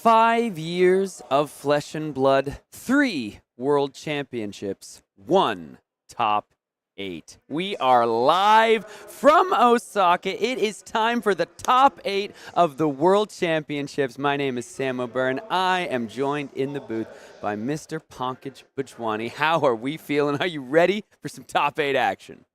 5 years of flesh and blood, 3 world championships, 1 top 8. We are live from Osaka. It is time for the top 8 of the world championships. My name is Sam O'Byrne. I am joined in the booth by Mr. Pankaj Bajwani. How are we feeling? Are you ready for some top 8 action?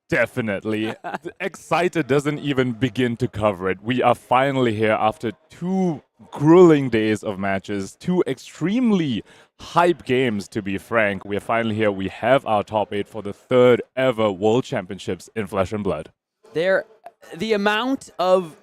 Definitely. Excited doesn't even begin to cover it. We are finally here after 2 grueling days of matches, 2 extremely hype games, to be frank. We are finally here. We have our top 8 for the 3rd ever World Championships in Flesh and Blood. The amount of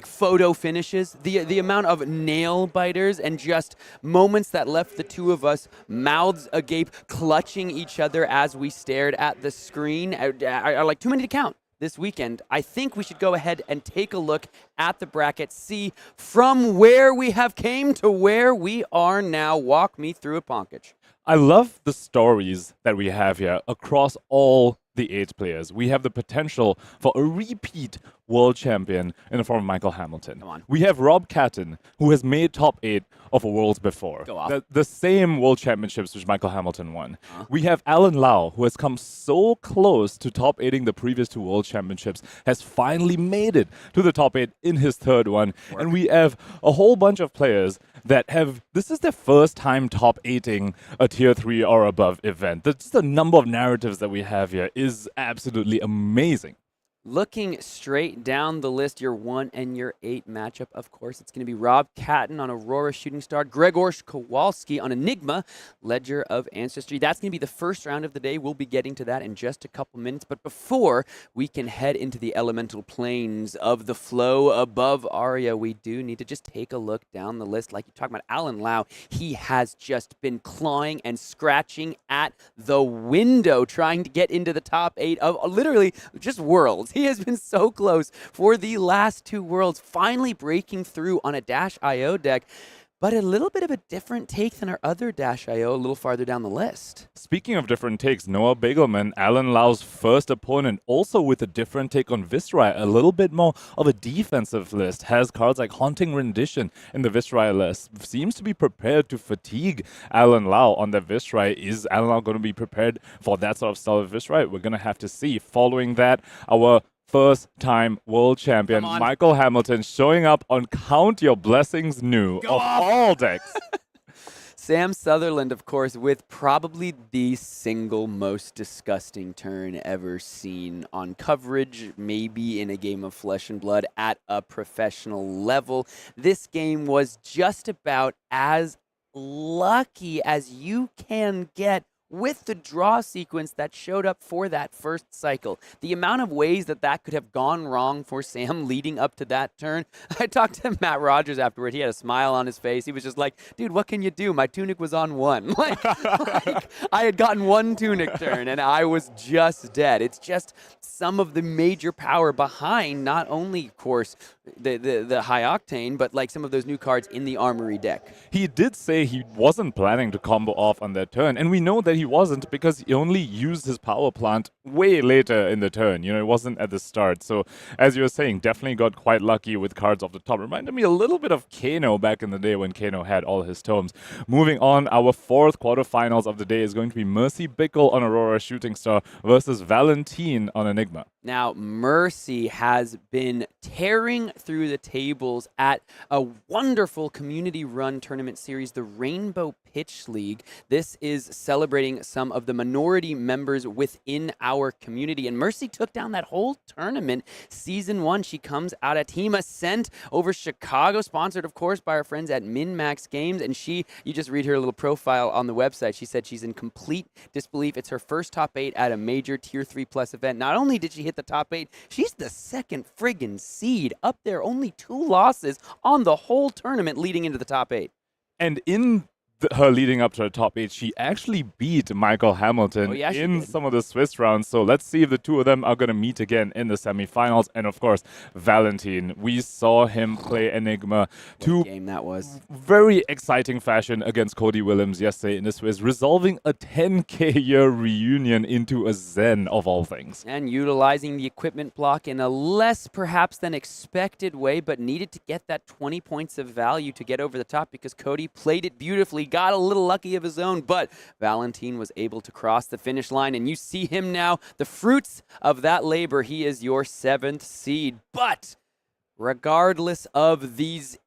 photo finishes, the amount of nail biters and just moments that left the two of us mouths agape, clutching each other as we stared at the screen are like too many to count this weekend. I think we should go ahead and take a look at the bracket, see from where we have came to where we are now. Walk me through it, Pankaj. I love the stories that we have here across all the 8 players. We have the potential for a repeat world champion in the form of Michael Hamilton. Come on. We have Rob Catton, who has made top 8 of Worlds before. Go off. The same world championships which Michael Hamilton won. We have Alan Lau, who has come so close to top 8ing the previous 2 world championships, has finally made it to the top 8 in his 3rd one. And we have a whole bunch of players that have, this is their first time top 8ing a tier 3 or above event. Just the number of narratives that we have here is absolutely amazing. Looking straight down the list, your 1 and your 8 matchup, of course, it's going to be Rob Catton on Aurora Shooting Star, Grzegorz Kowalski on Enigma, Ledger of Ancestry. That's going to be the first round of the day. We'll be getting to that in just a couple minutes. But before we can head into the elemental planes of the flow above Aria, we do need to just take a look down the list. Like you talked about Alan Lau, he has just been clawing and scratching at the window, trying to get into the top 8 of literally just worlds. He has been so close for the last 2 worlds, finally breaking through on a Dash.io deck, but a little bit of a different take than our other Dash.io a little farther down the list. Speaking of different takes, Noah Beygelman, Alan Lau's first opponent, also with a different take on Viserai, a little bit more of a defensive list, has cards like Haunting Rendition in the Viserai list, seems to be prepared to fatigue Alan Lau on the Viserai. Is Alan Lau going to be prepared for that sort of style of Viserai? We're going to have to see. Following that, our first-time world champion, Michael Hamilton, showing up on Count Your Blessings New of all decks. Sam Sutherland, of course, with probably the single most disgusting turn ever seen on coverage, maybe in a game of Flesh and Blood at a professional level. This game was just about as lucky as you can get with the draw sequence that showed up for that first cycle. The amount of ways that could have gone wrong for Sam leading up to that turn. I talked to Matt Rogers afterward. He had a smile on his face. He was just like, dude, what can you do? My tunic was on 1. Like I had gotten 1 tunic turn and I was just dead. It's just some of the major power behind not only, of course, the high octane, but like some of those new cards in the armory deck. He did say he wasn't planning to combo off on that turn, and we know that he wasn't because he only used his power plant way later in the turn. You know, it wasn't at the start. So, as you were saying, definitely got quite lucky with cards off the top. Reminded me a little bit of Kano back in the day when Kano had all his tomes. Moving on, our 4th quarterfinals of the day is going to be Mercy Bickell on Aurora Shooting Star versus Valentin on Enigma. Now, Mercy has been tearing through the tables at a wonderful community-run tournament series, the Rainbow Pitch League. This is celebrating some of the minority members within our community, and Mercy took down that whole tournament. Season 1, she comes out of Team Ascent over Chicago, sponsored, of course, by our friends at MinMax Games, and you just read her little profile on the website. She said she's in complete disbelief. It's her first top 8 at a major Tier 3 plus event. Not only did she hit the top 8, she's the 2nd friggin' seed up there, only 2 losses on the whole tournament leading into the top 8. And in her leading up to her top 8, she actually beat Michael Hamilton in some of the Swiss rounds. So let's see if the two of them are going to meet again in the semifinals. And of course, Valentin. We saw him play Enigma What a game that was. Very exciting fashion against Cody Williams yesterday in the Swiss, resolving a 10K year reunion into a Zen of all things. And utilizing the equipment block in a less perhaps than expected way, but needed to get that 20 points of value to get over the top because Cody played it beautifully, got a little lucky of his own, but Valentin was able to cross the finish line, and you see him now, the fruits of that labor. He is your 7th seed. But regardless of these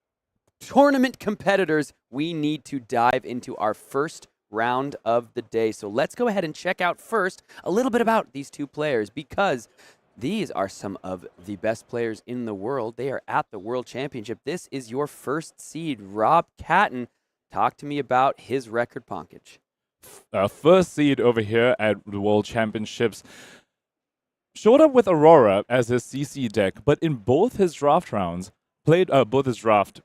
tournament competitors, we need to dive into our first round of the day. So let's go ahead and check out first a little bit about these two players, because these are some of the best players in the world. They are at the World Championship. This is your first seed, Rob Catton. Talk to me about his record, Ponkage. First seed over here at the World Championships. Showed up with Aurora as his CC deck, but in both his draft rounds, played both his draft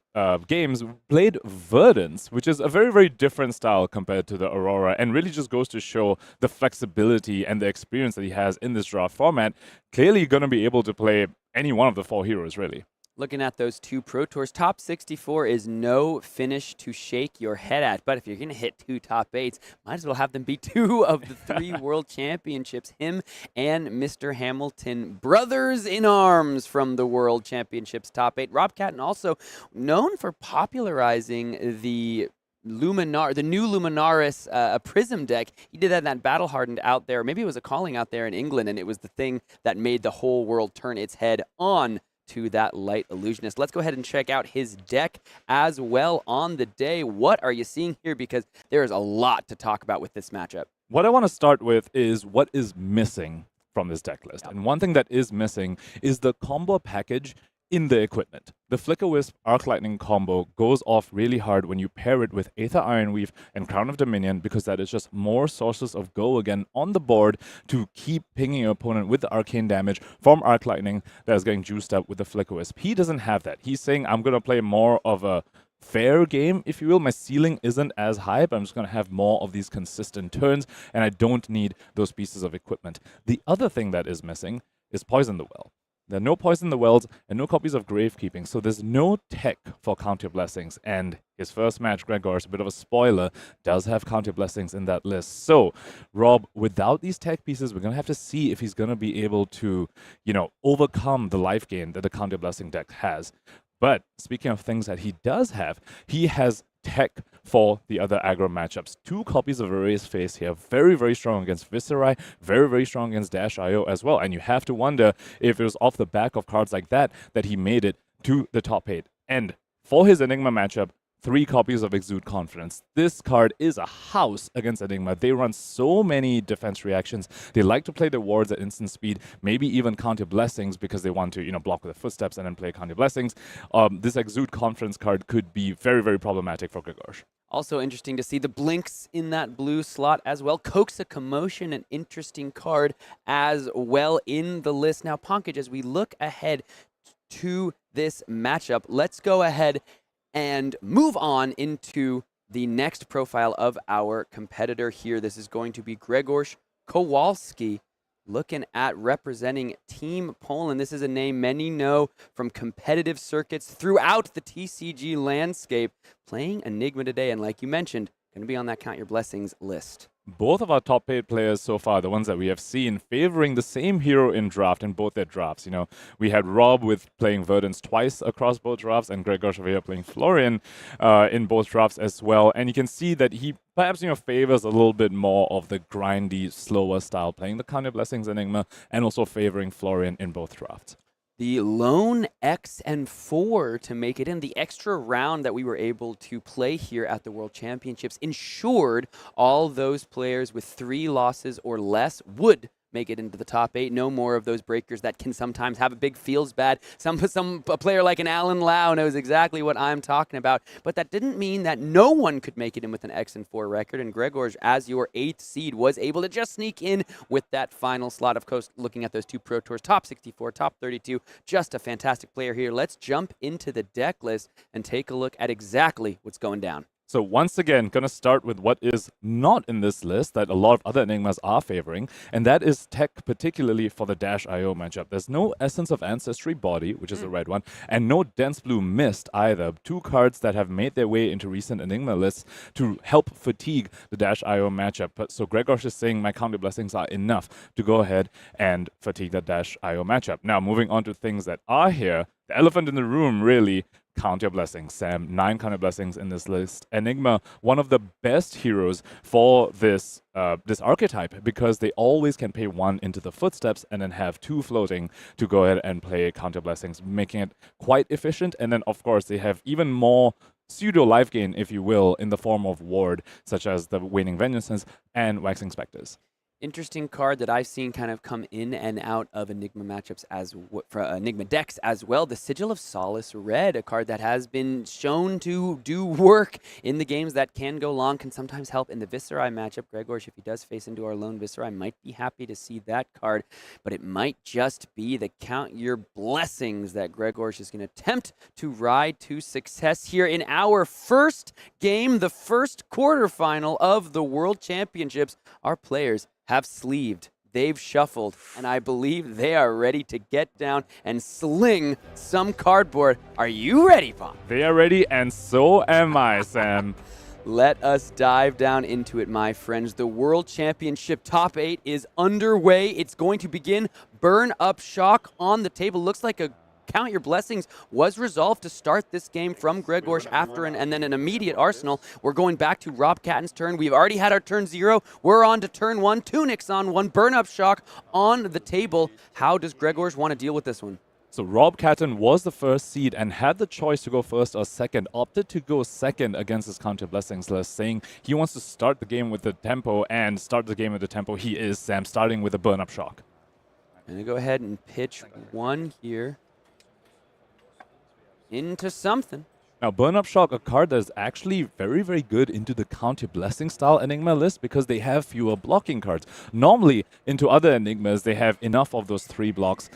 games, played Verdance, which is a very, very different style compared to the Aurora, and really just goes to show the flexibility and the experience that he has in this draft format. Clearly going to be able to play any one of the 4 heroes, really. Looking at those 2 Pro Tours, top 64 is no finish to shake your head at. But if you're going to hit 2 top 8s, might as well have them be 2 of the 3 World Championships. Him and Mr. Hamilton, brothers in arms from the World Championships top 8. Rob Catton also known for popularizing the new Luminaris Prism deck. He did that Battle Hardened out there. Maybe it was a calling out there in England, and it was the thing that made the whole world turn its head on to that light illusionist. Let's go ahead and check out his deck as well on the day. What are you seeing here? Because there is a lot to talk about with this matchup. What I want to start with is what is missing from this deck list. And one thing that is missing is the combo package in the equipment. The Flicker Wisp Arc Lightning combo goes off really hard when you pair it with Aether Ironweave and Crown of Dominion, because that is just more sources of go again on the board to keep pinging your opponent with the arcane damage from Arc Lightning that is getting juiced up with the Flicker Wisp. He doesn't have that. He's saying, I'm going to play more of a fair game, if you will. My ceiling isn't as high, but I'm just going to have more of these consistent turns, and I don't need those pieces of equipment. The other thing that is missing is Poison the Well. There are no Poison the Wells and no copies of Gravekeeping, so there's no tech for Counter Blessings. And his first match, Grzegorz, a bit of a spoiler, does have Counter Blessings in that list. So, Rob, without these tech pieces, we're going to have to see if he's going to be able to, overcome the life gain that the Counter Blessing deck has. But speaking of things that he does have, he has tech for the other aggro matchups. 2 copies of Erased Face here. Very, very strong against Viserai. Very, very strong against Dash.io as well. And you have to wonder if it was off the back of cards like that that he made it to the top 8. And for his Enigma matchup, 3 copies of Exude Confidence. This card is a house against Enigma. They run so many defense reactions. They like to play the wards at instant speed, maybe even Counter Blessings because they want to, block with the footsteps and then play Counter Blessings. This Exude Confidence card could be very, very problematic for Grzegorz. Also interesting to see the blinks in that blue slot as well. Coax a Commotion, an interesting card as well in the list. Now, Ponkage, as we look ahead to this matchup, let's go ahead and move on into the next profile of our competitor here. This is going to be Grzegorz Kowalski, looking at representing Team Poland. This is a name many know from competitive circuits throughout the TCG landscape, playing Enigma today, and like you mentioned, going to be on that Count Your Blessings list. Both of our top 8 players so far, the ones that we have seen, favoring the same hero in draft in both their drafts. We had Rob with playing Verdance twice across both drafts, and Grzegorz over here playing Florian in both drafts as well. And you can see that he perhaps favors a little bit more of the grindy, slower style, playing the Counter Blessings Enigma, and also favoring Florian in both drafts. The lone X and 4 to make it in. The extra round that we were able to play here at the World Championships ensured all those players with 3 losses or less would make it into the top 8. No more of those breakers that can sometimes have a big feels bad. A player like an Alan Lau knows exactly what I'm talking about. But that didn't mean that no one could make it in with an X and 4 record. And Grzegorz, as your 8th seed, was able to just sneak in with that final slot. Of course, looking at those 2 Pro Tours, top 64, top 32. Just a fantastic player here. Let's jump into the deck list and take a look at exactly what's going down. So once again, gonna start with what is not in this list that a lot of other Enigmas are favoring, and that is tech, particularly for the Dash IO matchup. There's no Essence of Ancestry Body, which is a red one, and no Dense Blue Mist either. Two cards that have made their way into recent Enigma lists to help fatigue the Dash IO matchup. But so Grzegorz is saying my Counter Blessings are enough to go ahead and fatigue the Dash IO matchup. Now, moving on to things that are here, the elephant in the room, really. Count your blessings, Sam. 9 counter blessings in this list. Enigma, one of the best heroes for this this archetype, because they always can pay 1 into the footsteps and then have 2 floating to go ahead and play counter blessings, making it quite efficient. And then, of course, they have even more pseudo life gain, if you will, in the form of ward, such as the Waning Vengeances and Waxing Spectres. Interesting card that I've seen kind of come in and out of Enigma matchups for Enigma decks as well. The Sigil of Solace Red, a card that has been shown to do work in the games that can go long, can sometimes help in the Viserai matchup. Grzegorz, if he does face into our lone Viserai, might be happy to see that card, but it might just be the Count Your Blessings that Grzegorz is going to attempt to ride to success here in our first game, the first quarterfinal of the World Championships. Our players have sleeved, they've shuffled, and I believe they are ready to get down and sling some cardboard. Are you ready, Vaughn? They are ready, and so am I, Sam. Let us dive down into it, my friends. The World Championship Top 8 is underway. It's going to begin. Burn Up Shock on the table. Looks like a Count Your Blessings was resolved to start this game from Grzegorz after and then an immediate arsenal. We're going back to Rob Catton's turn. We've already had our turn 0. We're on to turn 1. Tunics on 1. Burn Up Shock on the table. How does Grzegorz want to deal with this one? So Rob Catton was the first seed and had the choice to go first or second, opted to go second against his Counter Blessings list, saying he wants to start the game with the tempo, and start the game with the tempo he is, Sam, starting with a Burn Up Shock. I'm going to go ahead and pitch 1 here into something. Now, Burn Up Shock, a card that is actually very, very good into the Counter Blessing style Enigma list, because they have fewer blocking cards. Normally, into other Enigmas, they have enough of those 3 blocks,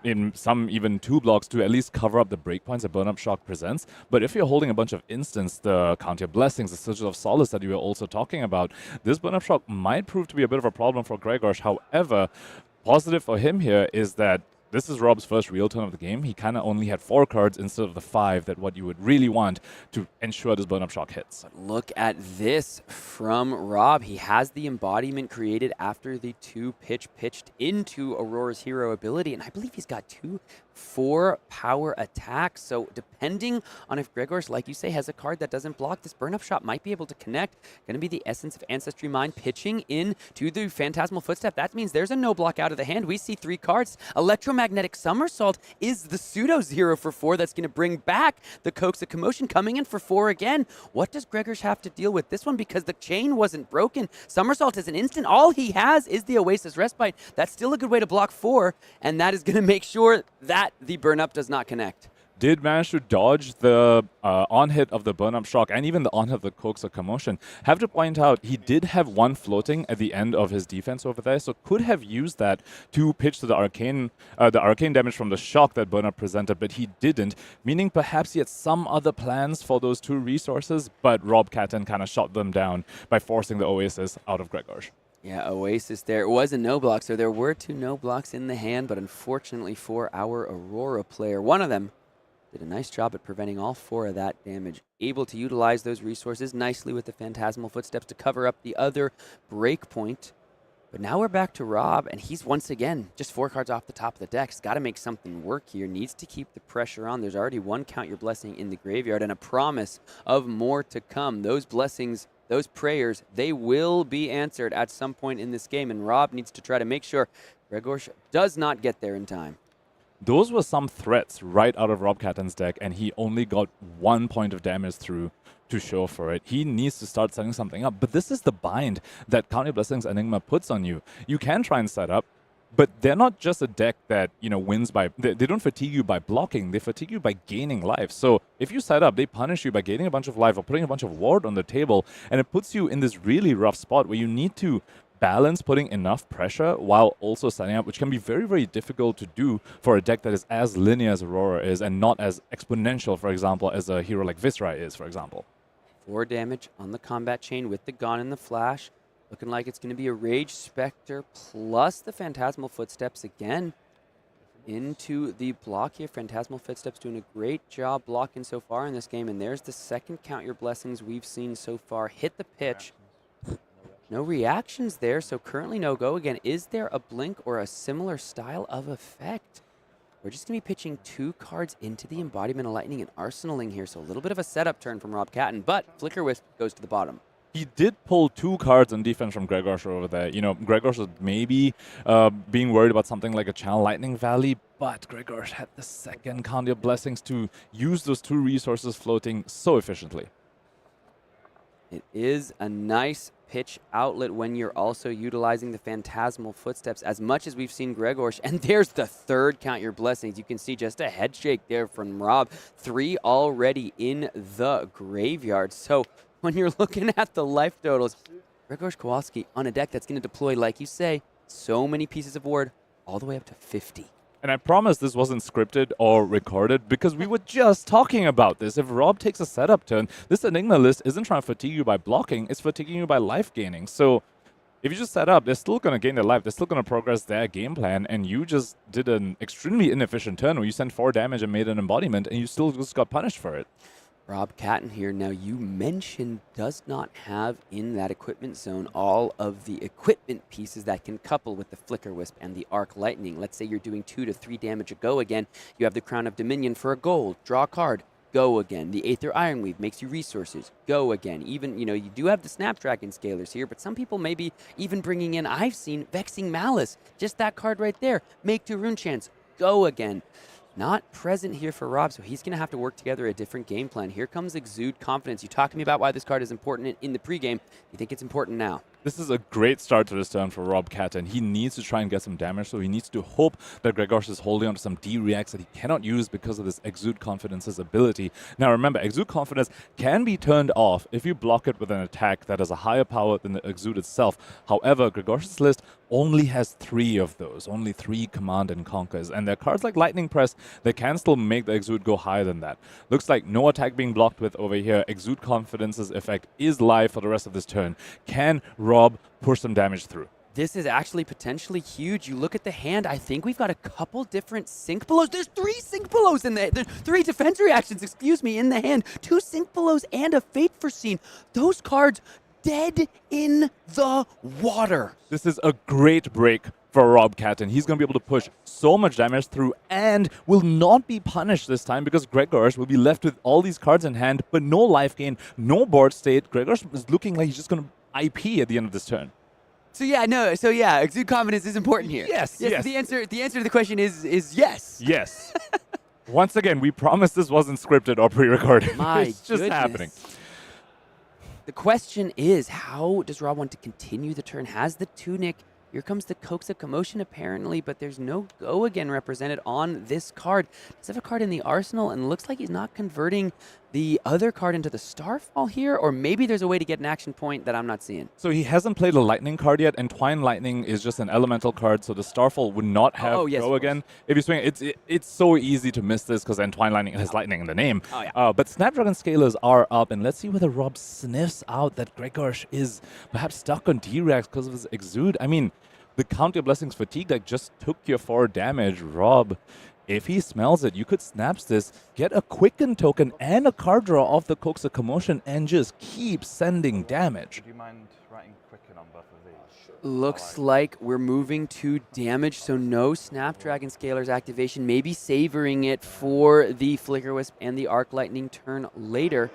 in some even 2 blocks, to at least cover up the breakpoints that Burn Up Shock presents. But if you're holding a bunch of instants, the Counter Blessings, the Sigil of Solace that you were also talking about, this Burn Up Shock might prove to be a bit of a problem for Grzegorz. However, positive for him here is that this is Rob's first real turn of the game. He kind of only had 4 cards instead of the 5 that what you would really want to ensure this Burn Up Shock hits. Look at this from Rob. He has the embodiment created after the 2 pitched into Aurora's hero ability, and I believe he's got 2 4-power attacks. So depending on if Grzegorz, like you say, has a card that doesn't block, this Burn Up Shot might be able to connect. Going to be the Essence of Ancestry Mine pitching in to the Phantasmal Footstep. That means there's a no block out of the hand. We see 3 cards. Electromagnetic Somersault is the pseudo 0 for 4 that's going to bring back the Coax of Commotion, coming in for 4 again. What does Grzegorz have to deal with this one? Because the chain wasn't broken. Somersault is an instant. All he has is the Oasis Respite. That's still a good way to block 4, and that is going to make sure that the Burn Up does not connect. Did manage to dodge the on-hit of the Burn Up Shock and even the on-hit of the Coax of Commotion. Have to point out, he did have 1 floating at the end of his defense over there, so could have used that to pitch to the arcane damage from the shock that Burn Up presented, but he didn't, meaning perhaps he had some other plans for those 2 resources, but Rob Catton kind of shot them down by forcing the Oasis out of Grzegorz. Yeah, Oasis there. It was a no block, so there were 2 no blocks in the hand, but unfortunately for our Aurora player, one of them did a nice job at preventing all 4 of that damage. Able to utilize those resources nicely with the Phantasmal Footsteps to cover up the other breakpoint. But now we're back to Rob, and he's once again just 4 cards off the top of the deck. He's got to make something work here. Needs to keep the pressure on. There's already 1 Count Your Blessing in the graveyard and a promise of more to come. Those blessings, those prayers, they will be answered at some point in this game, and Rob needs to try to make sure Grzegorz does not get there in time. Those were some threats right out of Rob Catton's deck, and he only got 1 point of damage through to show for it. He needs to start setting something up, but this is the bind that Count Your Blessings Enigma puts on you. You can try and set up, but they're not just a deck that, you know, wins by... They don't fatigue you by blocking, they fatigue you by gaining life. So if you set up, they punish you by gaining a bunch of life or putting a bunch of ward on the table, and it puts you in this really rough spot where you need to balance putting enough pressure while also setting up, which can be very, very difficult to do for a deck that is as linear as Aurora is and not as exponential, for example, as a hero like Viserai is, for example. 4 damage on the combat chain with the Gone and the Flash. Looking like it's going to be a Rage Spectre plus the Phantasmal Footsteps again into the block here. Phantasmal Footsteps doing a great job blocking so far in this game. And there's the second Count Your Blessings we've seen so far. Hit the pitch. No reactions there, so currently no go again. Is there a blink or a similar style of effect? We're just going to be pitching 2 cards into the Embodiment of Lightning and Arsenaling here, so a little bit of a setup turn from Rob Catton, but Flicker Wisp goes to the bottom. He did pull 2 cards on defense from Grzegorz over there. You know, Grzegorz was maybe being worried about something like a Channel Lightning Valley, but Grzegorz had the second Count Your Blessings to use those 2 resources floating so efficiently. It is a nice pitch outlet when you're also utilizing the Phantasmal Footsteps as much as we've seen Grzegorz. And there's the third Count Your Blessings. You can see just a head shake there from Rob. 3 already in the graveyard. So when you're looking at the life totals, Grzegorz Kowalski on a deck that's going to deploy, like you say, so many pieces of ward all the way up to 50. And I promise this wasn't scripted or recorded because we were just talking about this. If Rob takes a setup turn, this Enigma list isn't trying to fatigue you by blocking, it's fatiguing you by life gaining. So if you just set up, they're still going to gain their life, they're still going to progress their game plan, and you just did an extremely inefficient turn where you sent 4 damage and made an embodiment, and you still just got punished for it. Rob Catton here. Now, you mentioned does not have in that equipment zone all of the equipment pieces that can couple with the Flicker Wisp and the Arc Lightning. Let's say you're doing 2 to 3 damage a go again. You have the Crown of Dominion for a gold. Draw a card. Go again. The Aether Ironweave makes you resources. Go again. Even, you know, you do have the Snapdragon Scalers here, but some people maybe even bringing in, I've seen Vexing Malice. Just that card right there. Make 2 Rune Chants. Go again. Not present here for Rob, so he's going to have to work together a different game plan. Here comes Exude Confidence. You talked to me about why this card is important in the pregame. You think it's important now? This is a great start to this turn for Rob Catton. He needs to try and get some damage, so he needs to hope that Grzegorz is holding onto some D-reacts that he cannot use because of this Exude Confidence's ability. Now remember, Exude Confidence can be turned off if you block it with an attack that has a higher power than the Exude itself. However, Grzegorz' list only has 3 of those, only 3 Command and Conquers, and there are cards like Lightning Press that can still make the Exude go higher than that. Looks like no attack being blocked with over here. Exude Confidence's effect is live for the rest of this turn. Can Rob push some damage through? This is actually potentially huge. You look at the hand, I think we've got a couple different Sync Belows. There's 3 Sync Belows in the there's 3 defense reactions, excuse me, in the hand. 2 Sync Belows and a Fate Foreseen. Those cards dead in the water. This is a great break for Rob Catton. He's going to be able to push so much damage through and will not be punished this time because Grzegorz will be left with all these cards in hand, but no life gain, no board state. Grzegorz is looking like he's just going to IP at the end of this turn. So yeah, Exude Confidence is important here. Yes. The answer to the question is yes. Yes. Once again, we promise this wasn't scripted or pre-recorded. It's just goodness. happening. The question is, how does Rob want to continue the turn? Has the Tunic? Here comes the Coax of Commotion apparently, but there's no Go Again represented on this card. Does have a card in the arsenal, and looks like he's not converting the other card into the Starfall here, or maybe there's a way to get an action point that I'm not seeing. So he hasn't played a Lightning card yet, and Twine Lightning is just an elemental card, so the Starfall would not have Go Again. If you swing, it's so easy to miss this because Twine Lightning has Lightning in the name. Oh, yeah. But Snapdragon Scalers are up, and let's see whether Rob sniffs out that Grzegorz is perhaps stuck on D-Rex because of his Exude. I mean, the Count Your Blessings Fatigue that just took your 4 damage. Rob, if he smells it, you could snaps this, get a Quicken token and a card draw off the Coax of Commotion and just keep sending damage. Would you mind writing Quicken on both of these? Looks like we're moving to damage, so no Snapdragon Scaler's activation. Maybe savoring it for the Flicker Wisp and the Arc Lightning turn later.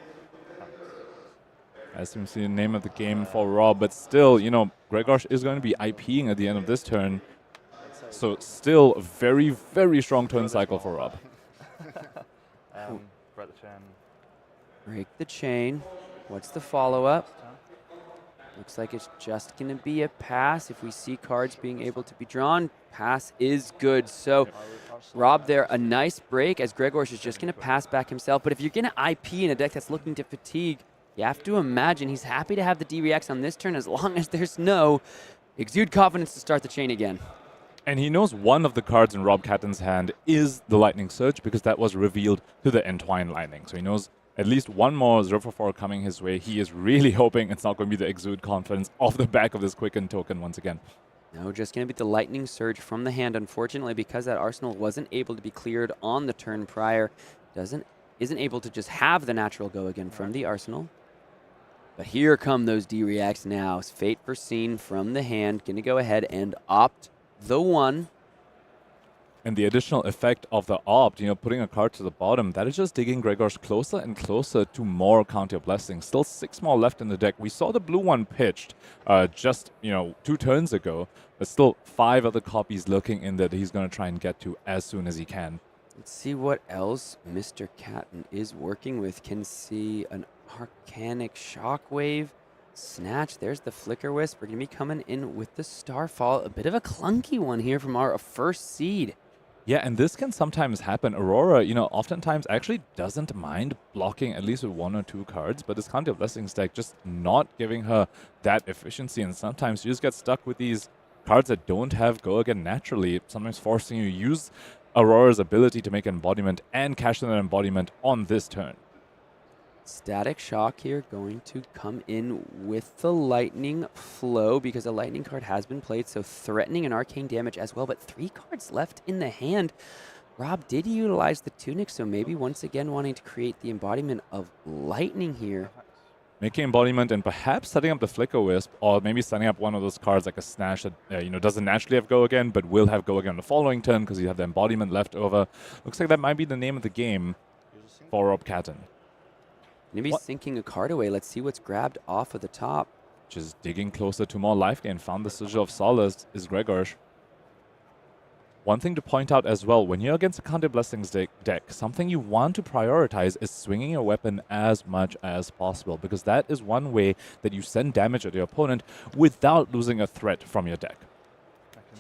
As you see the name of the game for Rob, but still, you know, Grzegorz is going to be IPing at the end of this turn. So still a very, very strong turn cycle for Rob. Break the chain. Break the chain. What's the follow-up? Looks like it's just going to be a pass. If we see cards being able to be drawn, pass is good. So Rob there, a nice break as Grzegorz is just going to pass back himself. But if you're going to IP in a deck that's looking to fatigue, you have to imagine he's happy to have the D-Reacts on this turn as long as there's no Exude Confidence to start the chain again. And he knows one of the cards in Rob Catton's hand is the Lightning Surge because that was revealed to the Entwine Lightning. So he knows At least one more 0-for-4 coming his way. He is really hoping it's not going to be the Exude Confidence off the back of this Quicken token once again. No, just going to be the Lightning Surge from the hand. Unfortunately, because that Arsenal wasn't able to be cleared on the turn prior, isn't able to just have the natural go again from the Arsenal. But here come those D-reacts now. Fate Foreseen from the hand. Going to go ahead and opt the 1. And the additional effect of the opt, putting a card to the bottom, that is just digging Grzegorz closer and closer to more Counter Blessings. Still 6 more left in the deck. We saw the blue one pitched just, 2 turns ago, but still 5 other copies lurking in there that he's going to try and get to as soon as he can. Let's see what else Mr. Catton is working with. Can see an Arcanic Shockwave. Snatch, there's the Flicker Wisp. We're going to be coming in with the Starfall. A bit of a clunky one here from our first seed. Yeah, and this can sometimes happen. Aurora, oftentimes actually doesn't mind blocking at least with 1 or 2 cards, but this Counter Blessings deck just not giving her that efficiency, and sometimes you just get stuck with these cards that don't have go again naturally, sometimes forcing you to use Aurora's ability to make an embodiment and cash in an embodiment on this turn. Static Shock here going to come in with the Lightning Flow because a Lightning card has been played, so threatening an arcane damage as well, but 3 cards left in the hand. Rob did utilize the Tunic, so maybe once again wanting to create the embodiment of Lightning here. Making embodiment and perhaps setting up the Flicker Wisp, or maybe setting up one of those cards like a Snatch that doesn't naturally have go again, but will have go again on the following turn because you have the embodiment left over. Looks like that might be the name of the game for Rob Catton. Maybe sinking a card away. Let's see what's grabbed off of the top. Just digging closer to more life gain. Found the Sigil of Solace is Grzegorz. One thing to point out as well, when you're against a Counter Blessings deck, something you want to prioritize is swinging your weapon as much as possible, because that is one way that you send damage at your opponent without losing a threat from your deck.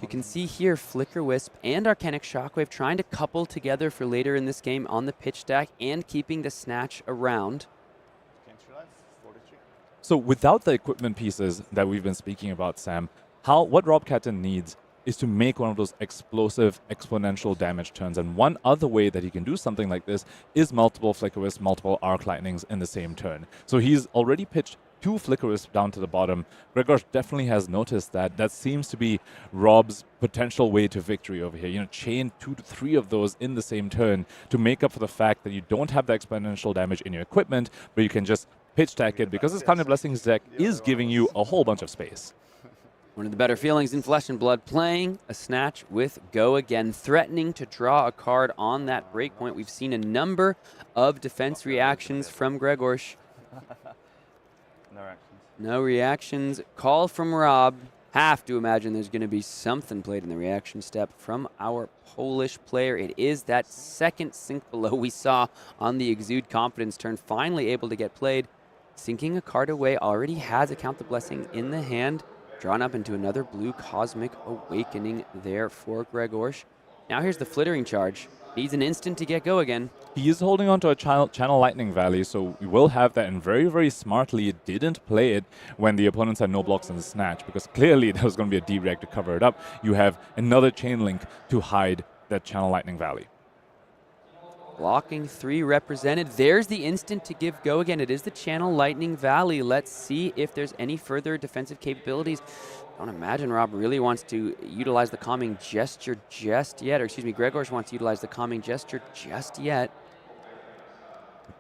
You can see here Flicker Wisp and Arcanic Shockwave trying to couple together for later in this game on the pitch deck and keeping the Snatch around. So without the equipment pieces that we've been speaking about, Sam, what Rob Catton needs is to make one of those explosive exponential damage turns. And one other way that he can do something like this is multiple Flicker Wisp, multiple Arc Lightnings in the same turn. So he's already pitched 2 Flicker Wisp down to the bottom. Grzegorz definitely has noticed that. That seems to be Rob's potential way to victory over here. Chain 2 to 3 of those in the same turn to make up for the fact that you don't have the exponential damage in your equipment, but you can just pitch deck it because this Counter Blessings deck is giving you a whole bunch of space. One of the better feelings in Flesh and Blood, playing a Snatch with Go Again, threatening to draw a card on that breakpoint. We've seen a number of defense reactions from Grzegorz. No reactions. No reactions. Call from Rob. Have to imagine there's going to be something played in the reaction step from our Polish player. It is that second sink below we saw on the Exude Confidence turn, finally able to get played. Sinking a card away, already has a Count the Blessing in the hand. Drawn up into another blue Cosmic Awakening there for Grzegorz. Now here's the Flittering Charge. Needs an instant to get go again. He is holding on to a Channel Lightning Valley, so we will have that, and very, very smartly didn't play it when the opponents had no blocks in the Snatch, because clearly there was going to be a D-React to cover it up. You have another Chain Link to hide that Channel Lightning Valley. Blocking 3 represented. There's the instant to give go again. It is the Channel Lightning Valley. Let's see if there's any further defensive capabilities. I don't imagine Rob really wants to utilize the Calming Gesture just yet. Or excuse me, Grzegorz wants to utilize the Calming Gesture just yet.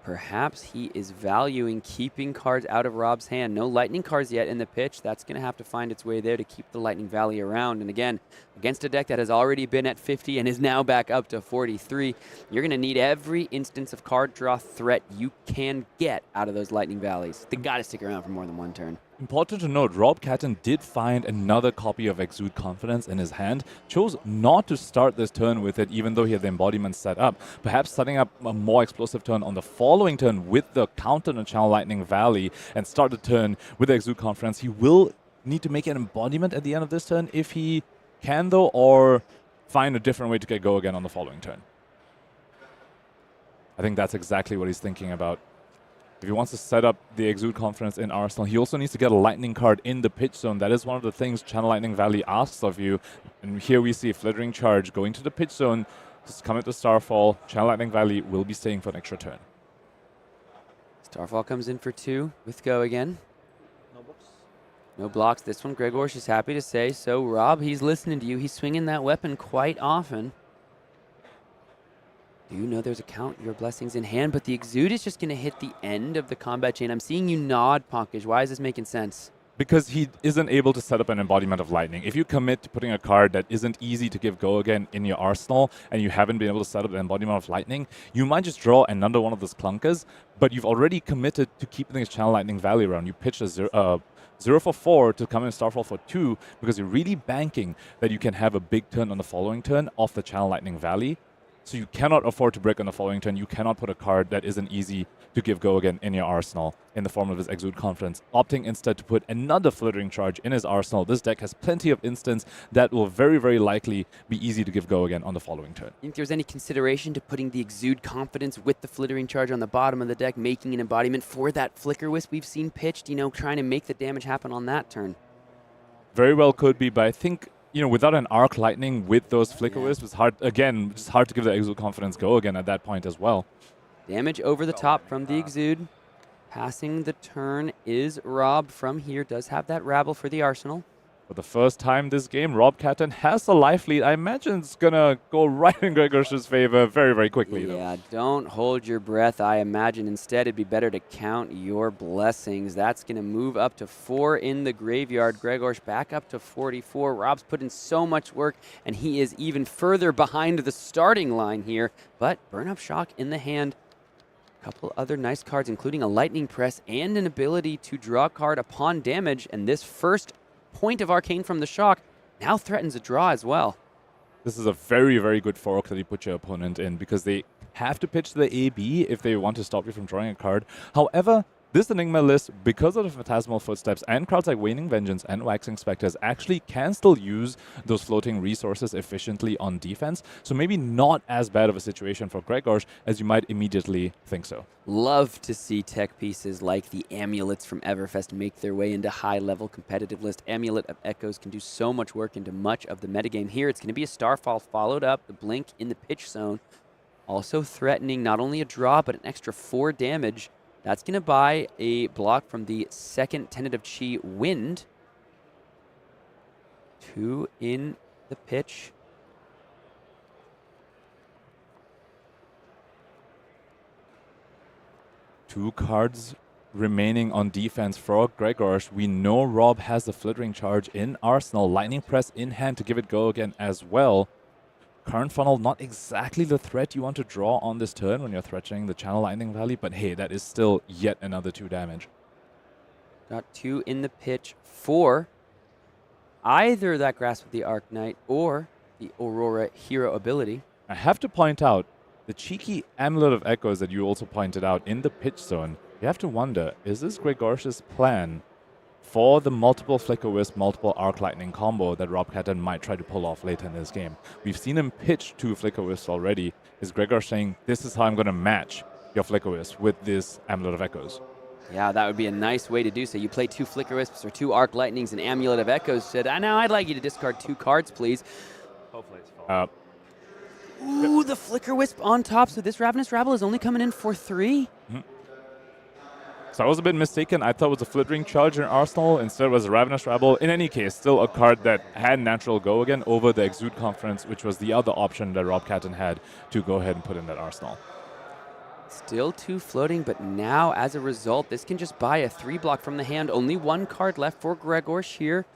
Perhaps he is valuing keeping cards out of Rob's hand. No Lightning cards yet in the pitch. That's going to have to find its way there to keep the Lightning Valley around. And again, against a deck that has already been at 50 and is now back up to 43, you're going to need every instance of card draw threat you can get out of those Lightning Valleys. They got to stick around for more than one turn. Important to note, Rob Catton did find another copy of Exude Confidence in his hand, chose not to start this turn with it even though he had the embodiment set up. Perhaps setting up a more explosive turn on the following turn with the counter on Channel Lightning Valley and start the turn with the Exude Confidence. He will need to make an embodiment at the end of this turn if he can though, or find a different way to get go again on the following turn. I think that's exactly what he's thinking about. If he wants to set up the Exude Confidence in Arsenal, he also needs to get a Lightning card in the pitch zone. That is one of the things Channel Lightning Valley asks of you. And here we see Flittering Charge going to the pitch zone. Just come into Starfall. Channel Lightning Valley will be staying for an extra turn. Starfall comes in for 2 with go again. No books. No blocks. This one, Grzegorz is happy to say. So, Rob, he's listening to you. He's swinging that weapon quite often. Do you know there's a count your blessings in hand, but the Exude is just going to hit the end of the combat chain. I'm seeing you nod, Pankaj. Why is this making sense? Because he isn't able to set up an embodiment of lightning. If you commit to putting a card that isn't easy to give go again in your arsenal, and you haven't been able to set up an embodiment of lightning, you might just draw another one of those clunkers, but you've already committed to keeping this Channel Lightning Valley around. You pitch a 0 for 4 to come in Starfall for 2, because you're really banking that you can have a big turn on the following turn off the Channel Lightning Valley. So you cannot afford to break on the following turn. You cannot put a card that isn't easy to give go again in your arsenal in the form of his Exude Confidence, opting instead to put another Flittering Charge in his arsenal. This deck has plenty of instants that will very, very likely be easy to give go again on the following turn. You think there's any consideration to putting the Exude Confidence with the Flittering Charge on the bottom of the deck, making an embodiment for that Flicker Wisp we've seen pitched, trying to make the damage happen on that turn? Very well could be, but I think without an Arc Lightning with those Flicker Wisps, it's hard, again, just hard to give the Exude Confidence go again at that point as well. Damage over the top from the Exude. Passing the turn is Rob from here. Does have that Rabble for the Arsenal. For the first time this game, Rob Catton has a life lead. I imagine it's going to go right in Grzegor's favor very, very quickly. Yeah, don't hold your breath. I imagine instead it'd be better to count your blessings. That's going to move up to 4 in the graveyard. Grzegorz back up to 44. Rob's put in so much work, and he is even further behind the starting line here. But Burn-Up Shock in the hand. A couple other nice cards, including a Lightning Press and an ability to draw a card upon damage. And this first point of Arcane from the Shock now threatens a draw as well. This is a very, very good fork that you put your opponent in, because they have to pitch the AB if they want to stop you from drawing a card. However, this Enigma list, because of the Phantasmal Footsteps and cards like Waning Vengeance and Waxing Spectres, actually can still use those floating resources efficiently on defense. So maybe not as bad of a situation for Grzegorz as you might immediately think so. Love to see tech pieces like the Amulets from Everfest make their way into high-level competitive list. Amulet of Echoes can do so much work into much of the metagame. Here, it's going to be a Starfall followed up, the Blink in the pitch zone, also threatening not only a draw, but an extra 4 damage. That's going to buy a block from the second Tentative Chi Wind. 2 in the pitch. Two cards remaining on defense for Grzegorz. We know Rob has the Flittering Charge in arsenal. Lightning Press in hand to give it go again as well. Current Funnel, not exactly the threat you want to draw on this turn when you're threatening the Channel Lightning Valley, but hey, that is still yet another 2 damage. Got 2 in the pitch for either that Grasp of the Arcanite or the Aurora hero ability. I have to point out, the cheeky Amulet of Echoes that you also pointed out in the pitch zone, you have to wonder, is this Grzegor's plan for the multiple Flicker Wisp, multiple Arc Lightning combo that Rob Catton might try to pull off later in this game? We've seen him pitch 2 Flicker Wisps already. Is Grzegorz saying, this is how I'm going to match your Flicker Wisp with this Amulet of Echoes? Yeah, that would be a nice way to do so. You play 2 Flicker Wisps or 2 Arc Lightnings and Amulet of Echoes. Said, now I'd like you to discard 2 cards, please. Hopefully it's full. Ooh, the Flicker Wisp on top. So this Ravenous Rabble is only coming in for 3. So I was a bit mistaken. I thought it was a Flittering Charge in Arsenal. Instead, it was a Ravenous Rabble. In any case, still a card that had natural go again over the Exude Confidence, which was the other option that Rob Catton had to go ahead and put in that arsenal. Still 2 floating, but now, as a result, this can just buy a 3 block from the hand. Only 1 card left for Grzegorz here.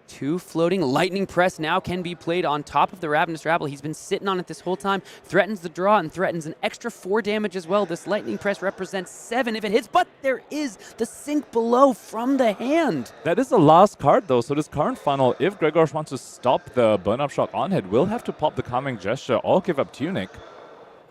2 floating. Lightning Press now can be played on top of the Ravenous Rabble. He's been sitting on it this whole time. Threatens the draw and threatens an extra 4 damage as well. This Lightning Press represents 7 if it hits, but there is the sink below from the hand. That is the last card, though. So this Current Funnel, if Grzegorz wants to stop the Burn-Up Shock on head, will have to pop the Calming Gesture or give up Tunic.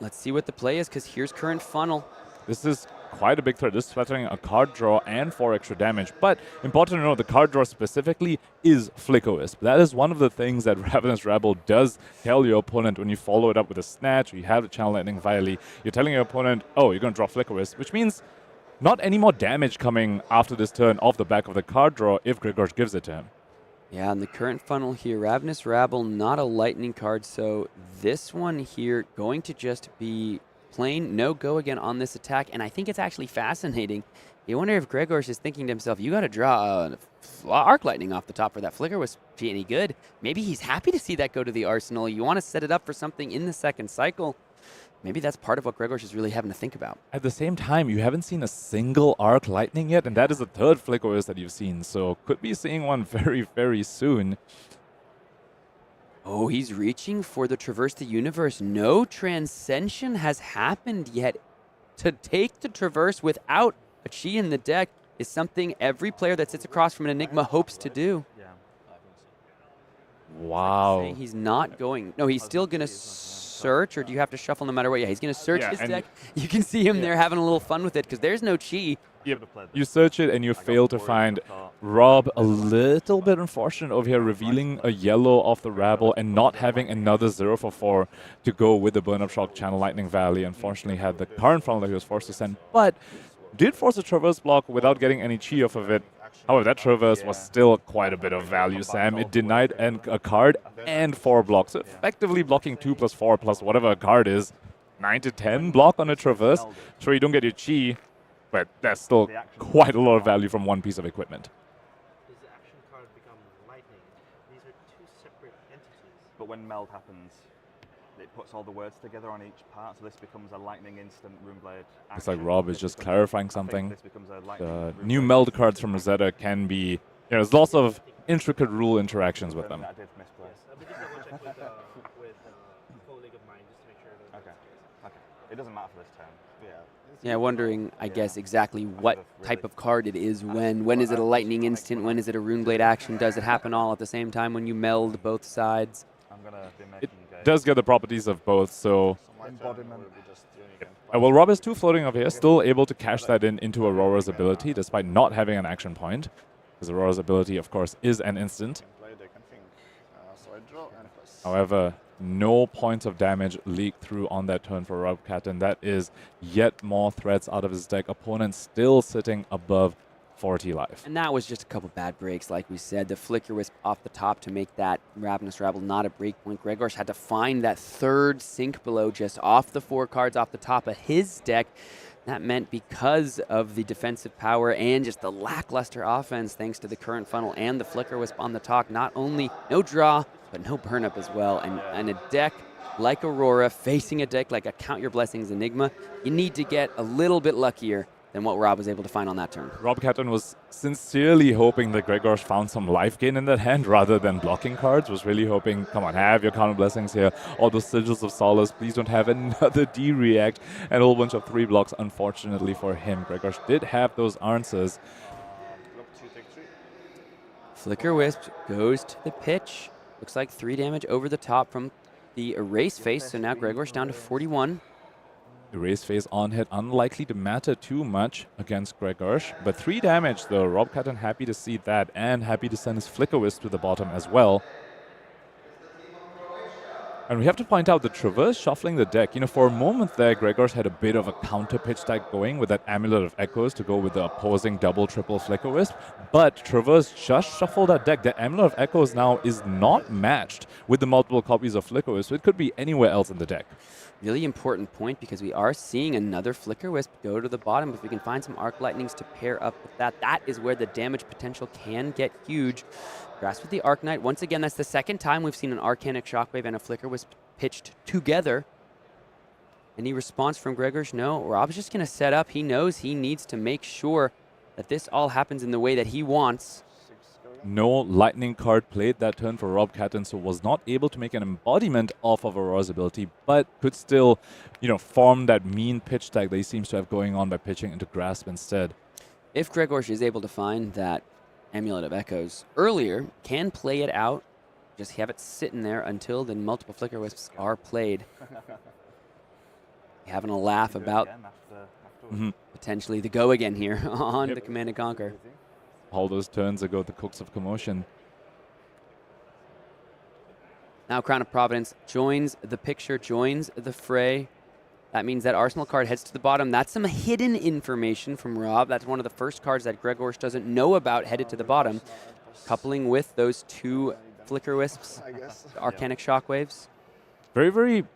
Let's see what the play is, because here's Current Funnel. This is quite a big threat. This is threatening a card draw and 4 extra damage. But important to know, the card draw specifically is Flicker Wisp. That is one of the things that Ravenous Rabble does tell your opponent when you follow it up with a Snatch, or you have the Channel Lightning Valley. You're telling your opponent, oh, you're going to draw Flicker Wisp, which means not any more damage coming after this turn off the back of the card draw if Grzegorz gives it to him. Yeah, and the Current Funnel here, Ravenous Rabble, not a lightning card, so this one here going to just be playing no go again on this attack, and I think it's actually fascinating. You wonder if Grzegorz is thinking to himself, you got to draw Arc Lightning off the top for that Flicker Wisp to be any good. Maybe he's happy to see that go to the arsenal. You want to set it up for something in the second cycle. Maybe that's part of what Grzegorz is really having to think about. At the same time, you haven't seen a single Arc Lightning yet, and that is the third Flicker Wisp that you've seen, so could be seeing one very, very soon. Oh, he's reaching for the Traverse the Universe. No Transcension has happened yet. To take the Traverse without a Chi in the deck is something every player that sits across from an Enigma hopes to do. Yeah, I think so. Wow. Saying he's not going. No, he's still going to search, or do you have to shuffle no matter what? Yeah, he's going to search his deck. You can see him there having a little fun with it because there's no Chi. You search it and you fail to find Rob a little bit unfortunate over here, revealing a yellow off the Rabble and not having another 0 for 4 to go with the Burn Up Shock Channel Lightning Valley. Unfortunately had the current funnel that he was forced to send, but did force a Traverse block without getting any Chi off of it. However, that Traverse was still quite a bit of value, Sam. It denied a card and 4 blocks, so effectively blocking 2 plus 4 plus whatever a card is. 9 to 10 block on a Traverse. Sure, you don't get your Chi, but that's still quite a lot of value from one piece of equipment. Does the action card become lightning? These are two separate entities. But when meld happens, it puts all the words together on each part, so this becomes a lightning instant Runeblade action. Looks like Rob is just clarifying something. This becomes a lightning New meld cards from Rosetta can be, there's lots of intricate rule interactions with them. I did misplace. We just double check with colleague of mine just to make sure that Okay. It doesn't matter for this turn. Yeah, wondering, I guess, exactly what type of card it is when. When is it a lightning instant? When is it a Runeblade action? Does it happen all at the same time when you meld both sides? I'm going to be making Does get the properties of both, so... embodiment. Well, Rob is 2 floating over here, still able to cash that into Aurora's ability, despite not having an action point. Because Aurora's ability, of course, is an instant. However, no points of damage leaked through on that turn for Rob Catton. That is yet more threats out of his deck. Opponent still sitting above 40 life. And that was just a couple bad breaks, like we said. The Flicker Wisp off the top to make that Ravenous Rabble not a break point. Grzegorz had to find that third sink below just off the 4 cards off the top of his deck. That meant because of the defensive power and just the lackluster offense, thanks to the current funnel and the Flicker Wisp on the top, not only no draw, but no burn up as well. And a deck like Aurora, facing a deck like a Count Your Blessings Enigma, you need to get a little bit luckier than what Rob was able to find on that turn. Rob Catton was sincerely hoping that Grzegorz found some life gain in that hand rather than blocking cards. Was really hoping, come on, have your Count Your Blessings here. All those Sigils of Solace. Please don't have another D-React. And a whole bunch of 3 blocks, unfortunately for him. Grzegorz did have those answers. Flicker Wisp goes to the pitch. Looks like 3 damage over the top from the Erase Face. So now Grzegorz down to 41. Erase Phase on hit, unlikely to matter too much against Grzegorz. But 3 damage though. Rob Catton happy to see that and happy to send his Flicker Wisp to the bottom as well. And we have to point out the Traverse shuffling the deck. You know, for a moment there, Grzegorz had a bit of a counter pitch deck going with that Amulet of Echoes to go with the opposing double, triple Flicker Wisp. But Traverse just shuffled that deck. The Amulet of Echoes now is not matched with the multiple copies of Flicker Wisp. So it could be anywhere else in the deck. Really important point because we are seeing another Flicker Wisp go to the bottom. If we can find some Arc Lightnings to pair up with that, that is where the damage potential can get huge. Grasp with the Arc Knight. Once again, that's the second time we've seen an Arcanic Shockwave and a Flicker Wisp pitched together. Any response from Grzegorz? No. Rob's just going to set up. He knows he needs to make sure that this all happens in the way that he wants. No lightning card played that turn for Rob Catton, so was not able to make an embodiment off of Aurora's ability, but could still, you know, form that mean pitch tag that he seems to have going on by pitching into Grasp instead. If Grzegorz is able to find that Amulet of Echoes earlier, can play it out, just have it sitting there until the multiple Flicker Wisps are played. Having a laugh about potentially the go again here on the Command & Conquer. All those turns ago, the Cooks of Commotion. Now Crown of Providence joins the picture, joins the fray. That means that Arsenal card heads to the bottom. That's some hidden information from Rob. That's one of the first cards that Grzegorz doesn't know about headed to the bottom. Coupling with those 2 Flicker Wisps, Arcanic Shockwaves. Very, very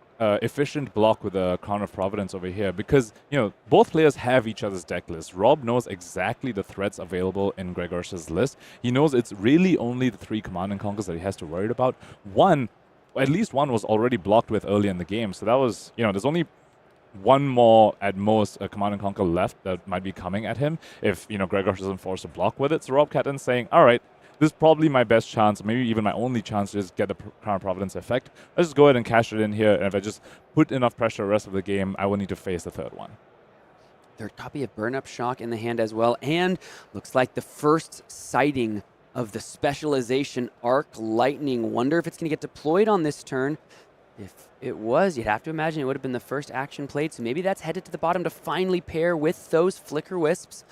efficient block with a Crown of Providence over here because, both players have each other's deck list. Rob knows exactly the threats available in Grzegorz' list. He knows it's really only the 3 Command and Conquers that he has to worry about. At least one was already blocked with early in the game. So that was, there's only one more at most Command and Conquer left that might be coming at him if, Grzegorz isn't forced to block with it. So Rob Catton's saying, all right, this is probably my best chance, maybe even my only chance to just get the Crown of Providence effect. Let's just go ahead and cash it in here, and if I just put enough pressure the rest of the game, I will need to face the third one. Third copy of Burn Up Shock in the hand as well, and looks like the first sighting of the specialization Arc Lightning. Wonder if it's going to get deployed on this turn. If it was, you'd have to imagine it would have been the first action played, so maybe that's headed to the bottom to finally pair with those Flicker Wisps.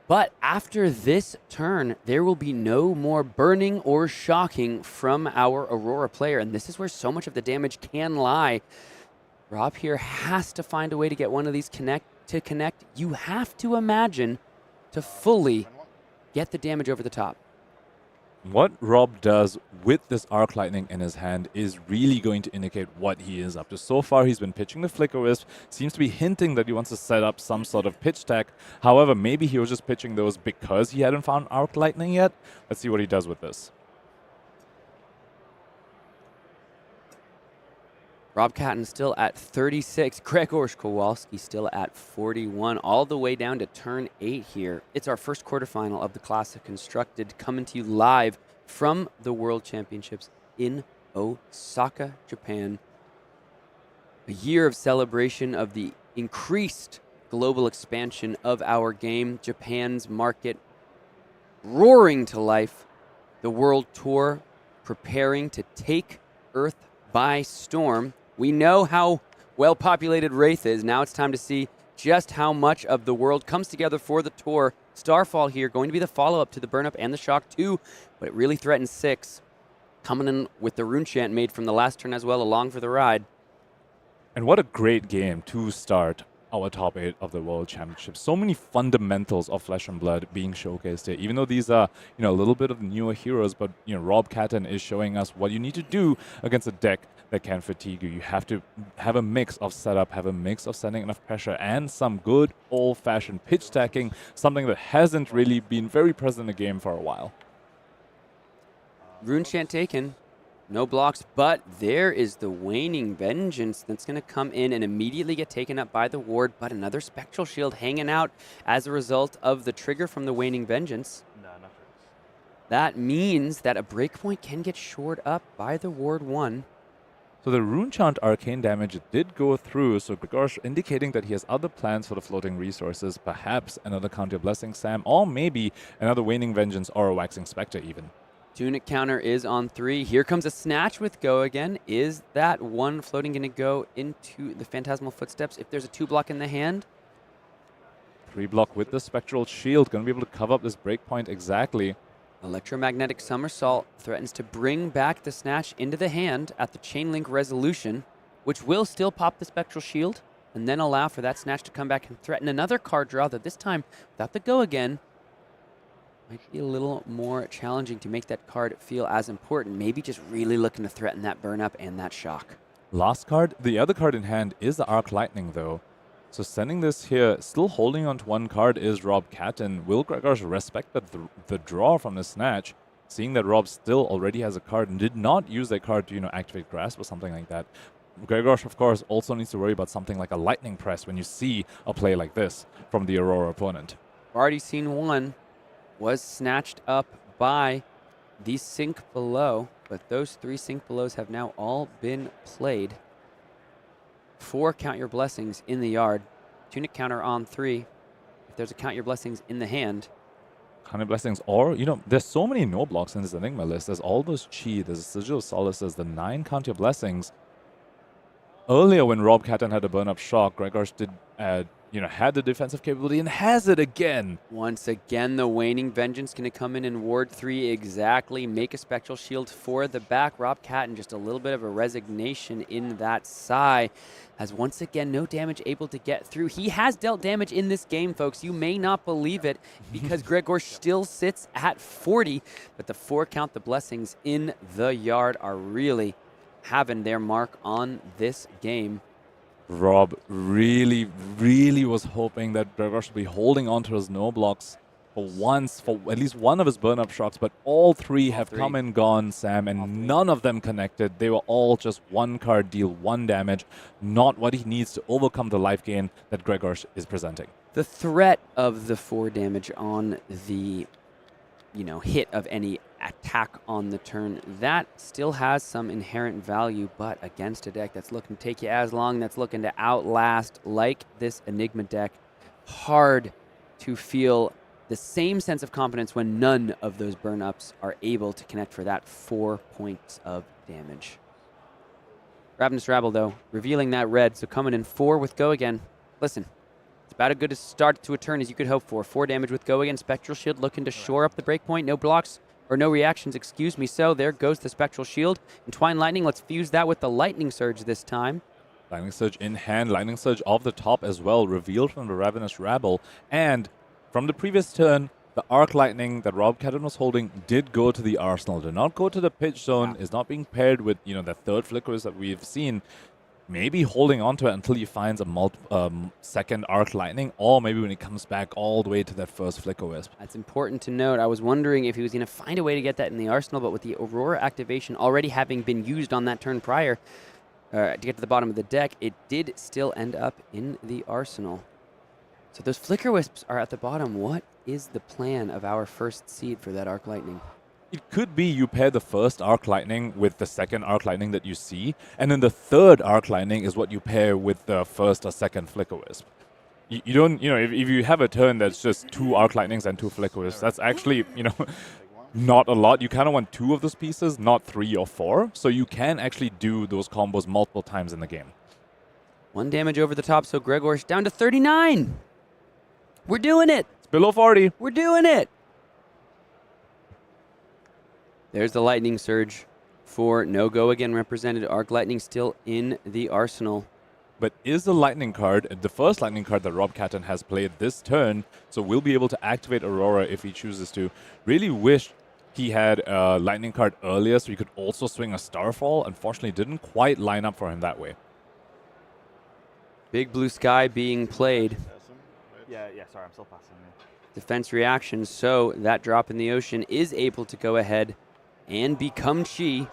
But after this turn, there will be no more burning or shocking from our Aurora player, and this is where so much of the damage can lie. Rob here has to find a way to get one of these to connect. You have to imagine to fully get the damage over the top. What Rob does with this Arc Lightning in his hand is really going to indicate what he is up to. So far, he's been pitching the Flicker Wisp, seems to be hinting that he wants to set up some sort of pitch deck. However, maybe he was just pitching those because he hadn't found Arc Lightning yet. Let's see what he does with this. Rob Catton still at 36. Grzegorz Kowalski still at 41. All the way down to turn 8 here. It's our first quarterfinal of the Classic Constructed, coming to you live from the World Championships in Osaka, Japan. A year of celebration of the increased global expansion of our game. Japan's market roaring to life. The World Tour preparing to take Earth by storm. We know how well-populated Wraith is. Now it's time to see just how much of the world comes together for the tour. Starfall here, going to be the follow-up to the Burn Up and the Shock 2, but it really threatens 6. Coming in with the Rune Chant made from the last turn as well, along for the ride. And what a great game to start our top 8 of the World Championship. So many fundamentals of Flesh and Blood being showcased here. Even though these are, a little bit of newer heroes, but, Rob Catton is showing us what you need to do against a deck that can fatigue you. You have to have a mix of setup, have a mix of sending enough pressure, and some good old-fashioned pitch stacking, something that hasn't really been very present in the game for a while. Rune Chant taken. No blocks, but there is the Waning Vengeance that's going to come in and immediately get taken up by the ward, but another Spectral Shield hanging out as a result of the trigger from the Waning Vengeance. No, nothing. That means that a breakpoint can get shored up by the ward 1. So the Rune Chant arcane damage did go through, so Grzegorz indicating that he has other plans for the floating resources, perhaps another Counter Blessing Sam, or maybe another Waning Vengeance or a Waxing Spectre even. Tunic counter is on 3. Here comes a Snatch with Go again. Is that one floating going to go into the Phantasmal Footsteps if there's a 2-block in the hand? 3-block with the Spectral Shield, going to be able to cover up this breakpoint exactly. Electromagnetic Somersault threatens to bring back the Snatch into the hand at the Chainlink Resolution, which will still pop the Spectral Shield, and then allow for that Snatch to come back and threaten another card draw that this time, without the Go again, might be a little more challenging to make that card feel as important. Maybe just really looking to threaten that Burn Up and that Shock. Last card, the other card in hand is the Arc Lightning though. So sending this here, still holding on to one card is Rob Catton. Will Grzegorz respect the draw from the Snatch, seeing that Rob still already has a card and did not use that card to, activate Grasp or something like that. Grzegorz, of course, also needs to worry about something like a Lightning Press when you see a play like this from the Aurora opponent. Already seen one. Was snatched up by the Sink Below, but those 3 Sink Belows have now all been played. 4 Count Your Blessings in the yard. Tunic counter on 3. If there's a Count Your Blessings in the hand. Count Your Blessings, or, there's so many no blocks in this Enigma list. There's all those Chi, there's Sigil of Solace, there's the 9 Count Your Blessings. Earlier when Rob Catton had a Burn Up Shock, Grzegorz did had the defensive capability and has it again. Once again, the Waning Vengeance going to come in Ward 3 exactly. Make a Spectral Shield for the back. Rob Catton, just a little bit of a resignation in that Sigh. Has once again no damage able to get through. He has dealt damage in this game, folks. You may not believe it because Grzegorz still sits at 40. But the 4 Count the Blessings in the yard are really having their mark on this game. Rob really, really was hoping that Grzegorz would be holding on to his no blocks for once, for at least one of his burn-up shocks, but all three have come and gone, Sam, and none of them connected. They were all just one card deal, one damage, not what he needs to overcome the life gain that Grzegorz is presenting. The threat of the 4 damage on the, hit of any attack on the turn, that still has some inherent value, but against a deck that's looking to take you as long, that's looking to outlast, like this Enigma deck, hard to feel the same sense of confidence when none of those burn-ups are able to connect for that 4 points of damage. Ravenous Rabble, though, revealing that red, so coming in 4 with Go Again. Listen, it's about as good a start to a turn as you could hope for. 4 damage with Go Again. Spectral Shield looking to shore up the breakpoint. No blocks, or no reactions, excuse me. So there goes the Spectral Shield. Entwine Lightning, let's fuse that with the Lightning Surge this time. Lightning Surge in hand, Lightning Surge off the top as well, revealed from the Ravenous Rabble. And from the previous turn, the Arc Lightning that Rob Catton was holding did go to the arsenal. Did not go to the pitch zone, is not being paired with, the third flickers that we've seen. Maybe holding on to it until he finds a second Arc Lightning, or maybe when he comes back all the way to that first Flicker Wisp. That's important to note. I was wondering if he was going to find a way to get that in the arsenal, but with the Aurora activation already having been used on that turn prior to get to the bottom of the deck, it did still end up in the arsenal. So those Flicker Wisps are at the bottom. What is the plan of our first seed for that Arc Lightning? It could be you pair the first Arc Lightning with the second Arc Lightning that you see, and then the third Arc Lightning is what you pair with the first or second Flicker Wisp. You don't, if you have a turn that's just 2 Arc Lightnings and 2 Flicker Wisps, that's actually, not a lot. You kind of want 2 of those pieces, not 3 or 4, so you can actually do those combos multiple times in the game. 1 damage over the top, so Grzegorz down to 39. We're doing it. It's below 40. We're doing it. There's the Lightning Surge for No Go Again represented. Arc Lightning still in the arsenal. But is the Lightning card the first Lightning card that Rob Catton has played this turn, so we'll be able to activate Aurora if he chooses to. Really wish he had a Lightning card earlier so he could also swing a Starfall. Unfortunately, didn't quite line up for him that way. Big Blue Sky being played. Yeah, sorry, I'm still passing. Defense reaction, so that drop in the ocean is able to go ahead and become Chi.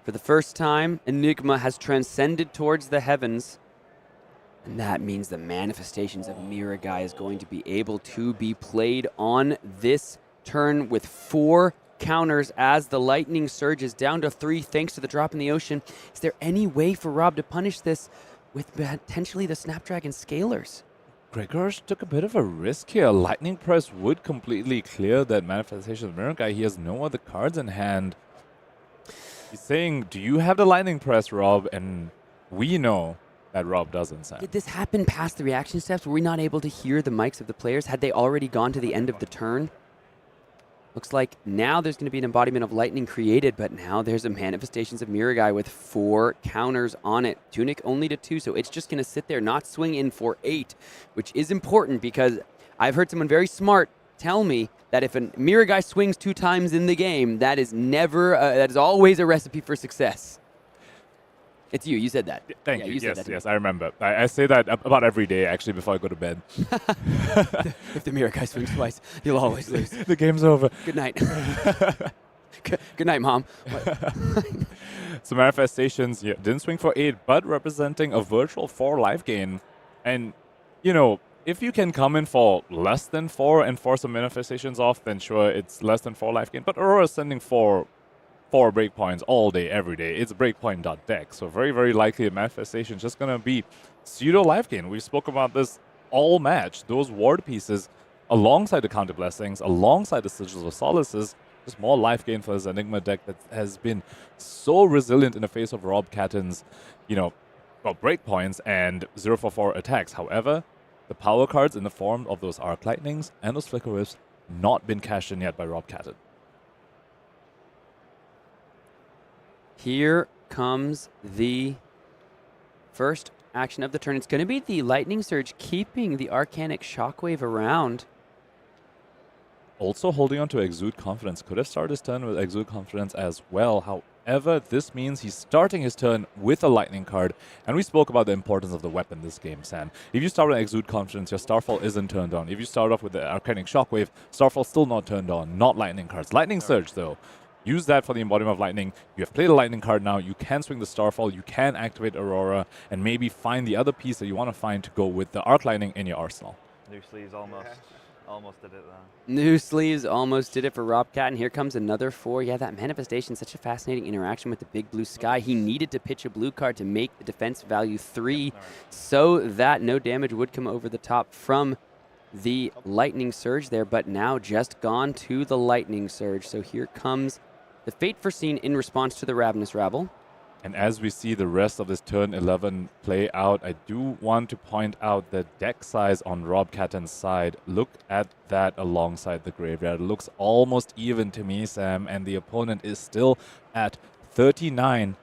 For the first time, Enigma has transcended towards the heavens. And that means the manifestations of Mirai is going to be able to be played on this turn with 4 counters as the Lightning Surge is down to 3 thanks to the drop in the ocean. Is there any way for Rob to punish this with potentially the Snapdragon Scalers? Grzegorz took a bit of a risk here. Lightning Press would completely clear that Manifestation of Mirai. He has no other cards in hand. He's saying, do you have the Lightning Press, Rob? And we know that Rob doesn't, Sam. Did this happen past the reaction steps? Were we not able to hear the mics of the players? Had they already gone to the end of the turn? Looks like now there's going to be an embodiment of lightning created, but now there's a Manifestations of Mirai with 4 counters on it. Tunic only to 2, so it's just going to sit there, not swing in for 8, which is important because I've heard someone very smart tell me that if a Mirai swings 2 times in the game, that is always a recipe for success. It's you. You said that. Thank you. Yes, I remember. I say that about every day, actually, before I go to bed. If the Mirai swings twice, you'll always lose. The game's over. Good night. Good night, Mom. So Manifestations didn't swing for 8, but representing a virtual 4 life gain. And, if you can come in for less than 4 and force some Manifestations off, then sure, it's less than 4 life gain. But Aurora is sending 4 breakpoints all day, every day. It's breakpoint.deck. So very, very likely a Manifestation is just going to be pseudo life gain. We spoke about this all match. Those ward pieces alongside the Counter Blessings, alongside the Sigils of Solaces, just more life gain for this Enigma deck that has been so resilient in the face of Rob Catton's, breakpoints and 0-4 attacks. However, the power cards in the form of those Arc Lightnings and those Flicker Wisps not been cashed in yet by Rob Catton. Here comes the first action of the turn. It's going to be the Lightning Surge keeping the Arcanic Shockwave around. Also holding on to Exude Confidence. Could have started his turn with Exude Confidence as well. However, this means he's starting his turn with a lightning card, and we spoke about the importance of the weapon this game, Sam. If you start with Exude Confidence, your Starfall isn't turned on. If you start off with the Arcanic Shockwave, Starfall still not turned on, not lightning cards. Lightning Surge, though. Use that for the Embodiment of Lightning. You have played a lightning card now. You can swing the Starfall. You can activate Aurora, and maybe find the other piece that you want to find to go with the Arc Lightning in your arsenal. New sleeves almost did it there. New sleeves almost did it for Rob Catton. Here comes another 4. Yeah, that manifestation, such a fascinating interaction with the big blue sky. He needed to pitch a blue card to make the defense value 3 so that no damage would come over the top from the lightning surge there, but now just gone to the lightning surge. So here comes the Fate Foreseen in response to the Ravenous Rabble. And as we see the rest of this turn 11 play out, I do want to point out the deck size on Rob Catton's side. Look at that alongside the graveyard. It looks almost even to me, Sam, and the opponent is still at 39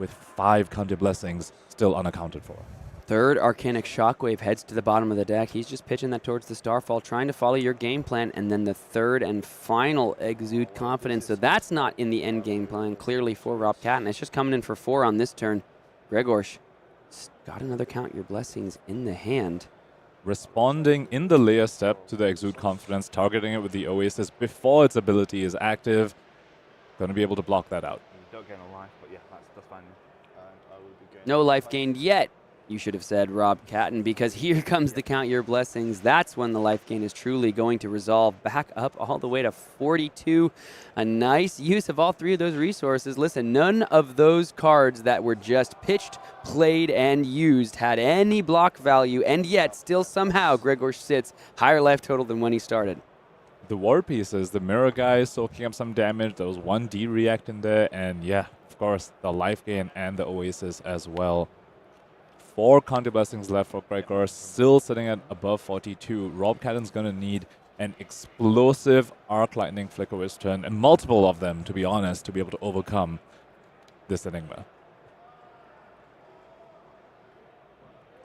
with 5 Counter Blessings still unaccounted for. Third Arcanic Shockwave heads to the bottom of the deck. He's just pitching that towards the Starfall, trying to follow your game plan, and then the third and final Exude Confidence. So that's not in the end game plan, clearly, for Rob Catton. It's just coming in for 4 on this turn. Grzegorz got another Count Your Blessings in the hand. Responding in the layer step to the Exude Confidence, targeting it with the Oasis before its ability is active. Going to be able to block that out. You don't gain a life, but yeah, that's fine. No life gained yet, you should have said, Rob Catton, because here comes the Count Your Blessings. That's when the life gain is truly going to resolve. Back up all the way to 42. A nice use of all 3 of those resources. Listen, none of those cards that were just pitched, played, and used had any block value, and yet still somehow Grzegorz sits higher life total than when he started. The war pieces, the mirror guy soaking up some damage. There was 1 D react in there, and yeah, of course, the life gain and the Oasis as well. 4 Counter Blessings left for Grzegorz, still sitting at above 42. Rob Catton's going to need an explosive Arc Lightning Flicker Wish turn, and multiple of them, to be honest, to be able to overcome this Enigma.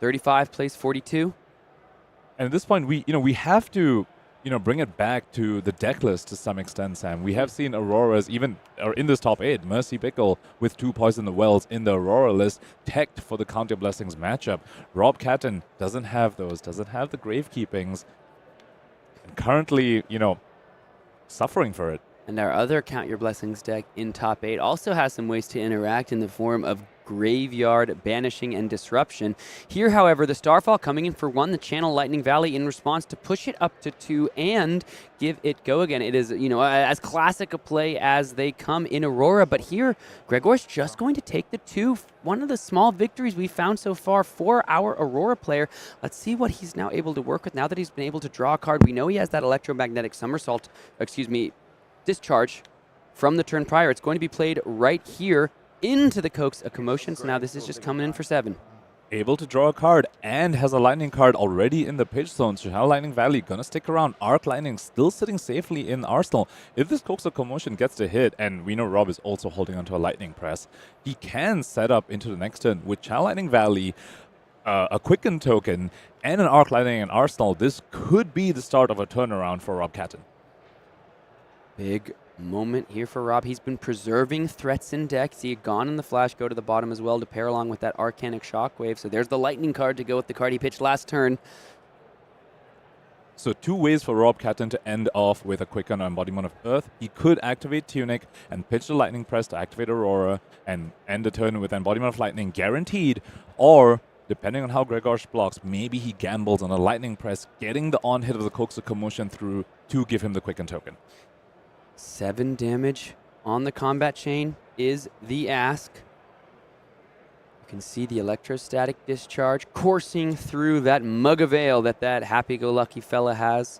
35 plays 42. And at this point, we have to bring it back to the deck list to some extent, Sam. We have seen Auroras even in this top 8. Mercy Bickell with 2 Poison the Wells in the Aurora list, teched for the Counter Blessings matchup. Rob Catton doesn't have those, doesn't have the Gravekeepings. And currently, suffering for it. And our other Count Your Blessings deck in top 8 also has some ways to interact in the form of Graveyard, Banishing, and Disruption. Here, however, the Starfall coming in for 1, the Channel Lightning Valley in response to push it up to 2 and give it go again. It is, as classic a play as they come in Aurora, but here, Grzegorz just going to take the 2. One of the small victories we've found so far for our Aurora player. Let's see what he's now able to work with now that he's been able to draw a card. We know he has that Electromagnetic Discharge from the turn prior. It's going to be played right here into the Coax of Commotion. So now this is just coming in for 7. Able to draw a card and has a lightning card already in the pitch zone. Channel Lightning Valley gonna stick around. Arc Lightning still sitting safely in Arsenal. If this Coax of Commotion gets the hit, and we know Rob is also holding onto a Lightning Press, he can set up into the next turn with Channel Lightning Valley, a Quicken token, and an Arc Lightning in Arsenal. This could be the start of a turnaround for Rob Catton. Big moment here for Rob. He's been preserving threats in deck. See it gone in the flash, go to the bottom as well to pair along with that Arcanic Shockwave. So there's the lightning card to go with the card he pitched last turn. So 2 ways for Rob Catton to end off with a Quicken or Embodiment of Earth. He could activate Tunic and pitch the Lightning Press to activate Aurora and end the turn with Embodiment of Lightning guaranteed. Or, depending on how Grzegorz blocks, maybe he gambles on a Lightning Press, getting the on-hit of the Coax of Commotion through to give him the Quicken token. 7 damage on the combat chain is the ask. You can see the Electrostatic Discharge coursing through that mug of ale that happy-go-lucky fella has.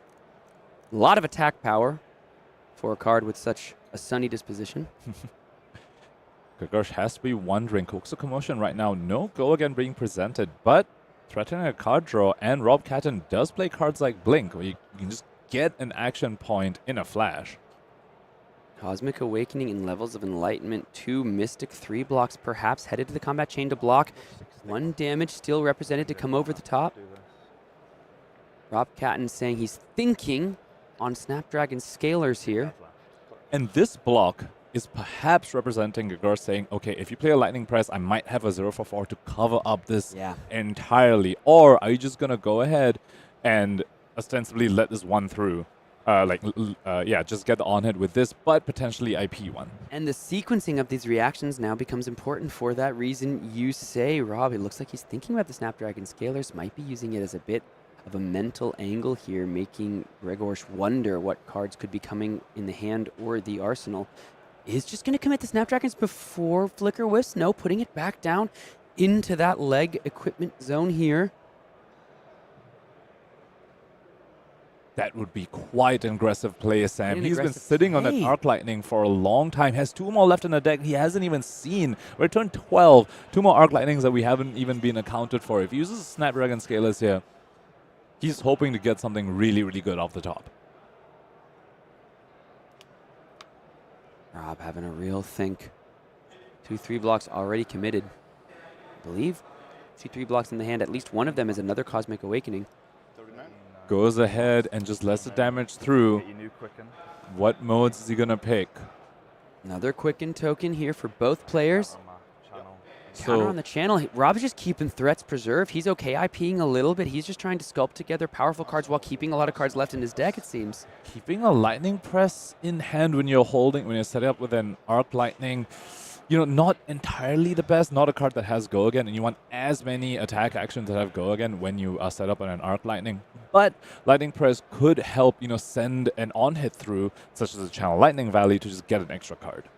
A lot of attack power for a card with such a sunny disposition. Grzegorz has to be wondering, Coax of Commotion right now, no go again being presented, but threatening a card draw, and Rob Catton does play cards like Blink, where you can just get an action point in a flash. Cosmic Awakening in Levels of Enlightenment, 2 Mystic, 3 blocks perhaps, headed to the combat chain to block. 1 damage still represented to come over the top. Rob Catton saying he's thinking on Snapdragon Scalers here. And this block is perhaps representing Grzegorz saying, okay, if you play a lightning press, I might have a 0-4 to cover up this entirely. Or are you just going to go ahead and ostensibly let this one through? Just get the on hit with this, but potentially IP one. And the sequencing of these reactions now becomes important for that reason you say, Rob. It looks like he's thinking about the Snapdragon Scalers, might be using it as a bit of a mental angle here, making Grzegorz wonder what cards could be coming in the hand or the arsenal. Is just going to commit the Snapdragons before Flicker Wisps? No, putting it back down into that leg equipment zone here. That would be quite an aggressive play, Sam. He's been sitting on that Arc Lightning for a long time. Has 2 more left in the deck. He hasn't even seen. We're turn 12. 2 more Arc Lightnings that we haven't even been accounted for. If he uses Snapdragon Scalers here, he's hoping to get something really, really good off the top. Rob having a real think. 2-3 blocks already committed. I believe 2-3 blocks in the hand. At least one of them is another Cosmic Awakening. Goes ahead and just lets the damage through. What modes is he going to pick? Another Quicken token here for both players. So Counter on the channel. Rob's just keeping threats preserved. He's okay IPing a little bit. He's just trying to sculpt together powerful cards while keeping a lot of cards left in his deck, it seems. keeping a Lightning Press in hand when you're setting up with an Arc Lightning, not entirely the best, not a card that has Go Again, and you want as many attack actions that have Go Again when you are set up on an Arc Lightning. But Lightning Press could help, send an on-hit through, such as a Channel Lightning Valley, to just get an extra card.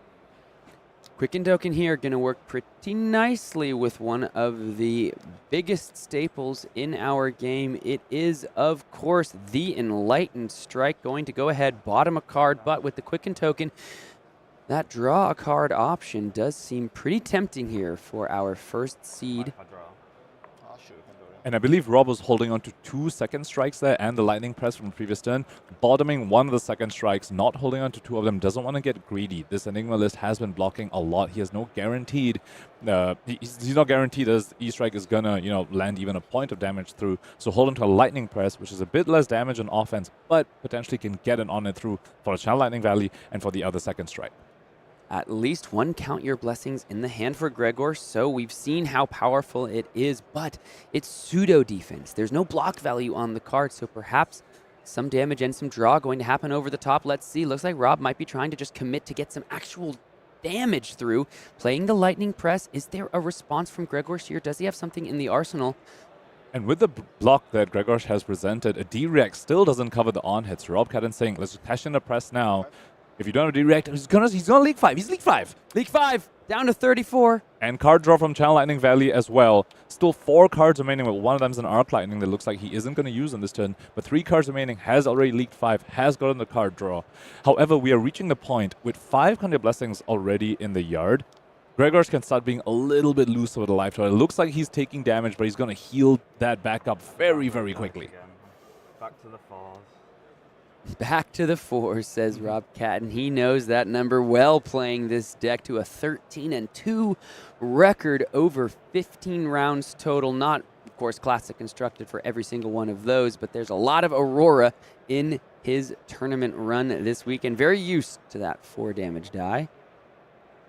Quicken token here going to work pretty nicely with one of the biggest staples in our game. It is, of course, the Enlightened Strike, going to go ahead, bottom a card, but with the Quicken token, that draw a card option does seem pretty tempting here for our first seed. And I believe Rob was holding on to 2 second strikes there and the Lightning Press from the previous turn. Bottoming one of the second strikes, not holding on to 2 of them, doesn't want to get greedy. This Enigma list has been blocking a lot. He has no guaranteed, he's not guaranteed as E-Strike is going to, land even a point of damage through. So hold on to a Lightning Press, which is a bit less damage on offense, but potentially can get an on it through for a Channel Lightning Valley and for the other second strike. At least one Count Your Blessings in the hand for Grzegorz, so we've seen how powerful it is, but it's pseudo defense. There's no block value on the card, so perhaps some damage and some draw going to happen over the top. Let's see. Looks like Rob might be trying to just commit to get some actual damage through. Playing the Lightning Press. Is there a response from Grzegorz here? Does he have something in the arsenal? And with the block that Grzegorz has presented, a D-React still doesn't cover the on-hits. Rob Catton saying, let's just cash in the press now. If you don't have a D-React, he's gonna League 5. He's League 5. League 5, down to 34. And card draw from Channel Lightning Valley as well. Still 4 cards remaining, but one of them is an Arc Lightning that looks like he isn't going to use on this turn. But 3 cards remaining, has already League 5, has gotten the card draw. However, we are reaching the point with 5 Count Your Blessings already in the yard. Grzegorz can start being a little bit looser with the life total. It looks like he's taking damage, but he's going to heal that back up very, very quickly. Back to the 4s. Back to the 4s, says Rob Catton. He knows that number well, playing this deck to a 13-2 record over 15 rounds total. Not, of course, classic constructed for every single one of those, but there's a lot of Aurora in his tournament run this weekend. Very used to that 4 damage die.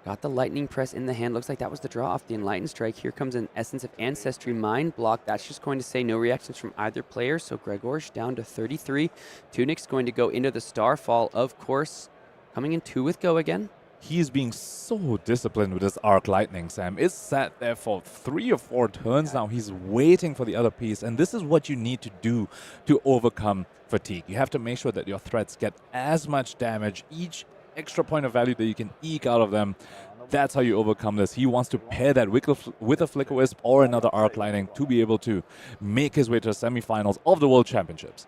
Got the Lightning Press in the hand. Looks like that was the draw off the Enlightened Strike. Here comes an Essence of Ancestry Mind block. That's just going to say no reactions from either player. So Grzegorz down to 33. Tunic's going to go into the Starfall, of course. Coming in 2 with Go Again. He's being so disciplined with his Arc Lightning, Sam. It's sat there for 3 or 4 turns now. He's waiting for the other piece. And this is what you need to do to overcome fatigue. You have to make sure that your threats get as much damage each extra point of value that you can eke out of them. That's how you overcome this. He wants to pair that with a Flicker Wisp or another Arc Lightning to be able to make his way to the semifinals of the World Championships.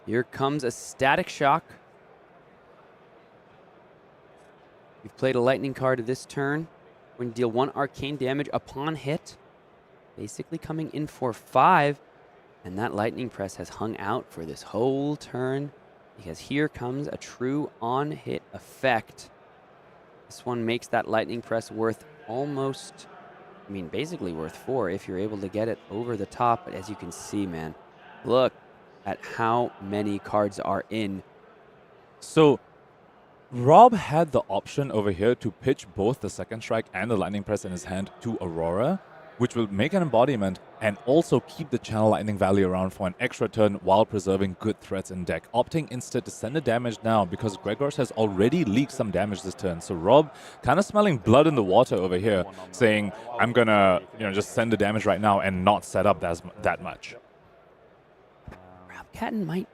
Here comes a Static Shock. We've played a Lightning card this turn. We're going to deal 1 arcane damage upon hit. Basically coming in for 5. And that Lightning Press has hung out for this whole turn, because here comes a true on-hit effect. This one makes that Lightning Press worth almost, basically worth 4 if you're able to get it over the top. But as you can see, man, look at how many cards are in. So Rob had the option over here to pitch both the second strike and the lightning press in his hand to Aurora, which will make an embodiment and also keep the channel lightning value around for an extra turn while preserving good threats in deck. Opting instead to send the damage now because Grzegorz has already leaked some damage this turn. So Rob kind of smelling blood in the water over here, saying, I'm gonna just send the damage right now and not set up that much. Rob Catton might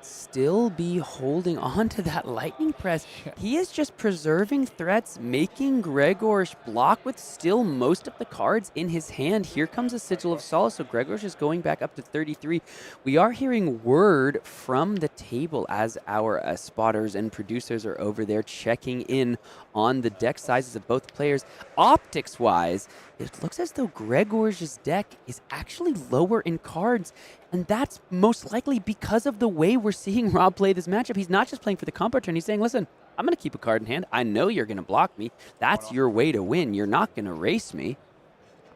still be holding on to that lightning press. He is just preserving threats, making Grzegorz block with still most of the cards in his hand. Here comes a Sigil of Solace, so Grzegorz is going back up to 33. We are hearing word from the table as our spotters and producers are over there checking in on the deck sizes of both players. Optics-wise, it looks as though Grzegorz' deck is actually lower in cards, and that's most likely because of the way we're seeing Rob play this matchup. He's not just playing for the combo turn. He's saying, listen, I'm going to keep a card in hand. I know you're going to block me. That's your way to win. You're not going to race me.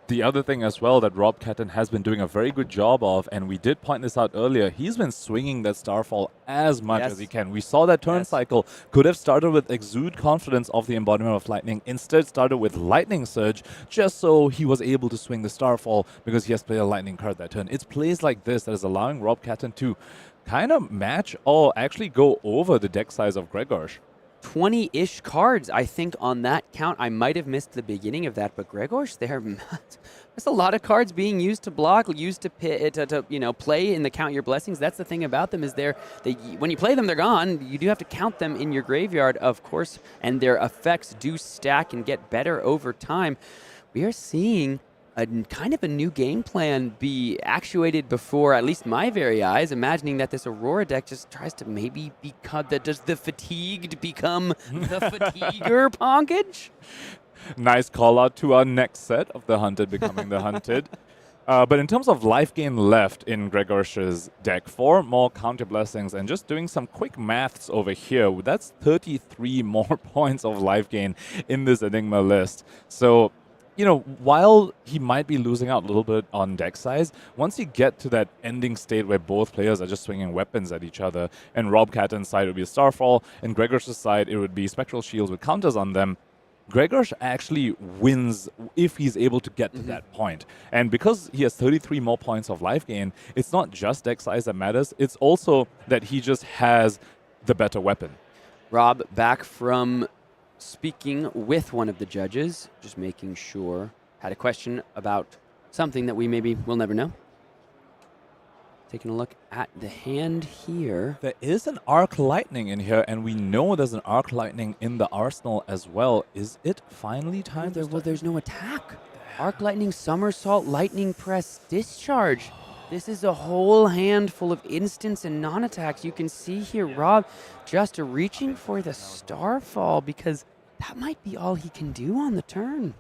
The other thing as well that Rob Catton has been doing a very good job of, and we did point this out earlier, he's been swinging that Starfall as much as he can. We saw that turn cycle could have started with Exude Confidence of the embodiment of Lightning, instead started with Lightning Surge, just so he was able to swing the Starfall because he has played a Lightning card that turn. It's plays like this that is allowing Rob Catton to kind of match or actually go over the deck size of Grzegorz. 20-ish cards, I think, on that count. I might have missed the beginning of that, but Grzegorz, there's a lot of cards being used to block, used to play in the Count Your Blessings. That's the thing about them is when you play them, they're gone. You do have to count them in your graveyard, of course, and their effects do stack and get better over time. We are seeing a kind of a new game plan be actuated before at least my very eyes, imagining that this Aurora deck just tries to maybe become does the fatigued become the fatiguer Ponkage? Nice call out to our next set of the Hunted becoming the Hunted. But in terms of life gain left in Grzegorz' deck, 4 more Counter Blessings, and just doing some quick maths over here, that's 33 more points of life gain in this Enigma list. So, while he might be losing out a little bit on deck size, once you get to that ending state where both players are just swinging weapons at each other, and Rob Catton's side would be a Starfall, and Grzegorz' side it would be Spectral Shields with counters on them, Grzegorz actually wins if he's able to get to that point. And because he has 33 more points of life gain, it's not just deck size that matters, it's also that he just has the better weapon. Rob, back from speaking with one of the judges, just making sure, had a question about something that we maybe will never know. Taking a look at the hand here. There is an Arc Lightning in here, and we know there's an Arc Lightning in the arsenal as well. Is it finally time? Well, there's no attack. Arc Lightning, Somersault, Lightning Press, Discharge. This is a whole handful of instants and non-attacks. You can see here Rob just reaching for the Starfall because that might be all he can do on the turn.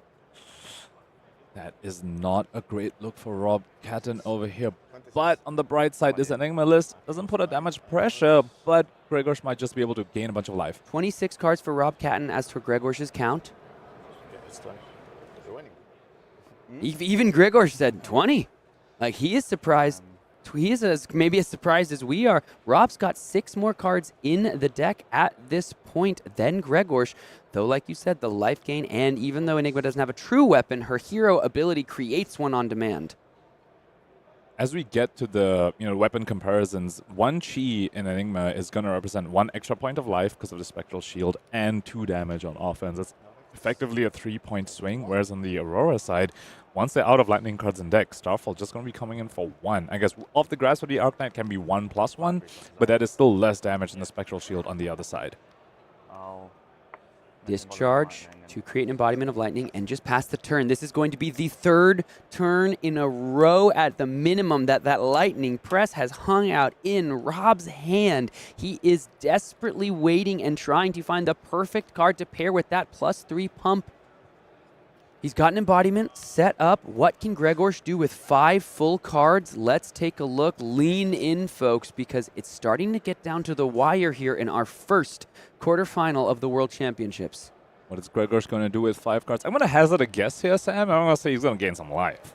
That is not a great look for Rob Catton over here. But on the bright side, this Enigma list doesn't put that much pressure, but Grzegorz might just be able to gain a bunch of life. 26 cards for Rob Catton as for Grzegorz' count. Even Grzegorz said 20. Like, he is surprised. He is maybe as surprised as we are. Rob's got 6 more cards in the deck at this point than Grzegorz. Though, like you said, the life gain, and even though Enigma doesn't have a true weapon, her hero ability creates one on demand. As we get to the weapon comparisons, 1 chi in Enigma is going to represent 1 extra point of life because of the Spectral Shield and 2 damage on offense. That's effectively a 3-point swing, whereas on the Aurora side, once they're out of lightning cards in deck, Starfall just going to be coming in for 1. I guess off the grass for the Arknight can be 1+1, but that is still less damage than the Spectral Shield on the other side. Discharge to create an embodiment of lightning and just pass the turn. This is going to be the 3rd turn in a row at the minimum that lightning press has hung out in Rob's hand. He is desperately waiting and trying to find the perfect card to pair with that +3 pump. He's got an embodiment set up. What can Grzegorz do with 5 full cards? Let's take a look. Lean in, folks, because it's starting to get down to the wire here in our first quarterfinal of the World Championships. What is Grzegorz going to do with 5 cards? I'm going to hazard a guess here, Sam. I'm going to say he's going to gain some life.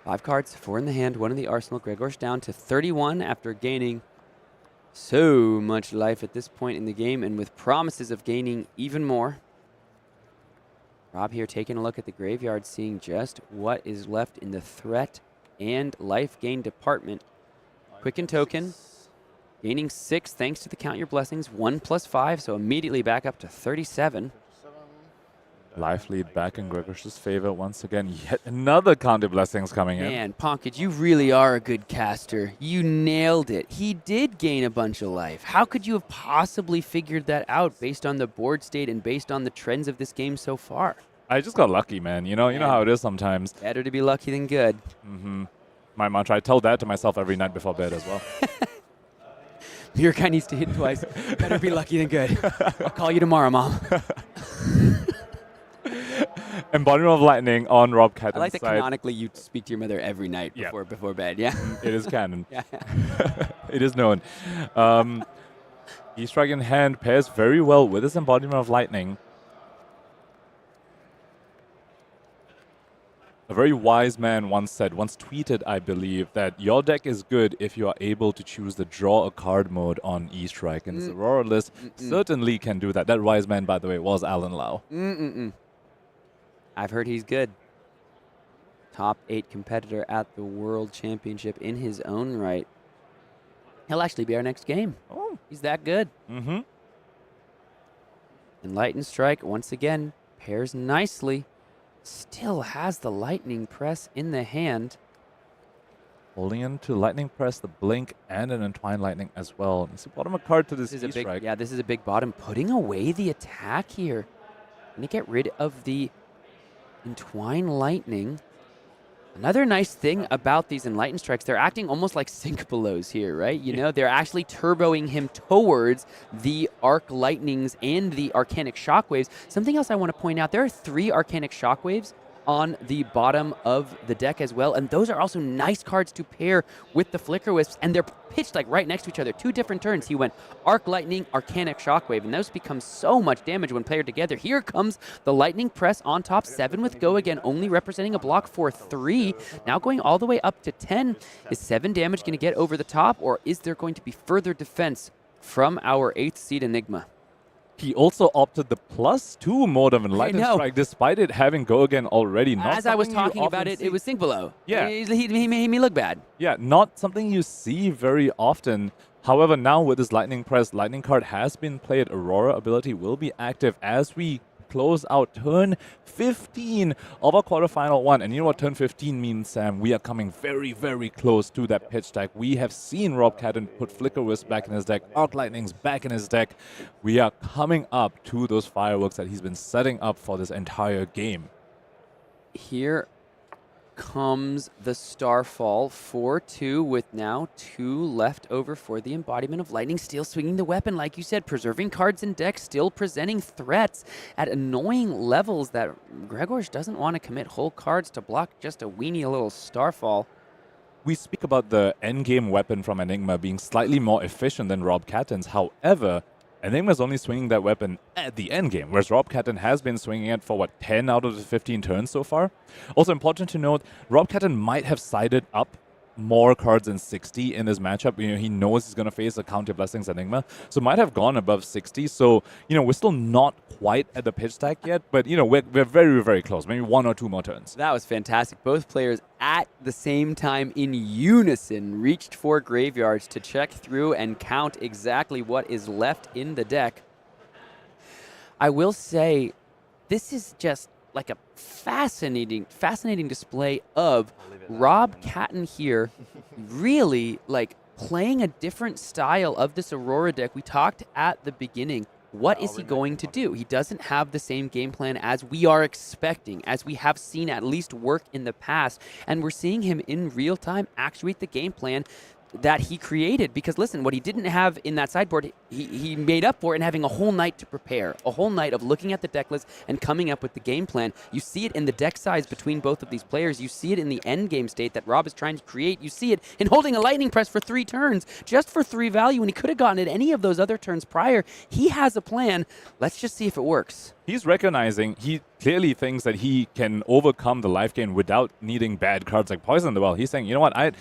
5 cards, 4 in the hand, 1 in the arsenal. Grzegorz down to 31 after gaining So much life at this point in the game, and with promises of gaining even more. Rob here taking a look at the graveyard, seeing just what is left in the threat and life gain department. Quicken token, gaining 6 thanks to the Count Your Blessings, 1 + 5, so immediately back up to 37. Life lead back in Grzegorz' favor once again. Yet another Count Your Blessings coming in. Man, Ponkid, you really are a good caster. You nailed it. He did gain a bunch of life. How could you have possibly figured that out based on the board state and based on the trends of this game so far? I just got lucky, man. You know how it is sometimes. Better to be lucky than good. My mantra, I tell that to myself every night before bed as well. Your guy needs to hit twice. Better be lucky than good. I'll call you tomorrow, Mom. Embodiment of Lightning on Rob Catton's I like that side. canonically you speak to your mother every night before bed. Yeah. It is canon. Yeah. It is known. E-Strike in hand pairs very well with this Embodiment of Lightning. A very wise man once tweeted, I believe, that your deck is good if you are able to choose the draw a card mode on E-Strike. And this Aurora list certainly can do that. That wise man, by the way, was Alan Lau. I've heard he's good. Top 8 competitor at the World Championship in his own right. He'll actually be our next game. Oh. He's that good. And Lightning Strike, once again, pairs nicely. Still has the Lightning Press in the hand. Holding into Lightning Press, the Blink, and an Entwined Lightning as well. It's a bottom of card to this This is a big, E-Strike. yeah, this is a big bottom. Putting away the attack here. Going to get rid of the Entwined Lightning. Another nice thing about these Enlightened Strikes, they're acting almost like Sync Belows here, right? You know, they're actually turboing him towards the Arc Lightnings and the Arcanic Shockwaves. Something else I want to point out, there are 3 Arcanic Shockwaves on the bottom of the deck as well, and those are also nice cards to pair with the Flicker Wisps, and they're pitched like right next to each other. 2 different turns. He went Arc Lightning, Arcanic Shockwave, and those become so much damage when paired together. Here comes the Lightning Press on top, 7 with Go again, only representing a block for 3. Now going all the way up to 10. Is 7 damage going to get over the top, or is there going to be further defense from our 8th seed Enigma? He also opted the +2 mode of Enlightened Strike, despite it having Go again already. Not As I was something you talking about often it, see. it was Sync Below. Yeah. He made me look bad. Yeah, not something you see very often. However, now with this Lightning Press, Lightning card has been played. Aurora ability will be active as we close out turn 15 of our quarterfinal 1. And you know what turn 15 means, Sam? We are coming very, very close to that pitch deck. We have seen Rob Catton put Flicker Wisp back in his deck, Arc Lightnings back in his deck. We are coming up to those fireworks that he's been setting up for this entire game. Here comes the Starfall, 4-2 with now 2 left over for the Embodiment of Lightning. Still swinging the weapon, like you said, preserving cards in deck, still presenting threats at annoying levels that Grzegorz doesn't want to commit whole cards to block just a weenie little Starfall. We speak about the endgame weapon from Enigma being slightly more efficient than Rob Catton's. However, Enigma's only swinging that weapon at the endgame, whereas Rob Catton has been swinging it for, 10 out of the 15 turns so far? Also important to note, Rob Catton might have sided up more cards than 60 in this matchup. You know, he knows he's going to face a Count Your Blessings Enigma, so might have gone above 60. So, you know, we're still not quite at the pitch deck yet, but, you know, we're very, very close. Maybe 1 or 2 more turns. That was fantastic. Both players at the same time in unison reached for graveyards to check through and count exactly what is left in the deck. I will say, this is just like a fascinating display of Rob Catton here really like playing a different style of this Aurora deck. We talked at the beginning, what is he going to do? He doesn't have the same game plan as we are expecting, as we have seen at least work in the past, and we're seeing him in real time actuate the game plan that he created. Because listen, what he didn't have in that sideboard, he made up for it in having a whole night to prepare, a whole night of looking at the deck list and coming up with the game plan. You see it in the deck size between both of these players. You see it in the end game state that Rob is trying to create. You see it in holding a Lightning Press for 3 turns, just for 3 value, when he could have gotten it any of those other turns prior. He has a plan. Let's just see if it works. He's recognizing, he clearly thinks that he can overcome the life gain without needing bad cards like Poison in the Well. He's saying, you know what, I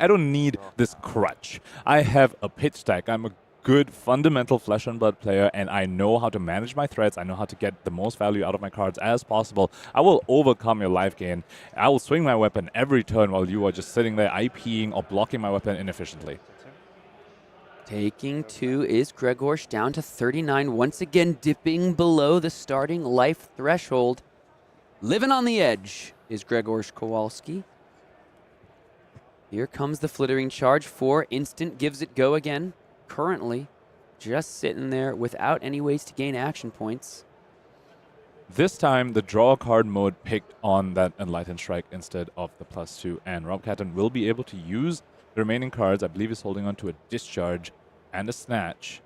don't need this crutch. I have a pitch deck. I'm a good fundamental flesh and blood player, and I know how to manage my threats. I know how to get the most value out of my cards as possible. I will overcome your life gain. I will swing my weapon every turn while you are just sitting there IPing or blocking my weapon inefficiently. Taking 2 is Grzegorz, down to 39, once again dipping below the starting life threshold. Living on the edge is Grzegorz Kowalski. Here comes the flittering charge. 4 instant gives it go again. Currently just sitting there without any ways to gain action points. This time, the draw card mode picked on that Enlightened Strike instead of the +2, and Rob Catton will be able to use the remaining cards. I believe he's holding on to a Discharge and a Snatch.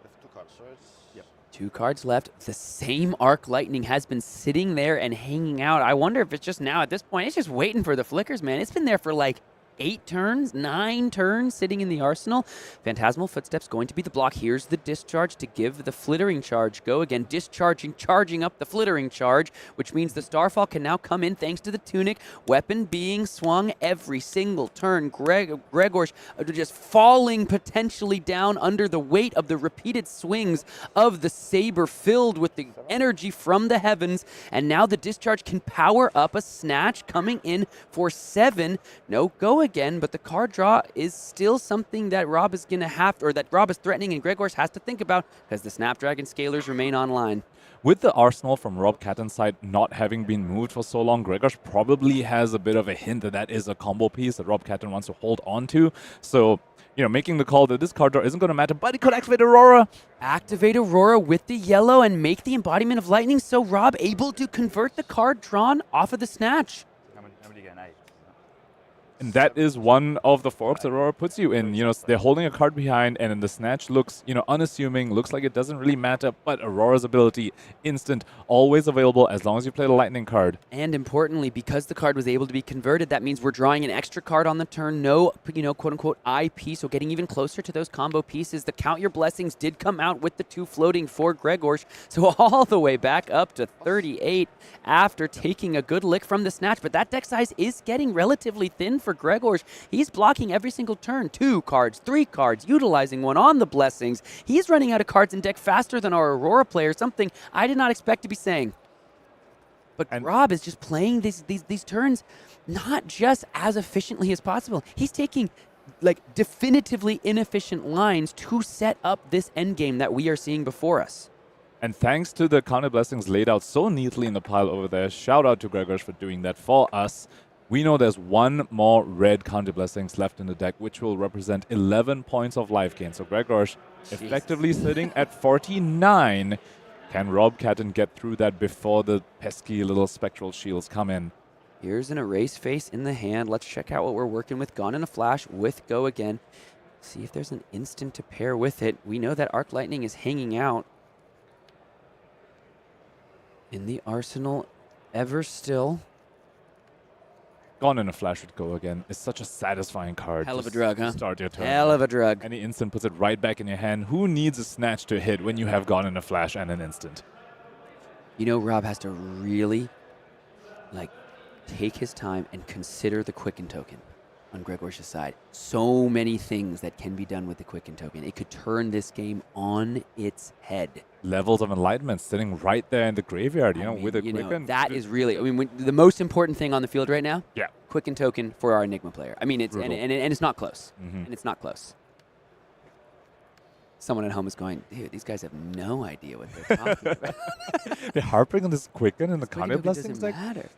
With 2 cards, so it's... Yep. 2 cards left. The same Arc Lightning has been sitting there and hanging out. I wonder if it's just now at this point, it's just waiting for the flickers, man. It's been there for like 8 turns, 9 turns sitting in the arsenal. Phantasmal Footsteps going to be the block. Here's the Discharge to give the flittering charge go again. Discharging, charging up the flittering charge, which means the Starfall can now come in thanks to the Tunic. Weapon being swung every single turn. Grzegorz just falling potentially down under the weight of the repeated swings of the Saber, filled with the energy from the heavens. And now the Discharge can power up a Snatch coming in for 7. No go again, but the card draw is still something that Rob is going to have, or that Rob is threatening and Grzegorz has to think about, because the Snapdragon Scalers remain online. With the arsenal from Rob Catton's side not having been moved for so long, Grzegorz probably has a bit of a hint that that is a combo piece that Rob Catton wants to hold on to. So, you know, making the call that this card draw isn't going to matter, but he could activate Aurora. Activate Aurora with the yellow and make the Embodiment of Lightning, so Rob able to convert the card drawn off of the Snatch. How many do you get? 8? And that is one of the forks that Aurora puts you in. You know, they're holding a card behind, and then the Snatch looks, you know, unassuming, looks like it doesn't really matter, but Aurora's ability, instant, always available as long as you play the Lightning card. And importantly, because the card was able to be converted, that means we're drawing an extra card on the turn. No, you know, quote-unquote IP, so getting even closer to those combo pieces. The Count Your Blessings did come out with the 2 floating for Grzegorz, so all the way back up to 38 after taking a good lick from the Snatch. But that deck size is getting relatively thin for Grzegorz. He's blocking every single turn. 2 cards, 3 cards, utilizing 1 on the Blessings. He's running out of cards in deck faster than our Aurora player, something I did not expect to be saying. But Rob is just playing these turns not just as efficiently as possible. He's taking like definitively inefficient lines to set up this endgame that we are seeing before us. And thanks to the counter blessings laid out so neatly in the pile over there, shout out to Grzegorz for doing that for us. We know there's 1 more red counter blessings left in the deck, which will represent 11 points of life gain. So Grzegorz effectively sitting at 49. Can Rob Catton get through that before the pesky little spectral shields come in? Here's an Erase Face in the hand. Let's check out what we're working with. Gone in a Flash with Go again. See if there's an instant to pair with it. We know that Arc Lightning is hanging out in the arsenal ever still. Gone in a Flash would Go again. It's such a satisfying card. Hell of a drug, huh? Start your turn. Hell of a drug. Any instant puts it right back in your hand. Who needs a Snatch to hit when you have Gone in a Flash and an instant? You know, Rob has to really, like, take his time and consider the Quicken token on Grzegor's side. So many things that can be done with the Quicken token. It could turn this game on its head. Levels of Enlightenment sitting right there in the graveyard, with a Quicken. That is really, the most important thing on the field right now. Yeah. Quicken token for our Enigma player. I mean, it's and it's not close. Mhm. And it's not close. Someone at home is going, dude, these guys have no idea what they're talking about. They're harping on this Quicken and the Quicken counter token blessings doesn't deck. matter.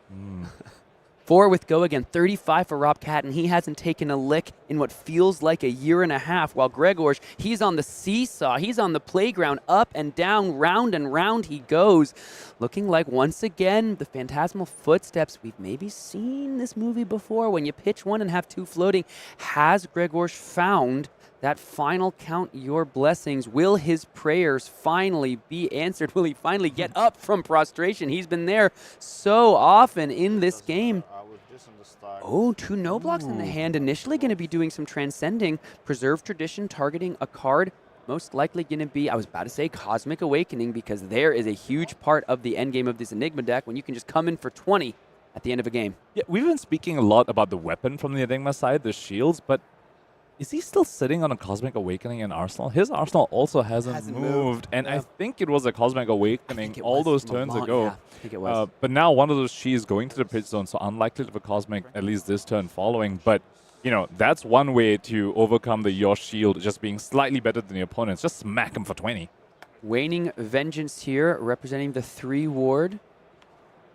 4 with Go again, 35 for Rob Catton. He hasn't taken a lick in what feels like a year and a half, while Grzegorz, he's on the seesaw. He's on the playground, up and down, round and round he goes. Looking like, once again, the Phantasmal Footsteps. We've maybe seen this movie before. When you pitch 1 and have 2 floating, has Grzegorz found that final Count Your Blessings? Will his prayers finally be answered? Will he finally get up from prostration? He's been there so often in this game. Oh, 2 no blocks in the hand. Initially going to be doing some transcending. Preserve Tradition, targeting a card. Most likely going to be, I was about to say Cosmic Awakening, because there is a huge part of the endgame of this Enigma deck when you can just come in for 20 at the end of a game. Yeah, we've been speaking a lot about the weapon from the Enigma side, the shields, but Is he still sitting on a Cosmic Awakening in Arsenal? His Arsenal also hasn't moved. And I Yeah. think it was a Cosmic Awakening it all was those from turns long- ago. yeah, I think it was. But now one of those Shis going to the pitch zone, so unlikely to have a Cosmic at least this turn following. But, you know, that's one way to overcome the Your Shield just being slightly better than the opponents. Just smack him for 20. Waning Vengeance here, representing the 3 ward.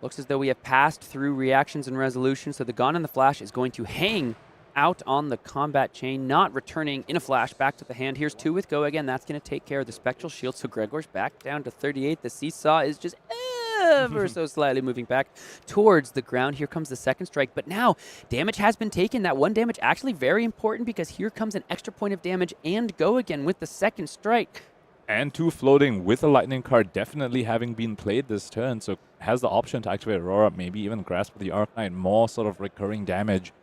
Looks as though we have passed through reactions and resolutions, so the Gone and the Flash is going to hang out on the combat chain, not returning in a flash back to the hand. Here's 2 with Go again. That's going to take care of the Spectral Shield, so Grzegorz back down to 38. The Seesaw is just ever so slightly moving back towards the ground. Here comes the second strike, but now damage has been taken. That 1 damage actually very important because here comes an extra point of damage and Go again with the second strike. And 2 floating with a Lightning card definitely having been played this turn, so has the option to activate Aurora, maybe even Grasp of the Arcanine, more sort of recurring damage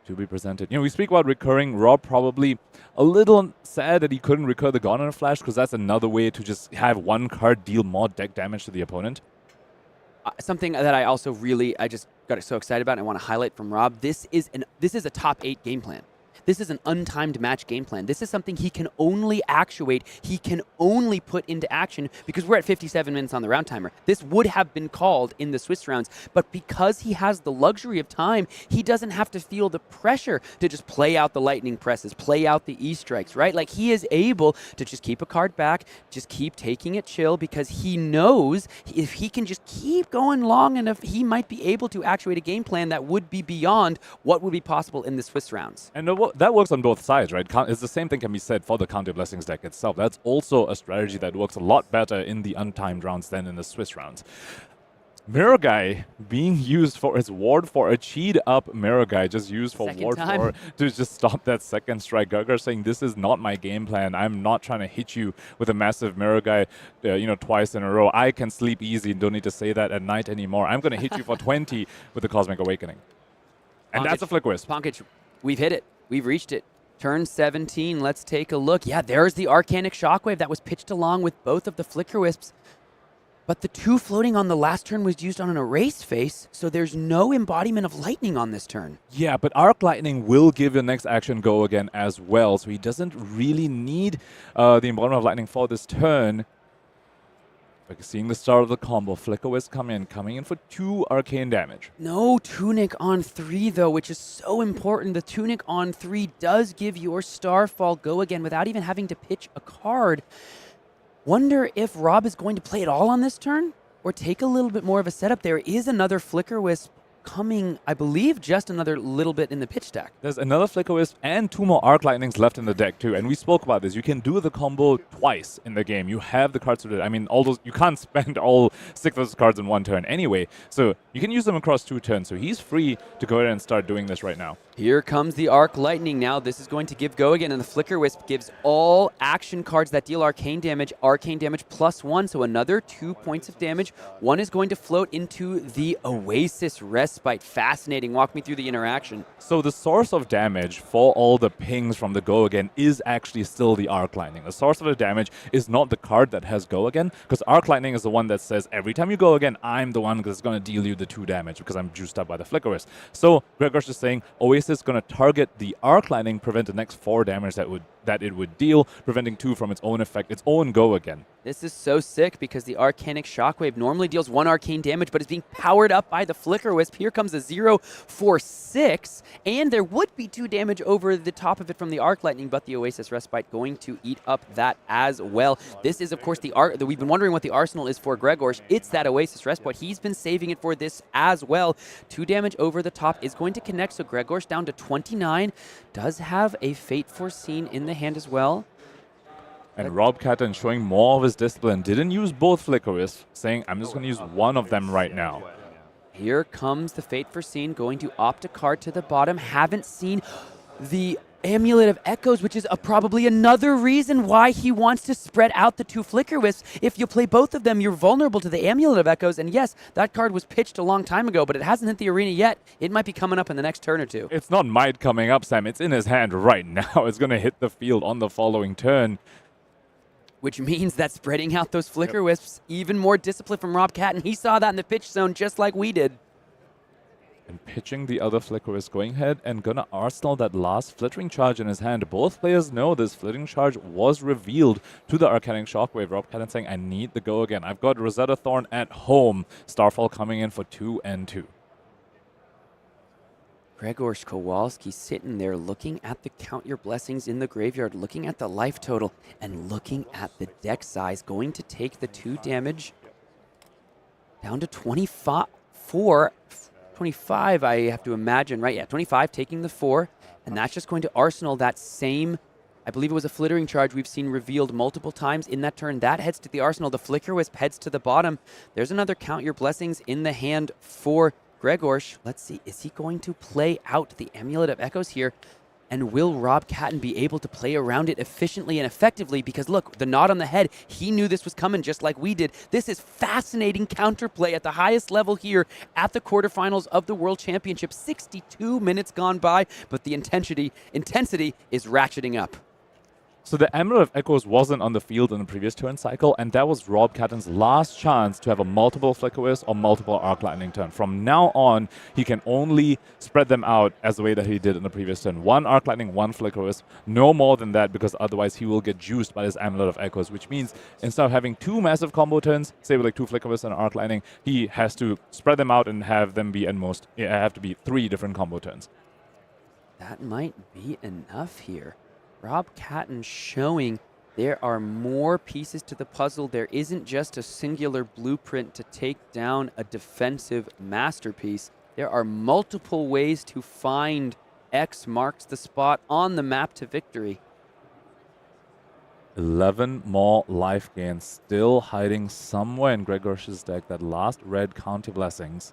to be presented. You know, we speak about recurring. Rob probably a little sad that he couldn't recur the Gone in a Flash, because that's another way to just have 1 card deal more deck damage to the opponent. Something that I also I just got so excited about and I want to highlight from Rob, this is a top 8 game plan. This is an untimed match game plan. This is something he can only actuate, he can only put into action because we're at 57 minutes on the round timer. This would have been called in the Swiss rounds, but because he has the luxury of time, he doesn't have to feel the pressure to just play out the lightning presses, play out the E-strikes, right? Like he is able to just keep a card back, just keep taking it chill because he knows if he can just keep going long enough, he might be able to actuate a game plan that would be beyond what would be possible in the Swiss rounds. And that works on both sides, right? It's the same thing can be said for the Counter Blessings deck itself. That's also a strategy that works a lot better in the untimed rounds than in the Swiss rounds. Mirror Guy being used for its ward for a cheat up Mirror Guy, just used for Second ward time. for to just stop that second strike. Grzegorz saying this is not my game plan. I'm not trying to hit you with a massive Mirror Guy, twice in a row. I can sleep easy. Don't need to say that at night anymore. I'm going to hit you for 20 with the Cosmic Awakening. And that's a Flicker Wisp. Ponkich, we've hit it. We've reached it. Turn 17. Let's take a look. Yeah, there's the Arcanic Shockwave that was pitched along with both of the Flicker Wisps. But the 2 floating on the last turn was used on an Erase face, so there's no embodiment of lightning on this turn. Yeah, but Arc Lightning will give the next action Go again as well, so he doesn't really need the embodiment of lightning for this turn. Like seeing the start of the combo, Flicker Wisp coming in for 2 arcane damage. No Tunic on 3, though, which is so important. The Tunic on 3 does give your Starfall Go again without even having to pitch a card. Wonder if Rob is going to play it all on this turn or take a little bit more of a setup. There is another Flicker Wisp coming, I believe, just another little bit in the pitch deck. There's another Flicker Wisp and 2 more Arc Lightnings left in the deck too, and we spoke about this. You can do the combo twice in the game. You have the cards to do it. I mean, you can't spend all 6 of those cards in 1 turn anyway, so you can use them across 2 turns. So he's free to go ahead and start doing this right now. Here comes the Arc Lightning now. This is going to give Go again, and the Flicker Wisp gives all action cards that deal arcane damage +1, so another 2 points of damage. 1 is going to float into the Oasis Respite. Fascinating. Walk me through the interaction. So the source of damage for all the pings from the Go again is actually still the Arc Lightning. The source of the damage is not the card that has Go again, because Arc Lightning is the one that says every time you go again, I'm the one that's going to deal you the 2 damage because I'm juiced up by the Flicker Wisp. So Grzegorz is saying Oasis is going to target the Arc Lightning, prevent the next 4 damage that it would deal, preventing 2 from its own effect, its own Go again. This is so sick because the Arcanic Shockwave normally deals 1 arcane damage, but is being powered up by the Flicker Wisp. Here comes a 0 for 6, and there would be 2 damage over the top of it from the Arc Lightning, but the Oasis Respite going to eat up that as well. This is, of course, we've been wondering what the arsenal is for Grzegorz. It's that Oasis Respite. He's been saving it for this as well. 2 damage over the top is going to connect, so Grzegorz down to 29. Does have a Fate Foreseen in the hand as well. And Rob Catton showing more of his discipline. Didn't use both Flicker Wisps, saying, I'm just going to use one of them right now. Here comes the Fate Foreseen, going to opt a card to the bottom. Haven't seen the Amulet of Echoes, which is probably another reason why he wants to spread out the 2 Flicker Wisps. If you play both of them, you're vulnerable to the Amulet of Echoes. And yes, that card was pitched a long time ago, but it hasn't hit the arena yet. It might be coming up in the next turn or 2. It's not might coming up, Sam. It's in his hand right now. It's going to hit the field on the following turn. Which means that spreading out those Flicker Wisps, even more discipline from Rob Catton. He saw that in the pitch zone just like we did. And pitching the other Flicker-Wisp, going ahead and gonna arsenal that last Flittering Charge in his hand. Both players know this Flittering Charge was revealed to the Arcanic Shockwave. Rob Catton saying, I need the go again. I've got Rosetta Thorn at home. Starfall coming in for 2 and 2. Grzegorz Kowalski sitting there looking at the Count Your Blessings in the graveyard, looking at the life total, and looking at the deck size. Going to take the 2 damage down to 25, 25, I have to imagine, right? Yeah, 25, taking the 4, and that's just going to arsenal that same, I believe it was a Flittering Charge we've seen revealed multiple times in that turn. That heads to the arsenal. The Flicker-Wisp heads to the bottom. There's another Count Your Blessings in the hand for Grzegorz. Let's see, is he going to play out the Amulet of Echoes here? And will Rob Catton be able to play around it efficiently and effectively? Because look, the nod on the head, he knew this was coming just like we did. This is fascinating counterplay at the highest level here at the quarterfinals of the World Championship. 62 minutes gone by, but the intensity is ratcheting up. So the Amulet of Echoes wasn't on the field in the previous turn cycle, and that was Rob Catton's last chance to have a multiple Flicker-Wisp or multiple Arc Lightning turn. From now on, he can only spread them out as the way that he did in the previous turn. 1 Arc Lightning, 1 Flicker-Wisp, no more than that, because otherwise he will get juiced by his Amulet of Echoes, which means instead of having 2 massive combo turns, say with like 2 Flicker-Wisps and an Arc Lightning, he has to spread them out and have them be have to be 3 different combo turns. That might be enough here. Rob Catton showing there are more pieces to the puzzle. There isn't just a singular blueprint to take down a defensive masterpiece. There are multiple ways to find X marks the spot on the map to victory. 11 more life gains still hiding somewhere in Grzegor's deck. That last red Counter Blessings.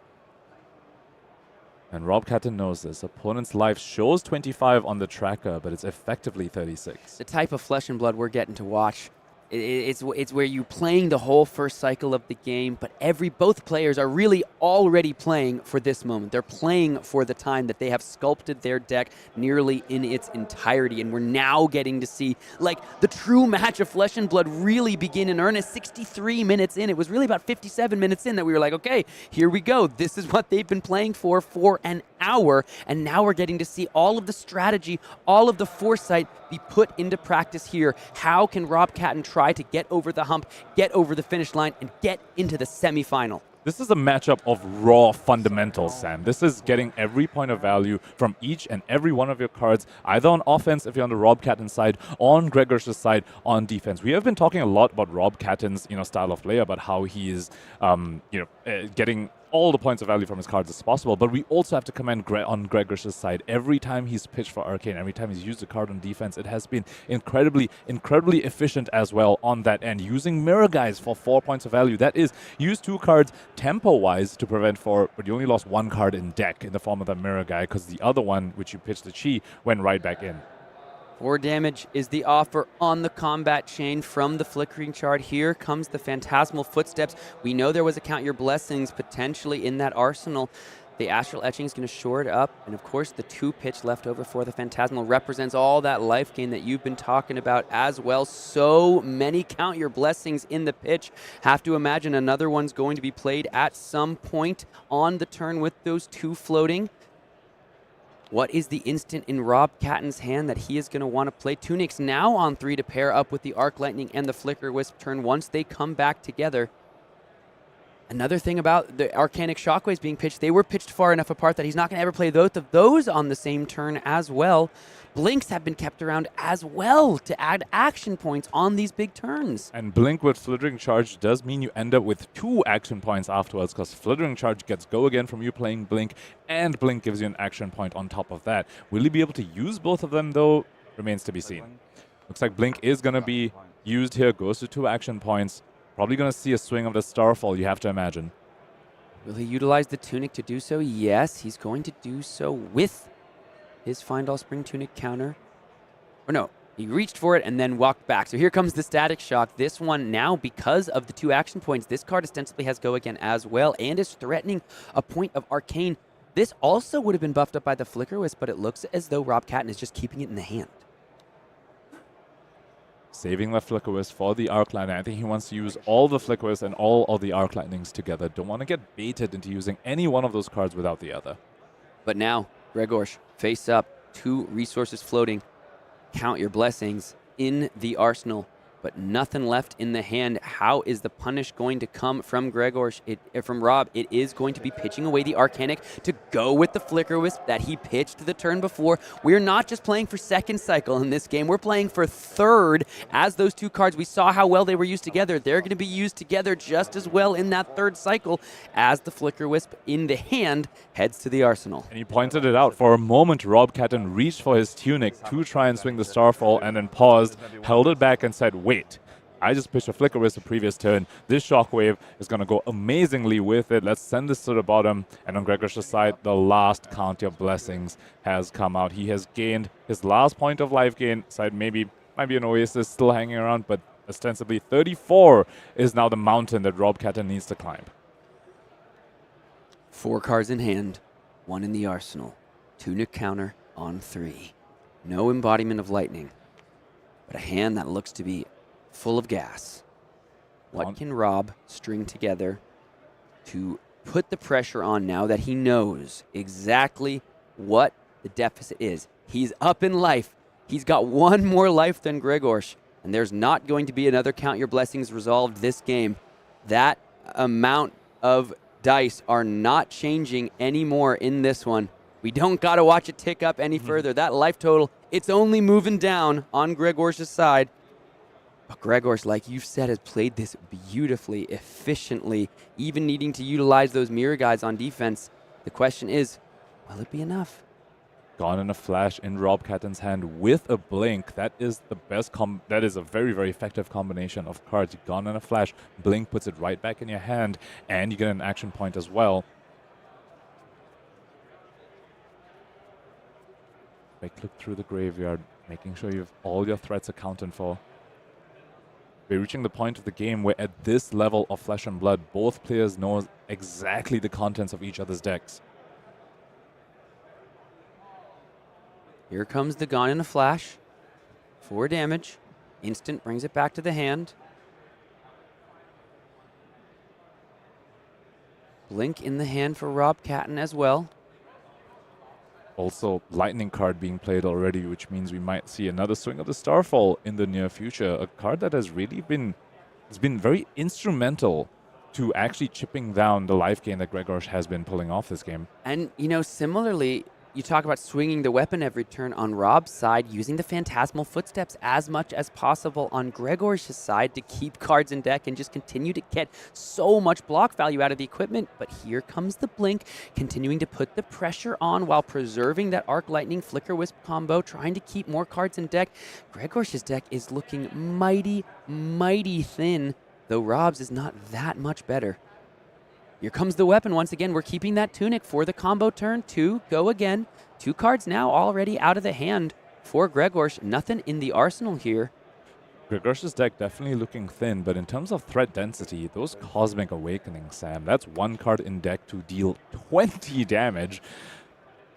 And Rob Catton knows this. Opponent's life shows 25 on the tracker, but it's effectively 36. The type of flesh and blood we're getting to watch, it's where you're playing the whole first cycle of the game, but both players are really already playing for this moment. They're playing for the time that they have sculpted their deck nearly in its entirety, and we're now getting to see like the true match of flesh and blood really begin in earnest. 63 minutes in. It was really about 57 minutes in that we were like, okay, here we go. This is what they've been playing for an hour, and now we're getting to see all of the strategy, all of the foresight be put into practice here. How can Rob Catton try to get over the hump, get over the finish line, and get into the semifinal? This is a matchup of raw fundamentals, Sam. This is getting every point of value from each and every one of your cards, either on offense if you're on the Rob Catton side, on Grzegor's side, on defense. We have been talking a lot about Rob Catton's, style of play, about how he is, getting all the points of value from his cards as possible, but we also have to commend on Grzegor's side. Every time he's pitched for Arcane, every time he's used a card on defense, it has been incredibly efficient as well on that end. Using Mirror Guys for 4 points of value. That is, use 2 cards tempo-wise to prevent 4, but you only lost 1 card in deck in the form of the Mirror Guy, because the other one, which you pitched the Chi, went right back in. 4 damage is the offer on the combat chain from the Flickering Chart. Here comes the Phantasmal Footsteps. We know there was a Count Your Blessings potentially in that arsenal. The Astral Etching is going to shore it up. And of course, the 2 pitch left over for the Phantasmal represents all that life gain that you've been talking about as well. So many Count Your Blessings in the pitch. Have to imagine another one's going to be played at some point on the turn with those 2 floating. What is the instant in Rob Catton's hand that he is going to want to play? Tunics now on 3 to pair up with the Arc Lightning and the Flicker-Wisp turn once they come back together. Another thing about the Arcanic Shockwaves being pitched, they were pitched far enough apart that he's not going to ever play both of those on the same turn as well. Blinks have been kept around as well to add action points on these big turns. And Blink with Flittering Charge does mean you end up with 2 action points afterwards, because Flittering Charge gets go again from you playing Blink, and Blink gives you an action point on top of that. Will he be able to use both of them, though? Remains to be seen. Looks like Blink is going to be used here, goes to 2 action points. Probably going to see a swing of the Starfall, you have to imagine. Will he utilize the Tunic to do so? Yes, he's going to do so with his Find All Spring Tunic counter. Or no, he reached for it and then walked back. So here comes the Static Shock. This one now, because of the 2 action points, this card ostensibly has go again as well and is threatening a point of Arcane. This also would have been buffed up by the Flicker-Wisp, but it looks as though Rob Catton is just keeping it in the hand. Saving the Flicker-Wisp for the Arc Lightning. I think he wants to use all the Flicker-Wisp and all of the Arc Lightnings together. Don't want to get baited into using any one of those cards without the other. But now, Grzegorz, face up, 2 resources floating. Count your blessings in the arsenal, but nothing left in the hand. How is the punish going to come from Grzegorz? From Rob? It is going to be pitching away the Arcanic to go with the Flicker Wisp that he pitched the turn before. We're not just playing for second cycle in this game. We're playing for third, as those 2 cards, we saw how well they were used together. They're going to be used together just as well in that third cycle as the Flicker Wisp in the hand heads to the arsenal. And he pointed it out. For a moment, Rob Catton reached for his Tunic to try and swing the Starfall and then paused, held it back and said, wait, I just pitched a Flicker Wisp the previous turn. This Shockwave is going to go amazingly with it. Let's send this to the bottom. And on Grzegor's side, the last Count Your Blessings has come out. He has gained his last point of life gain. Side maybe might be an Oasis still hanging around, but ostensibly 34 is now the mountain that Rob Catton needs to climb. 4 cards in hand, 1 in the arsenal. Tunic counter on 3. No embodiment of lightning, but a hand that looks to be full of gas. What can Rob string together to put the pressure on now that he knows exactly what the deficit is? He's up in life. He's got 1 more life than Grzegorz, and there's not going to be another Count Your Blessings resolved this game. That amount of dice are not changing anymore in this one. We don't got to watch it tick up any further. That life total, it's only moving down on Grzegor's side. But Grzegorz, like you've said, has played this beautifully, efficiently, even needing to utilize those mirror guides on defense. The question is, will it be enough? Gone in a Flash in Rob Catton's hand with a Blink. That is the best that is a very, very effective combination of cards. Gone in a Flash, Blink puts it right back in your hand, and you get an action point as well. Look through the graveyard, making sure you have all your threats accounted for. We're reaching the point of the game where at this level of Flesh and Blood, both players know exactly the contents of each other's decks. Here comes the Gone in a Flash. 4 damage. Instant brings it back to the hand. Blink in the hand for Rob Catton as well. Also, Lightning card being played already, which means we might see another swing of the Starfall in the near future. A card that has really been very instrumental to actually chipping down the life gain that Grzegorz has been pulling off this game. And, you know, similarly, you talk about swinging the weapon every turn on Rob's side, using the Phantasmal Footsteps as much as possible on Grzegor's side to keep cards in deck and just continue to get so much block value out of the equipment. But here comes the Blink, continuing to put the pressure on while preserving that Arc Lightning Flicker Wisp combo, trying to keep more cards in deck. Grzegor's deck is looking mighty, mighty thin, though Rob's is not that much better. Here comes the weapon once again. We're keeping that Tunic for the combo turn. 2, go again. 2 cards now already out of the hand for Grzegorz. Nothing in the arsenal here. Grzegor's deck definitely looking thin, but in terms of threat density, those Cosmic Awakenings, Sam, that's 1 card in deck to deal 20 damage.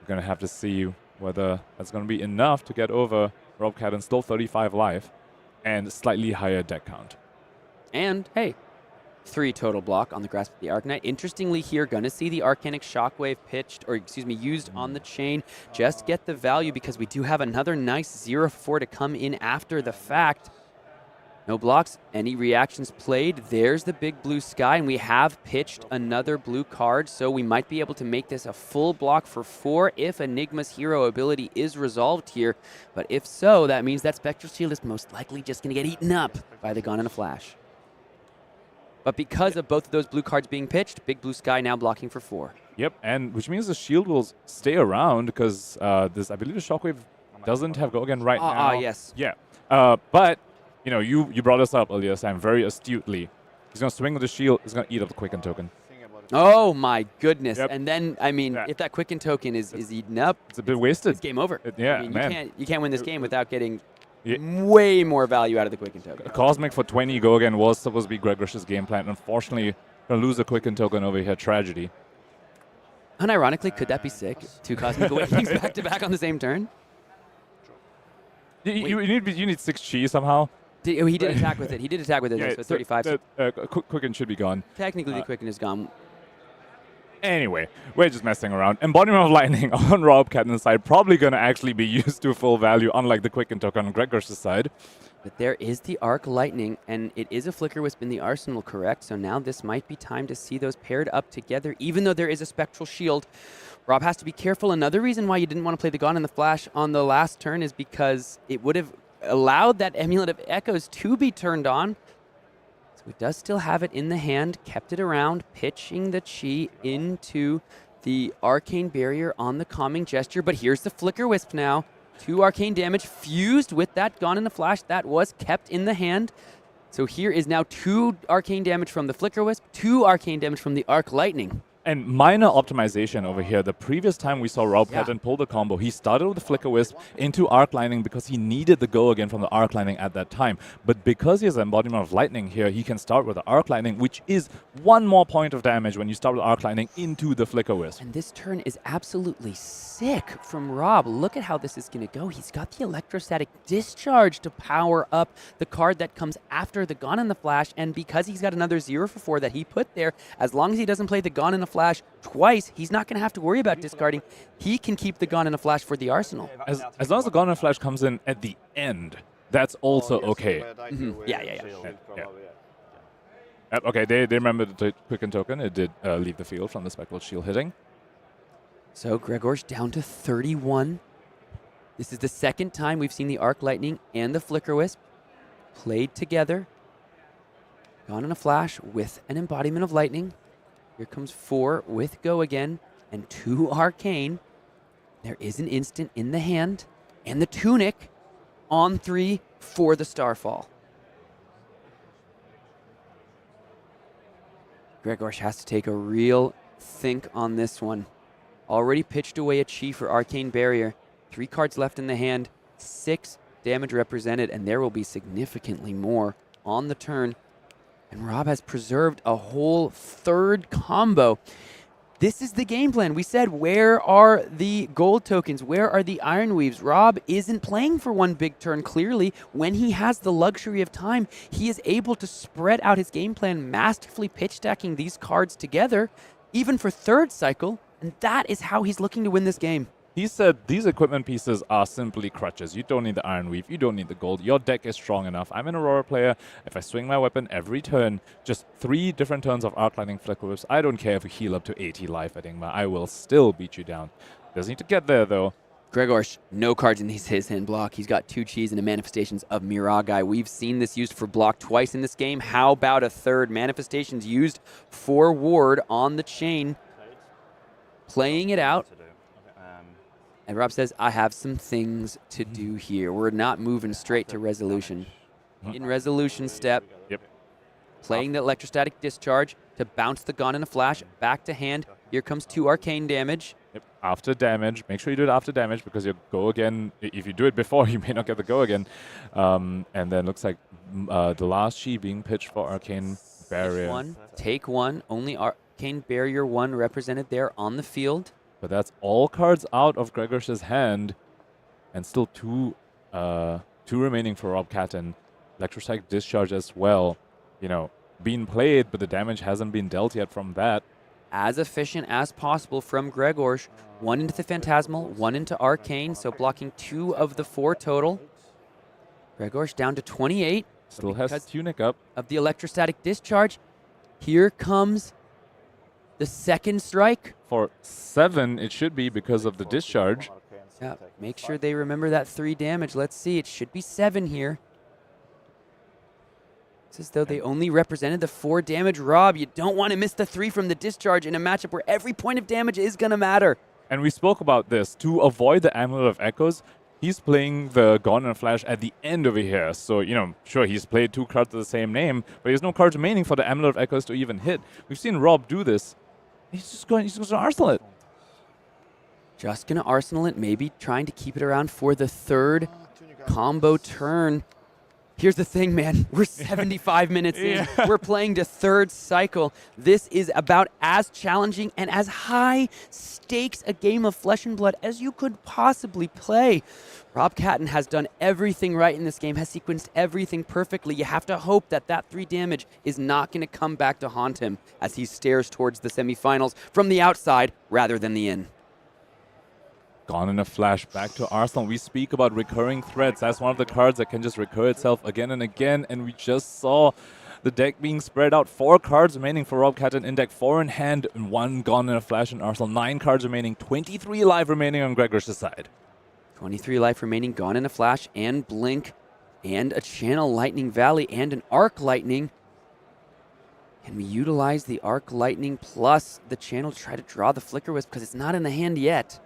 We're going to have to see whether that's going to be enough to get over Rob Catton, still 35 life, and slightly higher deck count. And, hey, 3 total block on the Grasp of the Arcanite. Interestingly here, gonna see the Arcanic Shockwave pitched, or excuse me, used on the chain. Just get the value because we do have another nice 0-4 to come in after the fact. No blocks, any reactions played. There's the big blue sky, and we have pitched another blue card, so we might be able to make this a full block for 4 if Enigma's hero ability is resolved here. But if so, that means that Spectral Shield is most likely just gonna get eaten up by the Gone in a Flash. But because of both of those blue cards being pitched, big blue sky now blocking for 4. Yep, and which means the shield will stay around because this, I believe, the Shockwave doesn't have go again right now. Yes. Yeah, but you know, you brought us up earlier, Sam, very astutely. He's gonna swing with the shield. He's gonna eat up the Quicken token. Oh my goodness! Yep. And then, I mean, if that Quicken token is eaten up, it's a bit wasted. It's game over. Yeah, I mean, man. You can't win this game without getting way more value out of the Quicken token. A Cosmic for 20 go again was supposed to be Grzegor's game plan. Unfortunately, gonna lose the Quicken token over here. Tragedy. Unironically, could that be sick? 2 Cosmic Awakenings back to back on the same turn. You need 6 chi somehow. He did attack with it. He did attack with it. Yeah, so 35. Quicken should be gone. Technically, the Quicken is gone. Anyway, we're just messing around. Embodiment of Lightning on Rob Catton's side, probably going to actually be used to full value, unlike the Quicken Token on Grzegorz' side. But there is the Arc Lightning, and it is a Flicker Wisp in the arsenal, correct? So now this might be time to see those paired up together, even though there is a Spectral Shield. Rob has to be careful. Another reason why you didn't want to play the Gone in the Flash on the last turn is because it would have allowed that Amulet of Echoes to be turned on. So he does still have it in the hand, kept it around, pitching the Chi into the Arcane Barrier on the Calming Gesture. But here's the Flicker Wisp now. 2 arcane damage fused with that Gone in the Flash that was kept in the hand. So here is now 2 arcane damage from the Flicker Wisp, 2 arcane damage from the Arc Lightning. And minor optimization over here. The previous time we saw Rob Catton pull the combo, he started with the Flicker Wisp into Arc Lightning because he needed the go again from the Arc Lightning at that time. But because he has Embodiment of Lightning here, he can start with the Arc Lightning, which is 1 more point of damage when you start with Arc Lightning into the Flicker Wisp. And this turn is absolutely sick from Rob. Look at how this is going to go. He's got the Electrostatic Discharge to power up the card that comes after the Gone in the Flash. And because he's got another 0 for 4 that he put there, as long as he doesn't play the Gone in the Flash twice, he's not going to have to worry about discarding. He can keep the Gone in the Flash for the arsenal. As long as the Gone in the Flash comes in at the end, that's also okay. Okay, they remember the Quicken Token. It did leave the field from the Spectral Shield hitting. So Grzegorz down to 31. This is the second time we've seen the Arc Lightning and the Flicker Wisp played together. Gone in a Flash with an Embodiment of Lightning. Here comes 4 with Go again and 2 Arcane. There is an instant in the hand and the Tunic on 3 for the Starfall. Grzegorz has to take a real think on this one. Already pitched away a Chi for Arcane Barrier. 3 cards left in the hand, 6 damage represented, and there will be significantly more on the turn. And Rob has preserved a whole 3rd combo. This is the game plan. We said, where are the gold tokens? Where are the Iron Weaves? Rob isn't playing for one big turn, clearly. When he has the luxury of time, he is able to spread out his game plan, masterfully pitch stacking these cards together, even for 3rd cycle, and that is how he's looking to win this game. He said these equipment pieces are simply crutches. You don't need the Iron Weave. You don't need the gold. Your deck is strong enough. I'm an Aurora player. If I swing my weapon every turn, just 3 different turns of Arc Lightning Flicker Wisps, I don't care if you heal up to 80 life at Enigma. I will still beat you down. Doesn't need to get there, though. Grzegorz, no cards in his hand block. He's got 2 Chis and a Manifestations of Miragai. We've seen this used for block twice in this game. How about a 3rd? Manifestations used for ward on the chain. Playing it out. And Rob says, I have some things to do here. We're not moving straight to resolution. In resolution step, playing the Electrostatic Discharge to bounce the Gone in a Flash back to hand. Here comes 2 arcane damage. After damage, make sure you do it after damage because you'll go again. If you do it before, you may not get the go again. And then looks like the last Chi being pitched for Arcane Barrier. Take one. Only Arcane Barrier 1 represented there on the field. But that's all cards out of Grzegorz' hand, and still 2 remaining for Rob Catton. Electrostatic Discharge as well, you know, being played, but the damage hasn't been dealt yet from that. As efficient as possible from Grzegorz. 1 into the Phantasmal, 1 into Arcane, so blocking 2 of the 4 total. Grzegorz down to 28. Still has Tunic up. Of the Electrostatic Discharge. Here comes the 2nd strike. For 7, it should be because of the discharge. Yeah, make sure they remember that 3 damage. Let's see, it should be 7 here. It's as though they only represented the 4 damage. Rob, you don't want to miss the 3 from the discharge in a matchup where every point of damage is going to matter. And we spoke about this. To avoid the Amulet of Echoes, he's playing the Gone in a Flash at the end over here. So, you know, sure, he's played 2 cards of the same name, but there's no cards remaining for the Amulet of Echoes to even hit. We've seen Rob do this. He's just going to arsenal it. Just going to arsenal it, maybe trying to keep it around for the 3rd combo turn. Here's the thing, man. We're 75 minutes in. We're playing the third cycle. This is about as challenging and as high stakes a game of Flesh and Blood as you could possibly play. Rob Catton has done everything right in this game, has sequenced everything perfectly. You have to hope that that 3 damage is not going to come back to haunt him as he stares towards the semifinals from the outside rather than the in. Gone in a flash back to Arsenal. We speak about recurring threats. That's one of the cards that can just recur itself again and again. And we just saw the deck being spread out. 4 cards remaining for Rob Catton in deck, 4 in hand, and 1 gone in a flash in Arsenal. 9 cards remaining, 23 life remaining on Grzegorz' side. 23 life remaining, gone in a flash, and blink, and a channel lightning valley, and an arc lightning. Can we utilize the arc lightning plus the channel to try to draw the flicker wisp because it's not in the hand yet?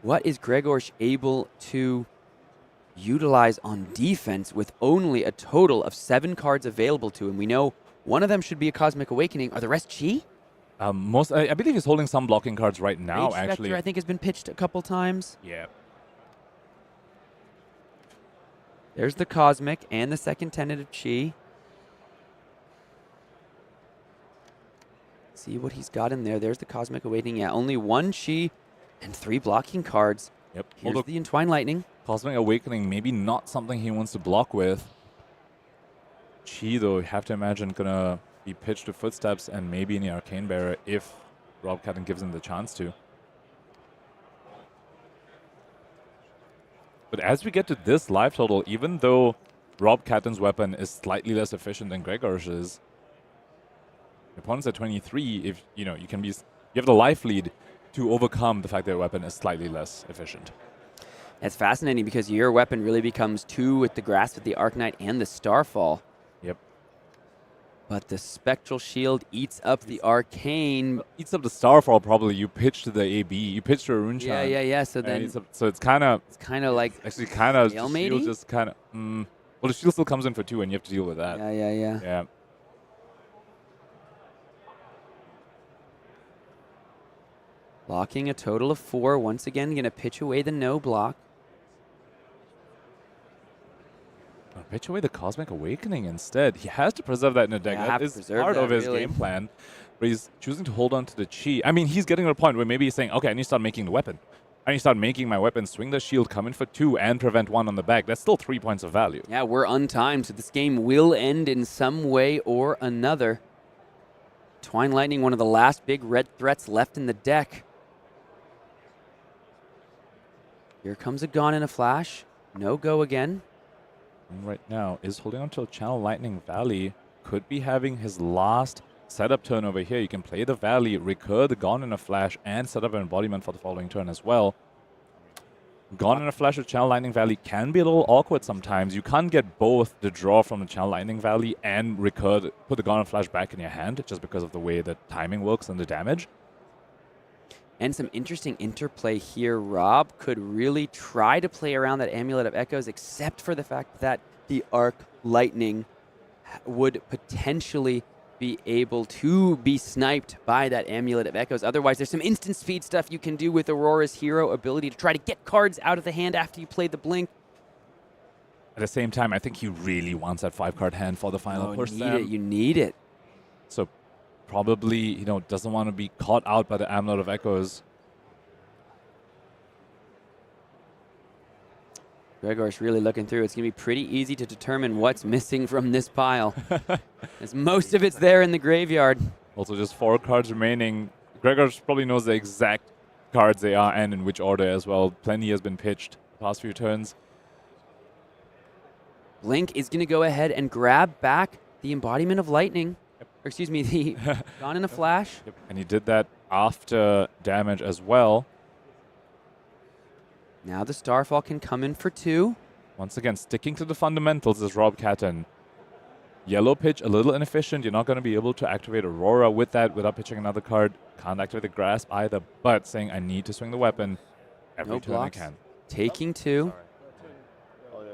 What is Grzegorz able to utilize on defense with only a total of 7 cards available to him? We know one of them should be a Cosmic Awakening. Are the rest Chi? I believe he's holding some blocking cards right now, Rage actually. Spectre, I think, has been pitched a couple times. Yeah. There's the Cosmic and the second tentative Chi. See what he's got in there. There's the Cosmic Awakening. Yeah, only 1 Chi and 3 blocking cards. Yep. Here's Although the Entwine Lightning. Cosmic Awakening, maybe not something he wants to block with. Chi, though, you have to imagine, gonna be pitched to Footsteps and maybe in the Arcane Bearer if Rob Catton gives him the chance to. But as we get to this life total, even though Rob Catton's weapon is slightly less efficient than Grzegorz', the opponent's at 23. If you have the life lead to overcome the fact that your weapon is slightly less efficient. That's fascinating because your weapon really becomes 2 with the Grasp of the Arknight and the Starfall. Yep. But the Spectral Shield eats up the Arcane. Eats up the Starfall, probably. You pitch to the AB. You pitch to a Rune Chant. Yeah. So then So it's kind of like actually kind of stalemate-y? just kind of. Well, the shield still comes in for 2, and you have to deal with that. Yeah. Yeah. Blocking a total of 4. Once again, going to pitch away the no block. Pitch away the Cosmic Awakening instead. He has to preserve that in the deck. Yeah, That have to is preserve part that, of his really. game plan. But he's choosing to hold on to the Chi. I mean, he's getting to a point where maybe he's saying, okay, I need to start making the weapon. I need to start making my weapon swing the shield, come in for 2, and prevent 1 on the back. That's still 3 points of value. Yeah, we're untimed, so this game will end in some way or another. Twine Lightning, one of the last big red threats left in the deck. Here comes a Gone in a Flash. No go again. And right now is holding on to a Channel Lightning Valley. Could be having his last setup turn over here. You can play the Valley, recur the Gone in a Flash, and set up an embodiment for the following turn as well. Gone in a Flash with Channel Lightning Valley can be a little awkward sometimes. You can't get both the draw from the Channel Lightning Valley and recur, put the Gone in a Flash back in your hand just because of the way the timing works and the damage. And some interesting interplay here. Rob could really try to play around that Amulet of Echoes, except for the fact that the Arc Lightning would potentially be able to be sniped by that Amulet of Echoes. Otherwise, there's some instant speed stuff you can do with Aurora's hero ability to try to get cards out of the hand after you play the Blink. At the same time, I think he really wants that 5-card hand for the final push. You need it. So probably, doesn't want to be caught out by the Amulet of Echoes. Grzegorz really looking through. It's going to be pretty easy to determine what's missing from this pile, as most of it's there in the graveyard. Also just 4 cards remaining. Grzegorz probably knows the exact cards they are and in which order as well. Plenty has been pitched the past few turns. Blink is going to go ahead and grab back the Embodiment of Lightning. Or excuse me, the Gone in a Flash. Yep. And he did that after damage as well. Now the Starfall can come in for 2. Once again, sticking to the fundamentals is Rob Catton. Yellow pitch, a little inefficient. You're not going to be able to activate Aurora with that without pitching another card. Can't activate the Grasp either, but saying I need to swing the weapon every No turn blocks. I can. Taking 2. Oh, yeah.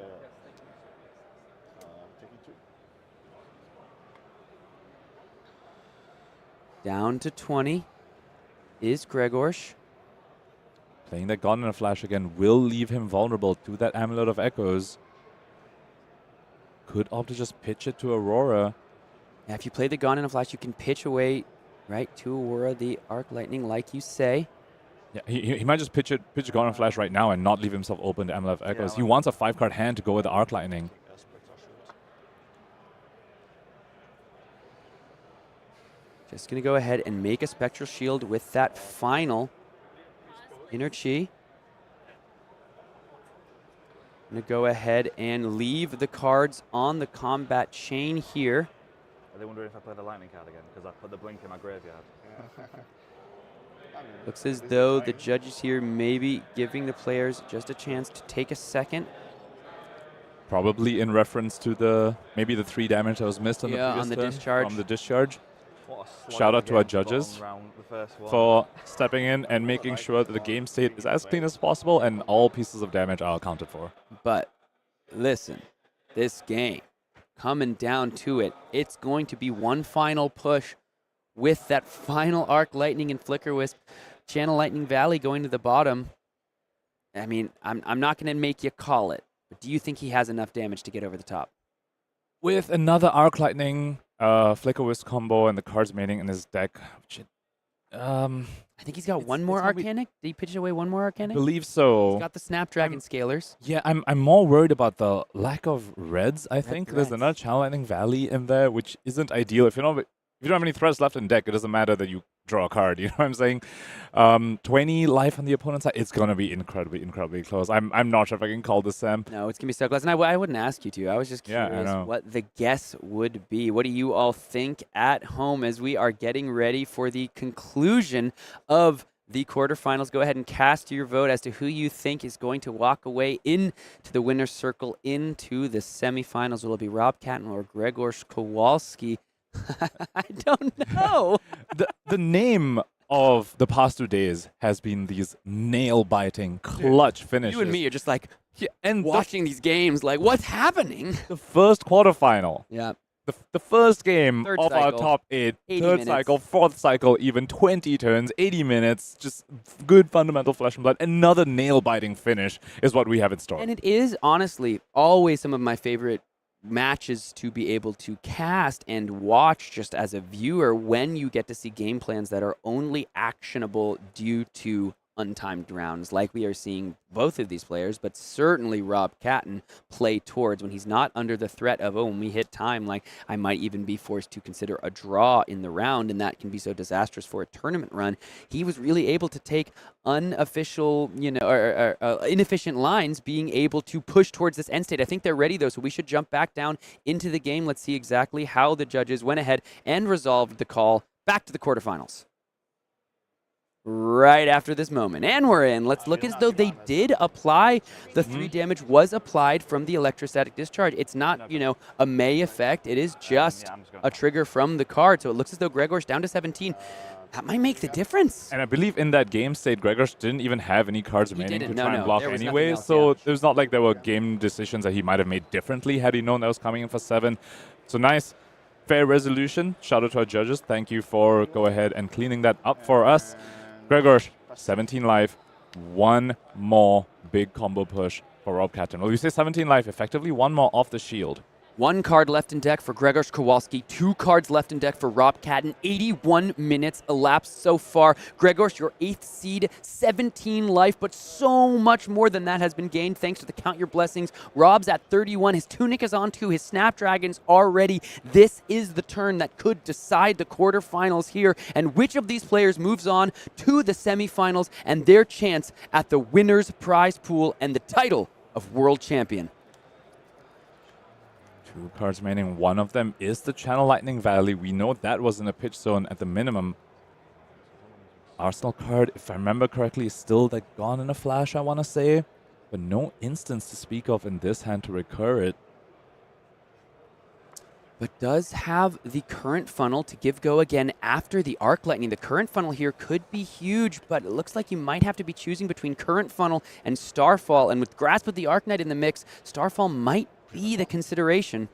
Taking 2. Down to 20 is Grzegorz. Playing that Gone in a Flash again will leave him vulnerable to that Amulet of Echoes. could opt to just pitch it to Aurora. Yeah, if you play the Gone in a Flash, you can pitch away right to Aurora the Arc Lightning, like you say. Yeah, he might just pitch a Gone and Flash right now and not leave himself open to MLF Echoes. Yeah, He wants a 5-card hand to go with the Arc Lightning. Just going to go ahead and make a Spectral Shield with that final Inner Chi. Going to go ahead and leave the cards on the combat chain here. Are they wondering if I play the lightning card again? Because I put the blink in my graveyard. Looks as though the judges here may be giving the players just a chance to take a second. Probably in reference to maybe the 3 damage that was missed on the previous on the turn discharge. from the discharge. What a slog Shout out of a to our game for judges bottom round, the first one. for stepping in and making sure that the game state is as clean as possible and all pieces of damage are accounted for. But listen, this game, coming down to it, it's going to be one final push with that final Arc Lightning and Flicker Wisp. Channel Lightning Valley going to the bottom. I mean, I'm not going to make you call it, but do you think he has enough damage to get over the top? With another Arc Lightning, Flicker Wisp combo and the cards remaining in his deck, I think he's got It's- one more it's gonna be- Arcanic. Did he pitch away one more Arcanic? believe so. He's got the Snapdragon Scalers. Yeah, I'm more worried about the lack of reds, I think. There's threats. another Channel Lightning Valley in there, which isn't ideal. If you don't have any threats left in deck, it doesn't matter that you draw a card, you know what I'm saying? 20 life on the opponent's side, it's going to be incredibly close. I'm not sure if I can call this, Sam. No, it's going to be so close. And I wouldn't ask you to. I was just Yeah, I curious know. what the guess would be. What do you all think at home as we are getting ready for the conclusion of the quarterfinals? Go ahead and cast your vote as to who you think is going to walk away into the winner's circle into the semifinals. Will it be Rob Catton or Grzegorz Kowalski? I don't know. The name of the past 2 days has been these nail-biting, clutch finishes. You and me are just like Yeah, and watching these games like, what's happening? the first quarterfinal. Yeah. The first game Third of our cycle, top 8, 80 third minutes. cycle, fourth cycle, even 20 turns, 80 minutes, just good fundamental flesh and blood. Another nail-biting finish is what we have in store. And it is honestly always some of my favorite matches to be able to cast and watch just as a viewer when you get to see game plans that are only actionable due to untimed rounds, like we are seeing both of these players, but certainly Rob Catton play towards when he's not under the threat of, oh, when we hit time, like I might even be forced to consider a draw in the round, and that can be so disastrous for a tournament run. He was really able to take unofficial, or inefficient lines, being able to push towards this end state. I think they're ready, though, so we should jump back down into the game. Let's see exactly how the judges went ahead and resolved the call back to the quarterfinals. Right after this moment. And we're in. Let's look as though they did apply. The 3 damage was applied from the electrostatic discharge. It's not, a May effect. It is just a trigger from the card. So it looks as though Grzegorz down to 17. That might make the difference. And I believe in that game state, Grzegorz didn't even have any cards remaining to didn't. try No, and block there was nothing anyway. else, So yeah. it was not like there were game decisions that he might have made differently had he known that was coming in for 7. So nice, fair resolution. Shout out to our judges. Thank you for go ahead and cleaning that up for us. Grzegorz, 17 life, one more big combo push for Rob Catton. Well, we say 17 life, effectively one more off the shield. 1 card left in deck for Grzegorz Kowalski. 2 cards left in deck for Rob Catton. 81 minutes elapsed so far. Grzegorz, your 8th seed, 17 life, but so much more than that has been gained thanks to the Count Your Blessings. Rob's at 31. His Tunic is on 2. His Snapdragon's are ready. This is the turn that could decide the quarterfinals here, and which of these players moves on to the semifinals and their chance at the winner's prize pool and the title of world champion. 2 cards remaining. One of them is the Channel Lightning Valley. We know that was in a pitch zone at the minimum. Arsenal card, if I remember correctly, is still like Gone in a Flash, I want to say. But no instance to speak of in this hand to recur it. But does have the current funnel to give go again after the Arc Lightning. The current funnel here could be huge, but it looks like you might have to be choosing between current funnel and Starfall. And with Grasp of the Arcanite in the mix, Starfall might be the consideration.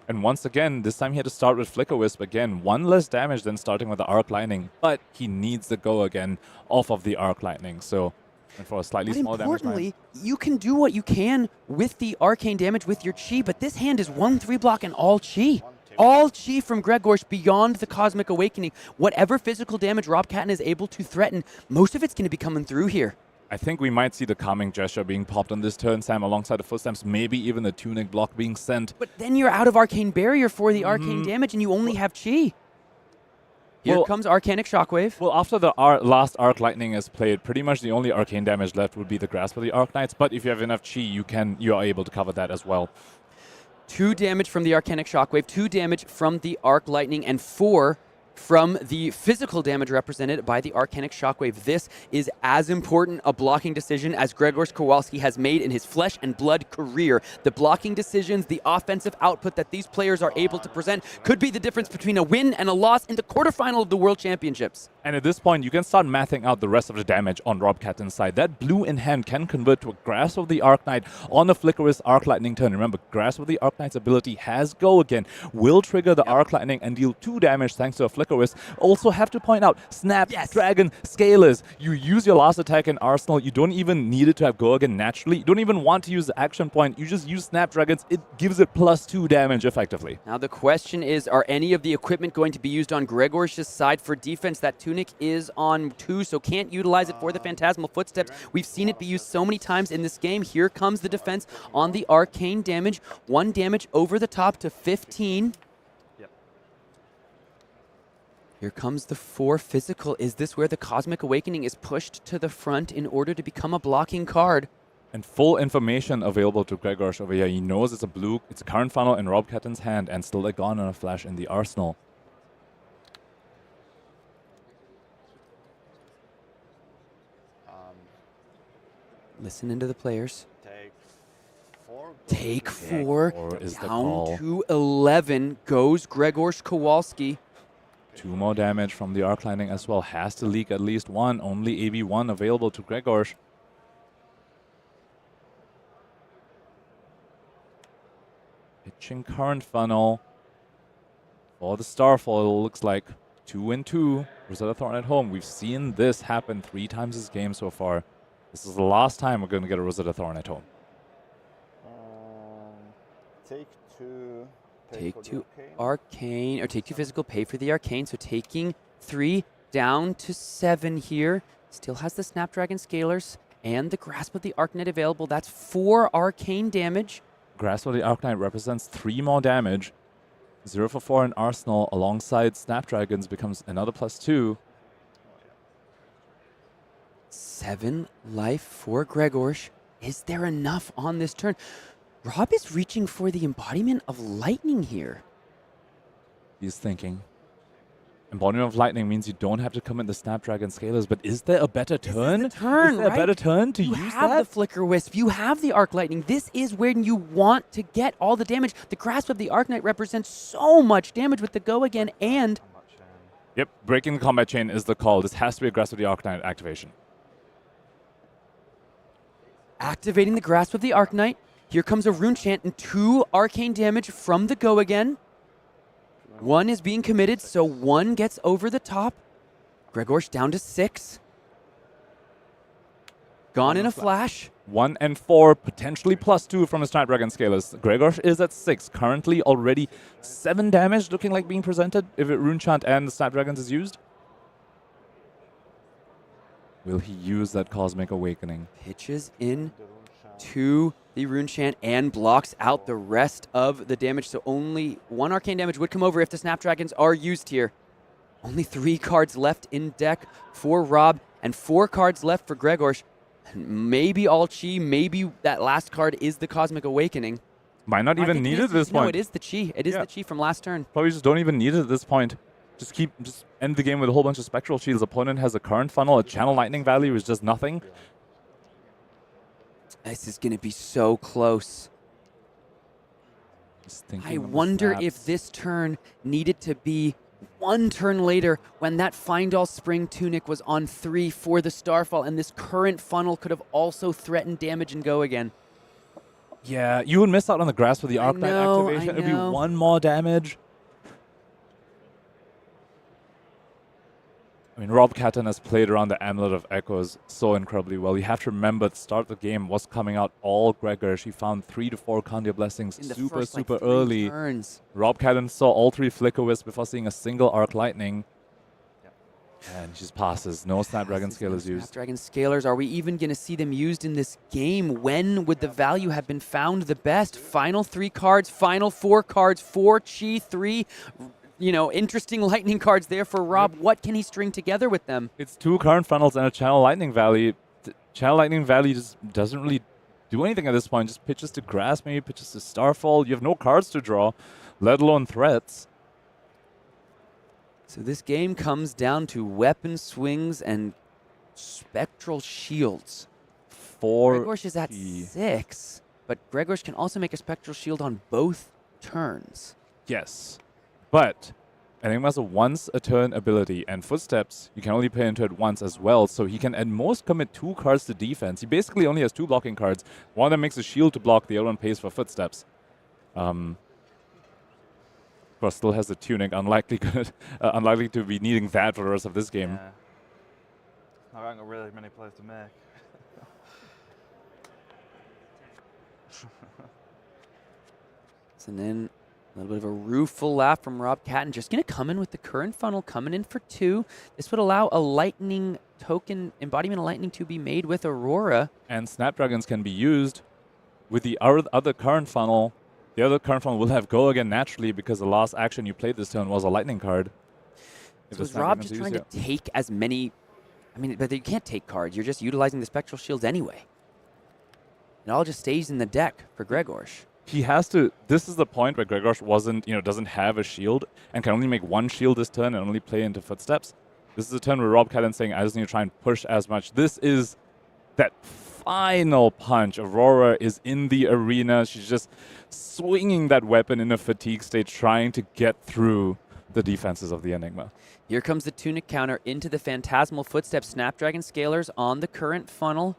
And once again, this time he had to start with Flicker Wisp again. 1 less damage than starting with the Arc Lightning, but he needs the go again off of the Arc Lightning. So And for a slightly But smaller damage. importantly, you can do what you can with the arcane damage with your chi, but this hand is 1/3 block and all chi. All chi from Grzegorz beyond the Cosmic Awakening. Whatever physical damage Rob Catton is able to threaten, most of it's going to be coming through here. I think we might see the Calming Gesture being popped on this turn, Sam, alongside the footsteps, maybe even the Tunic block being sent. But then you're out of Arcane Barrier for the arcane damage, and you only have chi. Here comes Arcanic Shockwave. Well, after the last Arc Lightning is played, pretty much the only arcane damage left would be the Grasp of the Arknights, but if you have enough chi, you are able to cover that as well. 2 damage from the Arcanic Shockwave, 2 damage from the Arc Lightning, and 4 from the physical damage represented by the Arcanic Shockwave. This is as important a blocking decision as Grzegorz Kowalski has made in his flesh and blood career. The blocking decisions, the offensive output that these players are able to present could be the difference between a win and a loss in the quarterfinal of the World Championships. And at this point, you can start mathing out the rest of the damage on Rob Catton's side. That blue in hand can convert to a Grasp of the Arknight on a Flickerous Arc Lightning turn. Remember, Grasp of the Arknight's ability has Go Again, will trigger the Arc Lightning and deal 2 damage thanks to a Flickerous. Also have to point out, Snapdragon Scalers. You use your last attack in Arsenal. You don't even need it to have Go Again naturally. You don't even want to use the action point. You just use Snapdragons. It gives it +2 damage effectively. Now the question is, are any of the equipment going to be used on Grzegorz' side for defense? That Tunic is on 2, so can't utilize it for the Phantasmal Footsteps. We've seen it be used so many times in this game. Here comes the defense on the arcane damage. 1 damage over the top to 15. Here comes the 4 physical. Is this where the Cosmic Awakening is pushed to the front in order to become a blocking card? And full information available to Grzegorz over here. He knows it's a current funnel in Rob Catton's hand and still a Gone on a Flash in the arsenal. Listen into the players. Take 4. Take 4. Is the Down call. to 11 goes Grzegorz Kowalski. 2 more damage from the Arc Lightning as well. Has to leak at least 1. Only AB1 available to Grzegorz. Pitching current funnel. For the Starfall, it looks like 2 and 2. Rosetta Thorn at home. We've seen this happen 3 times this game so far. This is the last time we're going to get a Rosetta Thorn at home. Take 2. Take 2 arcane, or take 2 physical, pay for the arcane. So taking 3 down to 7 here. Still has the Snapdragon Scalers and the Grasp of the Arknight available. That's 4 arcane damage. Grasp of the Arknight represents 3 more damage. 0 for 4 in Arsenal alongside Snapdragons becomes another +2. 7 life for Grzegorz. Is there enough on this turn? Rob is reaching for the embodiment of lightning here. He's thinking. Embodiment of Lightning means you don't have to commit the Snapdragon Scalers, but is there a better turn? Is there a better turn to you use have that? the Flicker Wisp, you have the Arc Lightning. This is when you want to get all the damage. The Grasp of the Arknight represents so much damage with the Go Again and... Yep, breaking the combat chain is the call. This has to be a Grasp of the Arknight activation. Activating the Grasp of the Arknight. Here comes a Rune Chant and 2 arcane damage from the Go Again. 1 is being committed, so 1 gets over the top. Grzegorz down to 6. Gone in a flash. 1 and 4, potentially +2 from his Snapdragon Scalers. Grzegorz is at 6, currently already 7 damage looking like being presented if it Rune Chant and the Snapdragons is used. Will he use that Cosmic Awakening? Pitches in to the Rune Chant and blocks out the rest of the damage. So only 1 arcane damage would come over if the Snapdragons are used here. Only 3 cards left in deck for Rob and 4 cards left for Grzegorz. Maybe all chi, maybe that last card is the Cosmic Awakening. Might not even need it at this point. No, it is the chi. It is the chi from last turn. Probably just don't even need it at this point. Just end the game with a whole bunch of Spectral Shields. Opponent has a current funnel, a Channel Lightning value is just nothing. This is going to be so close. I wonder if this turn needed to be 1 turn later when that Find All Spring Tunic was on 3 for the Starfall, and this current funnel could have also threatened damage and Go Again. Yeah, you would miss out on the Grasp of the Arknight activation. It would be 1 more damage. I mean, Rob Catton has played around the Amulet of Echoes so incredibly well. You have to remember at the start of the game was coming out all Grzegorz. He found 3 to 4 Candia Blessings In the super, first, super 3 early. turns. Rob Catton saw all 3 Flicker Wisps before seeing a single Arc Lightning. And he just passes. No Snapdragon Scalers used. Snapdragon Scalers, are we even going to see them used in this game? When would the value have been found the best? Final 3 cards, final 4 cards, 4 Chi, 3, interesting lightning cards there for Rob. What can he string together with them? It's 2 current funnels and a Channel Lightning Valley. Channel Lightning Valley just doesn't really do anything at this point. Just pitches to Grass, maybe pitches to Starfall. You have no cards to draw, let alone threats. So this game comes down to weapon swings and spectral shields. Grzegorz is at 6, but Grzegorz can also make a spectral shield on both turns. Yes, but Enigma has a once a turn ability, and Footsteps you can only play into it once as well, so he can at most commit 2 cards to defense. He basically only has 2 blocking cards. One that makes a shield to block, the other one pays for Footsteps. Of course, still has the Tunic, unlikely to be needing that for the rest of this game. Yeah. I haven't got really many plays to make. And then a little bit of a rueful laugh from Rob Catton. Just going to come in with the current funnel, coming in for 2. This would allow a lightning token, embodiment of lightning, to be made with Aurora. And Snapdragons can be used with the other current funnel. The other current funnel will have go again naturally because the last action you played this turn was a lightning card. So is Rob just trying to take as many... but you can't take cards. You're just utilizing the spectral shields anyway. It all just stays in the deck for Grzegorz. He has to. This is the point where Grzegorz doesn't have a shield and can only make 1 shield this turn and only play into Footsteps. This is a turn where Rob Catton's saying, I just need to try and push as much. This is that final punch. Aurora is in the arena. She's just swinging that weapon in a fatigue state, trying to get through the defenses of the Enigma. Here comes the Tunic counter into the Phantasmal Footsteps. Snapdragon Scalers on the current funnel.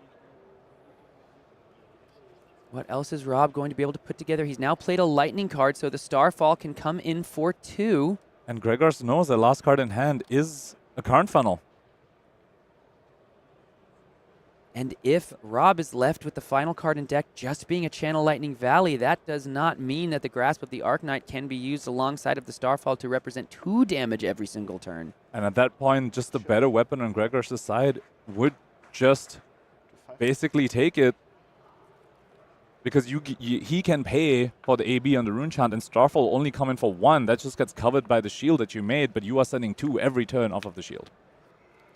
What else is Rob going to be able to put together? He's now played a lightning card, so the Starfall can come in for 2. And Grzegorz knows the last card in hand is a current funnel. And if Rob is left with the final card in deck just being a Channel Lightning Valley, that does not mean that the Grasp of the Arknight can be used alongside of the Starfall to represent 2 damage every single turn. And at that point, just the better weapon on Grzegorz' side would just basically take it. Because he can pay for the AB on the Rune Chant, and Starfall only come in for 1. That just gets covered by the shield that you made, but you are sending 2 every turn off of the shield.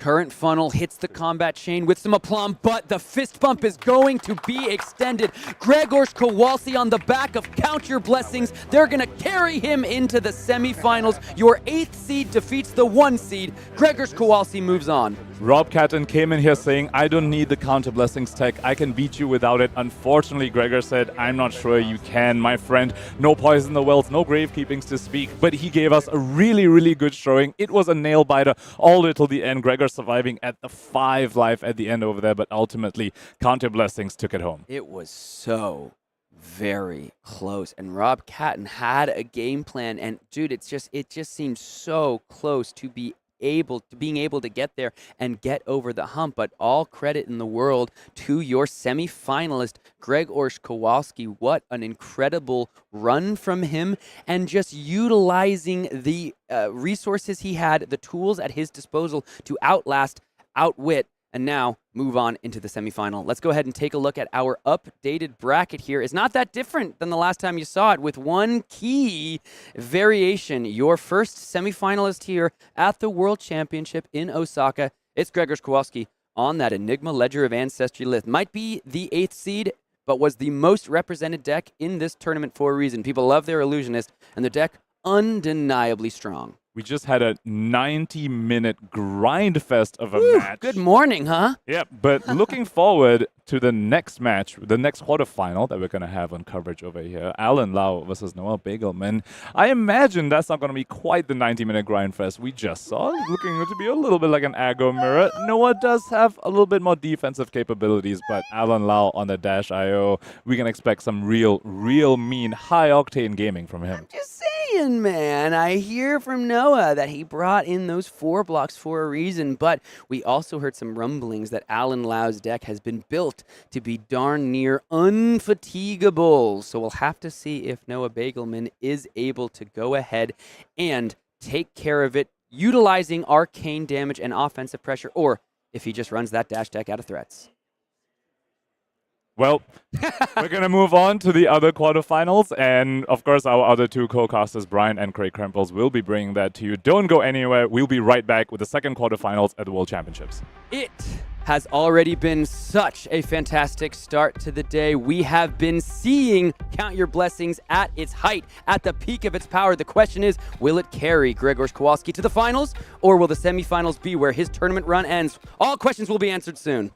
Current funnel hits the combat chain with some aplomb, but the fist bump is going to be extended. Grzegorz Kowalski on the back of Count Your Blessings. They're going to carry him into the semifinals. Your 8th seed defeats the 1 seed. Grzegorz Kowalski moves on. Rob Catton came in here saying, I don't need the Counter Blessings tech. I can beat you without it. Unfortunately, Grzegorz said, I'm not sure you can, my friend. No Poison in the Wells, no Gravekeepings to speak. But he gave us a really, really good showing. It was a nail biter all the way till the end. Grzegorz surviving at the 5 life at the end over there, but ultimately Counter Blessings took it home. It was so very close, and Rob Catton had a game plan, and dude, it just seemed so close to being able to get there and get over the hump. But all credit in the world to your semi-finalist Grzegorz Kowalski. What an incredible run from him, and just utilizing the resources he had, the tools at his disposal to outlast, outwit, and now move on into the semifinal. Let's go ahead and take a look at our updated bracket here. It's not that different than the last time you saw it, with one key variation. Your first semifinalist here at the World Championship in Osaka, it's Grzegorz Kowalski on that Enigma Ledger of Ancestry list. Might be the 8th seed, but was the most represented deck in this tournament for a reason. People love their Illusionist, and the deck undeniably strong. We just had a 90-minute grind fest of a match. Good morning, huh? Yeah, but looking forward to the next match, the next quarterfinal that we're going to have on coverage over here. Alan Lau versus Noah Beygelman. I imagine that's not going to be quite the 90-minute grind fest we just saw. It's looking to be a little bit like an aggro mirror. Noah does have a little bit more defensive capabilities, but Alan Lau on the Dash.io, we can expect some real mean, high-octane gaming from him. Just saying. Lion Man. I hear from Noah that he brought in those 4 blocks for a reason, but we also heard some rumblings that Alan Lau's deck has been built to be darn near unfatigable. So we'll have to see if Noah Beygelman is able to go ahead and take care of it, utilizing arcane damage and offensive pressure, or if he just runs that dash deck out of threats. Well, we're going to move on to the other quarterfinals. And, of course, our other 2 co-casters, Brian and Craig Krempels, will be bringing that to you. Don't go anywhere. We'll be right back with the second quarterfinals at the World Championships. It has already been such a fantastic start to the day. We have been seeing Count Your Blessings at its height, at the peak of its power. The question is, will it carry Grzegorz Kowalski to the finals, or will the semifinals be where his tournament run ends? All questions will be answered soon.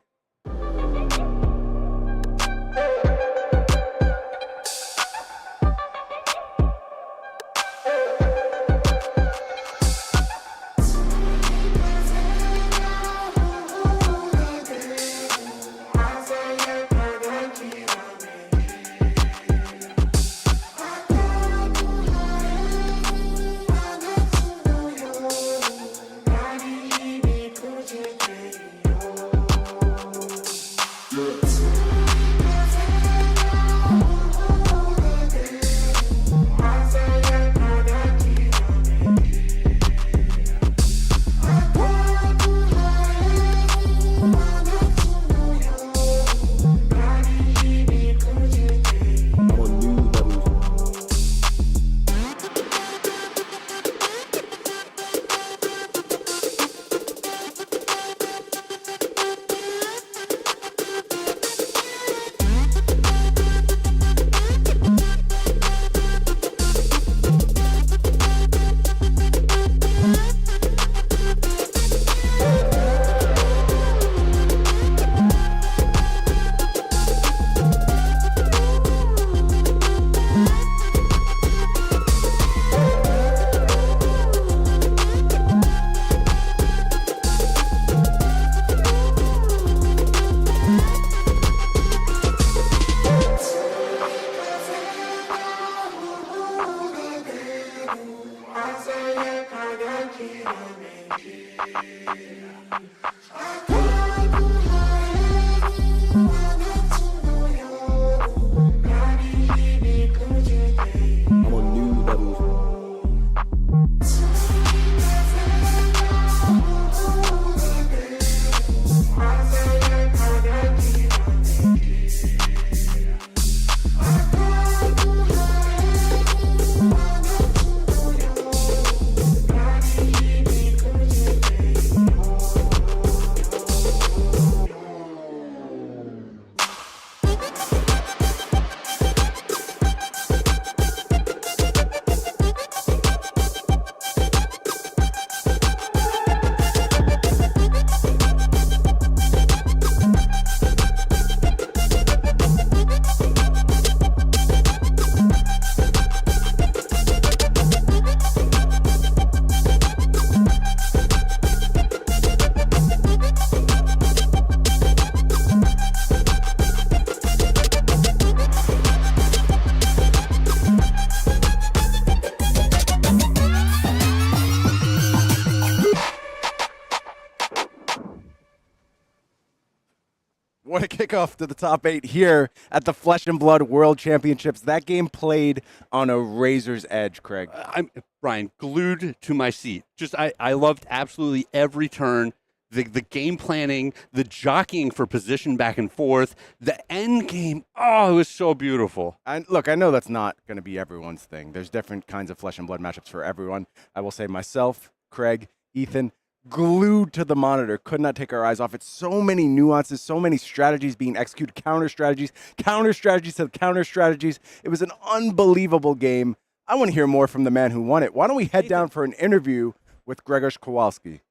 What a kickoff to the top 8 here at the Flesh and Blood World Championships. That game played on a razor's edge, Craig. I'm, Brian, glued to my seat. I loved absolutely every turn. The game planning, the jockeying for position back and forth, the end game. Oh, it was so beautiful. And look, I know that's not going to be everyone's thing. There's different kinds of Flesh and Blood matchups for everyone. I will say myself, Craig, Ethan, glued to the monitor, could not take our eyes off it. So many nuances, so many strategies being executed, counter strategies to counter strategies. It was an unbelievable game. I want to hear more from the man who won it. Why don't we head down for an interview with Grzegorz Kowalski?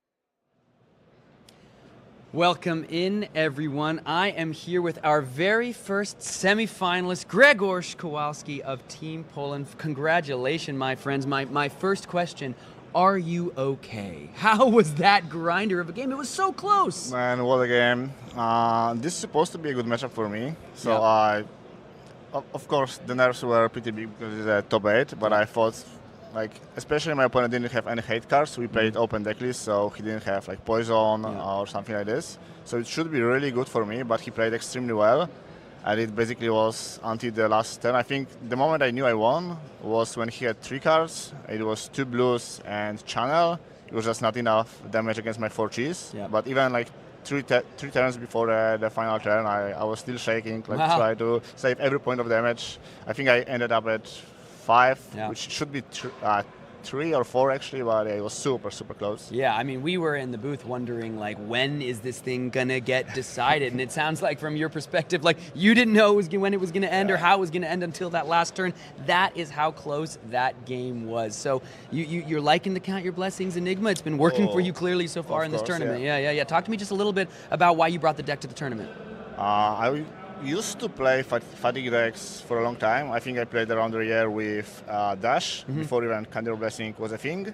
Welcome in, everyone. I am here with our very first semifinalist, Grzegorz Kowalski of Team Poland. Congratulations, my friends. My first question, are you okay? How was that grinder of a game? It was so close. Man, what a game. This is supposed to be a good matchup for me. So Yeah. of course, the nerves were pretty big because it's a top 8, but I thought like especially my opponent didn't have any hate cards. We played open deck list, so he didn't have like poison or something like this. So it should be really good for me, but he played extremely well. And it basically was until the last turn. I think the moment I knew I won was when he had 3 cards. It was 2 blues and channel. It was just not enough damage against my 4 cheese. Yeah. But even like three turns before the final turn, I was still shaking, like try to save every point of damage. I think I ended up at 5, which should be 3 or 4 actually, but it was super, super close. Yeah, I mean, we were in the booth wondering, like, when is this thing gonna get decided? And it sounds like from your perspective, like, you didn't know when it was gonna end or how it was gonna end until that last turn. That is how close that game was. So you're liking to count your blessings, Enigma. It's been working for you clearly so far in this tournament. Yeah. Talk to me just a little bit about why you brought the deck to the tournament. I used to play fatigue decks for a long time. I think I played around a year with Dash before even Candle Blessing was a thing.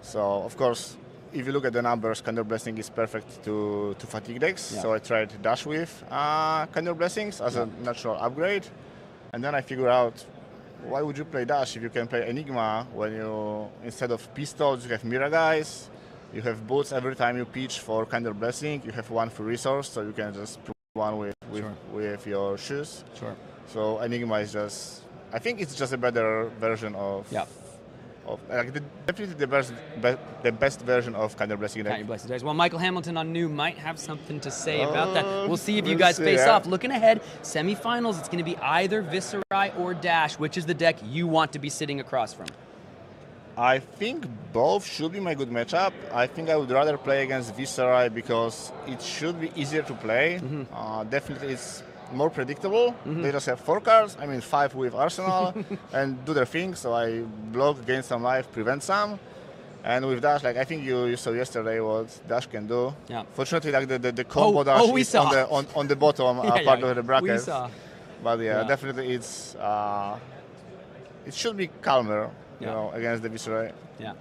So of course, if you look at the numbers, Candle Blessing is perfect to fatigue decks. Yeah. So I tried Dash with Candle Blessings as a natural upgrade, and then I figured out why would you play Dash if you can play Enigma when you instead of pistols you have Mira guys, you have boots every time you pitch for Candle Blessing. You have 1 free resource, so you can just one with your shoes. Sure. So Enigma is just, I think it's just a better version of like definitely the best version of Candle Blessing deck. Well, Mackl Hamilton on new might have something to say about that. We'll see if you guys face off. Looking ahead, semifinals, it's going to be either Viserai or Dash. Which is the deck you want to be sitting across from? I think both should be my good matchup. I think I would rather play against Viserai because it should be easier to play. Definitely it's more predictable. They just have 4 cards, 5 with Arsenal, and do their thing. So I block, gain some life, prevent some. And with Dash, like I think you saw yesterday what Dash can do. Yeah. Fortunately, like the combo Dash is on the bottom part of the bracket. We saw. But definitely it's it should be calmer. You know, against the Viserai. Yeah.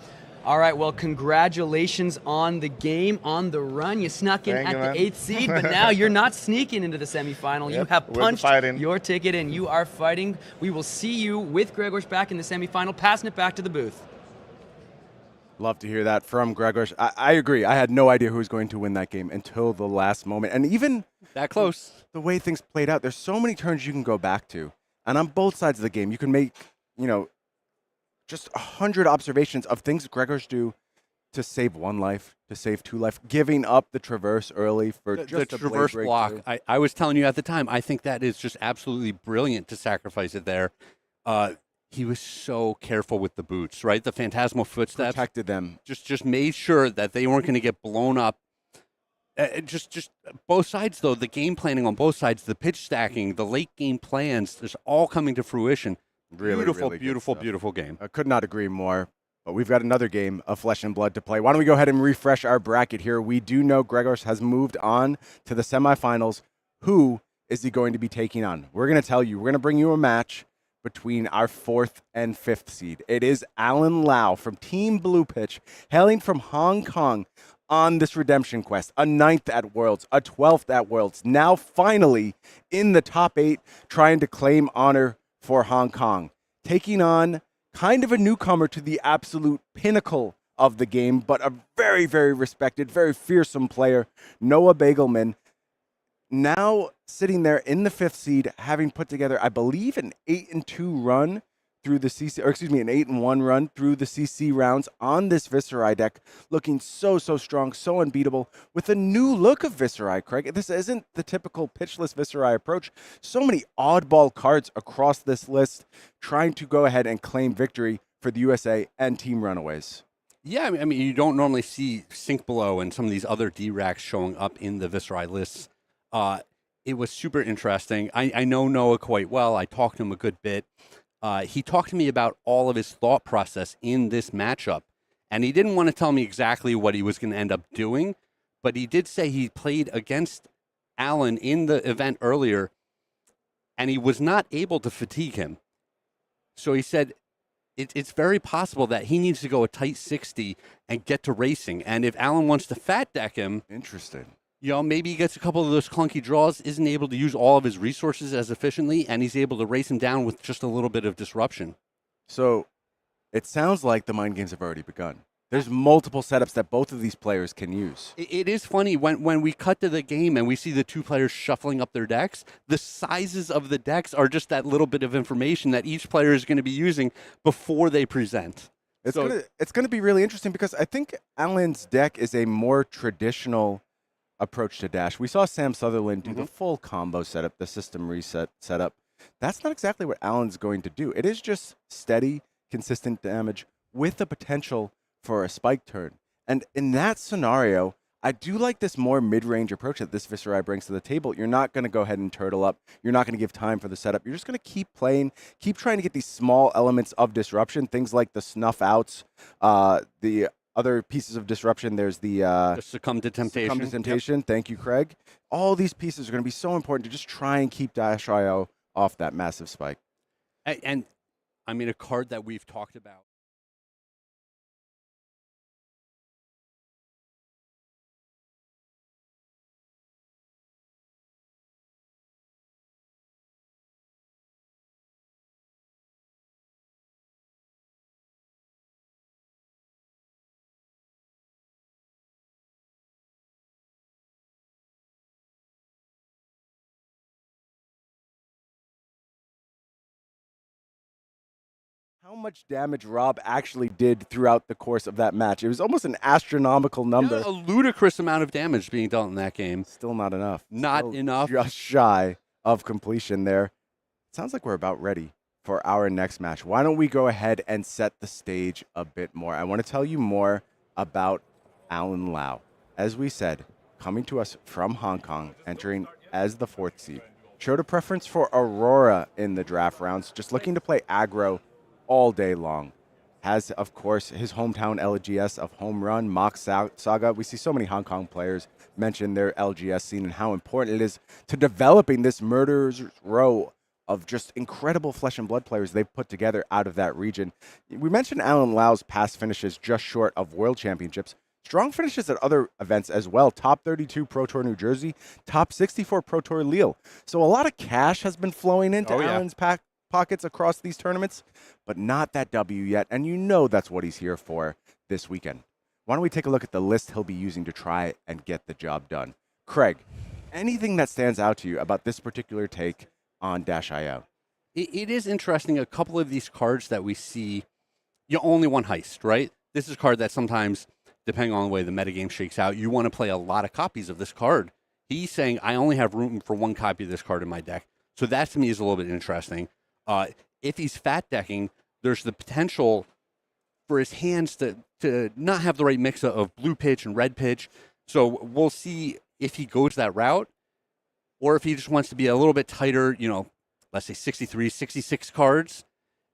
All right, well, congratulations on the game, on the run. You snuck in at the 8th seed, but now you're not sneaking into the semifinal. You have punched your ticket in. You are fighting. We will see you with Grzegorz back in the semifinal, passing it back to the booth. Love to hear that from Grzegorz. I agree. I had no idea who was going to win that game until the last moment. And even that close, the way things played out, there's so many turns you can go back to. And on both sides of the game, you can make, just 100 observations of things Grzegorz do to save 1 life, to save 2 life, giving up the traverse early for just the a traverse blade block. breakthrough. I was telling you at the time, I think that is just absolutely brilliant to sacrifice it there. He was so careful with the boots, right? The phantasmal footsteps. Protected them. Just made sure that they weren't going to get blown up. Just both sides, though, the game planning on both sides, the pitch stacking, the late game plans, there's all coming to fruition. Really, beautiful game. I could not agree more. But we've got another game of Flesh and Blood to play. Why don't we go ahead and refresh our bracket here? We do know Grzegorz has moved on to the semifinals. Who is he going to be taking on? We're going to tell you. We're going to bring you a match between our 4th and 5th seed. It is Alan Lau from Team Blue Pitch, hailing from Hong Kong on this redemption quest. A 9th at Worlds, a 12th at Worlds. Now finally in the top 8, trying to claim honor for Hong Kong, taking on kind of a newcomer to the absolute pinnacle of the game, but a very, very respected, very fearsome player, Noah Beygelman, now sitting there in the 5th seed, having put together, I believe, an 8-2 run through the CC, or excuse me, an 8-1 run through the CC rounds on this Viserai deck, looking so strong, so unbeatable, with a new look of Viserai, Craig. This isn't the typical pitchless Viserai approach. So many oddball cards across this list, trying to go ahead and claim victory for the USA and Team Runaways. Yeah, I mean, you don't normally see Sink Below and some of these other D-Racks showing up in the Viserai lists. It was super interesting. I know Noah quite well. I talked to him a good bit. He talked to me about all of his thought process in this matchup, and he didn't want to tell me exactly what he was going to end up doing, but he did say he played against Alan in the event earlier, and he was not able to fatigue him. So he said it's very possible that he needs to go a tight 60 and get to racing, and if Alan wants to fat deck him, interesting. Maybe he gets a couple of those clunky draws, isn't able to use all of his resources as efficiently, and he's able to race him down with just a little bit of disruption. So It sounds like the mind games have already begun. There's multiple setups that both of these players can use. It is funny when we cut to the game and we see the two players shuffling up their decks, the sizes of the decks are just that little bit of information that each player is going to be using before they present. It's gonna be really interesting because I think Alan's deck is a more traditional approach to Dash. We saw Sam Sutherland do the full combo setup, the system reset setup. That's not exactly what Alan's going to do. It is just steady, consistent damage with the potential for a spike turn. And in that scenario, I do like this more mid-range approach that this Viserai brings to the table. You're not going to go ahead and turtle up. You're not going to give time for the setup. You're just going to keep playing, keep trying to get these small elements of disruption, things like the snuff outs, the other pieces of disruption. There's the Succumb to Temptation. Succumb to Temptation. Yep. Thank you, Craig. All these pieces are going to be so important to just try and keep Dash.io off that massive spike. And I mean, a card that we've talked about. How much damage Rob actually did throughout the course of that match. It was almost an astronomical number. Yeah, a ludicrous amount of damage being dealt in that game. Still not enough. Not enough. Just shy of completion there. It sounds like we're about ready for our next match. Why don't we go ahead and set the stage a bit more? I want to tell you more about Alan Lau. As we said, coming to us from Hong Kong, entering as the 4th seed. Showed a preference for Aurora in the draft rounds, just looking to play aggro all day long. Has, of course, his hometown LGS of Home Run, Mackl Saga. We see so many Hong Kong players mention their LGS scene and how important it is to developing this murderer's row of just incredible flesh and blood players they've put together out of that region. We mentioned Alan Lau's past finishes just short of World Championships. Strong finishes at other events as well. Top 32 Pro Tour New Jersey, top 64 Pro Tour Lille. So a lot of cash has been flowing into Alan's pockets across these tournaments, but not that W yet, and you know that's what he's here for this weekend. Why don't we take a look at the list he'll be using to try and get the job done? Craig, anything that stands out to you about this particular take on Dash.io? It is interesting. A couple of these cards that we see, you only one heist, right? This is a card that sometimes, depending on the way the metagame shakes out, you want to play a lot of copies of this card. He's saying, I only have room for one copy of this card in my deck. So that to me is a little bit interesting. If he's fat decking, there's the potential for his hands to not have the right mix of blue pitch and red pitch. So we'll see if he goes that route or if he just wants to be a little bit tighter, let's say 63, 66 cards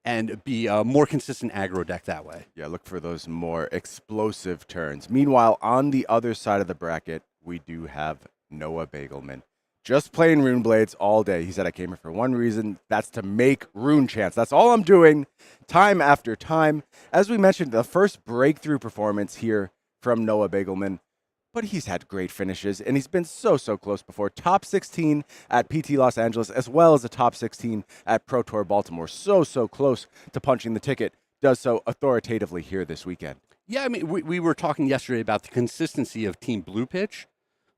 and be a more consistent aggro deck that way. Yeah, look for those more explosive turns. Meanwhile, on the other side of the bracket, we do have Noah Beygelman. Just playing Rune Blades all day. He said, I came here for one reason. That's to make Rune Chants. That's all I'm doing time after time. As we mentioned, the first breakthrough performance here from Noah Beygelman. But he's had great finishes, and he's been so close before. Top 16 at PT Los Angeles, as well as a top 16 at Pro Tour Baltimore. So close to punching the ticket. Does so authoritatively here this weekend. Yeah, I mean, we were talking yesterday about the consistency of Team Blue Pitch.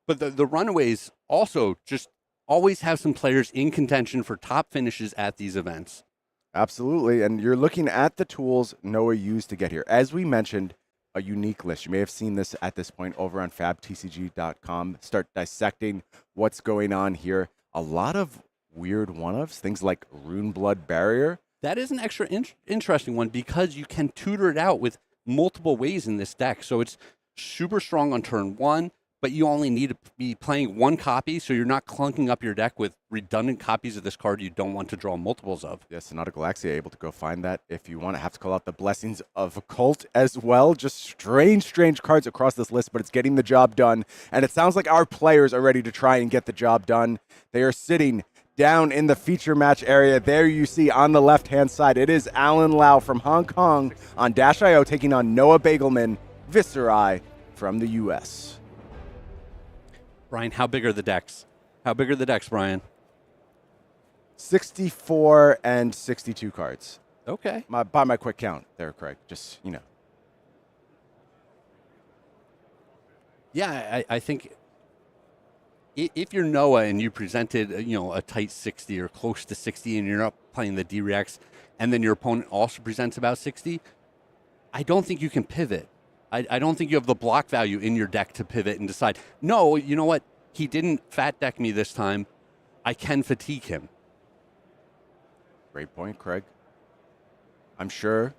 But the Runaways also just always have some players in contention for top finishes at these events. Absolutely, and you're looking at the tools Noah used to get here. As we mentioned, a unique list. You may have seen this at this point over on fabtcg.com. Start dissecting what's going on here. A lot of weird one-ofs, things like Rune Blood Barrier. That is an extra interesting one because you can tutor it out with multiple ways in this deck. So it's super strong on turn 1. But you only need to be playing one copy, so you're not clunking up your deck with redundant copies of this card you don't want to draw multiples of. Yes, Sonata Galaxia able to go find that if you want to. Have to call out the Blessings of Occult as well. Just strange cards across this list, but it's getting the job done. And it sounds like our players are ready to try and get the job done. They are sitting down in the feature match area. There you see on the left-hand side, it is Alan Lau from Hong Kong on Dash.io taking on Noah Beygelman, Viserai from the U.S. Brian, how big are the decks? How big are the decks, Brian? 64 and 62 cards. Okay. By my quick count there, Craig. Just, you know. Yeah, I think if you're Noah and you presented, a tight 60 or close to 60 and you're not playing the D-Rex and then your opponent also presents about 60, I don't think you can pivot. I don't think you have the block value in your deck to pivot and decide, no, you know what? He didn't fat deck me this time. I can fatigue him. Great point, Craig. I'm sure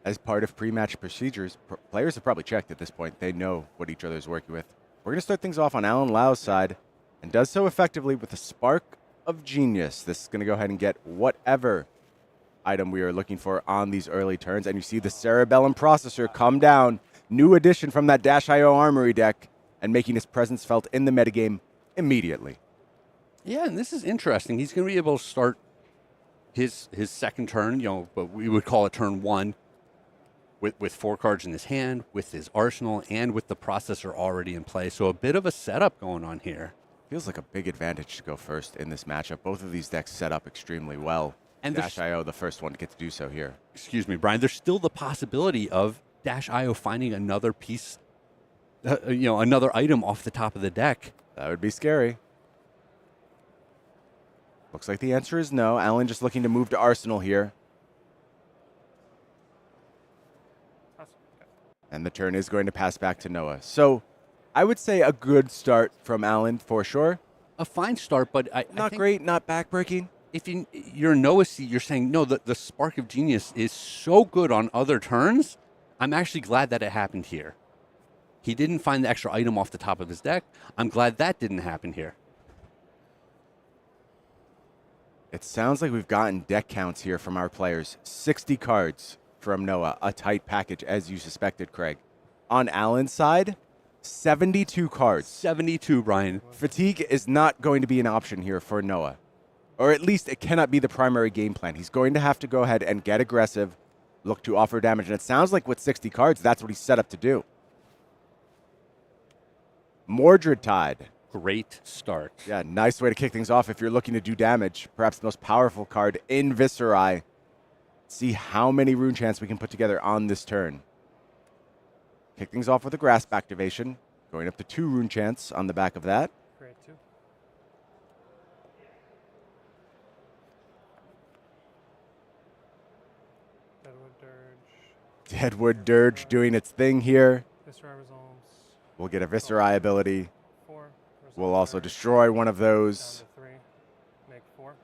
as part of pre-match procedures, players have probably checked at this point. They know what each other is working with. We're going to start things off on Alan Lau's side, and does so effectively with a spark of genius. This is going to go ahead and get whatever item we are looking for on these early turns. And you see the Cerebellum Processor come down, new addition from that Dash.io Armory deck, and making his presence felt in the metagame immediately. Yeah, and this is interesting. He's going to be able to start his second turn, but we would call it turn one, with 4 cards in his hand, with his arsenal, and with the processor already in play. So a bit of a setup going on here. Feels like a big advantage to go first in this matchup. Both of these decks set up extremely well. And Dash.io, the first one to get to do so here. Excuse me, Brian. There's still the possibility of Dash.io finding another piece, another item off the top of the deck. That would be scary. Looks like the answer is no. Alan just looking to move to Arsenal here. And the turn is going to pass back to Noah. So I would say a good start from Alan for sure. A fine start, but I Not think great, not backbreaking. if you're Noah seat, you're saying, no, the spark of genius is so good on other turns. I'm actually glad that it happened here. He didn't find the extra item off the top of his deck. I'm glad that didn't happen here. It sounds like we've gotten deck counts here from our players. 60 cards from Noah, a tight package, as you suspected, Craig. On Alan's side, 72 cards. 72, Brian. Fatigue is not going to be an option here for Noah. Or at least it cannot be the primary game plan. He's going to have to go ahead and get aggressive, look to offer damage. And it sounds like with 60 cards, that's what he's set up to do. Mordred Tide. Great start. Yeah, nice way to kick things off if you're looking to do damage. Perhaps the most powerful card in Viserai. See how many rune chants we can put together on this turn. Kick things off with a grasp activation. Going up to 2 rune chants on the back of that. Great, too. Deadwood Dirge. Deadwood Dirge doing its thing here. Viserai resolves. We'll get a Viserai ability. 4. We'll also destroy one of those. Down to 3. Make 4.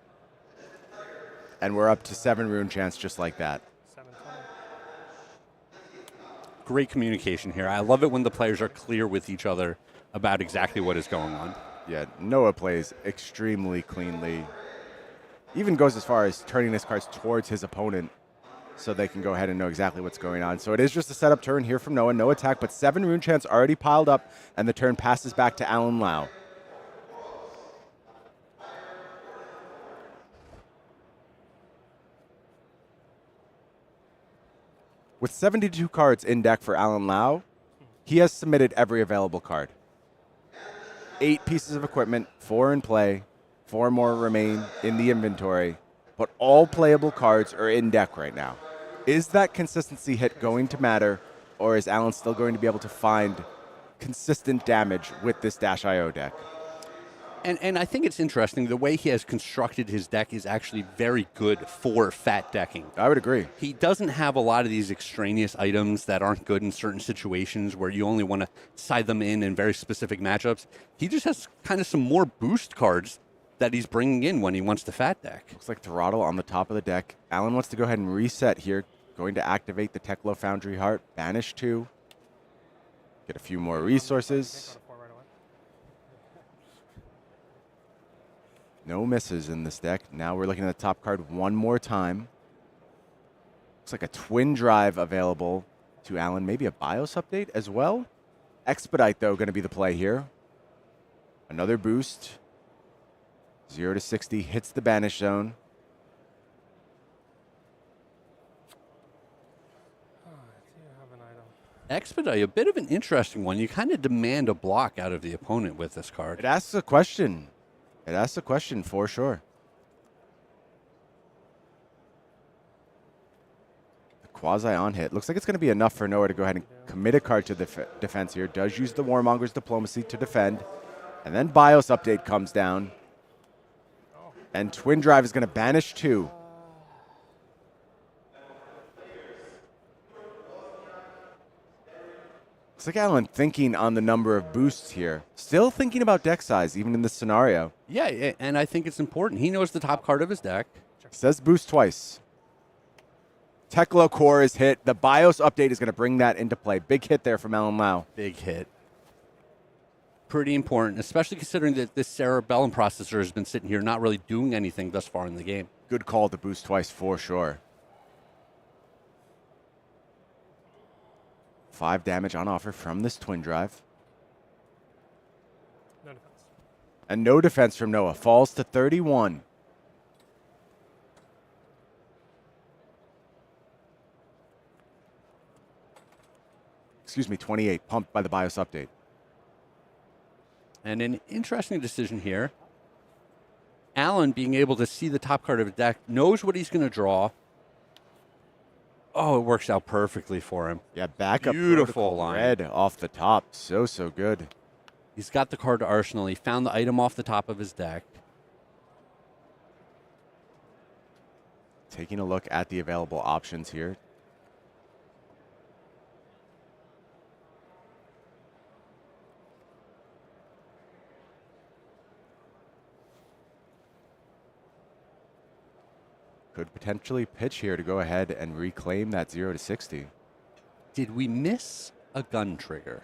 And we're up to 7 rune chants just like that. 720. Great communication here. I love it when the players are clear with each other about exactly what is going on. Yeah, Noah plays extremely cleanly. Even goes as far as turning his cards towards his opponent so they can go ahead and know exactly what's going on. So it is just a setup turn here from Noah. No attack, but 7 rune chants already piled up, and the turn passes back to Alan Lau. With 72 cards in deck for Alan Lau, he has submitted every available card. 8 pieces of equipment, 4 in play, 4 more remain in the inventory, but all playable cards are in deck right now. Is that consistency hit going to matter, or is Alan still going to be able to find consistent damage with this Dash.io deck? And I think it's interesting, the way he has constructed his deck is actually very good for fat decking. I would agree. He doesn't have a lot of these extraneous items that aren't good in certain situations where you only want to side them in very specific matchups. He just has kind of some more boost cards that he's bringing in when he wants to fat deck. Looks like Throttle on the top of the deck. Alan wants to go ahead and reset here. Going to activate the Teklo Foundry Heart. Banish 2. Get a few more resources. No misses in this deck. Now we're looking at the top card one more time. Looks like a Twin Drive available to Alan. Maybe a BIOS update as well. Expedite, though, going to be the play here. Another boost. 0 to 60 hits the banish zone. Expedite, a bit of an interesting one. You kind of demand a block out of the opponent with this card. It asks a question. It asks a question for sure. quasi on hit. Looks like it's going to be enough for Noah to go ahead and commit a card to the defense here. Does use the Warmonger's Diplomacy to defend. And then BIOS update comes down. And Twin Drive is going to banish 2. Looks like Alan thinking on the number of boosts here. Still thinking about deck size, even in this scenario. Yeah, and I think it's important. He knows the top card of his deck. Says boost twice. Teklo Core is hit. The BIOS update is going to bring that into play. Big hit there from Alan Lau. Big hit. Pretty important, especially considering that this cerebellum processor has been sitting here not really doing anything thus far in the game. Good call to boost twice for sure. 5 damage on offer from this Twin Drive. No defense. And no defense from Noah. Falls to 31. Excuse me, 28. Pumped by the BIOS update. And an interesting decision here. Alan, being able to see the top card of his deck, knows what he's going to draw. Oh, it works out perfectly for him. Yeah, backup Beautiful protocol line. red off the top. So good. He's got the card to Arsenal. He found the item off the top of his deck. Taking a look at the available options here. Could potentially pitch here to go ahead and reclaim that 0 to 60. Did we miss a gun trigger?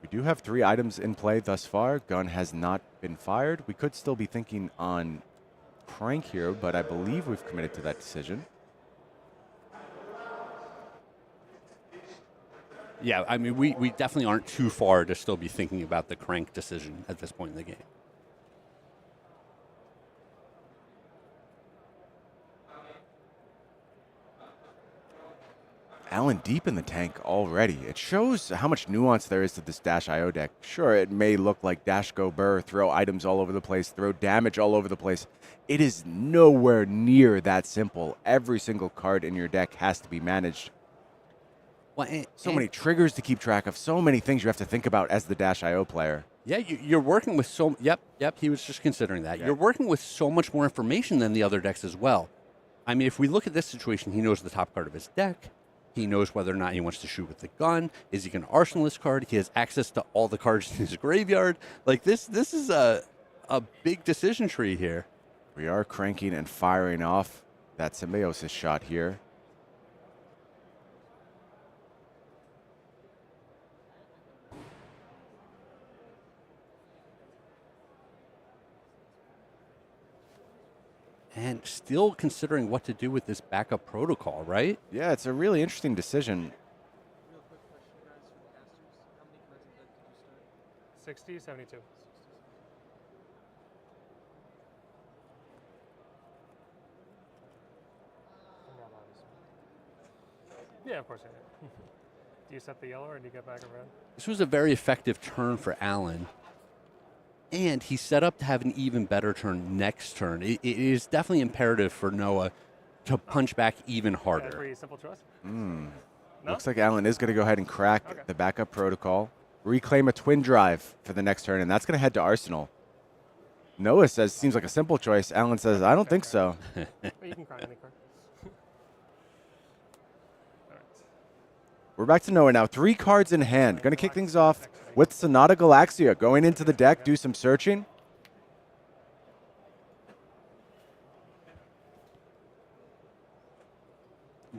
We do have 3 items in play thus far. Gun has not been fired. We could still be thinking on Crank here, but I believe we've committed to that decision. Yeah, I mean, we definitely aren't too far to still be thinking about the crank decision at this point in the game. Alan deep in the tank already. It shows how much nuance there is to this Dash IO deck. Sure, it may look like Dash Go Burr, throw items all over the place, throw damage all over the place. It is nowhere near that simple. Every single card in your deck has to be managed. Well, So many triggers to keep track of, so many things you have to think about as the Dash IO player. Yeah, you're working with so... Yep, he was just considering that. Yeah. You're working with so much more information than the other decks as well. I mean, if we look at this situation, he knows the top card of his deck. He knows whether or not he wants to shoot with the gun. Is he going to arsenal this card? He has access to all the cards in his graveyard. Like, this is a big decision tree here. We are cranking and firing off that Symbiosis shot here. And still considering what to do with this backup protocol, right? Yeah, it's a really interesting decision. Real quick question, guys, from the casters. How many cards in deck did you start? 60, 72. Yeah, of course I did. Do you set the yellow or do you get back a red? This was a very effective turn for Alan. And he's set up to have an even better turn next turn. It is definitely imperative for Noah to punch back even Is that a harder. pretty simple choice? No? Looks like Alan is going to go ahead and crack Okay. the backup protocol. Reclaim a Twin Drive for the next turn, and that's going to head to Arsenal. Noah says, seems like a simple choice. Alan says, I don't think so. Well, you can cry any card. Alright. We're back to Noah now. 3 cards in hand. Going to kick things off with Sonata Galaxia. Going into the deck, do some searching.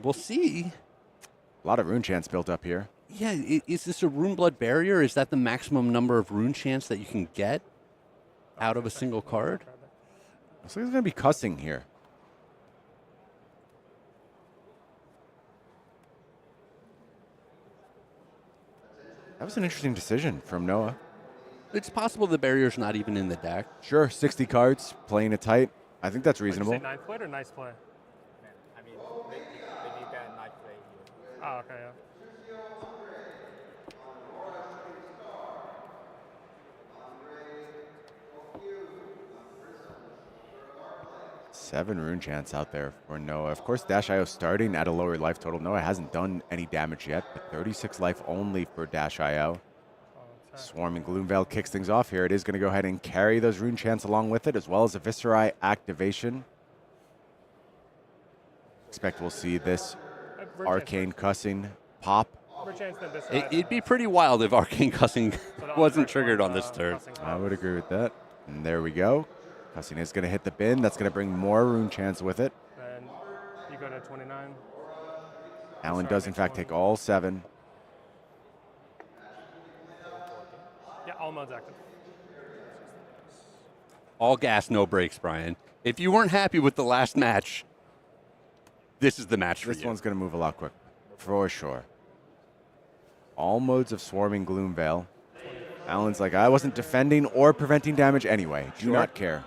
We'll see. A lot of rune chance built up here. Yeah, is this a Rune Blood barrier? Is that the maximum number of rune chance that you can get out of a single card? Looks like he's going to be cussing here. That was an interesting decision from Noah. It's possible the barrier's not even in the deck. Sure, 60 cards, playing it tight. I think that's reasonable. Did you say ninth play or nice play? I mean, they need that night play here. Oh, okay, yeah. 7 rune chants out there for Noah. Of course, Dash IO starting at a lower life total. Noah hasn't done any damage yet, but 36 life only for Dash IO. Swarming Gloomveil kicks things off here. It is going to go ahead and carry those rune chants along with it, as well as a Viserai activation. Expect we'll see this Arcane Cussing pop. It'd be pretty wild if Arcane Cussing wasn't triggered on this turn. I would agree with that. And there we go. Cussing is going to hit the bin. That's going to bring more rune chants with it. And you go to 29. Alan does, in fact, take all 7. Yeah, all modes active. All gas, no brakes, Brian. If you weren't happy with the last match, this is the match for you. This one's going to move a lot quicker, for sure. All modes of Swarming Gloomveil. Alan's like, I wasn't defending or preventing damage anyway. Do not care.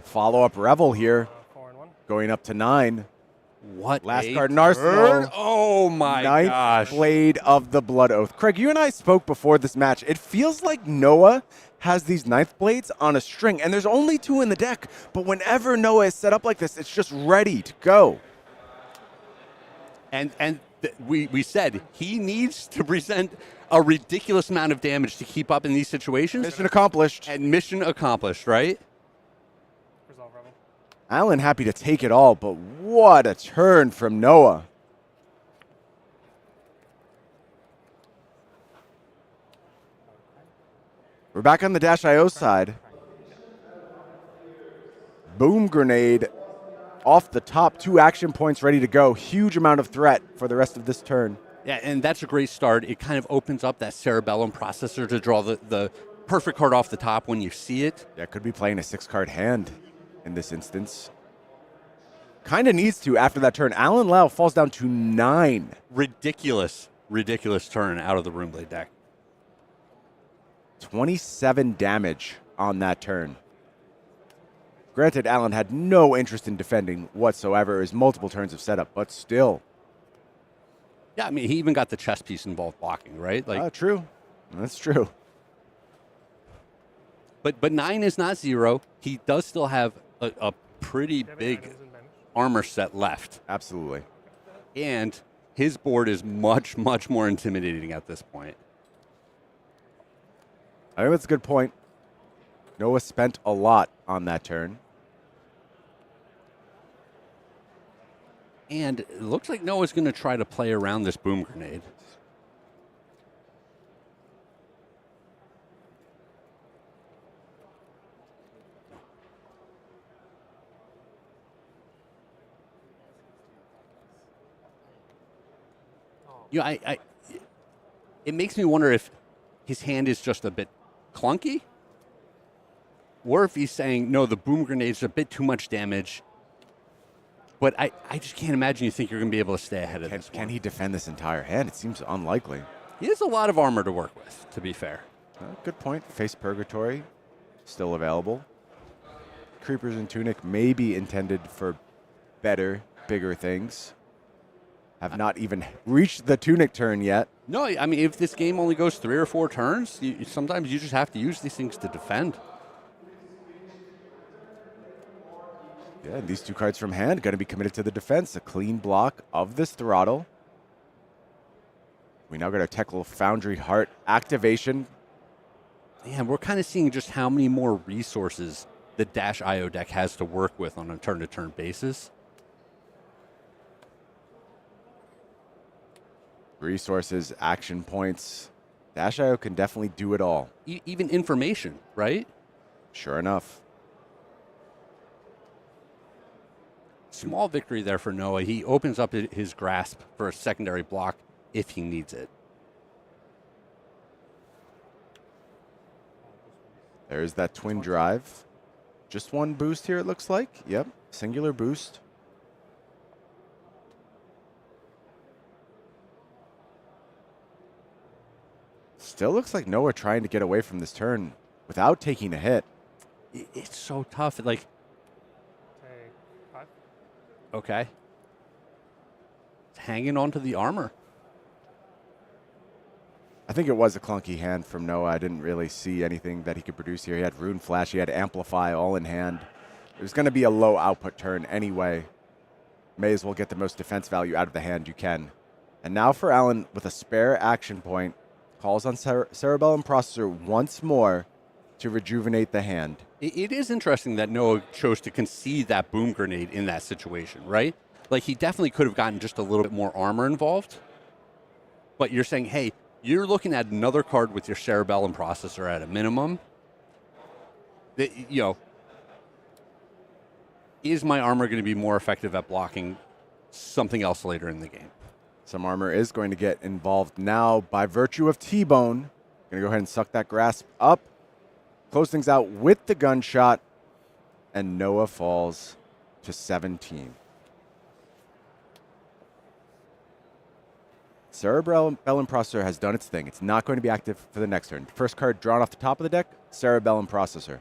Follow-up Revel here, 4 and 1. going up to 9. What Last a card in Arsenal. turn. Oh my Ninth gosh. Blade of the Blood Oath. Craig, you and I spoke before this match. It feels like Noah has these Ninth Blades on a string, and there's only 2 in the deck. But whenever Noah is set up like this, it's just ready to go. And we said he needs to present a ridiculous amount of damage to keep up in these situations. Mission accomplished. And mission accomplished, right? Resolve Rebel. Alan happy to take it all, but what a turn from Noah. We're back on the Dash IO side. Boom Grenade off the top, 2 action points ready to go. Huge amount of threat for the rest of this turn. Yeah, and that's a great start. It kind of opens up that Cerebellum processor to draw the perfect card off the top when you see it. Yeah, could be playing a 6-card hand in this instance. Kind of needs to after that turn. Alan Lau falls down to 9. Ridiculous turn out of the Runeblade deck. 27 damage on that turn. Granted, Alan had no interest in defending whatsoever. It was multiple turns of setup, but still. Yeah, I mean, he even got the chess piece involved blocking, right? Like, True. That's true. But 9 is not 0. He does still have a pretty big armor set left. Absolutely. And his board is much, much more intimidating at this point. I think that's a good point. Noah spent a lot on that turn. And it looks like Noah's going to try to play around this Boom Grenade. You know, it makes me wonder if his hand is just a bit clunky, or if he's saying, no, the Boom Grenade's a bit too much damage. But I just can't imagine you think you're going to be able to stay ahead of this one. Can he defend this entire hand? It seems unlikely. He has a lot of armor to work with, to be fair. Good point. Face Purgatory, still available. Creepers and Tunic may be intended for better, bigger things. Have not even reached the Tunic turn yet. No, I mean, if this game only goes 3 or 4 turns, sometimes you just have to use these things to defend. Yeah, these 2 cards from hand going to be committed to the defense. A clean block of this Throttle. We now got our Tekla Foundry Heart activation. Man, we're kind of seeing just how many more resources the Dash IO deck has to work with on a turn-to-turn basis. Resources, action points. Dash IO can definitely do it all. Even information, right? Sure enough. Small victory there for Noah. He opens up his grasp for a secondary block if he needs it. There's that twin drive. Just 1 boost here, it looks like. Yep, singular boost. Still looks like Noah trying to get away from this turn without taking a hit. It's so tough. Like, Take 5. okay. It's hanging on to the armor. I think it was a clunky hand from Noah. I didn't really see anything that he could produce here. He had Rune Flash, he had Amplify all in hand. It was going to be a low output turn anyway. May as well get the most defense value out of the hand you can. And now for Alan with a spare action point, calls on Cerebellum Processor once more to rejuvenate the hand. It is interesting that Noah chose to concede that boom grenade in that situation, right? Like, he definitely could have gotten just a little bit more armor involved. But you're saying, hey, you're looking at another card with your Cerebellum Processor at a minimum. Is my armor going to be more effective at blocking something else later in the game? Some armor is going to get involved now by virtue of T-Bone. Going to go ahead and suck that grasp up. Close things out with the gunshot. And Noah falls to 17. Cerebellum Processor has done its thing. It's not going to be active for the next turn. First card drawn off the top of the deck, Cerebellum Processor.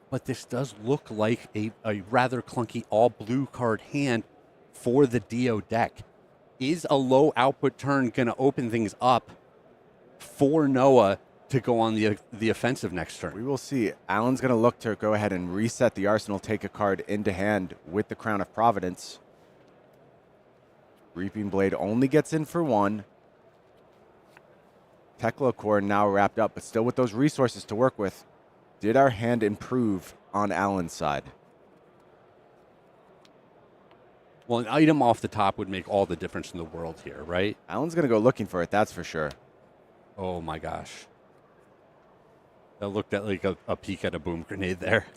But this does look like a rather clunky all-blue card hand for the Dio deck. Is a low output turn going to open things up for Noah to go on the offensive next turn? We will see. Alan's going to look to go ahead and reset the arsenal, take a card into hand with the Crown of Providence. Reaping Blade only gets in for one. Tekla Core now wrapped up, but still with those resources to work with. Did our hand improve on Alan's side? Well, an item off the top would make all the difference in the world here, right? Alan's going to go looking for it, that's for sure. Oh, my gosh. That looked at like a peek at a boom grenade there.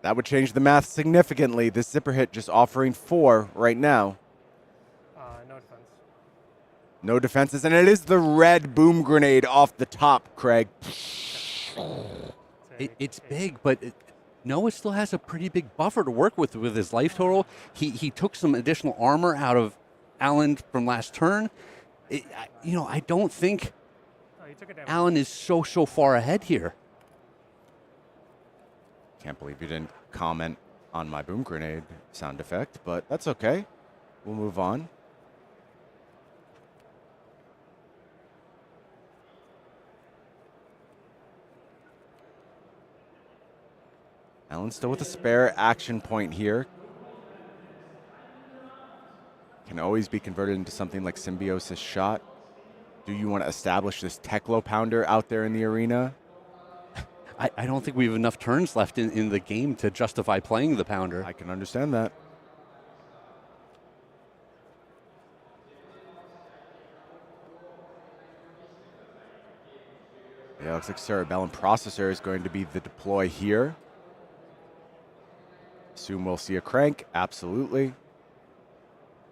That would change the math significantly. This zipper hit just offering 4 right now. No defense. No defenses, and it is the red boom grenade off the top, Craig. It's big, but Noah still has a pretty big buffer to work with his life total. He took some additional armor out of Alan from last turn. I don't think Alan is so far ahead here. Can't believe you didn't comment on my boom grenade sound effect, but that's okay. We'll move on. Alan still with a spare action point here. Can always be converted into something like Symbiosis Shot. Do you want to establish this Teklo Pounder out there in the arena? I don't think we have enough turns left in the game to justify playing the Pounder. I can understand that. Yeah, looks like Cerebellum Processor is going to be the deploy here. Assume we'll see a crank. Absolutely.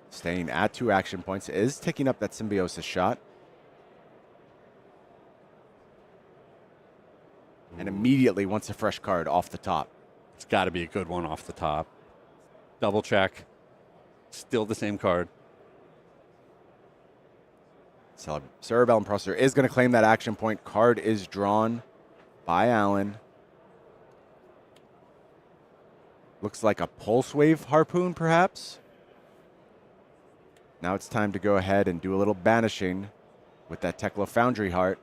Staying at 2 action points. Is taking up that Symbiosis Shot. And immediately wants a fresh card off the top. It's got to be a good one off the top. Double check. Still the same card. Cerebellum Processor is going to claim that action point. Card is drawn by Alan. Looks like a Pulse Wave Harpoon, perhaps. Now it's time to go ahead and do a little banishing with that Tekla Foundry Heart.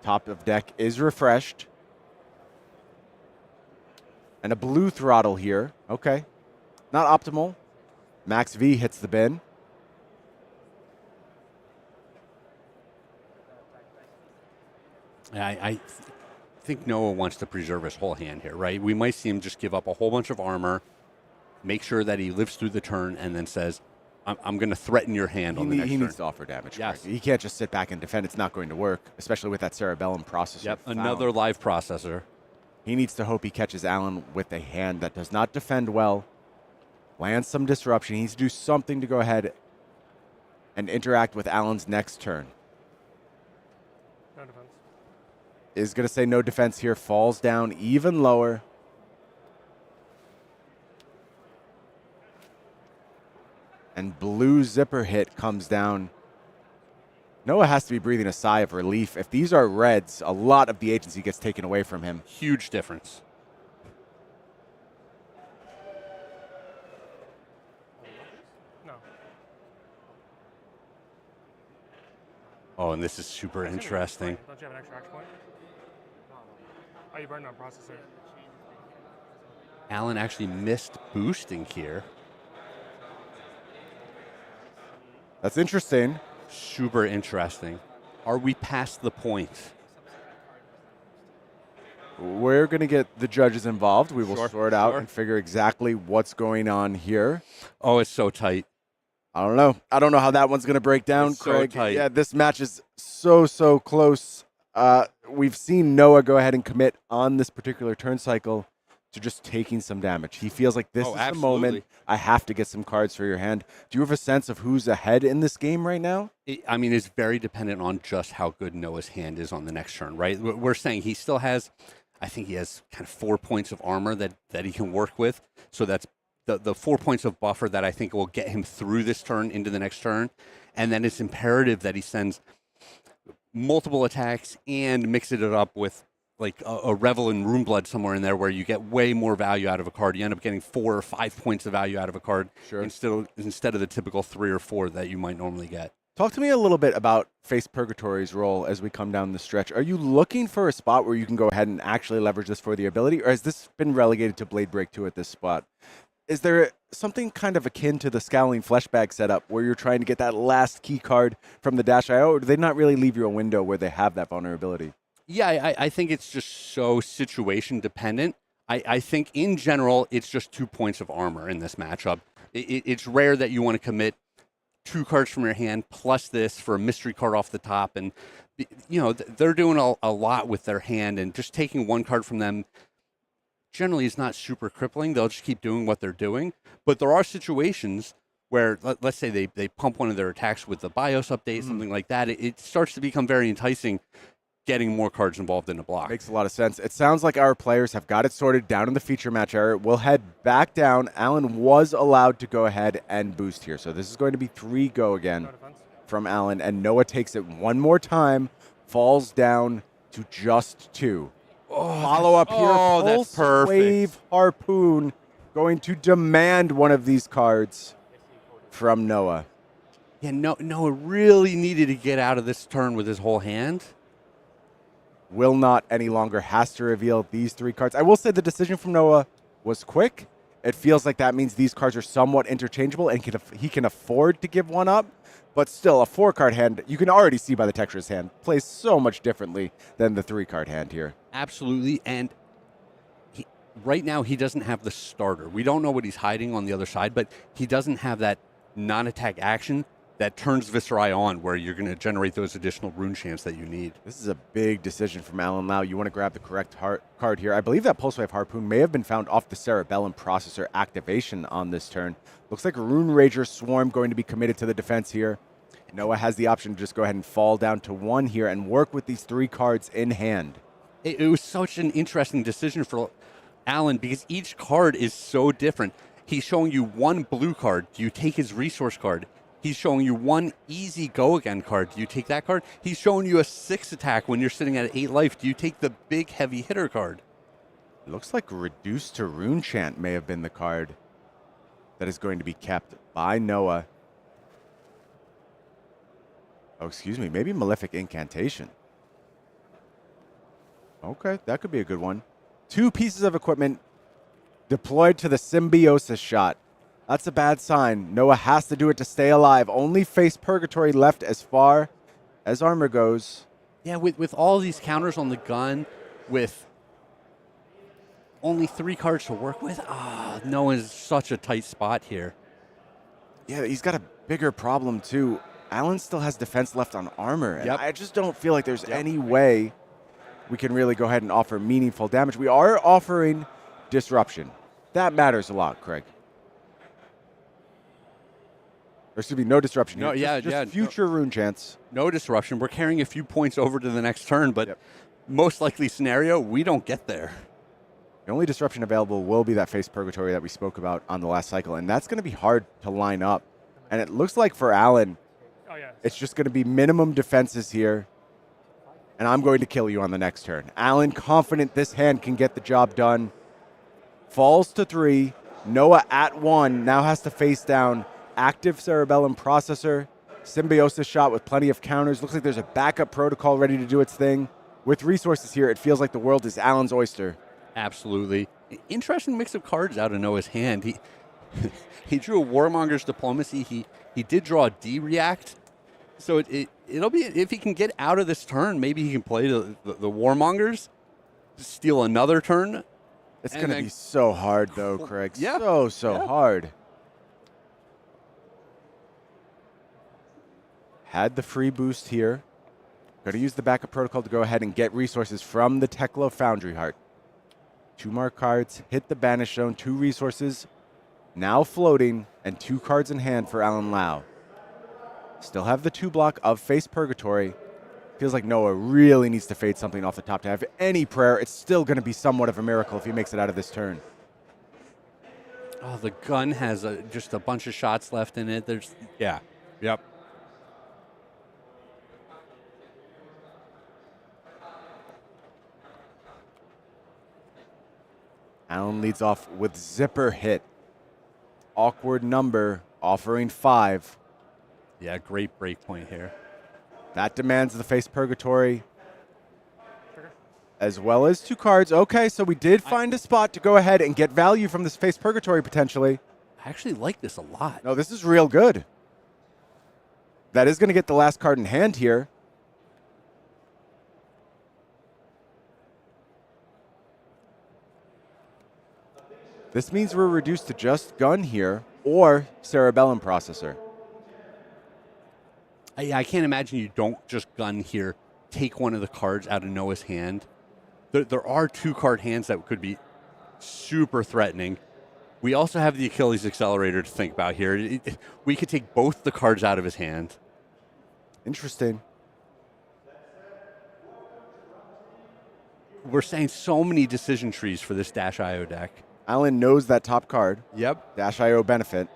Top of deck is refreshed. And a blue throttle here. Okay. Not optimal. Max V hits the bin. I think Noah wants to preserve his whole hand here, right? We might see him just give up a whole bunch of armor, make sure that he lives through the turn, and then says, I'm going to threaten your hand on the next turn. He needs to offer damage. Yes. Correct. He can't just sit back and defend. It's not going to work, especially with that Cerebellum Processor. Yep, another live processor. He needs to hope he catches Alan with a hand that does not defend well, lands some disruption. He needs to do something to go ahead and interact with Alan's next turn. No defense. Is going to say no defense here, falls down even lower. And blue zipper hit comes down. Noah has to be breathing a sigh of relief. If these are reds, a lot of the agency gets taken away from him. Huge difference. No. Oh, and this is super interesting. Don't you have an extra action point? Oh, you burned on processor. Alan actually missed boosting here. That's interesting. Super interesting. Are we past the point? We're going to get the judges involved. We will Sure, sort out sure. and figure exactly what's going on here. Oh, it's so tight. I don't know. I don't know how that one's going to break down, It's so Craig. tight. Yeah, this match is so close. We've seen Noah go ahead and commit on this particular turn cycle to just taking some damage. He feels like this is the moment. absolutely. I have to get some cards for your hand. Do you have a sense of who's ahead in this game right now? I mean, it's very dependent on just how good Noah's hand is on the next turn, right? We're saying he still has, I think he has kind of 4 points of armor that he can work with. So that's the 4 points of buffer that I think will get him through this turn into the next turn. And then it's imperative that he sends multiple attacks and mixes it up with like a Revel in Runeblood somewhere in there where you get way more value out of a card. You end up getting 4 or 5 points of value out of a card instead of the typical 3 or 4 that you might normally get. Talk to me a little bit about Face Purgatory's role as we come down the stretch. Are you looking for a spot where you can go ahead and actually leverage this for the ability, or has this been relegated to Blade Break 2 at this spot? Is there something kind of akin to the Scowling Fleshbag setup where you're trying to get that last key card from the Dash IO, or do they not really leave you a window where they have that vulnerability? Yeah, I think it's just so situation dependent. I think in general, it's just 2 points of armor in this matchup. It's rare that you want to commit 2 cards from your hand plus this for a mystery card off the top. And, you know, they're doing a lot with their hand, and just taking 1 card from them generally is not super crippling. They'll just keep doing what they're doing. But there are situations where, let's say they pump one of their attacks with the BIOS update, something like that. It starts to become very enticing getting more cards involved in the block. Makes a lot of sense. It sounds like our players have got it sorted down in the feature match area. We'll head back down. Alan was allowed to go ahead and boost here. So this is going to be 3 go again from Alan. And Noah takes it one more time, falls down to just 2. Follow up here. That's Pulse perfect. Wave Harpoon going to demand one of these cards from Noah. Yeah, Noah really needed to get out of this turn with his whole hand. Will not any longer, has to reveal these 3 cards. I will say the decision from Noah was quick. It feels like that means these cards are somewhat interchangeable and he can afford to give one up. But still, a 4-card hand, you can already see by the texture of his hand, plays so much differently than the 3-card hand here. Absolutely. And right now, he doesn't have the starter. We don't know what he's hiding on the other side, but he doesn't have that non-attack action that turns Viserai on, where you're going to generate those additional rune champs that you need. This is a big decision from Alan Lau. You want to grab the correct card here. I believe that Pulse Wave Harpoon may have been found off the Cerebellum Processor activation on this turn. Looks like Rune Rager Swarm going to be committed to the defense here. Noah has the option to just go ahead and fall down to 1 here and work with these 3 cards in hand. It was such an interesting decision for Alan because each card is so different. He's showing you 1 blue card. Do you take his resource card? He's showing you 1 easy go again card. Do you take that card? He's showing you a 6 attack when you're sitting at 8 life. Do you take the big heavy hitter card? It looks like Reduced to Rune Chant may have been the card that is going to be kept by Noah. Oh, excuse me, maybe Malefic Incantation. Okay, that could be a good one. 2 pieces of equipment deployed to the Symbiosis shot. That's a bad sign. Noah has to do it to stay alive. Only Face Purgatory left as far as armor goes. Yeah, with all these counters on the gun, with only 3 cards to work with, Noah's such a tight spot here. Yeah, he's got a bigger problem too. Alan still has defense left on armor. And Yep. I just don't feel like there's any way we can really go ahead and offer meaningful damage. We are offering disruption. That matters a lot, Craig. There should be no disruption No, here. Just future rune chance. No disruption. We're carrying a few points over to the next turn, but most likely scenario, we don't get there. The only disruption available will be that Face Purgatory that we spoke about on the last cycle, and that's going to be hard to line up. And it looks like for Alan, it's just going to be minimum defenses here, and I'm going to kill you on the next turn. Alan, confident this hand can get the job done, falls to 3. Noah at 1 now has to face down active Cerebellum Processor Symbiosis shot with plenty of counters. Looks like there's a backup protocol ready to do its thing. With resources here, it feels like the world is Alan's oyster. Absolutely. Interesting mix of cards out of Noah's hand. He he drew a Warmonger's Diplomacy. He did draw a D-React. So it'll be, if he can get out of this turn, maybe he can play the Warmongers, steal another turn. It's going to be so hard, though, Craig. Yeah. So hard. Had the free boost here. Going to use the backup protocol to go ahead and get resources from the Tekla Foundry Heart. 2 more cards, hit the banish zone, 2 resources, now floating, and 2 cards in hand for Alan Lau. Still have the 2 block of Face Purgatory. Feels like Noah really needs to fade something off the top to have any prayer. It's still going to be somewhat of a miracle if he makes it out of this turn. Oh, the gun has just a bunch of shots left in it. Yep. Alan leads off with Zipper Hit. Awkward number, offering 5. Yeah, great break point here. That demands the Face Purgatory, as well as 2 cards. Okay, so we did find a spot to go ahead and get value from this Face Purgatory, potentially. I actually like this a lot. No, this is real good. That is going to get the last card in hand here. This means we're reduced to just gun here or Cerebellum Processor. I can't imagine you don't just gun here, take one of the cards out of Noah's hand. There are 2 card hands that could be super threatening. We also have the Achilles Accelerator to think about here. We could take both the cards out of his hand. Interesting. We're saying so many decision trees for this Dash IO deck. Alan knows that top card. Yep. Dash IO benefit.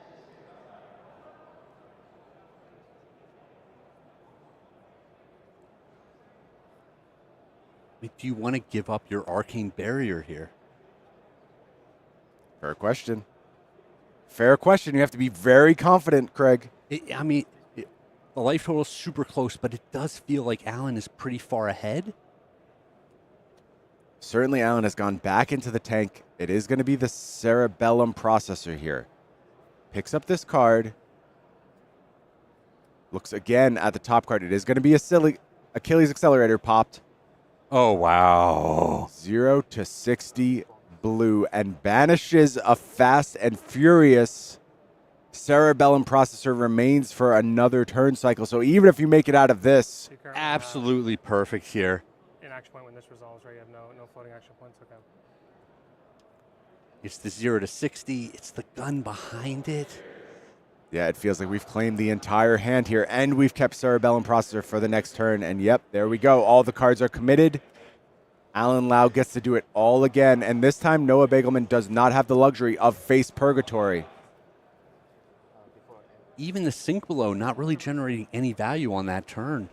Do you want to give up your Arcane Barrier here? Fair question. Fair question. You have to be very confident, Craig. The life total is super close, but it does feel like Alan is pretty far ahead. Certainly, Alan has gone back into the tank. It is going to be the Cerebellum Processor here. Picks up this card. Looks again at the top card. It is going to be a silly Achilles Accelerator popped. Oh, wow. 0 to 60 blue and banishes a fast and furious Cerebellum Processor remains for another turn cycle. So even if you make it out of this, Absolutely perfect here. An action point when this resolves, right? You have no floating action points. Okay. It's the 0 to 60. It's the gun behind it. yeah, it feels like we've claimed the entire hand here, and we've kept Cerebellum Processor for the next turn. And yep, there we go. All the cards are committed. Alan Lau gets to do it all again, and this time Noah Beygelman does not have the luxury of Face Purgatory. Even the sink below not really generating any value on that turn.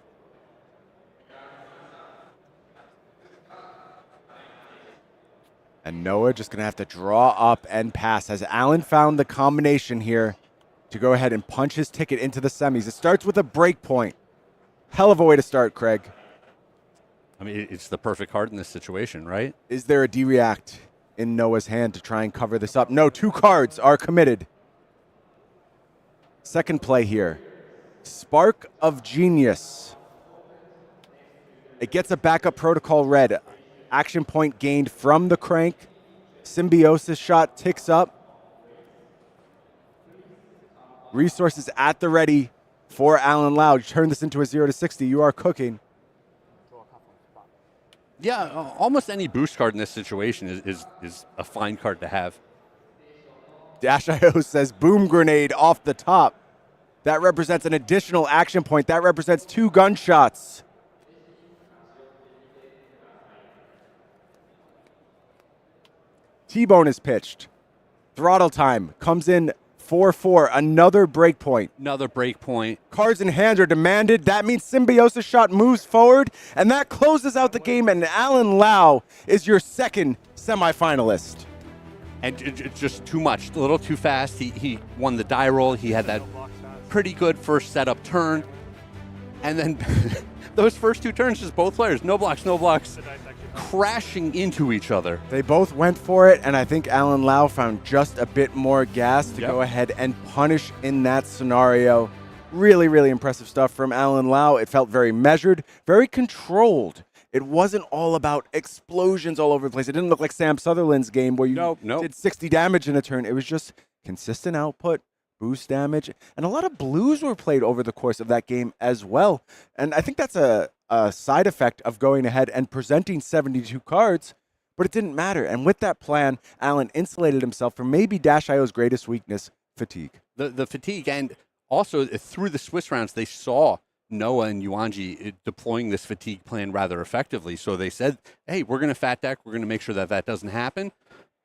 And Noah just going to have to draw up and pass as Alan found the combination here to go ahead and punch his ticket into the semis. It starts with a break point. Hell of a way to start, Craig. I mean, it's the perfect card in this situation, right? Is there a D-React in Noah's hand to try and cover this up? No, 2 cards are committed. Second play here. Spark of Genius. It gets a backup protocol red. Action point gained from the crank. Symbiosis shot ticks up. Resources at the ready for Alan Lau. Turn this into a 0 to 60. You are cooking. Yeah, almost any boost card in this situation is a fine card to have. Dash.io says boom grenade off the top. That represents an additional action point. That represents 2 gunshots. T-Bone is pitched. Throttle time comes in 4-4. Another break point. Another break point. Cards in hand are demanded. That means Symbiosis shot moves forward, and that closes out the game, and Alan Lau is your second semifinalist. And just too much, a little too fast. He won the die roll. He had that pretty good first setup turn, and then those first 2 turns, just both players, no blocks, crashing into each other. They both went for it, and I think Alan Lau found just a bit more gas to go ahead and punish in that scenario. Really, really impressive stuff from Alan Lau. It felt very measured, very controlled. It wasn't all about explosions all over the place. It didn't look like Sam Sutherland's game where you did 60 damage in a turn. It was just consistent output, boost damage, and a lot of blues were played over the course of that game as well. And I think that's a side effect of going ahead and presenting 72 cards, but it didn't matter. And with that plan, Alan insulated himself from maybe Dash.io's greatest weakness, fatigue. The fatigue, and also through the Swiss rounds, they saw Noah and Yuanji deploying this fatigue plan rather effectively. So they said, hey, we're going to fat deck. We're going to make sure that doesn't happen.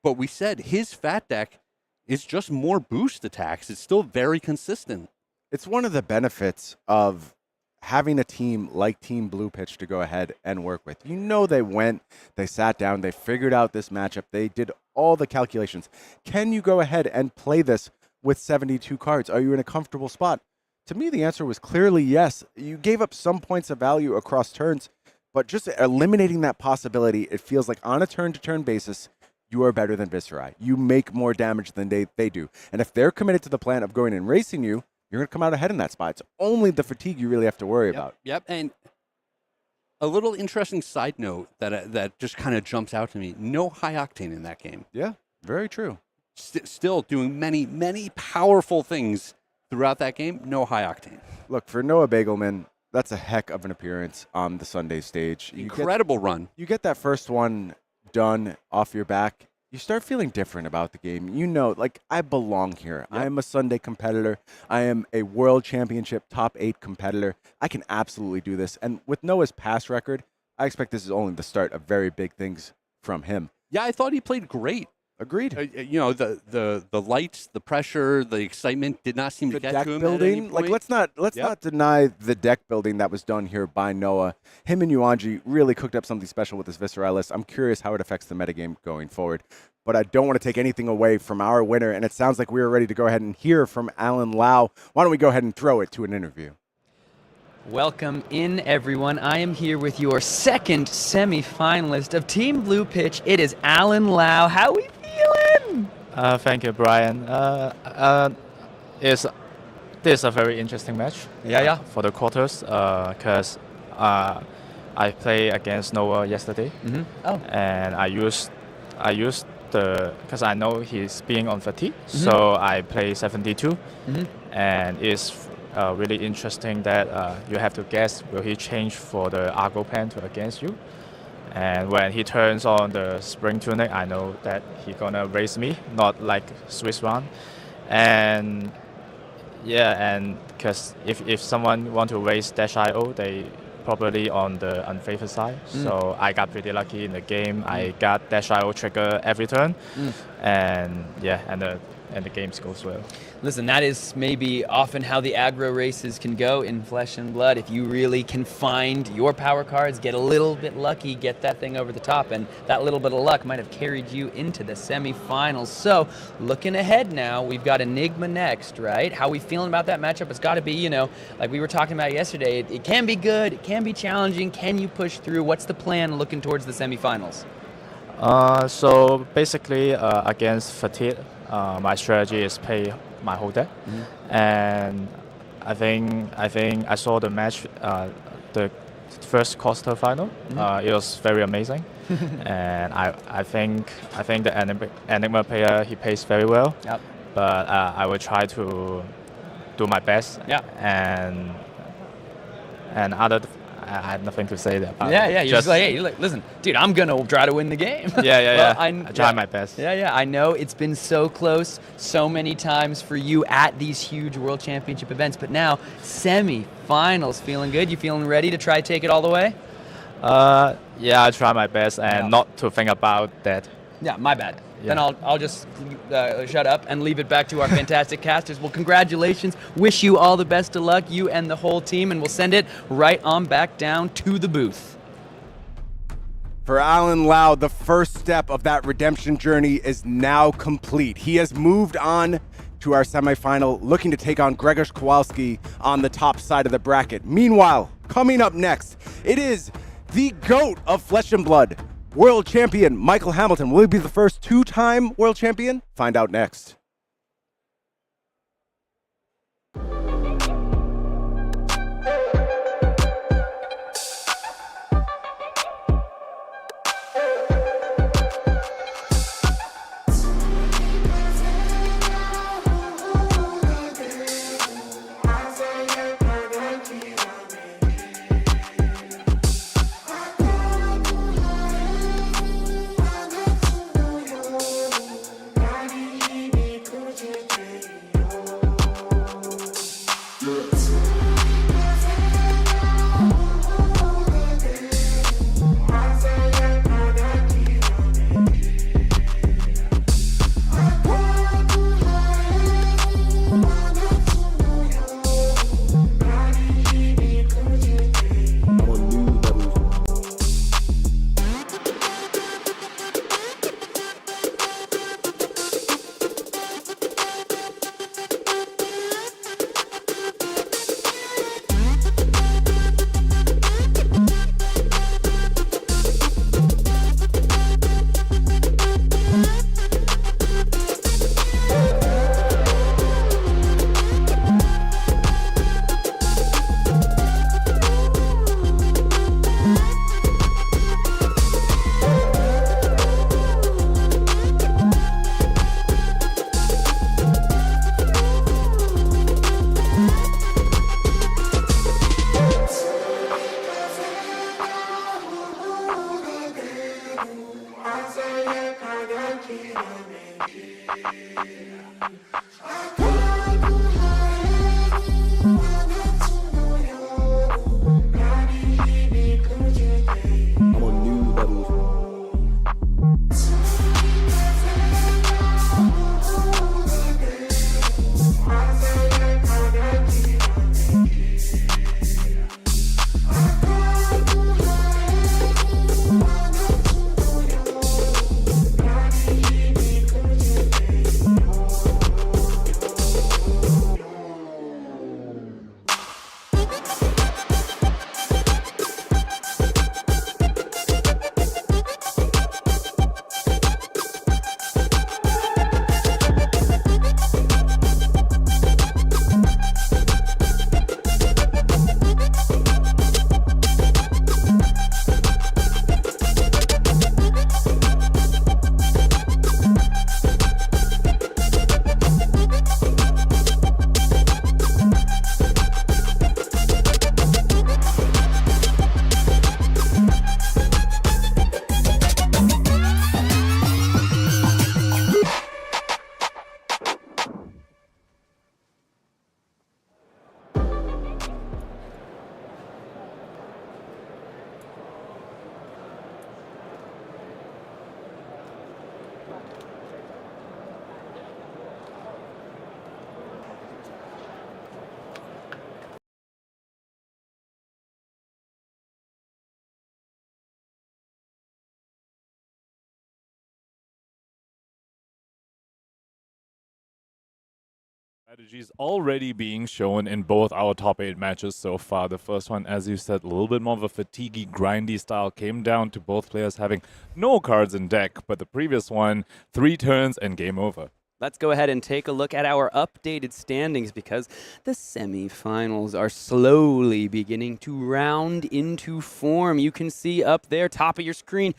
But we said his fat deck is just more boost attacks. It's still very consistent. It's one of the benefits of having a team like Team Blue Pitch to go ahead and work with. You know, they sat down, they figured out this matchup, they did all the calculations. Can you go ahead and play this with 72 cards? Are you in a comfortable spot? To me, the answer was clearly yes. You gave up some points of value across turns, but just eliminating that possibility, it feels like on a turn-to-turn basis, you are better than Viserai. You make more damage than they do. And if they're committed to the plan of going and racing you, you're going to come out ahead in that spot. It's only the fatigue you really have to worry about. Yep, and a little interesting side note that just kind of jumps out to me. No high octane in that game. Yeah, very true. Still doing many, many powerful things throughout that game. No high octane. Look, for Noah Beygelman, that's a heck of an appearance on the Sunday stage. Incredible run. You get that first one done off your back, you start feeling different about the game. You know, like, I belong here. Yep. I am a Sunday competitor. I am a World Championship top 8 competitor. I can absolutely do this. And with Noah's past record, I expect this is only the start of very big things from him. Yeah, I thought he played great. Agreed. The lights, the pressure, the excitement did not seem to get to him building, at any point. let's not deny the deck building that was done here by Noah. Him and Yuanji really cooked up something special with this Viserai list. I'm curious how it affects the metagame going forward. But I don't want to take anything away from our winner, and it sounds like we are ready to go ahead and hear from Alan Lau. Why don't we go ahead and throw it to an interview? Welcome in, everyone. I am here with your second semi-finalist of Team Blue Pitch. It is Alan Lau. How are we feeling? Thank you, Brian. This is a very interesting match. Yeah. For the quarters, because I played against Noah yesterday. Mm-hmm. Oh. And I used because I know he's being on fatigue, so I play 72. And it's really interesting that you have to guess, will he change for the Argo Pen to against you? And when he turns on the Spring Tunic, I know that he's gonna raise me, not like Swiss round. And yeah, and because if someone want to raise Dash.io, they probably on the unfavored side. So I got pretty lucky in the game. I got Dash.io trigger every turn, and yeah, and the games goes well. Listen, that is maybe often how the aggro races can go in Flesh and Blood. If you really can find your power cards, get a little bit lucky, get that thing over the top, and that little bit of luck might have carried you into the semifinals. So, looking ahead now, we've got Enigma next, right? How are we feeling about that matchup? It's got to be, like we were talking about yesterday, it can be good, it can be challenging. Can you push through? What's the plan looking towards the semifinals? So basically, against Fatigue, my strategy is play my whole deck, and I think I saw the match, the first quarter final. It was very amazing, and I think the Enigma player, he plays very well. Yep. But I will try to do my best. Yeah. And I have nothing to say there. You're just like, hey, listen, dude, I'm going to try to win the game. I try my best. I know it's been so close so many times for you at these huge World Championship events, but now semi-finals, feeling good? You feeling ready to try to take it all the way? I try my best and not to think about that. Yeah, my bad. Yeah. Then I'll just shut up and leave it back to our fantastic casters. Well, congratulations. Wish you all the best of luck, you and the whole team, and we'll send it right on back down to the booth. For Alan Lau, the first step of that redemption journey is now complete. He has moved on to our semifinal, looking to take on Grzegorz Kowalski on the top side of the bracket. Meanwhile, coming up next, it is the GOAT of Flesh and Blood, world champion Mackl Hamilton. Will he be the first two-time world champion? Find out next. Strategies already being shown in both our top 8 matches so far. The first one, as you said, a little bit more of a fatiguey, grindy style, came down to both players having no cards in deck, but the previous one, 3 turns and game over. Let's go ahead and take a look at our updated standings because the semifinals are slowly beginning to round into form. You can see up there, top of your screen,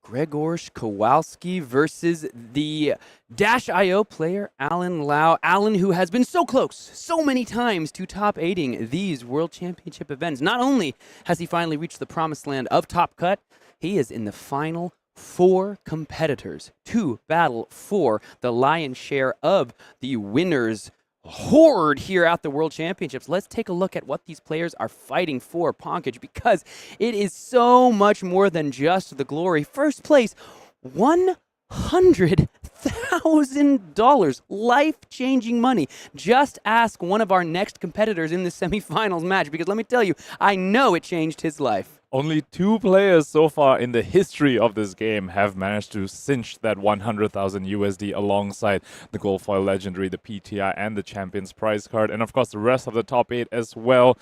Grzegorz Kowalski versus the Dash.io player, Alan Lau. Alan, who has been so close so many times to top 8ing these World Championship events. Not only has he finally reached the promised land of Top Cut, he is in the final 4 competitors to battle for the lion's share of the winners horde here at the World Championships. Let's take a look at what these players are fighting for, Ponkage, because it is so much more than just the glory. First place, $100,000, life-changing money. Just ask one of our next competitors in the semifinals match, because let me tell you, I know it changed his life. Only 2 players so far in the history of this game have managed to cinch that 100,000 USD alongside the Gold Foil Legendary, the PTI, and the Champions Prize card. And of course, the rest of the top 8 as well.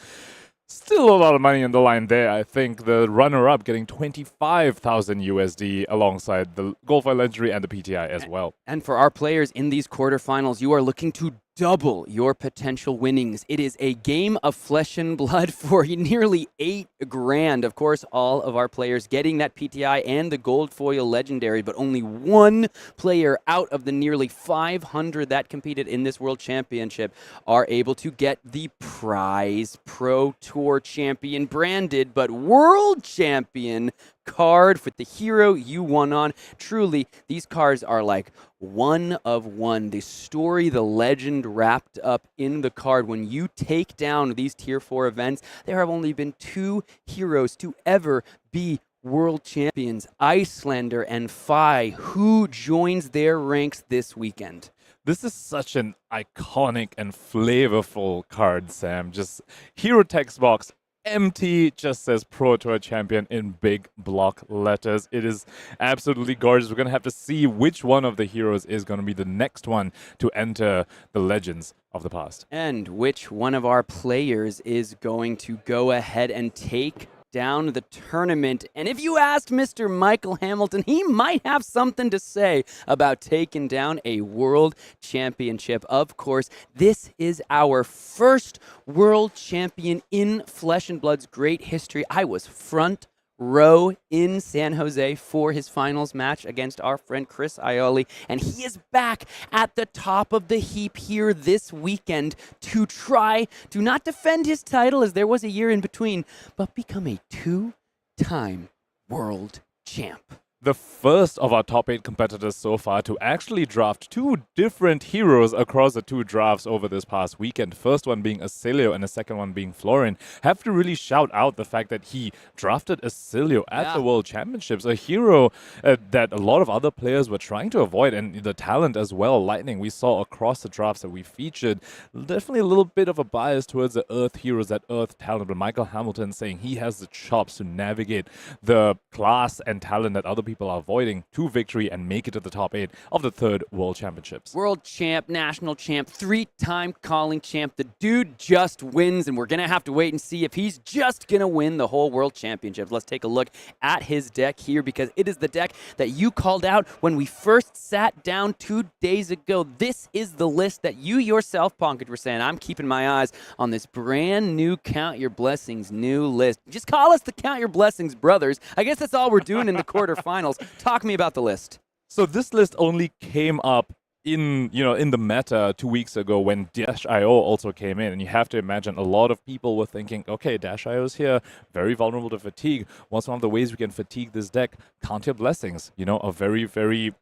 Still a lot of money in the line there. I think the runner-up getting 25,000 USD alongside the Gold Foil Legendary and the PTI as well. And for our players in these quarterfinals, you are looking to double your potential winnings. It is a game of flesh and blood for nearly $8 grand. Of course, all of our players getting that PTI and the Gold Foil Legendary, but only one player out of the nearly 500 that competed in this World Championship are able to get the prize Pro Tour Champion branded, but World Champion card with the hero you won on. Truly, these cards are like one of one. The story, the legend wrapped up in the card. When you take down these Tier 4 events, there have only been 2 heroes to ever be world champions, Icelander and Phi, who joins their ranks this weekend. This is such an iconic and flavorful card, Sam. Just hero text box. Empty, just says Pro Tour Champion in big block letters. It is absolutely gorgeous. We're going to have to see which one of the heroes is going to be the next one to enter the legends of the past. And which one of our players is going to go ahead and take down the tournament. And if you asked Mr. Mackl Hamilton, he might have something to say about taking down a world championship. Of course, this is our first world champion in Flesh and Blood's great history. I was front row in San Jose for his finals match against our friend Chris Aioli, and he is back at the top of the heap here this weekend to try to not defend his title, as there was a year in between, but become a 2-time world champ. The first of our top 8 competitors so far to actually draft 2 different heroes across the 2 drafts over this past weekend. First one being Acilio and the second one being Florin. Have to really shout out the fact that he drafted Acilio at the World Championships, a hero that a lot of other players were trying to avoid, and the talent as well. Lightning, we saw across the drafts that we featured, definitely a little bit of a bias towards the Earth heroes, that Earth talent, but Mackl Hamilton saying he has the chops to navigate the class and talent that other people are avoiding to victory and make it to the top 8 of the 3rd World Championships. World champ, national champ, 3-time calling champ. The dude just wins, and we're going to have to wait and see if he's just going to win the whole World Championship. Let's take a look at his deck here, because it is the deck that you called out when we first sat down 2 days ago. This is the list that you yourself, Ponkage, were saying, I'm keeping my eyes on this brand new Count Your Blessings new list. Just call us the Count Your Blessings brothers. I guess that's all we're doing in the quarterfinals. Talk to me about the list. So this list only came up in the meta 2 weeks ago when Dash.io also came in, and you have to imagine a lot of people were thinking, okay, Dash.io's here, very vulnerable to fatigue. What's one of the ways we can fatigue this deck? Count Your Blessings, a very, very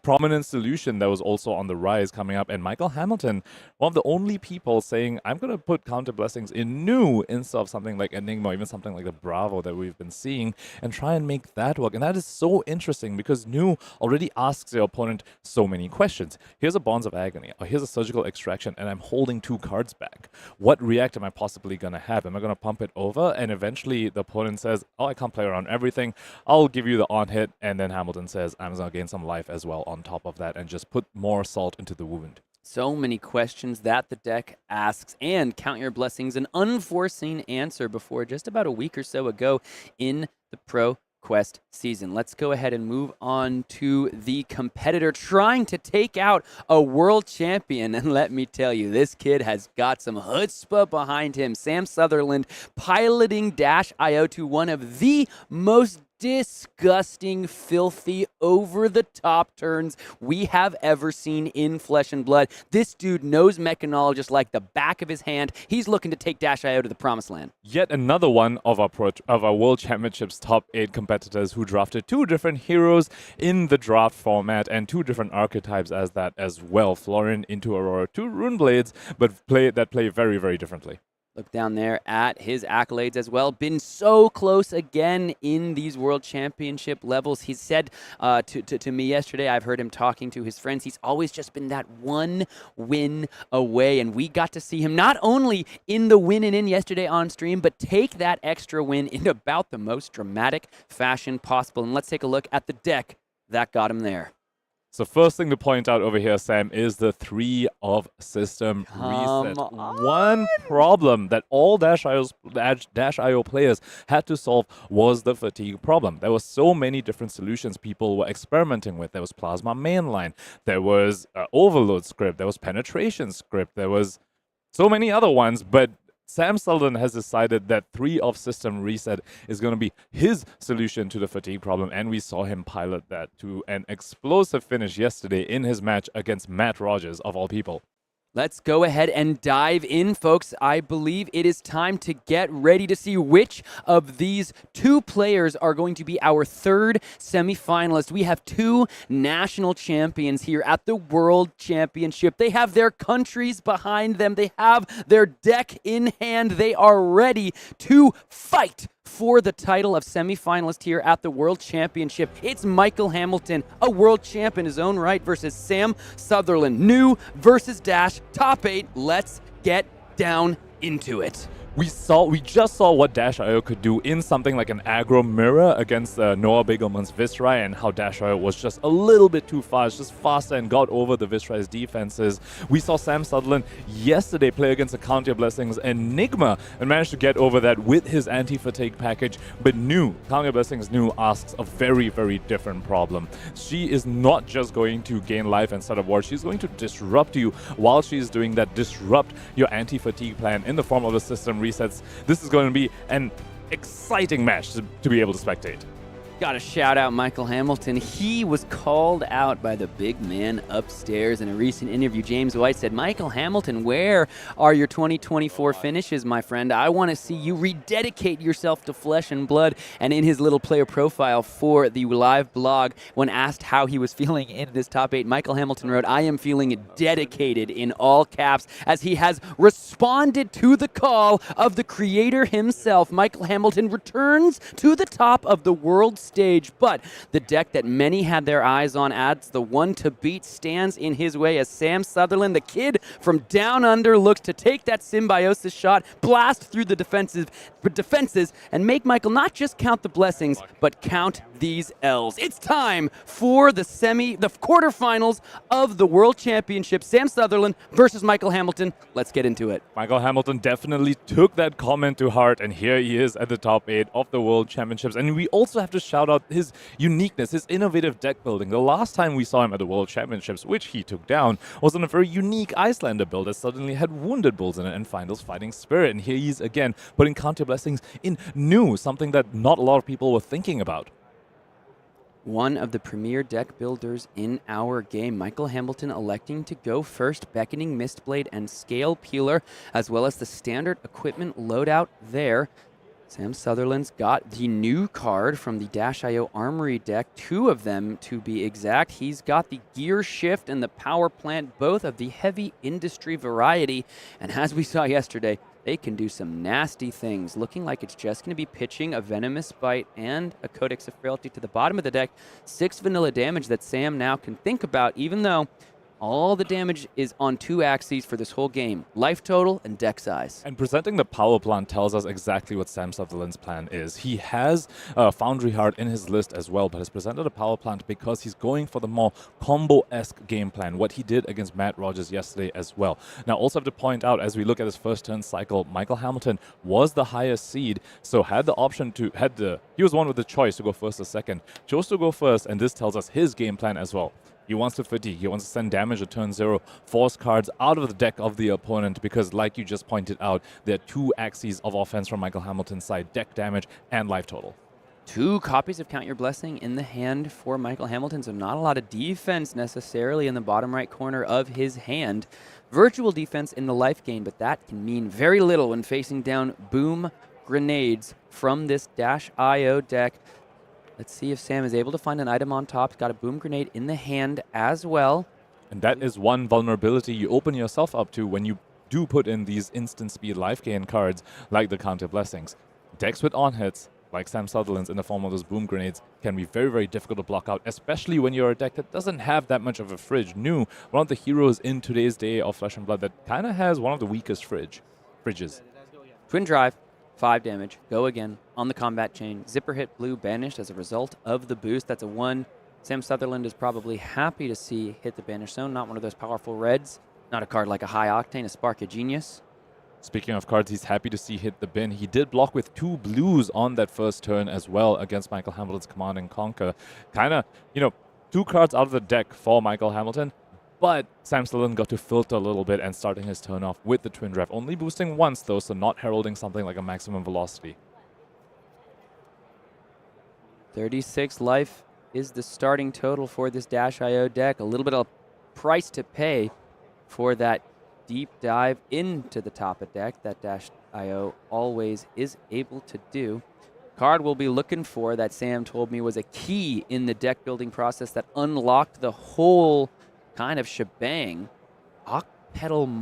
prominent solution that was also on the rise coming up. And Mackl Hamilton, one of the only people saying, I'm going to put Counter Blessings in new instead of something like Enigma, or even something like the Bravo that we've been seeing, and try and make that work. And that is so interesting because new already asks your opponent so many questions. Here's a Bonds of Agony, or here's a Surgical Extraction, and I'm holding 2 cards back. What react am I possibly going to have? Am I going to pump it over? And eventually the opponent says, oh, I can't play around everything. I'll give you the on hit. And then Hamilton says, I'm going to gain some life as well on top of that and just put more salt into the wound. So many questions that the deck asks, and Count Your Blessings, an unforeseen answer before just about a week or so ago in the Pro Quest season. Let's go ahead and move on to the competitor trying to take out a world champion. And let me tell you, this kid has got some chutzpah behind him. Sam Sutherland piloting Dash.io to one of the most disgusting, filthy, over-the-top turns we have ever seen in Flesh and Blood. This dude knows Mechanologist like the back of his hand. He's looking to take Dash.io to the promised land. Yet another one of our World Championships top 8 competitors who drafted 2 different heroes in the draft format and 2 different archetypes as that as well. Florin into Aurora, 2 Rune Blades, but play very, very differently. Look down there at his accolades as well. Been so close again in these World Championship levels. He said to me yesterday, I've heard him talking to his friends, he's always just been that one win away. And we got to see him not only in the win and in yesterday on stream, but take that extra win in about the most dramatic fashion possible. And let's take a look at the deck that got him there. So first thing to point out over here, Sam, is the 3 of system reset. One problem that all Dash.io players had to solve was the fatigue problem. There were so many different solutions people were experimenting with. There was Plasma Mainline, there was Overload script, there was Penetration script, there was so many other ones, but Sam Sutherland has decided that 3 of system reset is going to be his solution to the fatigue problem, and we saw him pilot that to an explosive finish yesterday in his match against Matt Rogers, of all people. Let's go ahead and dive in, folks. I believe it is time to get ready to see which of these 2 players are going to be our 3rd semifinalist. We have 2 national champions here at the World Championship. They have their countries behind them. They have their deck in hand. They are ready to fight for the title of semifinalist here at the World Championship. It's Mackl Hamilton, a world champ in his own right, versus Sam Sutherland. New versus Dash, top 8. Let's get down into it. We just saw what Dash.io could do in something like an aggro mirror against Noah Beygelman's Viserai, and how Dash.io was just a little bit too fast, just faster, and got over the Viserai's defenses. We saw Sam Sutherland yesterday play against a Count Your Blessings Enigma and managed to get over that with his anti-fatigue package, but Count Your Blessings New asks a very, very different problem. She is not just going to gain life and start a war, she's going to disrupt you while she's doing that, disrupt your anti-fatigue plan in the form of a system resets. This is going to be an exciting match to be able to spectate. Got to shout out Mackl Hamilton. He was called out by the big man upstairs in a recent interview. James White said, Mackl Hamilton, where are your 2024 finishes, my friend? I want to see you rededicate yourself to flesh and blood. And in his little player profile for the live blog, when asked how he was feeling in this top 8, Mackl Hamilton wrote, I am feeling dedicated in all caps, as he has responded to the call of the creator himself. Mackl Hamilton returns to the top of the world stage, but the deck that many had their eyes on, adds the one to beat, stands in his way as Sam Sutherland, the kid from down under, looks to take that symbiosis shot, blast through the defenses, and make Mackl not just count the blessings, but count these L's. It's time for the quarterfinals of the World Championship. Sam Sutherland versus Mackl Hamilton. Let's get into it. Mackl Hamilton definitely took that comment to heart, and here he is at the top 8 of the World Championships. And we also have to shout out his uniqueness, his innovative deck building. The last time we saw him at the World Championships, which he took down, was on a very unique Icelander build that suddenly had Wounded Bulls in it and Finals Fighting Spirit. And here he is again, putting Count Your Blessings in new, something that not a lot of people were thinking about. One of the premier deck builders in our game. Mackl Hamilton electing to go first, Beckoning Mistblade and Scale Peeler, as well as the standard equipment loadout there. Sam Sutherland's got the new card from the Dash.io Armory deck, 2 of them to be exact. He's got the Gear Shift and the Power Plant, both of the heavy industry variety. And as we saw yesterday, they can do some nasty things. Looking like it's just going to be pitching a Venomous Bite and a Codex of Frailty to the bottom of the deck. 6 vanilla damage that Sam now can think about, even though all the damage is on 2 axes for this whole game. Life total and deck size. And presenting the power plant tells us exactly what Sam Sutherland's plan is. He has Foundry Heart in his list as well, but has presented a power plant because he's going for the more combo-esque game plan, what he did against Matt Rogers yesterday as well. Now, also have to point out, as we look at his first turn cycle, Mackl Hamilton was the highest seed, so had the option to, he was one with the choice to go first or second, chose to go first, and this tells us his game plan as well. He wants to fatigue. He wants to send damage at turn 0, force cards out of the deck of the opponent because, like you just pointed out, there are 2 axes of offense from Mackl Hamilton's side, deck damage and life total. 2 copies of Count Your Blessing in the hand for Mackl Hamilton, so not a lot of defense necessarily in the bottom right corner of his hand. Virtual defense in the life gain, but that can mean very little when facing down boom grenades from this Dash.io deck. Let's see if Sam is able to find an item on top. He's got a boom grenade in the hand as well. And that is one vulnerability you open yourself up to when you do put in these instant speed life gain cards like the Counter Blessings. Decks with on-hits, like Sam Sutherland's in the form of those boom grenades, can be very, very difficult to block out, especially when you're a deck that doesn't have that much of a fridge. New, one of the heroes in today's day of Flesh and Blood that kind of has one of the weakest fridges. Twin Drive, 5 damage. Go again on the combat chain. Zipper hit blue banished as a result of the boost. That's a 1. Sam Sutherland is probably happy to see hit the banish zone. Not one of those powerful reds. Not a card like a High Octane, a Spark of Genius. Speaking of cards he's happy to see hit the bin, he did block with 2 blues on that first turn as well against Michael Hamilton's Command and Conquer. Kind of, 2 cards out of the deck for Michael Hamilton, but Sam Sutherland got to filter a little bit and starting his turn off with the Twin Drive. Only boosting once though, so not heralding something like a maximum velocity. 36 life is the starting total for this Dash.io deck. A little bit of price to pay for that deep dive into the top of deck that Dash.io always is able to do. Card we'll be looking for that Sam told me was a key in the deck building process that unlocked the whole kind of shebang. Optical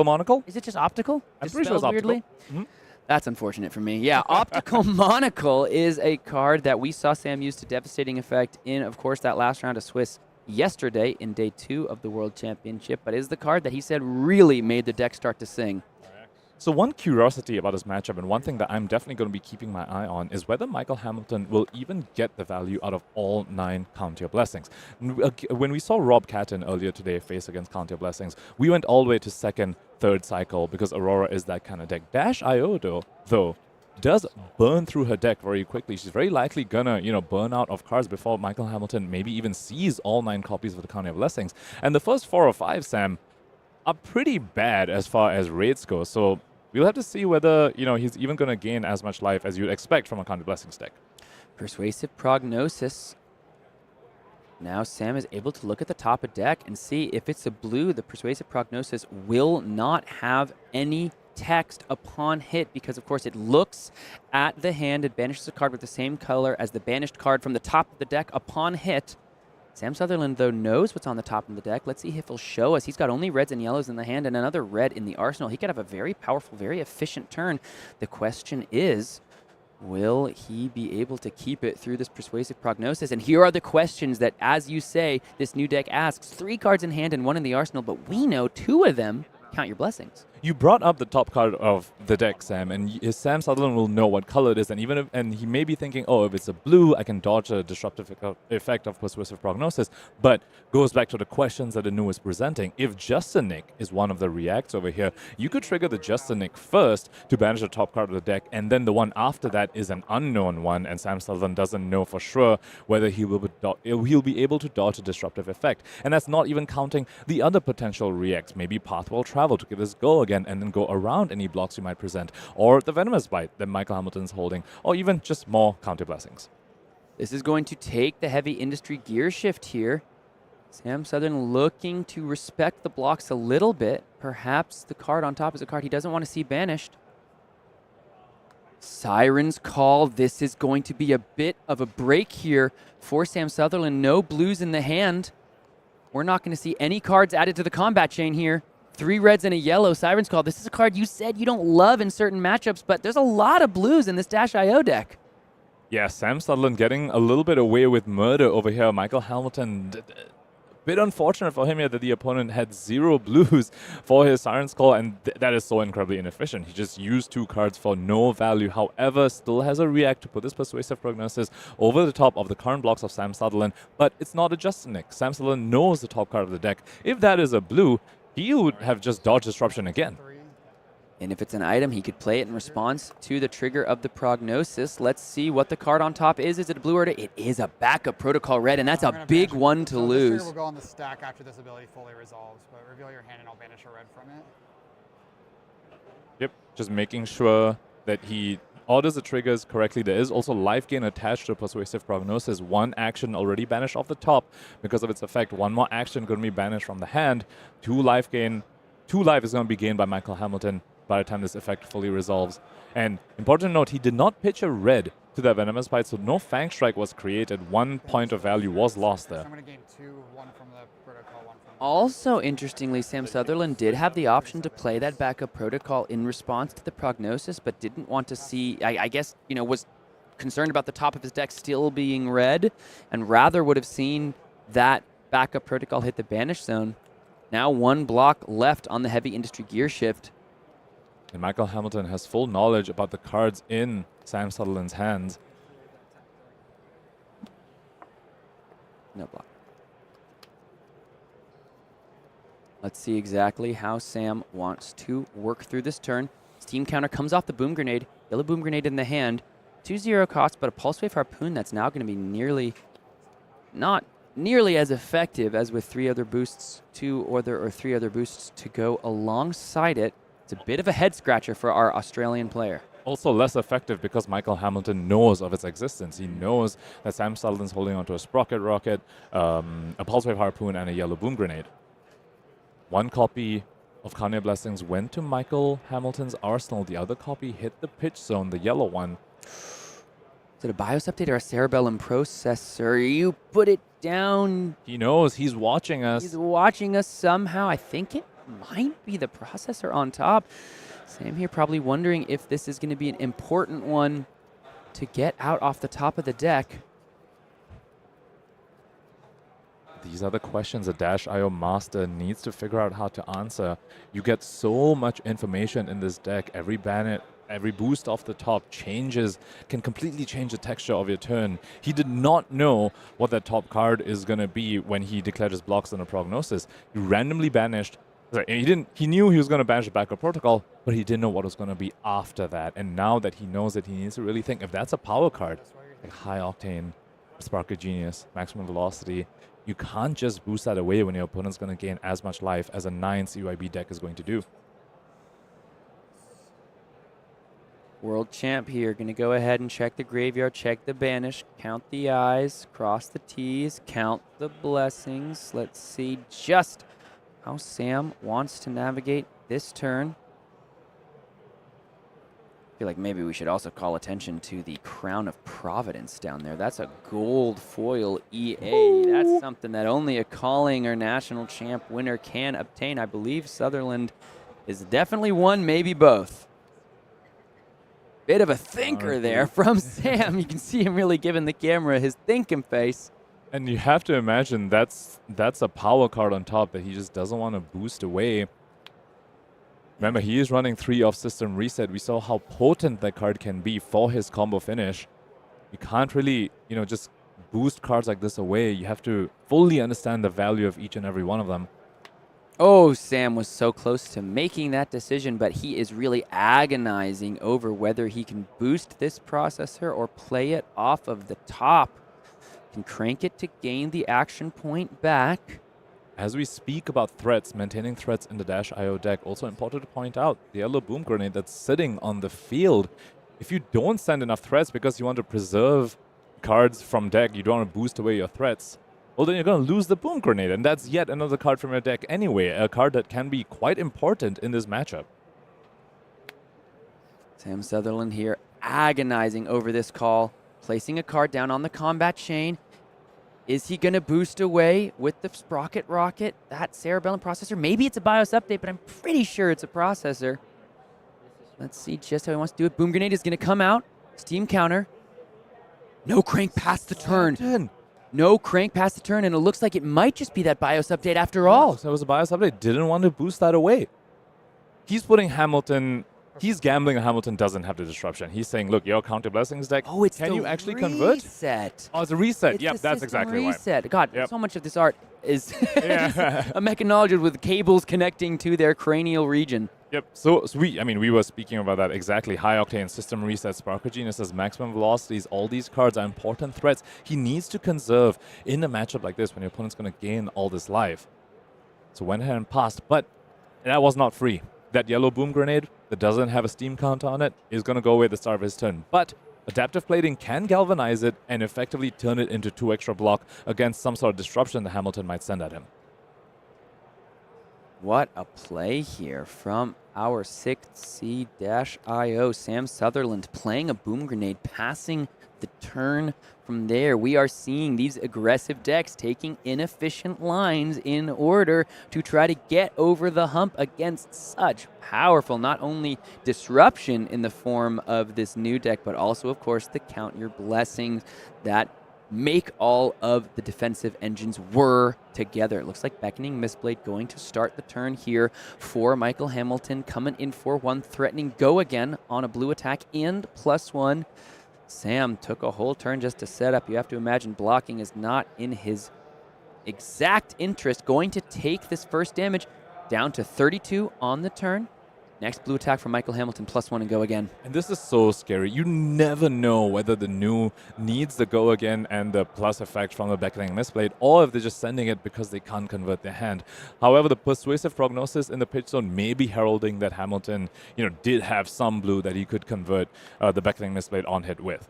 Monocle? Is it just optical? I'm Just pretty sure it's spelled weirdly? optical. That's unfortunate for me. Yeah, Optical Monocle is a card that we saw Sam use to devastating effect in, of course, that last round of Swiss yesterday in day 2 of the World Championship, but is the card that he said really made the deck start to sing. So one curiosity about this matchup, and one thing that I'm definitely going to be keeping my eye on, is whether Michael Hamilton will even get the value out of all 9 Counter Blessings. When we saw Rob Catton earlier today face against Counter Blessings, we went all the way to 2nd, 3rd cycle because Aurora is that kind of deck. Dash.io, though, does burn through her deck very quickly. She's very likely gonna, burn out of cards before Michael Hamilton maybe even sees all 9 copies of the Counter Blessings. And the first 4 or 5, Sam, are pretty bad as far as raids go. So we'll have to see whether, he's even going to gain as much life as you'd expect from a Counter Blessings deck. Persuasive Prognosis. Now Sam is able to look at the top of deck and see if it's a blue, the Persuasive Prognosis will not have any text upon hit because, of course, it looks at the hand. It banishes a card with the same color as the banished card from the top of the deck upon hit. Sam Sutherland, though, knows what's on the top of the deck. Let's see if he'll show us. He's got only reds and yellows in the hand and another red in the arsenal. He could have a very powerful, very efficient turn. The question is, will he be able to keep it through this Persuasive Prognosis? And here are the questions that, as you say, this new deck asks. 3 cards in hand and 1 in the arsenal, but we know 2 of them count your blessings. You brought up the top card of the deck, Sam, and Sam Sutherland will know what color it is, and he may be thinking, oh, if it's a blue, I can dodge a disruptive effect of Persuasive Prognosis, but goes back to the questions that Anu is presenting. If Justinic is one of the reacts over here, you could trigger the Justinic first to banish the top card of the deck, and then the one after that is an unknown one, and Sam Sutherland doesn't know for sure whether he'll be able to dodge a disruptive effect. And that's not even counting the other potential reacts, maybe Pathwell Travel to give this go again, and then go around any blocks you might present, or the Venomous Bite that Michael Hamilton's holding, or even just more Counter Blessings. This is going to take the heavy industry gear shift here. Sam Sutherland looking to respect the blocks a little bit. Perhaps the card on top is a card he doesn't want to see banished. Siren's Call. This is going to be a bit of a break here for Sam Sutherland. No blues in the hand. We're not going to see any cards added to the combat chain here. 3 reds and a yellow. Siren's Call. This is a card you said you don't love in certain matchups, but there's a lot of blues in this Dash.io deck. Yeah, Sam Sutherland getting a little bit away with murder over here. Michael Hamilton, bit unfortunate for him here that the opponent had 0 blues for his Siren's Call, and that is so incredibly inefficient. He just used 2 cards for no value. However, still has a react to put this Persuasive Prognosis over the top of the current blocks of Sam Sutherland, but it's not a Justinic. Sam Sutherland knows the top card of the deck. If that is a blue, he would have just dodged Disruption again. And if it's an item, he could play it in response to the trigger of the Prognosis. Let's see what the card on top is. Is it a blue or it is a backup Protocol red, and that's a big one to lose. This trigger will go on the stack after this ability fully resolves, but reveal your hand and I'll banish a red from it. Yep, just making sure that he orders the triggers correctly. There is also life gain attached to Persuasive Prognosis. 1 action already banished off the top because of its effect. 1 more action going to be banished from the hand. 2 life gain. 2 life is going to be gained by Michael Hamilton, by the time this effect fully resolves. And important to note, he did not pitch a red to that Venomous Bite, so no Fang Strike was created. 1 point of value was lost So there. I'm going to gain 2, 1 from the protocol, 1 from the Also, interestingly, Sam Sutherland did have the option to play that backup protocol in response to the prognosis, but didn't want to see, I guess, was concerned about the top of his deck still being red, and rather would have seen that backup protocol hit the banish zone. Now 1 block left on the heavy industry gear shift. And Michael Hamilton has full knowledge about the cards in Sam Sutherland's hands. No block. Let's see exactly how Sam wants to work through this turn. Steam counter comes off the boom grenade. Yellow boom grenade in the hand. 2-0 cost, but a pulse wave harpoon that's now going to be not nearly as effective as with 3 other boosts, 2 or 3 other boosts to go alongside it. It's a bit of a head scratcher for our Australian player. Also less effective because Michael Hamilton knows of its existence. He knows that Sam Sutherland's holding onto a Sprocket Rocket, a Pulse Wave Harpoon, and a Yellow Boom Grenade. 1 copy of Carnival Blessings went to Michael Hamilton's arsenal. The other copy hit the pitch zone, the yellow one. Is it a BIOS update or a Cerebellum processor? You put it down. He knows. He's watching us. He's watching us somehow. I think it might be the processor on top. Sam here probably wondering if this is going to be an important one to get out off the top of the deck. These are the questions a Dash.io master needs to figure out how to answer. You get so much information in this deck. Every banner, every boost off the top can completely change the texture of your turn. He did not know what that top card is going to be when he declared his blocks on a prognosis. He randomly banished. He knew he was going to banish the backup protocol, but he didn't know what was going to be after that. And now that he knows it, he needs to really think, if that's a power card, like High Octane, Spark of Genius, Maximum Velocity, you can't just boost that away when your opponent's going to gain as much life as a 9 CYB deck is going to do. World champ here, going to go ahead and check the graveyard, check the banish, count the eyes, cross the T's, count the blessings. Let's see just how Sam wants to navigate this turn. I feel like maybe we should also call attention to the Crown of Providence down there. That's a gold foil EA. That's something that only a calling or national champ winner can obtain. I believe Sutherland is definitely one, maybe both. Bit of a thinker there from Sam. You can see him really giving the camera his thinking face. And you have to imagine that's a power card on top that he just doesn't want to boost away. Remember, he is running 3 off system reset. We saw how potent that card can be for his combo finish. You can't really, just boost cards like this away. You have to fully understand the value of each and every one of them. Oh, Sam was so close to making that decision, but he is really agonizing over whether he can boost this processor or play it off of the top. Can crank it to gain the action point back. As we speak about threats, maintaining threats in the Dash.io deck, also important to point out, the yellow boom grenade that's sitting on the field. If you don't send enough threats because you want to preserve cards from deck, you don't want to boost away your threats, well, then you're going to lose the boom grenade, and that's yet another card from your deck anyway, a card that can be quite important in this matchup. Sam Sutherland here agonizing over this call, placing a card down on the combat chain. Is he going to boost away with the Sprocket Rocket, that Cerebellum processor? Maybe it's a BIOS update, but I'm pretty sure it's a processor. Let's see just how he wants to do it. Boom Grenade is going to come out. Steam counter. No crank past the turn. No crank past the turn, and it looks like it might just be that BIOS update after all. So it was a BIOS update. Didn't want to boost that away. He's putting Hamilton... He's gambling that Hamilton doesn't have the disruption. He's saying, look, your Counter Blessings deck, Oh, it's can the you actually convert? reset. Oh, it's a reset. It's Yep, the that's system exactly why. reset. God, Yep. so much of this art is Yeah. a mechanology with cables connecting to their cranial region. Yep. So we were speaking about that exactly. High Octane, System Reset, Spark of Geniuses, Maximum Velocities, all these cards are important threats he needs to conserve in a matchup like this when your opponent's going to gain all this life. So went ahead and passed, but that was not free. That yellow boom grenade that doesn't have a steam counter on it is going to go away at the start of his turn. But Adaptive Plating can galvanize it and effectively turn it into 2 extra block against some sort of disruption that Hamilton might send at him. What a play here from our 6th C-IO. Sam Sutherland playing a boom grenade, passing the turn from there. We are seeing these aggressive decks taking inefficient lines in order to try to get over the hump against such powerful, not only disruption in the form of this new deck, but also, of course, the Count Your Blessings that make all of the defensive engines whir together. It looks like Beckoning Mistblade going to start the turn here for Mackl Hamilton, coming in for 1, threatening go again on a blue attack and +1. Sam took a whole turn just to set up. You have to imagine blocking is not in his exact interest. Going to take this first damage down to 32 on the turn. Next blue attack from Mackl Hamilton, +1 and go again. And this is so scary. You never know whether the new needs the go again and the plus effect from the Beckoning Mistblade, or if they're just sending it because they can't convert their hand. However, the persuasive prognosis in the pitch zone may be heralding that Hamilton, did have some blue that he could convert the Beckoning Mistblade on hit with.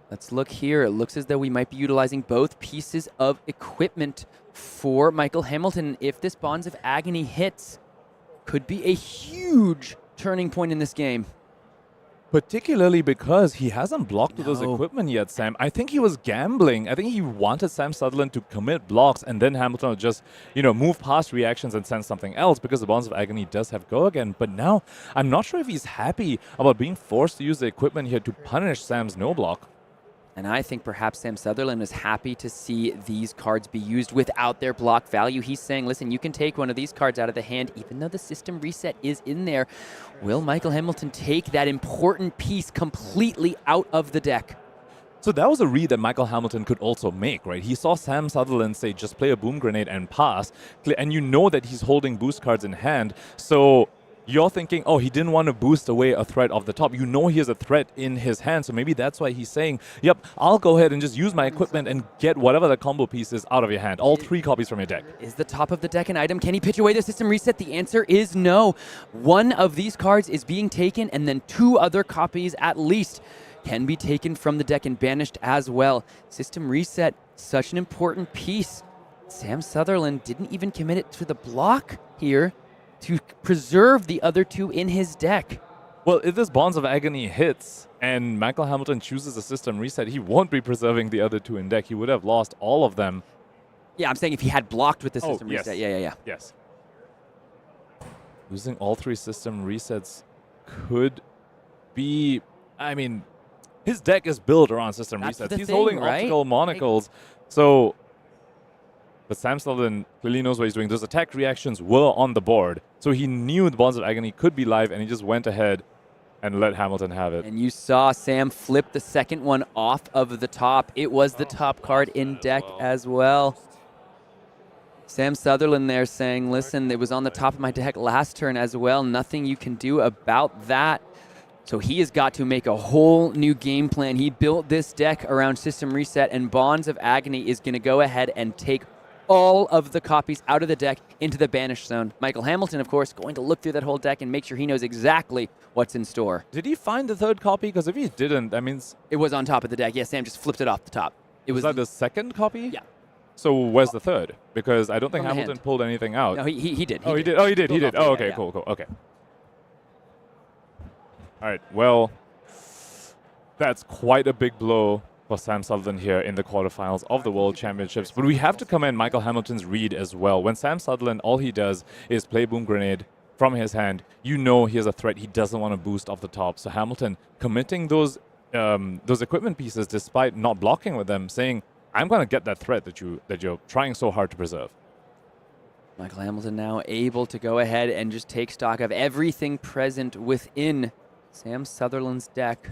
Let's look here. It looks as though we might be utilizing both pieces of equipment for Mackl Hamilton. If this Bonds of Agony hits, could be a huge turning point in this game. Particularly because he hasn't blocked with those equipment yet, Sam. I think he was gambling. I think he wanted Sam Sutherland to commit blocks and then Hamilton would just, move past reactions and send something else because the Bonds of Agony does have go again. But now, I'm not sure if he's happy about being forced to use the equipment here to punish Sam's no block. And I think perhaps Sam Sutherland is happy to see these cards be used without their block value. He's saying, listen, you can take one of these cards out of the hand, even though the system reset is in there. Will Mackl Hamilton take that important piece completely out of the deck? So that was a read that Mackl Hamilton could also make, right? He saw Sam Sutherland say, just play a boom grenade and pass. And you know that he's holding boost cards in hand. So you're thinking, oh, he didn't want to boost away a threat off the top. You know he has a threat in his hand, so maybe that's why he's saying, yep, I'll go ahead and just use my equipment and get whatever the combo piece is out of your hand. All 3 copies from your deck. Is the top of the deck an item? Can he pitch away the system reset? The answer is no. One of these cards is being taken, and then 2 other copies at least can be taken from the deck and banished as well. System reset, such an important piece. Sam Sutherland didn't even commit it to the block here to preserve the other 2 in his deck. Well, if this Bonds of Agony hits and Mackl Hamilton chooses a system reset, he won't be preserving the other 2 in deck. He would have lost all of them. Yeah, I'm saying if he had blocked with the system reset. Yeah. Yes. Losing all 3 system resets could be... I mean, his deck is built around system resets. He's holding optical monocles. So... But Sam Sutherland clearly knows what he's doing. Those attack reactions were on the board. So he knew the Bonds of Agony could be live, and he just went ahead and let Hamilton have it. And you saw Sam flip the second one off of the top. It was the top card in deck as well. Sam Sutherland there saying, listen, it was on the top of my deck last turn as well. Nothing you can do about that. So he has got to make a whole new game plan. He built this deck around system reset, and Bonds of Agony is going to go ahead and take all of the copies out of the deck into the banish zone. Mackl Hamilton, of course, going to look through that whole deck and make sure he knows exactly what's in store. Did he find the 3rd copy? Because if he didn't, that means... It was on top of the deck. Yeah, Sam just flipped it off the top. Was that the 2nd copy? Yeah. So where's the 3rd? Because I don't think Hamilton pulled anything out. No, he did. He did. Oh, he did. Oh, okay, cool. Okay. All right, well, that's quite a big blow for Sam Sutherland here in the quarterfinals of the World Championships. But we have to commend Mackl Hamilton's read as well. When Sam Sutherland, all he does is play Boom Grenade from his hand, you know he has a threat. He doesn't want to boost off the top. So Hamilton committing those equipment pieces despite not blocking with them, saying, I'm going to get that threat that you're trying so hard to preserve. Mackl Hamilton now able to go ahead and just take stock of everything present within Sam Sutherland's deck.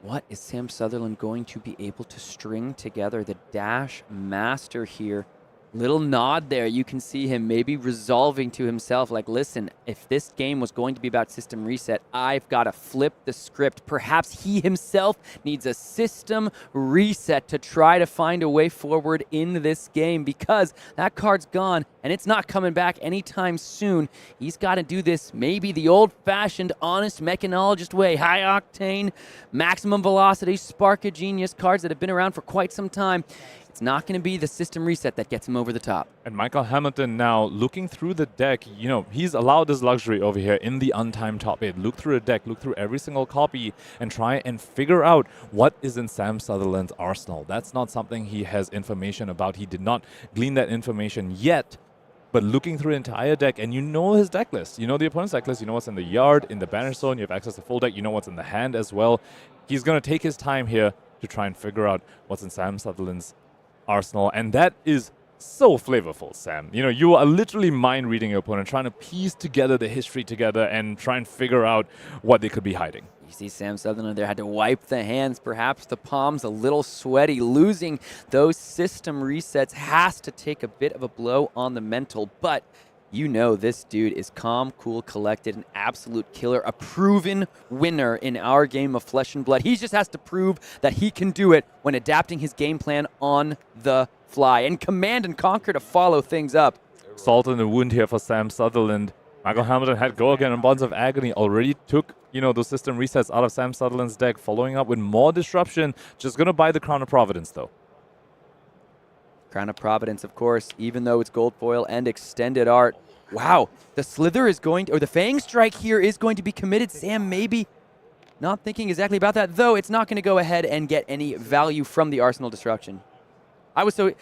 What is Sam Sutherland going to be able to string together? The Dash Master here. Little nod there. You can see him maybe resolving to himself, like, listen, if this game was going to be about system reset, I've got to flip the script. Perhaps he himself needs a system reset to try to find a way forward in this game, because that card's gone and it's not coming back anytime soon. He's got to do this maybe the old-fashioned, honest mechanologist way. High-octane, maximum velocity, spark of genius cards that have been around for quite some time. It's not going to be the system reset that gets him over the top. And Michael Hamilton now looking through the deck, he's allowed this luxury over here in the untimed top 8. Look through the deck, look through every single copy, and try and figure out what is in Sam Sutherland's arsenal. That's not something he has information about. He did not glean that information yet. But looking through the entire deck, and you know his deck list. You know the opponent's deck list. You know what's in the yard, in the banish zone. You have access to full deck. You know what's in the hand as well. He's going to take his time here to try and figure out what's in Sam Sutherland's arsenal. And that is so flavorful, Sam. You are literally mind reading your opponent, trying to piece together the history together and try and figure out what they could be hiding. You see Sam Sutherland there had to wipe the hands, perhaps the palms a little sweaty. Losing those system resets has to take a bit of a blow on the mental, but this dude is calm, cool, collected, an absolute killer, a proven winner in our game of Flesh and Blood. He just has to prove that he can do it when adapting his game plan on the fly, and command and conquer to follow things up. Salt in the wound here for Sam Sutherland. Michael Hamilton had go again on Bonds of Agony, already took those system resets out of Sam Sutherland's deck, following up with more disruption. Just going to buy the Crown of Providence, though. Crown of Providence, of course, even though it's gold foil and extended art. Wow, the Slither is going to, or the Fang Strike here is going to be committed. Sam maybe not thinking exactly about that, though it's not going to go ahead and get any value from the Arsenal disruption.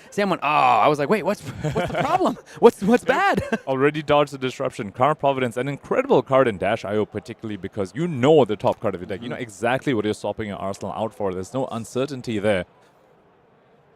Sam went, I was like, wait, what's the problem? What's bad? Already dodged the disruption. Crown of Providence, an incredible card in Dash.io, particularly because you know the top card of your deck. You know exactly what you're swapping your arsenal out for. There's no uncertainty there.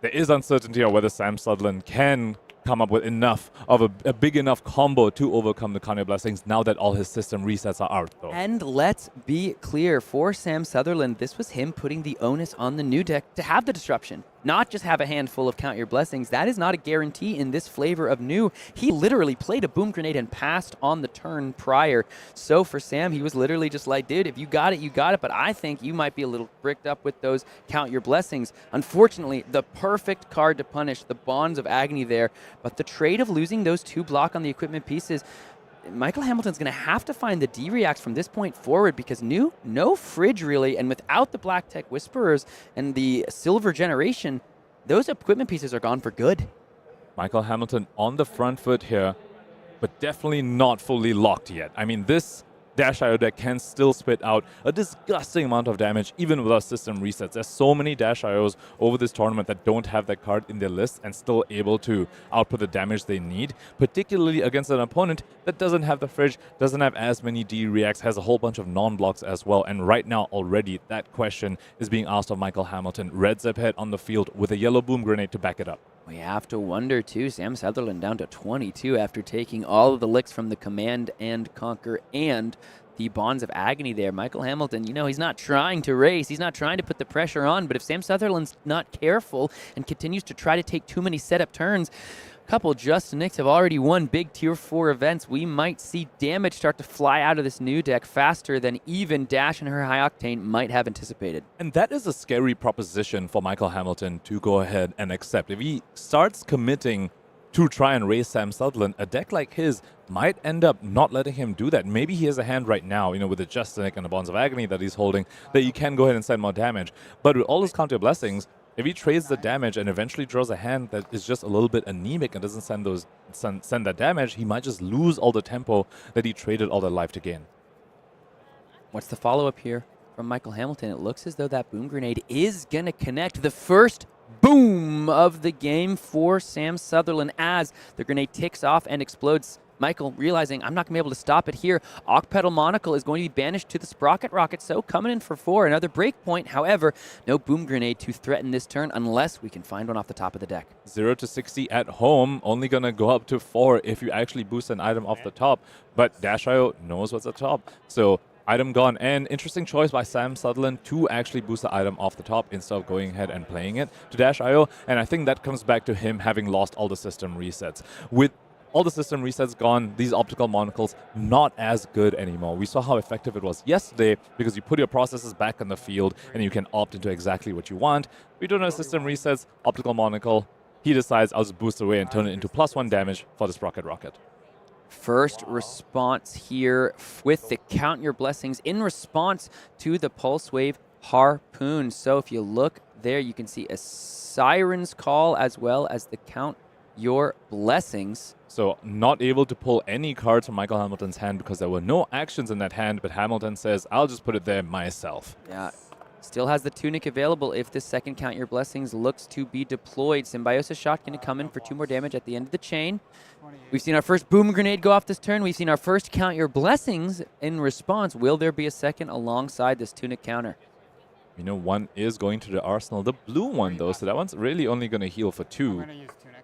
There is uncertainty on whether Sam Sutherland can come up with enough of a big enough combo to overcome the Kanye Blessings now that all his system resets are out, though. And let's be clear, for Sam Sutherland, this was him putting the onus on the new deck to have the disruption, not just have a handful of Count Your Blessings. That is not a guarantee in this flavor of new. He literally played a Boom Grenade and passed on the turn prior. So for Sam, he was literally just like, dude, if you got it, you got it, but I think you might be a little bricked up with those Count Your Blessings. Unfortunately, the perfect card to punish the Bonds of Agony there, but the trade of losing those 2 block on the equipment pieces, Michael Hamilton's going to have to find the D-reacts from this point forward, because no fridge really, and without the Black Tech Whisperers and the Silver Generation, those equipment pieces are gone for good. Michael Hamilton on the front foot here, but definitely not fully locked yet. I mean, this Dash.io deck can still spit out a disgusting amount of damage even without system resets. There's so many Dash.ios over this tournament that don't have that card in their list and still able to output the damage they need, particularly against an opponent that doesn't have the fridge, doesn't have as many D-reacts, has a whole bunch of non-blocks as well. And right now already that question is being asked of Michael Hamilton. Red Zep head on the field with a yellow Boom Grenade to back it up. We have to wonder, too, Sam Sutherland down to 22 after taking all of the licks from the Command and Conquer and the Bonds of Agony there. Michael Hamilton, he's not trying to race. He's not trying to put the pressure on. But if Sam Sutherland's not careful and continues to try to take too many setup turns, a couple Just Nicks have already won big Tier 4 events. We might see damage start to fly out of this new deck faster than even Dash and her High Octane might have anticipated. And that is a scary proposition for Michael Hamilton to go ahead and accept. If he starts committing to try and raise Sam Sutherland, a deck like his might end up not letting him do that. Maybe he has a hand right now, with the Justinic and the Bonds of Agony that he's holding, that you can go ahead and send more damage. But with all his counter blessings, if he trades the damage and eventually draws a hand that is just a little bit anemic and doesn't send that damage, he might just lose all the tempo that he traded all that life to gain. What's the follow-up here from Michael Hamilton? It looks as though that Boom Grenade is going to connect. The first boom of the game for Sam Sutherland as the grenade ticks off and explodes. Michael realizing, I'm not going to be able to stop it here. Ocpetal Monocle is going to be banished to the Sprocket Rocket, so coming in for 4. Another breakpoint, however, no Boom Grenade to threaten this turn unless we can find one off the top of the deck. 0 to 60 at home, only going to go up to 4 if you actually boost an item off the top. But Dash.io knows what's at the top. So item gone. And interesting choice by Sam Sutherland to actually boost the item off the top instead of going ahead and playing it to Dash.io. And I think that comes back to him having lost all the system resets. With all the system resets gone, these optical monocles not as good anymore. We saw how effective it was yesterday because you put your processes back on the field and you can opt into exactly what you want. We don't have system resets, optical monocle. He decides I'll just boost away and turn it into +1 damage for the Sprocket Rocket. First response here with the Count Your Blessings in response to the Pulse Wave Harpoon. So if you look there. You can see a Siren's Call as well as the Count Your Blessings. So not able to pull any cards from Michael Hamilton's hand because there were no actions in that hand, but Hamilton says, I'll just put it there myself. Yeah. Still has the Tunic available if the second Count Your Blessings looks to be deployed. Symbiosis Shot going to come in for 2 more damage at the end of the chain. We've seen our first Boom Grenade go off this turn. We've seen our first Count Your Blessings in response. Will there be a second alongside this Tunic counter? You know, one is going to the arsenal. The blue one, though, so that one's really only going to heal for 2. I'm going to use Tunic.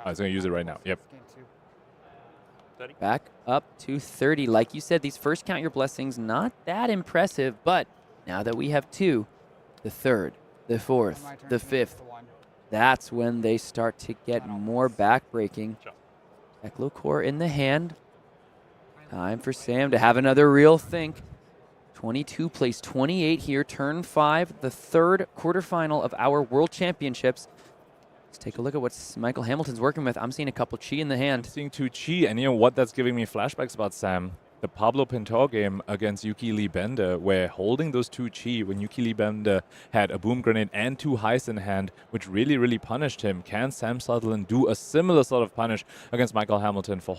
I was going to use it right now. Yep. Back up to 30. Like you said, these first Count Your Blessings, not that impressive, but now that we have 2, the 3rd, the 4th, the 5th, that's when they start to get more backbreaking. Teklo Core in the hand. Time for Sam to have another real think. 22 plays 28 here, turn 5, the 3rd quarterfinal of our World Championships. Let's take a look at what Michael Hamilton's working with. I'm seeing a couple Chi in the hand. I'm seeing 2 Chi, and you know what that's giving me flashbacks about, Sam? The Pablo Pintor game against Yuki Lee Bender, where holding those 2 Chi when Yuki Lee Bender had a Boom Grenade and 2 Heist in hand, which really, really punished him. Can Sam Sutherland do a similar sort of punish against Michael Hamilton for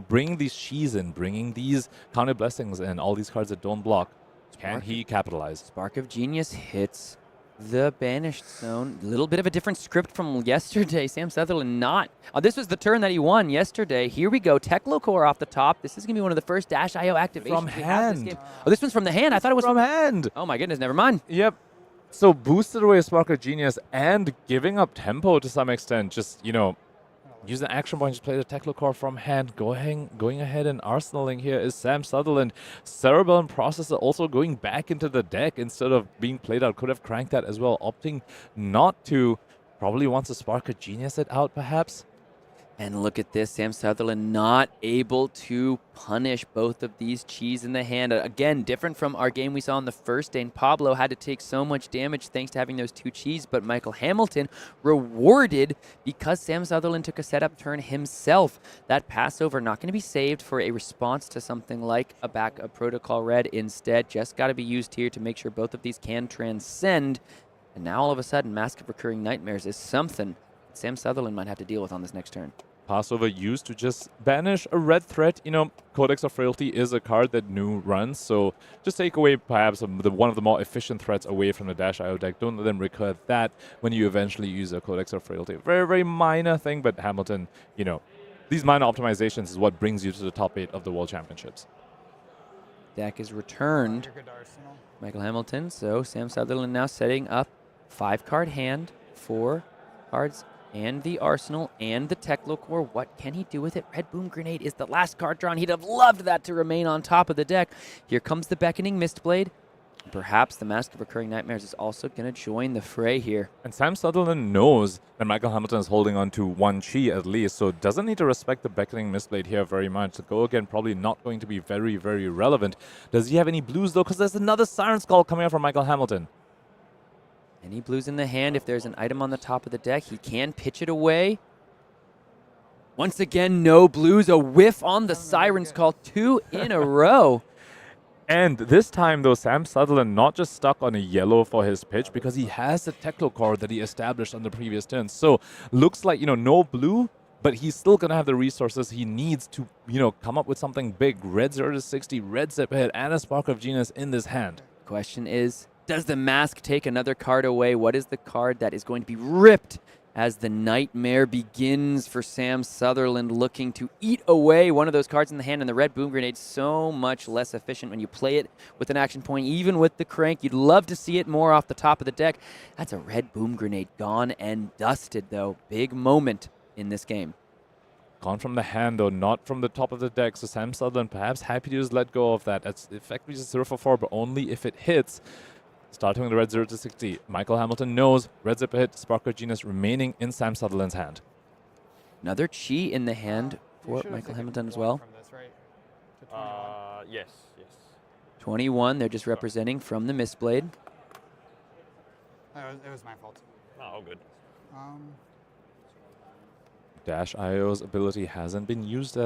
bringing these Chis in, bringing these Counter Blessings in, all these cards that don't block? Can he capitalize? Spark of Genius hits the Banished Zone. A little bit of a different script from yesterday. Sam Sutherland not. This was the turn that he won yesterday. Here we go. Teklo Core off the top. This is going to be one of the first Dash IO activations From we have hand. this game. Oh, this one's from the hand. I thought it was from hand. Oh my goodness, never mind. Yep. So boosted away Spark of Genius and giving up tempo to some extent. Just, you know, use an action point to play the Teklo Core from hand. Going ahead and arsenaling here is Sam Sutherland. Cerebellum Processor also going back into the deck instead of being played out. Could have cranked that as well, opting not to. Probably wants a Spark of Genius it out, perhaps. And look at this, Sam Sutherland not able to punish both of these Chis in the hand. Again, different from our game we saw on the first day. And Pablo had to take so much damage thanks to having those 2 Chis, but Michael Hamilton rewarded because Sam Sutherland took a setup turn himself. That Passover not going to be saved for a response to something like a Protocol Red. Instead, just got to be used here to make sure both of these can transcend. And now all of a sudden, Mask of Recurring Nightmares is something Sam Sutherland might have to deal with on this next turn. Passover used to just banish a red threat. You know, Codex of Frailty is a card that new runs, so just take away perhaps one of the more efficient threats away from the Dash IO deck. Don't let them recur that when you eventually use a Codex of Frailty. Very, very minor thing, but Hamilton, you know, these minor optimizations is what brings you to the top 8 of the World Championships. Deck is returned. Michael Hamilton, so Sam Sutherland now setting up 5-card hand, 4 cards, and the Arsenal and the Teklo Core. What can he do with it? Red Boom Grenade is the last card drawn. He'd have loved that to remain on top of the deck. Here comes the Beckoning Mistblade. Perhaps the Mask of Recurring Nightmares is also going to join the fray here. And Sam Sutherland knows that Michael Hamilton is holding on to 1 Chi at least, so doesn't need to respect the Beckoning Mistblade here very much. The go again probably not going to be very, very relevant. Does he have any blues though? Because there's another Siren Skull coming out from Michael Hamilton. Any blues in the hand? If there's an item on the top of the deck, he can pitch it away. Once again, no blues. A whiff on the Siren's Call. 2 in a row. And this time, though, Sam Sutherland not just stuck on a yellow for his pitch because he has the Teklo Core that he established on the previous turn. So looks like, you know, no blue, but he's still going to have the resources he needs to, you know, come up with something big. Red 0 to 60, red Zip hit, and a Spark of Genius in this hand. Question is, does the Mask take another card away? What is the card that is going to be ripped as the Nightmare begins for Sam Sutherland, looking to eat away one of those cards in the hand? And the Red Boom Grenade, so much less efficient when you play it with an action point, even with the crank. You'd love to see it more off the top of the deck. That's a Red Boom Grenade gone and dusted, though. Big moment in this game. Gone from the hand, though, not from the top of the deck. So Sam Sutherland perhaps happy to just let go of that. That's effectively just 0 for 4, but only if it hits. Starting with the red 0 to 60. Michael Hamilton knows red Zipper hit, Spark of Genius remaining in Sam Sutherland's hand. Another Chi in the hand for Michael Hamilton as well. Yes. 21, they're just representing from the Mistblade. It was my fault. Oh, good. Dash IO's ability hasn't been used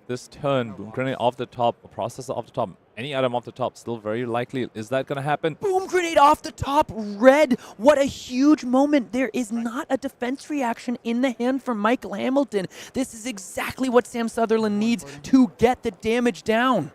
this turn. Boom Grenade off the top, a Processor off the top, any item off the top, still very likely. Is that going to happen? Boom Grenade off the top, red. What a huge moment. There is not a defense reaction in the hand from Mackl Hamilton. This is exactly what Sam Sutherland needs to get the damage down.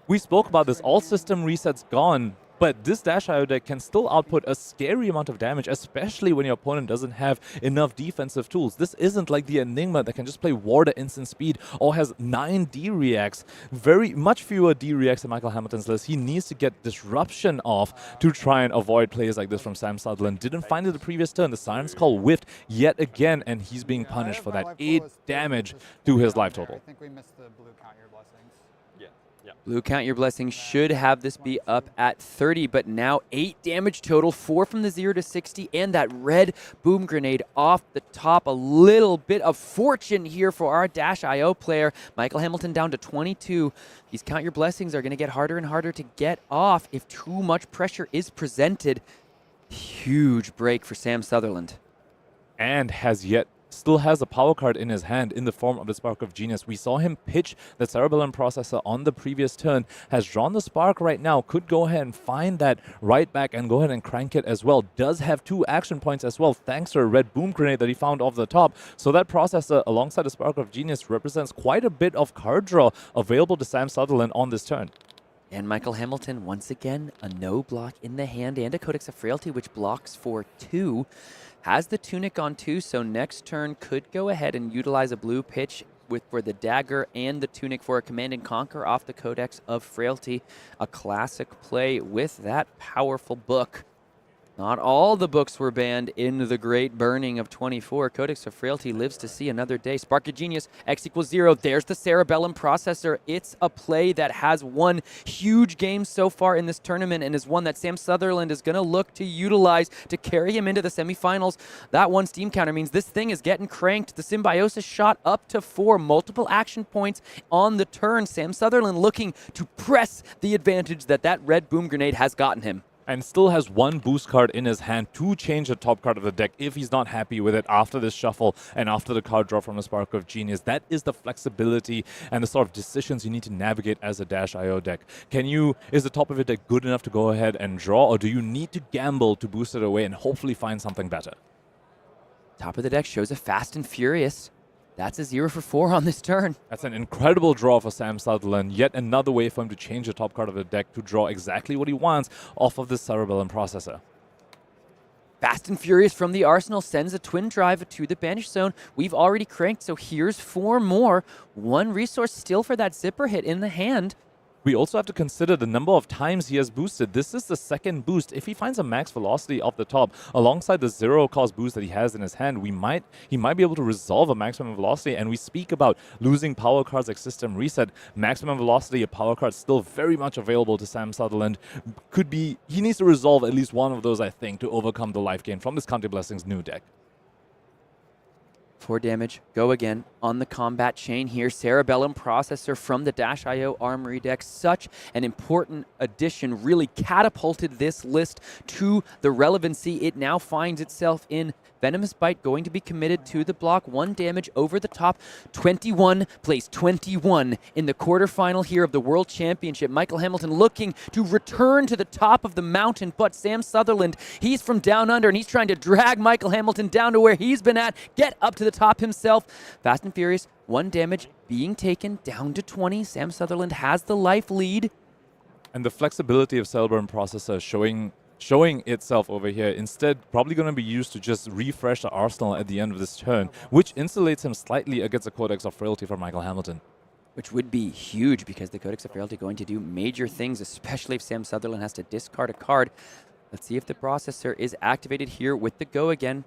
We spoke about this, all system resets gone, but this Dash.io deck can still output a scary amount of damage, especially when your opponent doesn't have enough defensive tools. This isn't like the Enigma that can just play Ward at instant speed or has 9 D-reacts. Very much fewer D-reacts in Mackl Hamilton's list. He needs to get Disruption off to try and avoid plays like this from Sam Sutherland. Didn't find it the previous turn. The Siren's Call whiffed yet again, and he's being punished for that 8 damage to his life total. I think we missed the blue count your blessings. Blue Count Your Blessings should have this be up at 30, but now 8 damage total, 4 from the 0 to 60, and that red Boom Grenade off the top. A little bit of fortune here for our Dash.io player. Mackl Hamilton down to 22. These Count Your Blessings are going to get harder and harder to get off if too much pressure is presented. Huge break for Sam Sutherland. And still has a power card in his hand in the form of the Spark of Genius. We saw him pitch the Cerebellum Processor on the previous turn, has drawn the Spark right now, could go ahead and find that right back and go ahead and crank it as well. Does have 2 action points as well, thanks to a red Boom Grenade that he found off the top. So that Processor, alongside the Spark of Genius, represents quite a bit of card draw available to Sam Sutherland on this turn. And Mackl Hamilton, once again, a no block in the hand and a Codex of Frailty, which blocks for 2. Has the Tunic on 2, so next turn could go ahead and utilize a blue pitch for the Dagger and the Tunic for a Command and Conquer off the Codex of Frailty. A classic play with that powerful book. Not all the books were banned in the Great Burning of 24. Codex of Frailty lives to see another day. Spark of Genius, X equals 0. There's the Cerebellum Processor. It's a play that has won huge games so far in this tournament and is one that Sam Sutherland is going to look to utilize to carry him into the semifinals. That 1 Steam counter means this thing is getting cranked. The Symbiosis shot up to 4. Multiple action points on the turn. Sam Sutherland looking to press the advantage that red Boom Grenade has gotten him. And still has 1 boost card in his hand to change the top card of the deck if he's not happy with it after this shuffle and after the card draw from the Spark of Genius. That is the flexibility and the sort of decisions you need to navigate as a Dash.io deck. Is the top of your deck good enough to go ahead and draw, or do you need to gamble to boost it away and hopefully find something better? Top of the deck shows a Fast and Furious. That's a 0 for 4 on this turn. That's an incredible draw for Sam Sutherland. Yet another way for him to change the top card of the deck to draw exactly what he wants off of this Cerebellum Processor. Fast and Furious from the arsenal sends a Twin Drive to the Banish Zone. We've already cranked, so here's 4 more. 1 resource still for that zipper hit in the hand. We also have to consider the number of times he has boosted. This is the 2nd boost. If he finds a max velocity off the top, alongside the 0-cost boost that he has in his hand, he might be able to resolve a maximum velocity. And we speak about losing power cards like System Reset. Maximum velocity, a power card still very much available to Sam Sutherland. He needs to resolve at least one of those, I think, to overcome the life gain from this Counter Blessings new deck. 4 damage, go again on the combat chain here. Cerebellum Processor from the Dash.io Armory deck. Such an important addition, really catapulted this list to the relevancy it now finds itself in. Venomous Bite going to be committed to the block. 1 damage over the top. 21 plays 21 in the quarterfinal here of the World Championship. Mackl Hamilton looking to return to the top of the mountain, but Sam Sutherland, he's from down under, and he's trying to drag Mackl Hamilton down to where he's been at, get up to the top himself. Fast and Furious, 1 damage being taken down to 20. Sam Sutherland has the life lead. And the flexibility of Cerebellum Processor showing itself over here. Instead, probably going to be used to just refresh the arsenal at the end of this turn, which insulates him slightly against the Codex of Frailty for Mackl Hamilton. Which would be huge because the Codex of Frailty going to do major things, especially if Sam Sutherland has to discard a card. Let's see if the Processor is activated here with the go again.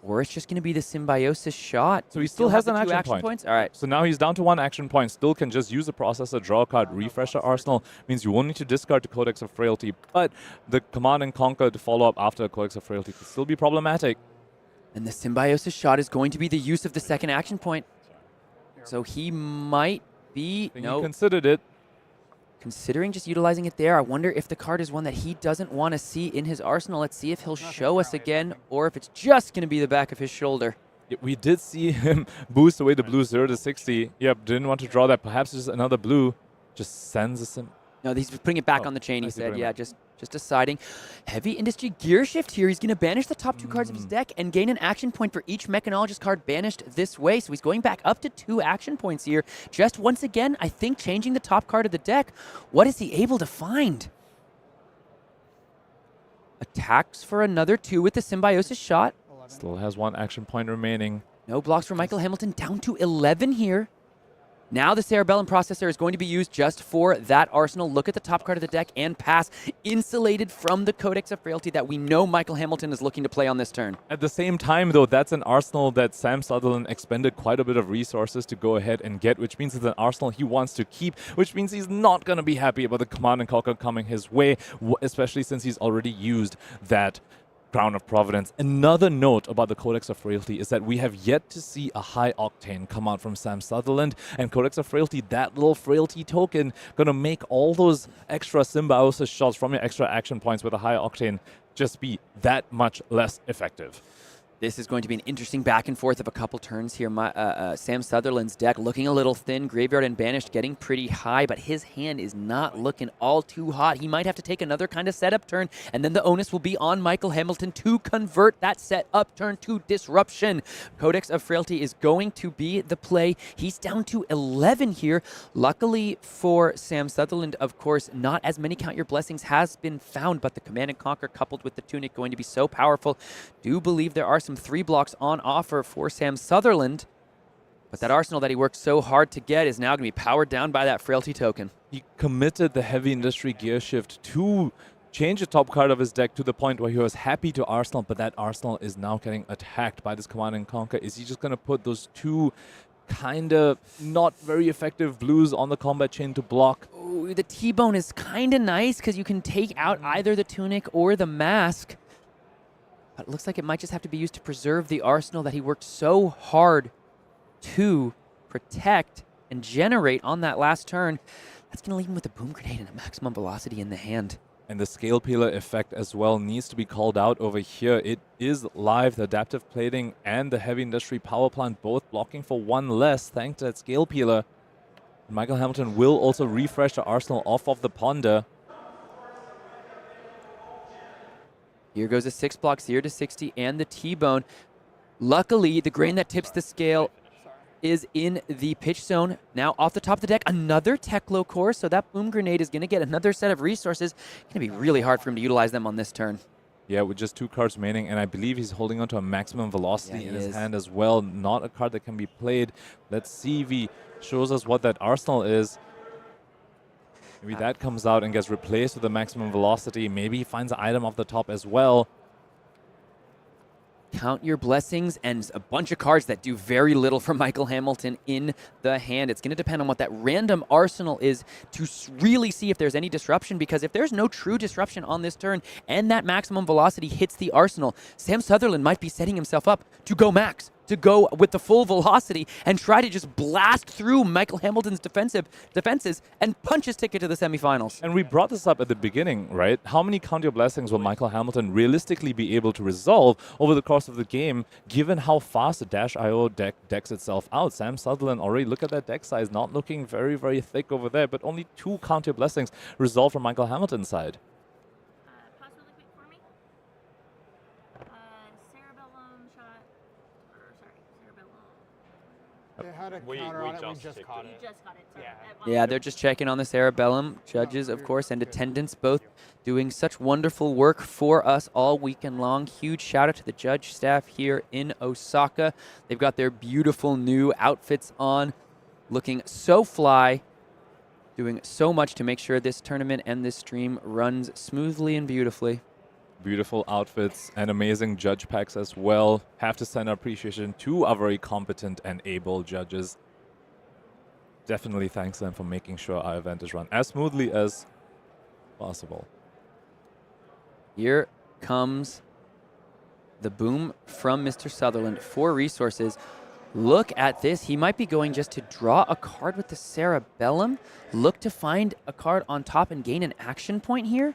Or it's just going to be the Symbiosis shot. So he still has an the 2 action point. points? All right. So now he's down to 1 action point. Still can just use the Processor, draw a card, refresh the arsenal. Means you won't need to discard the Codex of Frailty. But the Command and Conquer to follow up after the Codex of Frailty could still be problematic. And the Symbiosis shot is going to be the use of the 2nd action point. So he might be... He considered it. Considering just utilizing it there. I wonder if the card is one that he doesn't want to see in his arsenal. Let's see if he'll show us again, or if it's just going to be the back of his shoulder. We did see him boost away the blue 0 to 60. Yep, didn't want to draw that. Perhaps just another blue. Just sends us in. No, he's putting it back Oh, on the chain, I he see, said. bring it Yeah, back. just deciding. Heavy industry gear shift here. He's going to banish the top 2 cards of his deck and gain an action point for each mechanologist card banished this way. So he's going back up to 2 action points here. Just once again, I think changing the top card of the deck. What is he able to find? Attacks for another 2 with the Symbiosis shot. Still has 1 action point remaining. No blocks for Mackl Hamilton, down to 11 here. Now the Cerebellum Processor is going to be used just for that arsenal. Look at the top card of the deck and pass, insulated from the Codex of Frailty that we know Mackl Hamilton is looking to play on this turn. At the same time, though, that's an arsenal that Sam Sutherland expended quite a bit of resources to go ahead and get, which means it's an arsenal he wants to keep, which means he's not going to be happy about the Command and Conquer coming his way, especially since he's already used that Crown of Providence. Another note about the Codex of Frailty is that we have yet to see a high octane come out from Sam Sutherland, and Codex of Frailty, that little frailty token, gonna make all those extra symbiosis shots from your extra action points with a high octane just be that much less effective. This is going to be an interesting back and forth of a couple turns here. Sam Sutherland's deck looking a little thin. Graveyard and Banished getting pretty high, but his hand is not looking all too hot. He might have to take another kind of setup turn, and then the onus will be on Mackl Hamilton to convert that setup turn to disruption. Codex of Frailty is going to be the play. He's down to 11 here. Luckily for Sam Sutherland, of course, not as many Count Your Blessings has been found, but the Command and Conquer coupled with the Tunic going to be so powerful. Do believe there are some 3 blocks on offer for Sam Sutherland, but that arsenal that he worked so hard to get is now going to be powered down by that Frailty token. He committed the heavy industry gear shift to change the top card of his deck to the point where he was happy to Arsenal, but that Arsenal is now getting attacked by this Command and Conquer. Is he just going to put those 2 kind of not very effective blues on the combat chain to block? Ooh, the T-Bone is kind of nice because you can take out either the Tunic or the Mask. But it looks like it might just have to be used to preserve the arsenal that he worked so hard to protect and generate on that last turn. That's going to leave him with a Boom Grenade and a maximum velocity in the hand. And the Scale Peeler effect as well needs to be called out over here. It is live, the Adaptive Plating and the Heavy Industry Power Plant both blocking for 1 less thanks to that Scale Peeler. Mackl Hamilton will also refresh the arsenal off of the Ponder. Here goes a 6 block, 0 to 60, and the T-Bone. Luckily, the grain that tips the scale is in the pitch zone. Now off the top of the deck, another Teklo core, so that Boom Grenade is going to get another set of resources. Going to be really hard for him to utilize them on this turn. Yeah, with just 2 cards remaining, and I believe he's holding on to a maximum velocity Yeah, in he his is. hand as well. Not a card that can be played. Let's see if he shows us what that arsenal is. Maybe that comes out and gets replaced with the maximum velocity. Maybe he finds an item off the top as well. Count Your Blessings and a bunch of cards that do very little for Mackl Hamilton in the hand. It's going to depend on what that random arsenal is to really see if there's any disruption, because if there's no true disruption on this turn and that maximum velocity hits the arsenal, Sam Sutherland might be setting himself up to go max, to go with the full velocity and try to just blast through Mackl Hamilton's defenses and punch his ticket to the semifinals. And we brought this up at the beginning, right? How many Count Your Blessings will Mackl Hamilton realistically be able to resolve over the course of the game, given how fast the Dash.io deck decks itself out? Sam Sutherland already, look at that deck size, not looking very, very thick over there, but only 2 Count Your Blessings resolved from Mackl Hamilton's side. Pause really quick for me. Cerebellum shot. Sorry, Cerebellum. They had a counter on it. We just caught it. You just got it. Sorry. Yeah. Yeah, they're just checking on the Cerebellum. Judges, of course, and attendants both doing such wonderful work for us all weekend long. Huge shout out to the judge staff here in Osaka. They've got their beautiful new outfits on, looking so fly, doing so much to make sure this tournament and this stream runs smoothly and beautifully. Beautiful outfits and amazing judge packs as well. Have to send our appreciation to our very competent and able judges. Definitely thanks them for making sure our event is run as smoothly as possible. Here comes the boom from Mr. Sutherland. 4 resources. Look at this. He might be going just to draw a card with the Cerebellum. Look to find a card on top and gain an action point here.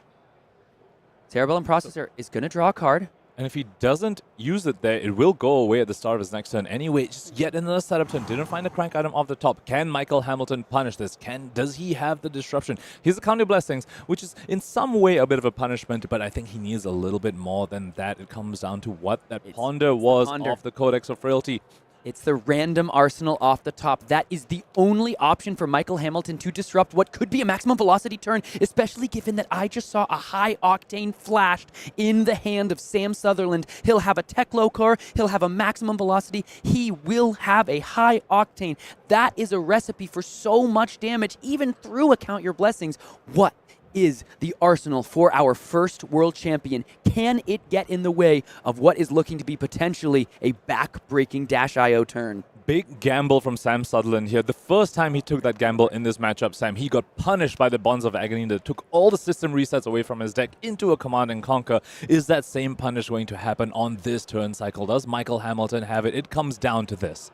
Cerebellum Processor is going to draw a card. And if he doesn't use it there, it will go away at the start of his next turn anyway. Just yet another setup turn. Didn't find a crank item off the top. Can Mackl Hamilton punish this? Does he have the disruption? He's a Counter Blessings, which is in some way a bit of a punishment, but I think he needs a little bit more than that. It comes down to what that ponder was off the Codex of Frailty. It's the random arsenal off the top. That is the only option for Mackl Hamilton to disrupt what could be a maximum velocity turn, especially given that I just saw a high octane flashed in the hand of Sam Sutherland. He'll have a Teklo core, he'll have a maximum velocity, he will have a high octane. That is a recipe for so much damage, even through a Count Your Blessings. What is the arsenal for our first world champion? Can it get in the way of what is looking to be potentially a back-breaking Dash.io turn? Big gamble from Sam Sutherland here. The first time he took that gamble in this matchup, Sam, he got punished by the Bonds of Agony that took all the system resets away from his deck into a Command and Conquer. Is that same punish going to happen on this turn cycle? Does Mackl Hamilton have it? It comes down to this.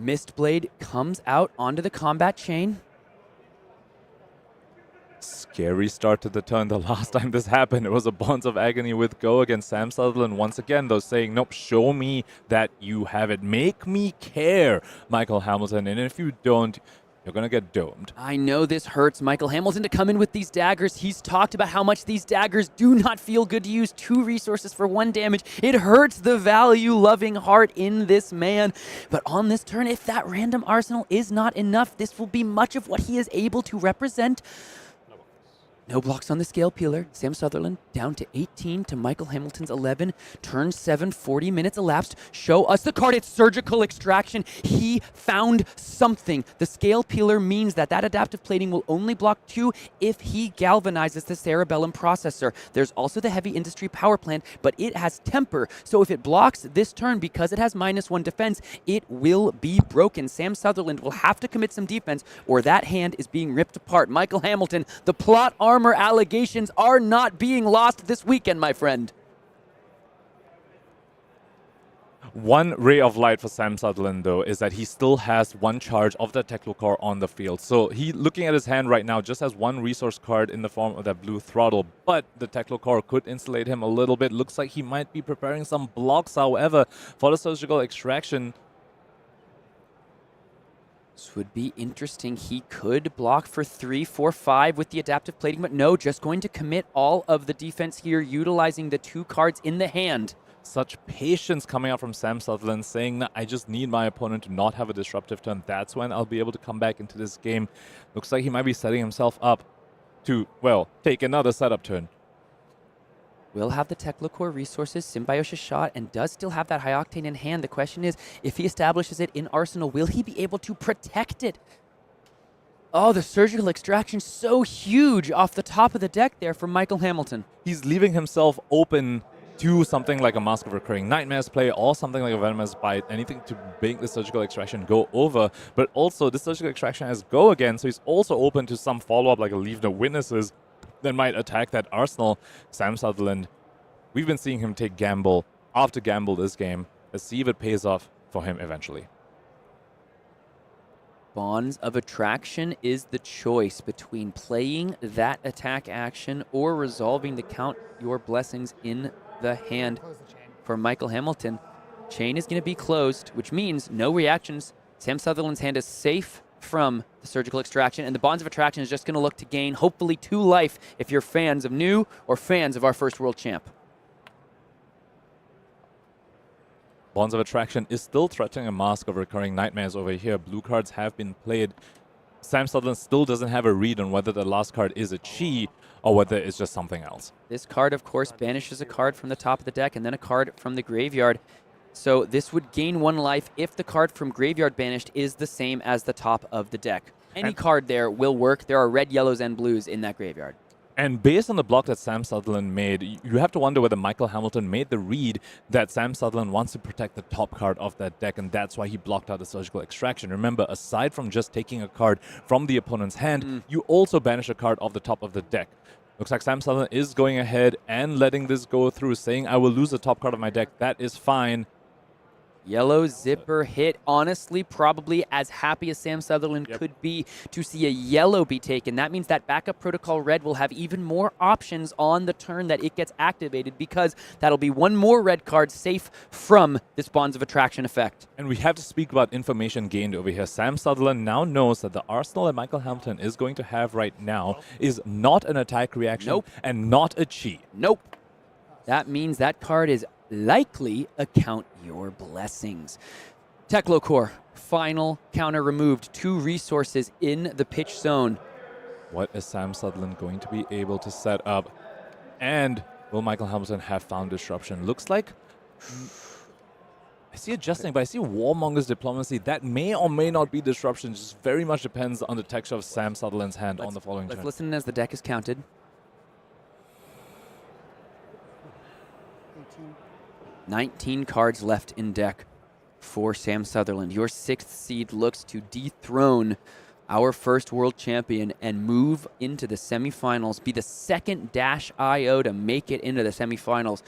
Mistblade comes out onto the combat chain. Scary start to the turn. The last time this happened, it was a Bonds of Agony with Go against Sam Sutherland. Once again, though, saying, nope, show me that you have it. Make me care, Mackl Hamilton. And if you don't, you're going to get domed. I know this hurts Mackl Hamilton to come in with these daggers. He's talked about how much these daggers do not feel good to use. 2 resources for 1 damage. It hurts the value-loving heart in this man. But on this turn, if that random arsenal is not enough, this will be much of what he is able to represent. No blocks on the Scale Peeler. Sam Sutherland down to 18 to Mackl Hamilton's 11. Turn 7, 40 minutes elapsed. Show us the card. It's Surgical Extraction. He found something. The Scale Peeler means that adaptive plating will only block 2 if he galvanizes the Cerebellum Processor. There's also the Heavy Industry Power Plant, but it has Temper. So if it blocks this turn because it has -1 defense, it will be broken. Sam Sutherland will have to commit some defense or that hand is being ripped apart. Mackl Hamilton, the plot armor allegations are not being lost this weekend, my friend. One ray of light for Sam Sutherland, though, is that he still has 1 charge of the Teklo core on the field. So he, looking at his hand right now, just has 1 resource card in the form of that blue throttle. But the Teklo core could insulate him a little bit. Looks like he might be preparing some blocks, however, for the Surgical Extraction. This would be interesting. He could block for 3, 4, 5 with the adaptive plating, but no, just going to commit all of the defense here, utilizing the 2 cards in the hand. Such patience coming out from Sam Sutherland, saying that I just need my opponent to not have a disruptive turn. That's when I'll be able to come back into this game. Looks like he might be setting himself up to, well, take another setup turn. Will have the Teklo core resources, Symbiosis Shot, and does still have that High Octane in hand. The question is, if he establishes it in Arsenal, will he be able to protect it? Oh, the Surgical Extraction so huge off the top of the deck there from Mackl Hamilton. He's leaving himself open to something like a Mask of Recurring Nightmares play or something like a Venomous Bite, anything to make the Surgical Extraction go over. But also, the Surgical Extraction has Go again, so he's also open to some follow-up like a Leave No Witnesses that might attack that arsenal. Sam Sutherland, we've been seeing him take gamble after gamble this game. Let's see if it pays off for him eventually. Bonds of Attraction is the choice between playing that attack action or resolving the Count Your Blessings in the hand. Close the chain. For Mackl Hamilton, chain is going to be closed, which means no reactions. Sam Sutherland's hand is safe from the Surgical Extraction, and the Bonds of Attraction is just going to look to gain, hopefully, 2 life if you're fans of new or fans of our first world champ. Bonds of Attraction is still threatening a Mask of Recurring Nightmares over here. Blue cards have been played. Sam Sutherland still doesn't have a read on whether the last card is a Chi or whether it's just something else. This card, of course, banishes a card from the top of the deck and then a card from the graveyard. So this would gain 1 life if the card from graveyard banished is the same as the top of the deck. Any card there will work. There are red, yellows, and blues in that graveyard. And based on the block that Sam Sutherland made, you have to wonder whether Mackl Hamilton made the read that Sam Sutherland wants to protect the top card of that deck, and that's why he blocked out the Surgical Extraction. Remember, aside from just taking a card from the opponent's hand, you also banish a card off the top of the deck. Looks like Sam Sutherland is going ahead and letting this go through, saying, I will lose the top card of my deck. That is fine. Yellow zipper hit. Honestly, probably as happy as Sam Sutherland could be to see a yellow be taken. That means that backup protocol red will have even more options on the turn that it gets activated, because that'll be one more red card safe from this Bonds of Attraction effect. And we have to speak about information gained over here. Sam Sutherland now knows that the arsenal that Mackl Hamilton is going to have right now is not an attack reaction and not a chi. Nope. That means that card is likely a Count Your Blessings. Teklo-Core, final counter removed. 2 resources in the pitch zone. What is Sam Sutherland going to be able to set up? And will Mackl Hamilton have found disruption? Looks like I see adjusting, but I see Warmonger's Diplomacy. That may or may not be disruption. Just very much depends on the texture of Sam Sutherland's hand on the following turn. Let's listen as the deck is counted. 19 cards left in deck for Sam Sutherland. Your 6th seed looks to dethrone our first world champion and move into the semifinals, be the second -IO to make it into the semifinals.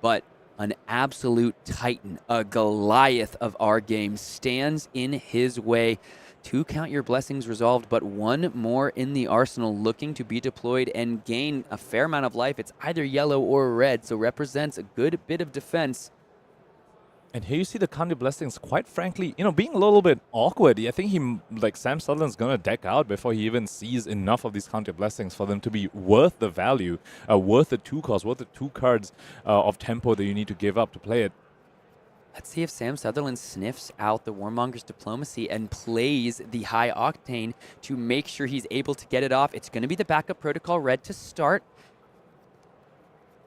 But an absolute titan, a Goliath of our game, stands in his way. 2 Count Your Blessings resolved, but 1 more in the arsenal looking to be deployed and gain a fair amount of life. It's either yellow or red, so represents a good bit of defense. And here you see the Count Your Blessings, quite frankly, being a little bit awkward. I think Sam Sutherland's going to deck out before he even sees enough of these Count Your Blessings for them to be worth the value, worth the 2 cost, worth the 2 cards of tempo that you need to give up to play it. Let's see if Sam Sutherland sniffs out the Warmonger's Diplomacy and plays the High Octane to make sure he's able to get it off. It's going to be the backup protocol red to start.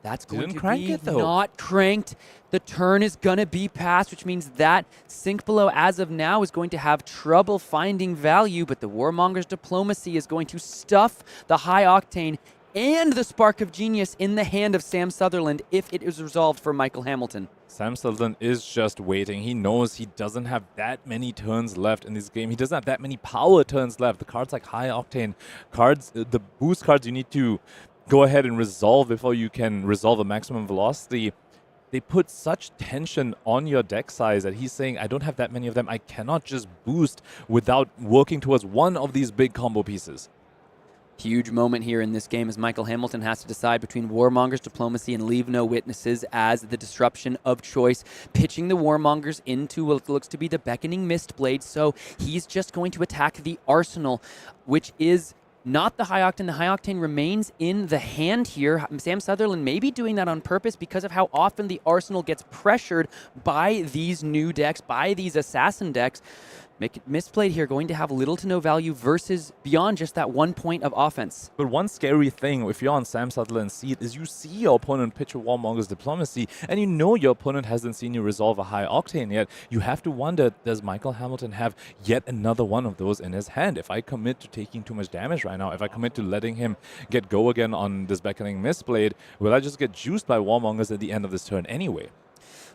That's going to be not cranked. The turn is going to be passed, which means that Sink Below, as of now, is going to have trouble finding value, but the Warmonger's Diplomacy is going to stuff the High Octane and the Spark of Genius in the hand of Sam Sutherland if it is resolved for Mackl Hamilton. Sam Sutherland is just waiting. He knows he doesn't have that many turns left in this game. He doesn't have that many power turns left. The cards like High Octane cards, the boost cards you need to go ahead and resolve before you can resolve a maximum velocity. They put such tension on your deck size that he's saying, I don't have that many of them. I cannot just boost without working towards one of these big combo pieces. Huge moment here in this game as Mackl Hamilton has to decide between Warmonger's Diplomacy and Leave No Witnesses as the disruption of choice, pitching the Warmongers into what looks to be the Beckoning Mistblade. So he's just going to attack the Arsenal, which is not the High Octane. The High Octane remains in the hand here. Sam Sutherland may be doing that on purpose because of how often the Arsenal gets pressured by these new decks, by these assassin decks. Misplayed here, going to have little to no value versus beyond just that 1 point of offense. But one scary thing, if you're on Sam Sutherland's seat, is you see your opponent pitch a Warmonger's Diplomacy, and you know your opponent hasn't seen you resolve a High Octane yet. You have to wonder, does Mackl Hamilton have yet another one of those in his hand? If I commit to taking too much damage right now, if I commit to letting him get go again on this Beckoning Mistblade, will I just get juiced by Warmongers at the end of this turn anyway?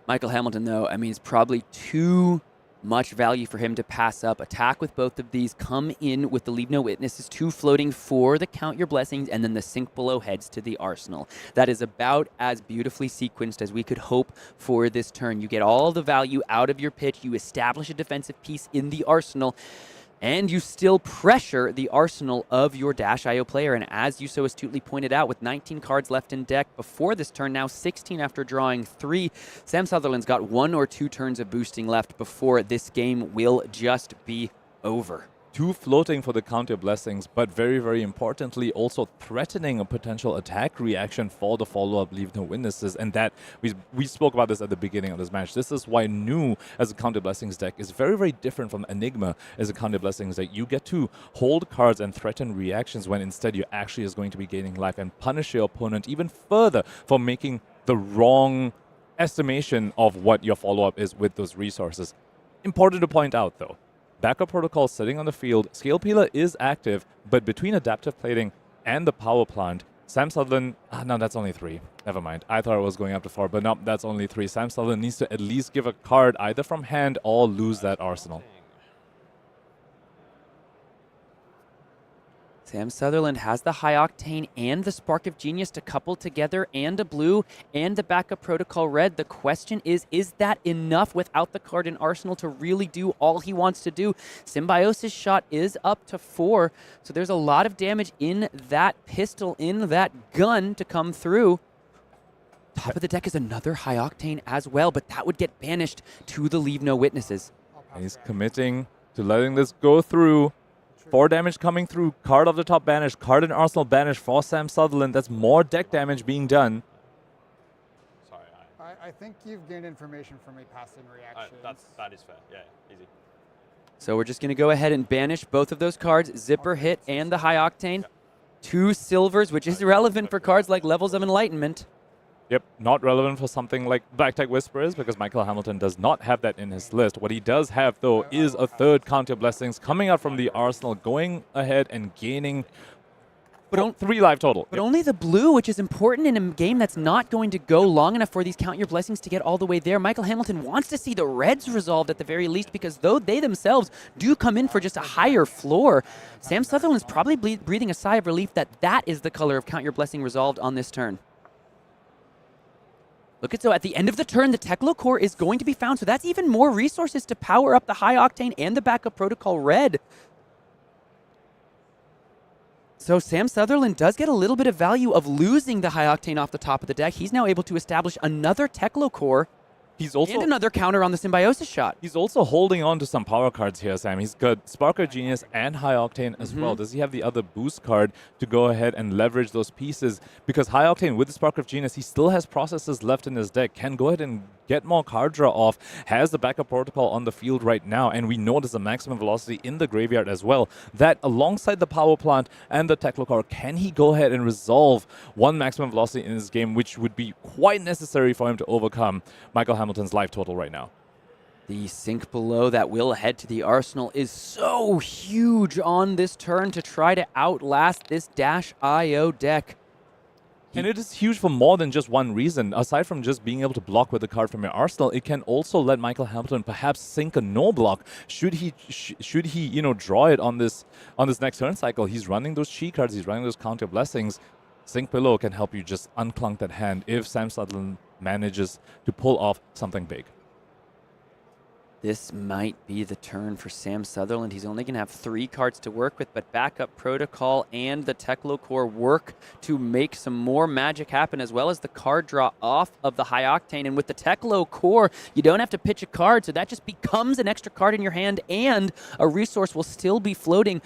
Mackl Hamilton, though, I mean, it's probably too much value for him to pass up. Attack with both of these, come in with the Leave No Witnesses, 2 floating for the Count Your Blessings, and then the Sink Below heads to the Arsenal. That is about as beautifully sequenced as we could hope for this turn. You get all the value out of your pitch, you establish a defensive piece in the Arsenal, and you still pressure the arsenal of your -IO player. And as you so astutely pointed out, with 19 cards left in deck before this turn, now 16 after drawing 3, Sam Sutherland's got 1 or 2 turns of boosting left before this game will just be over. 2 floating for the Count Your Blessings, but very, very importantly, also threatening a potential attack reaction for the follow-up Leave No Witnesses. And that, we spoke about this at the beginning of this match. This is why New as a Count Your Blessings deck is very, very different from Enigma as a Count Your Blessings deck. You get to hold cards and threaten reactions when instead you actually is going to be gaining life and punish your opponent even further for making the wrong estimation of what your follow-up is with those resources. Important to point out, though, backup protocol sitting on the field. Scale Peeler is active, but between Adaptive Plating and the Power Plant, Sam Sutherland... no, that's only 3. Never mind. I thought it was going up to 4, but no, that's only 3. Sam Sutherland needs to at least give a card either from hand or lose that arsenal. Sam Sutherland has the High Octane and the Spark of Genius to couple together, and a blue and the backup Protocol red. The question is that enough without the card in Arsenal to really do all he wants to do? Symbiosis shot is up to 4, so there's a lot of damage in that pistol, in that gun to come through. Top of the deck is another High Octane as well, but that would get banished to the Leave No Witnesses. He's committing to letting this go through. 4 damage coming through. Card of the top banished. Card in Arsenal banished for Sam Sutherland. That's more deck damage being done. Sorry, I think you've gained information from me passing reactions. that is fair. Yeah, easy. So we're just going to go ahead and banish both of those cards, Zipper Hit and the High Octane. 2 silvers, which is relevant for cards like Levels of Enlightenment. Yep, not relevant for something like Black Tech Whisperers because Mackl Hamilton does not have that in his list. What he does have, though, is a 3rd Counter Blessings coming out from the Arsenal, going ahead and gaining 3 life total. But only the blue, which is important in a game that's not going to go long enough for these Count Your Blessings to get all the way there. Mackl Hamilton wants to see the reds resolved at the very least, because though they themselves do come in for just a higher floor, Sam Sutherland is probably breathing a sigh of relief that that is the color of Count Your Blessing resolved on this turn. Look at, so at the end of the turn, the Teklo core is going to be found, so that's even more resources to power up the High Octane and the backup Protocol red. So Sam Sutherland does get a little bit of value of losing the High Octane off the top of the deck. He's now able to establish another Teklo core and another counter on the Symbiosis shot. He's also holding on to some power cards here, Sam. He's got Spark of Genius and High Octane as well. Does he have the other boost card to go ahead and leverage those pieces? Because High Octane with the Spark of Genius, he still has processes left in his deck, can go ahead and get more card draw off, has the backup Protocol on the field right now, and we know there's a maximum velocity in the graveyard as well. That alongside the power plant and the Teklo core, can he go ahead and resolve 1 maximum velocity in his game, which would be quite necessary for him to overcome Mackl Hamilton's life total right now? The sink below that will head to the Arsenal is so huge on this turn to try to outlast this Dash.io deck. And it is huge for more than just one reason. Aside from just being able to block with the card from your arsenal, it can also let Mackl Hamilton perhaps sink a no block. Should he draw it on this next turn cycle? He's running those chi cards. He's running those counter blessings. Sink below can help you just unclunk that hand if Sam Sutherland manages to pull off something big. This might be the turn for Sam Sutherland. He's only going to have 3 cards to work with, but backup Protocol and the Teklo core work to make some more magic happen, as well as the card draw off of the High Octane. And with the Teklo core, you don't have to pitch a card, so that just becomes an extra card in your hand, and a resource will still be floating.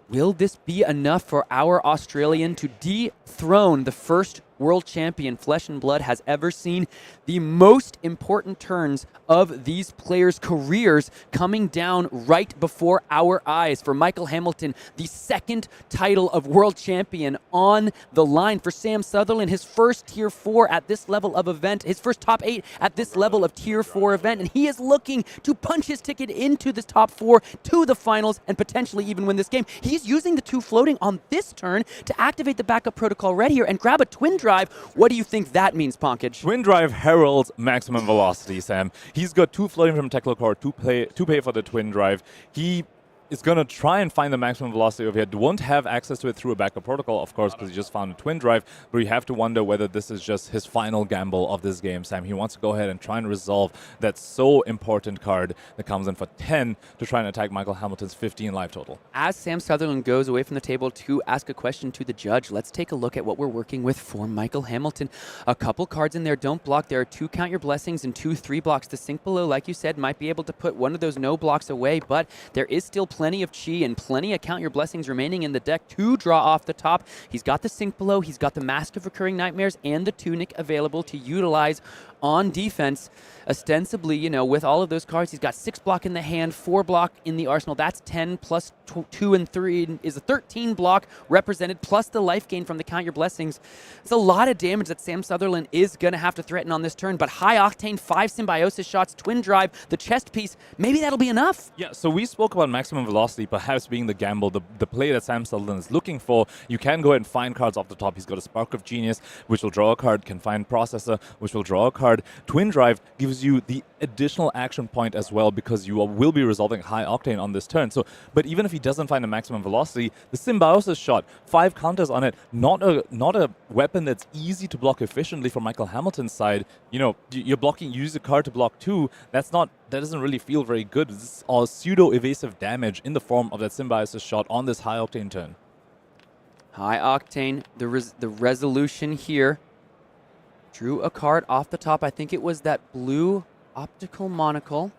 Will this be enough for our Australian to dethrone the first world champion Flesh and Blood has ever seen? The most important turns of these players' careers coming down right before our eyes. For Mackl Hamilton, the 2nd title of world champion on the line. For Sam Sutherland, his first tier 4 at this level of event, his first top 8 at this level of tier 4 event, and he is looking to punch his ticket into the top 4 to the finals and potentially even win this game. He's using the 2 floating on this turn to activate the backup Protocol red here and grab a Twin Drive. What do you think that means, Pankaj? Twin Drive heralds maximum velocity, Sam. He's got 2 floating from Teklo core to pay for the Twin Drive. He is going to try and find the maximum velocity over here. Won't have access to it through a backup Protocol, of course, because he just found a Twin Drive, but you have to wonder whether this is just his final gamble of this game, Sam. He wants to go ahead and try and resolve that so important card that comes in for 10 to try and attack Mackl Hamilton's 15 life total. As Sam Sutherland goes away from the table to ask a question to the judge, let's take a look at what we're working with for Mackl Hamilton. A couple cards in there don't block. There are 2 Count Your Blessings and 2 3 blocks. The sink below, like you said, might be able to put one of those no blocks away, but there is still plenty of chi and plenty of Count Your Blessings remaining in the deck to draw off the top. He's got the sink below, he's got the Mask of Recurring Nightmares and the Tunic available to utilize on defense. Ostensibly, with all of those cards, he's got 6 block in the hand, 4 block in the arsenal. That's 10 plus 2 and 3 is a 13 block represented, plus the life gain from the Count Your Blessings. It's a lot of damage that Sam Sutherland is going to have to threaten on this turn, but High Octane, 5 Symbiosis shots, Twin Drive, the chest piece, maybe that'll be enough. Yeah, so we spoke about maximum velocity perhaps being the gamble, the play that Sam Sutherland is looking for. You can go ahead and find cards off the top. He's got a Spark of Genius, which will draw a card, can find Processor, which will draw a card. Twin Drive gives you the additional action point as well, because you will be resolving high octane on this turn. So, but even if he doesn't find a maximum velocity, the symbiosis shot, 5 counters on it, not a weapon that's easy to block efficiently from Michael Hamilton's side. You know, you're blocking, use a card to block 2. That doesn't really feel very good. This is all pseudo-evasive damage in the form of that symbiosis shot on this high octane turn. High octane, the resolution here. Drew a card off the top. I think it was that blue optical monocle.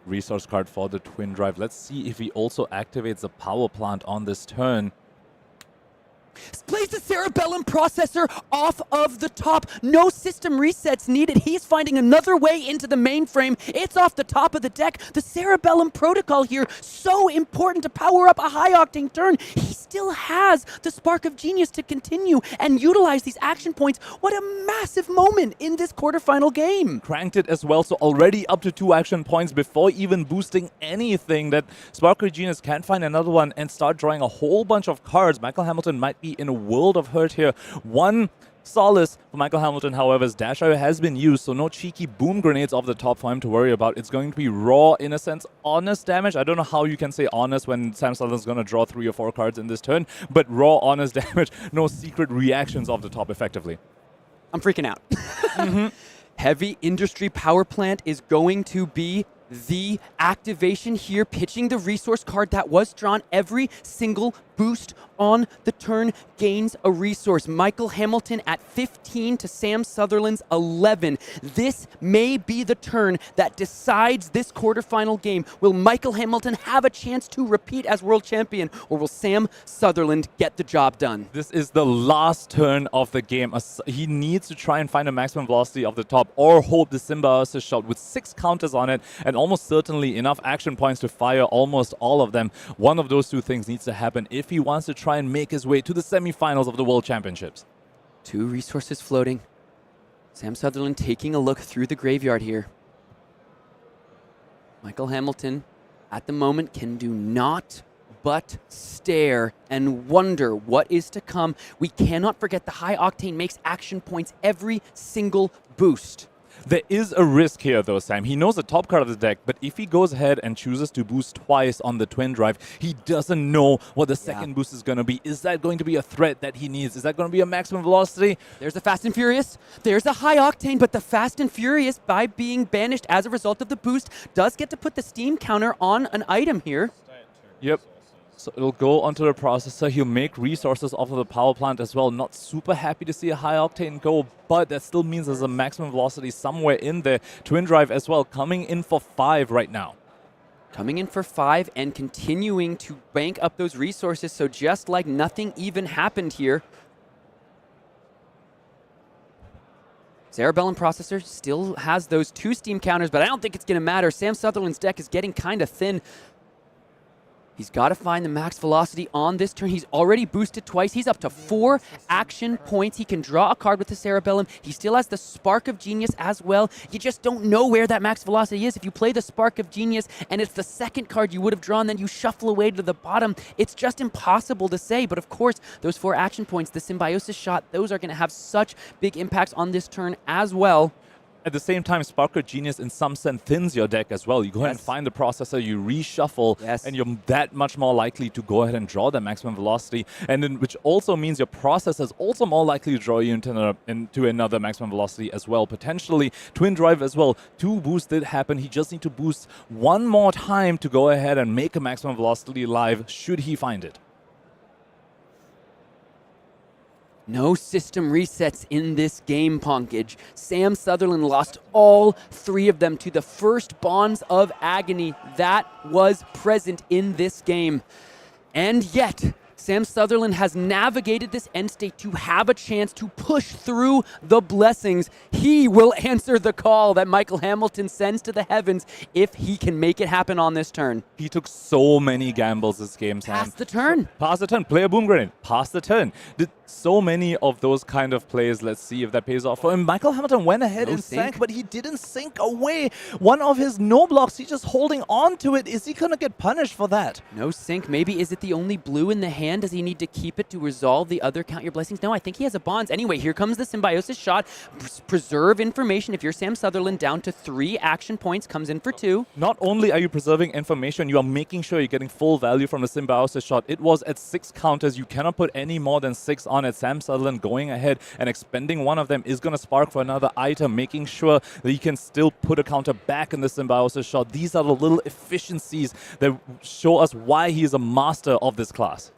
Resource card for the Twin Drive. Let's see if he also activates the power plant on this turn. Plays the Cerebellum processor off of the top. No system resets needed. He's finding another way into the mainframe. It's off the top of the deck. The Cerebellum protocol here, so important to power up a high octane turn. He still has the spark of genius to continue and utilize these action points. What a massive moment in this quarterfinal game. Cranked it as well, so already up to 2 action points before even boosting anything. That Spark of Genius can find another one and start drawing a whole bunch of cards. Michael Hamilton might be in a world of hurt here. One solace for Michael Hamilton, however, is Dash IO has been used, so no cheeky boom grenades off the top for him to worry about. It's going to be raw, in a sense, honest damage. I don't know how you can say honest when Sam Sutherland's going to draw 3 or 4 cards in this turn, but raw, honest damage, no secret reactions off the top effectively. I'm freaking out. Heavy Industry Power Plant is going to be the activation here, pitching the resource card that was drawn. Every single boost on the turn gains a resource. Michael Hamilton at 15 to Sam Sutherland's 11. This may be the turn that decides this quarterfinal game. Will Michael Hamilton have a chance to repeat as world champion, or will Sam Sutherland get the job done? This is the last turn of the game. He needs to try and find a maximum velocity off the top, or hope the symbiosis shot with 6 counters on it, and almost certainly enough action points to fire almost all of them. One of those 2 things needs to happen if he wants to try and make his way to the semifinals of the World Championships. 2 resources floating. Sam Sutherland taking a look through the graveyard here. Michael Hamilton, at the moment, can do not but stare and wonder what is to come. We cannot forget the high octane makes action points every single boost. There is a risk here, though, Sam. He knows the top card of the deck, but if he goes ahead and chooses to boost twice on the Twin Drive, he doesn't know what the second boost is going to be. Is that going to be a threat that he needs? Is that going to be a maximum velocity? There's a Fast and Furious. There's a High Octane, but the Fast and Furious, by being banished as a result of the boost, does get to put the Steam counter on an item here. Yep. So it'll go onto the processor. He'll make resources off of the power plant as well. Not super happy to see a high octane go, but that still means there's a maximum velocity somewhere in there. Twin Drive as well, coming in for 5 right now. Coming in for 5 and continuing to bank up those resources, so just like nothing even happened here. Cerebellum Processor still has those 2 Steam counters, but I don't think it's going to matter. Sam Sutherland's deck is getting kind of thin. He's got to find the max velocity on this turn. He's already boosted twice. He's up to 4 action points. He can draw a card with the Cerebellum. He still has the Spark of Genius as well. You just don't know where that max velocity is. If you play the Spark of Genius and it's the second card you would have drawn, then you shuffle away to the bottom. It's just impossible to say. But of course, those 4 action points, the Symbiosis shot, those are going to have such big impacts on this turn as well. At the same time, Spark of Genius in some sense thins your deck as well. You go ahead and find the processor, you reshuffle, and you're that much more likely to go ahead and draw the maximum velocity. And then, which also means your processor is also more likely to draw you into another maximum velocity as well. Potentially, Twin Drive as well. 2 boosts did happen. He just needs to boost 1 more time to go ahead and make a maximum velocity live, should he find it. No system resets in this game, Punkage. Sam Sutherland lost all 3 of them to the first bonds of agony that was present in this game. And yet, Sam Sutherland has navigated this end state to have a chance to push through the blessings. He will answer the call that Michael Hamilton sends to the heavens if he can make it happen on this turn. He took so many gambles this game, Sam. Pass the turn. Pass the turn. Play a boom grenade. Pass the turn. Did so many of those kind of plays. Let's see if that pays off for him. Michael Hamilton went ahead and sank, but he didn't sink away. One of his no blocks, he's just holding on to it. Is he going to get punished for that? No sink. Maybe is it the only blue in the hand? hand? Does he need to keep it to resolve the other Count Your Blessings? No, I think he has a bonds. Anyway, here comes the Symbiosis shot. Preserve information. If you're Sam Sutherland, down to 3 action points, comes in for 2. Not only are you preserving information, you are making sure you're getting full value from the Symbiosis shot. It was at 6 counters. You cannot put any more than 6 on it. Sam Sutherland going ahead and expending one of them is going to spark for another item, making sure that he can still put a counter back in the Symbiosis shot. These are the little efficiencies that show us why he is a master of this class.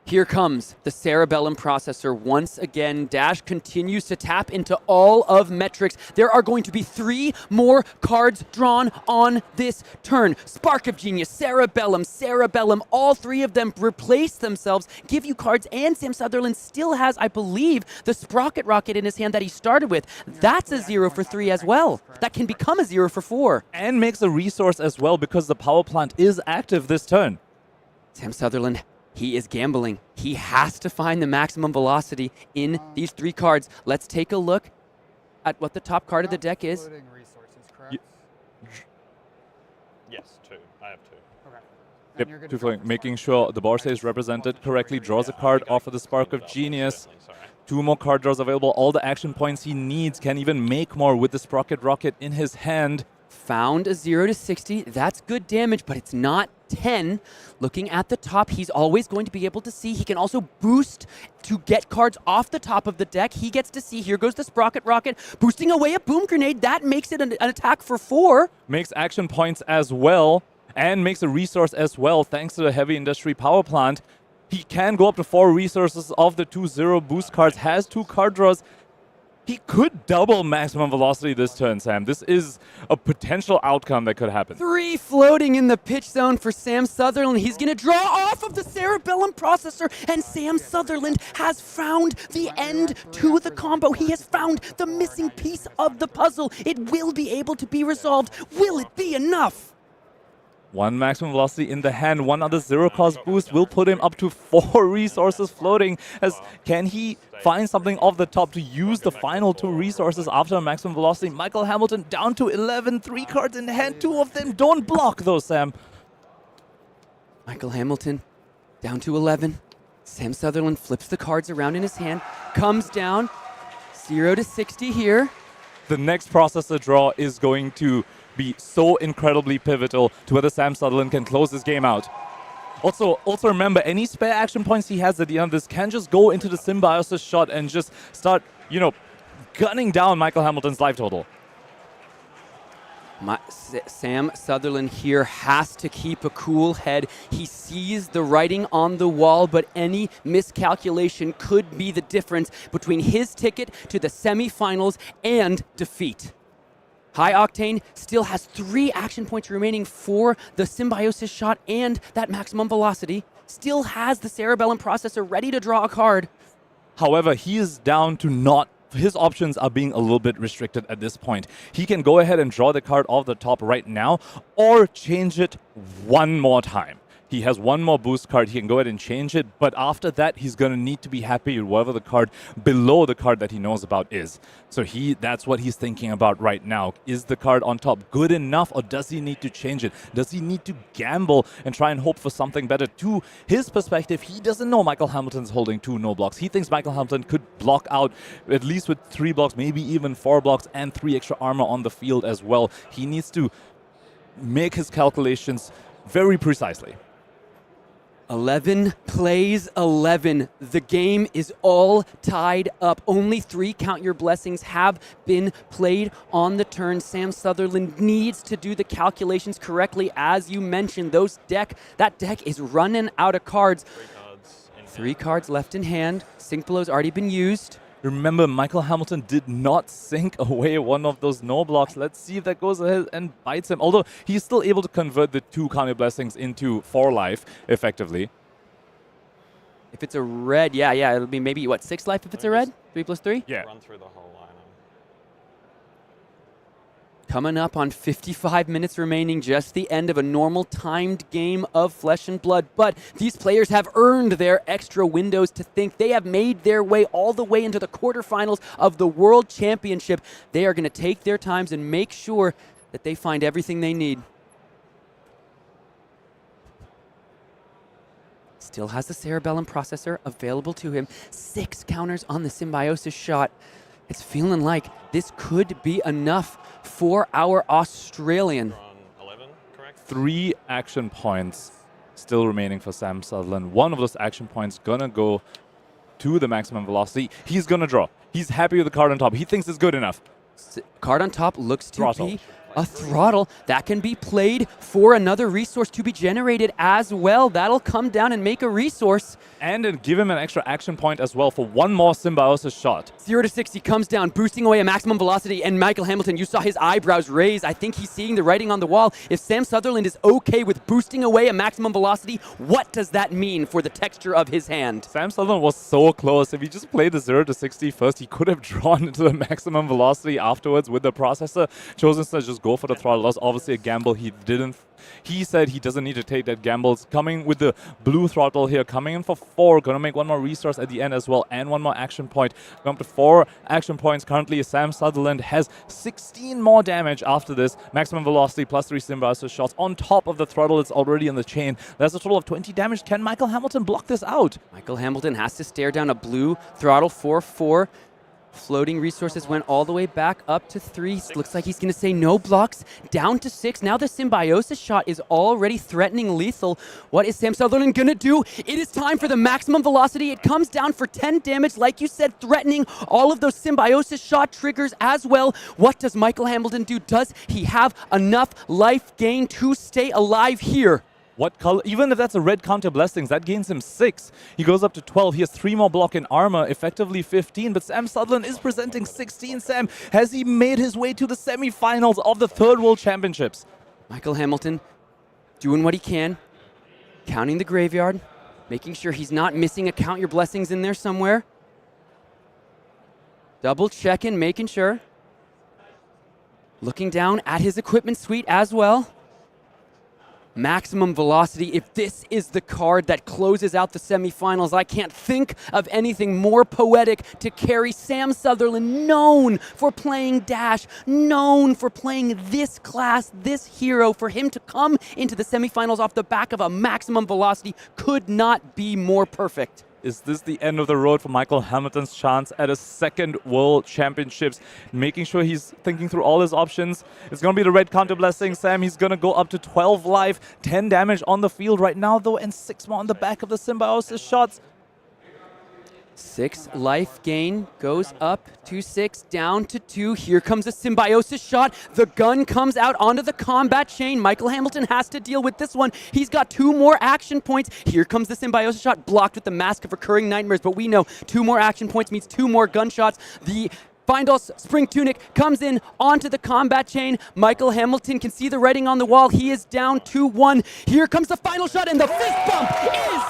Here comes the Cerebellum processor once again. Dash continues to tap into all of metrics. There are going to be 3 more cards drawn on this turn. Spark of Genius, Cerebellum, all 3 of them replace themselves, give you cards, and Sam Sutherland still has, I believe, the Sprocket Rocket in his hand that he started with. That's a 0 for 3 as well. That can become a 0 for 4. And makes a resource as well because the power plant is active this turn. Sam Sutherland, he is gambling. He has to find the maximum velocity in these 3 cards. Let's take a look at what the top card of the deck is. Including resources, correct? Yes, 2. I have 2. Okay. And you're Yep, good two to floating, focus making on sure the board stays represented correctly, draws a card off of the Spark of Genius. 2 more card draws available, all the action points he needs, can even make more with the Sprocket Rocket in his hand. Found a 0 to 60. That's good damage, but it's not 10. Looking at the top, he's always going to be able to see. He can also boost to get cards off the top of the deck. He gets to see. Here goes the Sprocket Rocket, boosting away a Boom Grenade. That makes it an attack for 4. Makes action points as well, and makes a resource as well, thanks to the Heavy Industry Power Plant. He can go up to 4 resources of the 2 0 boost cards, has 2 card draws. He could double maximum velocity this turn, Sam. This is a potential outcome that could happen. 3 floating in the pitch zone for Sam Sutherland. He's going to draw off of the Cerebellum processor, and Sam Sutherland has found the end to the combo. He has found the missing piece of the puzzle. It will be able to be resolved. Will it be enough? 1 maximum velocity in the hand, 1 other 0-cost boost will put him up to 4 resources floating. As can he find something off the top to use the final 2 resources after maximum velocity? Mackl Hamilton down to 11, 3 cards in hand, 2 of them don't block though, Sam. Mackl Hamilton down to 11. Sam Sutherland flips the cards around in his hand, comes down 0 to 60 here. The next processor draw is going to be so incredibly pivotal to whether Sam Sutherland can close this game out. Also remember, any spare action points he has at the end of this can just go into the Symbiosis shot and just start, gunning down Mackl Hamilton's life total. Sam Sutherland here has to keep a cool head. He sees the writing on the wall, but any miscalculation could be the difference between his ticket to the semifinals and defeat. High Octane still has 3 action points remaining for the Symbiosis shot and that maximum velocity. Still has the Cerebellum processor ready to draw a card. However, he is down to not. His options are being a little bit restricted at this point. He can go ahead and draw the card off the top right now or change it 1 more time. He has 1 more boost card. He can go ahead and change it, but after that, he's going to need to be happy with whatever the card below the card that he knows about is. So that's what he's thinking about right now. Is the card on top good enough, or does he need to change it? Does he need to gamble and try and hope for something better? To his perspective, he doesn't know Mackl Hamilton's holding 2 no blocks. He thinks Mackl Hamilton could block out at least with 3 blocks, maybe even 4 blocks, and 3 extra armor on the field as well. He needs to make his calculations very precisely. 11 plays 11. The game is all tied up. Only 3 Count Your Blessings have been played on the turn. Sam Sutherland needs to do the calculations correctly. As you mentioned, that deck is running out of cards. 3 cards left in hand. Sync Below's already been used. Remember, Mackl Hamilton did not sink away one of those no blocks. Let's see if that goes ahead and bites him. Although he's still able to convert the 2 Count Your Blessings into 4 life, effectively. If it's a red, yeah, it'll be maybe, 6 life if it's a red? 3 plus 3? Yeah. Run through the whole lineup. Coming up on 55 minutes remaining, just the end of a normal timed game of Flesh and Blood. But these players have earned their extra windows to think. They have made their way all the way into the quarterfinals of the World Championship. They are going to take their times and make sure that they find everything they need. Still has the Cerebellum processor available to him. 6 counters on the Symbiosis shot. It's feeling like this could be enough for our Australian. 3 action points still remaining for Sam Sutherland. One of those action points gonna go to the maximum velocity. He's gonna draw. He's happy with the card on top. He thinks it's good enough. Card on top looks to Throttle. be a throttle that can be played for another resource to be generated as well. That'll come down and make a resource. And then give him an extra action point as well for one more Symbiosis shot. 0 to 60 comes down, boosting away a maximum velocity, and Mackl Hamilton, you saw his eyebrows raise. I think he's seeing the writing on the wall. If Sam Sutherland is okay with boosting away a maximum velocity, what does that mean for the texture of his hand? Sam Sutherland was so close. If he just played the 0 to 60 first, he could have drawn into the maximum velocity afterwards with the processor. Chosen to just go for the throttle. That was obviously a gamble he didn't. He said he doesn't need to take that gamble. It's coming with the blue throttle here, coming in for 4. Gonna make one more resource at the end as well, and one more action point. Going up to 4 action points currently. Sam Sutherland has 16 more damage after this. Maximum velocity plus 3 Symbiosis shots on top of the throttle. It's already in the chain. That's a total of 20 damage. Can Mackl Hamilton block this out? Mackl Hamilton has to stare down a blue throttle for 4. Floating resources went all the way back up to 3. Looks like he's going to say no blocks. Down to 6. Now the Symbiosis shot is already threatening lethal. What is Sam Sutherland going to do? It is time for the maximum velocity. It comes down for 10 damage, like you said, threatening all of those Symbiosis shot triggers as well. What does Mackl Hamilton do? Does he have enough life gain to stay alive here? What color? Even if that's a red counter blessings, that gains him 6. He goes up to 12. He has 3 more block in armor, effectively 15. But Sam Sutherland is presenting 16. Sam, has he made his way to the semifinals of the Third World Championships? Mackl Hamilton doing what he can, counting the graveyard, making sure he's not missing a count your blessings in there somewhere. Double checking, making sure. Looking down at his equipment suite as well. Maximum velocity. If this is the card that closes out the semifinals, I can't think of anything more poetic to carry Sam Sutherland, known for playing Dash, known for playing this class, this hero. For him to come into the semifinals off the back of a maximum velocity could not be more perfect. Is this the end of the road for Mackl Hamilton's chance at a 2nd World Championships? Making sure he's thinking through all his options. It's going to be the red counter blessing. Sam, he's going to go up to 12 life, 10 damage on the field right now, though, and 6 more on the back of the Symbiosis shots. 6 life gain goes up to 6, down to 2. Here comes a Symbiosis shot. The gun comes out onto the combat chain. Mackl Hamilton has to deal with this one. He's got 2 more action points. Here comes the Symbiosis shot, blocked with the Mask of Recurring Nightmares. But we know 2 more action points means 2 more gunshots. The Findall's Spring Tunic comes in onto the combat chain. Mackl Hamilton can see the writing on the wall. He is down 2-1. Here comes the final shot, and the fist bump is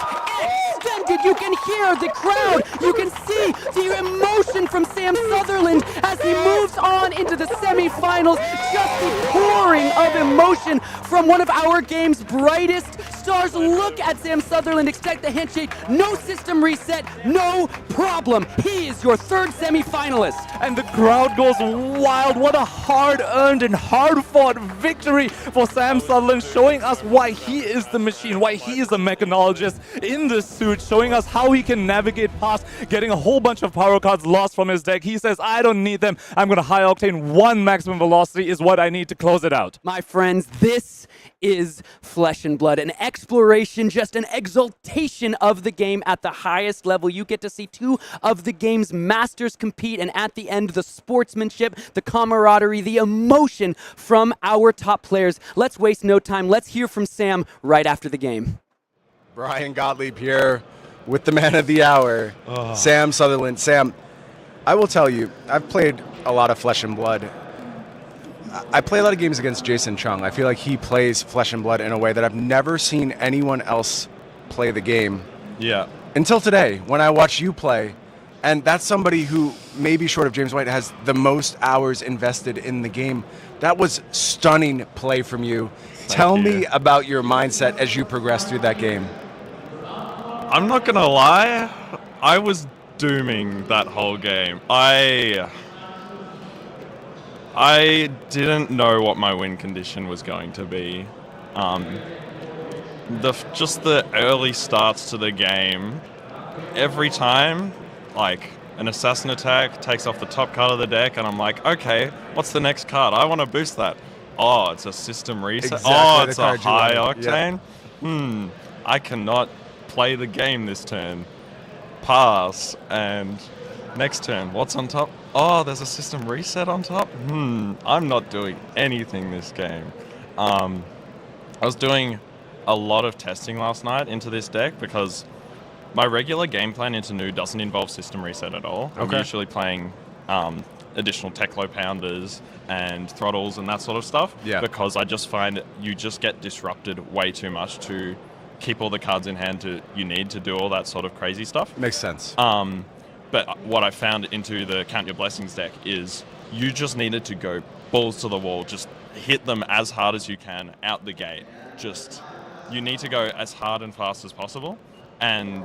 extended. You can hear the crowd. You can see the emotion from Sam Sutherland as he moves on into the semifinals. Just the pouring of emotion from one of our game's brightest stars. Look at Sam Sutherland. Expect the handshake. No system reset. No problem. He is your 3rd semifinalist. And the crowd goes wild. What a hard-earned and hard-fought victory for Sam Sutherland, showing us why he is the machine, why he is a mechanologist in this suit, showing us how he can navigate past getting a whole bunch of power cards lost from his deck. He says, I don't need them. I'm going to high octane. 1 maximum velocity is what I need to close it out. My friends, this is Flesh and Blood, an exploration, just an exaltation of the game at the highest level. You get to see 2 of the game's masters compete, and at the end, the sportsmanship, the camaraderie, the emotion from our top players. Let's waste no time. Let's hear from Sam right after the game. Brian Gottlieb here with the man of the hour, Sam Sutherland. Sam, I will tell you, I've played a lot of Flesh and Blood. I play a lot of games against Jason Chung. I feel like he plays Flesh and Blood in a way that I've never seen anyone else play the game. Yeah. Until today, when I watch you play. And that's somebody who, maybe short of James White, has the most hours invested in the game. That was stunning play from you. Tell me about your mindset as you progress through that game. I'm not going to lie. I was dooming that whole game. I didn't know what my win condition was going to be. just the early starts to the game, every time, like, an assassin attack takes off the top card of the deck, and I'm like, okay, what's the next card? I want to boost that. Oh, it's a system reset. Exactly Oh, the it's a card you high wanted. octane. I cannot play the game this turn. Pass. And next turn, what's on top? Oh, there's a system reset on top. I'm not doing anything this game. I was doing a lot of testing last night into this deck because my regular game plan into New doesn't involve system reset at all. I'm usually playing additional Teklo Pounders and Throttles and that sort of stuff because I just find you just get disrupted way too much to keep all the cards in hand you need to do all that sort of crazy stuff. Makes sense. But what I found into the Count Your Blessings deck is you just needed to go balls to the wall, just hit them as hard as you can out the gate. You need to go as hard and fast as possible. And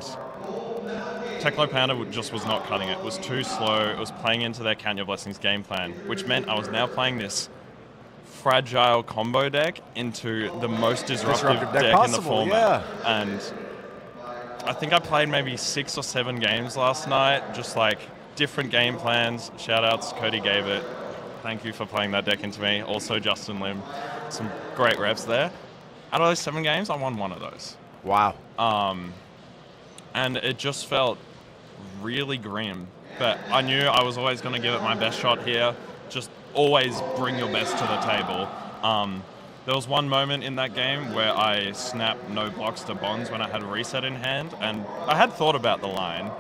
Teklo Pounder just was not cutting it. It was too slow. It was playing into their Count Your Blessings game plan, which meant I was now playing this fragile combo deck into the most disruptive deck possible, in the format. And I think I played maybe 6 or 7 games last night, just like different game plans. Shout-outs, Cody gave it. Thank you for playing that deck into me. Also, Justin Lim. Some great reps there. Out of those 7 games, I won 1 of those. Wow. And it just felt really grim. But I knew I was always going to give it my best shot here. Just always bring your best to the table. There was one moment in that game where I snapped no blocks to bonds when I had a reset in hand, and I had thought about the line.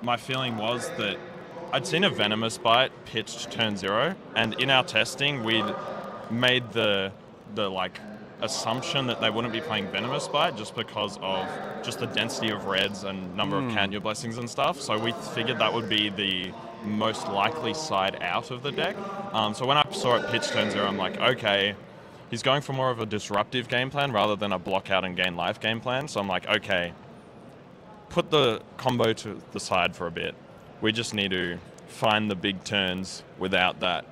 My feeling was that I'd seen a Venomous Bite pitched turn 0, and in our testing we'd made the assumption that they wouldn't be playing Venomous Bite just because of just the density of reds and number of Count Your Blessings and stuff. So we figured that would be the most likely side out of the deck. So when I saw it pitch turn 0, I'm like, okay, he's going for more of a disruptive game plan rather than a block out and gain life game plan. So I'm like, okay, put the combo to the side for a bit. We just need to find the big turns without that.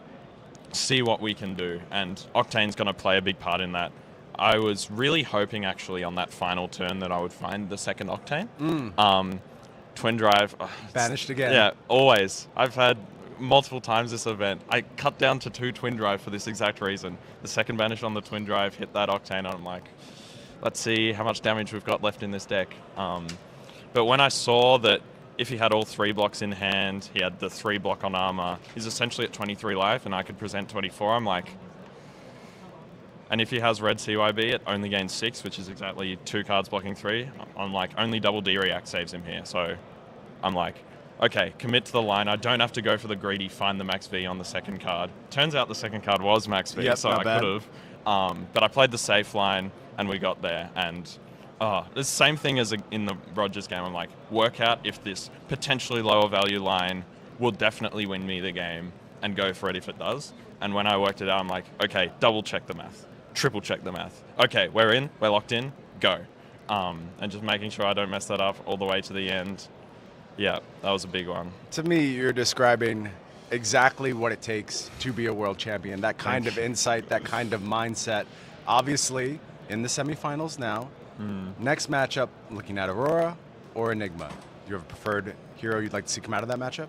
See what we can do. And Octane's going to play a big part in that. I was really hoping actually on that final turn that I would find the second Octane. Twin Drive. Banished again. Yeah, always. I've had multiple times this event. I cut down to 2 Twin Drive for this exact reason. The second banish on the Twin Drive hit that Octane, and I'm like, let's see how much damage we've got left in this deck. But when I saw that if he had all 3 blocks in hand, he had the 3 block on armor, he's essentially at 23 life, and I could present 24, I'm like, and if he has red CYB, it only gains 6, which is exactly 2 cards blocking 3. I'm like, only double D react saves him here. So I'm like, okay, commit to the line. I don't have to go for the greedy, find the max V on the second card. Turns out the second card was max V, so I could have. But I played the safe line, and we got there. And the same thing as in the Rogers game. I'm like, work out if this potentially lower value line will definitely win me the game, and go for it if it does. And when I worked it out, I'm like, okay, double check the math. Triple check the math. Okay, we're in, we're locked in, go. And just making sure I don't mess that up all the way to the end. Yeah, that was a big one. To me, you're describing exactly what it takes to be a world champion. That kind of insight, that kind of mindset. Obviously, in the semifinals now, next matchup, looking at Aurora or Enigma. Do you have a preferred hero you'd like to see come out of that matchup?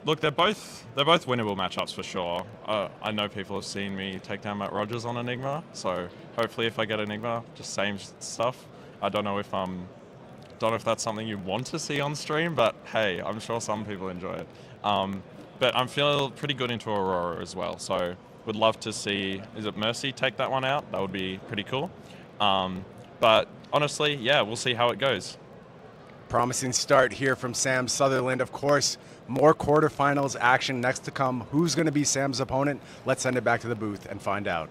Look, they're both winnable matchups for sure. I know people have seen me take down Matt Rogers on Enigma, so hopefully if I get Enigma, just same stuff. I don't know if that's something you want to see on stream, but hey, I'm sure some people enjoy it. But I'm feeling pretty good into Aurora as well, so would love to see, is it Mercy take that one out? That would be pretty cool. But honestly, yeah, we'll see how it goes. Promising start here from Sam Sutherland. Of course, more quarterfinals action next to come. Who's going to be Sam's opponent? Let's send it back to the booth and find out.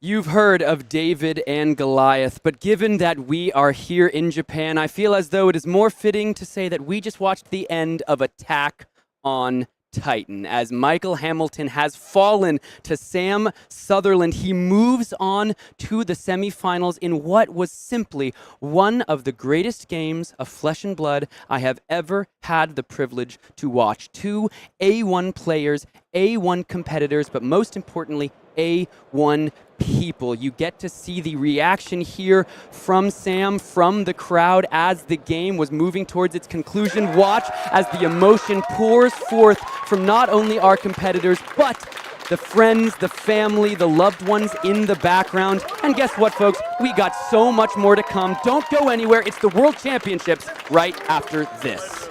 You've heard of David and Goliath, but given that we are here in Japan, I feel as though it is more fitting to say that we just watched the end of Attack on Titan, as Mackl Hamilton has fallen to Sam Sutherland. He moves on to the semifinals in what was simply one of the greatest games of Flesh and Blood I have ever had the privilege to watch. 2 A1 players, A1 competitors, but most importantly, A1 people. You get to see the reaction here from Sam, from the crowd as the game was moving towards its conclusion. Watch as the emotion pours forth from not only our competitors, but the friends, the family, the loved ones in the background. And guess what, folks? We got so much more to come. Don't go anywhere. It's the World Championships right after this.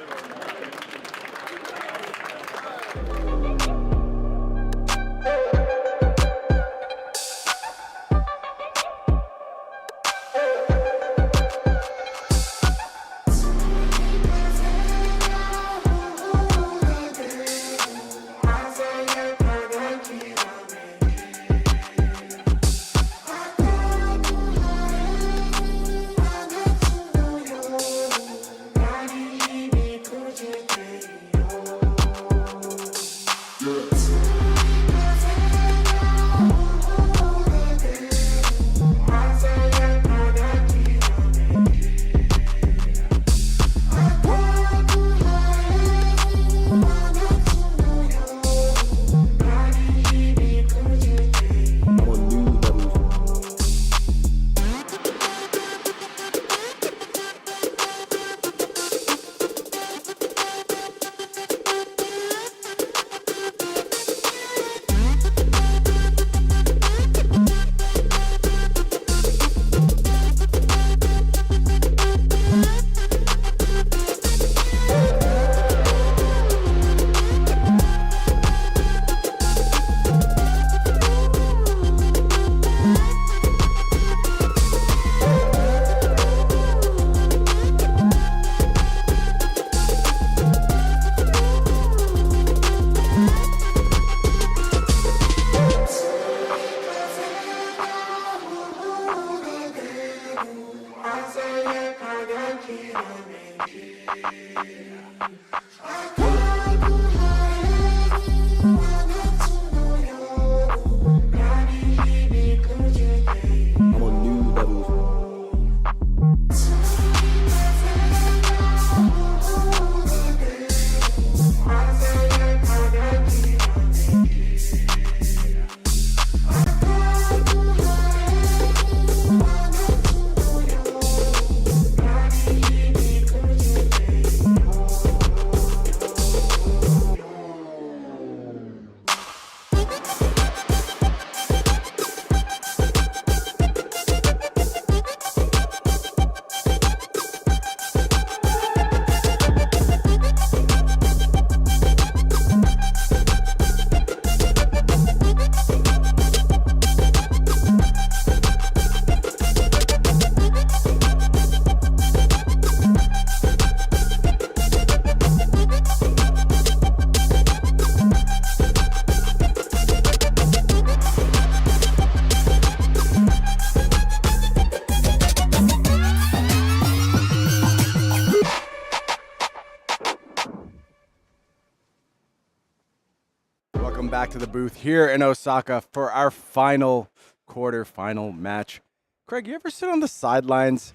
Back to the booth here in Osaka for our final quarterfinal match. Craig, you ever sit on the sidelines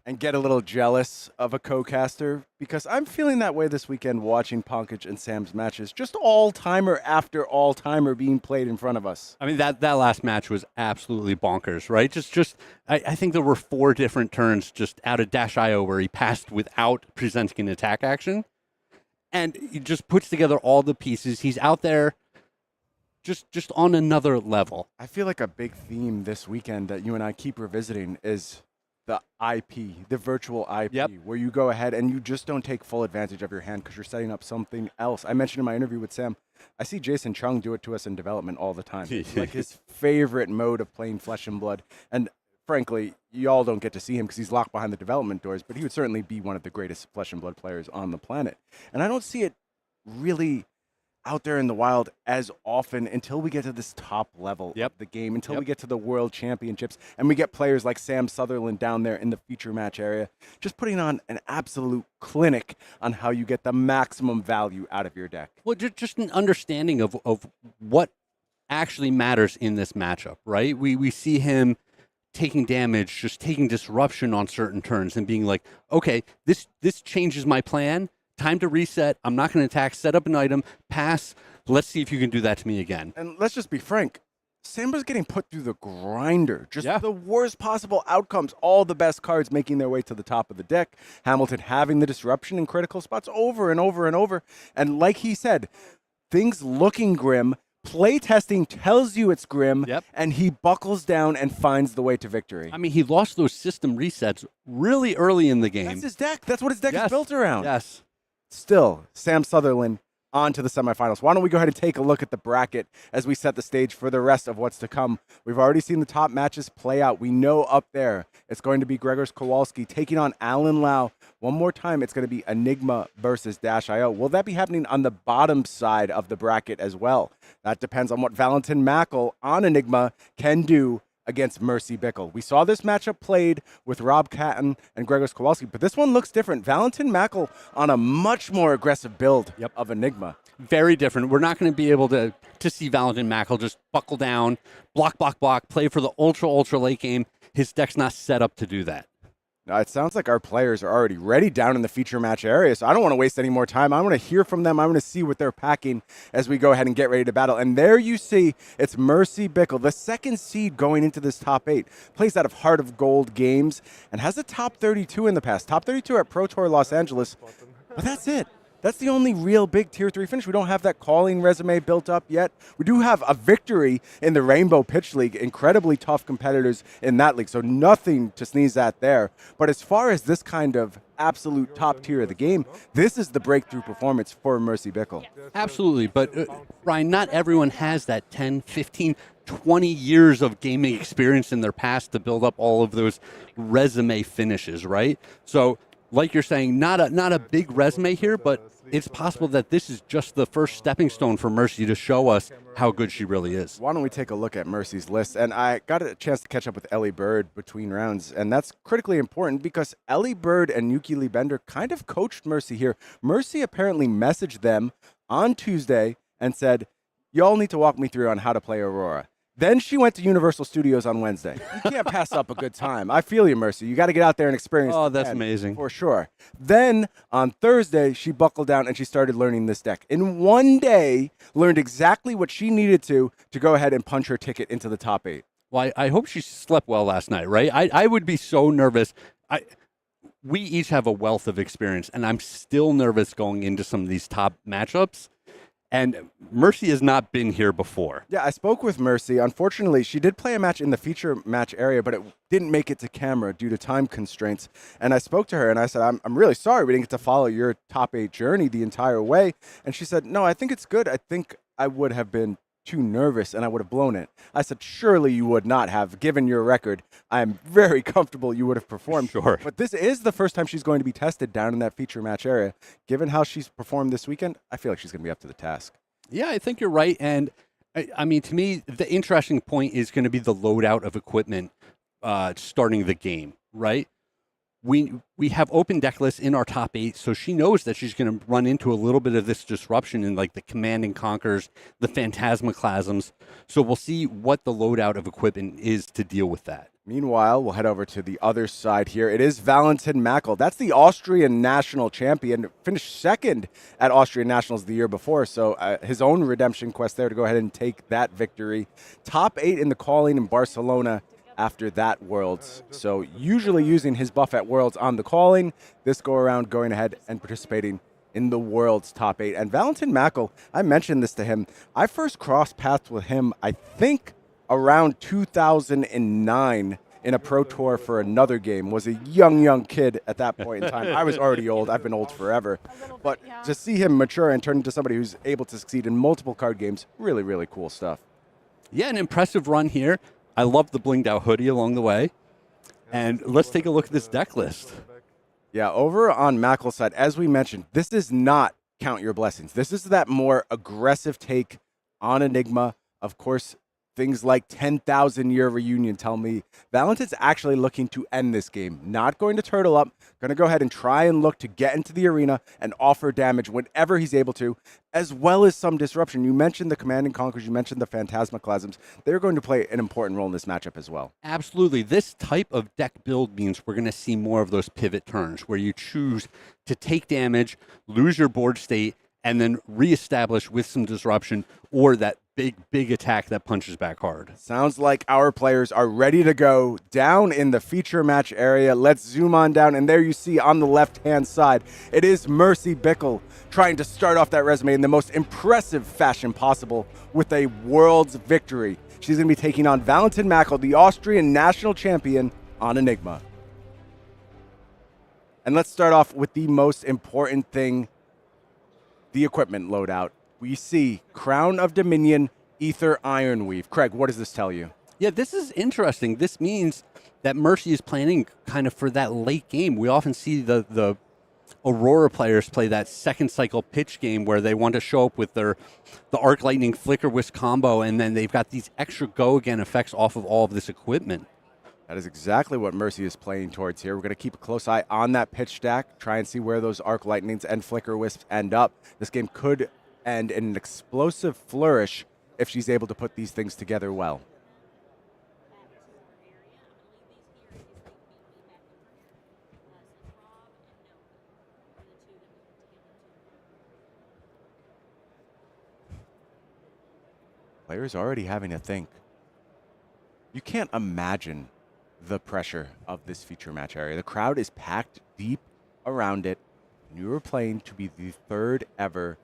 and get a little jealous of a co-caster? Because I'm feeling that way this weekend watching Pankaj and Sam's matches. Just all-timer after all-timer being played in front of us. I mean, that last match was absolutely bonkers, right? I think there were 4 different turns just out of Dash.io where he passed without presenting an attack action. And he just puts together all the pieces. He's out there just on another level. I feel like a big theme this weekend that you and I keep revisiting is the IP, the virtual IP, where you go ahead and you just don't take full advantage of your hand because you're setting up something else. I mentioned in my interview with Sam, I see Jason Chung do it to us in development all the time. It's like his favorite mode of playing Flesh and Blood. And frankly, y'all don't get to see him because he's locked behind the development doors, but he would certainly be one of the greatest Flesh and Blood players on the planet. And I don't see it really out there in the wild as often until we get to this top level of the game, until we get to the World Championships, and we get players like Sam Sutherland down there in the feature match area, just putting on an absolute clinic on how you get the maximum value out of your deck. Well, just an understanding of what actually matters in this matchup, right? We see him taking damage, just taking disruption on certain turns and being like, okay, this changes my plan. Time to reset. I'm not going to attack, set up an item, pass, Let's see if you can do that to me again. And let's just be frank. Samba's getting put through the grinder. Just Yeah. the worst possible outcomes. All the best cards making their way to the top of the deck. Hamilton having the disruption in critical spots over and over and over. And like he said, things looking grim. Playtesting tells you it's grim. Yep. And he buckles down and finds the way to victory. I mean, he lost those system resets really early in the game. That's his deck. That's what his deck Yes. is built around. Yes. Still, Sam Sutherland on to the semifinals. Why don't we go ahead and take a look at the bracket as we set the stage for the rest of what's to come. We've already seen the top matches play out. We know up there it's going to be Grzegorz Kowalski taking on Alan Lau. One more time, it's going to be Enigma versus Dash.io. Will that be happening on the bottom side of the bracket as well? That depends on what Valentin Mackl on Enigma can do against Mercy Bickell. We saw this matchup played with Rob Catton and Grzegorz Kowalski, but this one looks different. Valentin Mackl on a much more aggressive build of Enigma. Very different. We're not going to be able to see Valentin Mackl just buckle down, block, play for the ultra late game. His deck's not set up to do that. Now, it sounds like our players are already ready down in the feature match area, so I don't want to waste any more time. I want to hear from them. I want to see what they're packing as we go ahead and get ready to battle. And there you see it's Mercy Bickell, the second seed going into this top 8. Plays out of Heart of Gold Games and has a top 32 in the past. Top 32 at Pro Tour Los Angeles, but that's it. That's the only real big Tier 3 finish. We don't have that calling resume built up yet. We do have a victory in the Rainbow Pitch League. Incredibly tough competitors in that league, so nothing to sneeze at there. But as far as this kind of absolute top tier of the game, this is the breakthrough performance for Mercy Bickell. Absolutely, but Ryan, not everyone has that 10, 15, 20 years of gaming experience in their past to build up all of those resume finishes, right? So, like you're saying, not a big resume here, but it's possible that this is just the first stepping stone for Mercy to show us how good she really is. Why don't we take a look at Mercy's list? And I got a chance to catch up with Ellie Bird between rounds, and that's critically important because Ellie Bird and Yuki Lee Bender kind of coached Mercy here. Mercy apparently messaged them on Tuesday and said, y'all need to walk me through on how to play Aurora. Then she went to Universal Studios on Wednesday. You can't pass up a good time. I feel you, Mercy. You got to get out there and experience Oh, it that's again, amazing. for sure. Then on Thursday, she buckled down and she started learning this deck. In one day, learned exactly what she needed to go ahead and punch her ticket into the top 8. Well, I hope she slept well last night, right? I would be so nervous. We each have a wealth of experience, and I'm still nervous going into some of these top matchups. And Mercy has not been here before. Yeah, I spoke with Mercy. Unfortunately, she did play a match in the feature match area, but it didn't make it to camera due to time constraints. And I spoke to her and I said, I'm really sorry we didn't get to follow your top 8 journey the entire way. And she said, no, I think it's good. I think I would have been too nervous and I would have blown it. I said, surely you would not have. Given your record, I'm very comfortable you would have performed. Sure. But this is the first time she's going to be tested down in that feature match area. Given how she's performed this weekend, I feel like she's going to be up to the task. Yeah, I think you're right. And I mean, to me, the interesting point is going to be the loadout of equipment starting the game, right? We have open deck lists in our top 8, so she knows that she's going to run into a little bit of this disruption in like the Command and Conquers, the Phantasmaclasms. So we'll see what the loadout of equipment is to deal with that. Meanwhile, we'll head over to the other side here. It is Valentin Mackl. That's the Austrian national champion. Finished second at Austrian Nationals the year before, so his own redemption quest there to go ahead and take that victory. Top 8 in the calling in Barcelona after that Worlds. So usually using his buff at Worlds on the calling, this go around going ahead and participating in the World's top 8. And Valentin Mackl, I mentioned this to him. I first crossed paths with him, I think, around 2009 in a pro tour for another game. Was a young kid at that point in time. I was already old. I've been old forever. But to see him mature and turn into somebody who's able to succeed in multiple card games, really, really cool stuff. Yeah, an impressive run here. I love the blinged out hoodie along the way. And let's take a look at this deck list. Yeah, over on Mackl's side, as we mentioned, this is not Count Your Blessings. This is that more aggressive take on Enigma. Of course, things like 10,000 Year Reunion tell me Valentin's actually looking to end this game. Not going to turtle up. Going to go ahead and try and look to get into the arena and offer damage whenever he's able to, as well as some disruption. You mentioned the Command and Conquers. You mentioned the Phantasmaclasms. They're going to play an important role in this matchup as well. Absolutely. This type of deck build means we're going to see more of those pivot turns where you choose to take damage, lose your board state, and then reestablish with some disruption or that big attack that punches back hard. Sounds like our players are ready to go down in the feature match area. Let's zoom on down, and there you see on the left-hand side, it is Mercy Bickell trying to start off that resume in the most impressive fashion possible with a world's victory. She's going to be taking on Valentin Mackl, the Austrian national champion, on Enigma. And let's start off with the most important thing, the equipment loadout. We see Crown of Dominion, Ether Ironweave. Craig, what does this tell you? Yeah, this is interesting. This means that Mercy is planning kind of for that late game. We often see the Aurora players play that second cycle pitch game where they want to show up with the Arc Lightning Flicker Wisp combo, and then they've got these extra go again effects off of all of this equipment. That is exactly what Mercy is playing towards here. We're going to keep a close eye on that pitch stack, try and see where those Arc Lightnings and Flicker Wisps end up. This game could end in an explosive flourish if she's able to put these things together well. Players already having to think. You can't imagine the pressure of this feature match area. The crowd is packed deep around it. You are playing to be the third ever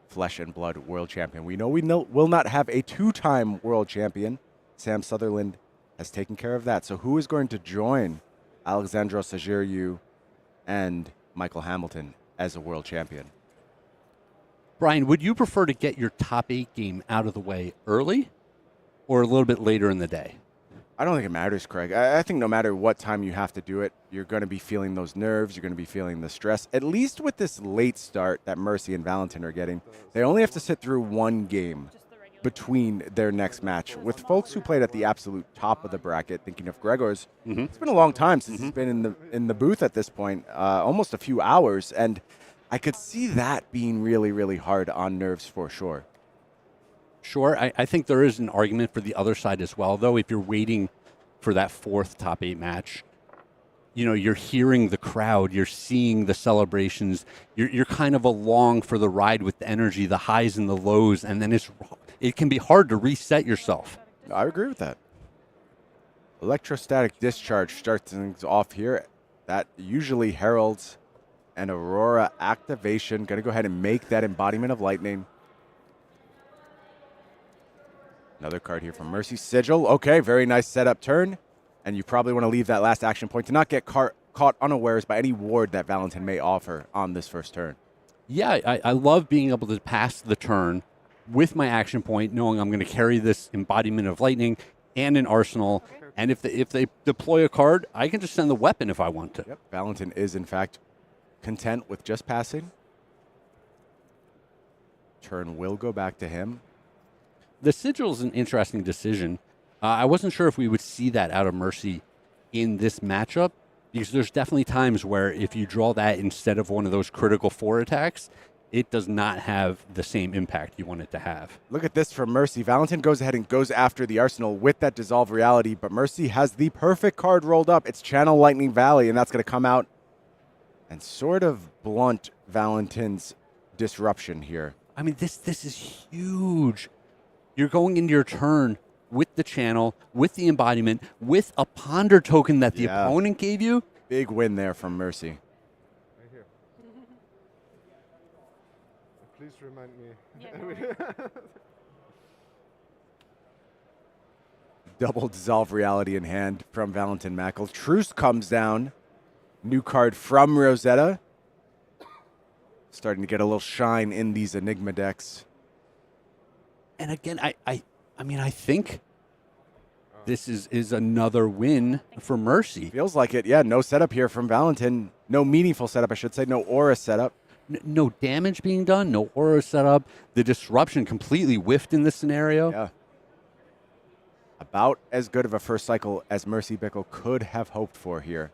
Flesh and Blood world champion. We know will not have a two-time world champion. Sam Sutherland has taken care of that. So who is going to join Alexandros Agiriou and Michael Hamilton as a world champion? Brian, would you prefer to get your top 8 game out of the way early or a little bit later in the day? I don't think it matters, Craig. I think no matter what time you have to do it, you're going to be feeling those nerves. You're going to be feeling the stress. At least with this late start that Mercy and Valentin are getting, they only have to sit through one game between their next match. With folks who played at the absolute top of the bracket, thinking of Grzegorz, it's been a long time since he's been in the booth at this point, almost a few hours, and I could see that being really, really hard on nerves for sure. Sure, I think there is an argument for the other side as well, though. If you're waiting for that fourth top 8 match, you know, you're hearing the crowd, you're seeing the celebrations, you're kind of along for the ride with the energy, the highs and the lows, and then it can be hard to reset yourself. I agree with that. Electrostatic discharge starts things off here. That usually heralds an Aurora activation. Going to go ahead and make that embodiment of lightning. Another card here from Mercy. Sigil. Okay, very nice setup turn. And you probably want to leave that last action point to not get caught unawares by any ward that Valentin may offer on this first turn. Yeah, I love being able to pass the turn with my action point, knowing I'm going to carry this embodiment of lightning and an arsenal. And if they deploy a card, I can just send the weapon if I want to. Yep, Valentin is, in fact, content with just passing. Turn will go back to him. The Sigil is an interesting decision. I wasn't sure if we would see that out of Mercy in this matchup, because there's definitely times where if you draw that instead of one of those critical 4 attacks, it does not have the same impact you want it to have. Look at this from Mercy. Valentin goes ahead and goes after the Arsenal with that Dissolve Reality, but Mercy has the perfect card rolled up. It's Channel Lightning Valley, and that's going to come out and sort of blunt Valentin's disruption here. I mean, this is huge. You're going into your turn with the channel, with the embodiment, with a ponder token that the opponent gave you. Big win there from Mercy. Right here. Please remind me. Yeah, Double Dissolve Reality in hand from Valentin Mackl. Truce comes down. New card from Rosetta. Starting to get a little shine in these Enigma decks. And again, I mean, I think this is another win for Mercy. Feels like it. Yeah, no setup here from Valentin. No meaningful setup, I should say. No aura setup. No damage being done. No aura setup. The disruption completely whiffed in this scenario. Yeah. About as good of a first cycle as Mercy Bickell could have hoped for here.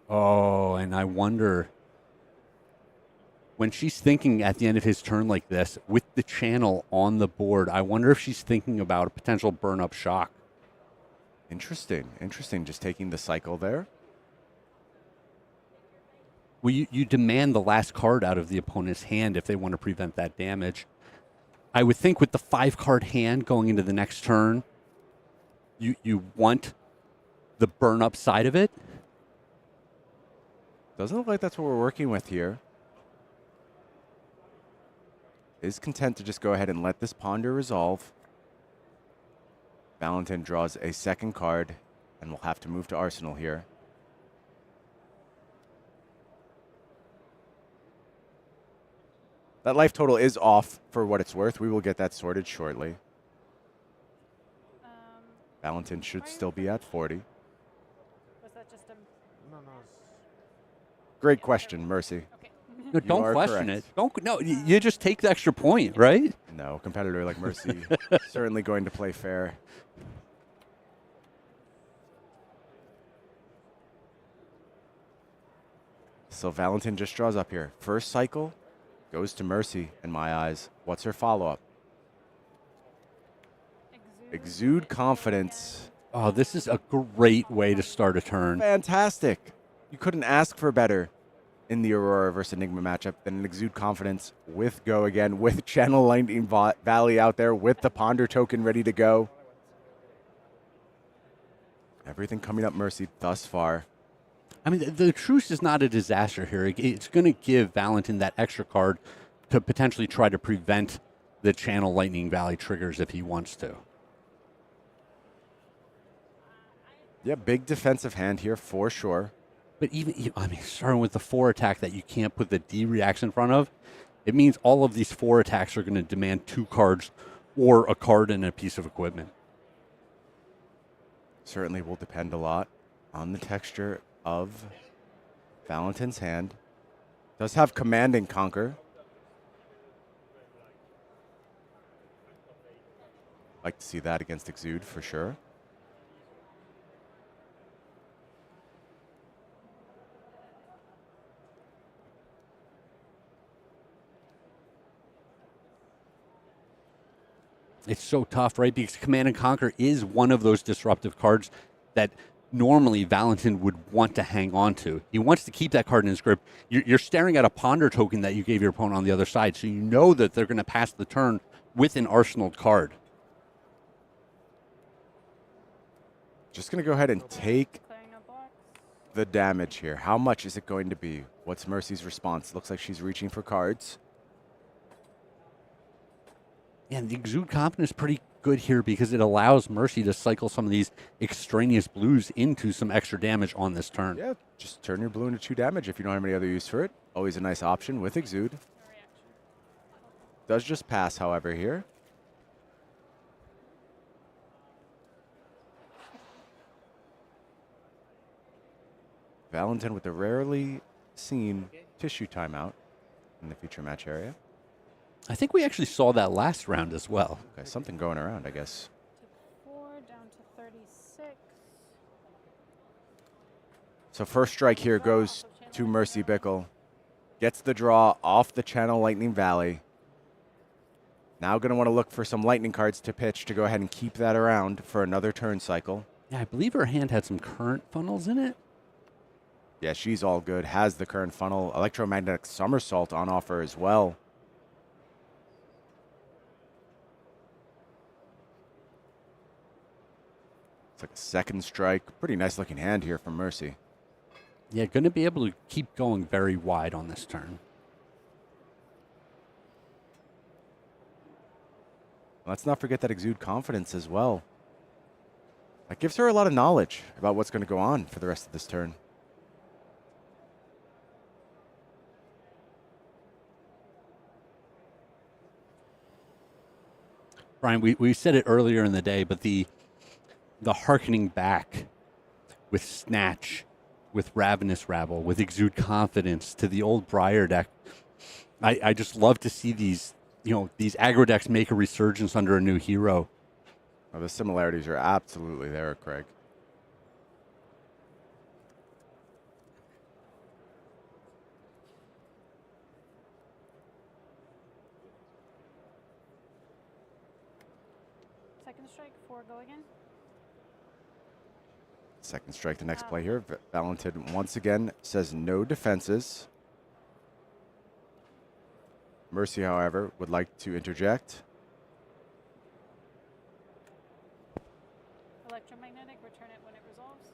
Oh, and I wonder, when she's thinking at the end of his turn like this, with the channel on the board, I wonder if she's thinking about a potential burn-up shock. Interesting. Just taking the cycle there. Well, you demand the last card out of the opponent's hand if they want to prevent that damage. I would think with the 5-card hand going into the next turn, you want the burn up side of it. Doesn't look like that's what we're working with here. Is content to just go ahead and let this ponder resolve. Valentin draws a second card, and we'll have to move to Arsenal here. That life total is off for what it's worth. We will get that sorted shortly. Valentin should still be at 40. Was that just a... No. Great question, Mercy. Okay. No, You don't are question correct. it. You just take the extra point, right? No, a competitor like Mercy certainly going to play fair. So Valentin just draws up here. First cycle goes to Mercy in my eyes. What's her follow-up? Exude confidence. Oh, this is a great way to start a turn. Fantastic. You couldn't ask for better in the Aurora versus Enigma matchup than an Exude confidence with go again, with Channel Lightning Valley out there, with the Ponder token ready to go. Everything coming up Mercy thus far. I mean, the truce is not a disaster here. It's going to give Valentin that extra card to potentially try to prevent the Channel Lightning Valley triggers if he wants to. Yeah, big defensive hand here for sure. But even, I mean, starting with the 4 attack that you can't put the D reacts in front of, it means all of these 4 attacks are going to demand 2 cards or a card and a piece of equipment. Certainly will depend a lot on the texture of Valentin's hand. Does have Command and Conquer. Like to see that against Exude for sure. It's so tough, right? Because Command and Conquer is one of those disruptive cards that normally Valentin would want to hang on to. He wants to keep that card in his grip. You're staring at a Ponder token that you gave your opponent on the other side, so you know that they're going to pass the turn with an arsenaled card. Just going to go ahead and take the damage here. How much is it going to be? What's Mercy's response? Looks like she's reaching for cards. And the Exude Confidence is pretty good here because it allows Mercy to cycle some of these extraneous blues into some extra damage on this turn. Yeah, just turn your blue into 2 damage if you don't have any other use for it. Always a nice option with Exude. Does just pass, however, here. Valentin with the rarely seen tissue timeout in the feature match area. I think we actually saw that last round as well. Okay, something going around, I guess. 4 down to 36. So first strike here goes to Mercy Bickell. Gets the draw off the Channel Lightning Valley. Now going to want to look for some lightning cards to pitch to go ahead and keep that around for another turn cycle. Yeah, I believe her hand had some current funnels in it. Yeah, she's all good. Has the current funnel. Electromagnetic Somersault on offer as well. It's like a second strike. Pretty nice looking hand here from Mercy. Yeah, going to be able to keep going very wide on this turn. Let's not forget that Exude Confidence as well. That gives her a lot of knowledge about what's going to go on for the rest of this turn. Brian, we said it earlier in the day, but the hearkening back with Snatch, with Ravenous Rabble, with Exude Confidence to the old Briar deck. I just love to see these aggro decks make a resurgence under a new hero. Well, the similarities are absolutely there, Craig. Second strike, 4 go again. Second strike, the next play here. Valentin once again says no defenses. Mercy, however, would like to interject. Electromagnetic, return it when it resolves.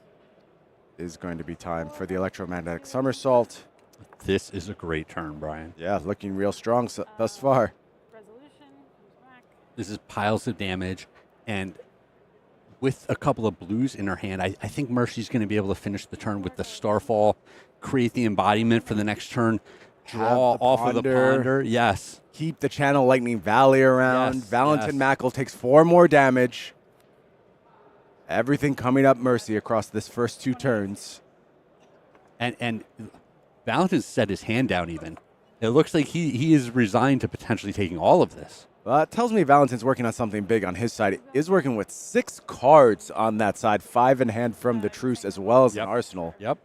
Is going to be time for the electromagnetic somersault. This is a great turn, Brian. Yeah, looking real strong thus far. Resolution, comes back. This is piles of damage, and with a couple of blues in her hand, I think Mercy's going to be able to finish the turn with the Starfall, create the embodiment for the next turn, draw off of the ponder. Yes. Keep the channel Lightning Valley around. Yes, Valentin yes. Mackl takes 4 more damage. Everything coming up Mercy across this first 2 turns. And Valentin set his hand down even. It looks like he is resigned to potentially taking all of this. Well, it tells me Valentin's working on something big on his side. He is working with 6 cards on that side, 5 in hand from the truce as well as an arsenal. Yep.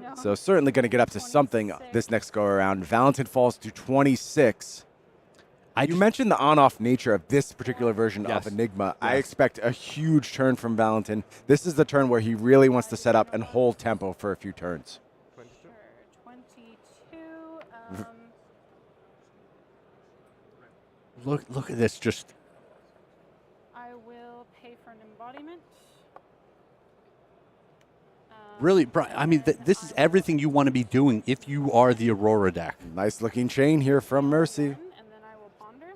No. So certainly going to get up to something this next go around. Valentin falls to 26. You mentioned the on-off nature of this particular version of Enigma. I expect a huge turn from Valentin. This is the turn where he really wants to set up and hold tempo for a few turns. 22. Look at this. Just I will pay for an embodiment. really, Brian, I mean, this is everything you want to be doing if you are the Aurora deck. Nice looking chain here from Mercy. And then I will ponder.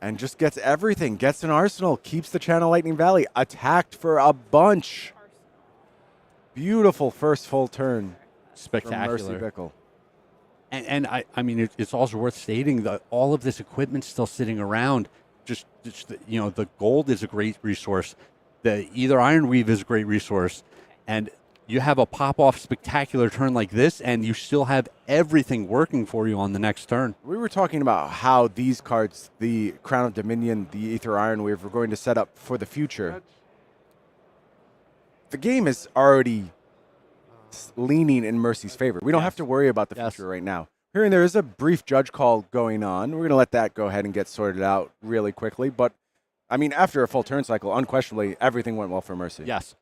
And just gets everything. Gets an arsenal. Keeps the channel Lightning Valley. Attacked for a bunch. Beautiful first full turn. Spectacular. From Mercy Bickell. And I mean, it's also worth stating that all of this equipment's still sitting around. Just you know, the gold is a great resource. The either Iron Weave is a great resource. And you have a pop-off spectacular turn like this, and you still have everything working for you on the next turn. We were talking about how these cards, the Crown of Dominion, the Aether Iron Weave, were going to set up for the future. The game is already leaning in Mercy's favor. We don't have to worry about the future right now. Here and there is a brief judge call going on. We're going to let that go ahead and get sorted out really quickly. But, I mean, after a full turn cycle, unquestionably, everything went well for Mercy. Yes.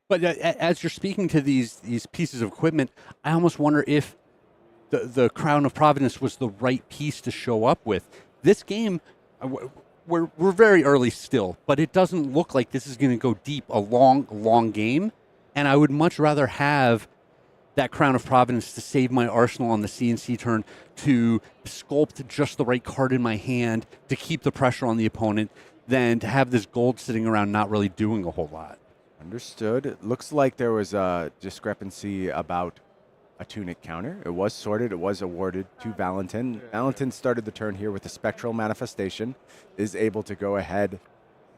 But as you're speaking to these pieces of equipment, I almost wonder if the Crown of Providence was the right piece to show up with. This game, we're very early still, but it doesn't look like this is going to go deep, a long game. And I would much rather have that Crown of Providence to save my arsenal on the CNC turn, to sculpt just the right card in my hand, to keep the pressure on the opponent, than to have this gold sitting around not really doing a whole lot. Understood. It looks like there was a discrepancy about a tunic counter. It was sorted. It was awarded to Valentin. Valentin started the turn here with a Spectral Manifestation, is able to go ahead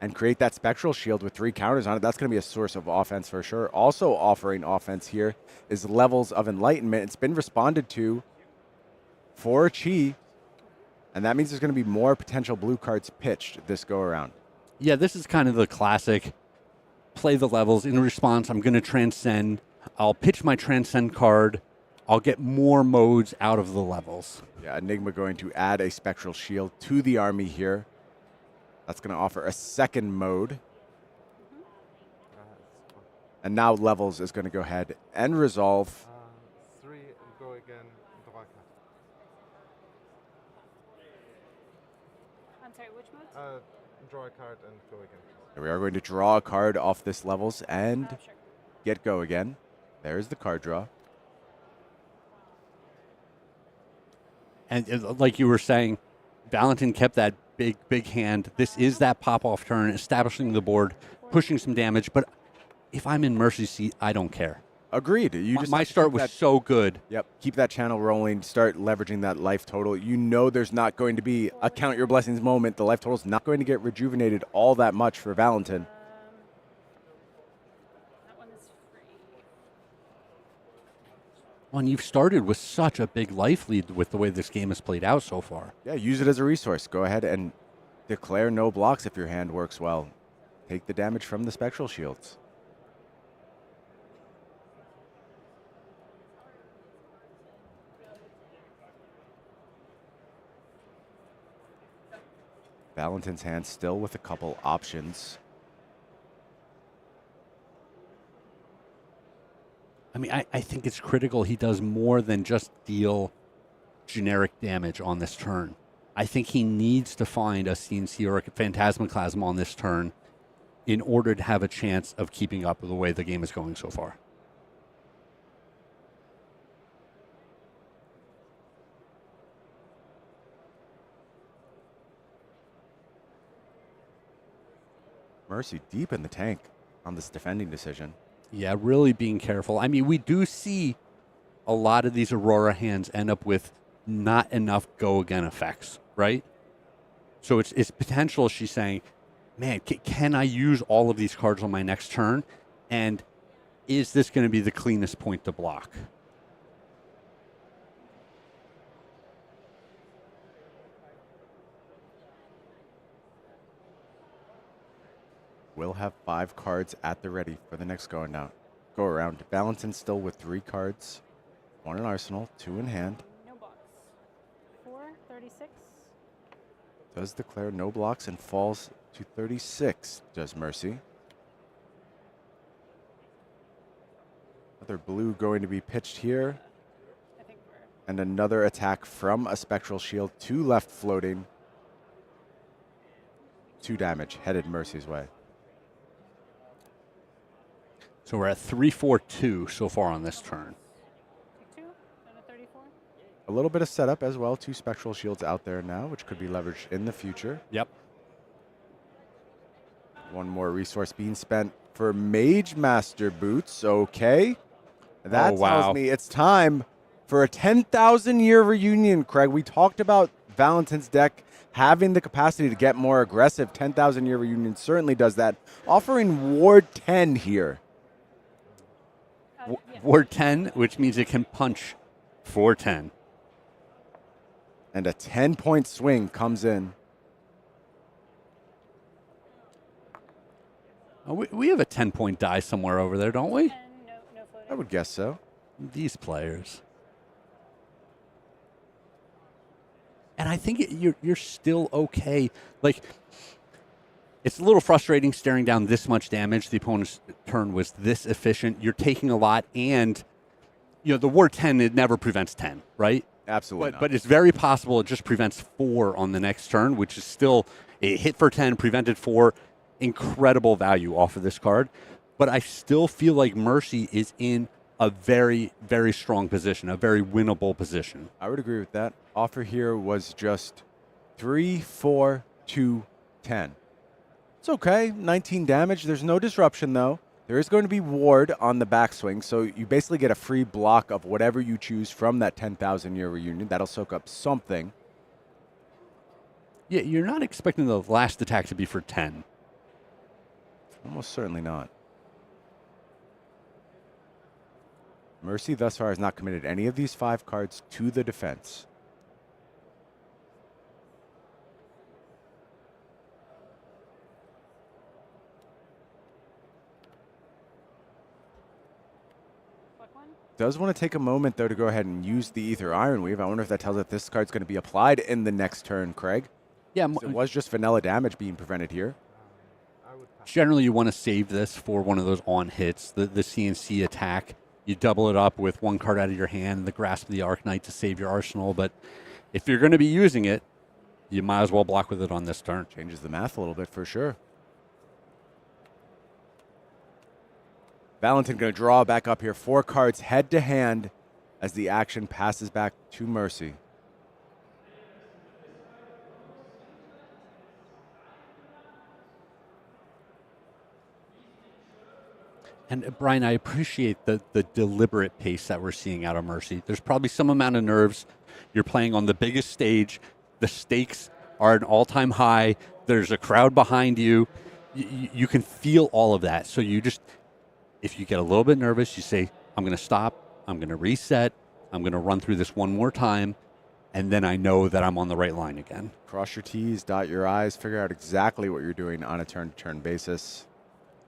and create that Spectral Shield with 3 counters on it. That's going to be a source of offense for sure. Also offering offense here is Levels of Enlightenment. It's been responded to for Chi, and that means there's going to be more potential blue cards pitched this go around. Yeah, this is kind of the classic play the levels. In response, I'm going to transcend. I'll pitch my transcend card. I'll get more modes out of the levels. Yeah, Enigma going to add a Spectral Shield to the army here. That's going to offer a second mode. And now Levels is going to go ahead and resolve. 3 and go again. Draw a card. I'm sorry, which modes? Draw a card and go again. We are going to draw a card off this Levels and get go again. There's the card draw. And like you were saying, Valentin kept that big hand. This is that pop-off turn, establishing the board, pushing some damage. But if I'm in Mercy's seat, I don't care. Agreed. My start was so good. Yep. Keep that channel rolling. Start leveraging that life total. You know there's not going to be a count your blessings moment. The life total is not going to get rejuvenated all that much for Valentin. That one is free. Well, and you've started with such a big life lead with the way this game has played out so far. Yeah, use it as a resource. Go ahead and declare no blocks if your hand works well. Take the damage from the Spectral Shields. Valentin's hand still with a couple options. I mean, I think it's critical he does more than just deal generic damage on this turn. I think he needs to find a CNC or a Phantasmaclasm on this turn in order to have a chance of keeping up with the way the game is going so far. Mercy deep in the tank on this defending decision. Yeah, really being careful. I mean, we do see a lot of these Aurora hands end up with not enough go again effects, right? So it's potential. She's saying, man, can I use all of these cards on my next turn? And is this going to be the cleanest point to block? Will have 5 cards at the ready for the next go around. Valentin still with 3 cards. 1 in arsenal, 2 in hand. No blocks. 436. Does declare no blocks and falls to 36, does Mercy. Another blue going to be pitched here. And another attack from a Spectral Shield to left floating. 2 damage headed Mercy's way. So we're at 3-4-2 so far on this turn. A little bit of setup as well. 2 Spectral Shields out there now, which could be leveraged in the future. Yep. 1 more resource being spent for Mage Master Boots. Okay. That tells me it's time for a 10,000-year reunion, Craig. We talked about Valentin's deck having the capacity to get more aggressive. 10,000-year reunion certainly does that. Offering Ward 10 here. Ward 10, which means it can punch for 10. And a 10-point swing comes in. We have a 10-point die somewhere over there, don't we? I would guess so. These players. And I think you're still okay. Like, it's a little frustrating staring down this much damage. The opponent's turn was this efficient. You're taking a lot, and the Ward 10, it never prevents 10, right? Absolutely not. But it's very possible it just prevents 4 on the next turn, which is still a hit for 10, prevented 4. Incredible value off of this card. But I still feel like Mercy is in a very, very strong position, a very winnable position. I would agree with that. Offer here was just 3, 4, 2, 10. It's okay. 19 damage. There's no disruption, though. There is going to be Ward on the backswing, so you basically get a free block of whatever you choose from that 10,000-year reunion. That'll soak up something. Yeah, you're not expecting the last attack to be for 10. Almost certainly not. Mercy thus far has not committed any of these 5 cards to the defense. Does want to take a moment, though, to go ahead and use the Ether Iron Weave. I wonder if that tells us this card's going to be applied in the next turn, Craig. Yeah. It was just vanilla damage being prevented here. Generally, you want to save this for one of those on hits, the CNC attack. You double it up with 1 card out of your hand, the Grasp of the Arcanite to save your arsenal. But if you're going to be using it, you might as well block with it on this turn. Changes the math a little bit for sure. Valentin going to draw back up here. 4 cards head to hand as the action passes back to Mercy. And Brian, I appreciate the deliberate pace that we're seeing out of Mercy. There's probably some amount of nerves. You're playing on the biggest stage. The stakes are an all-time high. There's a crowd behind you. You can feel all of that. So you just, if you get a little bit nervous, you say, I'm going to stop. I'm going to reset. I'm going to run through this one more time. And then I know that I'm on the right line again. Cross your T's, dot your I's, figure out exactly what you're doing on a turn-to-turn basis.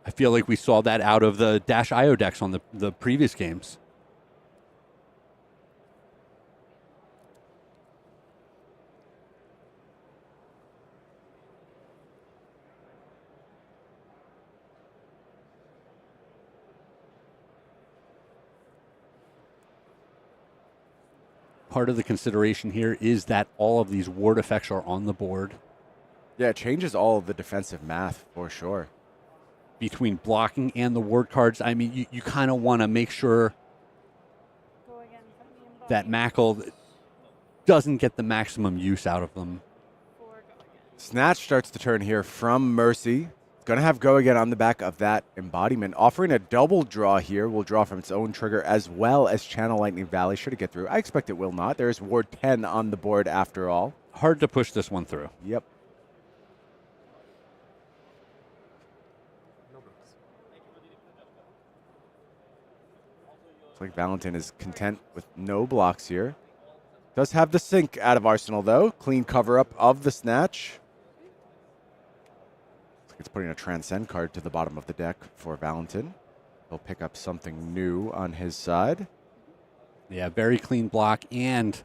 I feel like we saw that out of the Dash IO decks on the previous games. part of the consideration here is that all of these ward effects are on the board. Yeah, it changes all of the defensive math for sure. Between blocking and the ward cards, I mean, you kind of want to make sure that Mackl doesn't get the maximum use out of them. Snatch starts to turn here from Mercy. Going to have Go Again on the back of that embodiment. Offering a double draw here. Will draw from its own trigger as well as Channel Lightning Valley. Should it get through? I expect it will not. There's Ward 10 on the board after all. Hard to push this one through. Yep. Looks like Valentin is content with no blocks here. Does have the Sync out of Arsenal, though. Clean cover-up of the Snatch. It's putting a Transcend card to the bottom of the deck for Valentin. He'll pick up something new on his side. Yeah, very clean block. And,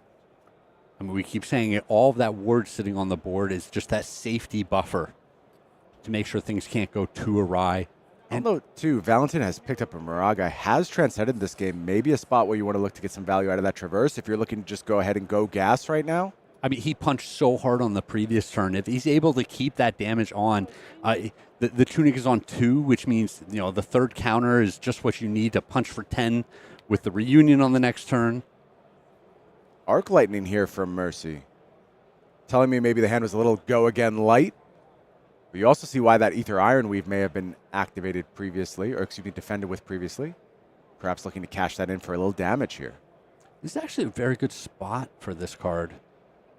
I mean, we keep saying it, all of that ward sitting on the board is just that safety buffer to make sure things can't go too awry. And although, too, Valentin has picked up a Moraga, has transcended this game. Maybe a spot where you want to look to get some value out of that Traverse if you're looking to just go ahead and go gas right now. I mean, he punched so hard on the previous turn. If he's able to keep that damage on, the Tunic is on 2, which means, you know, the third counter is just what you need to punch for 10 with the Reunion on the next turn. Arc Lightning here from Mercy. Telling me maybe the hand was a little Go Again light. But you also see why that Ether Iron Weave may have been activated previously, or excuse me, defended with previously. Perhaps looking to cash that in for a little damage here. This is actually a very good spot for this card.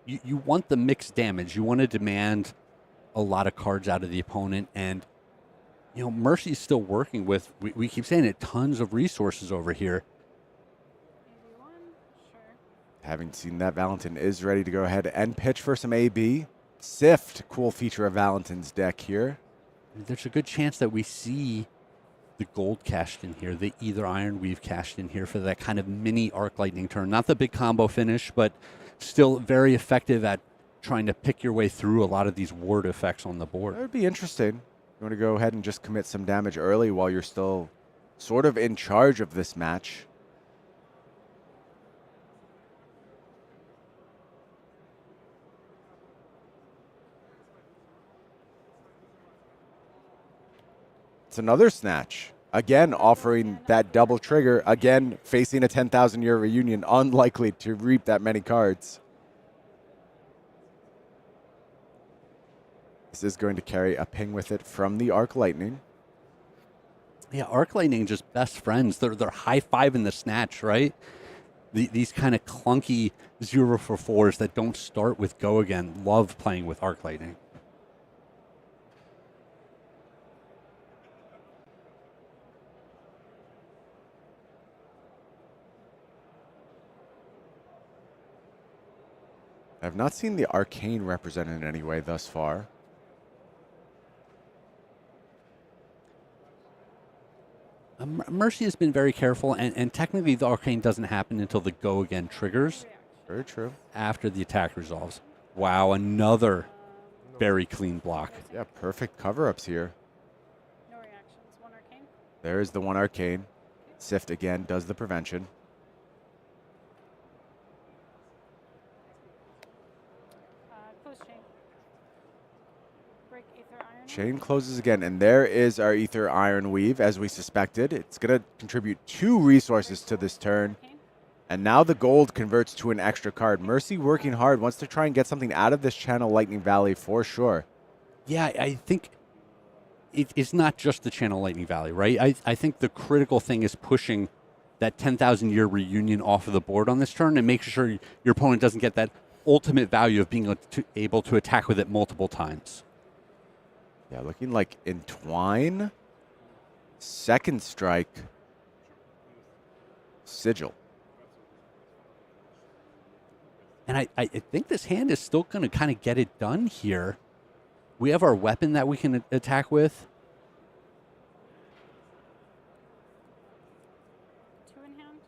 You want the mixed damage. You want to demand a lot of cards out of the opponent. And, you know, Mercy's still working with, we keep saying it, tons of resources over here. Having seen that, Valentin is ready to go ahead and pitch for some AB. Sift, cool feature of Valentin's deck here. There's a good chance that we see the gold cashed in here, the Ether Iron Weave cashed in here for that kind of mini Arc Lightning turn. Not the big combo finish, but still very effective at trying to pick your way through a lot of these ward effects on the board. That would be interesting. You want to go ahead and just commit some damage early while you're still sort of in charge of this match. It's another Snatch. Again, offering that double trigger. Again, facing a 10,000-year reunion. Unlikely to reap that many cards. This is going to carry a ping with it from the Arc Lightning. Yeah, Arc Lightning just best friends. They're high-fiving the Snatch, right? These kind of clunky 0-for-4s that don't start with Go Again love playing with Arc Lightning. I've not seen the Arcane represented in any way thus far. Mercy has been very careful, and technically the Arcane doesn't happen until the Go Again triggers. Very true. After the attack resolves. Wow, another very clean block. Yeah, perfect cover-ups here. No reactions. 1 arcane. There is the 1 Arcane. Sift again does the prevention. Close chain. Break Ether Iron. Chain closes again, and there is our Ether Iron Weave, as we suspected. It's going to contribute 2 resources to this turn. And now the gold converts to an extra card. Mercy working hard, wants to try and get something out of this Channel Lightning Valley for sure. Yeah, I think it's not just the Channel Lightning Valley, right? I think the critical thing is pushing that 10,000-year reunion off of the board on this turn and making sure your opponent doesn't get that ultimate value of being able to attack with it multiple times. Yeah, looking like Entwine, Second Strike, Sigil. And I think this hand is still going to kind of get it done here. We have our weapon that we can attack with. 2 in hand.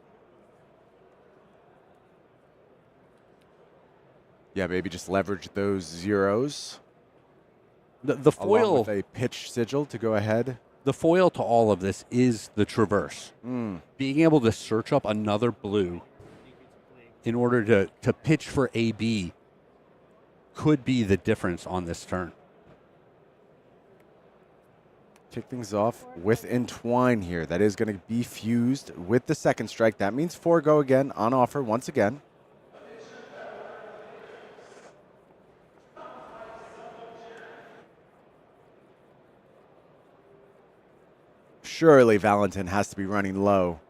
Yeah, maybe just leverage those zeros. The foil, along with a pitch Sigil to go ahead. The foil to all of this is the Traverse. Mm. Being able to search up another blue in order to pitch for AB could be the difference on this turn. Kick things off with Entwine here. That is going to be fused with the second strike. That means 4 go again on offer once again. Surely Valentin has to be running low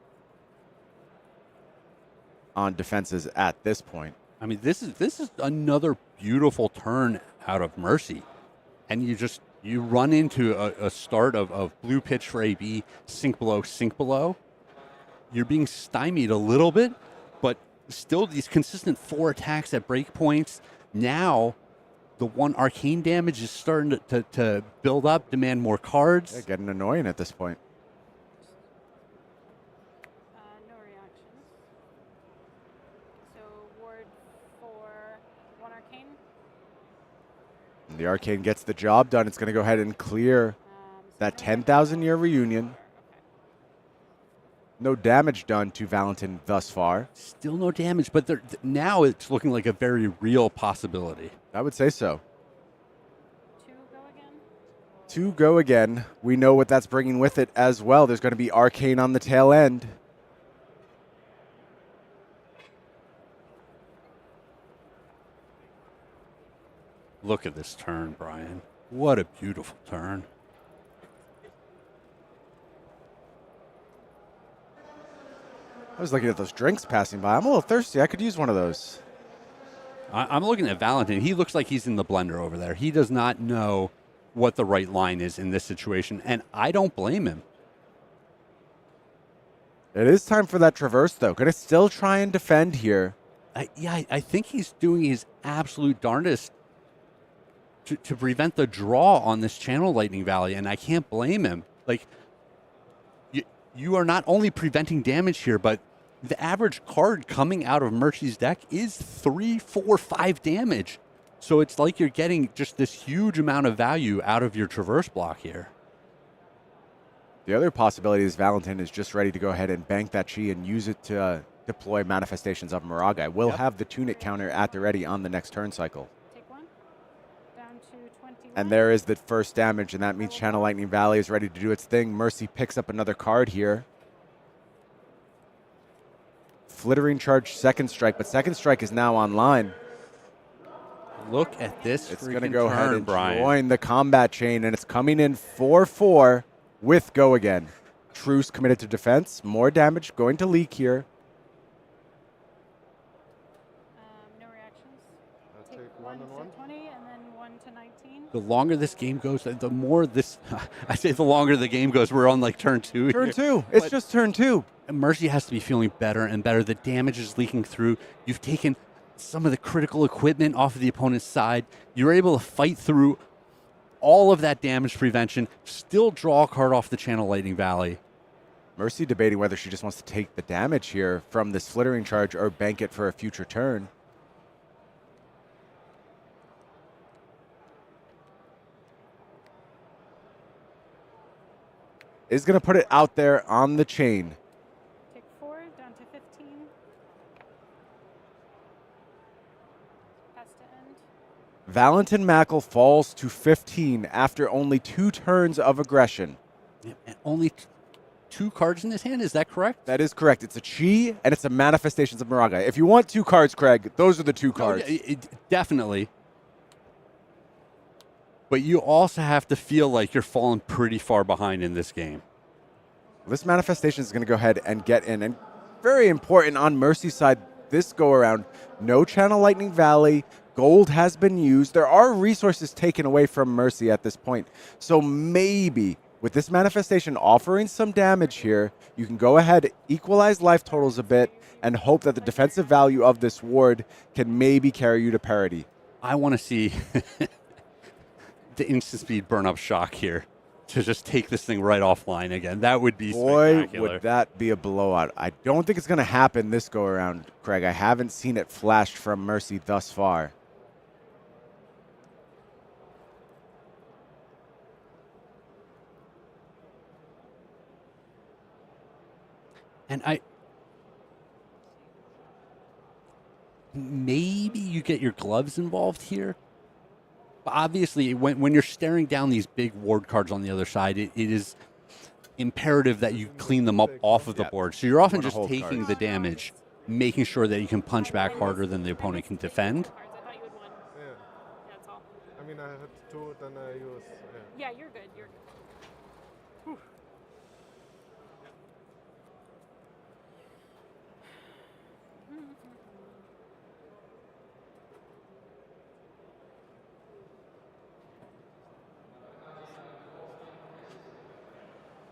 on defenses at this point. I mean, this is another beautiful turn out of Mercy. And you run into a start of blue pitch for AB, sink below. You're being stymied a little bit, but still these consistent 4 attacks at breakpoints. Now the 1 arcane damage is starting to build up, demand more cards. Yeah, getting annoying at this point. No reactions. So ward for 1 arcane. And the arcane gets the job done. It's going to go ahead and clear that 10,000 year reunion. No damage done to Valentin thus far. Still no damage, but now it's looking like a very real possibility. I would say so. 2 go again. 2 go again. We know what that's bringing with it as well. There's going to be arcane on the tail end. Look at this turn, Brian. What a beautiful turn. I was looking at those drinks passing by. I'm a little thirsty. I could use one of those. I'm looking at Valentin. He looks like he's in the blender over there. He does not know what the right line is in this situation, and I don't blame him. It is time for that traverse, though. Going to still try and defend here. I think he's doing his absolute darndest to prevent the draw on this channel Lightning Valley, and I can't blame him. Like, you are not only preventing damage here, but the average card coming out of Mercy's deck is 3, 4, 5 damage. So it's like you're getting just this huge amount of value out of your traverse block here. The other possibility is Valentin is just ready to go ahead and bank that chi and use it to deploy Manifestations of Moraga. We'll have the Tunic counter at the ready on the next turn cycle. Take 1. Down to 21. And there is the first damage, and that means Channel Lightning Valley is ready to do its thing. Mercy picks up another card here. Flittering Charge, second strike, but second strike is now online. Look at this. It's going to go turn, ahead and Brian. join the combat chain, and it's coming in 4-4 with go again. Truce committed to defense. More damage going to leak here. No reactions. Take 1 and 1. 20 and then 1 to 19. The longer this game goes, the more this... I say the longer the game goes, we're on like turn 2 Turn here. 2. It's just turn 2. Mercy has to be feeling better and better. The damage is leaking through. You've taken some of the critical equipment off of the opponent's side. You're able to fight through all of that damage prevention, still draw a card off the channel Lightning Valley. Mercy debating whether she just wants to take the damage here from this Flittering Charge or bank it for a future turn. Is going to put it out there on the chain. Take 4 down to 15. Pass to end. Valentin Mackl falls to 15 after only 2 turns of aggression. And only 2 cards in his hand, is that correct? That is correct. It's a Chi and it's a Manifestations of Moraga. If you want 2 cards, Craig, those are the 2 cards. Definitely. But you also have to feel like you're falling pretty far behind in this game. This Manifestation is going to go ahead and get in. And very important on Mercy's side this go around. No Channel Lightning Valley. Gold has been used. There are resources taken away from Mercy at this point. So maybe with this Manifestation offering some damage here, you can go ahead, equalize life totals a bit, and hope that the defensive value of this ward can maybe carry you to parity. I want to see the instant speed burn up shock here to just take this thing right offline again. That would be spectacular. Would that be a blowout. I don't think it's going to happen this go around, Craig. I haven't seen it flashed from Mercy thus far. And maybe you get your gloves involved here. But obviously, when you're staring down these big ward cards on the other side, it is imperative that you clean them up off of the board. So you're often just taking the damage, making sure that you can punch back harder than the opponent can defend. I mean, I had 2, then I use. Yeah, you're good. You're good. Whew.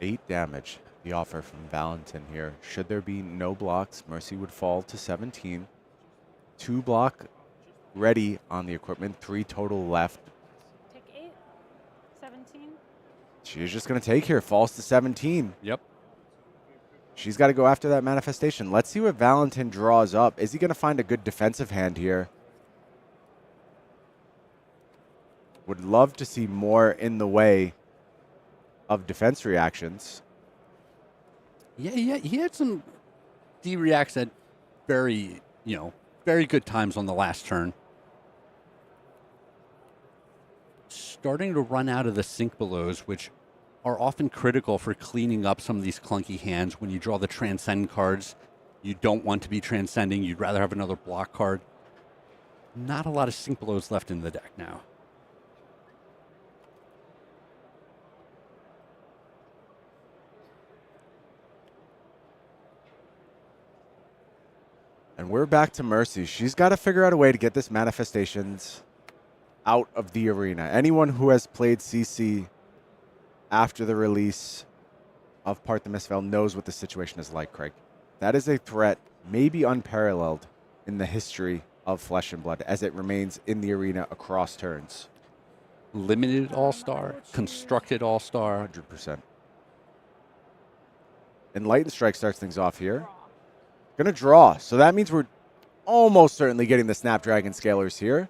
8 damage, the offer from Valentin here. Should there be no blocks, Mercy would fall to 17. 2 block ready on the equipment, 3 total left. Take 8, 17. She's just going to take here, falls to 17. Yep. She's got to go after that manifestation. Let's see what Valentin draws up. Is he going to find a good defensive hand here? Would love to see more in the way of defense reactions. Yeah, he had some D-reacts at very good times on the last turn. Starting to run out of the sink belows, which are often critical for cleaning up some of these clunky hands. When you draw the transcend cards, you don't want to be transcending. You'd rather have another block card. Not a lot of sink belows left in the deck now. And we're back to Mercy. She's got to figure out a way to get this manifestations out of the arena. Anyone who has played CC after the release of Part the Mistveil knows what the situation is like, Craig. That is a threat maybe unparalleled in the history of Flesh and Blood as it remains in the arena across turns. Limited All-Star, constructed All-Star. 100%. Enlightened Strike starts things off here. Going to draw. So that means we're almost certainly getting the Snapdragon Scalers here.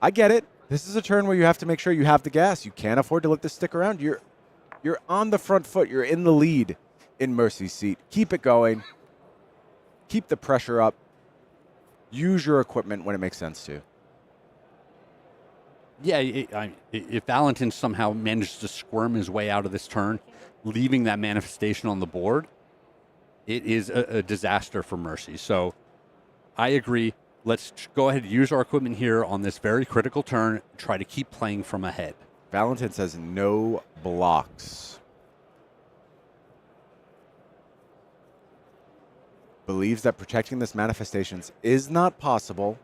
I get it. This is a turn where you have to make sure you have the gas. You can't afford to let this stick around. You're on the front foot. You're in the lead in Mercy's seat. Keep it going. Keep the pressure up. Use your equipment when it makes sense to. Yeah, if Valentin somehow manages to squirm his way out of this turn, leaving that manifestation on the board, it is a disaster for Mercy. So I agree. Let's go ahead and use our equipment here on this very critical turn. Try to keep playing from ahead. Valentin says no blocks. Believes that protecting this manifestations is not possible.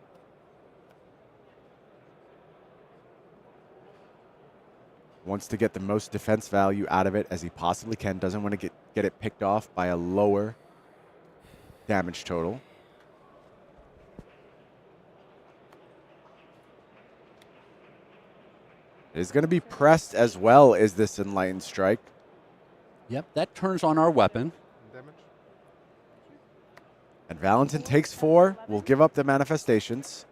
Wants to get the most defense value out of it as he possibly can. Doesn't want to get it picked off by a lower damage total. It is going to be pressed as well as this Enlightened Strike. Yep, that turns on our weapon. Damage. And Valentin takes 4. Will give up the manifestations.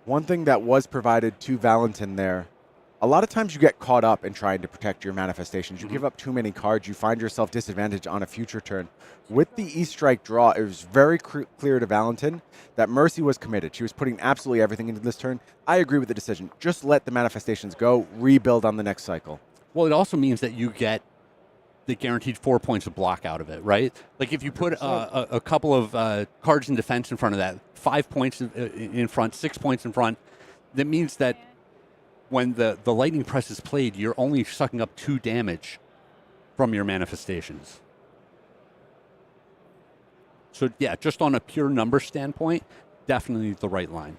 One thing that was provided to Valentin there, a lot of times you get caught up in trying to protect your manifestations. You give up too many cards, you find yourself disadvantaged on a future turn. With the E-Strike draw, it was very clear to Valentin that Mercy was committed. She was putting absolutely everything into this turn. I agree with the decision. Just let the manifestations go, rebuild on the next cycle. Well, it also means that you get the guaranteed 4 points of block out of it, right? Like if you put a couple of cards in defense in front of that, 5 points in front, 6 points in front, that means that when the lightning press is played, you're only sucking up 2 damage from your manifestations. So yeah, just on a pure number standpoint, definitely the right line.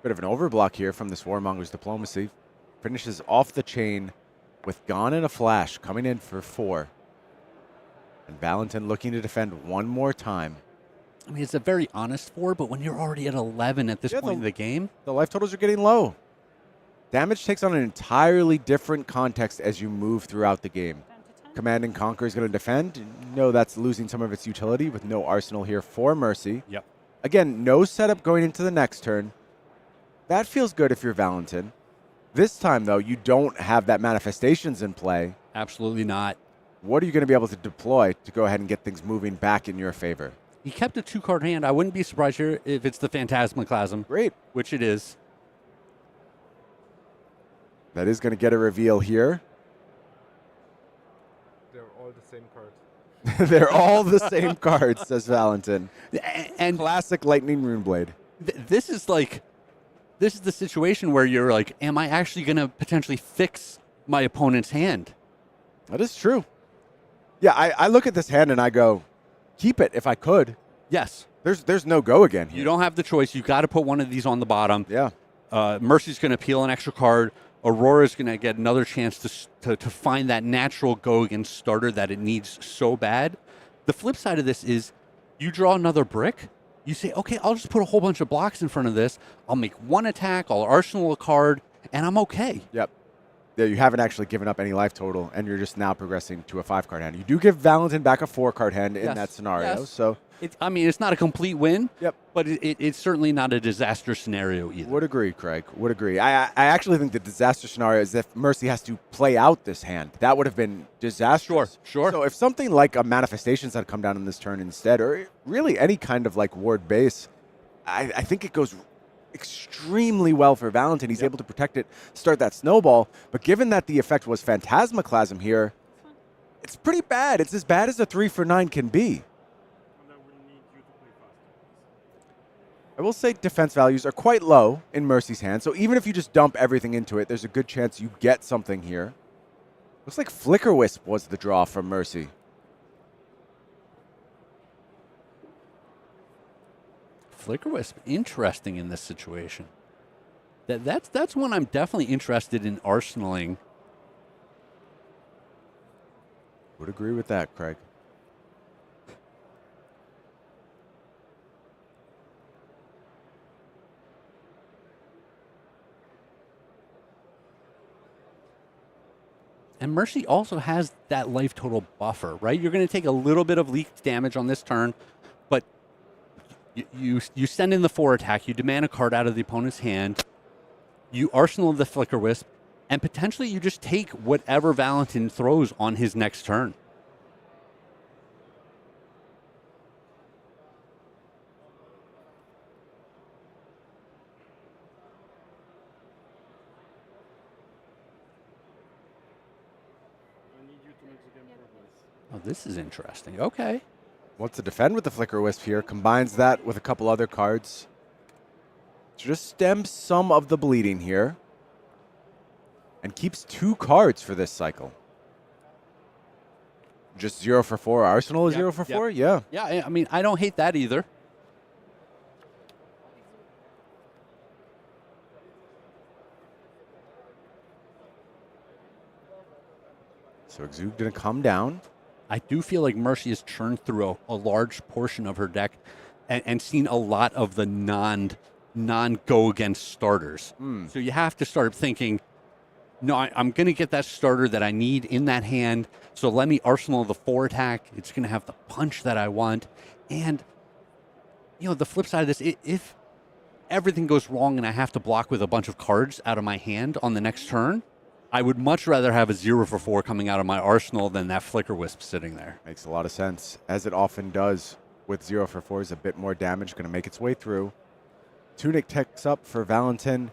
Bit of an overblock here from this Warmonger's Diplomacy. Finishes off the chain with Gone in a Flash, coming in for 4. And Valentin looking to defend one more time. I mean, it's a very honest 4, but when you're already at 11 at this point in the game, the life totals are getting low. Damage takes on an entirely different context as you move throughout the game. Command and Conquer is going to defend. No, that's losing some of its utility with no arsenal here for Mercy. Yep. Again, no setup going into the next turn. That feels good if you're Valentin. This time, though, you don't have that manifestations in play. Absolutely not. What are you going to be able to deploy to go ahead and get things moving back in your favor? He kept a 2-card hand. I wouldn't be surprised here if it's the Phantasmaclasm. Great. Which it is. That is going to get a reveal here. They're all the same cards. They're all the same cards, says Valentin. And classic Lightning Runeblade. This is the situation where you're like, am I actually going to potentially fix my opponent's hand? That is true. Yeah, I look at this hand and I go, keep it if I could. Yes. There's no go again here. You don't have the choice. You've got to put one of these on the bottom. Yeah. Mercy's going to peel an extra card. Aurora's going to get another chance to find that natural go against starter that it needs so bad. The flip side of this is you draw another brick. You say, okay, I'll just put a whole bunch of blocks in front of this. I'll make one attack. I'll arsenal a card, and I'm okay. Yep. Yeah, you haven't actually given up any life total, and you're just now progressing to a 5-card hand. You do give Valentin back a 4-card hand in that scenario. Yes. So it's not a complete win. Yep. But it's certainly not a disaster scenario either. Would agree, Craig. Would agree. I actually think the disaster scenario is if Mercy has to play out this hand. That would have been disastrous. Sure. So if something like a Manifestations had come down in this turn instead, or really any kind of like ward base, I think it goes extremely well for Valentin. He's able to protect it, start that snowball. But given that the effect was Phantasmaclasm here, it's pretty bad. It's as bad as a 3-for-9 can be. I will say defense values are quite low in Mercy's hand, so even if you just dump everything into it, there's a good chance you get something here. Looks like Flicker Wisp was the draw from Mercy. Flicker Wisp, interesting in this situation. That's one I'm definitely interested in arsenaling. Would agree with that, Craig. And Mercy also has that life total buffer, right? You're going to take a little bit of leaked damage on this turn, but you send in the 4 attack, you demand a card out of the opponent's hand, you arsenal the Flicker Wisp, and potentially you just take whatever Valentin throws on his next turn. Oh, this is interesting. Okay. Wants to defend with the Flicker Wisp here. Combines that with a couple other cards. To just stem some of the bleeding here. And keeps 2 cards for this cycle. Just 0 for 4. Arsenal is 0 for 4? Yeah. Yeah, I mean, I don't hate that either. So Exude going to come down. I do feel like Mercy has churned through a large portion of her deck and seen a lot of the non-go against starters. So you have to start thinking, no, I'm going to get that starter that I need in that hand, so let me arsenal the 4 attack. It's going to have the punch that I want. And, the flip side of this, if everything goes wrong and I have to block with a bunch of cards out of my hand on the next turn, I would much rather have a 0 for 4 coming out of my arsenal than that Flicker Wisp sitting there. Makes a lot of sense, as it often does with 0 for 4s. A bit more damage, going to make its way through. Tunic techs up for Valentin.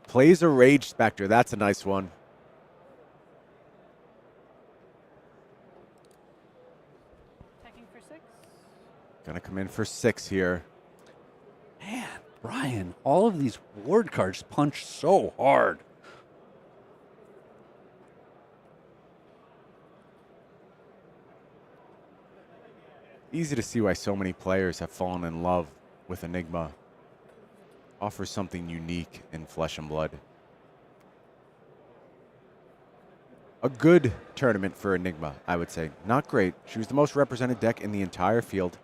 Plays a Rage Spectre. That's a nice one. Attacking for 6. Going to come in for 6 here. Man, Brian, all of these ward cards punch so hard. Easy to see why so many players have fallen in love with Enigma. Offers something unique in Flesh and Blood. A good tournament for Enigma, I would say. Not great. She was the most represented deck in the entire field.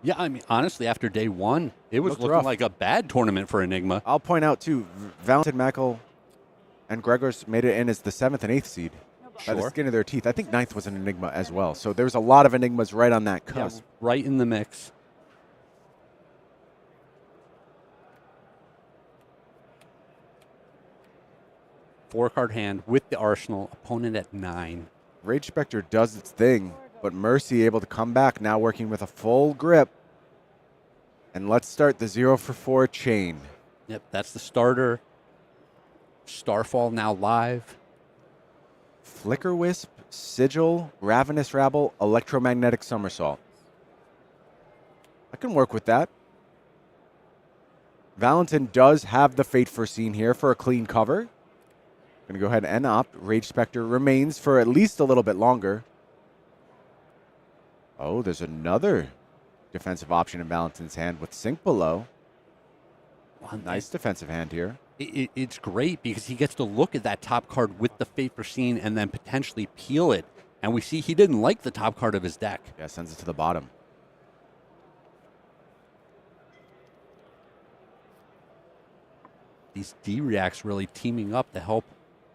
Yeah, I mean, honestly, after day 1, it was Looked looking rough. like a bad tournament for Enigma. I'll point out, too, Valentin, Mackl, and Grzegorz made it in as the 7th and 8th seed. By the skin of their teeth. I think 9th was an Enigma as well. So there's a lot of Enigmas right on that cusp. Yeah, right in the mix. 4-card hand with the arsenal, opponent at 9. Rage Spectre does its thing, but Mercy able to come back, now working with a full grip. And let's start the 0 for 4 chain. Yep, that's the starter. Starfall now live. Flicker Wisp, Sigil, Ravenous Rabble, Electromagnetic Somersault. I can work with that. Valentin does have the Fate Foreseen here for a clean cover. Going to go ahead and opt. Rage Spectre remains for at least a little bit longer. Oh, there's another defensive option in Valentin's hand with Sink Below. Nice defensive hand here. It's great because he gets to look at that top card with the Fate Foreseen and then potentially peel it. And we see he didn't like the top card of his deck. Yeah, sends it to the bottom. These D-Reacts really teaming up to help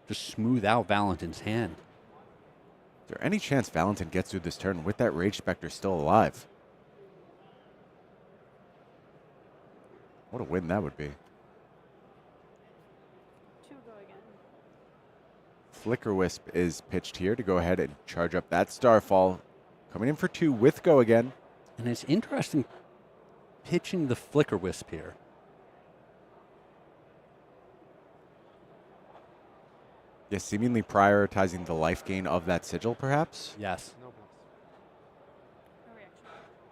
just smooth out Valentin's hand. Is there any chance Valentin gets through this turn with that Rage Spectre still alive? What a win that would be. 2 go again. Flicker Wisp is pitched here to go ahead and charge up that Starfall. Coming in for 2 with Go again. And it's interesting pitching the Flicker Wisp here. Yeah, seemingly prioritizing the life gain of that Sigil, perhaps? Yes.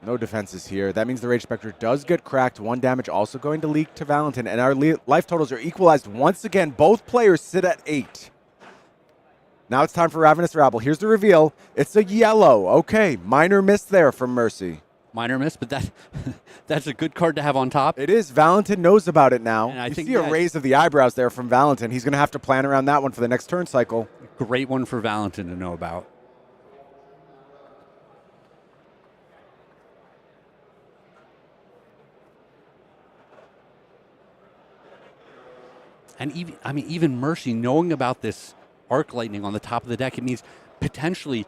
No defenses here. That means the Rage Spectre does get cracked. 1 damage also going to leak to Valentin. And our life totals are equalized once again. Both players sit at 8. Now it's time for Ravenous Rabble. Here's the reveal. It's a yellow. Okay, minor miss there from Mercy. Minor miss, but that's a good card to have on top. It is. Valentin knows about it now. And I you think see a raise of the eyebrows there from Valentin. He's going to have to plan around that one for the next turn cycle. Great one for Valentin to know about. And even Mercy knowing about this Arc Lightning on the top of the deck, it means potentially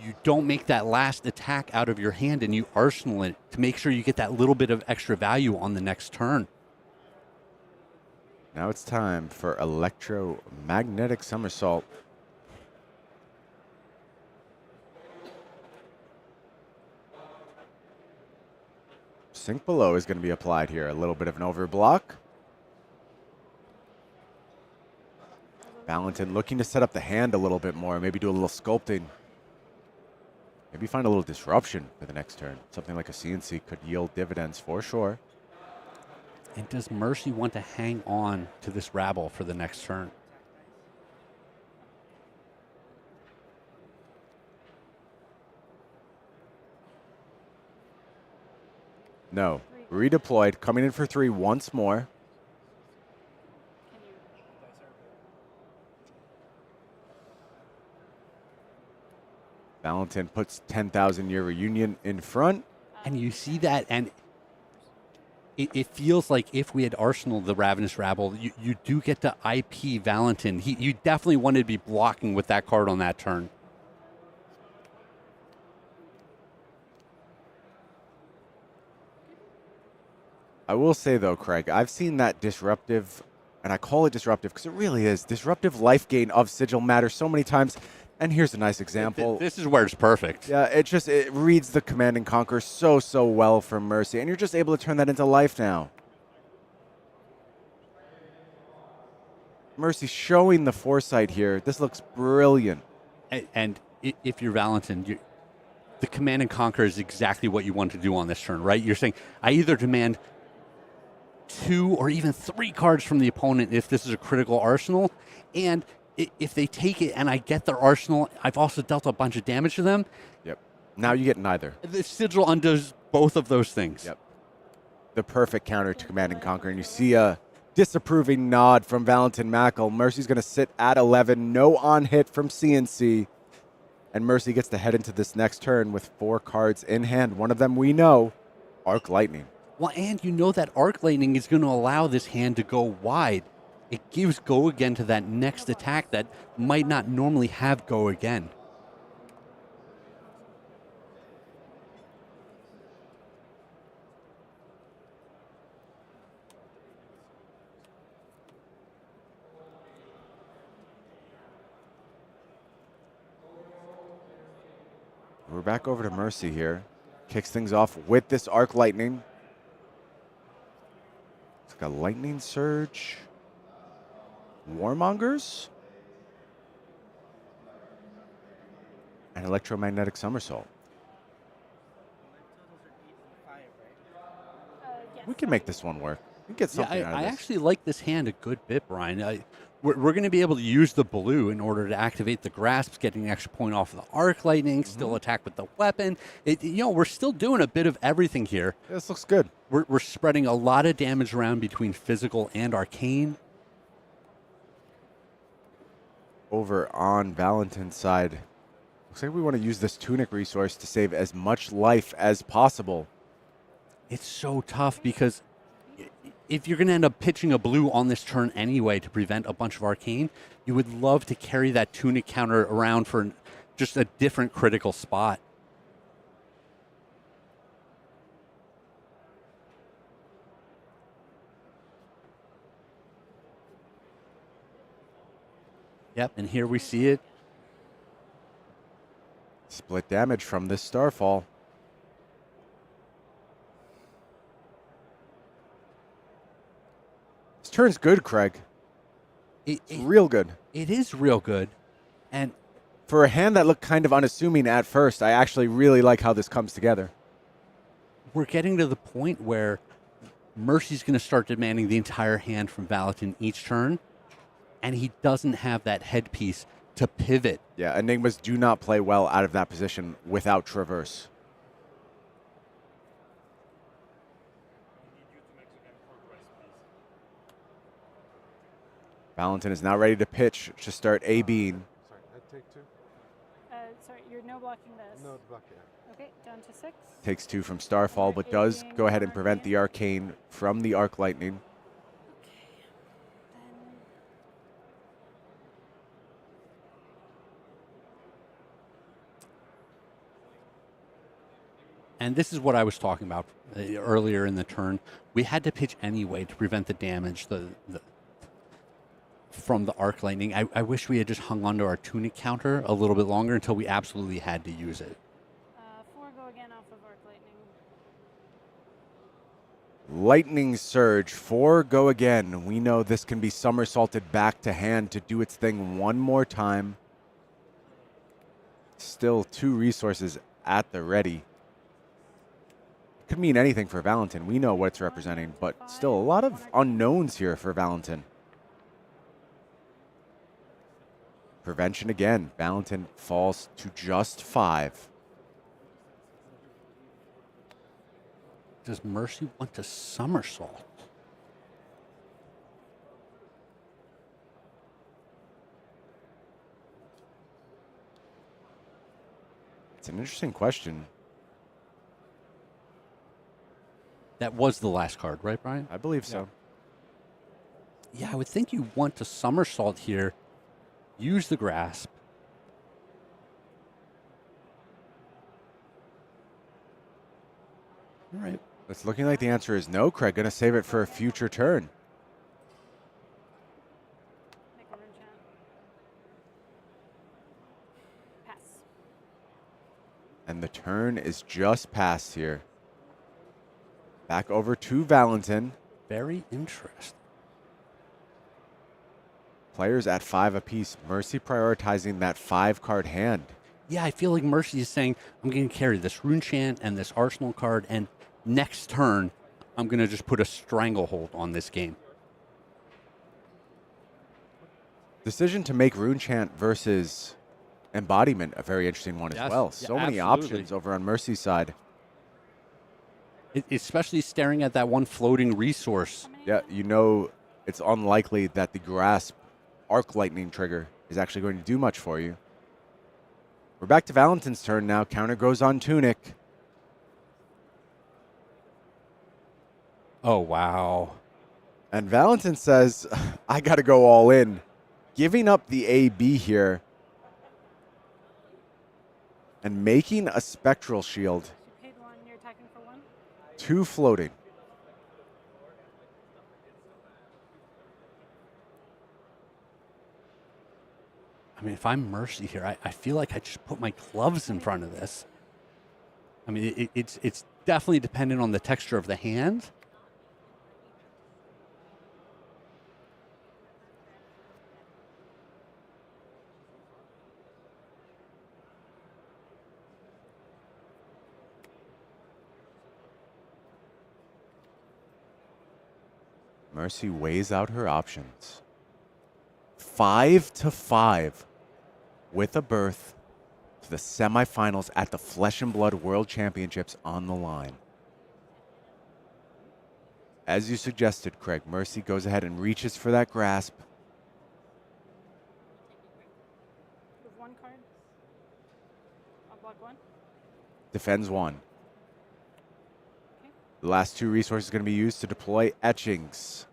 you don't make that last attack out of your hand and you arsenal it to make sure you get that little bit of extra value on the next turn. Now it's time for Electromagnetic Somersault. Sink Below is going to be applied here. A little bit of an overblock. Valentin looking to set up the hand a little bit more, maybe do a little sculpting. Maybe find a little disruption for the next turn. Something like a CNC could yield dividends for sure. And does Mercy want to hang on to this Rabble for the next turn? No. Redeployed, coming in for 3 once more. Valentin puts 10,000 Year Reunion in front. And you see that, and it feels like if we had Arsenal the Ravenous Rabble, you do get to IP Valentin. You definitely wanted to be blocking with that card on that turn. I will say, though, Craig, I've seen that disruptive, and I call it disruptive because it really is, disruptive life gain of Sigil matter so many times. And here's a nice example. This is where it's perfect. Yeah, it reads the Command and Conquer so well from Mercy, and you're just able to turn that into life now. Mercy showing the foresight here. This looks brilliant. And if you're Valentin, the Command and Conquer is exactly what you want to do on this turn, right? You're saying, I either demand 2 or even 3 cards from the opponent if this is a critical arsenal, and if they take it and I get their arsenal, I've also dealt a bunch of damage to them. Yep. Now you get neither. The Sigil undoes both of those things. Yep. The perfect counter to Command and Conquer. And you see a disapproving nod from Valentin Mackl. Mercy's going to sit at 11. No on hit from CNC. And Mercy gets to head into this next turn with 4 cards in hand. One of them we know, Arc Lightning. Well, and you know that Arc Lightning is going to allow this hand to go wide. It gives Go Again to that next attack that might not normally have Go Again. we're back over to Mercy here. Kicks things off with this Arc Lightning. It's like a Lightning Surge. Warmongers. And Electromagnetic Somersault. We can make this one work. We can get something out of I this. actually like this hand a good bit, Brian. We're going to be able to use the blue in order to activate the grasps, getting an extra point off of the Arc Lightning, still attack with the weapon. We're still doing a bit of everything here. This looks good. We're spreading a lot of damage around between physical and arcane. Over on Valentin's side, looks like we want to use this Tunic resource to save as much life as possible. It's so tough because if you're going to end up pitching a blue on this turn anyway to prevent a bunch of arcane, you would love to carry that Tunic counter around for just a different critical spot. Yep, and here we see it. Split damage from this Starfall. This turn's good, Craig. It's real good. It is real good. And for a hand that looked kind of unassuming at first, I actually really like how this comes together. We're getting to the point where Mercy's going to start demanding the entire hand from Valentin each turn, and he doesn't have that headpiece to pivot. Yeah, Enigmas do not play well out of that position without Traverse. Valentin is now ready to pitch to start A-Being. Sorry, I take 2. Sorry, you're no blocking this. No block, yeah. Okay, down to 6. Takes 2 from Starfall, but does go ahead and prevent the Arcane from the Arc Lightning. And this is what I was talking about earlier in the turn. We had to pitch anyway to prevent the damage from the Arc Lightning. I wish we had just hung onto our Tunic counter a little bit longer until we absolutely had to use it. 4 go again off of Arc Lightning. Lightning Surge, 4 go again. We know this can be somersaulted back to hand to do its thing one more time. Still 2 resources at the ready. Could mean anything for Valentin. We know what it's representing, but still a lot of unknowns here for Valentin. Prevention again. Valentin falls to just 5. Does Mercy want to somersault? It's an interesting question. That was the last card, right, Brian? I believe so. Yeah, I would think you want to somersault here. Use the grasp. All right. It's looking like the answer is no, Craig. Going to save it for a future turn. Make a rune chant. Pass. And the turn is just passed here. Back over to Valentin. Very interesting. Players at 5 apiece. Mercy prioritizing that 5-card hand. Yeah, I feel like Mercy is saying, I'm going to carry this Rune Chant and this Arsenal card, and next turn, I'm going to just put a stranglehold on this game. Decision to make Rune Chant versus Embodiment, a very interesting one as well. So many options over on Mercy's side. Especially staring at that one floating resource. Yeah, you know it's unlikely that the Grasp Arc Lightning trigger is actually going to do much for you. We're back to Valentin's turn now. Counter goes on Tunic. Oh, wow. And Valentin says, I got to go all in. Giving up the AB here. And making a Spectral Shield. You paid 1, you're attacking for 1. 2 floating. I mean, if I'm Mercy here, I feel like I just put my gloves in front of this. I mean, it's definitely dependent on the texture of the hand. Mercy weighs out her options. 5-5 with a berth to the semifinals at the Flesh and Blood World Championships on the line. As you suggested, Craig, Mercy goes ahead and reaches for that grasp. With one card. I'll block one. Defends one. The last two resources are going to be used to deploy etchings.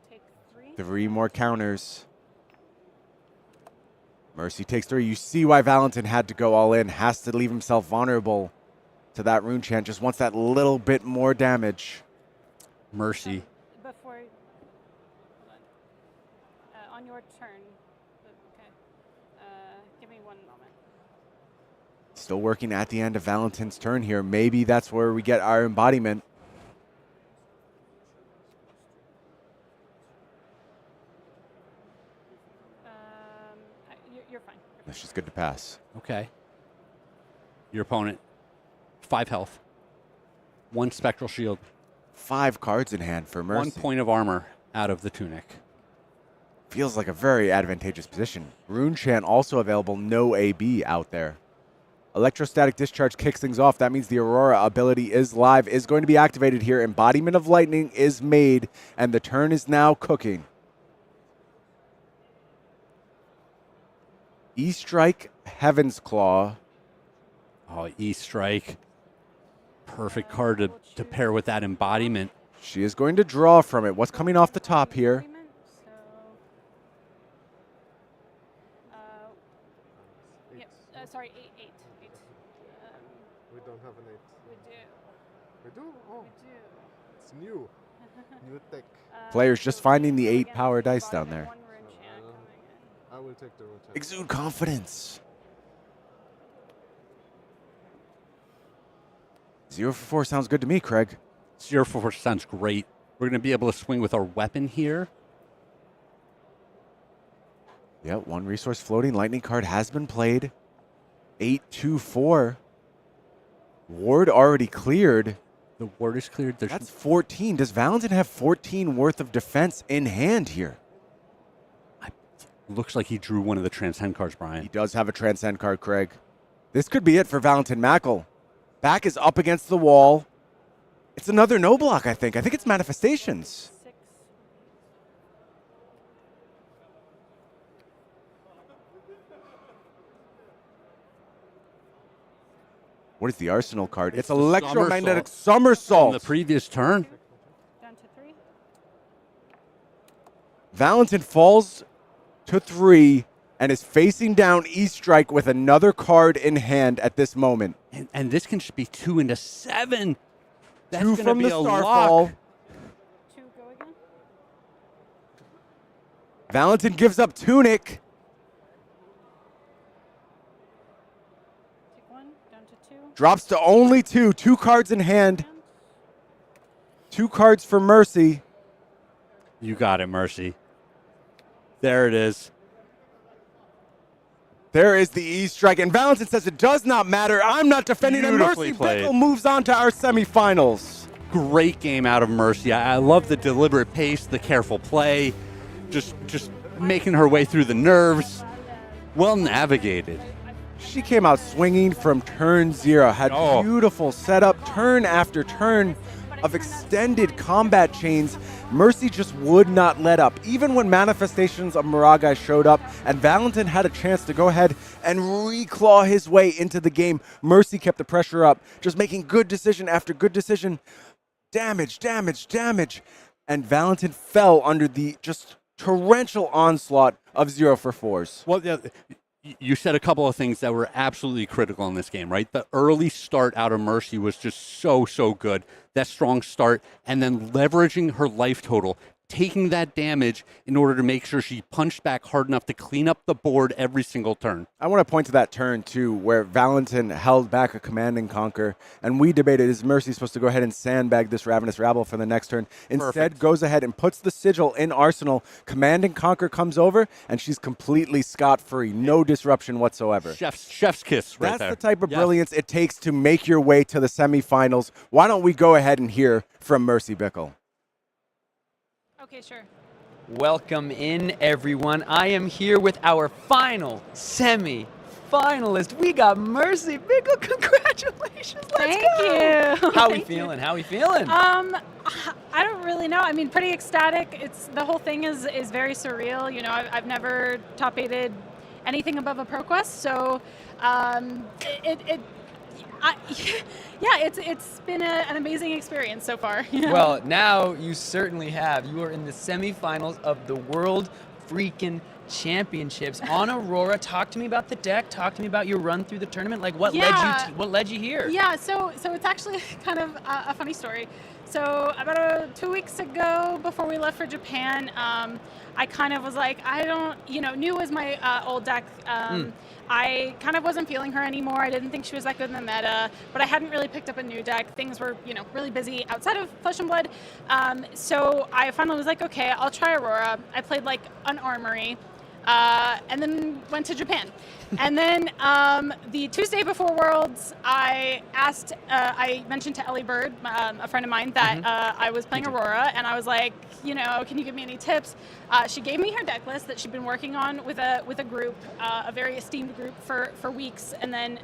Take 3. 3 more counters. Mercy takes 3. You see why Valentin had to go all in. Has to leave himself vulnerable to that rune chant. Just wants that little bit more damage. Mercy. Before, hold on your turn. Okay. Give me one moment. Still working at the end of Valentin's turn here. Maybe that's where we get our embodiment. You're fine. That's just good to pass. Okay. Your opponent, 5 health, 1 spectral shield, 5 cards in hand for Mercy. 1 point of armor out of the tunic. Feels like a very advantageous position. Rune Chant also available, no AB out there. Electrostatic Discharge kicks things off. That means the Aurora ability is live, is going to be activated here. Embodiment of Lightning is made, and the turn is now cooking. E-Strike, Heaven's Claw. Oh, E-Strike. Perfect card to pair with that embodiment. She is going to draw from it. What's coming off the top here? Sorry, 8. We don't have an 8. We do. We do? Oh. We do. It's new. New tech. Players just finding the 8 power dice down there. I will take the rune chant. Exude confidence. 0 for 4 sounds good to me, Craig. 0 for 4 sounds great. We're going to be able to swing with our weapon here. Yeah, 1 resource floating. Lightning card has been played. 8-2-4. Ward already cleared. The ward is cleared. That's 14. Does Valentin have 14 worth of defense in hand here? Looks like he drew one of the Transcend cards, Brian. He does have a Transcend card, Craig. This could be it for Valentin Mackl. Back is up against the wall. It's another no block, I think. I think it's Manifestations. 6. What is the Arsenal card? It's the Electromagnetic Somersault. From the previous turn. Down to 3. Valentin falls to 3 and is facing down E-Strike with another card in hand at this moment. And this can be 2 into 7. That's 2 gonna from be the a Starfall. lock. 2 go again. Valentin gives up Tunic. Take 1. Down to 2. Drops to only 2. 2 cards in hand. 2 cards for Mercy. You got it, Mercy. There it is. There is the E-Strike, and Valentin says it does not matter. I'm not defending, and Beautifully Mercy played. Bickell moves on to our semifinals. Great game out of Mercy. I love the deliberate pace, the careful play, just making her way through the nerves. Well navigated. She came out swinging from turn 0, had beautiful setup, turn after turn of extended combat chains. Mercy just would not let up. Even when Manifestations of Miragai showed up and Valentin had a chance to go ahead and reclaw his way into the game, Mercy kept the pressure up, just making good decision after good decision. Damage, damage, damage. And Valentin fell under the just torrential onslaught of 0 for 4s. Well, yeah, you said a couple of things that were absolutely critical in this game, right? The early start out of Mercy was just so good. That strong start, and then leveraging her life total taking that damage in order to make sure she punched back hard enough to clean up the board every single turn. I want to point to that turn, too, where Valentin held back a Command and Conquer, and we debated, is Mercy supposed to go ahead and sandbag this Ravenous Rabble for the next turn? Instead, goes ahead and puts the Sigil in Arsenal. Command and Conquer comes over, and she's completely scot-free. No disruption whatsoever. Chef's kiss right That's there. the type of brilliance it takes to make your way to the semifinals. Why don't we go ahead and hear from Mercy Bickell? Okay, sure. Welcome in, everyone. I am here with our final semi-finalist. We got Mercy Bickell. Congratulations. Let's Thank go. you. How we Thank you. feeling? How we feeling? I don't really know. I mean, pretty ecstatic. It's the whole thing is very surreal. You know, I've never top eighted anything above a ProQuest, so it's been an amazing experience so far. Well, now you certainly have. You are in the semifinals of the World freaking Championships on Aurora. Talk to me about the deck. Talk to me about your run through the tournament. Like, what led you here? Yeah, so it's actually kind of a funny story. So about 2 weeks ago, before we left for Japan, I kind of was like, New was my old deck. I kind of wasn't feeling her anymore. I didn't think she was that good in the meta, but I hadn't really picked up a new deck. Things were, really busy outside of Flesh and Blood. So I finally was like, okay, I'll try Aurora. I played like an Armory. And then went to Japan. And then the Tuesday before Worlds, I mentioned to Ellie Bird, a friend of mine, that I was playing Aurora, and I was like, can you give me any tips? She gave me her deck list that she'd been working on with a group, a very esteemed group for weeks, and then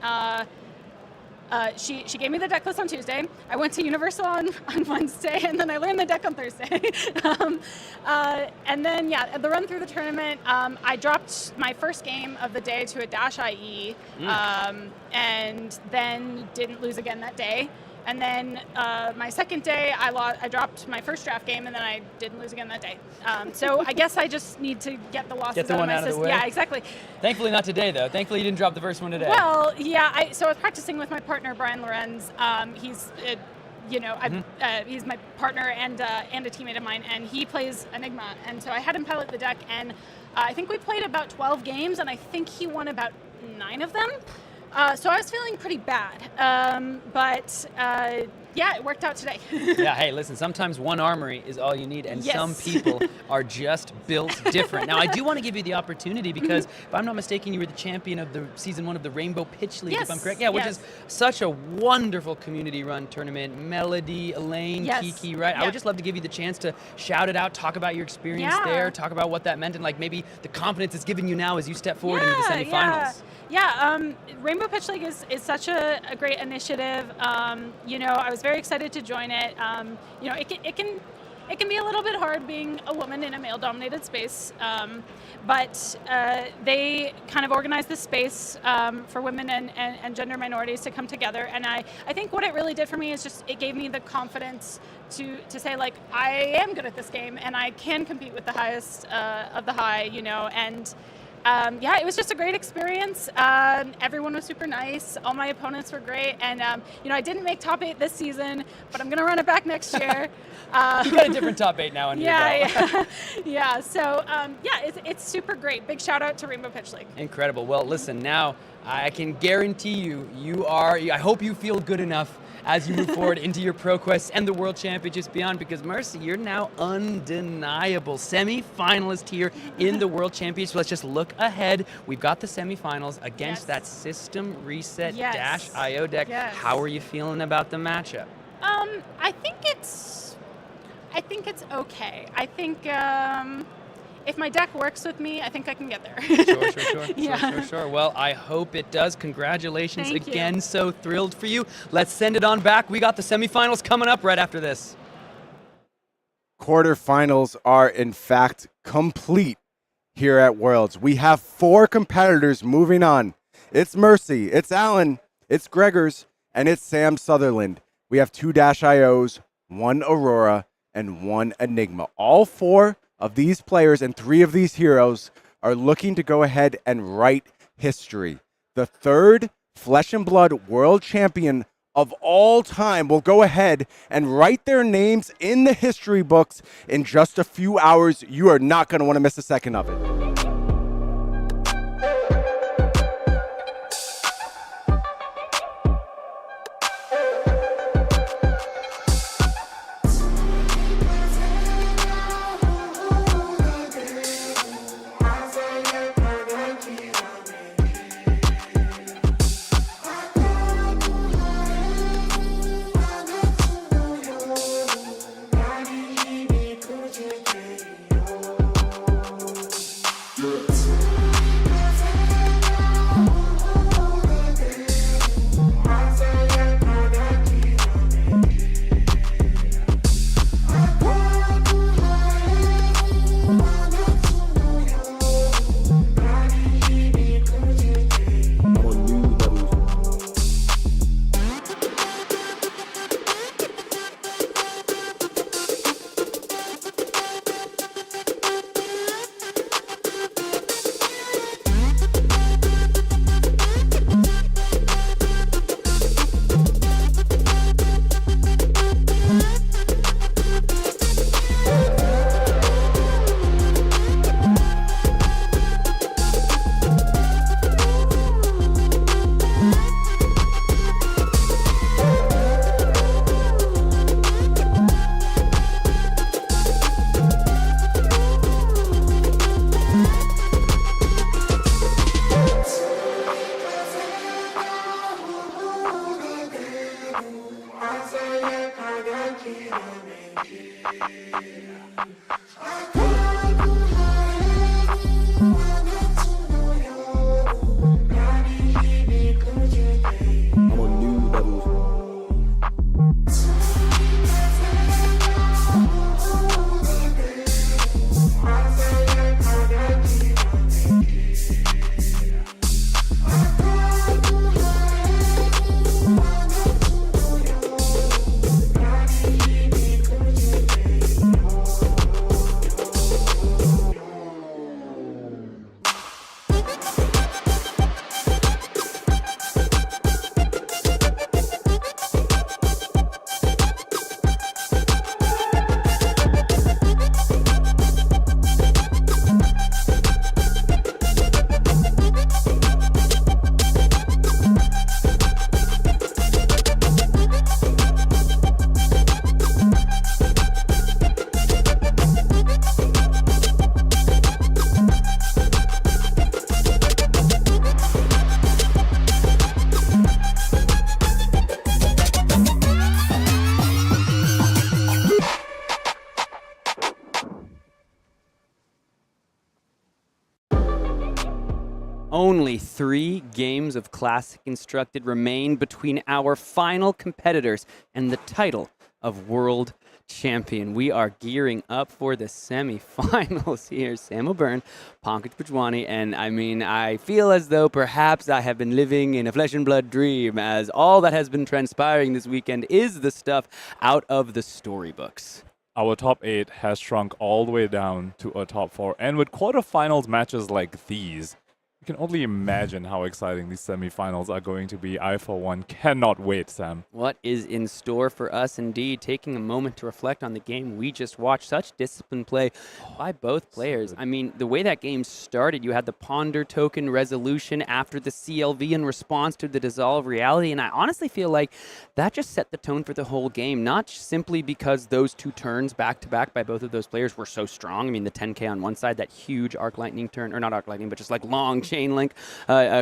she gave me the deck list on Tuesday. I went to Universal on Wednesday, and then I learned the deck on Thursday. And then, the run through the tournament, I dropped my first game of the day to a Dash IE, and then didn't lose again that day. And then my second day, I dropped my first draft game, and then I didn't lose again that day. So I guess I just need to get the losses out of my system. Yeah, exactly. Thankfully not today, though. Thankfully you didn't drop the first one today. Well, yeah. So I was practicing with my partner, Brian Lorenz. He's he's my partner and a teammate of mine, and he plays Enigma. And so I had him pilot the deck, and I think we played about 12 games, and I think he won about 9 of them. So I was feeling pretty bad, but it worked out today. Yeah, hey, listen, sometimes one Armory is all you need, and some people are just built different. Now, I do want to give you the opportunity because, if I'm not mistaken, you were the champion of the Season 1 of the Rainbow Pitch League, if I'm correct. Yeah, which is such a wonderful community-run tournament. Melody, Elaine, Kiki, right? I would just love to give you the chance to shout it out, talk about your experience there, talk about what that meant, and maybe the confidence it's given you now as you step forward into the semifinals. Rainbow Pitch League is such a great initiative. I was very excited to join it. It can be a little bit hard being a woman in a male-dominated space, but they kind of organize this space for women and gender minorities to come together. And I think what it really did for me is just it gave me the confidence to say, like, I am good at this game and I can compete with the highest of the high, and it was just a great experience. Everyone was super nice. All my opponents were great. And, I didn't make top 8 this season, but I'm going to run it back next year. You got a different top 8 now under your belt. So, it's super great. Big shout out to Rainbow Pitch League. Incredible. Well, listen, now I can guarantee I hope you feel good enough as you move forward into your ProQuest and the World Championships beyond, because Mercy, you're now undeniable semi-finalist here in the World Championships. Let's just look ahead. We've got the semifinals against that System Reset Dash IO deck. How are you feeling about the matchup? I think it's okay. I think if my deck works with me, I think I can get there. Sure. Well, I hope it does. Congratulations again. So thrilled for you. Let's send it on back. We got the semifinals coming up right after this. Quarterfinals are, in fact, complete here at Worlds. We have 4 competitors moving on. It's Mercy, it's Alan, it's Grzegorz, and it's Sam Sutherland. We have 2 Dash IOs, 1 Aurora, and 1 Enigma. All 4 of these players and 3 of these heroes are looking to go ahead and write history. The 3rd Flesh and Blood World Champion of all time will go ahead and write their names in the history books in just a few hours. You are not going to want to miss a second of it. Only 3 games of Classic Constructed remain between our final competitors and the title of World Champion. We are gearing up for the semifinals here. Sam O'Byrne, Pankaj Pujwani, and I feel as though perhaps I have been living in a flesh and blood dream, as all that has been transpiring this weekend is the stuff out of the storybooks. Our top 8 has shrunk all the way down to a top 4, and with quarterfinals matches like these, you can only imagine how exciting these semifinals are going to be. I, for one, cannot wait, Sam. What is in store for us, indeed? Taking a moment to reflect on the game we just watched. Such disciplined play by both players. The way that game started, you had the Ponder token resolution after the CLV in response to the Dissolve reality, and I honestly feel like that just set the tone for the whole game, not simply because those 2 turns back-to-back by both of those players were so strong. The 10K on one side, that huge Arc Lightning turn, or not Arc Lightning, but just like long chain link,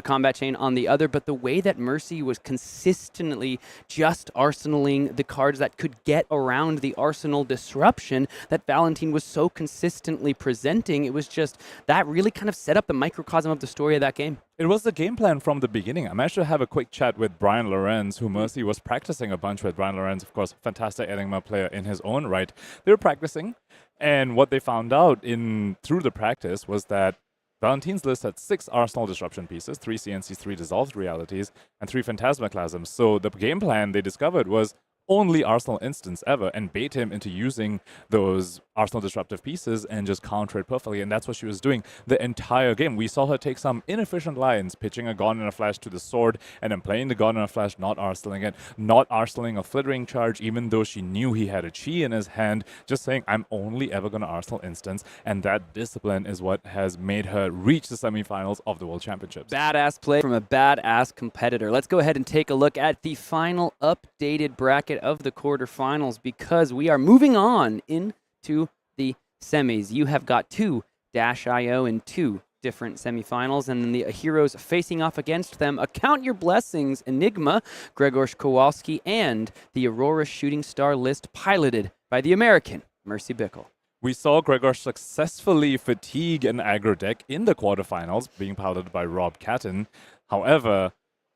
combat chain on the other, but the way that Mercy was consistently just arsenaling the cards that could get around the arsenal disruption that Valentin was so consistently presenting, it was just, that really kind of set up the microcosm of the story of that game. It was the game plan from the beginning. I managed to have a quick chat with Brian Lorenz, who Mercy was practicing a bunch with. Brian Lorenz, of course, fantastic Enigma player in his own right. They were practicing, and what they found out through the practice was that Valentin's list had 6 Arsenal Disruption pieces, 3 CNCs, 3 Dissolved Realities, and 3 Phantasmaclasms. So the game plan they discovered was only Arsenal instants ever, and bait him into using those Arsenal disruptive pieces and just counter it perfectly. And that's what she was doing the entire game. We saw her take some inefficient lines, pitching a Gone in a Flash to the sword, and then playing the Gone in a Flash, not arsenaling it, not arsenaling a flittering charge, even though she knew he had a chi in his hand, just saying, I'm only ever going to arsenal instance. And that discipline is what has made her reach the semifinals of the World Championships. Badass play from a badass competitor. Let's go ahead and take a look at the final updated bracket of the quarterfinals, because we are moving on into the semis. You have got two Dash.io in two different semifinals, and then the heroes facing off against them. Count Your Blessings, Enigma, Grzegorz Kowalski, and the Aurora Shooting Star list piloted by the American Mercy Bickell. We saw Grzegorz successfully fatigue an aggro deck in the quarterfinals, being piloted by Rob Catton. However,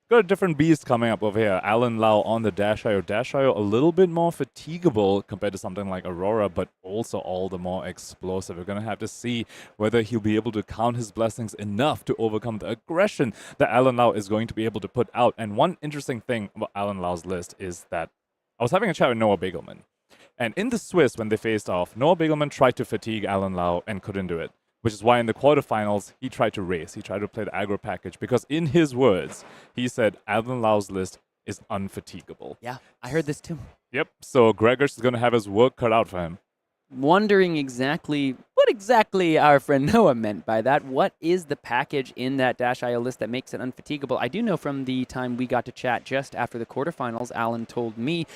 got a different beast coming up over here. Alan Lau on the Dash.io. Dash.io a little bit more fatigable compared to something like Aurora, but also all the more explosive. We're going to have to see whether he'll be able to count his blessings enough to overcome the aggression that Alan Lau is going to be able to put out. And one interesting thing about Alan Lau's list is that I was having a chat with Noah Beygelman. And in the Swiss, when they faced off, Noah Beygelman tried to fatigue Alan Lau and couldn't do it, which is why in the quarterfinals, he tried to race. He tried to play the aggro package because in his words, he said Alan Lau's list is unfatigable. Yeah, I heard this too. Yep, so Grzegorz is going to have his work cut out for him. Wondering exactly what exactly our friend Noah meant by that. What is the package in that Dash.io list that makes it unfatigable? I do know from the time we got to chat just after the quarterfinals, Alan told me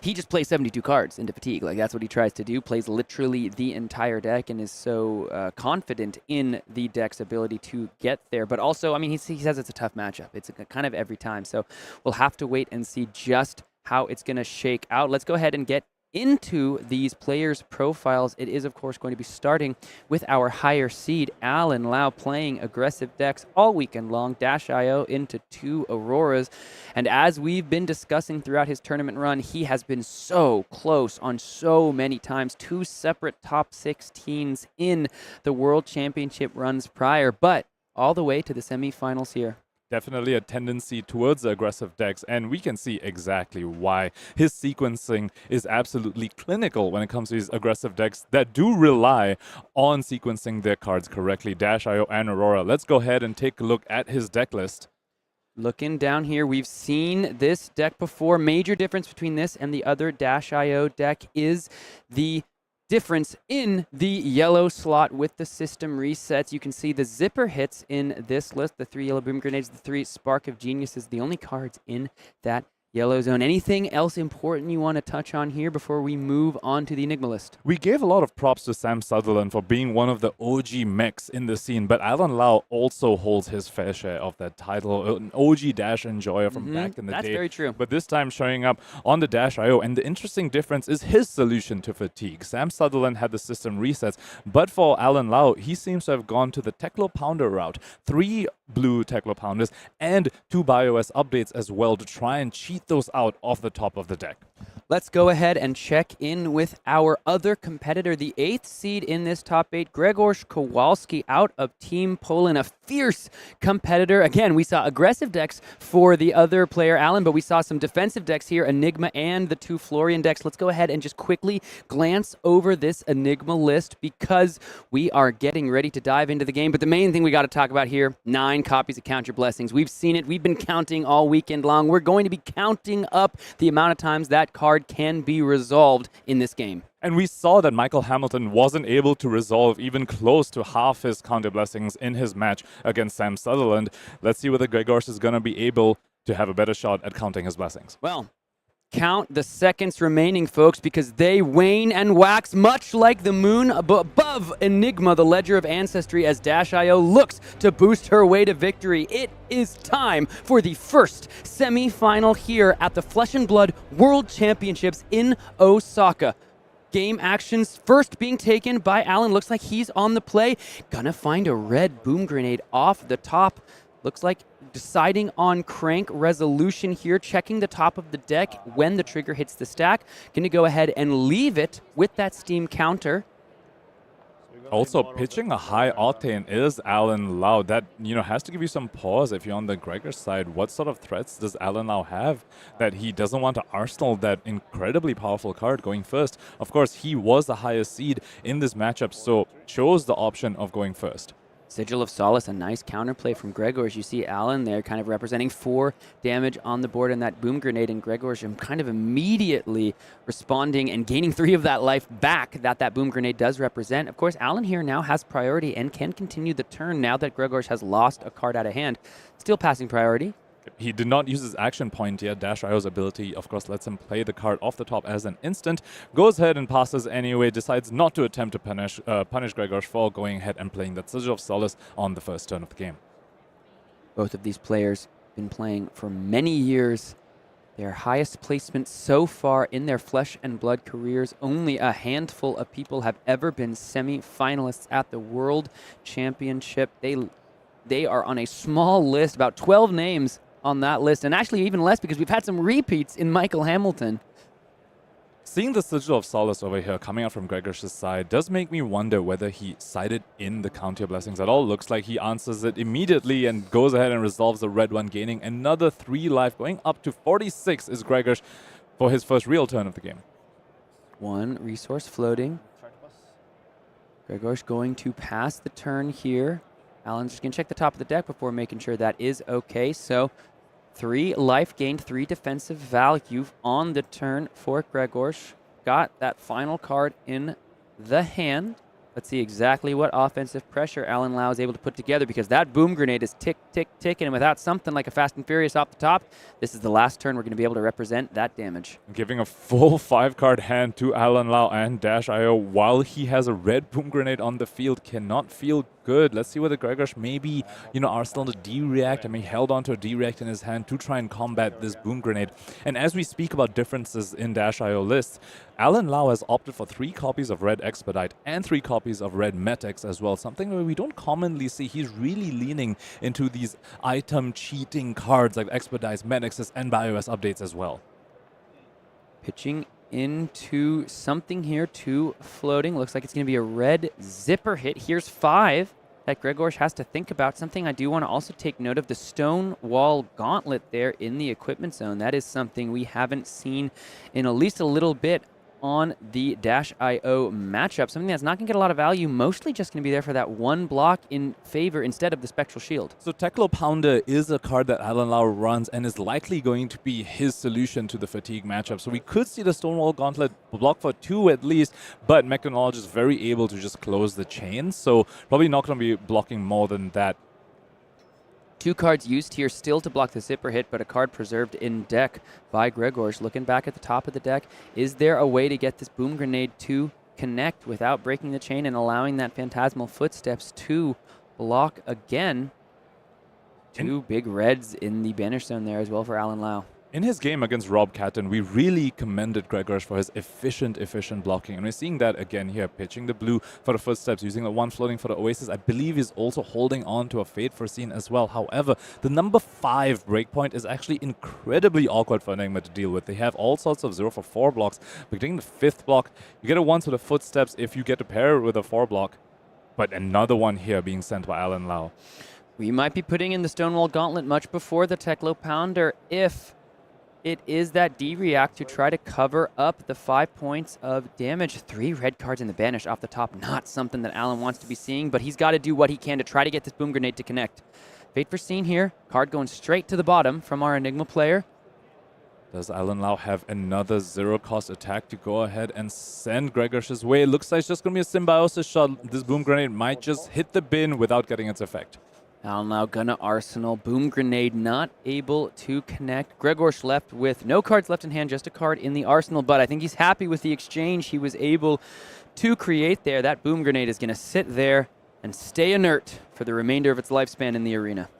he just plays 72 cards into fatigue. Like, that's what he tries to do, plays literally the entire deck, and is so confident in the deck's ability to get there. But also, I mean, he says it's a tough matchup. It's kind of every time. So we'll have to wait and see just how it's going to shake out. Let's go ahead and get into these players' profiles. It is, of course, going to be starting with our higher seed, Alan Lau, playing aggressive decks all weekend long, Dash.io into two Auroras. And as we've been discussing throughout his tournament run, he has been so close on so many times, two separate top 16s in the World Championship runs prior, but all the way to the semifinals here. Definitely a tendency towards the aggressive decks, and we can see exactly why. His sequencing is absolutely clinical when it comes to these aggressive decks that do rely on sequencing their cards correctly. Dash.io and Aurora. Let's go ahead and take a look at his deck list. Looking down here, we've seen this deck before. Major difference between this and the other Dash.io deck is the difference in the yellow slot with the system resets. You can see the zipper hits in this list, the 3 yellow boom grenades, the 3 spark of geniuses, the only cards in that yellow zone. Anything else important you want to touch on here before we move on to the Enigma list? We gave a lot of props to Sam Sutherland for being one of the OG mechs in the scene, but Alan Lau also holds his fair share of that title, an OG Dash enjoyer from back in the day. That's very true. But this time showing up on the Dash.io, and the interesting difference is his solution to fatigue. Sam Sutherland had the system resets, but for Alan Lau, he seems to have gone to the Teklo Pounder route. 3 blue Teklo Pounders and 2 BioS updates as well to try and cheat those out off the top of the deck. Let's go ahead and check in with our other competitor, the 8th seed in this top 8, Grzegorz Kowalski out of Team Poland, a fierce competitor. Again, we saw aggressive decks for the other player, Alan, but we saw some defensive decks here, Enigma and the 2 Florian decks. Let's go ahead and just quickly glance over this Enigma list because we are getting ready to dive into the game. But the main thing we got to talk about here, 9 copies of Count Your Blessings. We've seen it. We've been counting all weekend long. We're going to be counting up the amount of times that card can be resolved in this game. And we saw that Michael Hamilton wasn't able to resolve even close to half his counter blessings in his match against Sam Sutherland. Let's see whether Grzegorz is going to be able to have a better shot at counting his blessings. Well, count the seconds remaining, folks, because they wane and wax much like the moon above Enigma, the Ledger of Ancestry, as Dash.io looks to boost her way to victory. It is time for the first semi-final here at the Flesh and Blood World Championships in Osaka. Game actions first being taken by Alan. Looks like he's on the play. Gonna find a red boom grenade off the top. Looks like deciding on crank resolution here, checking the top of the deck when the trigger hits the stack. Gonna go ahead and leave it with that steam counter. Also, pitching a high octane is Alan Lau. That, has to give you some pause if you're on the Gregor's side. What sort of threats does Alan Lau have that he doesn't want to arsenal that incredibly powerful card going first? Of course, he was the highest seed in this matchup, so chose the option of going first. Sigil of Solace, a nice counterplay from Grzegorz. You see Alan there kind of representing 4 damage on the board in that boom grenade, and Grzegorz kind of immediately responding and gaining 3 of that life back that boom grenade does represent. Of course, Alan here now has priority and can continue the turn now that Grzegorz has lost a card out of hand. Still passing priority. He did not use his action point yet. Dash IO's ability, of course, lets him play the card off the top as an instant. Goes ahead and passes anyway, decides not to attempt to punish Grzegorz for going ahead and playing that Sigil of Solace on the first turn of the game. Both of these players been playing for many years. Their highest placement so far in their flesh and blood careers. Only a handful of people have ever been semi-finalists at the World Championship. They are on a small list, about 12 names on that list, and actually even less because we've had some repeats in Mackl Hamilton. Seeing the Sigil of Solace over here coming out from Grzegorz' side does make me wonder whether he sided in the Counter Blessings at all. Looks like he answers it immediately and goes ahead and resolves the red one, gaining another 3 life. Going up to 46 is Grzegorz for his first real turn of the game. 1 resource floating. Grzegorz going to pass the turn here. Alan's just going to check the top of the deck before making sure that is okay. So 3 life gained, 3 defensive value on the turn for Grzegorz. Got that final card in the hand. Let's see exactly what offensive pressure Alan Lau is able to put together, because that boom grenade is tick, tick, ticking, and without something like a Fast and Furious off the top, this is the last turn we're going to be able to represent that damage. Giving a full 5-card hand to Alan Lau and Dash IO while he has a red boom grenade on the field. Cannot feel good. Let's see whether Grzegorz maybe, arsenal a D-React. I mean, held onto a D-React in his hand to try and combat this boom grenade. And as we speak about differences in Dash IO lists, Alan Lau has opted for 3 copies of Red Expedite and 3 copies of Red Metex as well, something where we don't commonly see. He's really leaning into these item cheating cards like Expedites, Metexes, and BioS updates as well. Pitching into something here, 2 floating. Looks like it's going to be a red zipper hit. Here's 5 that Grzegorz has to think about. Something I do want to also take note of, the stone wall gauntlet there in the equipment zone. That is something we haven't seen in at least a little bit on the Dash IO matchup. Something that's not going to get a lot of value, mostly just going to be there for that 1 block in favor instead of the Spectral Shield. So Teklo Pounder is a card that Alan Lau runs and is likely going to be his solution to the fatigue matchup. So we could see the Stonewall Gauntlet block for 2 at least, but Mechanology is very able to just close the chain, so probably not going to be blocking more than that. 2 cards used here still to block the zipper hit, but a card preserved in deck by Grzegorz. Looking back at the top of the deck, is there a way to get this boom grenade to connect without breaking the chain and allowing that Phantasmal Footsteps to block again? 2 big reds in the banish zone there as well for Alan Lau. In his game against Rob Catton, we really commended Grzegorz for his efficient blocking. And we're seeing that again here, pitching the blue for the footsteps, using the 1 floating for the Oasis. I believe he's also holding on to a Fate Foreseen as well. However, the number 5 breakpoint is actually incredibly awkward for Enigma to deal with. They have all sorts of 0 for 4 blocks. But getting the 5th block, you get a 1 for the footsteps if you get to pair it with a 4 block. But another one here being sent by Alan Lau. We might be putting in the Stonewall Gauntlet much before the Teklo Pounder if it is that D-React to try to cover up the 5 points of damage. 3 red cards in the banish off the top. Not something that Alan wants to be seeing, but he's got to do what he can to try to get this boom grenade to connect. Fate Foreseen here. Card going straight to the bottom from our Enigma player. Does Alan Lau have another 0-cost attack to go ahead and send Grzegorz' way? It looks like it's just going to be a Symbiosis shot. This boom grenade might just hit the bin without getting its effect. Alan Lau gonna arsenal. Boom grenade not able to connect. Grzegorz left with no cards left in hand, just a card in the arsenal, but I think he's happy with the exchange he was able to create there. That boom grenade is gonna sit there and stay inert for the remainder of its lifespan in the arena.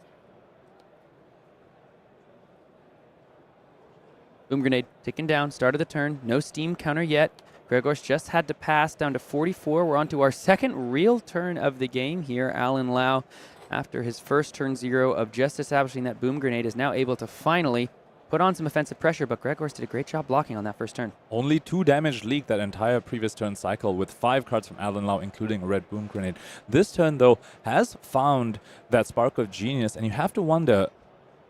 Boom grenade ticking down, start of the turn, no steam counter yet. Grzegorz just had to pass down to 44. We're on to our second real turn of the game here. Alan Lau, after his first turn 0 of just establishing that boom grenade, is now able to finally put on some offensive pressure, but Grzegorz did a great job blocking on that first turn. Only 2 damage leaked that entire previous turn cycle with 5 cards from Alan Lau, including a red boom grenade. This turn, though, has found that spark of genius, and you have to wonder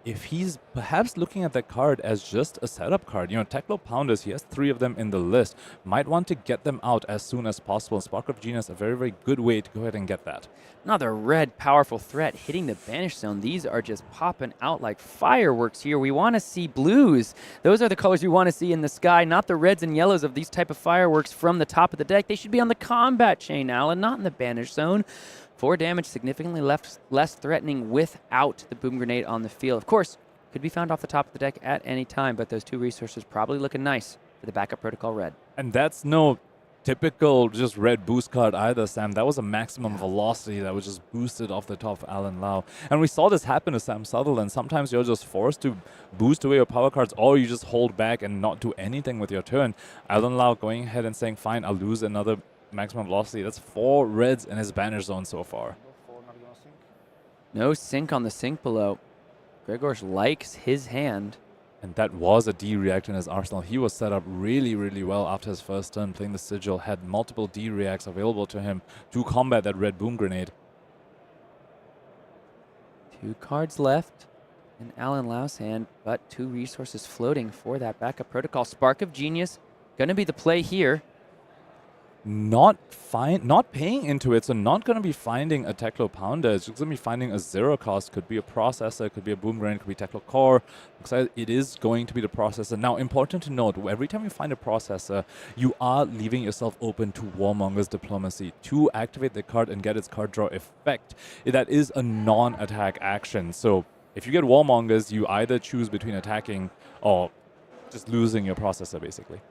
if he's perhaps looking at that card as just a setup card. You know, Teklo Pounders, he has 3 of them in the list. Might want to get them out as soon as possible. Spark of Genius, a very, very good way to go ahead and get that. Another red powerful threat hitting the banish zone. These are just popping out like fireworks here. We want to see blues. Those are the colors we want to see in the sky, not the reds and yellows of these type of fireworks from the top of the deck. They should be on the combat chain, Alan, not in the banish zone. 4 damage, significantly less threatening without the boom grenade on the field. Of course, could be found off the top of the deck at any time, but those 2 resources probably looking nice for the backup protocol red. And that's no typical just red boost card either, Sam. That was a maximum velocity that was just boosted off the top of Alan Lau. And we saw this happen to Sam Sutherland. Sometimes you're just forced to boost away your power cards, or you just hold back and not do anything with your turn. Alan Lau going ahead and saying, fine, I'll lose another maximum velocity. That's 4 reds in his banish zone so far. No sync on the sync below. Grzegorz likes his hand. And that was a D-react in his arsenal. He was set up really, really well after his first turn. Playing the Sigil, had multiple D-reacts available to him to combat that red boom grenade. 2 cards left in Alan Lau's hand, but 2 resources floating for that backup protocol. Spark of Genius going to be the play here. Not paying into it, so not going to be finding a Teklo Pounder. It's just going to be finding a 0 cost. Could be a processor, could be a boom grenade, could be Teklo Core. Looks like it is going to be the processor. Now, important to note, every time you find a processor, you are leaving yourself open to Warmonger's Diplomacy to activate the card and get its card draw effect. That is a non-attack action. So if you get Warmongers, you either choose between attacking or just losing your processor, basically.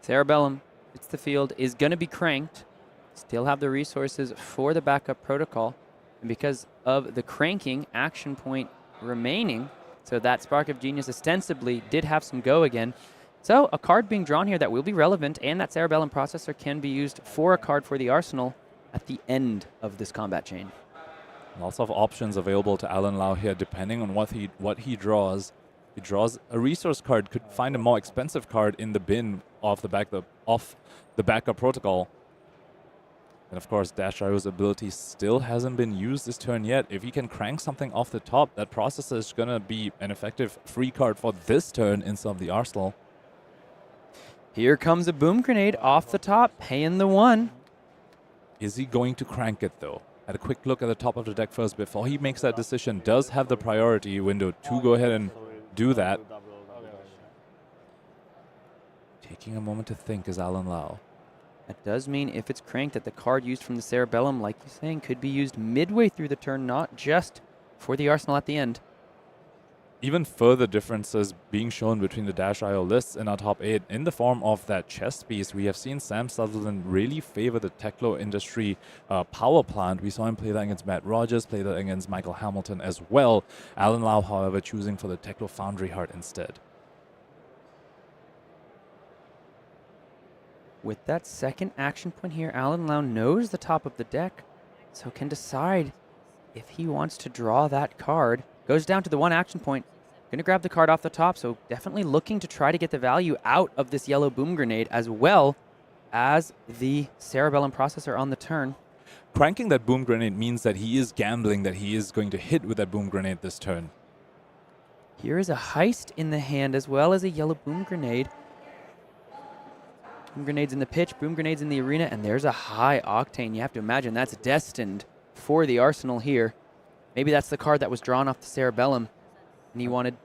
Cerebellum, it's the field, is going to be cranked. Still have the resources for the backup protocol. And because of the cranking, action point remaining, so that Spark of Genius ostensibly did have some go again. So a card being drawn here that will be relevant, and that Cerebellum processor can be used for a card for the arsenal at the end of this combat chain. Lots of options available to Alan Lau here, depending on what he draws. He draws a resource card, could find a more expensive card in the bin off the backup protocol. And of course, Dash IO's ability still hasn't been used this turn yet. If he can crank something off the top, that processor is going to be an effective free card for this turn instead of the arsenal. Here comes a boom grenade off the top, paying the 1. Is he going to crank it, though? At a quick look at the top of the deck first before he makes that decision. Does have the priority window to go ahead and do that. Taking a moment to think is Alan Lau. That does mean if it's cranked that the card used from the Cerebellum, like you're saying, could be used midway through the turn, not just for the arsenal at the end. Even further differences being shown between the Dash IO lists in our top 8 in the form of that chess piece. We have seen Sam Sutherland really favor the Teklo Industry power plant. We saw him play that against Matt Rogers, play that against Michael Hamilton as well. Alan Lau, however, choosing for the Teklo Foundry Heart instead. With that second action point here, Alan Lau knows the top of the deck, so can decide if he wants to draw that card. Goes down to the 1 action point. Going to grab the card off the top, so definitely looking to try to get the value out of this yellow boom grenade as well as the Cerebellum processor on the turn. Cranking that boom grenade means that he is gambling that he is going to hit with that boom grenade this turn. Here is a heist in the hand as well as a yellow boom grenade. Boom grenades in the pitch, boom grenades in the arena, and there's a high octane. You have to imagine that's destined for the arsenal here. Maybe that's the card that was drawn off the Cerebellum, and he wanted,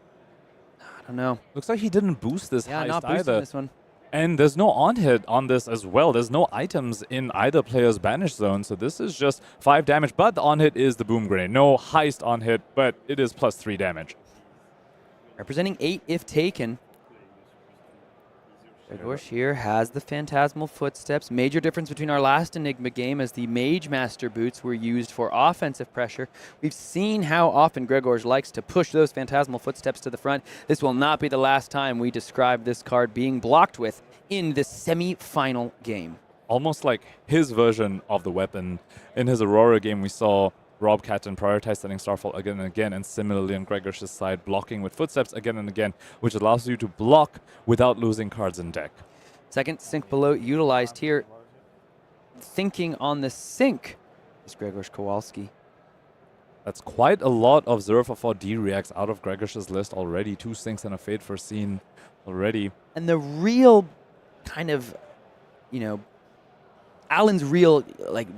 I don't know. Looks like he didn't boost this Yeah, heist not boosting either. this one. And there's no on-hit on this as well. There's no items in either player's banish zone, so this is just 5 damage, but the on-hit is the boom grenade. No heist on-hit, but it is plus 3 damage. Representing 8 if taken. Grzegorz here has the Phantasmal Footsteps. Major difference between our last Enigma game as the Mage Master boots were used for offensive pressure. We've seen how often Grzegorz likes to push those Phantasmal Footsteps to the front. This will not be the last time we describe this card being blocked with in the semi-final game. Almost like his version of the weapon. In his Aurora game, we saw Rob Catton prioritized setting Starfall again and again, and similarly on Grzegorz' side, blocking with footsteps again and again, which allows you to block without losing cards in deck. Second sync below utilized here. Thinking on the sync is Grzegorz Kowalski. That's quite a lot of 0-4 reacts out of Grzegorz' list already. 2 sinks and a fade foreseen already. And the real kind of, Alan's real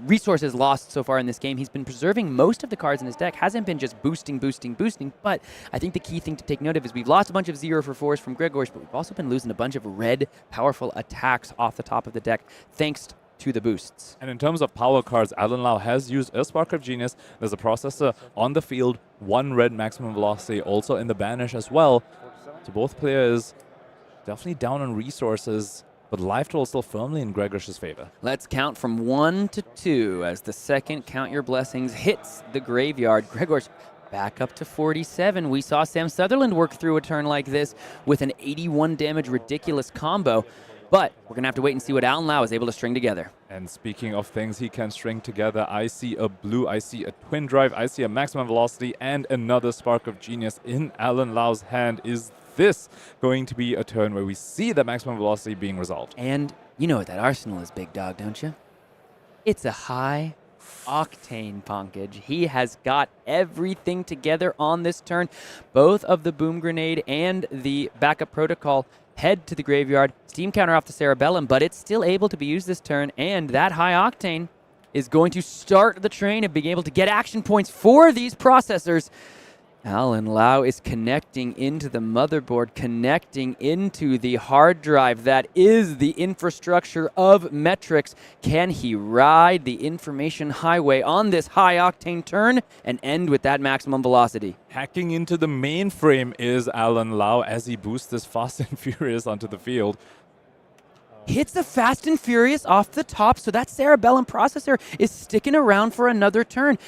resources lost so far in this game. He's been preserving most of the cards in his deck. Hasn't been just boosting. But I think the key thing to take note of is we've lost a bunch of 0-4s from Grzegorz, but we've also been losing a bunch of red, powerful attacks off the top of the deck, thanks to the boosts. And in terms of power cards, Alan Lau has used a Spark of Genius. There's a Processor on the field, 1 red maximum velocity, also in the Banish as well. So both players definitely down on resources, but life total still firmly in Grzegorz' favor. Let's count from 1 to 2 as the second Count Your Blessings hits the graveyard. Grzegorz back up to 47. We saw Sam Sutherland work through a turn like this with an 81 damage ridiculous combo. But we're going to have to wait and see what Alan Lau is able to string together. And speaking of things he can string together, I see a blue, I see a twin drive, I see a maximum velocity, and another Spark of Genius in Alan Lau's hand. Is this going to be a turn where we see the maximum velocity being resolved? And you know what that arsenal is, big dog, don't you? It's a high octane Ponkage. He has got everything together on this turn. Both of the Boom Grenade and the backup protocol head to the graveyard. Steam counter off the Cerebellum, but it's still able to be used this turn, and that high octane is going to start the train of being able to get action points for these processors. Alan Lau is connecting into the motherboard, connecting into the hard drive that is the infrastructure of metrics. Can he ride the information highway on this high-octane turn and end with that maximum velocity? Hacking into the mainframe is Alan Lau as he boosts this Fast and Furious onto the field. Hits the Fast and Furious off the top, so that Cerebellum processor is sticking around for another turn.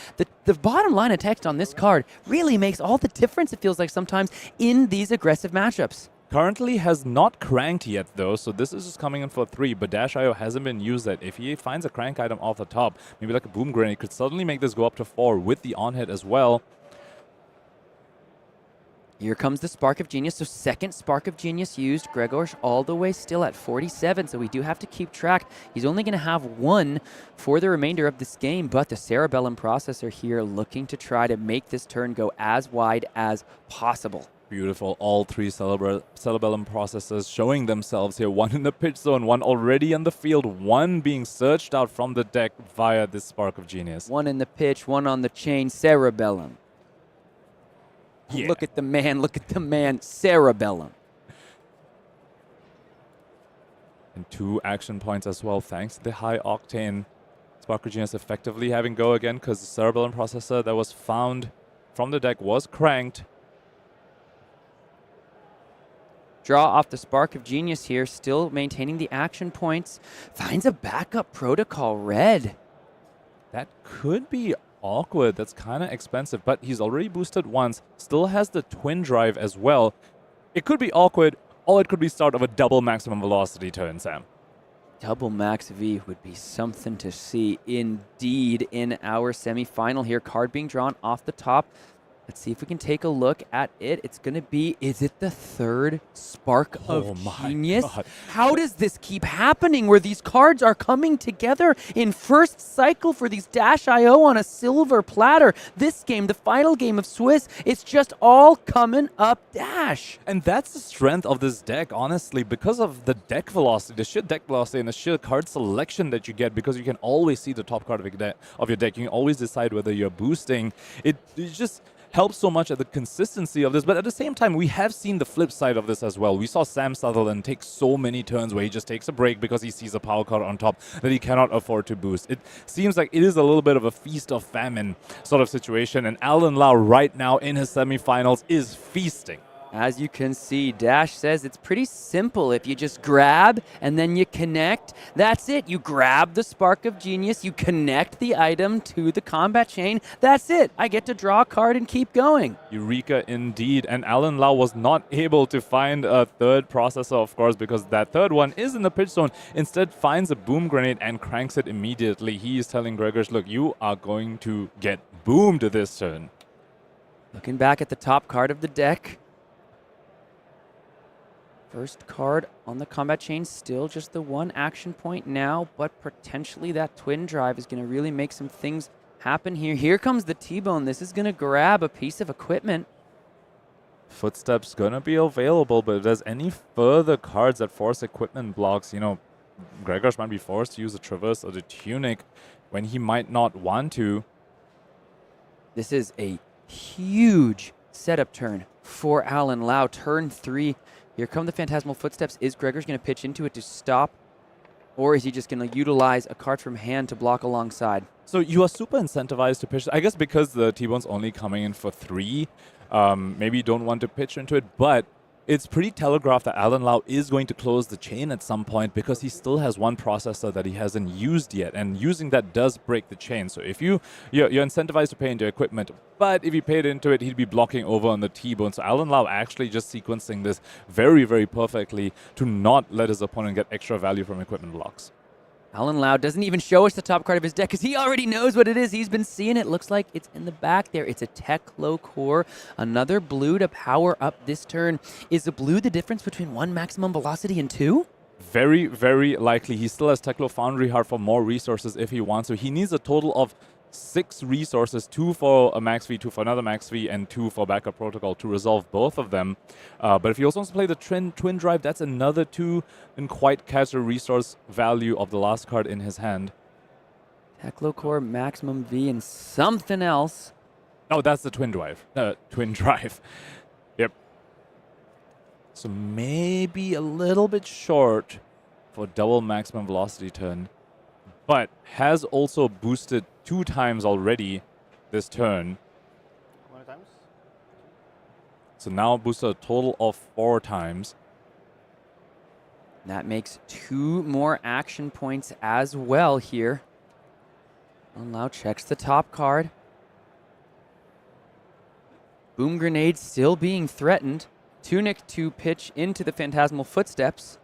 The bottom line of text on this card really makes all the difference, it feels like sometimes, in these aggressive matchups. Currently has not cranked yet though, so this is just coming in for 3, but Dash IO hasn't been used yet. If he finds a crank item off the top, maybe like a Boom Grenade, could suddenly make this go up to 4 with the on-hit as well. Here comes the Spark of Genius, so second Spark of Genius used. Grzegorz all the way still at 47, so we do have to keep track. He's only going to have 1 for the remainder of this game, but the Cerebellum processor here looking to try to make this turn go as wide as possible. Beautiful. All 3 Cerebellum processors showing themselves here. 1 in the pitch zone, 1 already on the field, 1 being searched out from the deck via this Spark of Genius. 1 in the pitch, 1 on the chain, Cerebellum. Yeah. Look at the man, Cerebellum. And 2 action points as well, thanks to the high octane. Spark of Genius effectively having go again because the Cerebellum processor that was found from the deck was cranked. Draw off the Spark of Genius here, still maintaining the action points. Finds a backup protocol red. That could be awkward. That's kind of expensive, but he's already boosted once. Still has the twin drive as well. It could be awkward, or it could be start of a double maximum velocity turn, Sam. Double max V would be something to see indeed in our semifinal here. Card being drawn off the top. Let's see if we can take a look at it. It's going to be, is it the 3rd Spark of Genius? God. How does this keep happening where these cards are coming together in first cycle for these Dash IO on a silver platter? This game, the final game of Swiss, it's just all coming up Dash. And that's the strength of this deck, honestly, because of the deck velocity, the sheer deck velocity and the sheer card selection that you get, because you can always see the top card of your deck. You can always decide whether you're boosting. It just helps so much at the consistency of this, but at the same time, we have seen the flip side of this as well. We saw Sam Sutherland take so many turns where he just takes a break because he sees a power card on top that he cannot afford to boost. It seems like it is a little bit of a feast of famine sort of situation, and Alan Lau right now in his semifinals is feasting. As you can see, Dash says it's pretty simple. If you just grab and then you connect, that's it. You grab the Spark of Genius, you connect the item to the combat chain, that's it. I get to draw a card and keep going. Eureka indeed. And Alan Lau was not able to find a 3rd processor, of course, because that 3rd one is in the pitch zone. Instead finds a Boom Grenade and cranks it immediately. He is telling Grzegorz, look, you are going to get boomed this turn. Looking back at the top card of the deck. First card on the combat chain, still just the one action point now, but potentially that twin drive is going to really make some things happen here. Here comes the T-Bone. This is going to grab a piece of equipment. Footsteps gonna be available, but if there's any further cards that force equipment blocks, Grzegorz might be forced to use a Traverse or the Tunic when he might not want to. This is a huge setup turn for Alan Lau. Turn 3. Here come the Phantasmal Footsteps. Is Grzegorz going to pitch into it to stop? Or is he just going to utilize a card from hand to block alongside? So you are super incentivized to pitch. I guess because the T-Bone's only coming in for 3, maybe you don't want to pitch into it, but it's pretty telegraphed that Alan Lau is going to close the chain at some point because he still has one processor that he hasn't used yet, and using that does break the chain. So if you're incentivized to pay into equipment, but if you paid into it, he'd be blocking over on the T-Bone. So Alan Lau actually just sequencing this very, very perfectly to not let his opponent get extra value from equipment blocks. Alan Lau doesn't even show us the top card of his deck because he already knows what it is. He's been seeing it. Looks like it's in the back there. It's a Teklo core. Another blue to power up this turn. Is the blue the difference between 1 maximum velocity and 2? Very, very likely. He still has Teklo Foundry Heart for more resources if he wants to. He needs a total of 6 resources, 2 for a max V, 2 for another max V, and 2 for backup protocol to resolve both of them. But if he also wants to play the twin drive, that's another 2 and quite catch the resource value of the last card in his hand. Teklo core, maximum V, and something else. Oh, that's the twin drive. Twin drive. Yep. So maybe a little bit short for double maximum velocity turn, but has also boosted 2 times already this turn. How many times? So now boosted a total of 4 times. That makes 2 more action points as well here. Lau checks the top card. Boom Grenade still being threatened. Tunic to pitch into the Phantasmal Footsteps.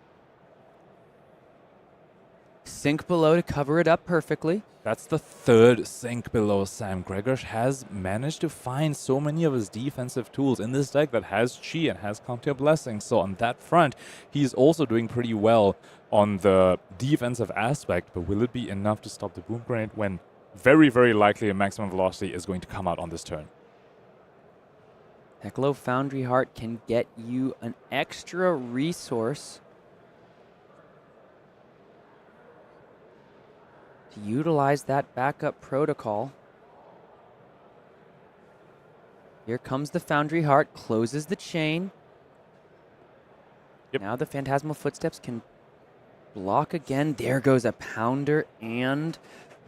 Sink below to cover it up perfectly. That's the 3rd sink below Sam. Grzegorz has managed to find so many of his defensive tools in this deck that has Chi and has Counter Blessing. So on that front, he's also doing pretty well on the defensive aspect. But will it be enough to stop the Boom Grenade when very, very likely a maximum velocity is going to come out on this turn? Teklo Foundry Heart can get you an extra resource to utilize that backup protocol. Here comes the Foundry Heart, closes the chain. Yep. Now the Phantasmal Footsteps can block again. There goes a Pounder and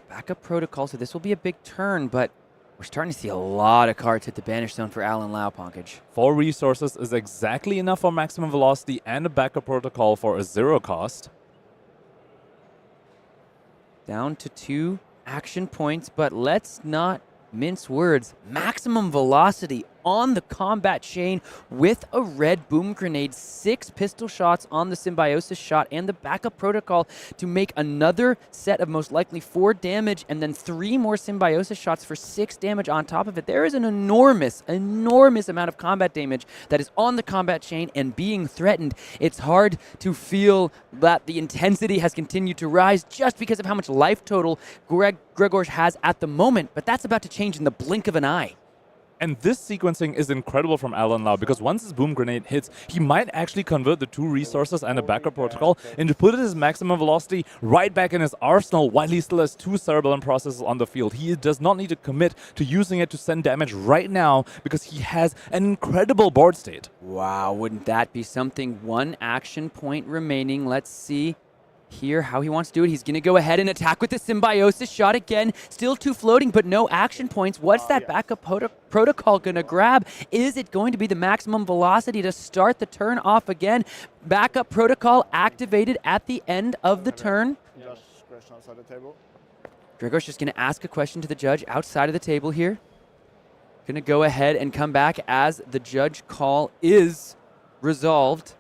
backup protocol. So this will be a big turn, but we're starting to see a lot of cards hit the banish zone for Alan Lau, Pankaj. 4 resources is exactly enough for maximum velocity and a backup protocol for a 0 cost. Down to 2 action points, but let's not mince words. Maximum velocity on the combat chain with a red Boom Grenade, 6 pistol shots on the Symbiosis shot and the backup protocol to make another set of most likely 4 damage and then 3 more Symbiosis shots for 6 damage on top of it. There is an enormous amount of combat damage that is on the combat chain and being threatened. It's hard to feel that the intensity has continued to rise just because of how much life total Grzegorz has at the moment, but that's about to change in the blink of an eye. And this sequencing is incredible from Alan Lau because once his Boom Grenade hits, he might actually convert the 2 resources and a backup protocol into put his maximum velocity right back in his arsenal while he still has 2 Cerebellum processes on the field. He does not need to commit to using it to send damage right now because he has an incredible board state. Wow, wouldn't that be something? 1 action point remaining. Let's see here how he wants to do it. He's going to go ahead and attack with the Symbiosis shot again. Still 2 floating, but no action points. What's that backup protocol going to grab? Is it going to be the maximum velocity to start the turn off again? Backup protocol activated at the end of the turn. Just question outside the table. Grzegorz just going to ask a question to the judge outside of the table here. Going to go ahead and come back as the judge call is resolved.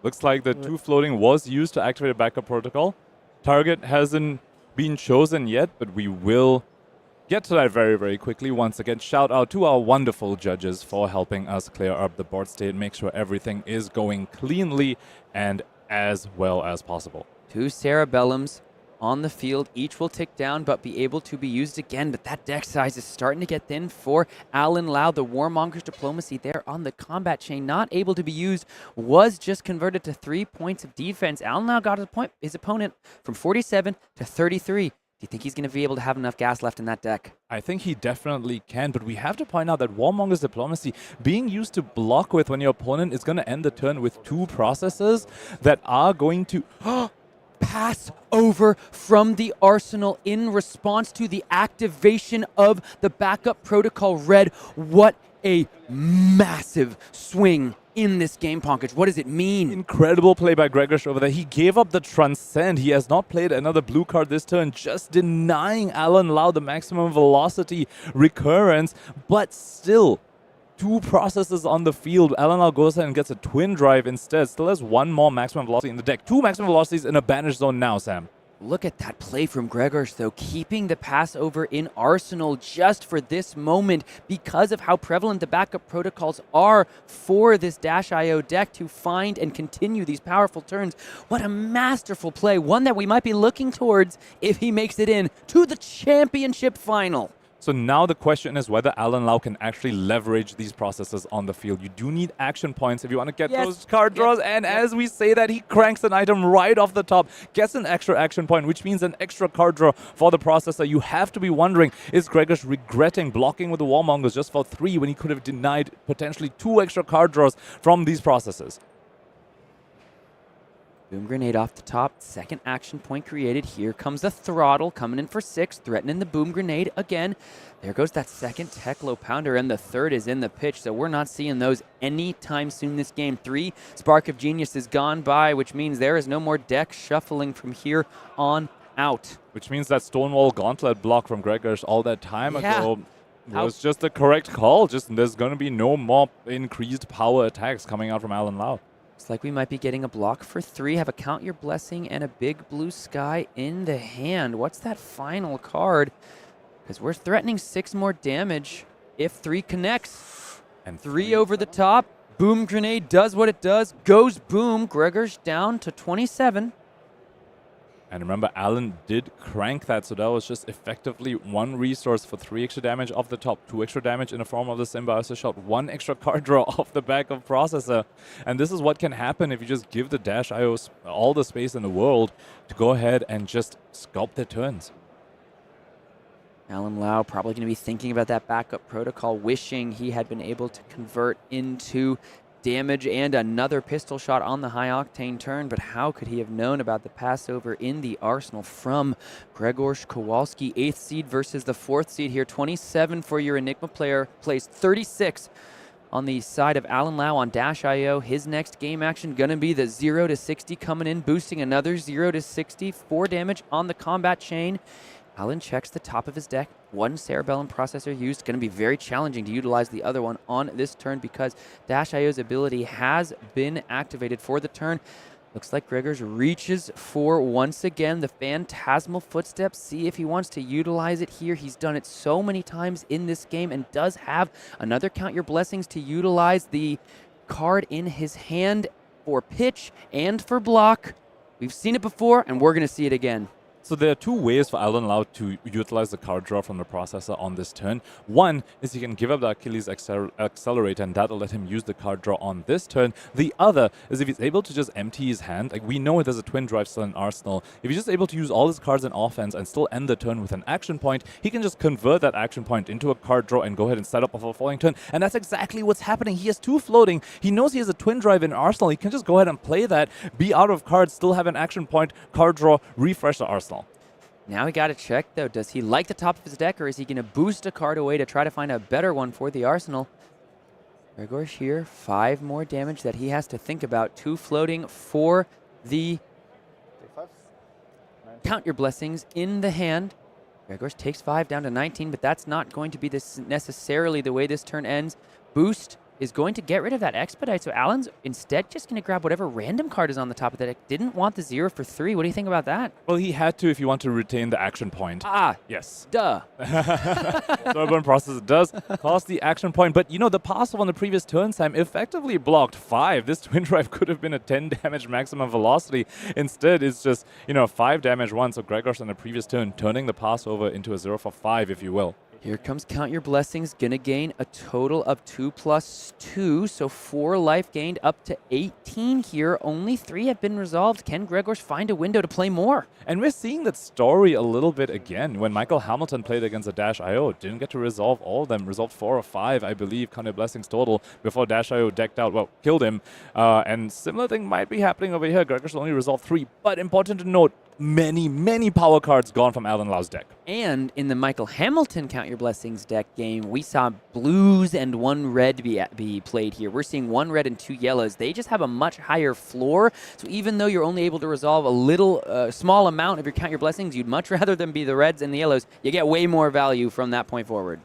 Looks like the 2 floating was used to activate a backup protocol. Target hasn't been chosen yet, but we will get to that very, very quickly. Once again, shout out to our wonderful judges for helping us clear up the board state, make sure everything is going cleanly and as well as possible. 2 cerebellums on the field. Each will tick down, but be able to be used again. But that deck size is starting to get thin for Alan Lau. The Warmonger's Diplomacy there on the combat chain, not able to be used, was just converted to 3 points of defense. Alan Lau got his opponent from 47 to 33. Do you think he's going to be able to have enough gas left in that deck? I think he definitely can, but we have to point out that Warmonger's Diplomacy being used to block with when your opponent is going to end the turn with 2 processes that are going to pass over from the arsenal in response to the activation of the backup protocol red. What a massive swing in this game, Pankaj. What does it mean? Incredible play by Grzegorz over there. He gave up the Transcend. He has not played another blue card this turn, just denying Alan Lau the maximum velocity recurrence, but still 2 processes on the field. Alan Lau goes ahead and gets a twin drive instead. Still has 1 more maximum velocity in the deck. 2 maximum velocities in a banished zone now, Sam. Look at that play from Grzegorz, though, keeping the Passover in Arsenal just for this moment because of how prevalent the backup protocols are for this Dash.io deck to find and continue these powerful turns. What a masterful play, one that we might be looking towards if he makes it in to the championship final. So now the question is whether Alan Lau can actually leverage these processes on the field. You do need action points if you want to get those card draws. And as we say that, he cranks an item right off the top, gets an extra action point, which means an extra card draw for the processor. You have to be wondering, is Grzegorz regretting blocking with the Warmongers just for 3 when he could have denied potentially 2 extra card draws from these processes? Boom Grenade off the top, second action point created. Here comes a Throttle coming in for 6, threatening the Boom Grenade again. There goes that second Teklo Pounder, and the third is in the pitch, so we're not seeing those anytime soon this game. 3 Spark of Genius is gone by, which means there is no more deck shuffling from here on out. Which means that Stonewall Gauntlet block from Grzegorz all that time ago was just the correct call. Just there's going to be no more increased power attacks coming out from Alan Lau. Looks like we might be getting a block for 3. Have a Count Your Blessing and a Big Blue Sky in the hand. What's that final card? Because we're threatening 6 more damage if 3 connects. And 3 over the top. Boom Grenade does what it does. Goes boom. Grzegorz down to 27. And remember, Alan did crank that, so that was just effectively 1 resource for 3 extra damage off the top, 2 extra damage in the form of the Symbiosis Shot, 1 extra card draw off the back of Processor. And this is what can happen if you just give the Dash.io all the space in the world to go ahead and just sculpt their turns. Alan Lau probably going to be thinking about that backup protocol, wishing he had been able to convert into damage and another pistol shot on the high octane turn, but how could he have known about the Passover in the arsenal from Grzegorz Kowalski? 8th seed versus the 4th seed here. 27 for your Enigma player, plays 36 on the side of Alan Lau on Dash.io. His next game action going to be the 0 to 60 coming in, boosting another 0 to 60, 4 damage on the combat chain. Alan checks the top of his deck. 1 Cerebellum processor used. Going to be very challenging to utilize the other one on this turn because Dash.io's ability has been activated for the turn. Looks like Grzegorz reaches for, once again, the Phantasmal Footsteps. See if he wants to utilize it here. He's done it so many times in this game and does have another Count Your Blessings to utilize the card in his hand for pitch and for block. We've seen it before, and we're going to see it again. So there are 2 ways for Alan Lau to utilize the card draw from the processor on this turn. One is he can give up the Achilles Accelerator, and that'll let him use the card draw on this turn. The other is if he's able to just empty his hand. Like, we know there's a twin drive still in Arsenal. If he's just able to use all his cards in offense and still end the turn with an action point, he can just convert that action point into a card draw and go ahead and set up a following turn. And that's exactly what's happening. He has 2 floating. He knows he has a twin drive in Arsenal. He can just go ahead and play that, be out of cards, still have an action point, card draw, refresh the Arsenal. Now we got to check, though. Does he like the top of his deck, or is he going to boost a card away to try to find a better one for the arsenal? Grzegorz here, 5 more damage that he has to think about. 2 floating for the Count Your Blessings in the hand. Grzegorz takes 5 down to 19, but that's not going to be necessarily the way this turn ends. Boost is going to get rid of that Expedite. So Alan's instead just going to grab whatever random card is on the top of the deck. Didn't want the 0 for 3. What do you think about that? Well, he had to if you want to retain the action point. Ah, yes. Duh. Sutherland process does cost the action point, but you know, the passive on the previous turn time effectively blocked 5. This twin drive could have been a 10 damage maximum velocity. Instead, it's just, 5 damage once. So Grzegorz on the previous turn turning the pass over into a 0 for 5, if you will. Here comes Count Your Blessings, gonna gain a total of 2 plus 2, so 4 life gained up to 18 here. Only 3 have been resolved. Can Grzegorz find a window to play more? And we're seeing that story a little bit again. When Michael Hamilton played against a Dash.io, didn't get to resolve all of them. Resolved 4 or 5, I believe, Count Your Blessings total before Dash.io decked out, well, killed him. And similar thing might be happening over here. Grzegorz only resolved 3, but important to note, many power cards gone from Alan Lau's deck. And in the Michael Hamilton Count Your Blessings deck game, we saw blues and 1 red be played here. We're seeing 1 red and 2 yellows. They just have a much higher floor. So even though you're only able to resolve a little small amount of your Count Your Blessings, you'd much rather them be the reds and the yellows. You get way more value from that point forward.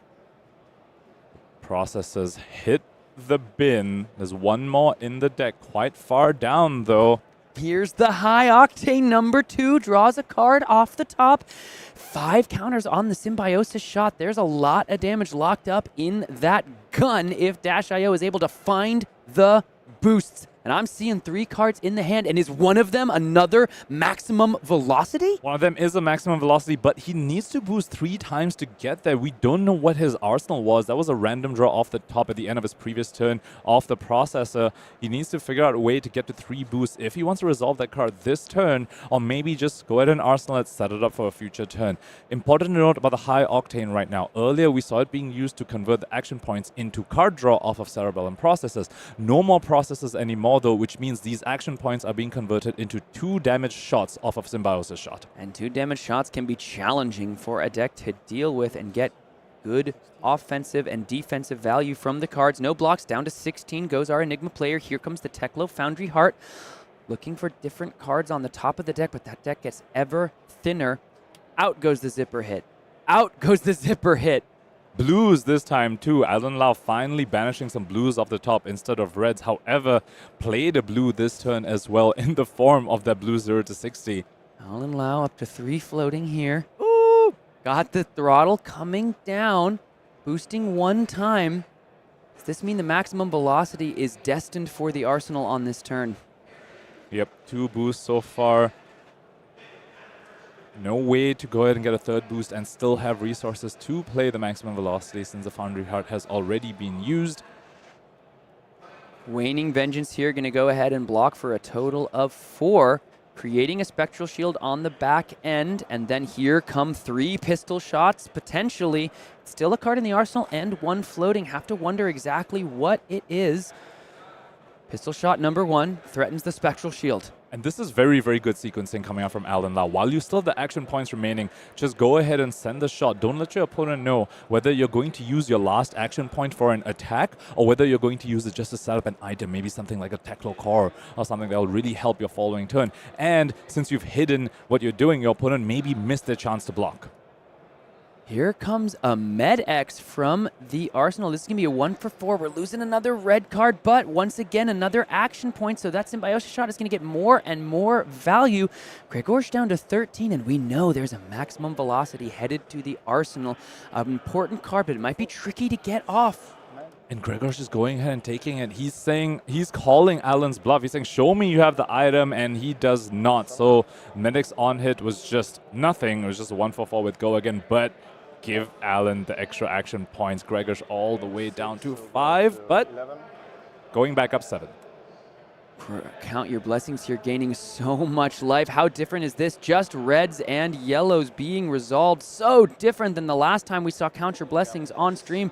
Processes hit the bin. There's 1 more in the deck, quite far down though. Here's the High Octane number 2, draws a card off the top. 5 counters on the Symbiosis shot. There's a lot of damage locked up in that gun if Dash.io is able to find the boosts. And I'm seeing 3 cards in the hand, and is one of them another maximum velocity? One of them is a maximum velocity, but he needs to boost 3 times to get there. We don't know what his arsenal was. That was a random draw off the top at the end of his previous turn off the processor. He needs to figure out a way to get to 3 boosts if he wants to resolve that card this turn, or maybe just go ahead and arsenal it, set it up for a future turn. Important to note about the High Octane right now. Earlier, we saw it being used to convert the action points into card draw off of Cerebellum processors. No more processors anymore, though, which means these action points are being converted into 2 damage shots off of Symbiosis shot. And 2 damage shots can be challenging for a deck to deal with and get good offensive and defensive value from the cards. No blocks, down to 16 goes our Enigma player. Here comes the Teklo Foundry Heart, looking for different cards on the top of the deck, but that deck gets ever thinner. Out goes the zipper hit. Out goes the zipper hit. Blues this time too. Alan Lau finally banishing some blues off the top instead of reds. However, played a blue this turn as well in the form of that blue 0 to 60. Alan Lau up to 3 floating here. Ooh! Got the throttle coming down, boosting 1 time. Does this mean the maximum velocity is destined for the Arsenal on this turn? Yep, 2 boosts so far. No way to go ahead and get a 3rd boost and still have resources to play the maximum velocity since the Foundry Heart has already been used. Waning Vengeance here, going to go ahead and block for a total of 4, creating a Spectral Shield on the back end, and then here come 3 pistol shots, potentially. Still a card in the arsenal and 1 floating. Have to wonder exactly what it is. Pistol shot number 1 threatens the Spectral Shield. And this is very good sequencing coming out from Alan Lau. While you still have the action points remaining, just go ahead and send the shot. Don't let your opponent know whether you're going to use your last action point for an attack or whether you're going to use it just to set up an item, maybe something like a Teklo Core or something that will really help your following turn. And since you've hidden what you're doing, your opponent maybe missed their chance to block. Here comes a Med-X from the Arsenal. This is going to be a 1 for 4. We're losing another red card, but once again, another action point. So that Symbiosis shot is going to get more and more value. Grzegorz down to 13, and we know there's a maximum velocity headed to the Arsenal. An important card, but it might be tricky to get off. And Grzegorz is going ahead and taking it. He's calling Alan's bluff. He's saying, show me you have the item, and he does not. So Medic's on hit was just nothing. It was just a 1 for 4 with go again, but give Alan the extra action points. Grzegorz all the way down to 5, but going back up 7. Count Your Blessings here, gaining so much life. How different is this? Just reds and yellows being resolved. So different than the last time we saw Count Your Blessings on stream.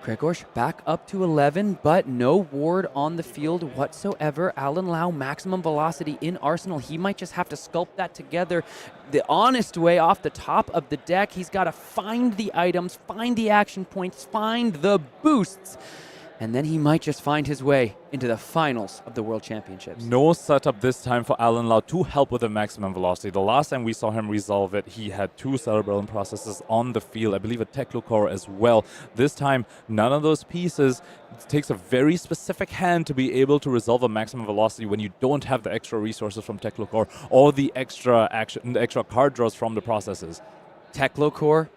Grzegorz back up to 11, but no ward on the field whatsoever. Alan Lau, maximum velocity in Arsenal. He might just have to sculpt that together the honest way off the top of the deck. He's got to find the items, find the action points, find the boosts. And then he might just find his way into the finals of the World Championships. No setup this time for Alan Lau to help with the maximum velocity. The last time we saw him resolve it, he had 2 cerebellum processes on the field. I believe a Techlocore as well. This time, none of those pieces. It takes a very specific hand to be able to resolve a maximum velocity when you don't have the extra resources from Techlocore or the extra action, the extra card draws from the processes. Techlocore,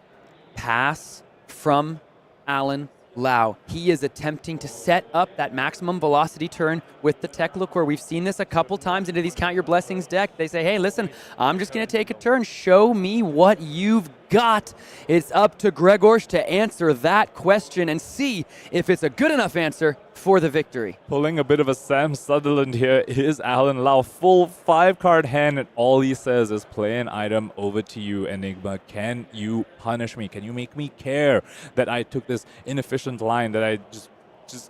pass from Alan Lau. He is attempting to set up that maximum velocity turn with the Techlocore. We've seen this a couple times into these Count Your Blessings deck. They say, hey, listen, I'm just going to take a turn. Show me what you've got. It's up to Grzegorz to answer that question and see if it's a good enough answer for the victory. Pulling a bit of a Sam Sutherland here is Alan Lau. Full 5-card hand, and all he says is play an item over to you, Enigma. Can you punish me? Can you make me care that I took this inefficient line, that I just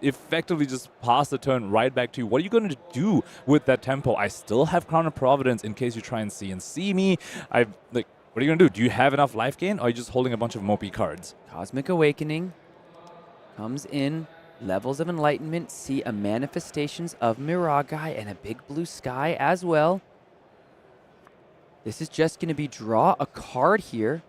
effectively just pass the turn right back to you? What are you going to do with that tempo? I still have Crown of Providence in case you try and CNC me. What are you going to do? Do you have enough life gain, or are you just holding a bunch of mopey cards? Cosmic Awakening comes in. Levels of Enlightenment, see a Manifestations of Miragai and a Big Blue Sky as well. This is just going to be draw a card here.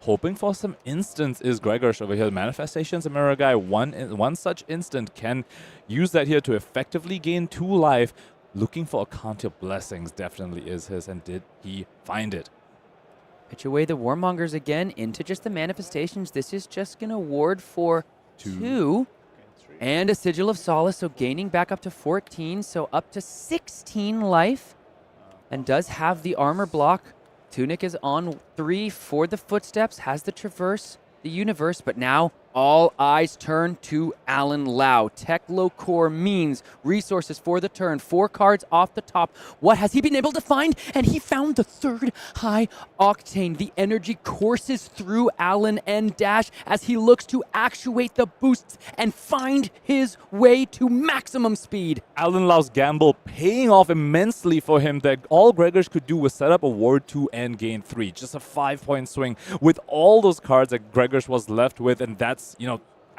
Hoping for some instants is Grzegorz over here. Manifestations of Miragai, one such instant can use that here to effectively gain 2 life. Looking for a Count Your Blessings definitely is his, and did he find it? Pitch away the Warmongers again into just the Manifestations. This is just going to ward for 2. And a Sigil of Solace, so gaining back up to 14, so up to 16 life. And does have the armor block. Tunic is on 3 for the Footsteps, has the Traverse, the Universe, but now all eyes turn to Alan Lau. Techlocore means resources for the turn. 4 cards off the top. What has he been able to find? And he found the 3rd high octane. The energy courses through Alan and Dash as he looks to actuate the boosts and find his way to maximum speed. Alan Lau's gamble paying off immensely for him. That all Grzegorz could do was set up a Ward 2 and gain 3. Just a 5-point swing with all those cards that Grzegorz was left with, and that's,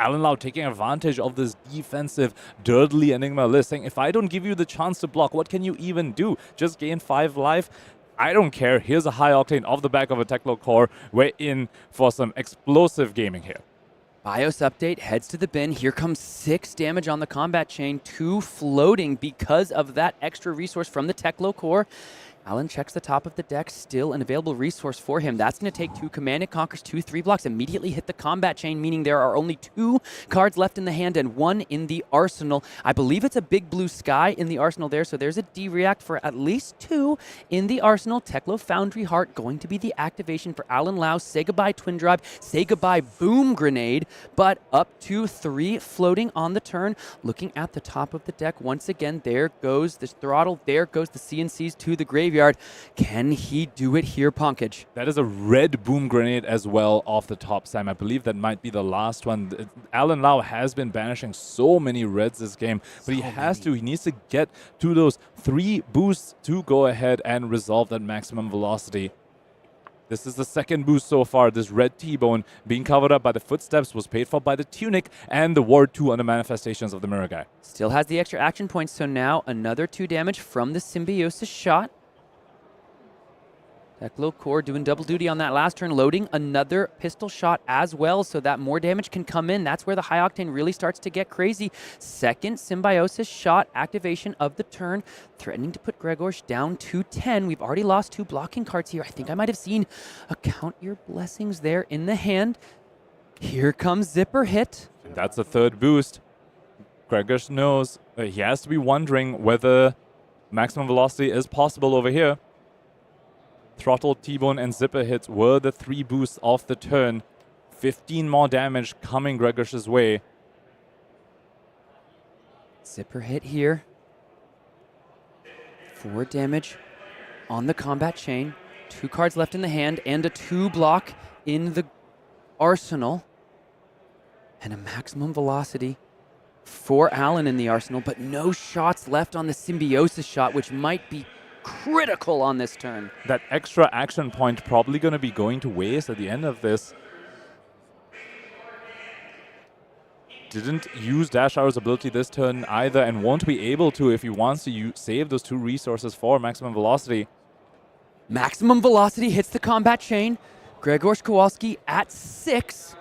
Alan Lau taking advantage of this defensive, dirtly Enigma list, saying, if I don't give you the chance to block, what can you even do? Just gain 5 life? I don't care. Here's a high octane off the back of a Techlocore. We're in for some explosive gaming here. BIOS update heads to the bin. Here comes 6 damage on the combat chain, 2 floating because of that extra resource from the Techlocore. Alan checks the top of the deck, still an available resource for him. That's going to take 2 Command and Conquers, 2 3 blocks, immediately hit the combat chain, meaning there are only 2 cards left in the hand and 1 in the arsenal. I believe it's a Big Blue Sky in the arsenal there, so there's a D-React for at least 2 in the arsenal. Techlo Foundry Heart going to be the activation for Alan Lau. Say goodbye Twin Drive, say goodbye Boom Grenade, but up to 3 floating on the turn. Looking at the top of the deck, once again, there goes the throttle, there goes the CNCs to the graveyard. Can he do it here, Punkage? That is a red Boom Grenade as well off the top, Sam. I believe that might be the last one. Alan Lau has been banishing so many reds this game, but he needs to get to those 3 boosts to go ahead and resolve that maximum velocity. This is the 2nd boost so far. This red T-Bone being covered up by the Footsteps was paid for by the Tunic and the Ward 2 on the Manifestations of the Miragai. Still has the extra action points, so now another 2 damage from the Symbiosis shot. Techlocore doing double duty on that last turn, loading another pistol shot as well, so that more damage can come in. That's where the high octane really starts to get crazy. 2nd Symbiosis shot, activation of the turn, threatening to put Grzegorz down to 10. We've already lost 2 blocking cards here. I think I might have seen a Count Your Blessings there in the hand. Here comes Zipper Hit. That's the 3rd boost. Grzegorz knows he has to be wondering whether maximum velocity is possible over here. Throttle, T-Bone, and Zipper Hits were the 3 boosts off the turn. 15 more damage coming Grzegorz' way. Zipper Hit here. 4 damage on the combat chain. 2 cards left in the hand and a 2 block in the arsenal. And a maximum velocity for Alan in the arsenal, but no shots left on the Symbiosis shot, which might be critical on this turn. That extra action point probably going to be going to waste at the end of this. didn't use Dash Arrow's ability this turn either and won't be able to if he wants to save those 2 resources for maximum velocity. Maximum velocity hits the combat chain. Grzegorz Kowalski at 6.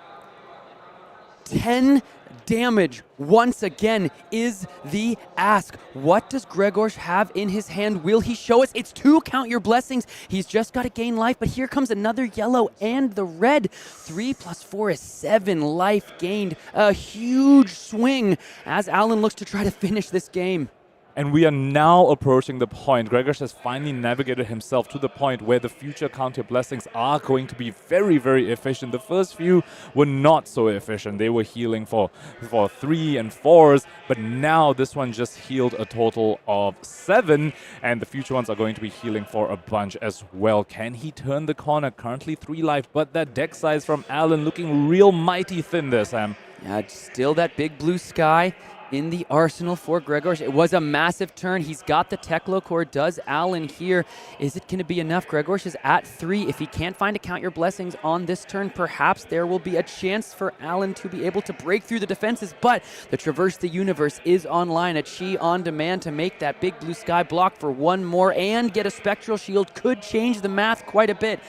10 damage once again is the ask. What does Grzegorz have in his hand? Will he show us? It's 2, count your blessings. He's just got to gain life, but here comes another yellow and the red. 3 + 4 is 7 life gained. A huge swing as Alan looks to try to finish this game. And we are now approaching the point. Grzegorz has finally navigated himself to the point where the future counter blessings are going to be very, very efficient. The first few were not so efficient. They were healing for 3 and 4s, but now this one just healed a total of 7, and the future ones are going to be healing for a bunch as well. Can he turn the corner? Currently 3 life, but that deck size from Alan looking real mighty thin there, Sam. Yeah, still that big blue sky in the arsenal for Grzegorz. It was a massive turn. He's got the Teklo core. Does Alan here? Is it going to be enough? Grzegorz is at 3. If he can't find a count your blessings on this turn, perhaps there will be a chance for Alan to be able to break through the defenses. But the Traverse the Universe is online. A Chi on demand to make that big blue sky block for 1 more and get a Spectral Shield could change the math quite a bit.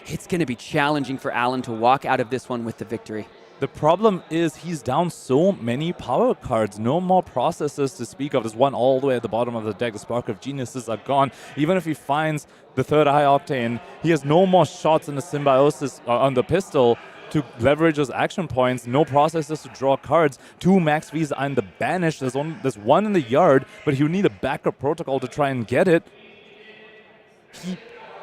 It's going to be challenging for Alan to walk out of this one with the victory. The problem is he's down so many power cards. No more processes to speak of. There's one all the way at the bottom of the deck. The Spark of Geniuses are gone. Even if he finds the 3rd High Octane, he has no more shots in the Symbiosis on the pistol to leverage his action points. No processes to draw cards. 2 Max Vs are in the Banish. There's 1 in the yard, but he'll need a backup protocol to try and get it.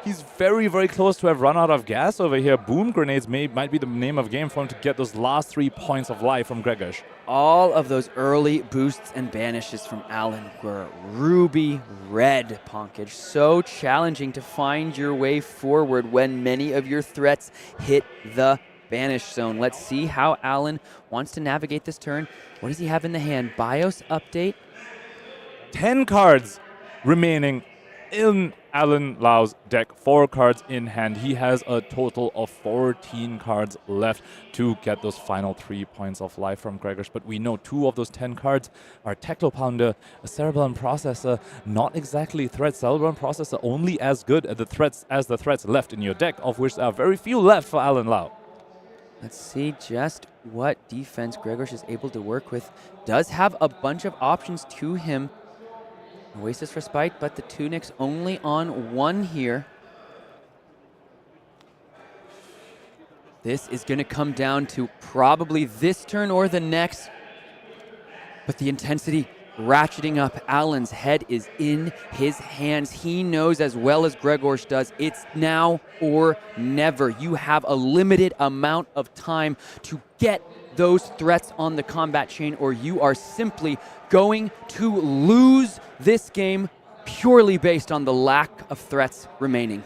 He's very, very close to have run out of gas over here. Boom Grenades might be the name of game for him to get those last 3 points of life from Grzegorz. All of those early boosts and banishes from Alan were ruby red, Ponkage. So challenging to find your way forward when many of your threats hit the banish zone. Let's see how Alan wants to navigate this turn. What does he have in the hand? BIOS update. 10 cards remaining in Alan Lau's deck. 4 cards in hand. He has a total of 14 cards left to get those final 3 points of life from Grzegorz. But we know 2 of those 10 cards are Teklo Pounder, a Cerebellum Processor, not exactly threats. Cerebellum Processor only as good at the threats as the threats left in your deck, of which there are very few left for Alan Lau. Let's see just what defense Grzegorz is able to work with. Does have a bunch of options to him. Oasis Respite, but the Tunic's only on 1 here. This is going to come down to probably this turn or the next. But the intensity ratcheting up. Alan's head is in his hands. He knows as well as Grzegorz does, it's now or never. You have a limited amount of time to get those threats on the combat chain, or you are simply going to lose this game purely based on the lack of threats remaining.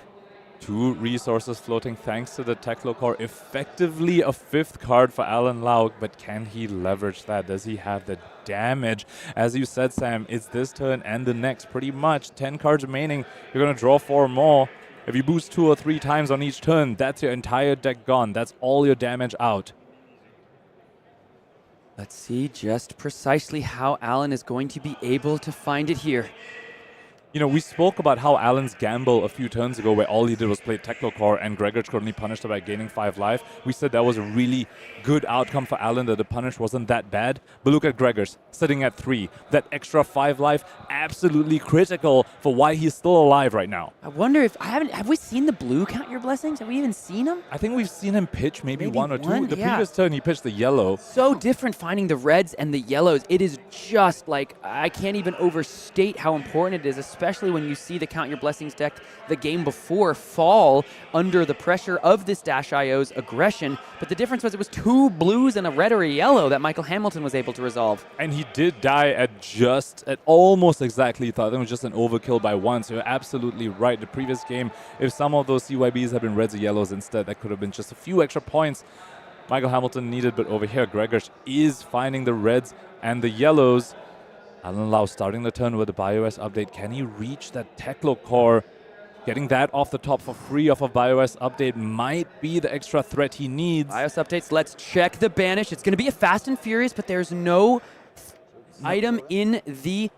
2 resources floating thanks to the Teklo core. Effectively a 5th card for Alan Lau, but can he leverage that? Does he have the damage? As you said, Sam, it's this turn and the next pretty much. 10 cards remaining. You're going to draw 4 more. If you boost 2 or 3 times on each turn, that's your entire deck gone. That's all your damage out. Let's see just precisely how Alan is going to be able to find it here. You know, we spoke about how Alan's gamble a few turns ago where all he did was play Teklo core and Grzegorz could only punish it by gaining 5 life. We said that was a really good outcome for Alan, that the punish wasn't that bad. But look at Grzegorz sitting at 3. That extra 5 life, absolutely critical for why he's still alive right now. I wonder if have we seen the blue count your blessings? Have we even seen him? I think we've seen him pitch maybe 1 or 2. The yeah. previous turn he pitched the yellow. So different finding the reds and the yellows. It is just like, I can't even overstate how important it is, especially when you see the Count Your Blessings deck the game before fall under the pressure of this Dash.io's aggression. But the difference was it was 2 blues and a red or a yellow that Mackl Hamilton was able to resolve. And he did die at almost exactly, thought it was just an overkill by 1. So you're absolutely right. The previous game, if some of those CYBs had been reds or yellows instead, that could have been just a few extra points Mackl Hamilton needed. But over here, Grzegorz is finding the reds and the yellows. Alan Lau starting the turn with the BIOS update. Can he reach that Teklo core? Getting that off the top for free off of BIOS update might be the extra threat he needs. BIOS updates, let's check the banish. It's going to be a Fast and Furious, but there's no item in the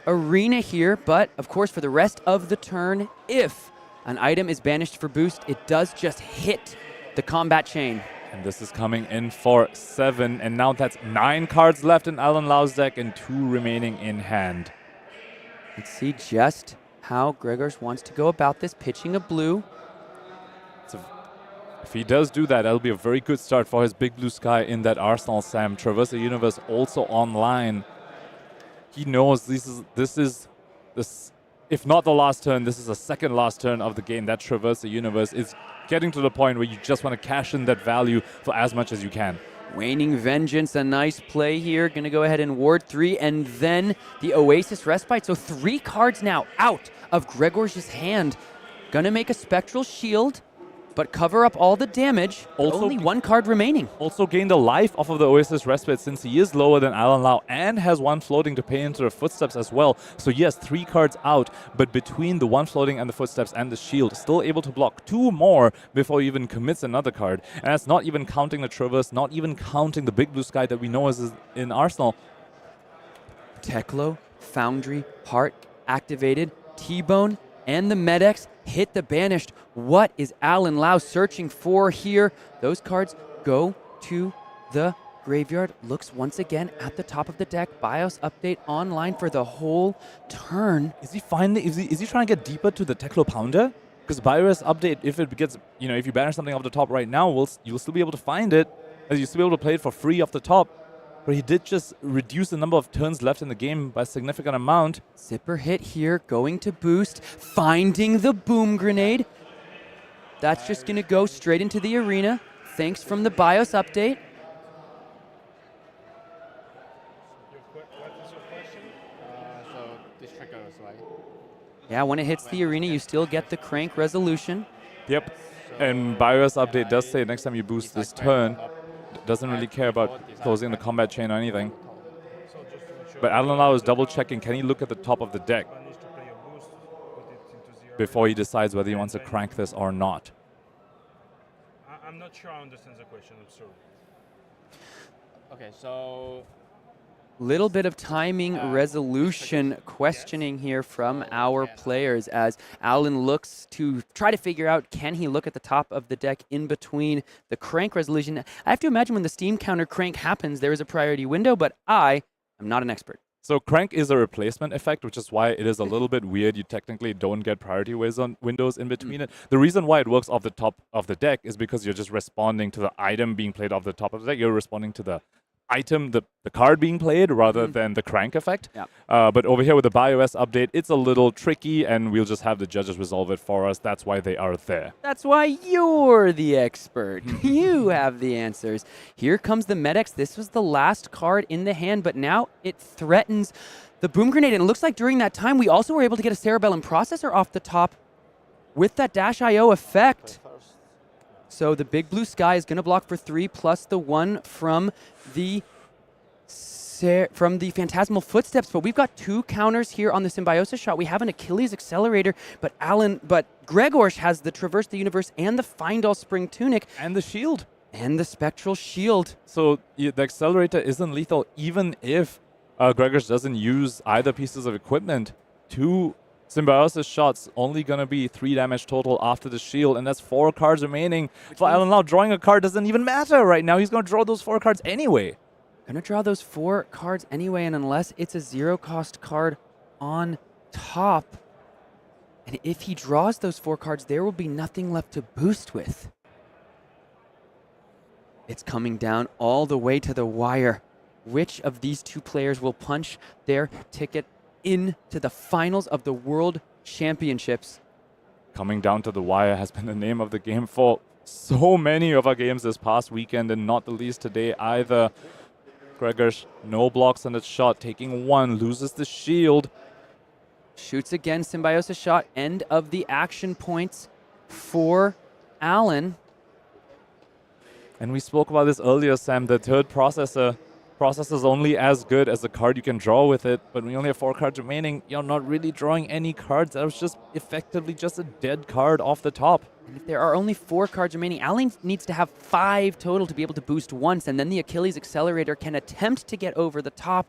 arena here. But, of course, for the rest of the turn, if an item is banished for boost, it does just hit the combat chain. And this is coming in for 7, and now that's 9 cards left in Alan Lau's deck and 2 remaining in hand. Let's see just how Grzegorz wants to go about this, pitching a blue. So if he does do that, that'll be a very good start for his big blue sky in that arsenal, Sam. Traverse the Universe also online. He knows this is if not the last turn, this is the second last turn of the game. That Traverse the Universe is getting to the point where you just want to cash in that value for as much as you can. Waning Vengeance, a nice play here. Going to go ahead and ward 3, and then the Oasis Respite. So 3 cards now out of Grzegorz' hand. Going to make a Spectral Shield, but cover up all the damage. Also, only 1 card remaining. Also gained a life off of the Oasis Respite since he is lower than Alan Lau and has 1 floating to pay into the Footsteps as well. So yes, 3 cards out, but between the 1 floating and the Footsteps and the Shield, still able to block 2 more before he even commits another card. And that's not even counting the Traverse, not even counting the big blue sky that we know is in Arsenal. Teklo, Foundry, Heart activated, T-Bone, and the Medex hit the banished. What is Alan Lau searching for here? Those cards go to the graveyard. Looks once again at the top of the deck. BIOS update online for the whole turn. Is he finally? Is he trying to get deeper to the Teklo Pounder? Because BIOS update, if it gets, if you banish something off the top right now, you'll still be able to find it, as you'll still be able to play it for free off the top. But he did just reduce the number of turns left in the game by a significant amount. Zipper hit here, going to boost, finding the Boom Grenade. That's just going to go straight into the arena. Thanks from the BIOS update. What is your question? So this triggers, right? Yeah, when it hits the arena, you still get the crank resolution. Yep. And BIOS update does say next time you boost this turn, doesn't really care about closing the combat chain or anything. But Alan Lau is double checking, can he look at the top of the deck before he decides whether he wants to crank this or not? I'm not sure I understand the question, I'm sorry. Okay, so Little bit of timing resolution questioning here from our players as Alan looks to try to figure out, can he look at the top of the deck in between the crank resolution? I have to imagine when the Steam counter crank happens, there is a priority window, but I am not an expert. So crank is a replacement effect, which is why it is a little bit weird. You technically don't get priority windows in between it. The reason why it works off the top of the deck is because you're just responding to the item being played off the top of the deck. You're responding to the item, the card being played, rather than the crank effect. Yeah. But over here with the BIOS update, it's a little tricky, and we'll just have the judges resolve it for us. That's why they are there. That's why you're the expert. You have the answers. Here comes the Medex. This was the last card in the hand, but now it threatens the Boom Grenade. And it looks like during that time, we also were able to get a Cerebellum Processor off the top with that Dash IO effect. So the big blue sky is going to block for 3 plus the 1 from the Phantasmal Footsteps. But we've got 2 counters here on the Symbiosis shot. We have an Achilles Accelerator, but Grzegorz has the Traverse the Universe and the Find All Spring Tunic. And the shield. And the Spectral Shield. So the Accelerator isn't lethal even if Grzegorz doesn't use either pieces of equipment. 2 Symbiosis shots, only going to be 3 damage total after the shield, and that's 4 cards remaining. For Alan Lau, drawing a card doesn't even matter right now. He's going to draw those 4 cards anyway. Going to draw those 4 cards anyway, and unless it's a 0-cost card on top, and if he draws those 4 cards, there will be nothing left to boost with. It's coming down all the way to the wire. Which of these 2 players will punch their ticket into the finals of the World Championships? Coming down to the wire has been the name of the game for so many of our games this past weekend, and not the least today either. Grzegorz, no blocks on its shot, taking 1, loses the shield. Shoots again, Symbiosis shot, end of the action points for Alan. And we spoke about this earlier, Sam, the third processor Process is only as good as the card you can draw with it, but when you only have 4 cards remaining, you're not really drawing any cards. That was just effectively just a dead card off the top. And if there are only 4 cards remaining, Alan needs to have 5 total to be able to boost once, and then the Achilles Accelerator can attempt to get over the top.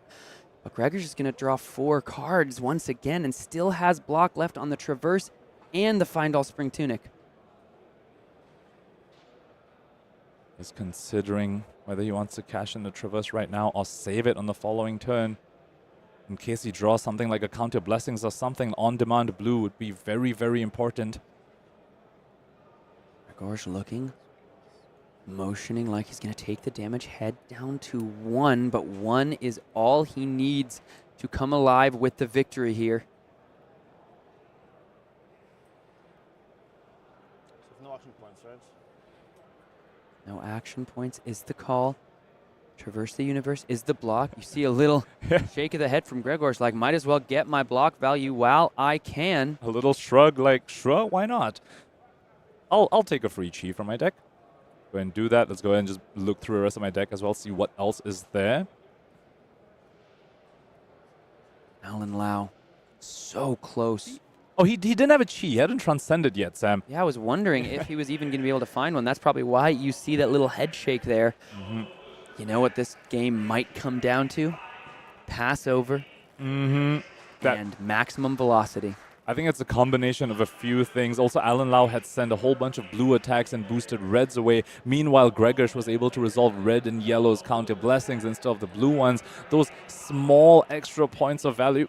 But Grzegorz is going to draw 4 cards once again and still has block left on the Traverse and the Findall Spring Tunic. Is considering whether he wants to cash in the Traverse right now or save it on the following turn. In case he draws something like a Counter Blessings or something, on-demand blue would be very, very important. Grzegorz looking, motioning like he's going to take the damage, head down to 1, but 1 is all he needs to come alive with the victory here. No action points, right? No action points is the call. Traverse the Universe is the block. You see a little shake of the head from Grzegorz, like, might as well get my block value while I can. A little shrug, like, shrug, why not? I'll take a free chi from my deck. Go ahead and do that. Let's go ahead and just look through the rest of my deck as well, see what else is there. Alan Lau, so close. Oh, he didn't have a chi. He hadn't transcended yet, Sam. Yeah, I was wondering if he was even going to be able to find one. That's probably why you see that little head shake there. You know what this game might come down to? Passover and maximum velocity. I think it's a combination of a few things. Also, Alan Lau had sent a whole bunch of blue attacks and boosted reds away. Meanwhile, Grzegorz was able to resolve red and yellow's counter blessings instead of the blue ones. Those small extra points of value.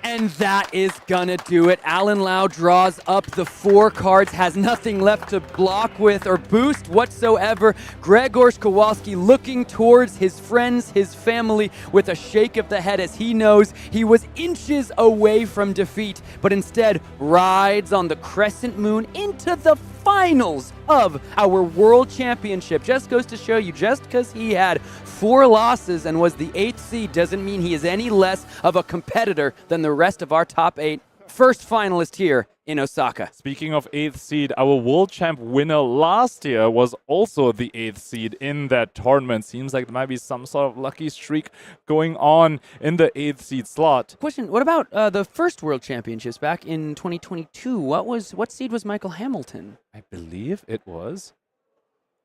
And that is gonna do it. Alan Lau draws up the 4 cards, has nothing left to block with or boost whatsoever. Grzegorz Kowalski looking towards his friends, his family, with a shake of the head as he knows he was inches away from defeat, but instead rides on the crescent moon into the finals of our World Championship. Just goes to show you, just because he had 4 losses and was the 8th seed doesn't mean he is any less of a competitor than the rest of our top 8. First finalist here in Osaka. Speaking of 8th seed, our world champ winner last year was also the 8th seed in that tournament. Seems like there might be some sort of lucky streak going on in the 8th seed slot. Question, what about the first World Championships back in 2022? What seed was Michael Hamilton? I believe it was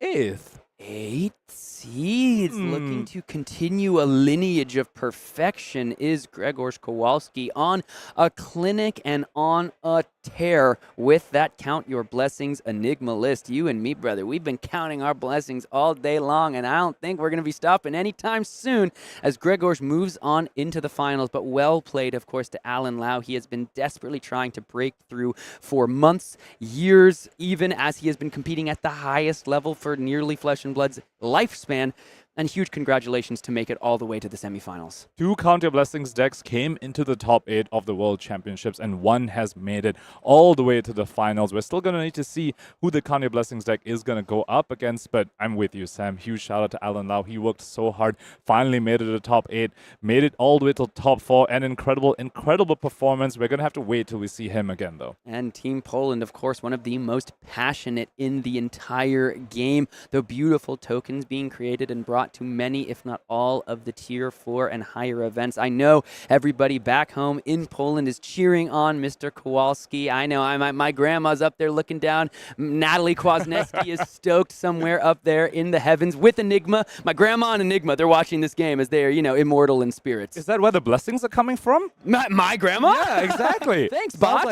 8th. 8 seeds looking to continue a lineage of perfection is Grzegorz Kowalski on a clinic and on a tear with that Count Your Blessings Enigma list. You and me, brother, we've been counting our blessings all day long, and I don't think we're going to be stopping anytime soon as Grzegorz moves on into the finals. But well played, of course, to Alan Lau. He has been desperately trying to break through for months, years, even as he has been competing at the highest level for nearly Flesh and Blood's lifespan. And huge congratulations to make it all the way to the semifinals. 2 Counter Blessings decks came into the top 8 of the World Championships, and 1 has made it all the way to the finals. We're still going to need to see who the Counter Blessings deck is going to go up against, but I'm with you, Sam. Huge shout out to Alan Lau. He worked so hard, finally made it to the top 8, made it all the way to top 4, and incredible performance. We're going to have to wait till we see him again, though. And Team Poland, of course, one of the most passionate in the entire game. The beautiful tokens being created and brought to many, if not all, of the Tier 4 and higher events. I know everybody back home in Poland is cheering on Mr. Kowalski. I know my grandma's up there looking down. Natalie Kwasniewski is stoked somewhere up there in the heavens with Enigma. My grandma and Enigma, they're watching this game as they're, immortal in spirits. Is that where the blessings are coming from? My grandma? Yeah, exactly. Thanks, Bot.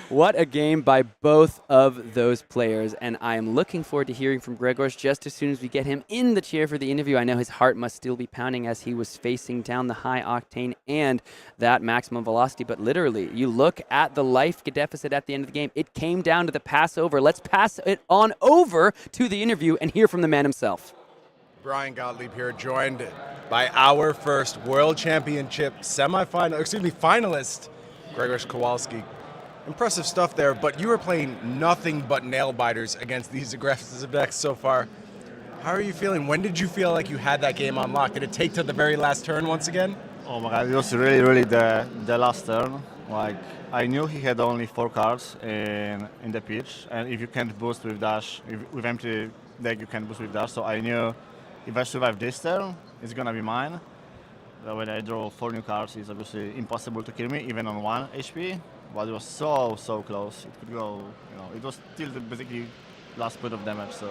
What a game by both of those players, and I am looking forward to hearing from Grzegorz just as soon as we get him in the chair for the interview. I know his heart must still be pounding as he was facing down the high octane and that maximum velocity, but literally, you look at the life deficit at the end of the game, it came down to the Passover. Let's pass it on over to the interview and hear from the man himself. Brian Gottlieb here, joined by our first World Championship finalist, Grzegorz Kowalski. Impressive stuff there, but you were playing nothing but nail biters against these aggressive decks so far. How are you feeling? When did you feel like you had that game on lock? Did it take to the very last turn once again? Oh my god, it was really the last turn. Like, I knew he had only 4 cards in the pitch, and if you can't boost with dash, with empty deck you can't boost with dash, so I knew if I survive this turn, it's gonna be mine. When I draw 4 new cards, it's obviously impossible to kill me, even on 1 HP. But it was so close. It could go, it was still basically last point of damage. So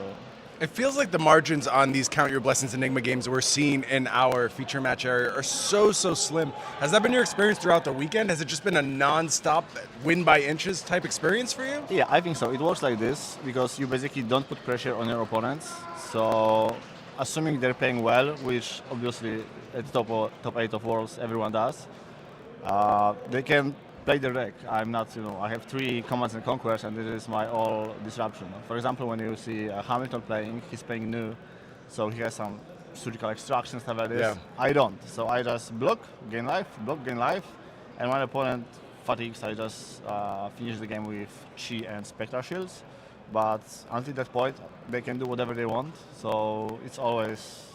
It feels like the margins on these Count Your Blessings Enigma games we're seeing in our feature match area are so slim. Has that been your experience throughout the weekend? Has it just been a non-stop win by inches type experience for you? yeah, I think so. It works like this because you basically don't put pressure on your opponents. So assuming they're playing well, which obviously at top 8 of Worlds everyone does, they can play their deck. I'm not, I have 3 Commands and Conquers, and this is my all disruption. For example, when you see Hamilton playing, he's playing new, so he has some surgical extraction, stuff like this. Yeah. I don't, so I just block, gain life, and when opponent fatigues, I just finish the game with Chi and Spectral Shields. But until that point, they can do whatever they want, so it's always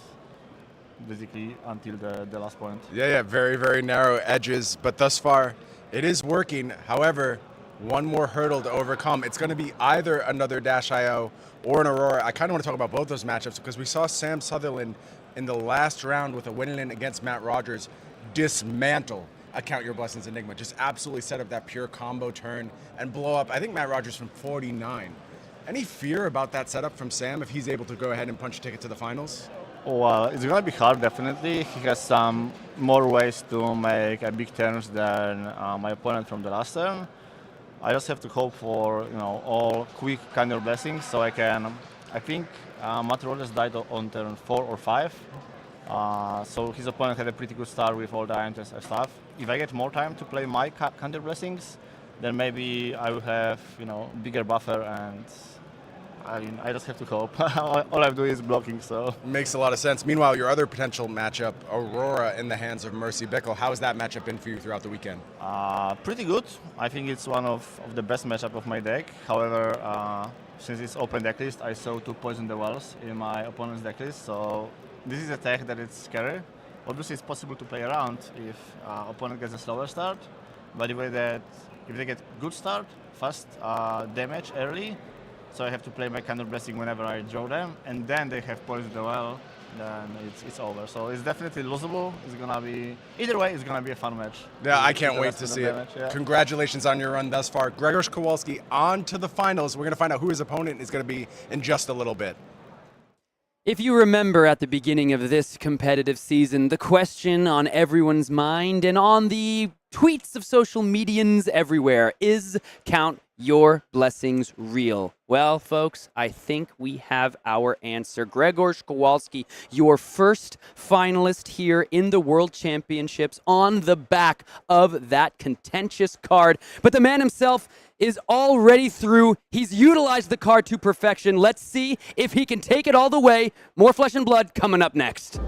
basically until the last point. Yeah, very narrow edges, but thus far, it is working. However, one more hurdle to overcome. It's going to be either another Dash.io or an Aurora. I kind of want to talk about both those matchups because we saw Sam Sutherland in the last round with a win-in against Matt Rogers dismantle a Count Your Blessings Enigma. Just absolutely set up that pure combo turn and blow up, I think, Matt Rogers from 49. Any fear about that setup from Sam if he's able to go ahead and punch a ticket to the finals? Well, it's going to be hard, definitely. He has some more ways to make big turns than my opponent from the last turn. I just have to hope for all quick Count Your Blessings, so I think Matt Rogers died on turn 4 or 5. So his opponent had a pretty good start with all the items and stuff. If I get more time to play my Count Your Blessings, then maybe I will have bigger buffer, and I just have to hope. All I do is blocking, so. Makes a lot of sense. Meanwhile, your other potential matchup, Aurora in the hands of Mercy Bickell. How has that matchup been for you throughout the weekend? Pretty good. I think it's one of the best matchup of my deck. However, since it's open decklist, I saw 2 Poison the Wells in my opponent's decklist, so this is a tech that it's scary. Obviously, it's possible to play around if opponent gets a slower start, but the way that if they get good start, fast damage early, so I have to play my Count Your Blessing whenever I draw them, and then they have Poison the Well, then it's over. So it's definitely losable. It's gonna be either way. It's gonna be a fun match. Yeah, I can't wait to see it. Yeah. Congratulations on your run thus far. Grzegorz Kowalski on to the finals. We're gonna find out who his opponent is gonna be in just a little bit. If you remember at the beginning of this competitive season, the question on everyone's mind and on the tweets of social medians everywhere is Count Your Blessings real? Well, folks, I think we have our answer. Grzegorz Kowalski, your first finalist here in the World Championships on the back of that contentious card. But the man himself is already through. He's utilized the card to perfection. Let's see if he can take it all the way. More Flesh and Blood coming up next.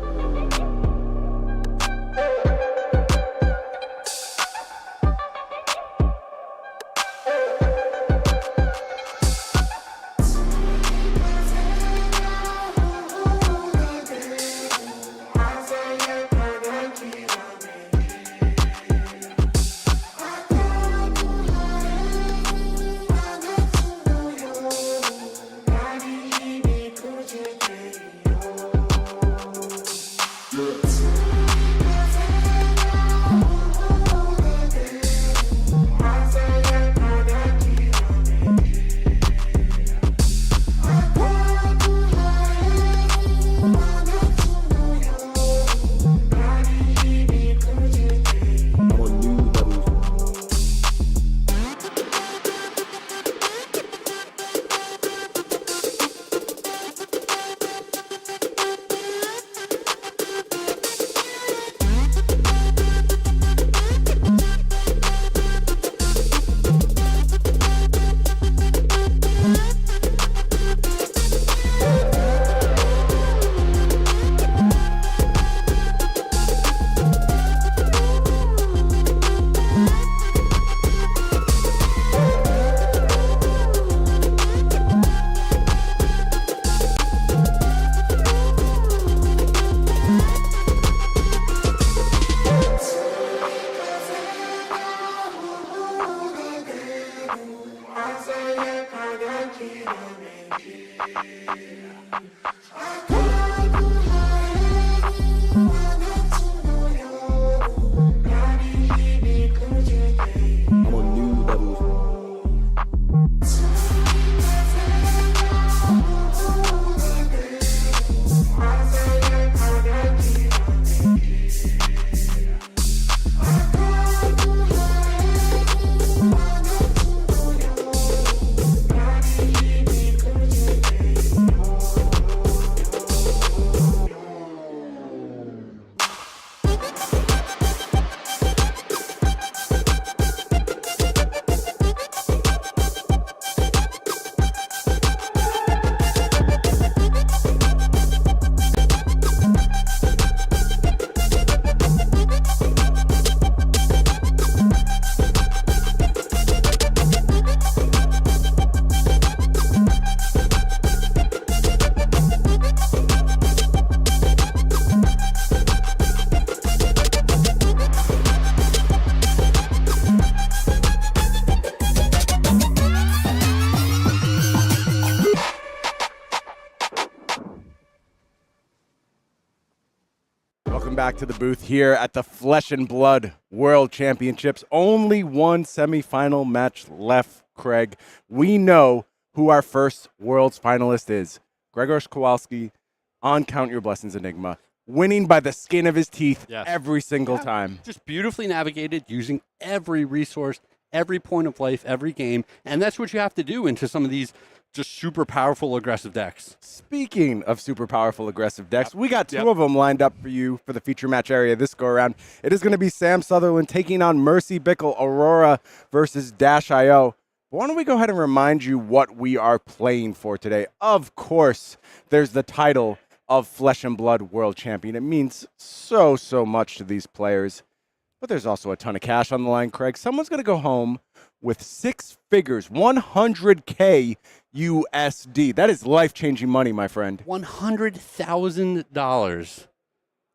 back to the booth here at the Flesh and Blood World Championships. Only one semifinal match left, Craig. We know who our first Worlds finalist is. Grzegorz Kowalski on Count Your Blessings Enigma, winning by the skin of his teeth every single time. Just beautifully navigated, using every resource, every point of life, every game. And that's what you have to do into some of these just super powerful, aggressive decks. Speaking of super powerful, aggressive decks, we got two of them lined up for you for the feature match area this go-around. It is going to be Sam Sutherland taking on Mercy Bickell, Aurora versus Dash.io. Why don't we go ahead and remind you what we are playing for today? Of course, there's the title of Flesh and Blood World Champion. It means so much to these players. But there's also a ton of cash on the line, Craig. Someone's going to go home with 6 figures, 100K USD. That is life-changing money, my friend. $100,000.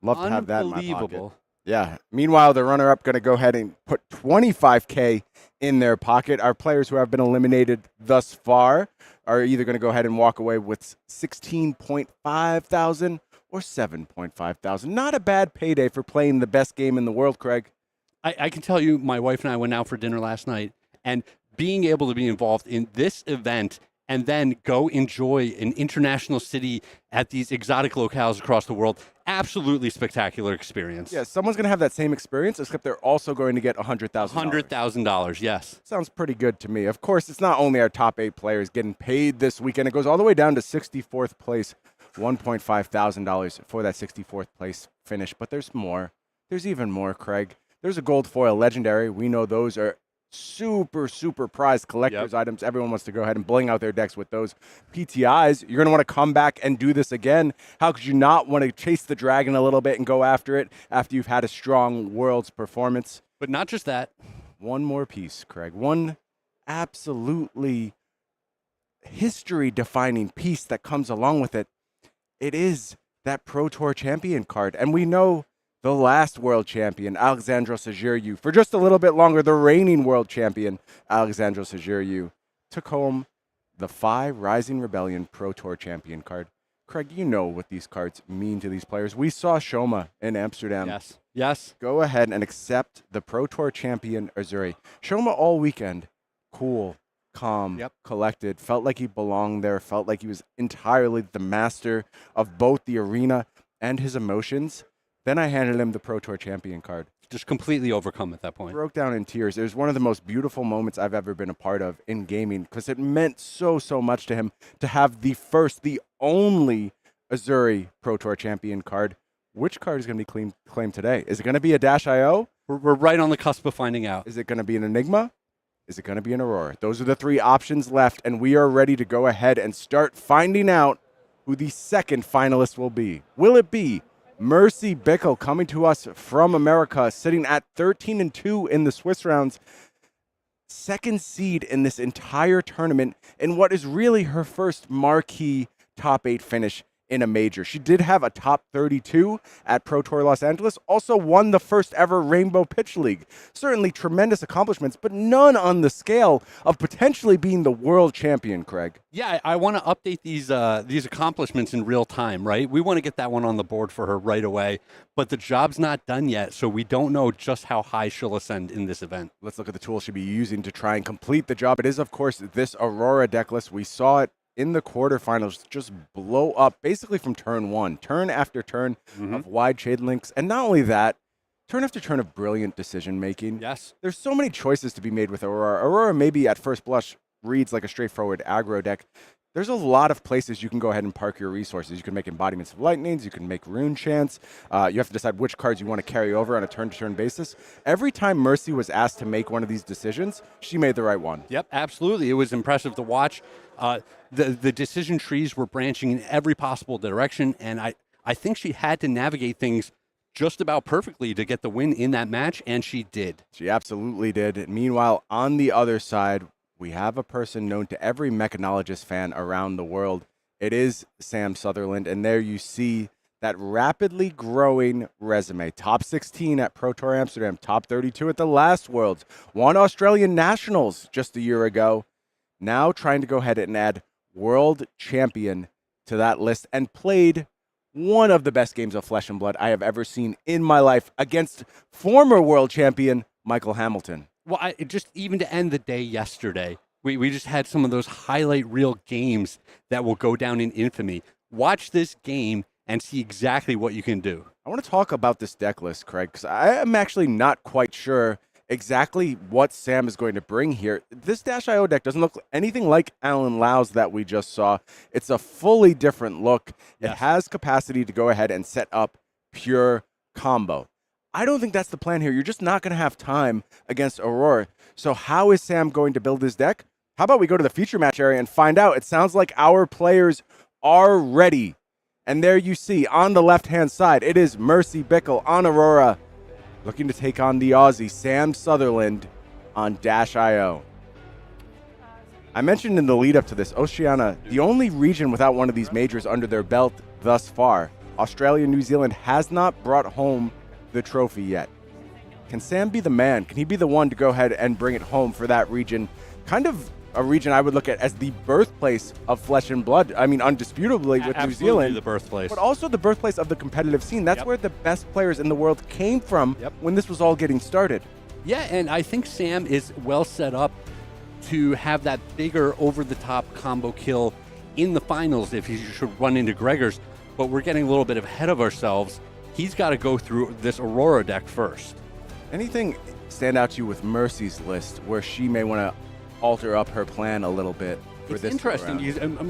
Love to have that in my pocket. Yeah. Meanwhile, the runner-up going to go ahead and put 25K in their pocket. Our players who have been eliminated thus far are either going to go ahead and walk away with 16.5 thousand or 7.5 thousand. Not a bad payday for playing the best game in the world, Craig. I can tell you, my wife and I went out for dinner last night, and being able to be involved in this event and then go enjoy an international city at these exotic locales across the world, absolutely spectacular experience. Yeah, someone's going to have that same experience, except they're also going to get $100,000. $100,000, yes. Sounds pretty good to me. Of course, it's not only our top 8 players getting paid this weekend. It goes all the way down to 64th place, $1.5 thousand for that 64th place finish. But there's more. There's even more, Craig. There's a gold foil legendary. We know those are super prized collector's items. Everyone wants to go ahead and bling out their decks with those PTIs. You're going to want to come back and do this again. How could you not want to chase the dragon a little bit and go after it after you've had a strong Worlds performance? But not just that. One more piece, Craig. One absolutely history-defining piece that comes along with it. It is that Pro Tour champion card. And we know the last world champion, Alexandros Ajuryu, for just a little bit longer, the reigning world champion, Alexandros Ajuryu, took home the 5 Rising Rebellion Pro Tour champion card. Craig, you know what these cards mean to these players. We saw Shoma in Amsterdam. Yes. Go ahead and accept the Pro Tour champion, Azuri. Shoma all weekend, cool, calm, collected, felt like he belonged there, felt like he was entirely the master of both the arena and his emotions. Then I handed him the Pro Tour champion card. Just completely overcome at that point. Broke down in tears. It was one of the most beautiful moments I've ever been a part of in gaming because it meant so much to him to have the only Azuri Pro Tour champion card. Which card is going to be claimed today? Is it going to be a Dash.io? We're right on the cusp of finding out. Is it going to be an Enigma? Is it going to be an Aurora? Those are the 3 options left, and we are ready to go ahead and start finding out who the second finalist will be. Will it be Mercy Bickell, coming to us from America, sitting at 13-2 in the Swiss rounds, 2nd seed in this entire tournament in what is really her first marquee top 8 finish in a major. She did have a top 32 at Pro Tour Los Angeles, also won the first ever Rainbow Pitch League. Certainly tremendous accomplishments, but none on the scale of potentially being the world champion, Craig. Yeah, I want to update these accomplishments in real time, right? We want to get that one on the board for her right away, but the job's not done yet, so we don't know just how high she'll ascend in this event. Let's look at the tools she'll be using to try and complete the job. It is, of course, this Aurora deck list. We saw it in the quarterfinals just blow up basically from turn 1, turn after turn of wide shade links. And not only that, turn after turn of brilliant decision making. Yes. There's so many choices to be made with Aurora. Aurora maybe at first blush reads like a straightforward aggro deck. There's a lot of places you can go ahead and park your resources. You can make embodiments of lightnings. You can make rune chants. You have to decide which cards you want to carry over on a turn-to-turn basis. Every time Mercy was asked to make one of these decisions, she made the right one. Yep, absolutely. It was impressive to watch. The decision trees were branching in every possible direction, and I think she had to navigate things just about perfectly to get the win in that match, and she did. She absolutely did. Meanwhile, on the other side, we have a person known to every mechanologist fan around the world. It is Sam Sutherland, and there you see that rapidly growing resume. Top 16 at Pro Tour Amsterdam, top 32 at the last Worlds, won Australian Nationals just a year ago. Now trying to go ahead and add world champion to that list, and played one of the best games of Flesh and Blood I have ever seen in my life against former world champion Michael Hamilton. Well, just even to end the day yesterday, we just had some of those highlight reel games that will go down in infamy. Watch this game and see exactly what you can do. I want to talk about this deck list, Craig, because I am actually not quite sure exactly what Sam is going to bring here. This Dash.io deck doesn't look anything like Alan Lau's that we just saw. It's a fully different look. Yes. It has capacity to go ahead and set up pure combo. I don't think that's the plan here. You're just not going to have time against Aurora. So how is Sam going to build his deck? How about we go to the feature match area and find out? It sounds like our players are ready. And there you see, on the left-hand side, it is Mercy Bickell on Aurora, looking to take on the Aussie, Sam Sutherland, on Dash.io. I mentioned in the lead-up to this, Oceania, the only region without one of these majors under their belt thus far. Australia and New Zealand has not brought home the trophy yet. Can Sam be the man? Can he be the one to go ahead and bring it home for that region? Kind of a region I would look at as the birthplace of Flesh and Blood. I mean, undisputably with New Zealand. The birthplace. But also the birthplace of the competitive scene. That's where the best players in the world came from when this was all getting started. Yeah, and I think Sam is well set up to have that bigger over-the-top combo kill in the finals if he should run into Grzegorz. But we're getting a little bit ahead of ourselves. He's got to go through this Aurora deck first. Anything stand out to you with Mercy's list where she may want to alter up her plan a little bit for this? It's interesting.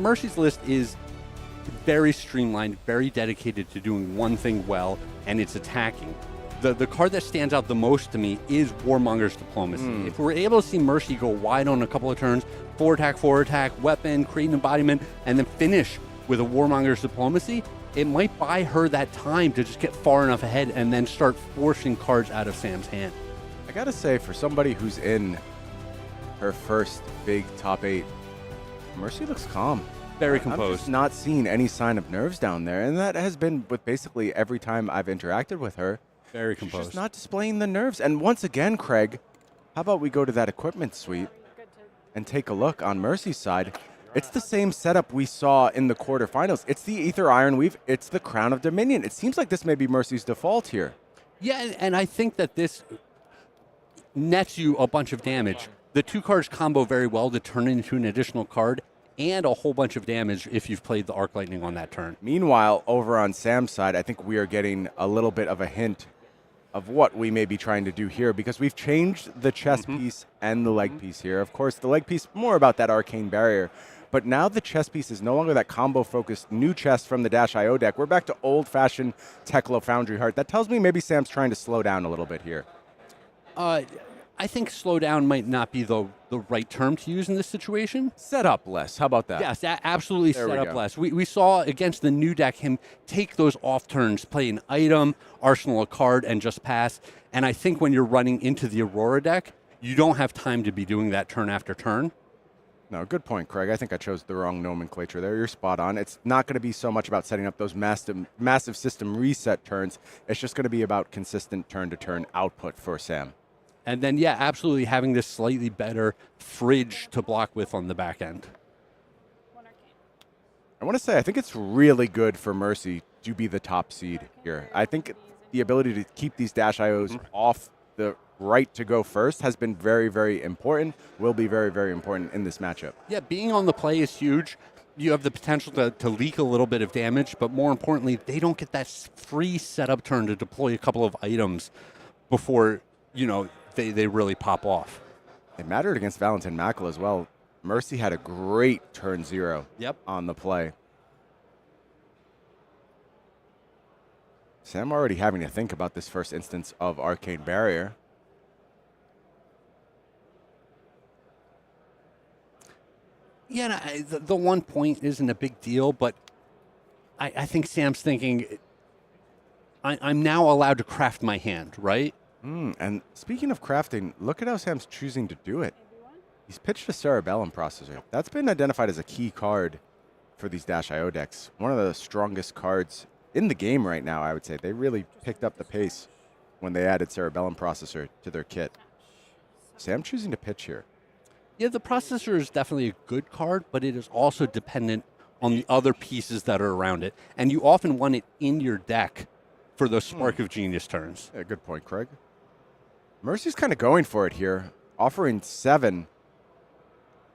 Mercy's list is very streamlined, very dedicated to doing one thing well, and it's attacking. The card that stands out the most to me is Warmonger's Diplomacy. If we're able to see Mercy go wide on a couple of turns, forward attack, weapon, create an embodiment, and then finish with a Warmonger's Diplomacy, it might buy her that time to just get far enough ahead and then start forcing cards out of Sam's hand. I gotta say, for somebody who's in her first big top 8, Mercy looks calm. Very composed. I'm just not seeing any sign of nerves down there, and that has been with basically every time I've interacted with her. Very composed. She's just not displaying the nerves. And once again, Craig, how about we go to that equipment suite and take a look on Mercy's side? It's the same setup we saw in the quarterfinals. It's the Aether Iron Weave. It's the Crown of Dominion. It seems like this may be Mercy's default here. Yeah, and I think that this nets you a bunch of damage. The two cards combo very well to turn into an additional card and a whole bunch of damage if you've played the Arc Lightning on that turn. Meanwhile, over on Sam's side, I think we are getting a little bit of a hint of what we may be trying to do here, because we've changed the chess piece and the leg piece here. Of course, the leg piece, more about that arcane barrier. But now the chess piece is no longer that combo-focused new chess from the Dash.io deck. We're back to old-fashioned Tekla Foundry Heart. That tells me maybe Sam's trying to slow down a little bit here. I think slow down might not be the right term to use in this situation. Set up less. How about that? Yes, absolutely set up less. We saw against the new deck him take those off turns, play an item, arsenal a card, and just pass. And I think when you're running into the Aurora deck, you don't have time to be doing that turn after turn. No, good point, Craig. I think I chose the wrong nomenclature there. You're spot on. It's not going to be so much about setting up those massive system reset turns. It's just going to be about consistent turn-to-turn output for Sam. And then, yeah, absolutely having this slightly better fridge to block with on the back end. I want to say, I think it's really good for Mercy to be the top seed here. I think the ability to keep these Dash.ios off the right to go first has been very, very important, will be very, very important in this matchup. Yeah, being on the play is huge. You have the potential to leak a little bit of damage, but more importantly, they don't get that free setup turn to deploy a couple of items before, they really pop off. It mattered against Valentin Mackl as well. Mercy had a great turn 0 on the play. Sam already having to think about this first instance of Arcane Barrier. Yeah, the 1 point isn't a big deal, but I think Sam's thinking, I'm now allowed to craft my hand, right? And speaking of crafting, look at how Sam's choosing to do it. He's pitched a Cerebellum Processor. That's been identified as a key card for these Dash.io decks. One of the strongest cards in the game right now, I would say. They really picked up the pace when they added Cerebellum Processor to their kit. Sam choosing to pitch here. Yeah, the Processor is definitely a good card, but it is also dependent on the other pieces that are around it. And you often want it in your deck for those Spark of Genius turns. Yeah, good point, Craig. Mercy's kind of going for it here, offering 7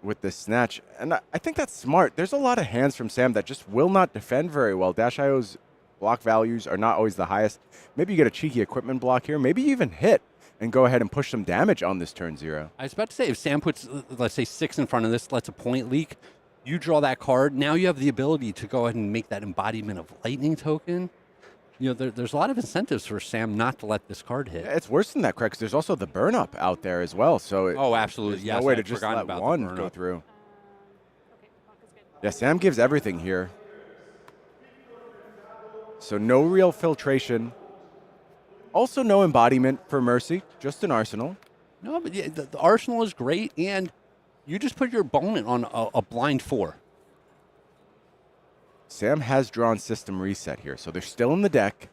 with this snatch. And I think that's smart. There's a lot of hands from Sam that just will not defend very well. Dash.io's block values are not always the highest. Maybe you get a cheeky equipment block here. Maybe you even hit and go ahead and push some damage on this turn 0. I was about to say, if Sam puts, let's say, 6 in front of this, lets a point leak, you draw that card. Now you have the ability to go ahead and make that embodiment of lightning token. You know, there's a lot of incentives for Sam not to let this card hit. Yeah, it's worse than that, Craig, 'cause there's also the burn up out there as well. So absolutely. There's no way to just let one go through. Yeah, Sam gives everything here. So no real filtration. Also no embodiment for Mercy, just an Arsenal. No, but yeah, the Arsenal is great, and you just put your opponent on a blind 4. Sam has drawn System Reset here, so they're still in the deck.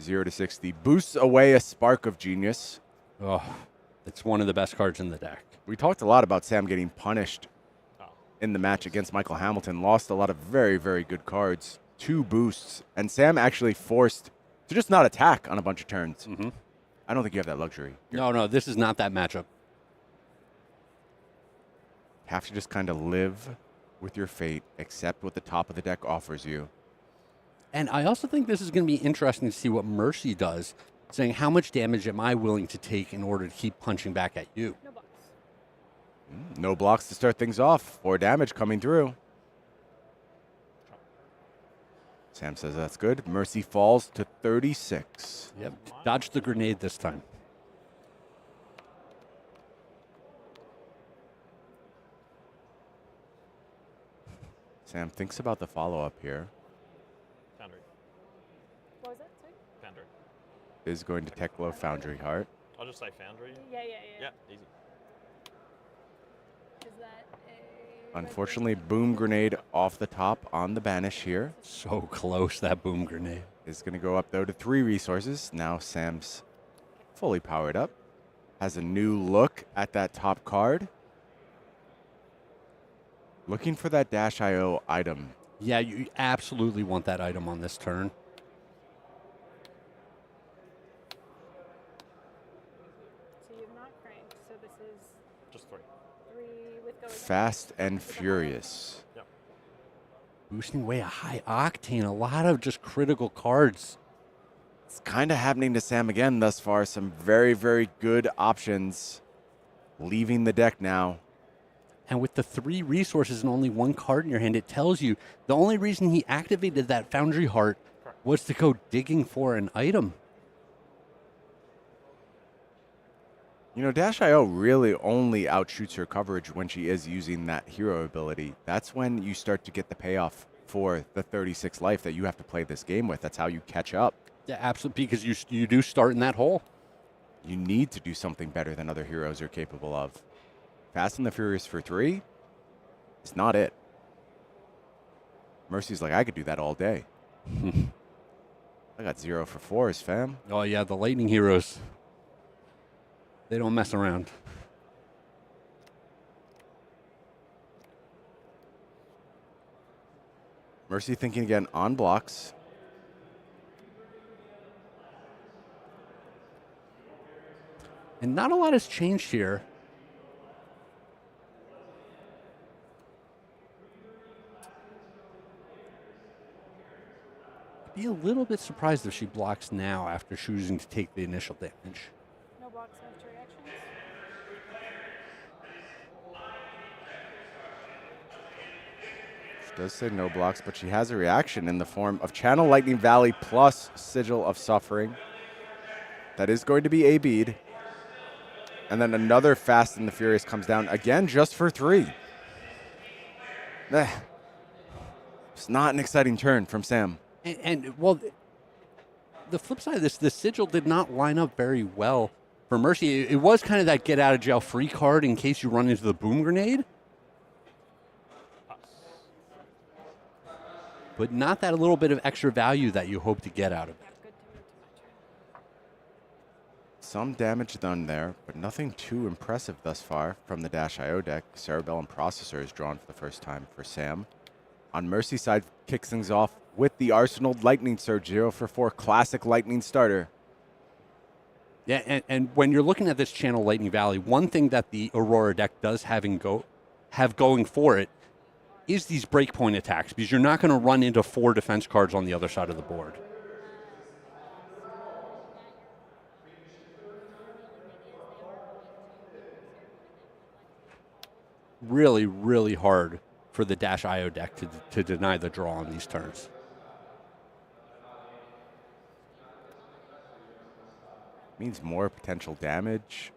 0 to 60. Boosts away a Spark of Genius. Oh, it's one of the best cards in the deck. We talked a lot about Sam getting punished in the match against Michael Hamilton. Lost a lot of very, very good cards. 2 boosts. And Sam actually forced to just not attack on a bunch of turns. Mm-hmm. I don't think you have that luxury. No, this is not that matchup. Have to just kind of live with your fate, accept what the top of the deck offers you. And I also think this is going to be interesting to see what Mercy does, saying how much damage am I willing to take in order to keep punching back at you? No blocks to start things off. 4 damage coming through. Sam says that's good. Mercy falls to 36. Yep. Dodge the grenade this time. Sam thinks about the follow-up here. Foundry. What was that? Sorry? Foundry. Is going to Teklo Foundry Heart. I'll just say Foundry. Yeah. Yeah, easy. Is that a... Unfortunately, Boom Grenade off the top on the banish here. So close, that Boom Grenade. Is going to go up, though, to 3 resources. Now Sam's fully powered up. Has a new look at that top card. Looking for that Dash.io item. Yeah, you absolutely want that item on this turn. So you've not cranked, so this is... Just 3. 3 with going... Fast and Furious. Yep. Boosting away a high octane, a lot of just critical cards. It's kind of happening to Sam again thus far. Some very, very good options leaving the deck now. And with the 3 resources and only 1 card in your hand, it tells you the only reason he activated that Foundry Heart was to go digging for an item. You know, Dash.io really only outshoots her coverage when she is using that hero ability. That's when you start to get the payoff for the 36 life that you have to play this game with. That's how you catch up. Yeah, absolutely, because you do start in that hole. You need to do something better than other heroes are capable of. Fast and the Furious for 3, it's not it. Mercy's like, I could do that all day. I got 0 for 4s, fam. Oh, yeah, the Lightning Heroes. They don't mess around. Mercy thinking again on blocks. And not a lot has changed here. I'd be a little bit surprised if she blocks now after choosing to take the initial damage. No blocks after reactions? She does say no blocks, but she has a reaction in the form of Channel Lightning Valley plus Sigil of Suffering. That is going to be a bead. And then another Fast and the Furious comes down again just for 3. It's not an exciting turn from Sam. And well, the flip side of this, the Sigil did not line up very well for Mercy. It was kind of that get out of jail free card in case you run into the Boom Grenade. But not that little bit of extra value that you hope to get out of it. Some damage done there, but nothing too impressive thus far from the Dash.io deck. Cerebellum Processor is drawn for the first time for Sam. On Mercy's side, kicks things off with the Arsenal Lightning Surge 0 for 4 classic Lightning starter. Yeah, and when you're looking at this Channel Lightning Valley, one thing that the Aurora deck does have going for it is these breakpoint attacks, because you're not going to run into 4 defense cards on the other side of the board. Really, really hard for the Dash.io deck to deny the draw on these turns. Means more potential damage.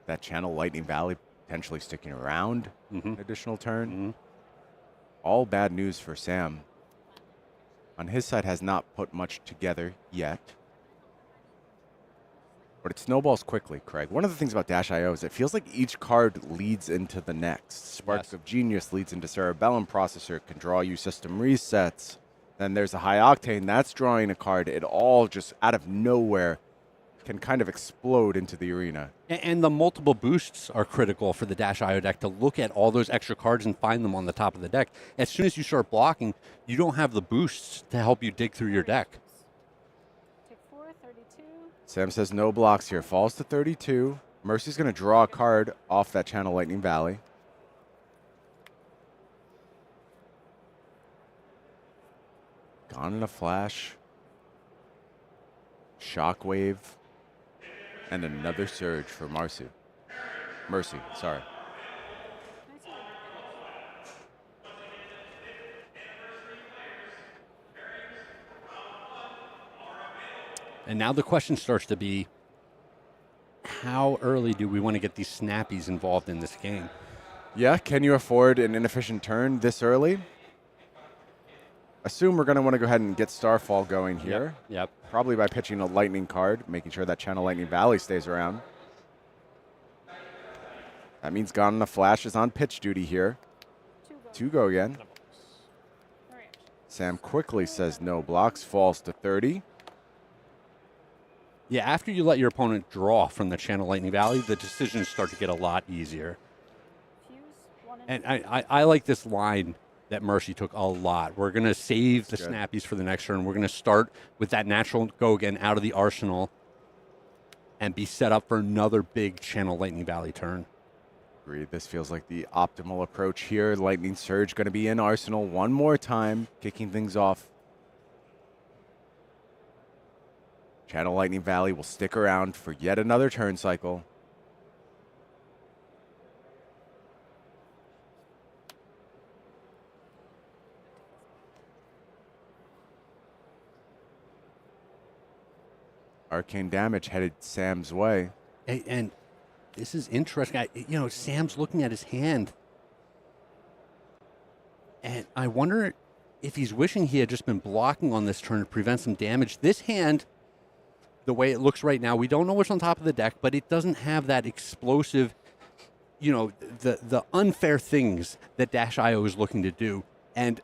That Channel Lightning Valley potentially sticking around an additional turn. All bad news for Sam. On his side, has not put much together yet. But it snowballs quickly, Craig. One of the things about Dash.io is it feels like each card leads into the next. Sparks of Genius leads into Cerebellum Processor, can draw you system resets. Then there's a High Octane, that's drawing a card. It all just out of nowhere can kind of explode into the arena. And the multiple boosts are critical for the Dash.io deck to look at all those extra cards and find them on the top of the deck. As soon as you start blocking, you don't have the boosts to help you dig through your deck. Sam says no blocks here. Falls to 32. Mercy's going to draw a card off that Channel Lightning Valley. Gone in a Flash. Shockwave. And another Surge for Mercy, sorry. And now the question starts to be, how early do we want to get these snappies involved in this game? Yeah, can you afford an inefficient turn this early? Assume we're going to want to go ahead and get Starfall going here. Yep. Probably by pitching a Lightning card, making sure that Channel Lightning Valley stays around. That means Gone in a Flash is on pitch duty here. 2 go again. Sam quickly says no blocks, falls to 30. Yeah, after you let your opponent draw from the Channel Lightning Valley, the decisions start to get a lot easier. And I like this line that Mercy took a lot. We're going to save the snappies for the next turn. We're going to start with that natural go again out of the arsenal and be set up for another big Channel Lightning Valley turn. Agreed. This feels like the optimal approach here. Lightning Surge going to be in arsenal one more time, kicking things off. Channel Lightning Valley will stick around for yet another turn cycle. Arcane damage headed Sam's way. And this is interesting. Sam's looking at his hand. And I wonder if he's wishing he had just been blocking on this turn to prevent some damage. This hand, the way it looks right now, we don't know what's on top of the deck, but it doesn't have that explosive, the unfair things that Dash.io is looking to do. And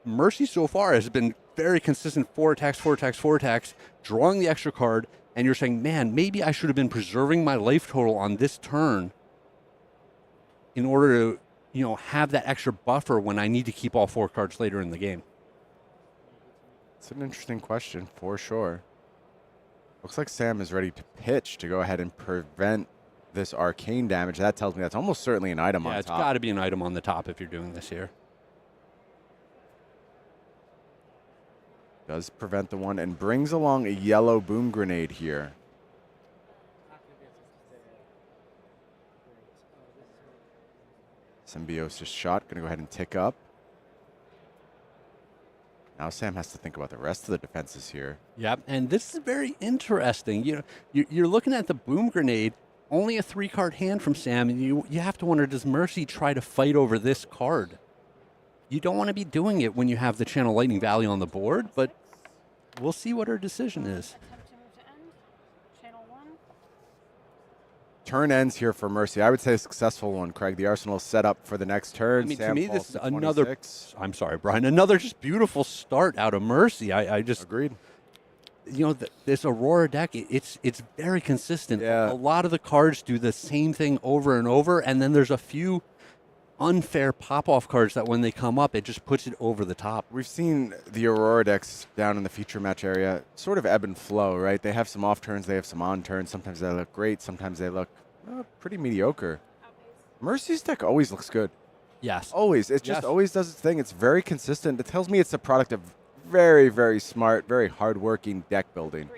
Mercy so far has been very consistent, 4 attacks, 4 attacks, 4 attacks, drawing the extra card, and you're saying, man, maybe I should have been preserving my life total on this turn in order to, have that extra buffer when I need to keep all 4 cards later in the game. It's an interesting question, for sure. Looks like Sam is ready to pitch to go ahead and prevent this arcane damage. That tells me that's almost certainly an item on top. Yeah, it's got to be an item on the top if you're doing this here. Does prevent the one and brings along a yellow boom grenade here. Symbiosis shot, going to go ahead and tick up. Now Sam has to think about the rest of the defenses here. Yep, and this is very interesting. You're looking at the boom grenade, only a 3-card hand from Sam, and you have to wonder, does Mercy try to fight over this card? You don't want to be doing it when you have the Channel Lightning Valley on the board, but we'll see what her decision is. Turn ends here for Mercy. I would say a successful one, Craig. The Arsenal is set up for the next turn. To me, this is another. I'm sorry, Brian. Another just beautiful start out of Mercy. I just agreed. this Aurora deck, it's very consistent. Yeah. A lot of the cards do the same thing over and over, and then there's a few unfair pop-off cards that when they come up, it just puts it over the top. We've seen the Aurora decks down in the feature match area sort of ebb and flow, right? They have some off turns, they have some on turns. Sometimes they look great, sometimes they look pretty mediocre. Mercy's deck always looks good. Yes. Always. It just always does its thing. It's very consistent. It tells me it's a product of very, very smart, very hardworking deck building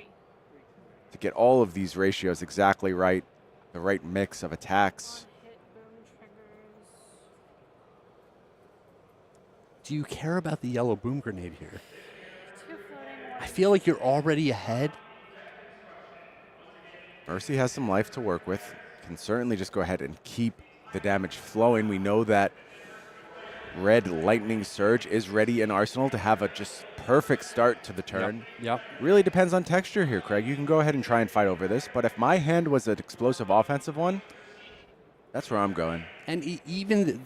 to get all of these ratios exactly right, the right mix of attacks. Do you care about the yellow boom grenade here? I feel like you're already ahead. Mercy has some life to work with. Can certainly just go ahead and keep the damage flowing. We know that Red Lightning Surge is ready in Arsenal to have a just perfect start to the turn. Yep. Really depends on texture here, Craig. You can go ahead and try and fight over this, but if my hand was an explosive offensive one, that's where I'm going. And even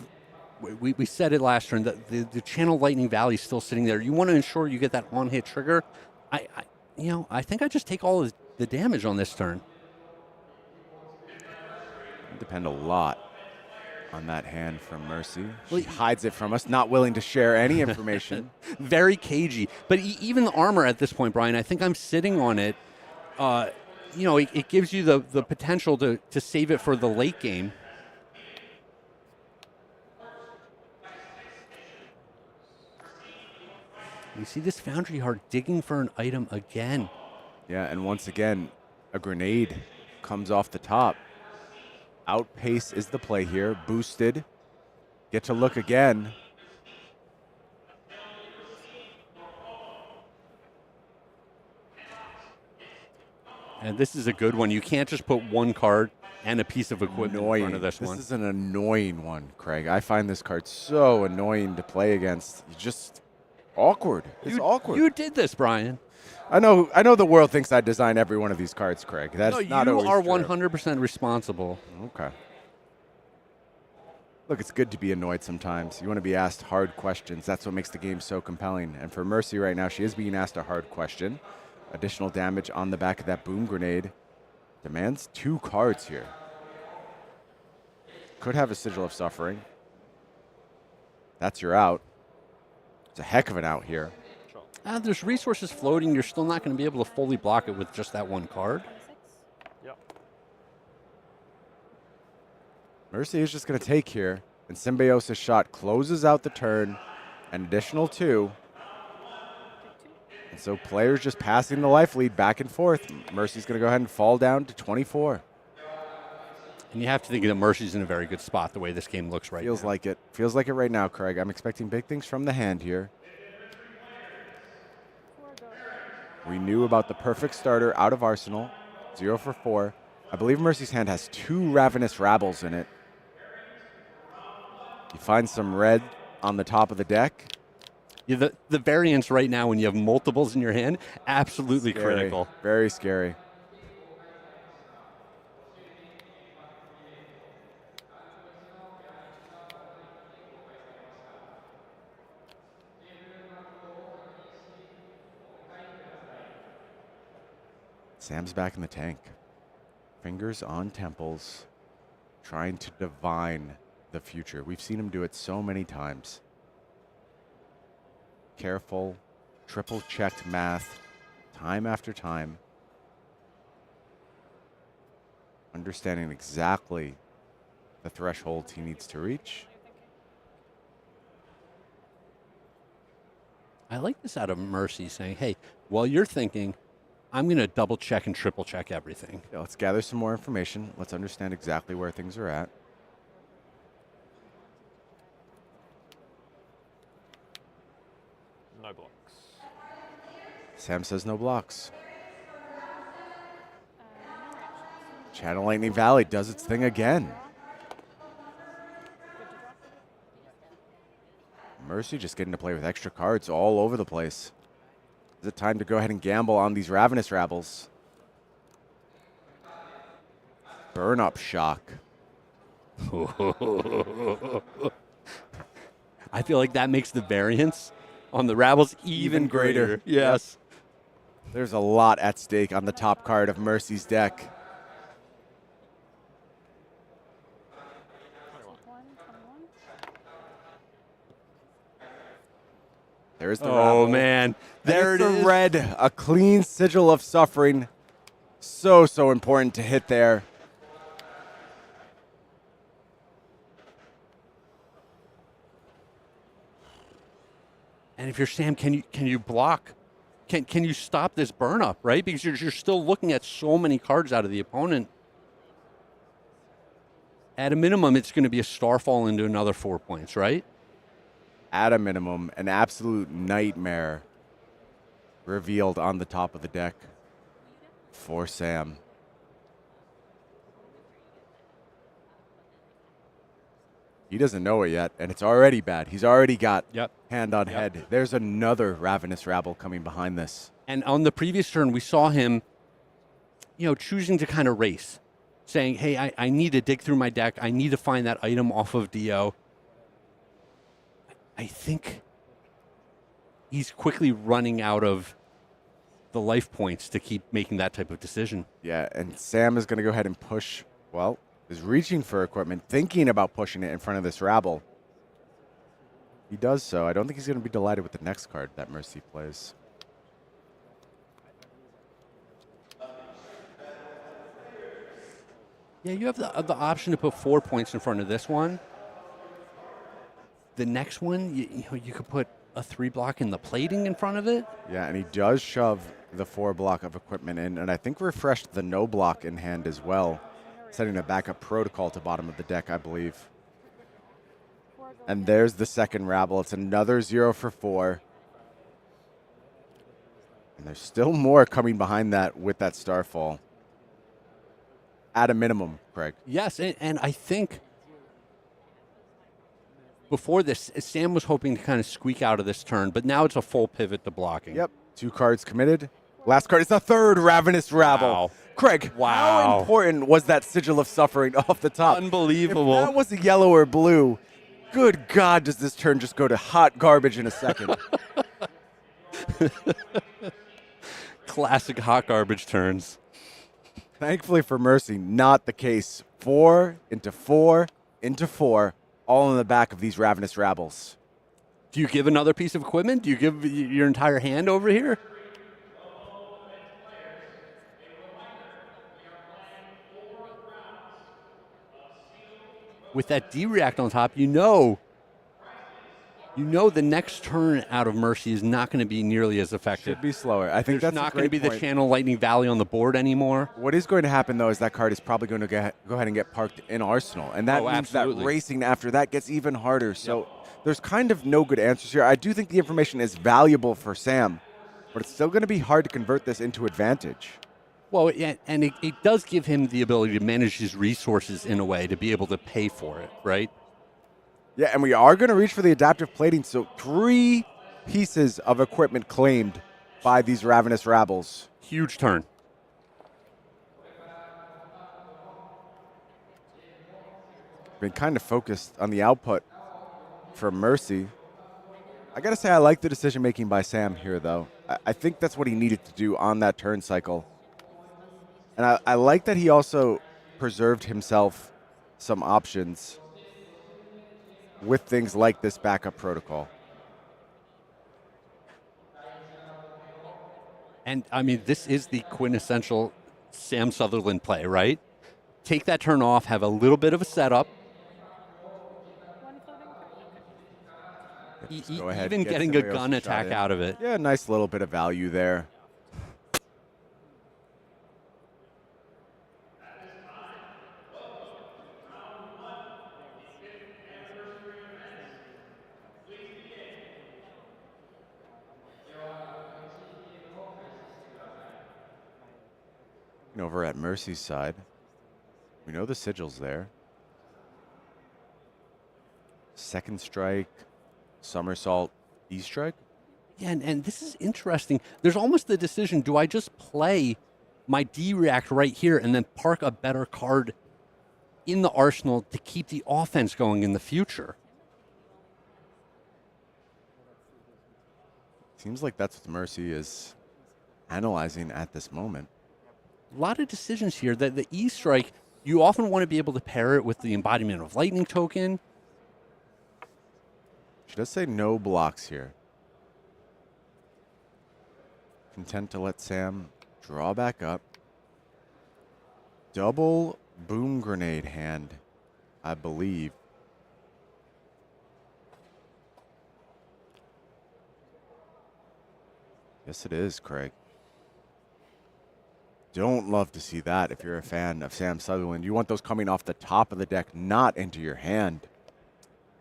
we said it last turn that the Channel Lightning Valley is still sitting there. You want to ensure you get that on-hit trigger. I think I just take all of the damage on this turn. Depend a lot on that hand from Mercy. She hides it from us, not willing to share any information. Very cagey. But even the armor at this point, Brian, I think I'm sitting on it. It gives you the potential to save it for the late game. You see this Foundry Heart digging for an item again. Yeah, and once again, a grenade comes off the top. Outpace is the play here. Boosted. Get to look again. And this is a good one. You can't just put one card and a piece of equipment in front of this one. This is an annoying one, Craig. I find this card so annoying to play against. Just awkward. It's awkward. You did this, Brian. I know the world thinks I design every one of these cards, Craig. That's not always you are true. 100% responsible. Okay. Look, it's good to be annoyed sometimes. You want to be asked hard questions. That's what makes the game so compelling. And for Mercy right now, she is being asked a hard question. Additional damage on the back of that boom grenade. Demands 2 cards here. Could have a Sigil of Suffering. That's your out. It's a heck of an out here. There's resources floating. You're still not going to be able to fully block it with just that one card. Yep. Mercy is just going to take here, and Symbiosis Shot closes out the turn, an additional 2. And so players just passing the life lead back and forth. Mercy's going to go ahead and fall down to 24. And you have to think that Mercy's in a very good spot the way this game looks right now. Feels like it. Feels like it right now, Craig. I'm expecting big things from the hand here. We knew about the perfect starter out of Arsenal, 0 for 4. I believe Mercy's hand has 2 Ravenous Rabbles in it. You find some red on the top of the deck. Yeah, the variance right now when you have multiples in your hand, absolutely Scary. critical. Very scary. Sam's back in the tank. Fingers on temples, trying to divine the future. We've seen him do it so many times. Careful, triple-checked math, time after time. Understanding exactly the thresholds he needs to reach. I like this out of Mercy saying, hey, while you're thinking, I'm going to double check and triple check everything. Yeah, let's gather some more information. Let's understand exactly where things are at. No blocks. Sam says no blocks. Channel Lightning Valley does its thing again. Mercy just getting to play with extra cards all over the place. Is it time to go ahead and gamble on these Ravenous Rabbles? Burn Up Shock. I feel like that makes the variance on the Rabbles even greater. Yes. There's a lot at stake on the top card of Mercy's deck. There's the Oh, rabble. man. There And it it's is. the red, a clean sigil of suffering. So important to hit there. And if you're Sam, can you block? Can you stop this burn up, right? Because you're still looking at so many cards out of the opponent. At a minimum, it's going to be a Starfall into another 4 points, right? At a minimum, an absolute nightmare revealed on the top of the deck for Sam. He doesn't know it yet, and it's already bad. He's already got hand on head. There's another Ravenous Rabble coming behind this. And on the previous turn, we saw him, choosing to kind of race, saying, hey, I need to dig through my deck. I need to find that item off of Dio. I think he's quickly running out of the life points to keep making that type of decision. Yeah, and Sam is going to go ahead and push, is reaching for equipment, thinking about pushing it in front of this Rabble. He does so. I don't think he's going to be delighted with the next card that Mercy plays. Yeah, you have the option to put 4 points in front of this one. The next one, you could put a 3 block in the plating in front of it. Yeah, and he does shove the 4 block of equipment in, and I think refreshed the no block in hand as well, setting a backup protocol to bottom of the deck, I believe. And there's the second Rabble. It's another 0 for 4. And there's still more coming behind that with that Starfall. At a minimum, Craig. Yes, and I think before this, Sam was hoping to kind of squeak out of this turn, but now it's a full pivot to blocking. Yep, 2 cards committed. Last card is the third Ravenous Rabble. Wow. Craig, Wow. how important was that Sigil of Suffering off the top? Unbelievable. If that was a yellow or blue, good God, does this turn just go to hot garbage in a second? Classic hot garbage turns. Thankfully for Mercy, not the case. 4 into 4 into 4, all in the back of these Ravenous Rabbles. Do you give another piece of equipment? Do you give your entire hand over here? With that D-React on top, you know the next turn out of Mercy is not going to be nearly as effective. Should be slower. I think There's that's not going to be the Channel Lightning Valley on the board anymore. What is going to happen, though, is that card is probably going to go ahead and get parked in Arsenal. And that means absolutely. that racing after that gets even harder. So there's kind of no good answers here. I do think the information is valuable for Sam, but it's still going to be hard to convert this into advantage. Well, and it does give him the ability to manage his resources in a way to be able to pay for it, right? Yeah, and we are going to reach for the adaptive plating. So 3 pieces of equipment claimed by these Ravenous Rabbles. Huge turn. Been kind of focused on the output for Mercy. I got to say I like the decision making by Sam here, though. I think that's what he needed to do on that turn cycle. And I like that he also preserved himself some options with things like this backup protocol. And, I mean, this is the quintessential Sam Sutherland play, right? Take that turn off, have a little bit of a setup. Go ahead, Even get getting a somebody else gun to shot attack in. out of it. Yeah, nice little bit of value there. Over at Mercy's side, we know the sigil's there. Second strike, somersault, E-strike. Yeah, and this is interesting. There's almost the decision, do I just play my D-React right here and then park a better card in the arsenal to keep the offense going in the future? Seems like that's what Mercy is analyzing at this moment. A lot of decisions here. The E strike, you often want to be able to pair it with the embodiment of lightning token. She does say no blocks here. Content to let Sam draw back up. Double boom grenade hand, I believe. Yes, it is, Craig. Don't love to see that if you're a fan of Sam Sutherland. You want those coming off the top of the deck, not into your hand.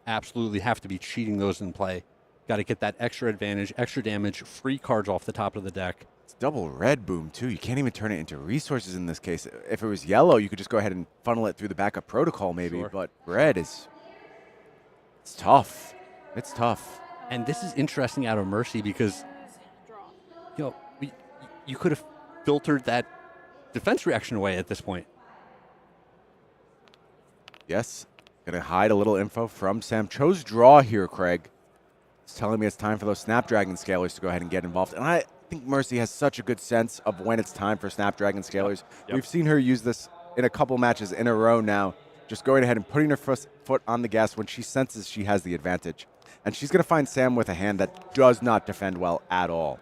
Absolutely have to be cheating those in play. Got to get that extra advantage, extra damage, free cards off the top of the deck. It's double red boom, too. You can't even turn it into resources in this case. If it was yellow, you could just go ahead and funnel it through the backup protocol maybe, Sure. but red is... It's tough. It's tough. And this is interesting out of Mercy because, you could have filtered that defense reaction away at this point. Yes. Going to hide a little info from Sam. Chose draw here, Craig. It's telling me it's time for those Snapdragon Scalers to go ahead and get involved. And I think Mercy has such a good sense of when it's time for Snapdragon Scalers. Yep. We've seen her use this in a couple matches in a row now. Just going ahead and putting her foot on the gas when she senses she has the advantage. And she's going to find Sam with a hand that does not defend well at all.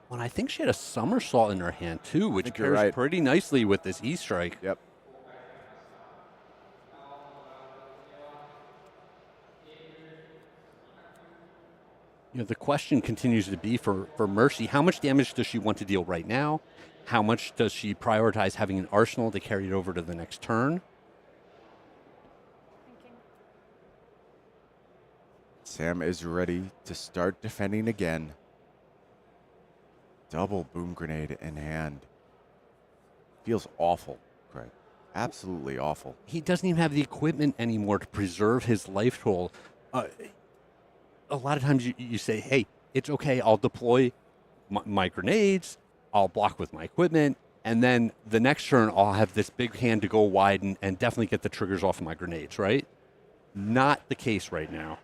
Well, I think she had a somersault in her hand, too, which think you're pairs right. pretty nicely with this E-strike. Yep. The question continues to be for Mercy, how much damage does she want to deal right now? How much does she prioritize having an arsenal to carry it over to the next turn? Sam is ready to start defending again. Double boom grenade in hand. Feels awful, Craig. Absolutely awful. He doesn't even have the equipment anymore to preserve his life total. A lot of times you say, hey, it's okay, I'll deploy my grenades, I'll block with my equipment, and then the next turn I'll have this big hand to go wide and definitely get the triggers off of my grenades, right? Not the case right now.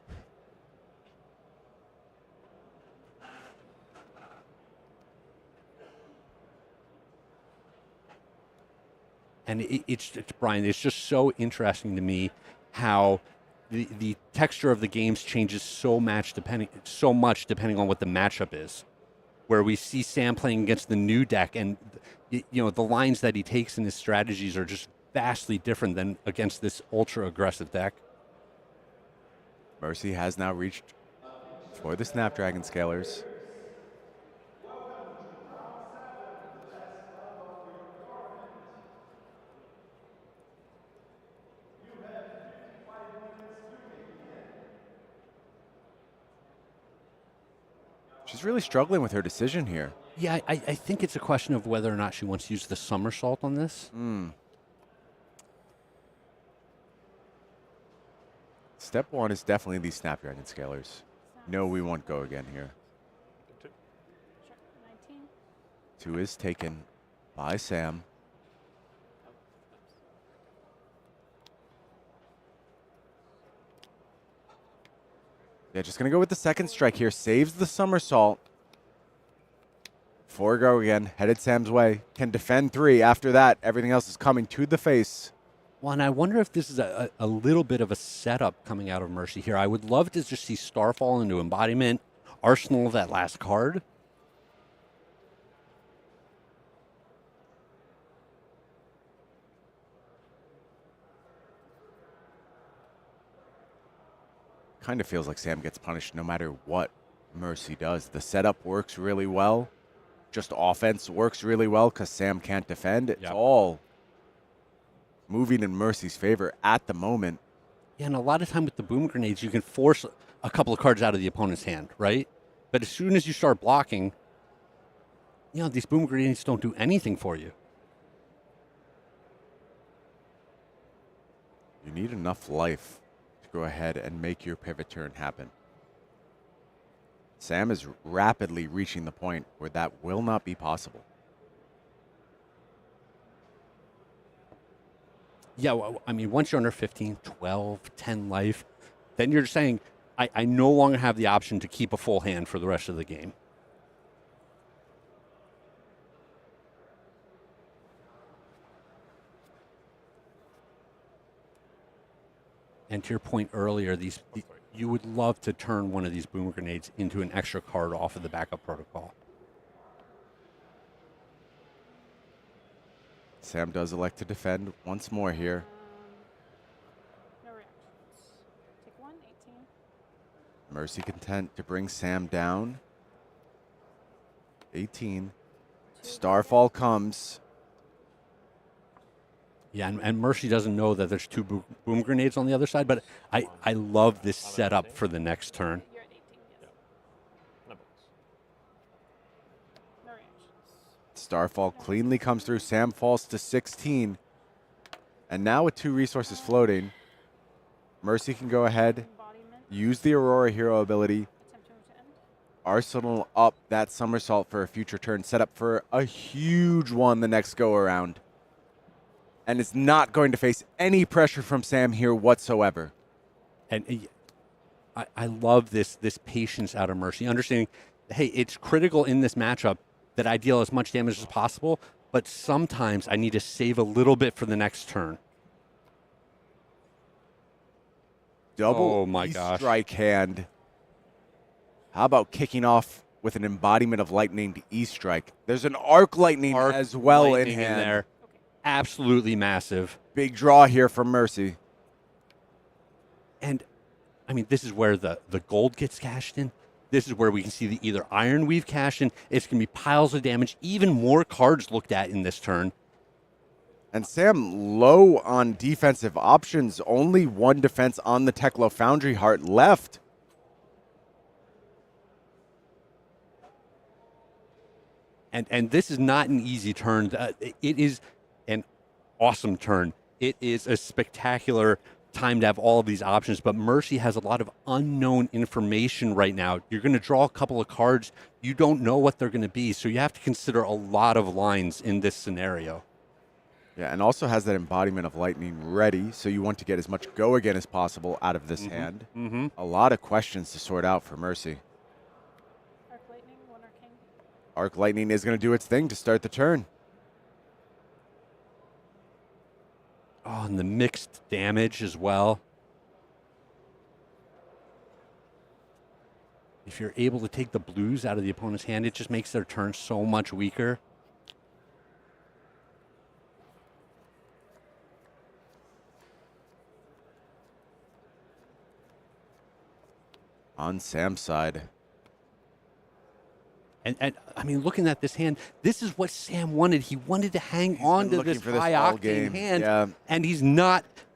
And it's Brian, it's just so interesting to me how the texture of the games changes so much depending on what the matchup is. Where we see Sam playing against the new deck, and the lines that he takes in his strategies are just vastly different than against this ultra aggressive deck. Mercy has now reached for the Snapdragon Scalers. She's really struggling with her decision here. Yeah, I think it's a question of whether or not she wants to use the somersault on this. Step one is definitely these Snapdragon Scalers. No, we won't go again here. 2 is taken by Sam. Yeah, just going to go with the second strike here. Saves the somersault. 4 go again. Headed Sam's way. Can defend 3. After that, everything else is coming to the face. Well, and I wonder if this is a little bit of a setup coming out of Mercy here. I would love to just see Starfall into embodiment, Arsenal that last card. Kind of feels like Sam gets punished no matter what Mercy does. The setup works really well. Just offense works really well because Sam can't defend. It's all moving in Mercy's favor at the moment. Yeah, and a lot of time with the boom grenades, you can force a couple of cards out of the opponent's hand, right? But as soon as you start blocking, these boom grenades don't do anything for you. You need enough life to go ahead and make your pivot turn happen. Sam is rapidly reaching the point where that will not be possible. Yeah, well, I mean, once you're under 15, 12, 10 life, then you're saying, I no longer have the option to keep a full hand for the rest of the game. And to your point earlier, you would love to turn one of these boom grenades into an extra card off of the backup protocol. Sam does elect to defend once more here. No reactions. Take 1, 18. Mercy content to bring Sam down. 18. Starfall comes. Yeah, and Mercy doesn't know that there's two boom grenades on the other side, but I love this setup for the next turn. You're at 18, yes. No reactions. Starfall cleanly comes through. Sam falls to 16. And now with 2 resources floating, Mercy can go ahead, use the Aurora hero ability, arsenal up that somersault for a future turn, set up for a huge one the next go around. And it's not going to face any pressure from Sam here whatsoever. And I love this patience out of Mercy, understanding, hey, it's critical in this matchup that I deal as much damage as possible, but sometimes I need to save a little bit for the next turn. Double my gosh. strike hand. How about kicking off with an embodiment of lightning E-strike? There's an arc lightning as well in hand. there. Absolutely massive. Big draw here from Mercy. And, I mean, this is where the gold gets cashed in. This is where we can see the either Iron Weave cashed in. It's going to be piles of damage, even more cards looked at in this turn. And Sam low on defensive options. Only 1 defense on the Teklo Foundry Heart left. And this is not an easy turn. It is an awesome turn. It is a spectacular time to have all of these options, but Mercy has a lot of unknown information right now. You're going to draw a couple of cards. You don't know what they're going to be, so you have to consider a lot of lines in this scenario. Yeah, and also has that embodiment of lightning ready, so you want to get as much go again as possible out of this hand. A lot of questions to sort out for Mercy. Arc Lightning, 1 Arcane. Arc Lightning is going to do its thing to start the turn. Oh, and the mixed damage as well. If you're able to take the blues out of the opponent's hand, it just makes their turn so much weaker. On Sam's side. And I mean, looking at this hand, this is what Sam wanted. He wanted to hang on to this high-octane hand, and he's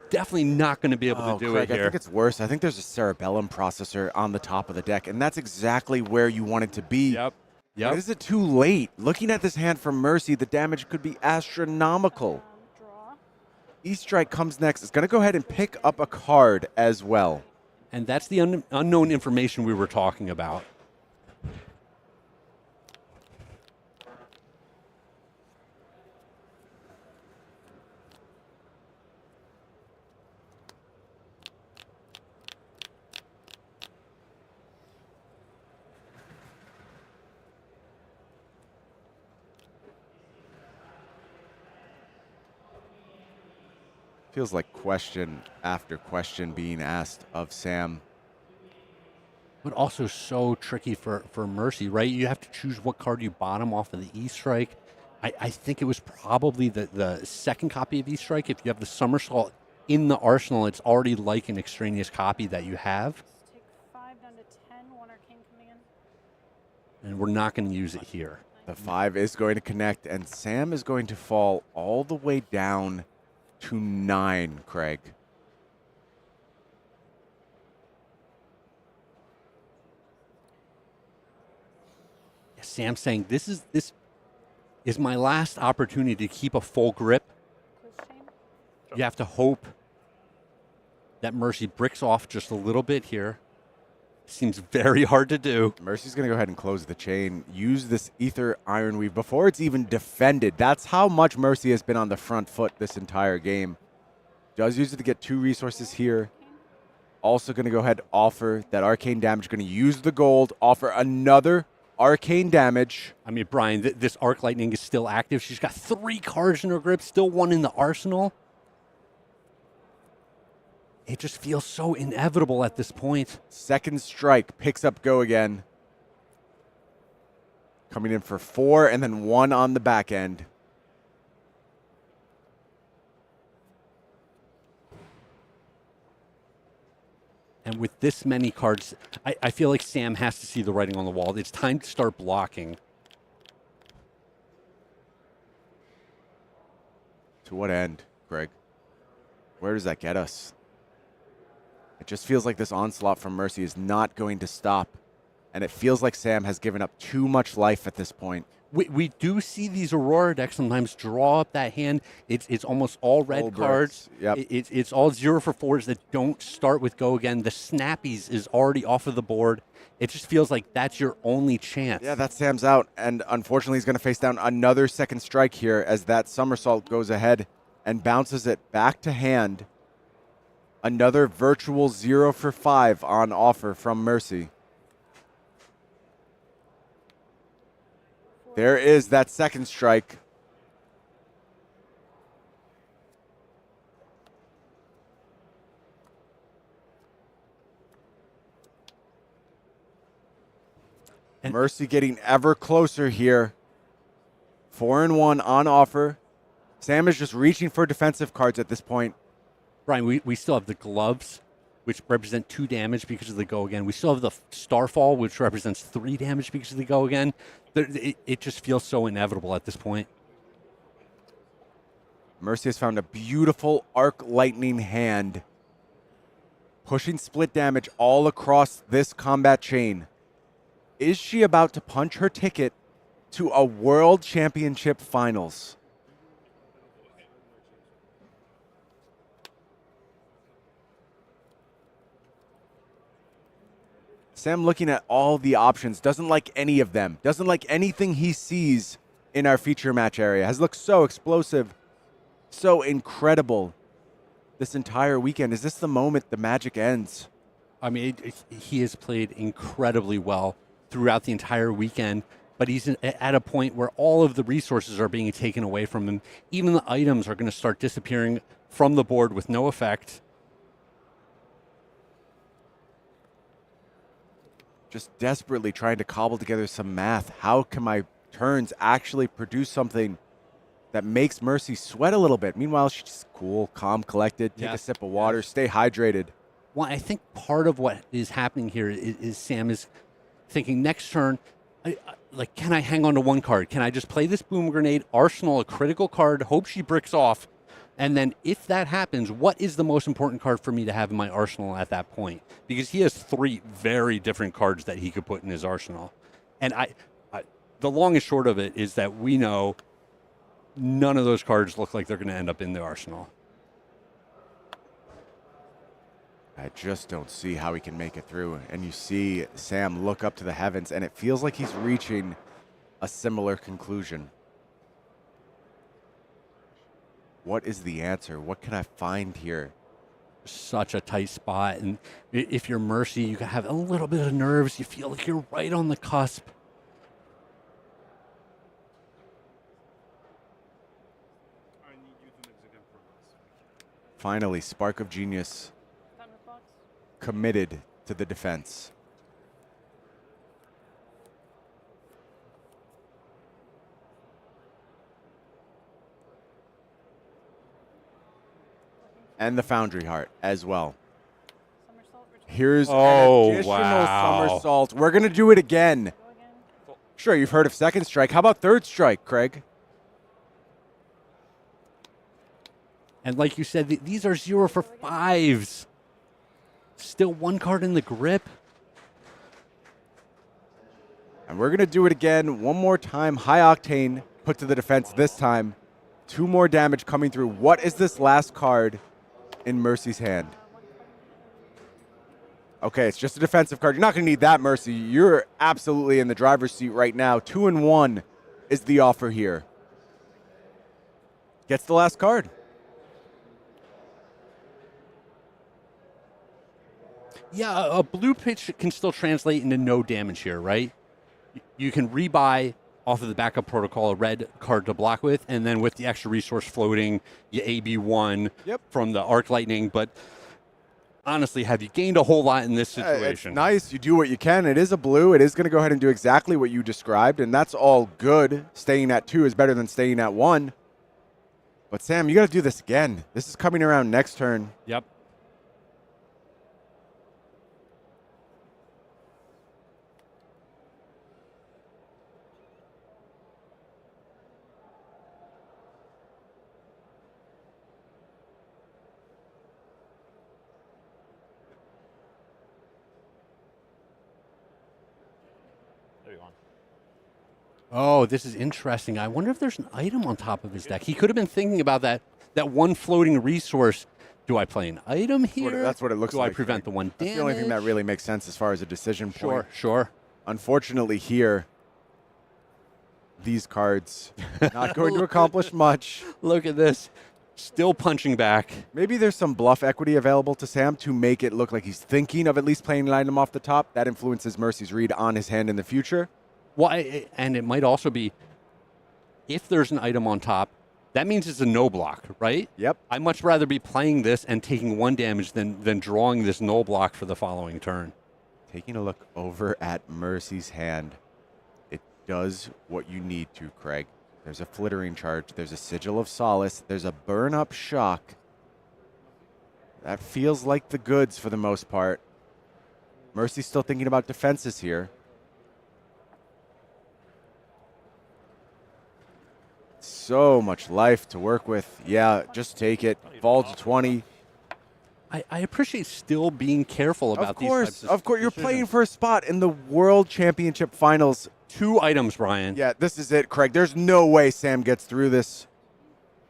definitely not going to be able to do Craig, it here. I think it's worse. I think there's a cerebellum processor on the top of the deck, and that's exactly where you want it to be. Yep. But is it too late? Looking at this hand from Mercy, the damage could be astronomical. E-Strike comes next. It's going to go ahead and pick up a card as well. And that's the unknown information we were talking about. Feels like question after question being asked of Sam. But also so tricky for Mercy, right? You have to choose what card you bottom off of the E-Strike. I think it was probably the second copy of E-Strike. If you have the Somersault in the arsenal, it's already like an extraneous copy that you have. Take 5 down to 10, 1 Arcane coming in. And we're not going to use it here. The 5 is going to connect, and Sam is going to fall all the way down to 9, Craig. Sam saying this is my last opportunity to keep a full grip. You have to hope that Mercy bricks off just a little bit here. Seems very hard to do. Mercy's going to go ahead and close the chain. Use this Ether Iron Weave before it's even defended. That's how much Mercy has been on the front foot this entire game. Does use it to get 2 resources here. Also going to go ahead and offer that arcane damage. Going to use the gold, offer another arcane damage. I mean, Brian, this Arc Lightning is still active. She's got 3 cards in her grip, still 1 in the arsenal. it just feels so inevitable at this point. Second strike picks up go again. Coming in for 4 and then 1 on the back end. And with this many cards, I feel like Sam has to see the writing on the wall. It's time to start blocking. To what end, Greg? Where does that get us? It just feels like this onslaught from Mercy is not going to stop. And it feels like Sam has given up too much life at this point. We do see these Aurora decks sometimes draw up that hand. It's almost all red cards. Yep. It's all 0 for 4s that don't start with go again. The Snappies is already off of the board. It just feels like that's your only chance. Yeah, that Sam's out. And unfortunately, he's going to face down another second strike here as that somersault goes ahead and bounces it back to hand. Another virtual 0 for 5 on offer from Mercy. There is that second strike. And Mercy getting ever closer here. 4 and 1 on offer. Sam is just reaching for defensive cards at this point. Brian, we still have the gloves, which represent 2 damage because of the go again. We still have the Starfall, which represents 3 damage because of the go again. It just feels so inevitable at this point. Mercy has found a beautiful arc lightning hand, pushing split damage all across this combat chain. Is she about to punch her ticket to a World Championship Finals? Sam looking at all the options, doesn't like any of them, doesn't like anything he sees in our feature match area. Has looked so explosive, so incredible this entire weekend. Is this the moment the magic ends? I mean, he has played incredibly well throughout the entire weekend, but he's at a point where all of the resources are being taken away from him. Even the items are going to start disappearing from the board with no effect. Just desperately trying to cobble together some math. How can my turns actually produce something that makes Mercy sweat a little bit? Meanwhile, she's just cool, calm, collected, take a sip of water, stay hydrated. Well, I think part of what is happening here is Sam is thinking next turn, can I hang on to 1 card? Can I just play this Boom Grenade, arsenal a critical card, hope she bricks off? And then if that happens, what is the most important card for me to have in my arsenal at that point? Because he has 3 very different cards that he could put in his arsenal. And the long and short of it is that we know none of those cards look like they're going to end up in the arsenal. I just don't see how he can make it through. And you see Sam look up to the heavens, and it feels like he's reaching a similar conclusion. What is the answer? What can I find here? Such a tight spot. And if you're Mercy, you can have a little bit of nerves. You feel like you're right on the cusp. Finally, Spark of Genius committed to the defense. And the Foundry Heart as well. Here's an additional somersault. We're going to do it again. Sure, you've heard of second strike. How about third strike, Craig? And like you said, these are 0 for 5s. Still 1 card in the grip. And we're going to do it again one more time. High Octane put to the defense this time. 2 more damage coming through. What is this last card in Mercy's hand? Okay, it's just a defensive card. You're not going to need that, Mercy. You're absolutely in the driver's seat right now. 2 and 1 is the offer here. Gets the last card. Yeah, a blue pitch can still translate into no damage here, right? You can rebuy off of the backup protocol a red card to block with, and then with the extra resource floating, you AB1 from the Arc Lightning. But honestly, have you gained a whole lot in this It's situation? nice. You do what you can. It is a blue. It is going to go ahead and do exactly what you described, and that's all good. Staying at 2 is better than staying at 1. But, Sam, you got to do this again. This is coming around next turn. Yep. Oh, this is interesting. I wonder if there's an item on top of his deck. He could have been thinking about that one floating resource. Do I play an item here? That's what it looks Do like. I prevent the one damage? That's the only thing that really makes sense as far as a decision point. Sure. Unfortunately here, these cards not going to accomplish much. Look at this. Still punching back. Maybe there's some bluff equity available to Sam to make it look like he's thinking of at least playing an item off the top. That influences Mercy's read on his hand in the future. Well, and it might also be, if there's an item on top, that means it's a no block, right? Yep. I'd much rather be playing this and taking 1 damage than drawing this no block for the following turn. Taking a look over at Mercy's hand, it does what you need to, Craig. There's a Flittering Charge. There's a Sigil of Solace. There's a Burn-Up Shock. That feels like the goods for the most part. Mercy's still thinking about defenses here. So much life to work with. Yeah, just take it. Fall to 20. I appreciate still being careful about these types of Of course, you're decisions. playing for a spot in the World Championship Finals. 2 items, Brian. Yeah, this is it, Craig. There's no way Sam gets through this.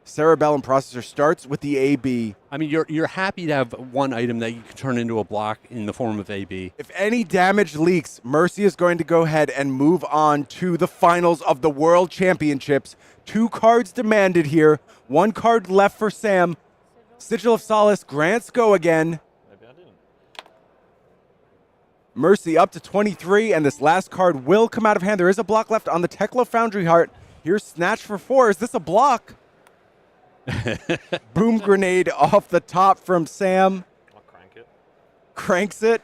Cerebellum Processor starts with the AB. I mean, you're happy to have 1 item that you can turn into a block in the form of AB. If any damage leaks, Mercy is going to go ahead and move on to the finals of the World Championships. 2 cards demanded here. 1 card left for Sam. Sigil of Solace grants go again. Maybe I didn't. Mercy up to 23, and this last card will come out of hand. There is a block left on the Tekla Foundry Heart. Here's Snatch for 4. Is this a block? Boom grenade off the top from Sam. I'll crank it. Cranks it.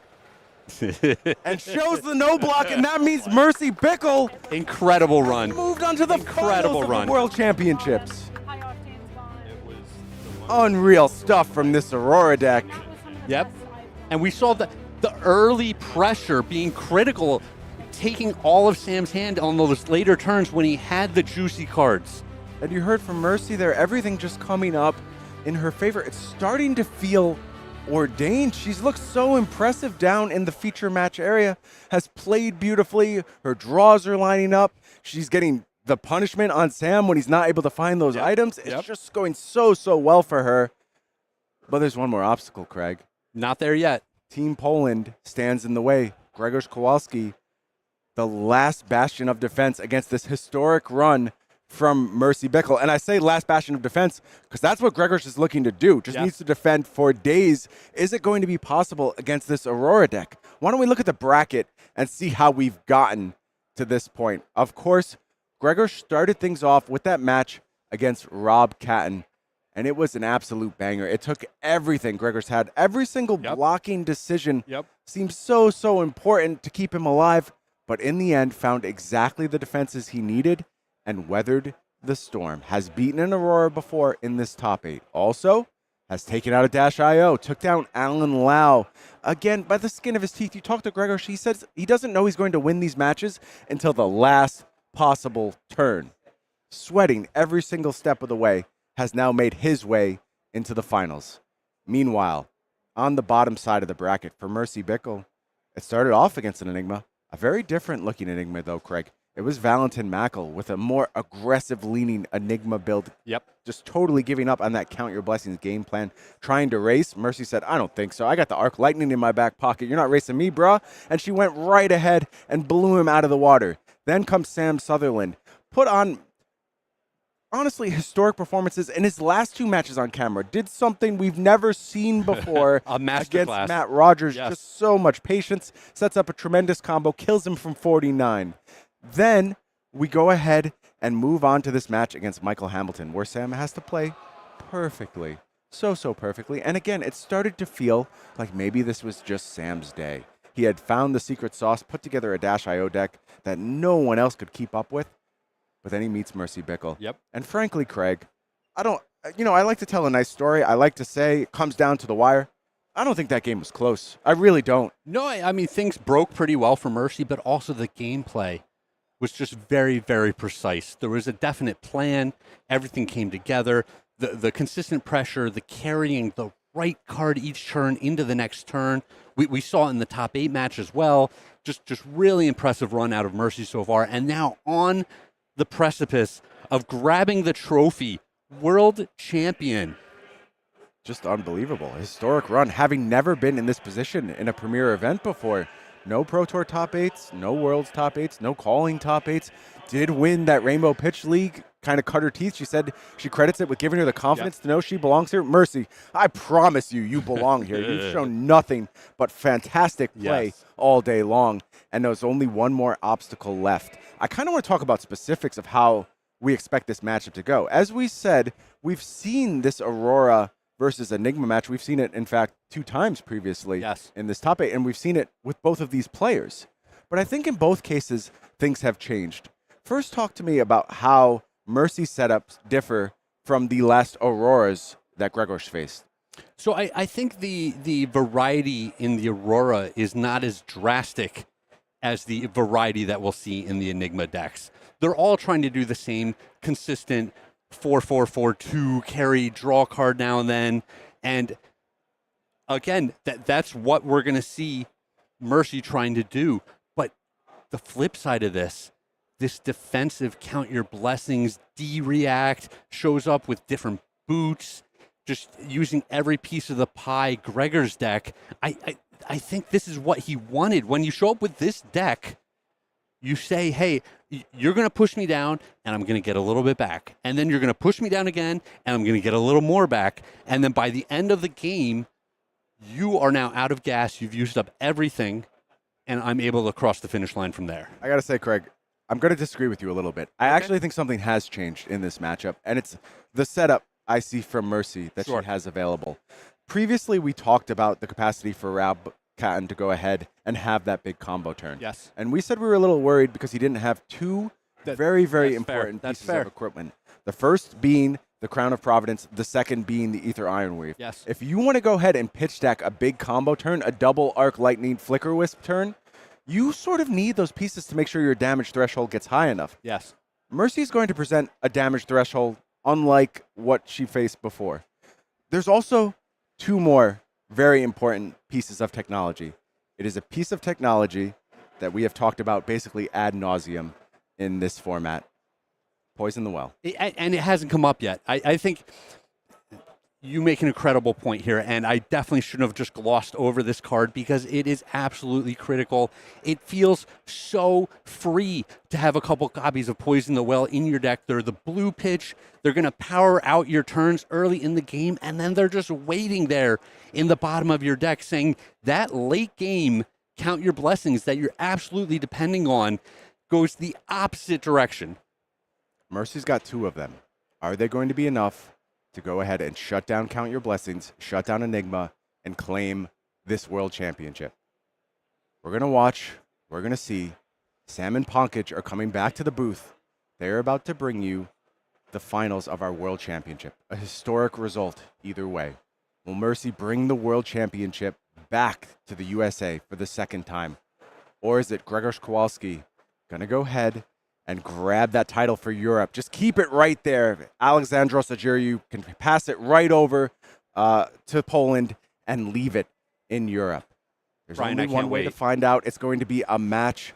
And shows the no block, and that means Mercy Bickell Incredible run. moved on to the Incredible finals run. of the World Championships. Unreal stuff from this Aurora deck. Yep. And we saw the early pressure being critical, taking all of Sam's hand on those later turns when he had the juicy cards. And you heard from Mercy there, everything just coming up in her favor. It's starting to feel ordained. She's looked so impressive down in the feature match area, has played beautifully. Her draws are lining up. She's getting the punishment on Sam when he's not able to find those items. It's just going so well for her. But there's one more obstacle, Craig. Not there yet. Team Poland stands in the way. Grzegorz Kowalski, the last bastion of defense against this historic run from Mercy Bickell. And I say last bastion of defense because that's what Grzegorz is looking to do. Just needs to defend for days. Is it going to be possible against this Aurora deck? Why don't we look at the bracket and see how we've gotten to this point? Of course, Grzegorz started things off with that match against Rob Catton, and it was an absolute banger. It took everything Grzegorz had. Every single blocking decision seemed so important to keep him alive, but in the end found exactly the defenses he needed and weathered the storm. Has beaten an Aurora before in this top 8. Also, has taken out a Dash.io, took down Alan Lau. Again, by the skin of his teeth. You talk to Grzegorz, he says he doesn't know he's going to win these matches until the last possible turn. Sweating every single step of the way, has now made his way into the finals. Meanwhile, on the bottom side of the bracket for Mercy Bickell, it started off against an Enigma. A very different looking Enigma though, Craig. It was Valentin Mackl with a more aggressive leaning Enigma build. Yep. Just totally giving up on that Count Your Blessings game plan. Trying to race. Mercy said, I don't think so. I got the Arc Lightning in my back pocket. You're not racing me, bruh. And she went right ahead and blew him out of the water. Then comes Sam Sutherland. Put on, honestly, historic performances in his last 2 matches on camera. Did something we've never seen before A masterclass. against Matt Rogers. Yes. Just so much patience. Sets up a tremendous combo. Kills him from 49. Then we go ahead and move on to this match against Michael Hamilton, where Sam has to play perfectly. so perfectly. And again, it started to feel like maybe this was just Sam's day. He had found the secret sauce, put together a Dash.io deck that no one else could keep up with. But then he meets Mercy Bickell. Yep. And frankly, Craig, I like to tell a nice story. I like to say it comes down to the wire. I don't think that game was close. I really don't. No, I mean, things broke pretty well for Mercy, but also the gameplay was just very, very precise. There was a definite plan. Everything came together. The consistent pressure, the carrying the right card each turn into the next turn. We saw it in the top 8 match as well. Just really impressive run out of Mercy so far. And now on the precipice of grabbing the trophy, world champion. Just unbelievable. Historic run, having never been in this position in a premier event before. No Pro Tour top 8s, no Worlds top 8s, no calling top 8s. Did win that Rainbow Pitch League, kind of cut her teeth. She said she credits it with giving her the confidence to know she belongs here. Mercy, I promise you belong here. You've shown nothing but fantastic play all day long. And there's only one more obstacle left. I kind of want to talk about specifics of how we expect this matchup to go. As we said, we've seen this Aurora versus Enigma match. We've seen it, in fact, 2 times previously in this top 8, and we've seen it with both of these players. But I think in both cases, things have changed. First, talk to me about how Mercy setups differ from the last Auroras that Grzegorz faced. So I think the variety in the Aurora is not as drastic as the variety that we'll see in the Enigma decks. They're all trying to do the same consistent 4-4-4-2 carry, draw card now and then. And again, that's what we're going to see Mercy trying to do. But the flip side of this defensive count your blessings, D-react, shows up with different boots, just using every piece of the pie. Gregor's deck, I think this is what he wanted. When you show up with this deck, you say, hey, you're going to push me down, and I'm going to get a little bit back. And then you're going to push me down again, and I'm going to get a little more back. And then by the end of the game, you are now out of gas. You've used up everything, and I'm able to cross the finish line from there. I got to say, Craig, I'm going to disagree with you a little bit. I actually think something has changed in this matchup, and it's the setup I see from Mercy that she has available. Previously, we talked about the capacity for Catton to go ahead and have that big combo turn. Yes. And we said we were a little worried because he didn't have 2 very important pieces of equipment. The first being the Crown of Providence, the second being the Ether Ironweave. Yes. If you want to go ahead and pitch deck a big combo turn, a double Arc Lightning Flicker Wisp turn, you sort of need those pieces to make sure your damage threshold gets high enough. Yes. Mercy's going to present a damage threshold unlike what she faced before. There's also 2 more very important pieces of technology. It is a piece of technology that we have talked about basically ad nauseum in this format. Poison the well. And it hasn't come up yet. I think you make an incredible point here, and I definitely shouldn't have just glossed over this card because it is absolutely critical. It feels so free to have a couple copies of Poison the Well in your deck. They're the blue pitch. They're going to power out your turns early in the game, and then they're just waiting there in the bottom of your deck saying that late game count your blessings that you're absolutely depending on goes the opposite direction. Mercy's got 2 of them. Are they going to be enough to go ahead and shut down Count Your Blessings, shut down Enigma, and claim this world championship? We're going to watch. We're going to see. Sam and Ponkage are coming back to the booth. They're about to bring you the finals of our world championship. A historic result either way. Will Mercy bring the world championship back to the USA for the second time? Or is it Grzegorz Kowalski going to go ahead and grab that title for Europe? Just keep it right there. Alexandros Agiriou can pass it right over to Poland and leave it in Europe. There's only one way to find out. It's going to be a match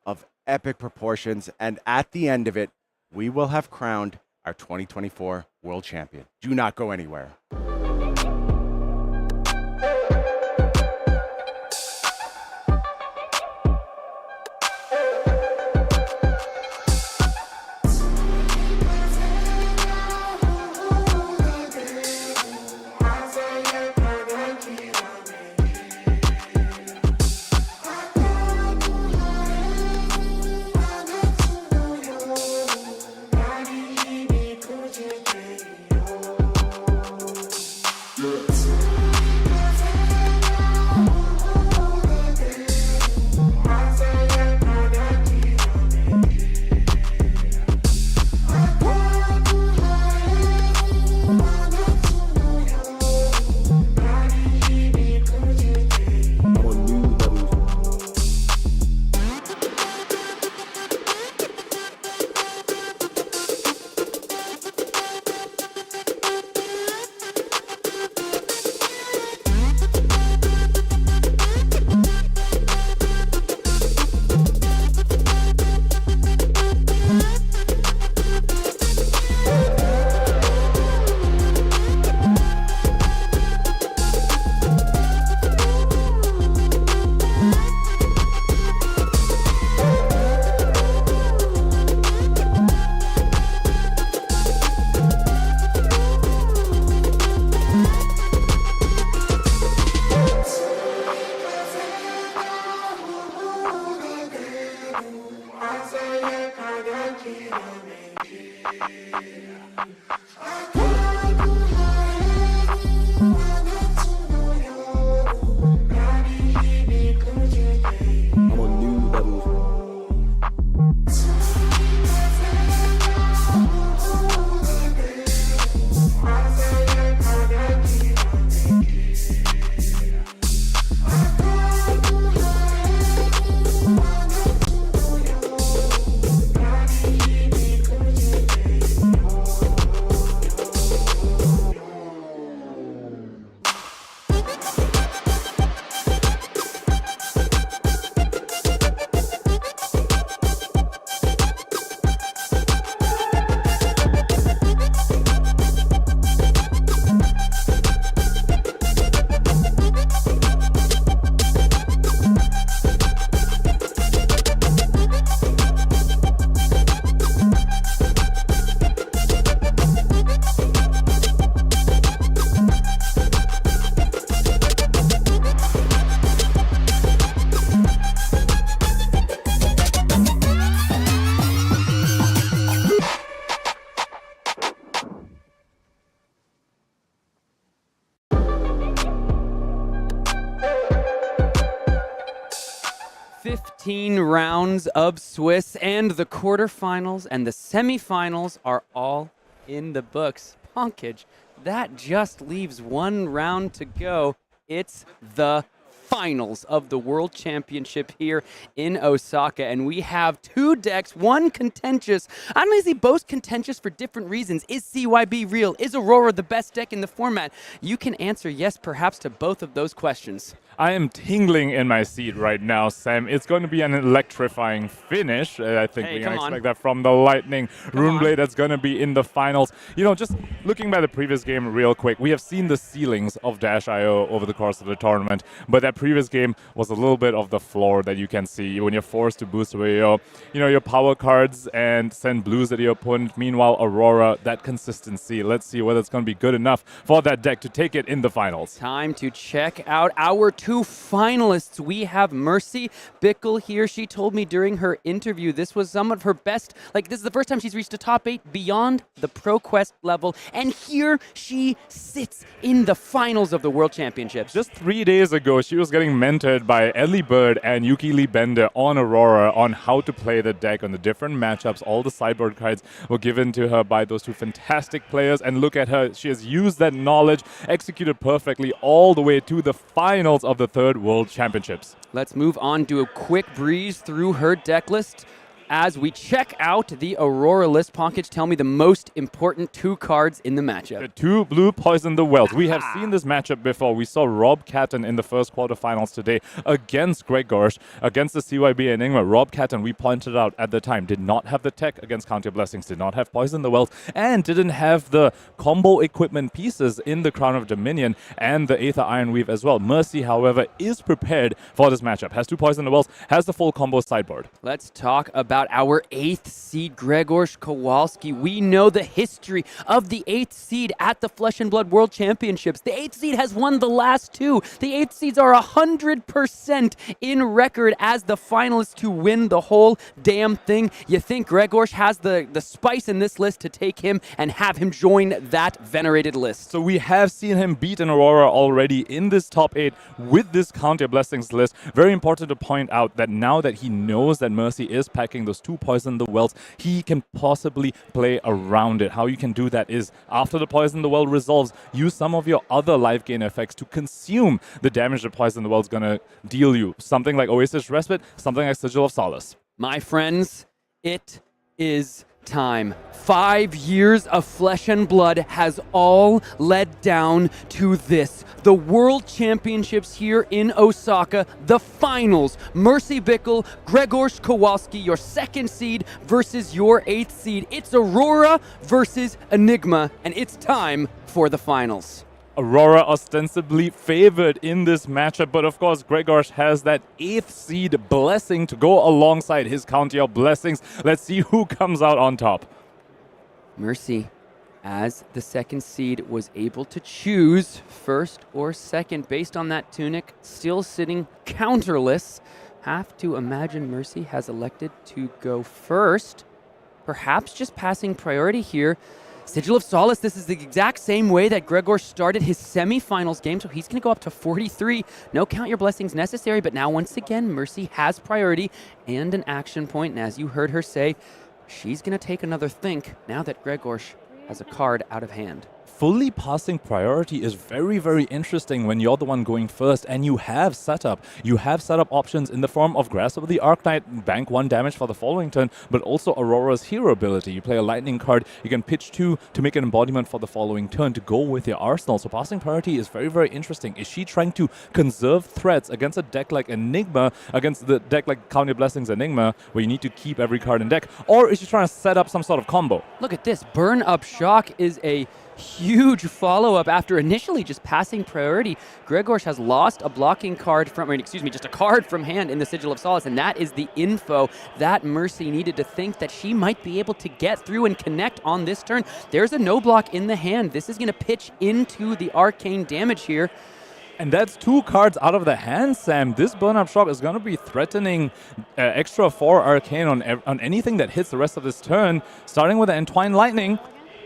of epic proportions, and at the end of it, we will have crowned our 2024 world champion. Do not go anywhere. I'm on new levels. Rounds of Swiss, and the quarterfinals and the semifinals are all in the books. Ponkage, that just leaves one round to go. It's the finals of the World Championship here in Osaka, and we have two decks, one contentious. I don't know, see both contentious for different reasons. Is CYB real? Is Aurora the best deck in the format? You can answer yes, perhaps, to both of those questions. I am tingling in my seat right now, Sam. It's going to be an electrifying finish. I think we can expect that from the Lightning Runeblade that's going to be in the finals. You know, just looking by the previous game real quick, we have seen the ceilings of Dash.io over the course of the tournament, but that previous game was a little bit of the floor that you can see when you're forced to boost away your power cards and send blues at your opponent. Meanwhile, Aurora, that consistency. Let's see whether it's going to be good enough for that deck to take it in the finals. Time to check out our two finalists. We have Mercy Bickell here. She told me during her interview this was some of her best, this is the first time she's reached a top 8 beyond the ProQuest level, and here she sits in the finals of the World Championships. Just 3 days ago, she was getting mentored by Ellie Bird and Yuki Lee Bender on Aurora on how to play the deck on the different matchups. All the sideboard cards were given to her by those two fantastic players, and look at her. She has used that knowledge, executed perfectly all the way to the finals of the third World Championships. Let's move on to a quick breeze through her deck list as we check out the Aurora list. Ponkage, tell me the most important two cards in the matchup. The two blue poison the wells. We have seen this matchup before. We saw Rob Catton in the first quarterfinals today against Grzegorz, against the CYB Enigma. Rob Catton, we pointed out at the time, did not have the tech against Counter Blessings, did not have Poison the Wells, and didn't have the combo equipment pieces in the Crown of Dominion and the Aether Ironweave as well. Mercy, however, is prepared for this matchup. Has two Poison the Wells, has the full combo sideboard. Let's talk about our 8th seed, Grzegorz Kowalski. We know the history of the 8th seed at the Flesh and Blood World Championships. The 8th seed has won the last two. The 8th seeds are 100% in record as the finalists to win the whole damn thing. You think Grzegorz has the spice in this list to take him and have him join that venerated list? So we have seen him beat an Aurora already in this top 8 with this Counter Blessings list. Very important to point out that now that he knows that Mercy is packing those two Poison the Wells, he can possibly play around it. How you can do that is, after the Poison the Well resolves, use some of your other life gain effects to consume the damage that Poison the Well is going to deal you. Something like Oasis Respite, something like Sigil of Solace. My friends, it is time. 5 years of Flesh and Blood has all led down to this. The World Championships here in Osaka, the finals. Mercy Bickell, Grzegorz Kowalski, your 2nd seed versus your 8th seed. It's Aurora versus Enigma, and it's time for the finals. Aurora ostensibly favored in this matchup, but of course Grzegorz has that 8th seed blessing to go alongside his counter blessings. Let's see who comes out on top. Mercy, as the 2nd seed, was able to choose 1st or 2nd based on that tunic, still sitting counterless. Have to imagine Mercy has elected to go 1st. perhaps just passing priority here. Sigil of Solace, this is the exact same way that Grzegorz started his semifinals game, so he's going to go up to 43. No Count Your Blessings necessary, but now once again, Mercy has priority and an action point, and as you heard her say, she's going to take another think now that Grzegorz has a card out of hand. Fully passing priority is very, very interesting when you're the one going first and you have setup. You have setup options in the form of Grasp of the Arcanite, bank 1 damage for the following turn, but also Aurora's hero ability. You play a lightning card, you can pitch 2 to make an embodiment for the following turn to go with your arsenal. So passing priority is very, very interesting. Is she trying to conserve threats against a deck like Enigma, against the deck like Count Your Blessings Enigma, where you need to keep every card in deck, or is she trying to set up some sort of combo? Look at this. Burn Up Shock is a huge follow-up after initially just passing priority. Grzegorz has lost a blocking card from, just a card from hand in the Sigil of Solace, and that is the info that Mercy needed to think that she might be able to get through and connect on this turn. There's a no block in the hand. This is going to pitch into the arcane damage here. And that's 2 cards out of the hand, Sam. This Burn-Up Shock is going to be threatening extra 4 Arcane on anything that hits the rest of this turn, starting with the Entwined Lightning.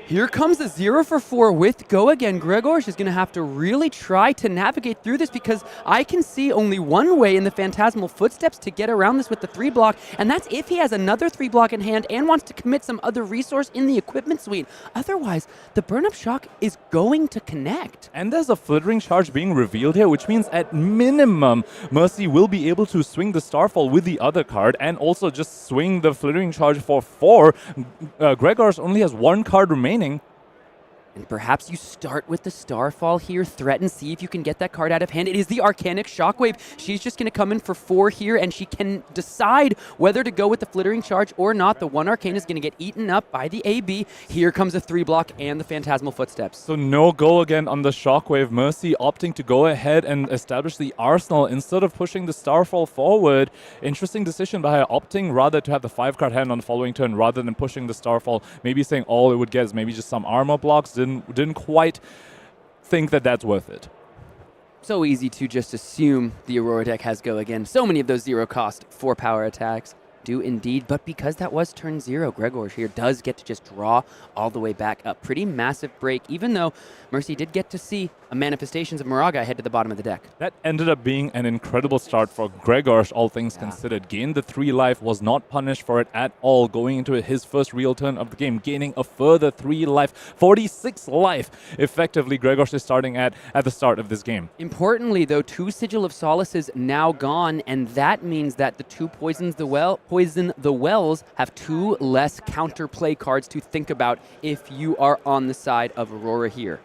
Here comes a 0 for 4 with Go Again. Grzegorz is going to have to really try to navigate through this because I can see only one way in the Phantasmal Footsteps to get around this with the 3 block, and that's if he has another 3 block in hand and wants to commit some other resource in the equipment suite. Otherwise, the Burn Up Shock is going to connect. And there's a Flittering Charge being revealed here, which means at minimum, Mercy will be able to swing the Starfall with the other card and also just swing the Flittering Charge for 4. Grzegorz only has 1 card remaining. And perhaps you start with the Starfall here, threaten, see if you can get that card out of hand. It is the Arcanic Shockwave. She's just going to come in for 4 here, and she can decide whether to go with the Flittering Charge or not. The 1 Arcane is going to get eaten up by the AB. Here comes a 3 block and the Phantasmal Footsteps. So no Go Again on the Shockwave. Mercy opting to go ahead and establish the arsenal instead of pushing the Starfall forward. Interesting decision by her, opting rather to have the 5-card hand on the following turn rather than pushing the Starfall. Maybe saying all it would get is maybe just some armor blocks. Didn't quite think that that's worth it. So easy to just assume the Aurora deck has Go Again. So many of those 0-cost 4-power attacks do indeed, but because that was turn 0, Grzegorz here does get to just draw all the way back up. Pretty massive break, even though Mercy did get to see a Manifestations of Moraga head to the bottom of the deck. That ended up being an incredible start for Grzegorz, all things considered. Gained the 3 life, was not punished for it at all, going into his first real turn of the game, gaining a further 3 life, 46 life, effectively Grzegorz is starting at the start of this game. Importantly, though, 2 Sigil of Solaces now gone, and that means that the 2 Poison the Wells have 2 less counterplay cards to think about if you are on the side of Aurora here.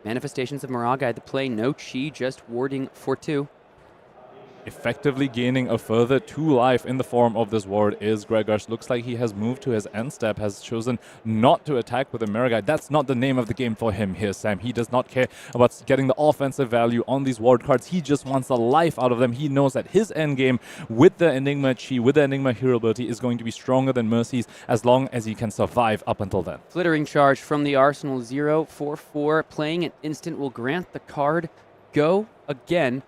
Manifestations of Moraga at the play, no Chi, just warding for 2. Effectively gaining a further 2 life in the form of this ward is Grzegorz. Looks like he has moved to his end step, has chosen not to attack with a Mirror Guide. That's not the name of the game for him here, Sam. He does not care about getting the offensive value on these ward cards. He just wants the life out of them. He knows that his end game with the Enigma Chi, with the Enigma hero ability, is going to be stronger than Mercy's as long as he can survive up until then. Flittering Charge from the Arsenal, 0 for 4. Playing an instant will grant the card Go Again.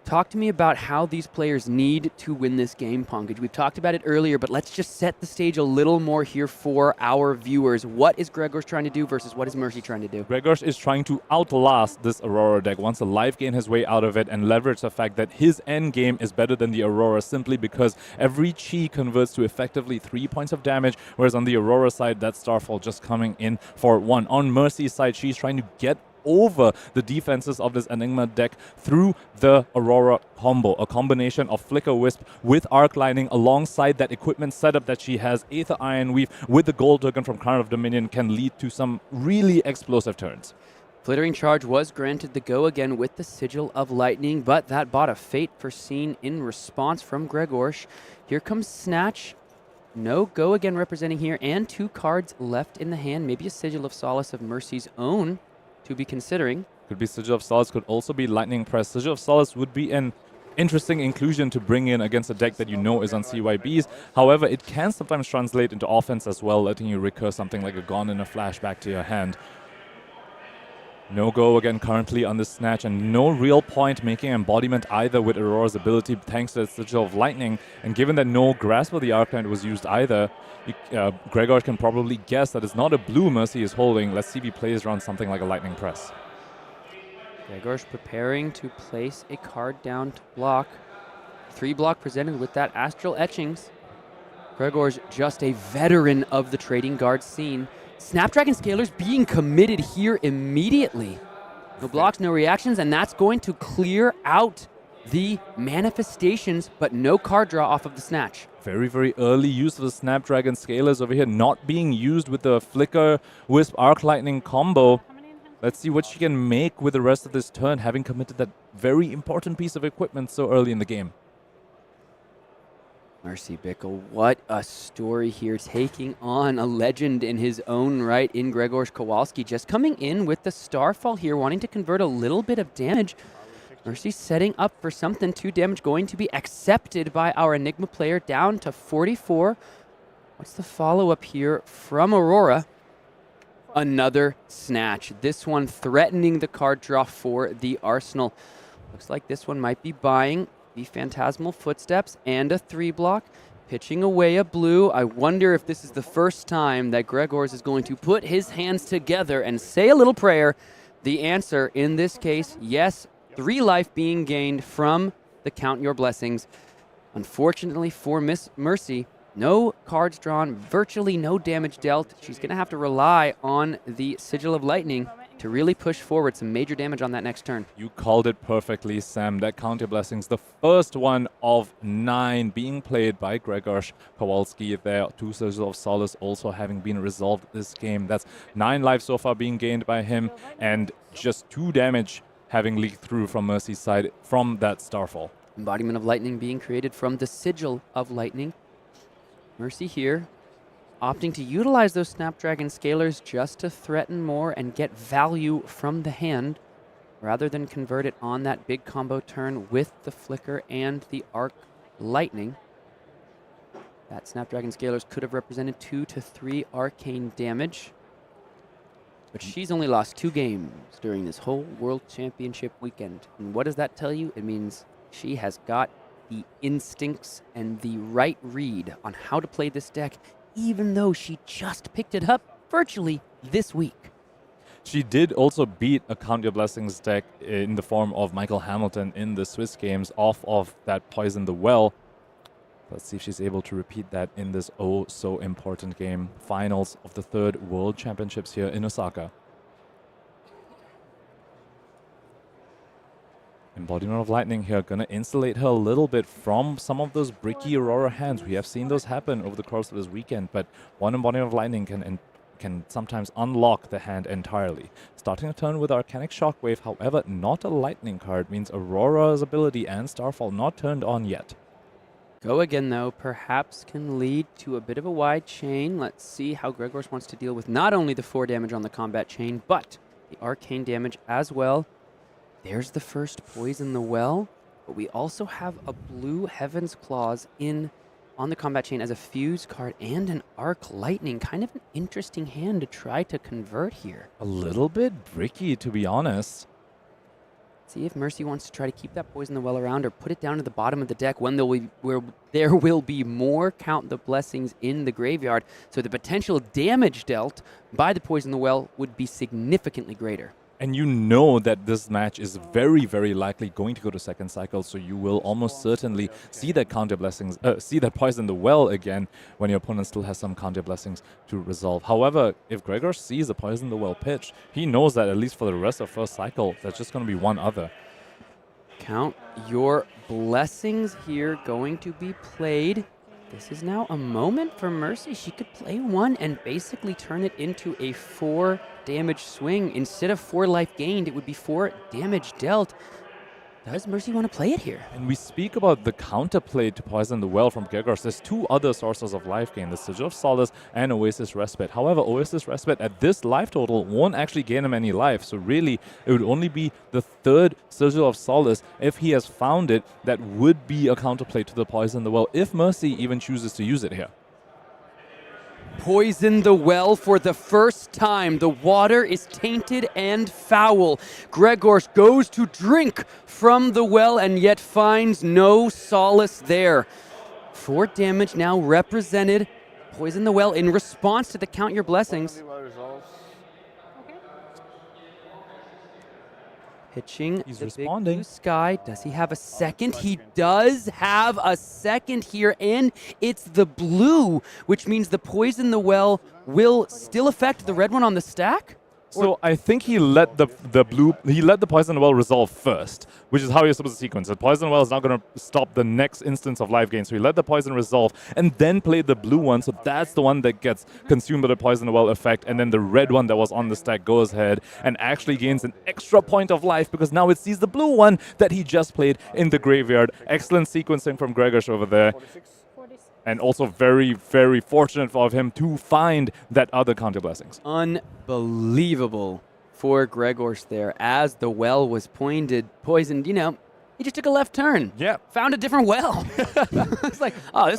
Talk to me about how these players need to win this game, Pankaj. We've talked about it earlier, but let's just set the stage a little more here for our viewers. What is Grzegorz trying to do versus what is Mercy trying to do? Grzegorz is trying to outlast this Aurora deck, wants to life gain his way out of it and leverage the fact that his end game is better than the Aurora simply because every Chi converts to effectively 3 points of damage, whereas on the Aurora side, that Starfall just coming in for 1. On Mercy's side, she's trying to get over the defenses of this Enigma deck through the Aurora combo, a combination of Flicker Wisp with Arc Lightning alongside that equipment setup that she has. Aether Iron Weave with the gold token from Crown of Dominion can lead to some really explosive turns. Flittering Charge was granted the Go Again with the Sigil of Lightning, but that bought a Fate Foreseen in response from Grzegorz. Here comes Snatch. No Go Again representing here, and 2 cards left in the hand. Maybe a Sigil of Solace of Mercy's own to be considering. Could be Sigil of Solace, could also be Lightning Press. Sigil of Solace would be an interesting inclusion to bring in against a deck that you know is on CYBs. However, it can sometimes translate into offense as well, letting you recur something like a Gone in a Flashback to your hand. No go again currently on the snatch, and no real point making embodiment either with Aurora's ability thanks to the Sigil of Lightning. And given that no Grasp of the Arclight was used either, Grzegorz can probably guess that it's not a blue Mercy is holding. Let's see if he plays around something like a Lightning Press. Grzegorz preparing to place a card down to block. 3 block presented with that Astral Etchings. Grzegorz just a veteran of the trading guard scene. Snapdragon Scalers being committed here immediately. No blocks, no reactions, and that's going to clear out the manifestations, but no card draw off of the snatch. Very, very early use of the Snapdragon Scalers over here, not being used with the Flicker Wisp Arc Lightning combo. Let's see what she can make with the rest of this turn, having committed that very important piece of equipment so early in the game. Mercy Bickell, what a story here, taking on a legend in his own right in Grzegorz Kowalski, just coming in with the Starfall here, wanting to convert a little bit of damage. Mercy setting up for something, 2 damage going to be accepted by our Enigma player, down to 44. What's the follow-up here from Aurora? Another snatch, this one threatening the card draw for the Arsenal. Looks like this one might be buying the Phantasmal Footsteps and a 3 block, pitching away a blue. I wonder if this is the first time that Grzegorz is going to put his hands together and say a little prayer. The answer in this case, yes, 3 life being gained from the Count Your Blessings. Unfortunately for Miss Mercy, no cards drawn, virtually no damage dealt. She's going to have to rely on the Sigil of Lightning to really push forward some major damage on that next turn. You called it perfectly, Sam. That Count Your Blessings, the first one of 9 being played by Grzegorz Kowalski there. 2 Sigils of Solace also having been resolved this game. That's 9 life so far being gained by him, and just 2 damage having leaked through from Mercy's side from that Starfall. Embodiment of Lightning being created from the Sigil of Lightning. Mercy here opting to utilize those Snapdragon Scalers just to threaten more and get value from the hand, rather than convert it on that big combo turn with the Flicker and the Arc Lightning. That Snapdragon Scalers could have represented 2 to 3 arcane damage, but she's only lost 2 games during this whole World Championship weekend. And what does that tell you? It means she has got the instincts and the right read on how to play this deck, even though she just picked it up virtually this week. She did also beat a Count Your Blessings deck in the form of Michael Hamilton in the Swiss games off of that Poison the Well. Let's see if she's able to repeat that in this oh so important game. Finals of the 3rd World Championships here in Osaka. Embodiment of Lightning here, gonna insulate her a little bit from some of those bricky Aurora hands. We have seen those happen over the course of this weekend, but one Embodiment of Lightning can sometimes unlock the hand entirely. Starting a turn with Arcanic Shockwave, however, not a Lightning card, means Aurora's ability and Starfall not turned on yet. Go again, though, perhaps can lead to a bit of a wide chain. Let's see how Grzegorz wants to deal with not only the 4 damage on the combat chain, but the arcane damage as well. There's the first Poison the Well, but we also have a blue Heaven's Claws on the combat chain as a fuse card and an Arc Lightning. Kind of an interesting hand to try to convert here. A little bit bricky, to be honest. See if Mercy wants to try to keep that Poison the Well around or put it down to the bottom of the deck when there will be more Count the Blessings in the graveyard. So the potential damage dealt by the Poison the Well would be significantly greater. And you know that this match is very, very likely going to go to second cycle, so you will almost certainly see that Count Your Blessings, see that Poison the Well again when your opponent still has some Count Your Blessings to resolve. However, if Grzegorz sees a Poison the Well pitch, he knows that at least for the rest of first cycle, there's just going to be one other. Count Your Blessings here going to be played. This is now a moment for Mercy. She could play one and basically turn it into a 4 damage swing. Instead of 4 life gained, it would be 4 damage dealt. Does Mercy want to play it here? And we speak about the counterplay to Poison the Well from Grzegorz. There's 2 other sources of life gain, the Sigil of Solace and Oasis Respite. However, Oasis Respite at this life total won't actually gain him any life. So really, it would only be the 3rd Sigil of Solace, if he has found it, that would be a counterplay to the Poison the Well, if Mercy even chooses to use it here. Poison the well for the first time. The water is tainted and foul. Grzegorz goes to drink from the well and yet finds no solace there. 4 damage now represented. Poison the well in response to the Count Your Blessings. Pitching He's the responding. Big Blue Sky. Does he have a second? He does have a second here, and it's the blue, which means the Poison the Well will still affect the red one on the stack? So I think he let the Poison Well resolve first, which is how you're supposed to sequence it. Poison Well is not going to stop the next instance of life gain, so he let the Poison resolve and then played the blue one, so that's the one that gets consumed by the Poison Well effect, and then the red one that was on the stack goes ahead and actually gains an extra point of life because now it sees the blue one that he just played in the graveyard. Excellent sequencing from Grzegorz over there. And also very, very fortunate of him to find that other Counter Blessings. Unbelievable for Grzegorz there. As the well was poisoned, you know, he just took a left turn. Yeah. Found a different well. It's like, oh, this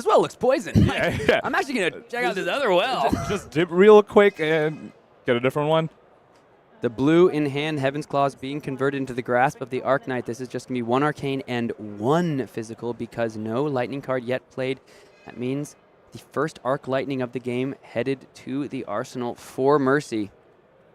well looks poisoned. Like, I'm actually going to check out this other well. Just dip real quick and get a different one. The blue in hand, Heaven's Claws being converted into the grasp of the Arc Knight. This is just going to be 1 Arcane and 1 Physical because no Lightning card yet played. That means the first Arc Lightning of the game headed to the arsenal for Mercy.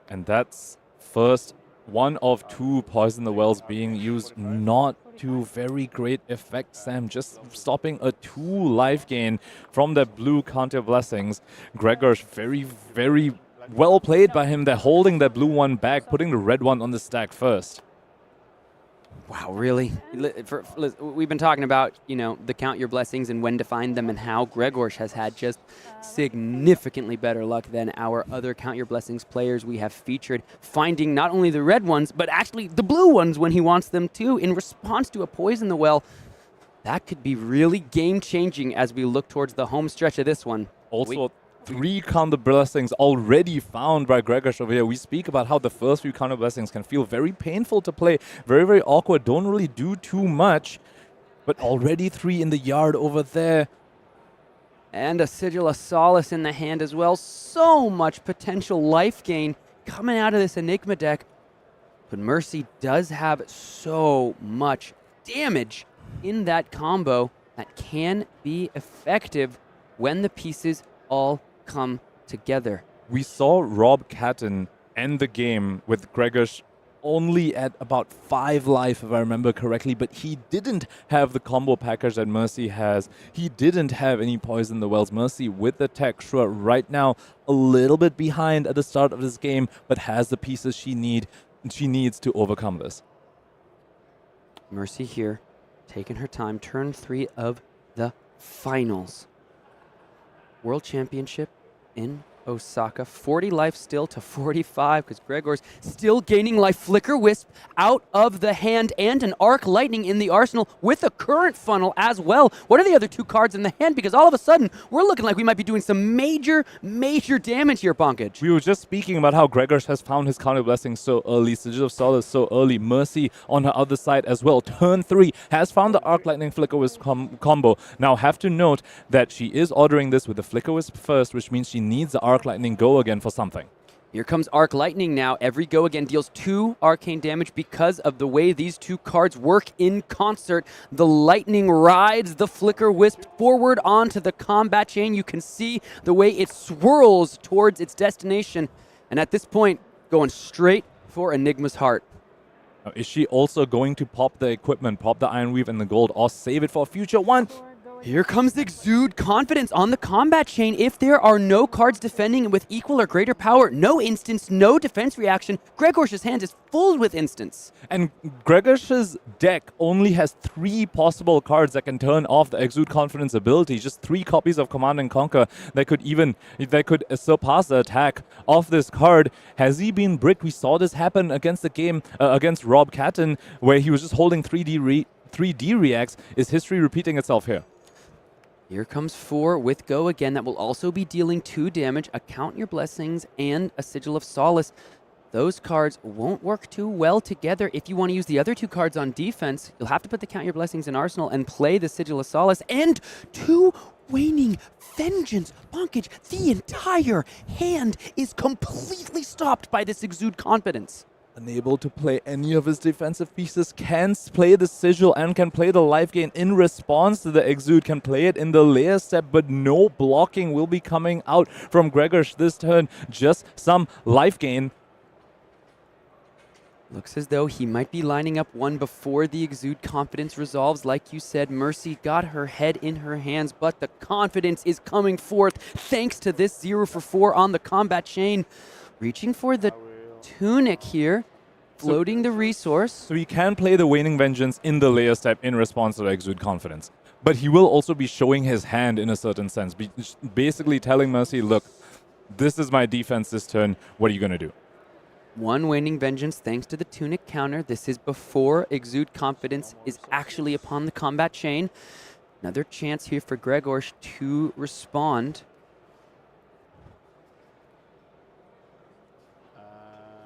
And that's first one of 2 Poison the Wells being used, not to very great effect, Sam. Just stopping a 2 life gain from the blue Counter Blessings. Grzegorz very, very well played by him. They're holding that blue one back, putting the red one on the stack first. Wow, really? We've been talking about, you know, the Count Your Blessings and when to find them and how Grzegorz has had just significantly better luck than our other Count Your Blessings players we have featured, finding not only the red ones, but actually the blue ones when he wants them too, in response to a Poison the Well. That could be really game-changing as we look towards the home stretch of this one. Also, 3 Counter Blessings already found by Grzegorz over here. We speak about how the first few Counter Blessings can feel very painful to play, very, very awkward, don't really do too much, but already 3 in the yard over there. And a Sigil of Solace in the hand as well. So much potential life gain coming out of this Enigma deck. But Mercy does have so much damage in that combo that can be effective when the pieces all come together. We saw Rob Catton end the game with Grzegorz only at about 5 life, if I remember correctly, but he didn't have the combo package that Mercy has. He didn't have any Poison the Wells. Mercy with the tech, sure, right now a little bit behind at the start of this game, but has the pieces she needs to overcome this. Mercy here, taking her time, turn 3 of the finals. World Championship in Osaka. 40 life still to 45 because Grzegorz still gaining life. Flicker Wisp out of the hand and an Arc Lightning in the arsenal with a current funnel as well. What are the other 2 cards in the hand? Because all of a sudden, we're looking like we might be doing some major, major damage here, Bonkage. We were just speaking about how Grzegorz has found his Counter Blessing so early, Sigil of Solace so early, Mercy on her other side as well. Turn 3 has found the Arc Lightning Flicker Wisp combo. Now have to note that she is ordering this with the Flicker Wisp first, which means she needs the Arc Lightning go again for something. Here comes Arc Lightning now. Every go again deals 2 arcane damage because of the way these 2 cards work in concert. The Lightning rides the Flicker Wisp forward onto the combat chain. You can see the way it swirls towards its destination. And at this point, going straight for Enigma's heart. Now, is she also going to pop the equipment, pop the Iron Weave and the gold, or save it for a future one? Here comes the Exude Confidence on the combat chain. If there are no cards defending with equal or greater power, no instance, no defense reaction, Grzegorz' hand is full with instance. And Grzegorz' deck only has 3 possible cards that can turn off the Exude Confidence ability. Just 3 copies of Command and Conquer that could surpass the attack of this card. Has he been bricked? We saw this happen against the game against Rob Catton, where he was just holding 3D reacts. Is history repeating itself here? Here comes 4 with Go again. That will also be dealing 2 damage, a Count Your Blessings and a Sigil of Solace. Those cards won't work too well together. If you want to use the other 2 cards on defense, you'll have to put the Count Your Blessings in Arsenal and play the Sigil of Solace. And 2 Waning Vengeance. Bonkage, the entire hand is completely stopped by this Exude Confidence. Unable to play any of his defensive pieces, can play the Sigil and can play the life gain in response to the Exude, can play it in the layer step, but no blocking will be coming out from Grzegorz this turn. Just some life gain. Looks as though he might be lining up one before the Exude Confidence resolves. Like you said, Mercy got her head in her hands, but the confidence is coming forth thanks to this 0 for 4 on the combat chain. Reaching for the Tunic here, floating the resource. So he can play the Waning Vengeance in the layer step in response to the Exude Confidence. But he will also be showing his hand in a certain sense, basically telling Mercy, look, this is my defense this turn, what are you going to do? One Waning Vengeance thanks to the Tunic counter. This is before Exude Confidence is actually upon the combat chain. Another chance here for Grzegorz to respond.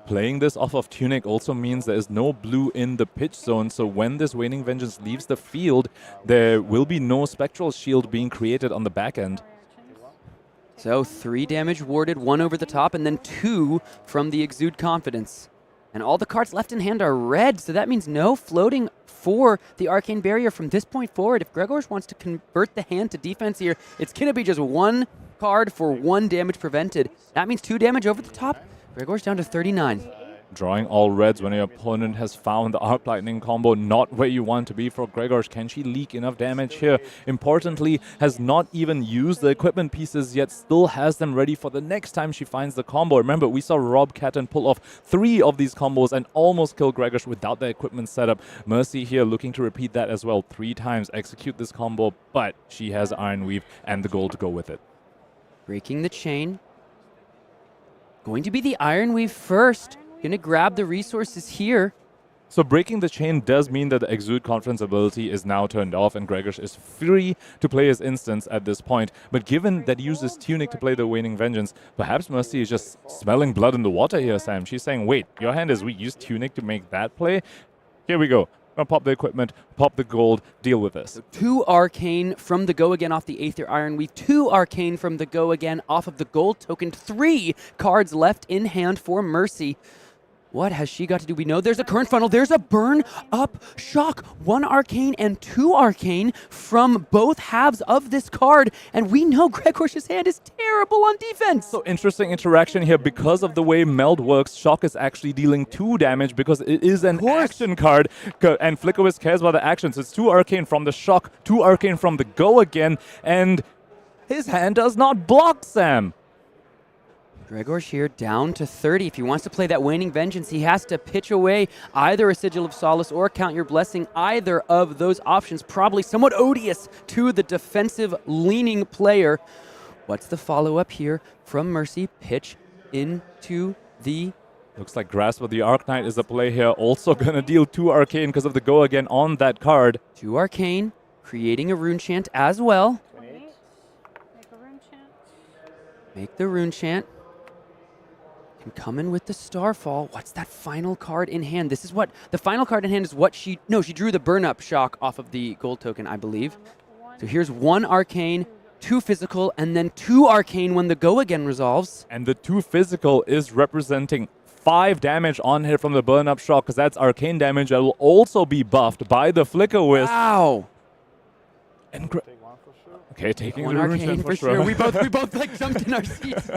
Playing this off of Tunic also means there is no blue in the pitch zone, so when this Waning Vengeance leaves the field, there will be no Spectral Shield being created on the back end. So 3 damage warded, 1 over the top, and then 2 from the Exude Confidence. And all the cards left in hand are red, so that means no floating for the Arcane Barrier from this point forward. If Grzegorz wants to convert the hand to defense here, it's going to be just 1 card for 1 damage prevented. That means 2 damage over the top. Grzegorz down to 39. Drawing all reds when your opponent has found the Arc Lightning combo not where you want to be for Grzegorz. Can she leak enough damage here? Importantly, has not even used the equipment pieces yet, still has them ready for the next time she finds the combo. Remember, we saw Rob Catton pull off 3 of these combos and almost kill Grzegorz without the equipment setup. Mercy here looking to repeat that as well 3 times, execute this combo, but she has Iron Weave and the gold to go with it. Breaking the chain. Going to be the Iron Weave first. Going to grab the resources here. So breaking the chain does mean that the Exude Confidence ability is now turned off and Grzegorz is free to play his instance at this point. But given that he uses Tunic to play the Waning Vengeance, perhaps Mercy is just smelling blood in the water here, Sam. She's saying, wait, your hand is weak. Use Tunic to make that play? Here we go. Gonna pop the equipment, pop the gold, deal with this. 2 Arcane from the Go Again off the Aether Iron Weave, 2 Arcane from the Go Again off of the gold token, 3 cards left in hand for Mercy. What has she got to do? We know there's a current funnel. There's a burn up shock. 1 Arcane and 2 Arcane from both halves of this card. And we know Grzegorz' hand is terrible on defense. So interesting interaction here. Because of the way Meld works, Shock is actually dealing 2 damage because it is an action card. And Flickerwisp cares about the actions. It's 2 Arcane from the Shock, 2 Arcane from the Go Again. And his hand does not block, Sam. Grzegorz here down to 30. If he wants to play that Waning Vengeance, he has to pitch away either a Sigil of Solace or Count Your Blessing. Either of those options probably somewhat odious to the defensive-leaning player. What's the follow-up here from Mercy? Pitch into the... Looks like Grasp of the Arcanite is the play here. Also going to deal 2 Arcane because of the Go Again on that card. 2 Arcane, creating a Rune Chant as well. Make the Rune Chant. Come in with the Starfall. What's that final card in hand? This is what the final card in hand is. What she drew the burn up shock off of the gold token, I believe. So here's 1 Arcane, 2 physical, and then 2 Arcane when the Go Again resolves. And the 2 physical is representing 5 damage on here from the burn up shock because that's Arcane damage that will also be buffed by the Flickerwisp. Wow. And okay, taking 1 the Arcane for sure. We both like jumped in our seats.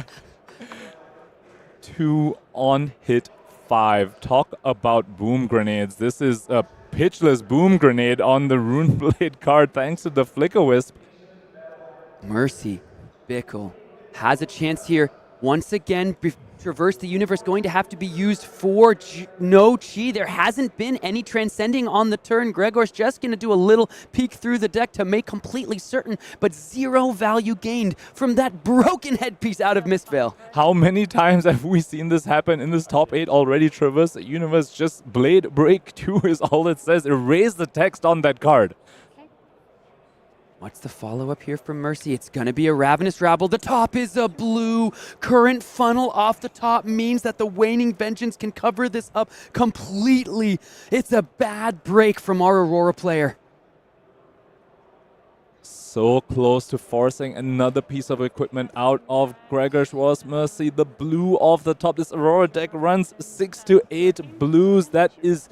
2 on hit 5. Talk about boom grenades. This is a pitchless boom grenade on the Runeblade card thanks to the Flickerwisp. Mercy, Bickell has a chance here. Once again, Traverse the Universe going to have to be used for no chi. There hasn't been any transcending on the turn. Grzegorz just going to do a little peek through the deck to make completely certain, but 0 value gained from that broken headpiece out of Mistvale. How many times have we seen this happen in this top 8 already? Traverse the Universe, just Blade Break 2 is all it says. Erase the text on that card. What's the follow-up here from Mercy? It's going to be a Ravenous Rabble. The top is a blue. Current funnel off the top means that the Waning Vengeance can cover this up completely. It's a bad break from our Aurora player. So close to forcing another piece of equipment out of Grzegorz was Mercy. The blue off the top. This Aurora deck runs 6 to 8 blues. That is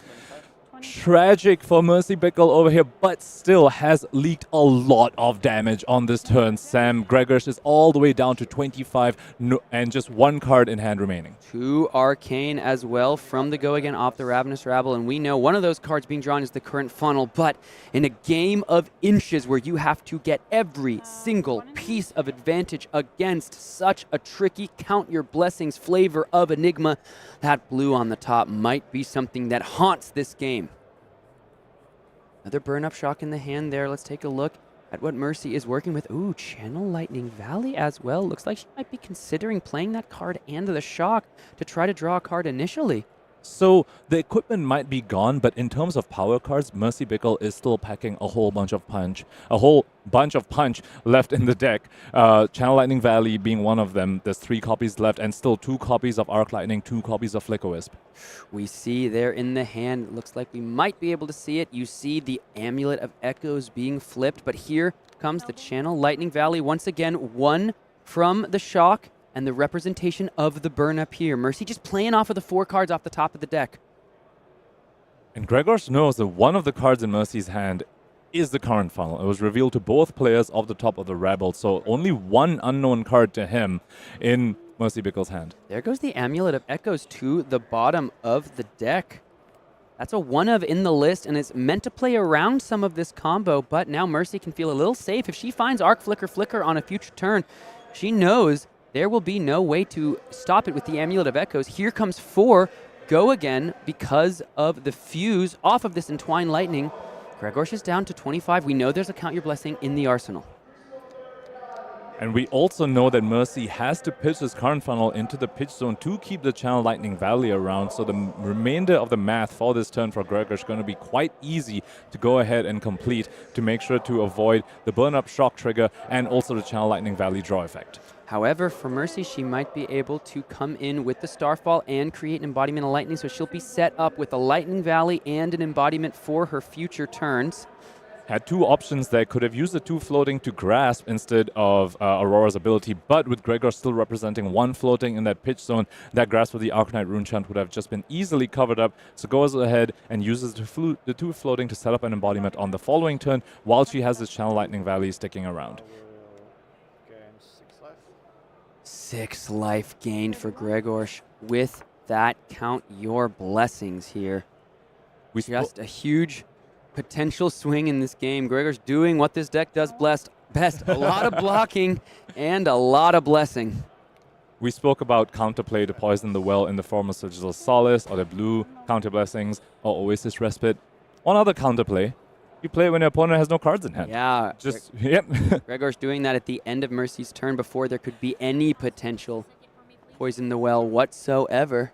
tragic for Mercy Bickell over here, but still has leaked a lot of damage on this turn. Sam, Grzegorz is all the way down to 25 and just one card in hand remaining. 2 Arcane as well from the Go Again off the Ravenous Rabble, and we know one of those cards being drawn is the current funnel, but in a game of inches where you have to get every single piece of advantage against such a tricky count your blessings flavor of Enigma, that blue on the top might be something that haunts this game. Another burn-up shock in the hand there. Let's take a look at what Mercy is working with. Ooh, Channel Lightning Valley as well. Looks like she might be considering playing that card and the shock to try to draw a card initially. So the equipment might be gone, but in terms of power cards, Mercy Bickell is still packing a whole bunch of punch left in the deck. Channel Lightning Valley being one of them. There's 3 copies left and still 2 copies of Arc Lightning, 2 copies of Flicker Wisp. We see there in the hand, looks like we might be able to see it. You see the Amulet of Echoes being flipped, but here comes the Channel Lightning Valley once again, 1 from the shock and the representation of the burn up here. Mercy just playing off of the 4 cards off the top of the deck. And Grzegorz knows that one of the cards in Mercy's hand is the current funnel. It was revealed to both players off the top of the Rabble, so only one unknown card to him in Mercy Bickell's hand. There goes the Amulet of Echoes to the bottom of the deck. That's a 1 of in the list, and it's meant to play around some of this combo, but now Mercy can feel a little safe. If she finds Arc Flicker on a future turn, she knows there will be no way to stop it with the Amulet of Echoes. Here comes 4 Go Again because of the fuse off of this Entwined Lightning. Grzegorz is down to 25. We know there's a Count Your Blessing in the arsenal. And we also know that Mercy has to pitch this current funnel into the pitch zone to keep the Channel Lightning Valley around. So the remainder of the math for this turn for Grzegorz is going to be quite easy to go ahead and complete to make sure to avoid the burn-up shock trigger and also the Channel Lightning Valley draw effect. However, for Mercy, she might be able to come in with the Starfall and create an embodiment of lightning, so she'll be set up with a Lightning Valley and an embodiment for her future turns. Had 2 options there. Could have used the 2 floating to grasp instead of Aurora's ability, but with Grzegorz still representing 1 floating in that pitch zone, that grasp with the Arcanite Rune Chant would have just been easily covered up. So goes ahead and uses the 2 floating to set up an embodiment on the following turn while she has this Channel Lightning Valley sticking around. 6 life gained for Grzegorz. With that, count your blessings here. Just a huge potential swing in this game. Grzegorz doing what this deck does best. A lot of blocking and a lot of blessing. We spoke about counterplay to Poison the Well in the form of Surgical Solace or the blue counter blessings or Oasis Respite. One other counterplay. You play it when your opponent has no cards in hand. Yeah. Yep. Grzegorz doing that at the end of Mercy's turn before there could be any potential Poison the Well whatsoever.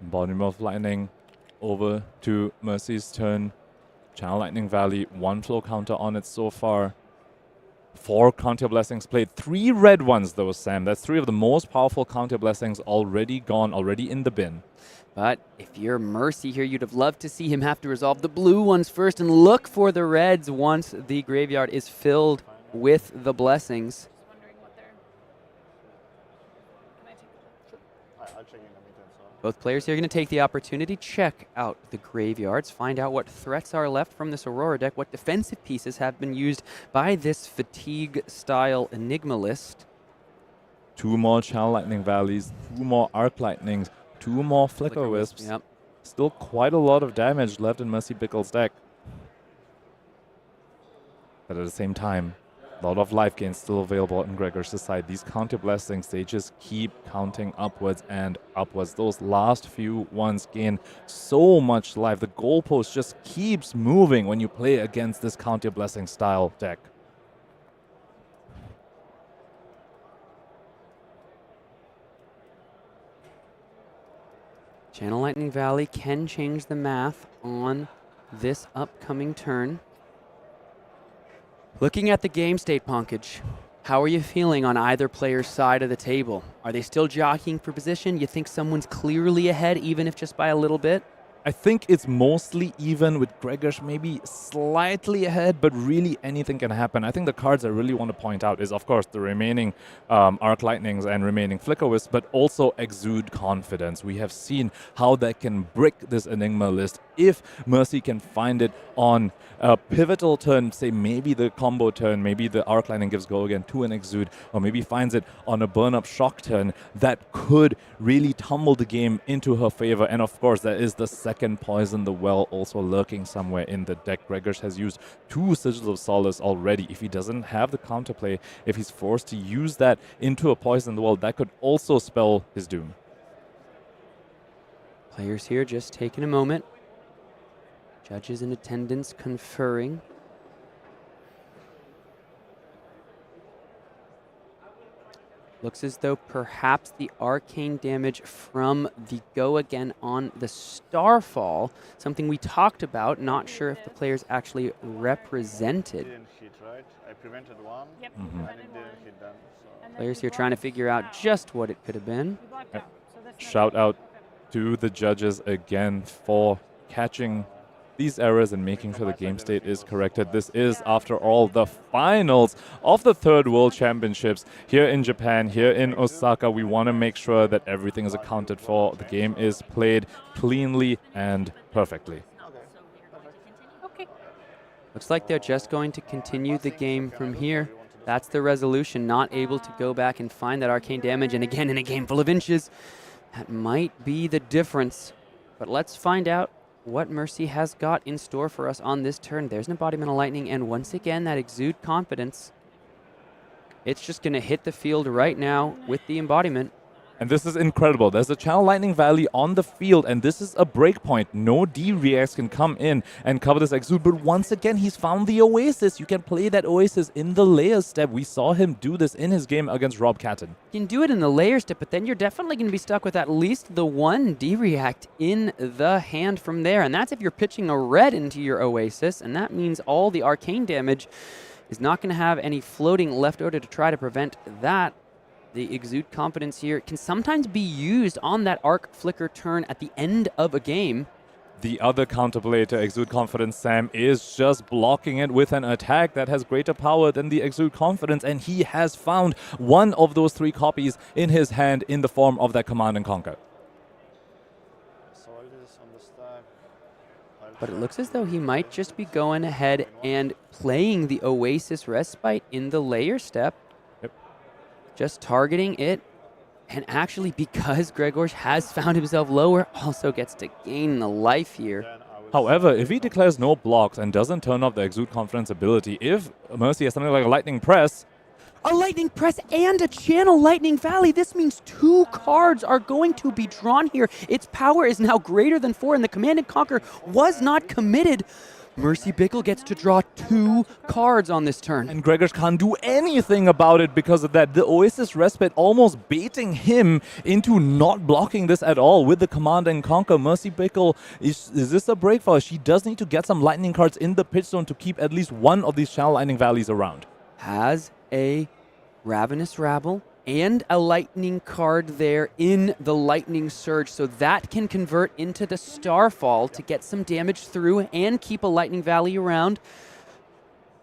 Embodiment of Lightning over to Mercy's turn. Channel Lightning Valley, 1 flow counter on it so far. 4 counter blessings played. 3 red ones though, Sam. That's 3 of the most powerful counter blessings already gone, already in the bin. But if you're Mercy here, you'd have loved to see him have to resolve the blue ones first and look for the reds once the graveyard is filled with the blessings. Both players here are going to take the opportunity, check out the graveyards, find out what threats are left from this Aurora deck, what defensive pieces have been used by this fatigue-style Enigma list. 2 more Channel Lightning Valleys, 2 more Arc Lightnings, 2 more Flicker Wisps. Yep. Still quite a lot of damage left in Mercy Bickell's deck. But at the same time, a lot of life gain still available in Grzegorz' side. These counter blessings, they just keep counting upwards and upwards. Those last few ones gain so much life. The goalpost just keeps moving when you play against this counter blessing style deck. Channel Lightning Valley can change the math on this upcoming turn. Looking at the game state, Ponkage, how are you feeling on either player's side of the table? Are they still jockeying for position? You think someone's clearly ahead, even if just by a little bit? I think it's mostly even with Grzegorz maybe slightly ahead, but really anything can happen. I think the cards I really want to point out is, of course, the remaining Arc Lightnings and remaining Flicker Wisps, but also Exude Confidence. We have seen how that can brick this Enigma list if Mercy can find it on a pivotal turn, say maybe the combo turn, maybe the Arc Lightning gives go again to an Exude, or maybe finds it on a burn-up shock turn. That could really tumble the game into her favor. And of course, there is the second Poison the Well also lurking somewhere in the deck. Grzegorz has used 2 Sigils of Solace already. If he doesn't have the counterplay, if he's forced to use that into a Poison the Well, that could also spell his doom. Players here just taking a moment. Judges in attendance conferring. Looks as though perhaps the arcane damage from the go again on the Starfall, something we talked about, not sure if the players actually represented. Didn't hit, right? I prevented one, Yep. and it didn't hit them. So. Players here trying to figure out just what it could have been. Shout out to the judges again for catching these errors and making sure the game state is corrected. This is, after all, the finals of the 3rd World Championships here in Japan, here in Osaka. We want to make sure that everything is accounted for. The game is played cleanly and perfectly. Looks like they're just going to continue the game from here. That's the resolution, not able to go back and find that arcane damage. And again, in a game full of inches, that might be the difference. But let's find out what Mercy has got in store for us on this turn. There's an Embodiment of Lightning, and once again, that Exude Confidence. It's just going to hit the field right now with the Embodiment. And this is incredible. There's a Channel Lightning Valley on the field, and this is a breakpoint. No D-Reacts can come in and cover this Exude, but once again, he's found the Oasis. You can play that Oasis in the layer step. We saw him do this in his game against Rob Catton. You can do it in the layer step, but then you're definitely going to be stuck with at least the 1 D-React in the hand from there, and that's if you're pitching a red into your Oasis, and that means all the arcane damage is not going to have any floating left over to try to prevent that. The Exude Confidence here can sometimes be used on that Arc Flicker turn at the end of a game. The other counterplay to Exude Confidence, Sam, is just blocking it with an attack that has greater power than the Exude Confidence, and he has found one of those 3 copies in his hand in the form of that Command and Conquer. But it looks as though he might just be going ahead and playing the Oasis Respite in the layer step. Just targeting it, and actually, because Grzegorz has found himself lower, also gets to gain the life here. However, if he declares no blocks and doesn't turn off the Exude Confidence ability, if Mercy has something like a Lightning Press, a Lightning Press and a Channel Lightning Valley. This means 2 cards are going to be drawn here. Its power is now greater than 4, and the Command and Conquer was not committed. Mercy Bickell gets to draw 2 cards on this turn. And Grzegorz can't do anything about it because of that. The Oasis Respite almost baiting him into not blocking this at all with the Command and Conquer. Mercy Bickell, is this a break for her? She does need to get some lightning cards in the pitch zone to keep at least one of these Channel Lightning Valleys around. Has a Ravenous Rabble and a lightning card there in the Lightning Surge, so that can convert into the Starfall to get some damage through and keep a Lightning Valley around.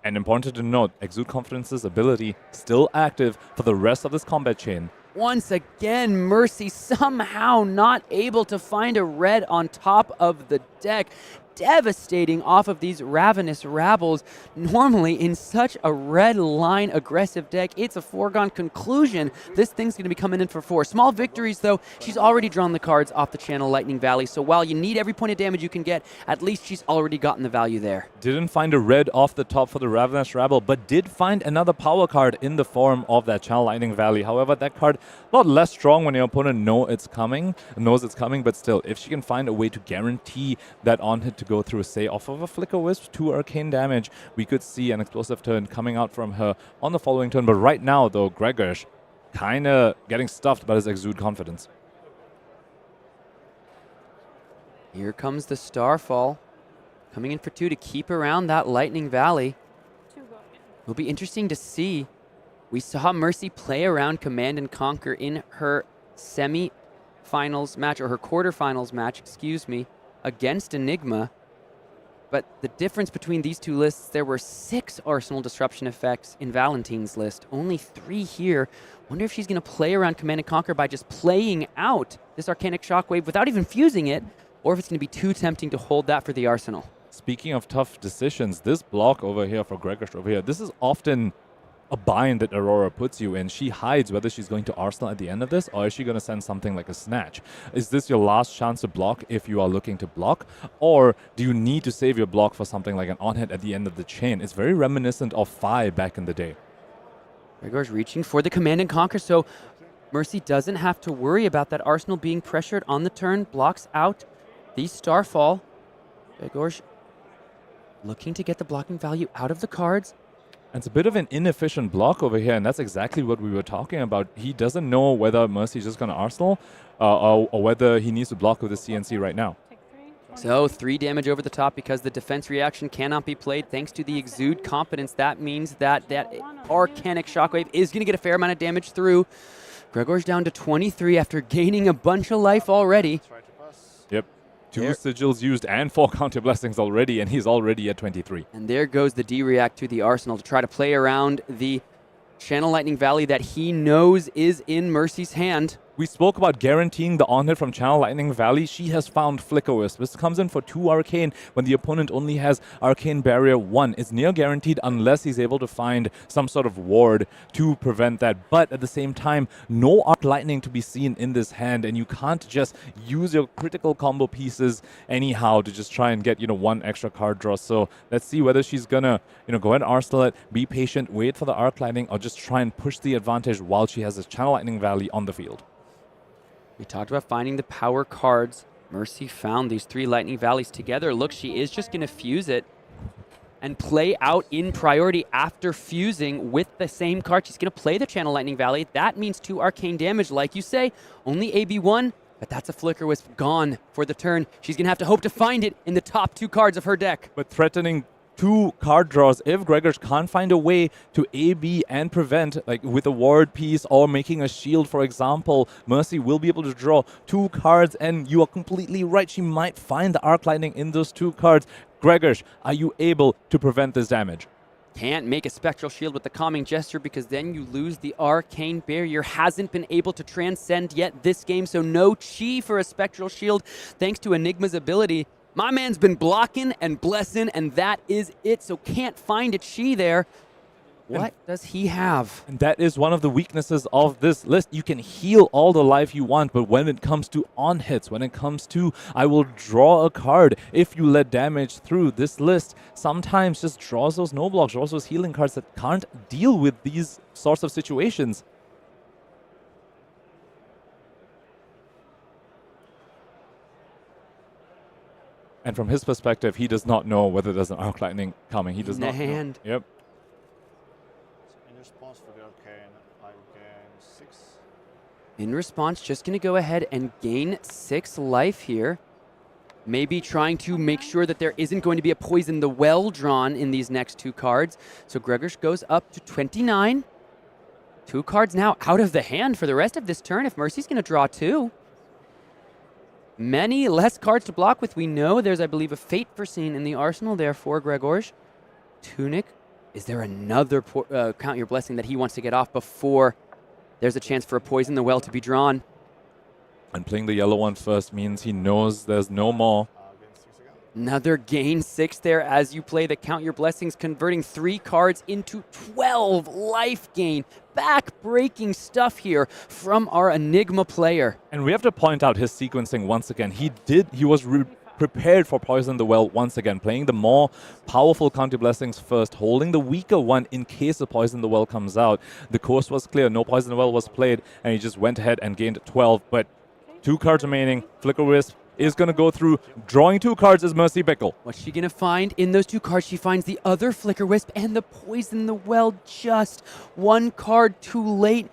And important to note, Exude Confidence's ability still active for the rest of this combat chain. Once again, Mercy somehow not able to find a red on top of the deck. Devastating off of these Ravenous Rabbles. Normally, in such a red line aggressive deck, it's a foregone conclusion. This thing's going to be coming in for 4. Small victories, though. She's already drawn the cards off the Channel Lightning Valley, so while you need every point of damage you can get, at least she's already gotten the value there. Didn't find a red off the top for the Ravenous Rabble, but did find another power card in the form of that Channel Lightning Valley. However, that card a lot less strong when your opponent knows it's coming, but still, if she can find a way to guarantee that on-hit to go through, say, off of a Flicker Wisp, 2 arcane damage, we could see an explosive turn coming out from her on the following turn. But right now, though, Grzegorz kind of getting stuffed by his Exude Confidence. Here comes the Starfall, coming in for 2 to keep around that Lightning Valley. It'll be interesting to see. We saw Mercy play around Command and Conquer in her semi-finals match, or her quarterfinals match, excuse me. against Enigma. But the difference between these two lists, there were 6 Arsenal disruption effects in Valentin's list, only 3 here. Wonder if she's going to play around Command & Conquer by just playing out this Arcanic Shockwave without even fusing it, or if it's going to be too tempting to hold that for the Arsenal. Speaking of tough decisions, this block over here for Grzegorz over here, this is often a bind that Aurora puts you in. She hides whether she's going to Arsenal at the end of this, or is she going to send something like a Snatch? Is this your last chance to block if you are looking to block? Or do you need to save your block for something like an on-hit at the end of the chain? It's very reminiscent of Phi back in the day. Grzegorz reaching for the Command & Conquer, so Mercy doesn't have to worry about that Arsenal being pressured on the turn, blocks out the Starfall. Grzegorz looking to get the blocking value out of the cards. It's a bit of an inefficient block over here, and that's exactly what we were talking about. He doesn't know whether Mercy's just going to Arsenal or whether he needs to block with the CNC right now. So 3 damage over the top because the defense reaction cannot be played thanks to the Exude Competence. That means that Arcanic Shockwave is going to get a fair amount of damage through. Grzegorz down to 23 after gaining a bunch of life already. Yep. 2 sigils used and 4 counter blessings already, and he's already at 23. And there goes the D-React to the Arsenal to try to play around the Channel Lightning Valley that he knows is in Mercy's hand. We spoke about guaranteeing the on-hit from Channel Lightning Valley. She has found Flicker Wisp. This comes in for 2 Arcane when the opponent only has Arcane Barrier 1. It's near guaranteed unless he's able to find some sort of ward to prevent that. But at the same time, no Arc Lightning to be seen in this hand, and you can't just use your critical combo pieces anyhow to just try and get, 1 extra card draw. So let's see whether she's gonna, go ahead and Arsenal it, be patient, wait for the Arc Lightning, or just try and push the advantage while she has this Channel Lightning Valley on the field. We talked about finding the power cards. Mercy found these 3 Lightning Valleys together. Look, she is just going to fuse it and play out in priority after fusing with the same card. She's going to play the Channel Lightning Valley. That means 2 arcane damage. Like you say, only AB1, but that's a Flicker Wisp gone for the turn. She's going to have to hope to find it in the top 2 cards of her deck. But threatening 2 card draws, if Grzegorz can't find a way to AB and prevent, like with a ward piece or making a shield, for example, Mercy will be able to draw 2 cards, and you are completely right. She might find the Arc Lightning in those 2 cards. Grzegorz, are you able to prevent this damage? Can't make a Spectral Shield with the Calming Gesture because then you lose the Arcane Barrier. Hasn't been able to transcend yet this game, so no chi for a Spectral Shield thanks to Enigma's ability. My man's been blocking and blessing, and that is it. So can't find a chi there. What does he have? And that is one of the weaknesses of this list. You can heal all the life you want, but when it comes to on-hits, when it comes to I will draw a card, if you let damage through, this list sometimes just draws those no blocks, draws those healing cards that can't deal with these sorts of situations. And from his perspective, he does not know whether there's an Arc Lightning coming. He does not know. Yep. In response for the Arcane, I gain 6. In response, just going to go ahead and gain 6 life here. Maybe trying to make sure that there isn't going to be a Poison the Well drawn in these next 2 cards. So Grzegorz goes up to 29. 2 cards now out of the hand for the rest of this turn if Mercy's going to draw 2. Many less cards to block with. We know there's, I believe, a Fate Foreseen in the arsenal there for Grzegorz. Tunic. Is there another Count Your Blessing that he wants to get off before there's a chance for a Poison the Well to be drawn? And playing the yellow one first means he knows there's no more. Another gain 6 there as you play the Count Your Blessings, converting 3 cards into 12 life gain. Back-breaking stuff here from our Enigma player. And we have to point out his sequencing once again. He was prepared for Poison the Well once again, playing the more powerful Counter Blessings first, holding the weaker one in case the Poison the Well comes out. The course was clear, no Poison the Well was played, and he just went ahead and gained 12. But 2 cards remaining, Flicker Wisp is going to go through. Drawing 2 cards is Mercy Bickell. What's she going to find in those 2 cards? She finds the other Flicker Wisp and the Poison the Well, just 1 card too late.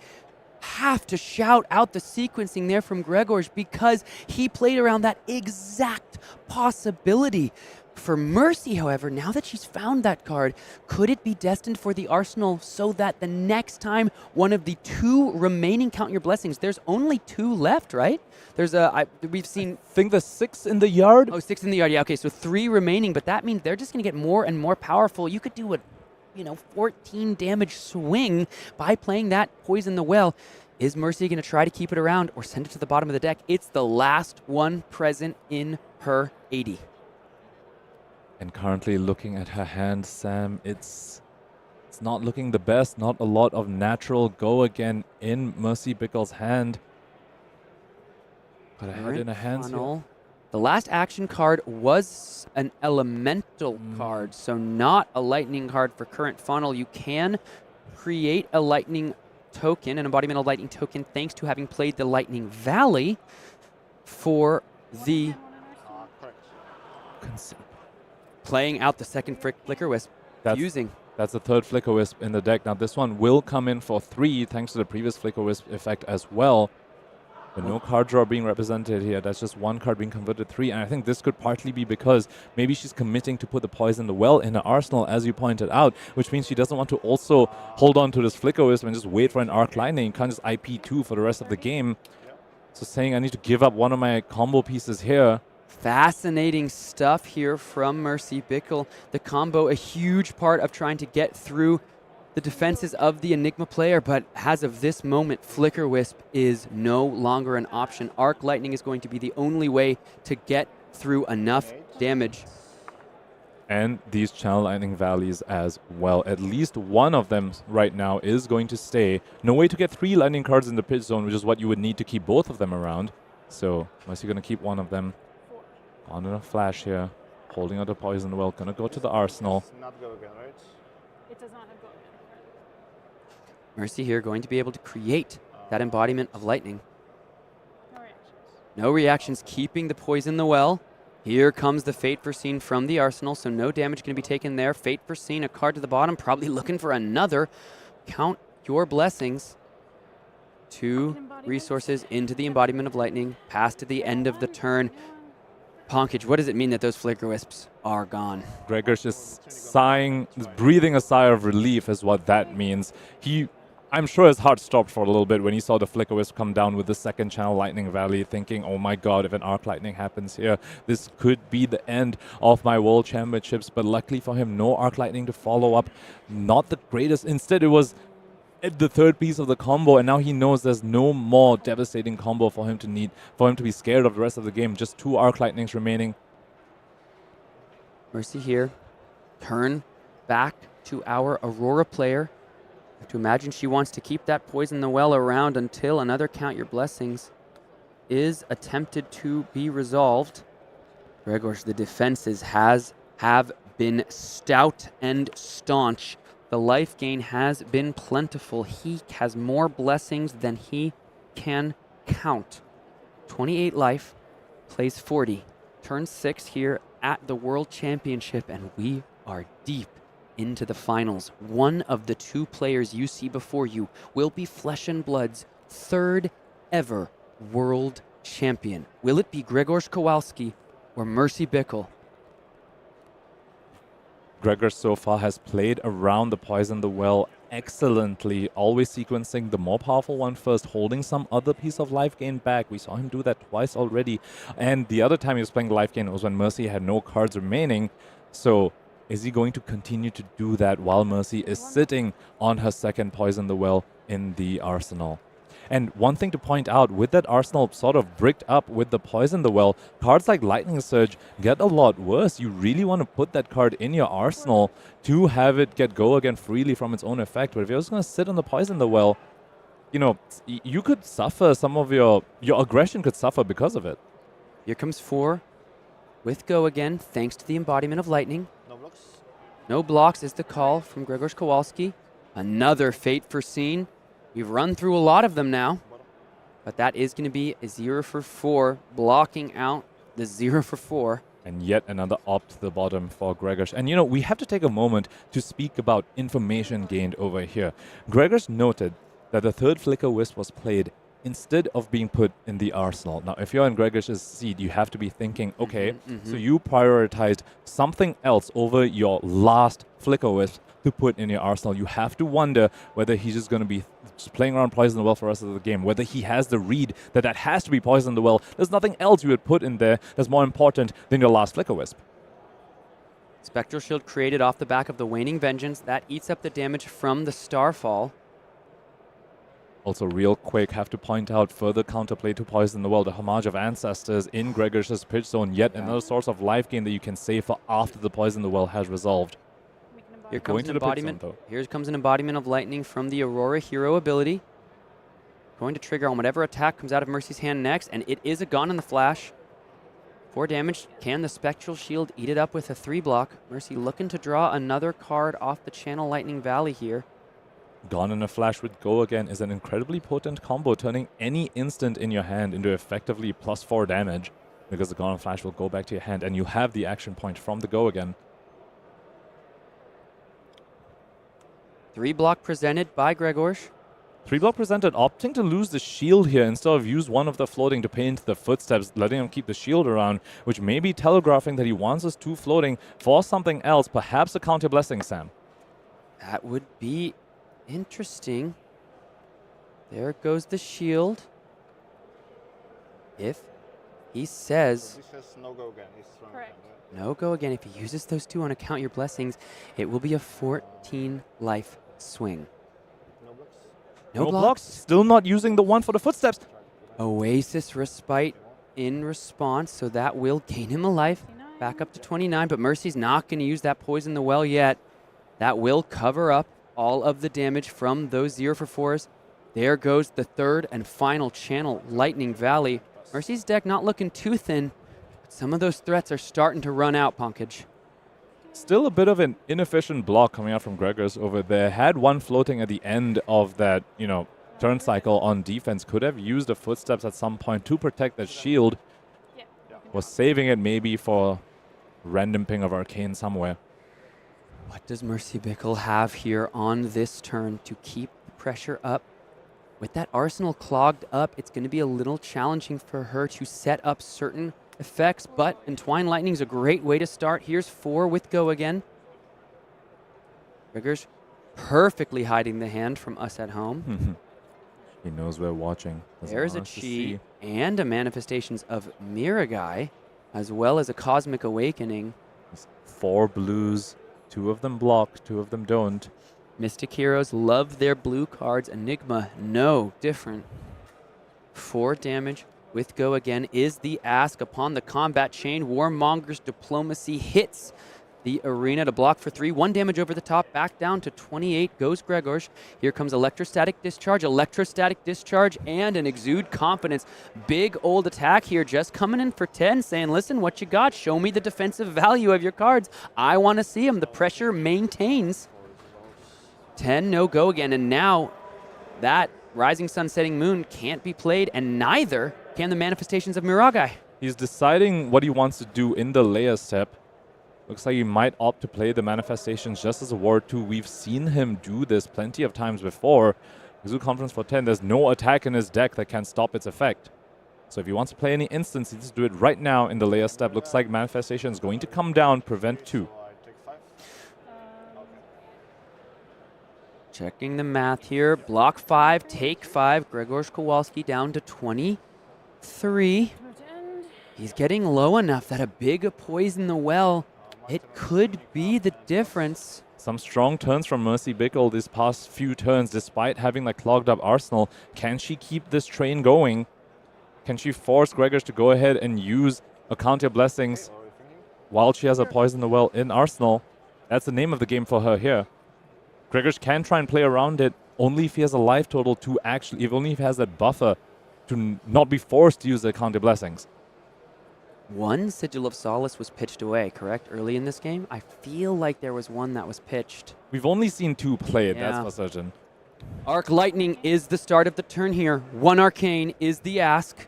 Have to shout out the sequencing there from Grzegorz because he played around that exact possibility. For Mercy, however, now that she's found that card, could it be destined for the arsenal so that the next time one of the 2 remaining Count Your Blessings, there's only 2 left, right? We've seen... I think there's 6 in the yard. Oh, 6 in the yard, yeah, okay, so 3 remaining, but that means they're just going to get more and more powerful. You could do a, 14 damage swing by playing that Poison the Well. Is Mercy going to try to keep it around or send it to the bottom of the deck? It's the last one present in her 80. And currently looking at her hand, Sam, it's not looking the best. Not a lot of natural go again in Mercy Bickell's hand. Got a head in her hands here. The last action card was an elemental card, so not a lightning card for current funnel. You can create a lightning token, an embodiment of lightning token, thanks to having played the Lightning Valley for the playing out the second Flicker Wisp. That's the third Flicker Wisp in the deck. Now this one will come in for 3 thanks to the previous Flicker Wisp effect as well. But no card draw being represented here. That's just 1 card being converted 3. And I think this could partly be because maybe she's committing to put the Poison the Well in her arsenal, as you pointed out, which means she doesn't want to also hold on to this Flicker Wisp and just wait for an Arc Lightning. You can't just IP2 for the rest of the game. So saying I need to give up one of my combo pieces here. Fascinating stuff here from Mercy Bickell. The combo, a huge part of trying to get through the defenses of the Enigma player, but as of this moment, Flicker Wisp is no longer an option. Arc Lightning is going to be the only way to get through enough damage. And these Channel Lightning Valleys as well. At least one of them right now is going to stay. No way to get 3 lightning cards in the pit zone, which is what you would need to keep both of them around. So, unless you're going to keep one of them. On in a flash here. Holding out the Poison Well. Going to go to the arsenal. Not go again, right? It does not have go again. Mercy here going to be able to create that embodiment of lightning. No reactions. No reactions, keeping the Poison the Well. Here comes the Fate Foreseen from the arsenal, so no damage going to be taken there. Fate Foreseen, a card to the bottom, probably looking for another. Count Your Blessings. 2 resources into the embodiment of lightning, past to the end of the turn. Ponkage, what does it mean that those Flicker Wisps are gone? Grzegorz just sighing, breathing a sigh of relief is what that means. I'm sure his heart stopped for a little bit when he saw the Flicker Wisp come down with the second Channel Lightning Valley, thinking, oh my god, if an Arc Lightning happens here, this could be the end of my World Championships. But luckily for him, no Arc Lightning to follow up. Not the greatest. Instead, it was the third piece of the combo, and now he knows there's no more devastating combo for him to be scared of the rest of the game. Just 2 Arc Lightnings remaining. Mercy here. Turn back to our Aurora player. I have to imagine she wants to keep that Poison the Well around until another Count Your Blessings is attempted to be resolved. Grzegorz, the defenses have been stout and staunch. The life gain has been plentiful. He has more blessings than he can count. 28 life, plays 40. Turn 6 here at the World Championship, and we are deep into the finals. One of the 2 players you see before you will be Flesh and Blood's 3rd ever World Champion. Will it be Grzegorz Kowalski or Mercy Bickell? Grzegorz so far has played around the Poison the Well excellently, always sequencing the more powerful one first, holding some other piece of life gain back. We saw him do that twice already. And the other time he was playing life gain was when Mercy had no cards remaining. So is he going to continue to do that while Mercy is sitting on her second Poison the Well in the arsenal? And one thing to point out, with that arsenal sort of bricked up with the Poison the Well, cards like Lightning Surge get a lot worse. You really want to put that card in your arsenal to have it get go again freely from its own effect. But if you're just going to sit on the Poison the Well, you could suffer some of your aggression could suffer because of it. Here comes 4 with go again, thanks to the embodiment of lightning. No blocks. No blocks is the call from Grzegorz Kowalski. Another Fate Foreseen. We've run through a lot of them now, but that is going to be a 0 for 4, blocking out the 0 for 4. And yet another op to the bottom for Grzegorz. And we have to take a moment to speak about information gained over here. Grzegorz noted that the third Flicker Wisp was played instead of being put in the arsenal. Now, if you're in Grzegor's seat, you have to be thinking, okay, so you prioritized something else over your last Flicker Wisp to put in your arsenal. You have to wonder whether he's just going to be just playing around Poison the Well for the rest of the game, whether he has the read that has to be Poison the Well. There's nothing else you would put in there that's more important than your last Flicker Wisp. Spectral Shield created off the back of the Waning Vengeance. That eats up the damage from the Starfall. Also, real quick, have to point out further counterplay to Poison the Well, the Homage of Ancestors in Grzegor's pitch zone, yet another source of life gain that you can save for after the Poison the Well has resolved. Here comes an embodiment. Here comes an embodiment of lightning from the Aurora hero ability. Going to trigger on whatever attack comes out of Mercy's hand next, and it is a Gone in the Flash. 4 damage. Can the Spectral Shield eat it up with a 3-block? Mercy looking to draw another card off the Channel Lightning Valley here. Gone in a Flash with Go Again is an incredibly potent combo, turning any instant in your hand into effectively +4 damage, because the Gone in a Flash will go back to your hand, and you have the action point from the Go Again. 3-block presented by Grzegorz. 3-block presented, opting to lose the shield here instead of use one of the floating to pay into the footsteps, letting him keep the shield around, which may be telegraphing that he wants his 2 floating for something else, perhaps a Counter Blessing, Sam. That would be interesting. There goes the shield. If he says This has no go again. It's from Correct. no go again, if he uses those 2 on a Count Your Blessings, it will be a 14 life swing. No blocks. Still not using the 1 for the footsteps. Oasis Respite in response, so that will gain him a life. Back up to 29, but Mercy's not going to use that Poison the Well yet. That will cover up all of the damage from those 0 for 4s. There goes the 3rd and final Channel Lightning Valley. Mercy's deck not looking too thin, but some of those threats are starting to run out, Pankaj. Still a bit of an inefficient block coming out from Grzegorz over there. Had 1 floating at the end of that, turn cycle on defense. Could have used the footsteps at some point to protect that shield. Was saving it maybe for random ping of Arcane somewhere. What does Mercy Bickell have here on this turn to keep the pressure up? With that arsenal clogged up, it's going to be a little challenging for her to set up certain effects, but Entwine Lightning is a great way to start. Here's 4 with Go Again. Grzegorz perfectly hiding the hand from us at home. He knows we're watching. There's a Chi and a Manifestations of Miragai, as well as a Cosmic Awakening. 4 blues, 2 of them block, 2 of them don't. Mystic Heroes love their blue cards. Enigma, no different. 4 damage with Go Again is the ask upon the combat chain. Warmonger's Diplomacy hits the arena to block for 3. 1 damage over the top, back down to 28 goes Grzegorz. Here comes Electrostatic Discharge, and an Exude Confidence. Big old attack here, just coming in for 10, saying, listen, what you got? Show me the defensive value of your cards. I want to see them. The pressure maintains. 10, no Go Again, and now that Rising Sun, Setting Moon can't be played, and neither can the Manifestations of Miragai. He's deciding what he wants to do in the layer step. Looks like he might opt to play the Manifestations just as a Ward 2. We've seen him do this plenty of times before. Exude Confidence for 10, there's no attack in his deck that can stop its effect. So if he wants to play any instance, he needs to do it right now in the layer step. Looks like Manifestation is going to come down, prevent 2. Checking the math here. Block 5, take 5. Grzegorz Kowalski down to 23. He's getting low enough that a big Poison the Well, it could be the difference. Some strong turns from Mercy Bickell these past few turns, despite having that clogged up arsenal. Can she keep this train going? Can she force Grzegorz to go ahead and use a Counter Blessings while she has a Poison the Well in arsenal? That's the name of the game for her here. Grzegorz can try and play around it only if he has a life total to actually, if only if he has that buffer to not be forced to use the Counter Blessings. 1 Sigil of Solace was pitched away, correct? Early in this game? I feel like there was 1 that was pitched. We've only seen 2 played, that's for certain. Arc Lightning is the start of the turn here. 1 Arcane is the ask.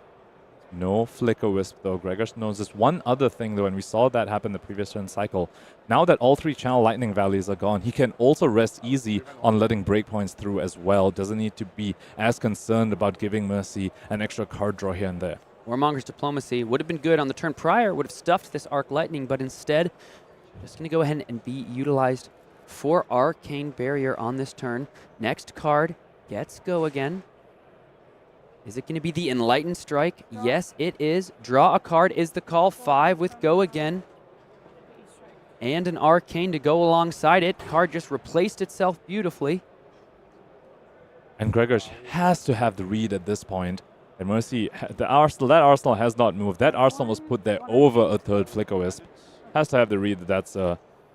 No Flicker Wisp, though. Grzegorz knows this. One other thing, though, and we saw that happen the previous turn cycle. Now that all 3 Channel Lightning Valleys are gone, he can also rest easy on letting breakpoints through as well. Doesn't need to be as concerned about giving Mercy an extra card draw here and there. Warmonger's Diplomacy would have been good on the turn prior, would have stuffed this Arc Lightning, but instead, just going to go ahead and be utilized for Arcane Barrier on this turn. Next card gets Go Again. Is it going to be the Enlightened Strike? Yes, it is. Draw a card is the call. 5 with Go Again. And an Arcane to go alongside it. Card just replaced itself beautifully. And Grzegorz has to have the read at this point. And Mercy, that Arsenal has not moved. That Arsenal was put there over a 3rd Flicker Wisp. Has to have the read that that's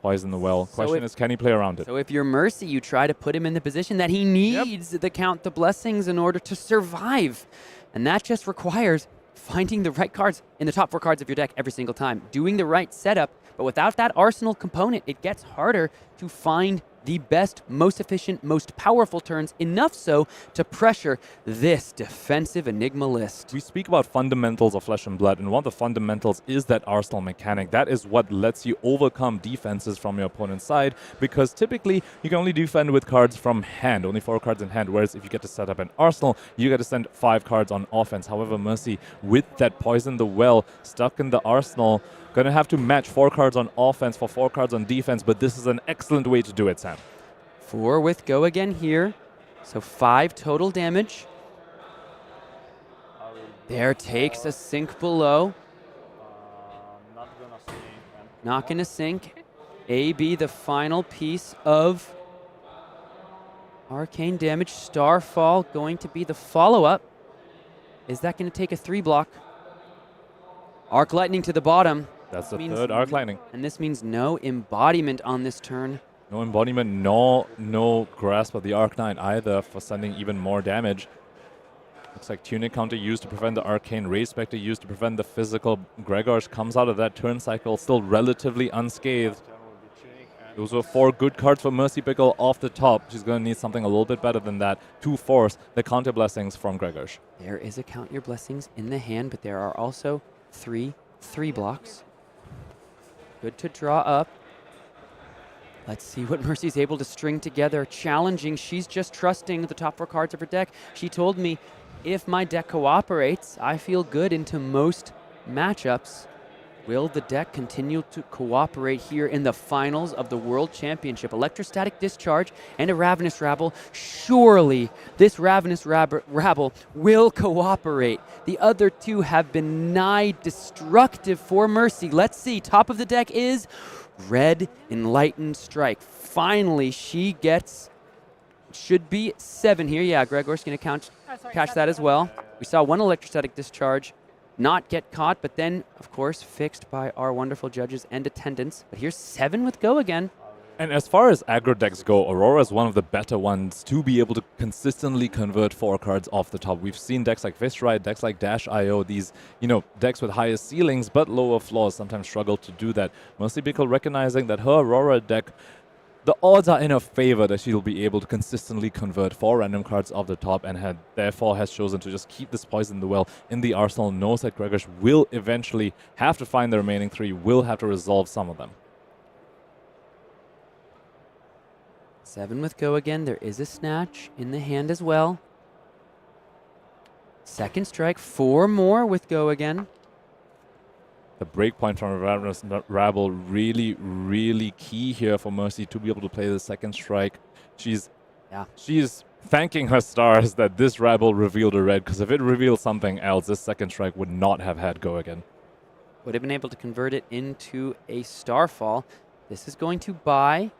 poison the well. Question is, can he play around it? So if you're Mercy, you try to put him in the position that he needs to count the blessings in order to survive. And that just requires finding the right cards in the top 4 cards of your deck every single time. Doing the right setup. But without that Arsenal component, it gets harder to find the best, most efficient, most powerful turns, enough so to pressure this defensive Enigma list. We speak about fundamentals of Flesh and Blood, and one of the fundamentals is that Arsenal mechanic. That is what lets you overcome defenses from your opponent's side, because typically you can only defend with cards from hand, only 4 cards in hand, whereas if you get to set up an Arsenal, you get to send 5 cards on offense. However, Mercy, with that Poison the Well stuck in the Arsenal, going to have to match 4 cards on offense for 4 cards on defense, but this is an excellent way to do it, Sam. 4 with Go Again here. So 5 total damage. There takes a sink below. Not going to sink. AB, the final piece of arcane damage. Starfall going to be the follow-up. Is that going to take a 3 block? Arc Lightning to the bottom. That's the 3rd Arc Lightning. And this means no embodiment on this turn. No embodiment, no grasp of the Arcanine either for sending even more damage. Looks like Tunic Counter used to prevent the Arcane, Ray Spectre used to prevent the physical. Grzegorz comes out of that turn cycle still relatively unscathed. Those were 4 good cards for Mercy Bickell off the top. She's going to need something a little bit better than that to force the counter blessings from Grzegorz. There is a Count Your Blessings in the hand, but there are also 3 blocks. Good to draw up. Let's see what Mercy's able to string together. Challenging. She's just trusting the top 4 cards of her deck. She told me, if my deck cooperates, I feel good into most matchups. Will the deck continue to cooperate here in the finals of the World Championship? Electrostatic Discharge and a Ravenous Rabble. Surely this Ravenous Rabble will cooperate. The other 2 have been nigh destructive for Mercy. Let's see. Top of the deck is Red Enlightened Strike. Finally, she gets, should be 7 here. Yeah, Grzegorz going to catch that as well. We saw 1 Electrostatic Discharge not get caught, but then, of course, fixed by our wonderful judges and attendants. But here's 7 with Go Again. And as far as aggro decks go, Aurora is one of the better ones to be able to consistently convert 4 cards off the top. We've seen decks like Viserai, decks like Dash.io, these, decks with higher ceilings but lower floors sometimes struggle to do that. Mercy Bickell recognizing that her Aurora deck, the odds are in her favor that she'll be able to consistently convert 4 random cards off the top, and therefore has chosen to just keep this Poison the Well in the arsenal. Knows that Grzegorz will eventually have to find the remaining 3, will have to resolve some of them. 7 with Go Again. There is a Snatch in the hand as well. Second strike. 4 more with Go Again. The breakpoint from Ravenous Rabble really, really key here for Mercy to be able to play the second strike. She's thanking her stars that this Rabble revealed a red, because if it revealed something else, this second strike would not have had Go Again. Would have been able to convert it into a Starfall. This is going to buy.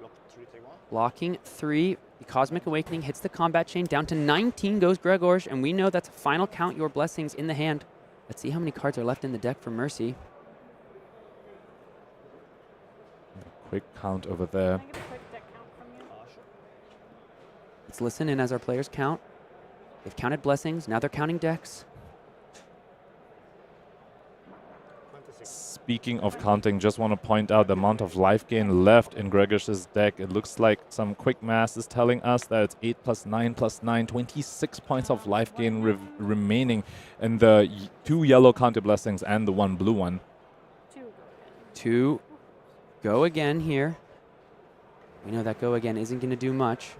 Blocking 3. The Cosmic Awakening hits the combat chain. Down to 19 goes Grzegorz, and we know that's a final Count Your Blessings in the hand. Let's see how many cards are left in the deck for Mercy. Quick count over there. Can I get a quick deck count from you? Let's listen in as our players count. They've counted blessings. Now they're counting decks. speaking of counting, just want to point out the amount of life gain left in Grzegorz' deck. It looks like some quick math is telling us that it's 8 plus 9 plus 9, 26 points of life gain remaining in the 2 yellow counter blessings and the 1 blue one. 2 go again here. We know that go again isn't going to do much.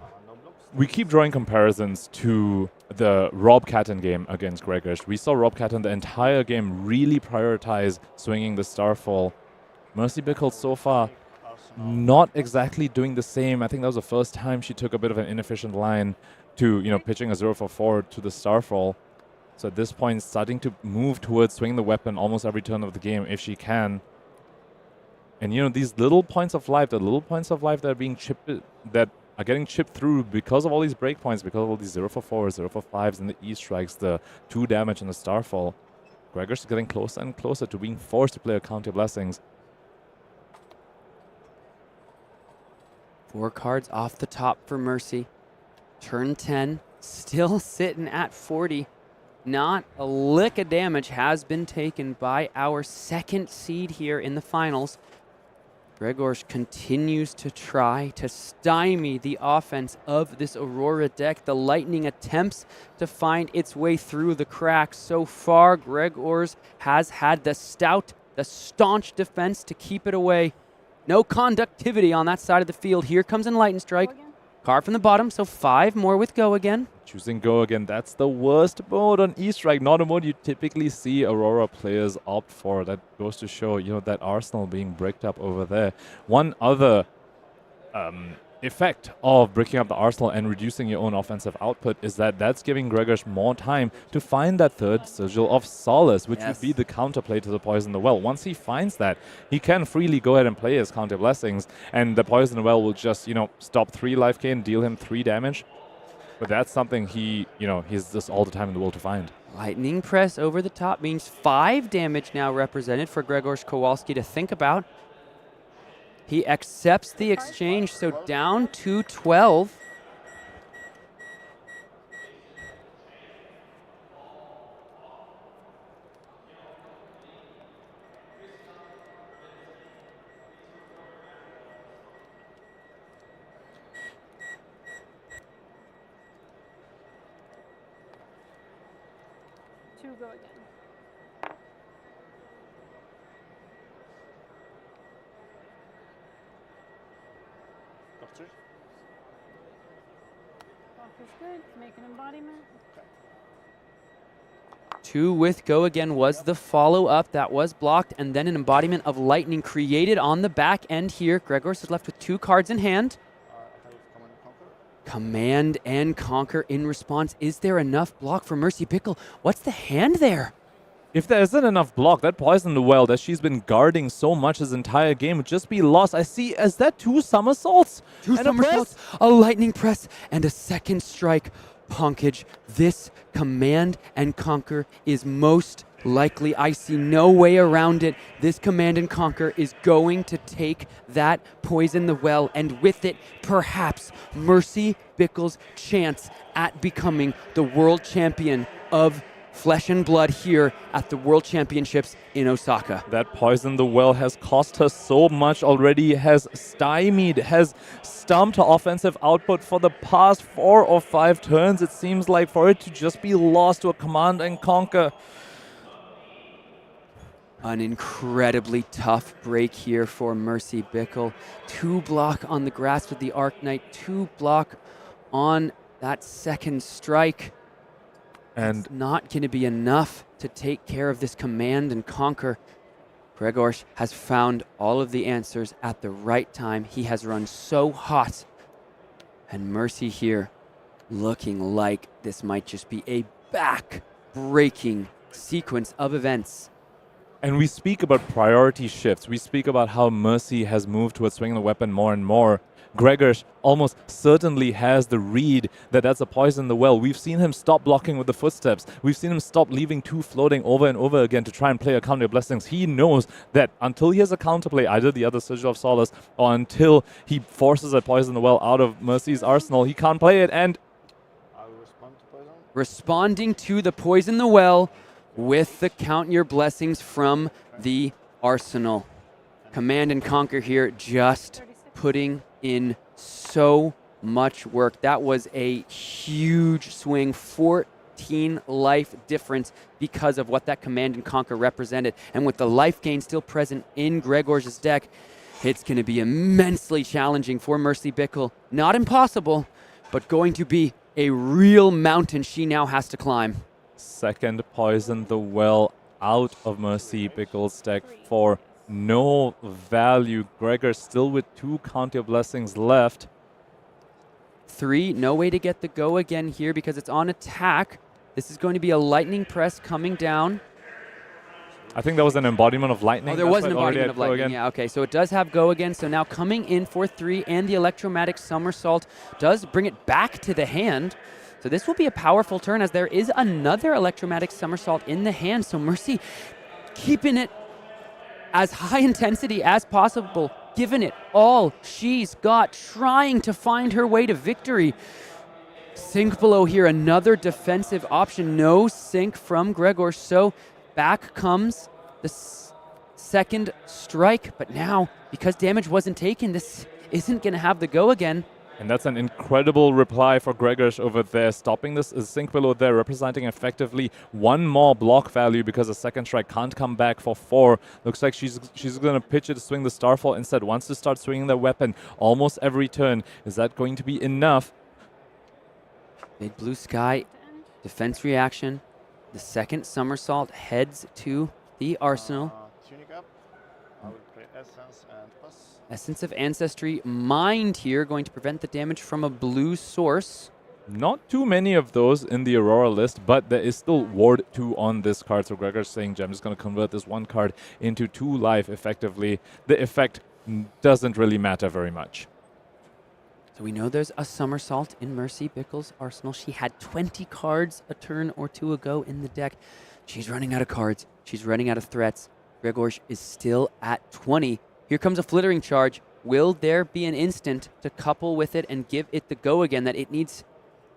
We keep drawing comparisons to the Rob Catton game against Grzegorz. We saw Rob Catton the entire game really prioritize swinging the Starfall. Mercy Bickell so far not exactly doing the same. I think that was the first time she took a bit of an inefficient line to, pitching a 0 for 4 to the Starfall. So at this point, starting to move towards swinging the weapon almost every turn of the game if she can. And these little points of life, that are being chipped, that are getting chipped through because of all these breakpoints, because of all these 0 for 4s, 0 for 5s, and the E strikes, the 2 damage and the Starfall. Grzegorz is getting closer and closer to being forced to play a counter blessings. 4 cards off the top for Mercy. Turn 10, still sitting at 40. Not a lick of damage has been taken by our second seed here in the finals. Grzegorz continues to try to stymie the offense of this Aurora deck. The Lightning attempts to find its way through the cracks. So far, Grzegorz has had the staunch defense to keep it away. No conductivity on that side of the field. Here comes in Lightning Strike. Card from the bottom, so 5 more with go again. Choosing go again, that's the worst mode on E-Strike. Not a mode you typically see Aurora players opt for. That goes to show, that arsenal being bricked up over there. One other effect of breaking up the arsenal and reducing your own offensive output is that that's giving Grzegorz more time to find that third Sigil of Solace, which would be the counterplay to the Poison the Well. Once he finds that, he can freely go ahead and play his counter blessings, and the Poison the Well will just, stop 3 life gain, deal him 3 damage. But that's something he's just all the time in the world to find. Lightning Press over the top means 5 damage now represented for Grzegorz Kowalski to think about. He accepts the exchange, so down to 12. Go again. Block is good. Make an embodiment. 2 with go again was the follow-up that was blocked, and then an embodiment of lightning created on the back end here. Grzegorz is left with 2 cards in hand. Command and Conquer in response. Is there enough block for Mercy Bickell? What's the hand there? If there isn't enough block, that Poison the Well that she's been guarding so much this entire game would just be lost. I see, is that 2 somersaults? 2 somersaults, a Lightning Press, and a second strike. Punkage, this Command and Conquer is most likely. I see no way around it. This Command and Conquer is going to take that Poison the Well, and with it, perhaps Mercy Bickell's chance at becoming the world champion of Flesh and Blood here at the World Championships in Osaka. That Poison the Well has cost her so much already, has stymied, has stumped her offensive output for the past 4 or 5 turns. It seems like for it to just be lost to a Command and Conquer. An incredibly tough break here for Mercy Bickell. 2 block on the grasp of the Arc Knight, 2 block on that second strike. And it's not going to be enough to take care of this Command and Conquer. Grzegorz has found all of the answers at the right time. He has run so hot. And Mercy here looking like this might just be a back-breaking sequence of events. And we speak about priority shifts. We speak about how Mercy has moved towards swinging the weapon more and more. Grzegorz almost certainly has the read that that's a Poison the Well. We've seen him stop blocking with the footsteps. We've seen him stop leaving 2 floating over and over again to try and play a counter blessings. He knows that until he has a counterplay, either the other Sigil of Solace or until he forces a Poison the Well out of Mercy's arsenal, he can't play it. And responding to the Poison the Well with the Count Your Blessings from the Arsenal. Command and Conquer here, just putting in so much work. That was a huge swing, 14 life difference because of what that Command and Conquer represented. And with the life gain still present in Grzegorz' deck, it's going to be immensely challenging for Mercy Bickell. Not impossible, but going to be a real mountain she now has to climb. Second poison the well out of Mercy Bickell's deck for no value. Gregor still with 2 Count Your Blessings left. 3, no way to get the go again here because it's on attack. This is going to be a lightning press coming down. I think that was an embodiment of lightning. Oh, there was an embodiment of lightning. Yeah, okay. So it does have go again. So now coming in for 3 and the electromagnetic somersault does bring it back to the hand. So this will be a powerful turn as there is another electromagnetic somersault in the hand. So Mercy keeping it as high intensity as possible, giving it all she's got, trying to find her way to victory. Sink below here, another defensive option. No sink from Grzegorz. So back comes the second strike. But now, because damage wasn't taken, this isn't going to have the go again. And that's an incredible reply for Grzegorz over there. Stopping this sink below there, representing effectively 1 more block value because the second strike can't come back for 4. Looks like she's going to pitch it to swing the Starfall instead. Wants to start swinging the weapon almost every turn. Is that going to be enough? Mid blue sky, defense reaction. The second somersault heads to the arsenal. Tunic up. I will play Essence and Pass. Essence of Ancestry Mind here, going to prevent the damage from a blue source. Not too many of those in the Aurora list, but there is still Ward 2 on this card. So Grzegorz saying, I'm just going to convert this 1 card into 2 life effectively. The effect doesn't really matter very much. So we know there's a somersault in Mercy Bickell's arsenal. She had 20 cards a turn or 2 ago in the deck. She's running out of cards. She's running out of threats. Grzegorz is still at 20. Here comes a Flittering Charge. Will there be an instant to couple with it and give it the go again that it needs?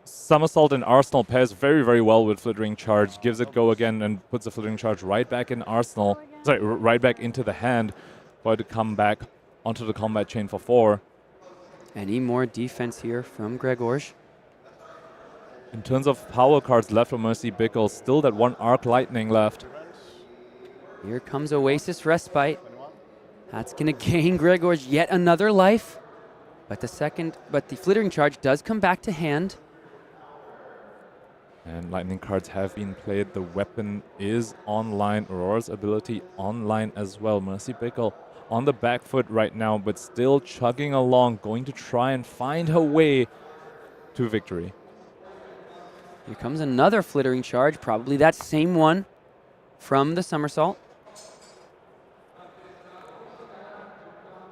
Somersault in Arsenal pairs very, very well with Flittering Charge. Gives it go again and puts the Flittering Charge right back in Arsenal. Sorry, right back into the hand for it to come back onto the combat chain for 4. Any more defense here from Grzegorz? In terms of power cards left for Mercy Bickell, still that 1 Arc Lightning left. Here comes Oasis Respite. That's going to gain Grzegorz yet another life. But the Flittering Charge does come back to hand. And lightning cards have been played. The weapon is online. Aurora's ability online as well. Mercy Bickell on the back foot right now, but still chugging along, going to try and find her way to victory. Here comes another Flittering Charge, probably that same one from the somersault.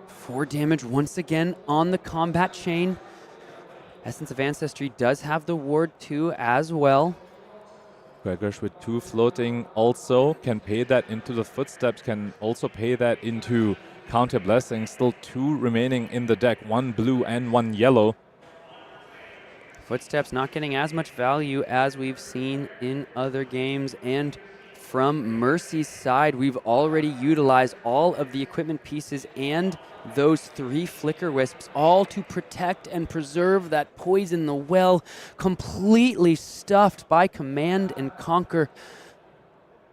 4 damage once again on the combat chain. Essence of Ancestry does have the Ward 2 as well. Grzegorz with 2 floating also can pay that into the footsteps, can also pay that into Counter Blessings. Still 2 remaining in the deck, 1 blue and 1 yellow. Footsteps not getting as much value as we've seen in other games. And from Mercy's side, we've already utilized all of the equipment pieces and those 3 Flicker Wisps, all to protect and preserve that poison the well, completely stuffed by Command and Conquer.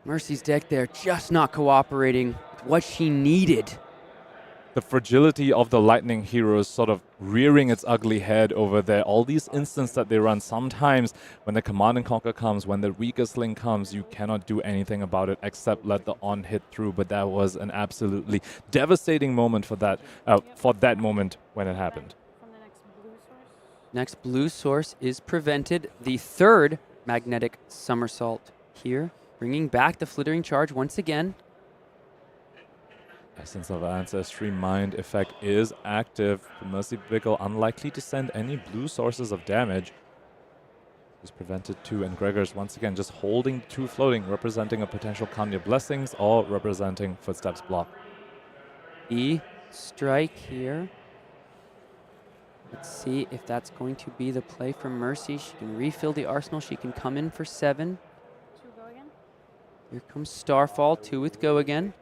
Mercy's deck there just not cooperating with what she needed. The fragility of the Lightning Heroes sort of rearing its ugly head over there. All these instants that they run, sometimes when the Command and Conquer comes, when the weakest link comes, you cannot do anything about it except let the on hit through. But that was an absolutely devastating moment for that moment when it happened. Next blue source is prevented. The 3rd magnetic somersault here, bringing back the Flittering Charge once again. Essence of Ancestry Mind effect is active. Mercy Bickell unlikely to send any blue sources of damage. Is prevented 2, and Grzegorz once again just holding 2 floating, representing a potential Count Your Blessings or representing Footsteps block. Strike here. Let's see if that's going to be the play from Mercy. She can refill the arsenal. She can come in for 7. Here comes Starfall, 2 with go again.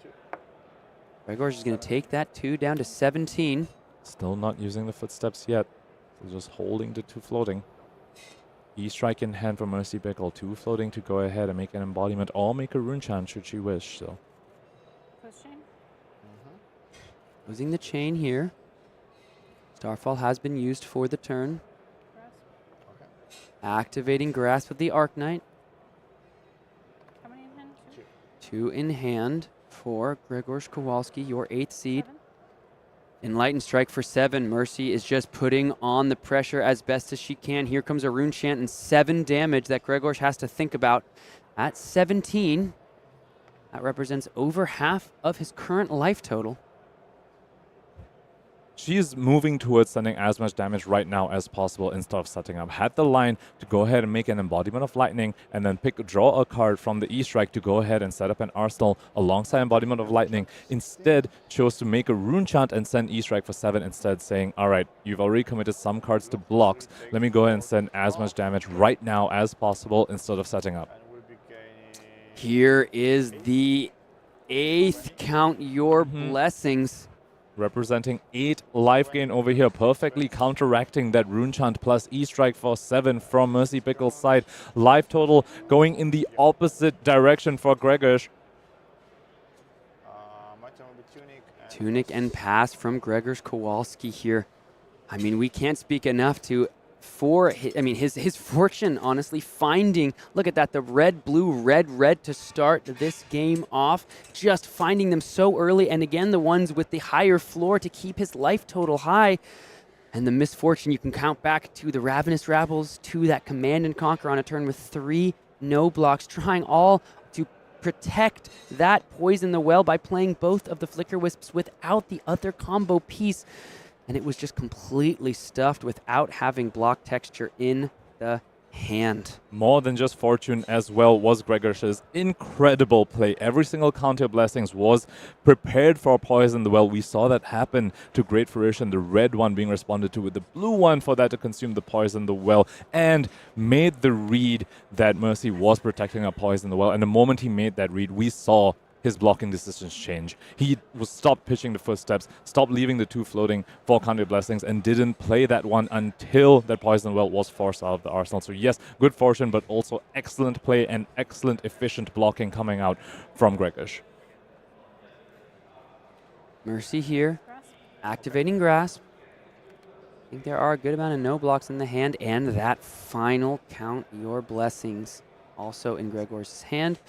Grzegorz is going to take that 2 down to 17. Still not using the footsteps yet. So just holding the 2 floating. E-strike in hand for Mercy Bickell. 2 floating to go ahead and make an embodiment or make a rune chant should she wish. So Losing the chain here. Starfall has been used for the turn. Activating Grasp with the Arknight. How many in hand? 2 in hand for Grzegorz Kowalski, your 8th seed. Enlightened Strike for 7. Mercy is just putting on the pressure as best as she can. Here comes a rune chant and 7 damage that Grzegorz has to think about. At 17, that represents over half of his current life total. She is moving towards sending as much damage right now as possible instead of setting up. Had the line to go ahead and make an embodiment of lightning and then draw a card from the E-strike to go ahead and set up an arsenal alongside embodiment of lightning. Instead, chose to make a rune chant and send E-strike for 7 instead, saying, all right, you've already committed some cards to blocks. Let me go ahead and send as much damage right now as possible instead of setting up. Here is the 8th. Count your blessings. Representing 8 life gain over here, perfectly counteracting that rune chant plus E-strike for 7 from Mercy Bickell's side. Life total going in the opposite direction for Grzegorz. Tunic and pass from Grzegorz Kowalski here. I mean, we can't speak enough for his fortune, honestly, finding, look at that, the red, blue, red to start this game off, just finding them so early, and again, the ones with the higher floor to keep his life total high. And the misfortune, you can count back to the Ravenous Rabbles, to that Command and Conquer on a turn with 3 no blocks, trying all to protect that Poison the Well by playing both of the Flicker Wisps without the other combo piece. And it was just completely stuffed without having block texture in the hand. More than just fortune as well was Grzegorz' incredible play. Every single counter blessings was prepared for Poison the Well. We saw that happen to great fruition, the red one being responded to with the blue one for that to consume the Poison the Well, and made the read that Mercy was protecting a Poison the Well. And the moment he made that read, we saw his blocking decisions change. He stopped pitching the footsteps, stopped leaving the 2 floating for counter blessings, and didn't play that one until that Poison Well was forced out of the arsenal. So yes, good fortune, but also excellent play and excellent efficient blocking coming out from Grzegorz. Mercy here, activating Grasp. I think there are a good amount of no blocks in the hand, and that final count your blessings also in Grzegorz' hand.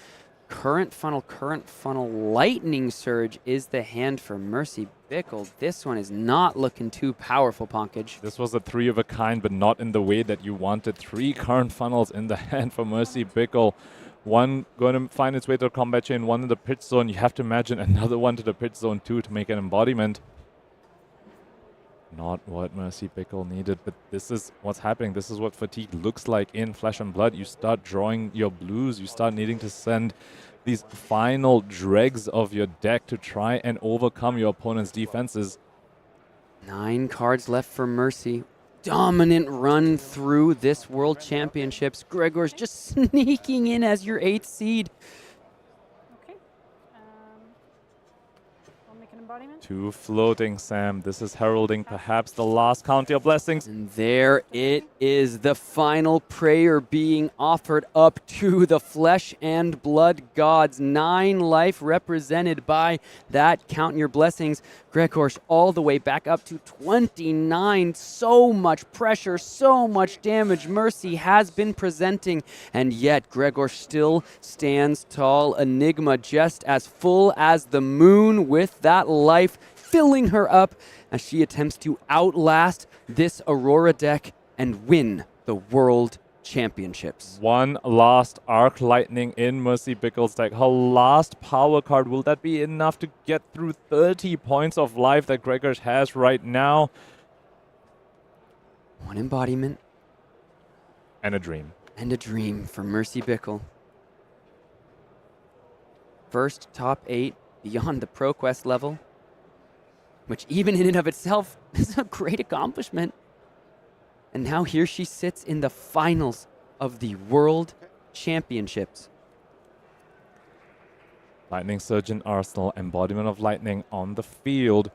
Current funnel, Lightning Surge is the hand for Mercy Bickell. This one is not looking too powerful, Pankaj. This was a 3 of a kind, but not in the way that you wanted. 3 current funnels in the hand for Mercy Bickell. One going to find its way to the combat chain, one in the pit zone. You have to imagine another one to the pit zone too to make an embodiment. Not what Mercy Bickell needed, but this is what's happening. This is what fatigue looks like in Flesh and Blood. You start drawing your blues. You start needing to send these final dregs of your deck to try and overcome your opponent's defenses. 9 cards left for Mercy. Dominant run through this World Championships. Grzegorz just sneaking in as your 8th seed. I'll make an embodiment. 2 floating, Sam. This is heralding perhaps the last counter of blessings. And there it is, the final prayer being offered up to the Flesh and Blood gods. 9 life represented by that count your blessings. Grzegorz all the way back up to 29. So much pressure, so much damage Mercy has been presenting, and yet Grzegorz still stands tall. Enigma just as full as the moon with that life filling her up as she attempts to outlast this Aurora deck and win the World Championships. One last Arc Lightning in Mercy Bickell's deck. Her last power card. Will that be enough to get through 30 points of life that Grzegorz has right now? 1 embodiment. And a dream. And a dream for Mercy Bickell. First top 8 beyond the ProQuest level, which even in and of itself is a great accomplishment. And now here she sits in the finals of the World Championships. Lightning Surge in Arsenal, Embodiment of Lightning on the field.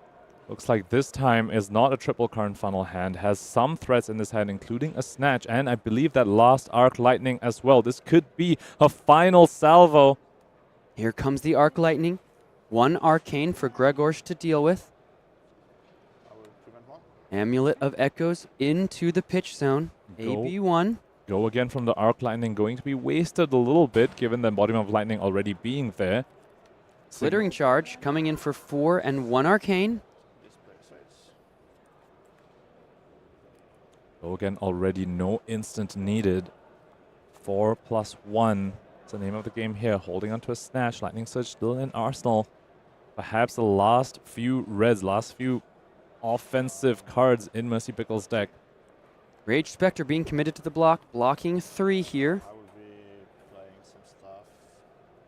Looks like this time is not a triple current funnel hand, has some threats in this hand, including a Snatch, and I believe that last Arc Lightning as well. This could be a final salvo. Here comes the Arc Lightning. One Arcane for Grzegorz to deal with. Amulet of Echoes into the pitch zone. AB1. Go again from the Arc Lightning, going to be wasted a little bit, given the Embodiment of Lightning already being there. Glittering Charge coming in for 4 and 1 Arcane. Go again, already no instant needed. 4+1. It's the name of the game here. Holding onto a Snatch. Lightning Surge still in Arsenal. Perhaps the last few reds, last few offensive cards in Mercy Bickell's deck. Rage Spectre being committed to the block, blocking 3 here. I will be playing some stuff.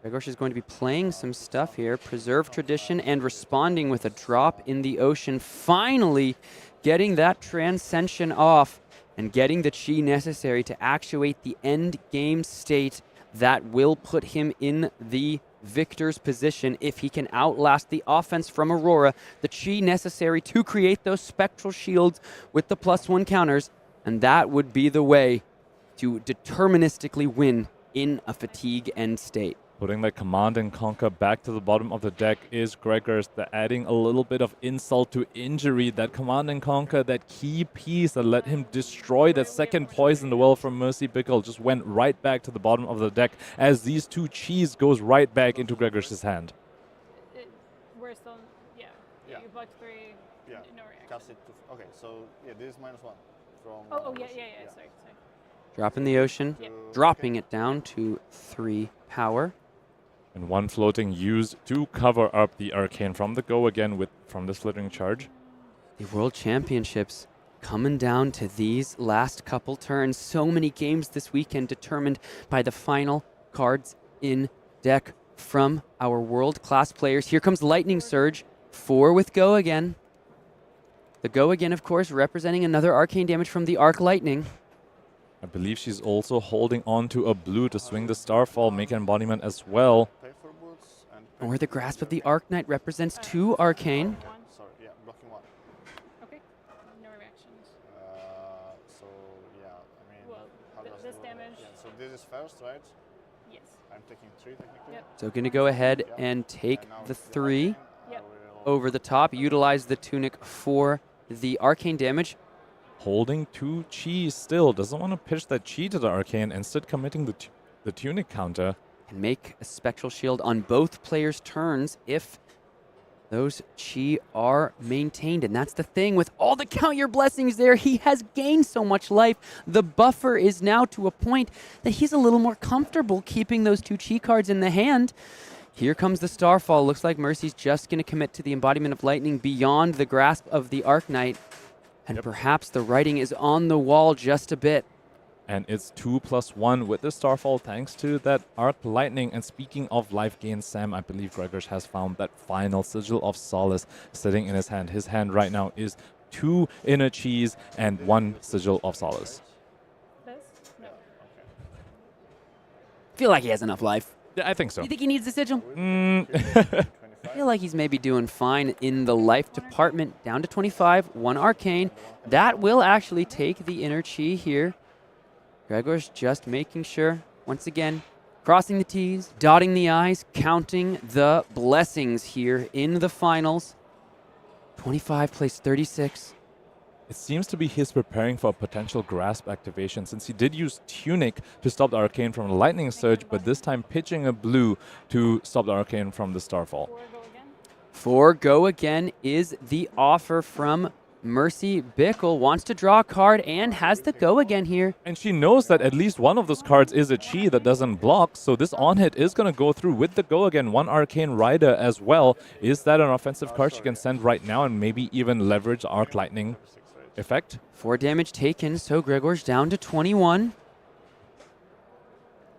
Grzegorz is going to be playing some stuff here. Preserve Tradition and responding with a drop in the ocean. Finally getting that Transcension off and getting the chi necessary to actuate the end game state that will put him in the victor's position if he can outlast the offense from Aurora. The chi necessary to create those spectral shields with the +1 counters, and that would be the way to deterministically win in a fatigue end state. Putting the Command and Conquer back to the bottom of the deck is Grzegorz. They're adding a little bit of insult to injury. That Command and Conquer, that key piece that let him destroy that second poison well from Mercy Bickell, just went right back to the bottom of the deck as these 2 cheese goes right back into Gregorz's hand. We're still, yeah. You blocked 3. Yeah. No reaction. Cast it to okay, so yeah, this is -1 from. Yeah. Sorry. Drop in the ocean, dropping it down to 3 power. And 1 floating used to cover up the Arcane from the go again from this Glittering Charge. The World Championships coming down to these last couple turns. So many games this weekend determined by the final cards in deck from our world-class players. Here comes Lightning Surge, 4 with Go Again. The Go Again, of course, representing another arcane damage from the Arc Lightning. I believe she's also holding on to a blue to swing the Starfall, make an embodiment as well. Or the Grasp of the Arc Knight represents 2 arcane. Sorry, yeah, blocking 1. Okay. No reactions. So yeah, I mean, Well, how does this it work? damage. Yeah, so this is first, right? Yes. I'm taking 3 technically. Yep. So going to go ahead and take the 3 Yep. over the top, utilize the Tunic for the arcane damage. Holding 2 chi still, doesn't want to pitch that chi to the Arcane, instead committing the Tunic counter. And make a Spectral Shield on both players' turns if those chi are maintained. And that's the thing, with all the Count Your Blessings there, he has gained so much life. The buffer is now to a point that he's a little more comfortable keeping those 2 chi cards in the hand. Here comes the Starfall. Looks like Mercy's just going to commit to the Embodiment of Lightning beyond the grasp of the Arc Knight. And perhaps the writing is on the wall just a bit. And it's 2+1 with the Starfall thanks to that Arc Lightning. And speaking of life gain, Sam, I believe Grzegorz has found that final Sigil of Solace sitting in his hand. His hand right now is 2 Inner Cheese and 1 Sigil of Solace. This? No. Feel like he has enough life. Yeah, I think so. You think he needs the Sigil? I feel like he's maybe doing fine in the life department. Down to 25, 1 arcane. That will actually take the inner chi here. Grzegorz just making sure, once again, crossing the T's, dotting the I's, counting the blessings here in the finals. 25 plays 36. It seems to be he's preparing for a potential grasp activation, since he did use Tunic to stop the Arcane from the Lightning Surge, but this time pitching a blue to stop the Arcane from the Starfall. 4 Go Again is the offer from Mercy Bickell. Wants to draw a card and has the Go Again here. And she knows that at least one of those cards is a chi that doesn't block, so this on-hit is going to go through with the Go Again. 1 Arcane Rider as well. Is that an offensive card she can send right now and maybe even leverage Arc Lightning effect? 4 damage taken, so Grzegorz down to 21.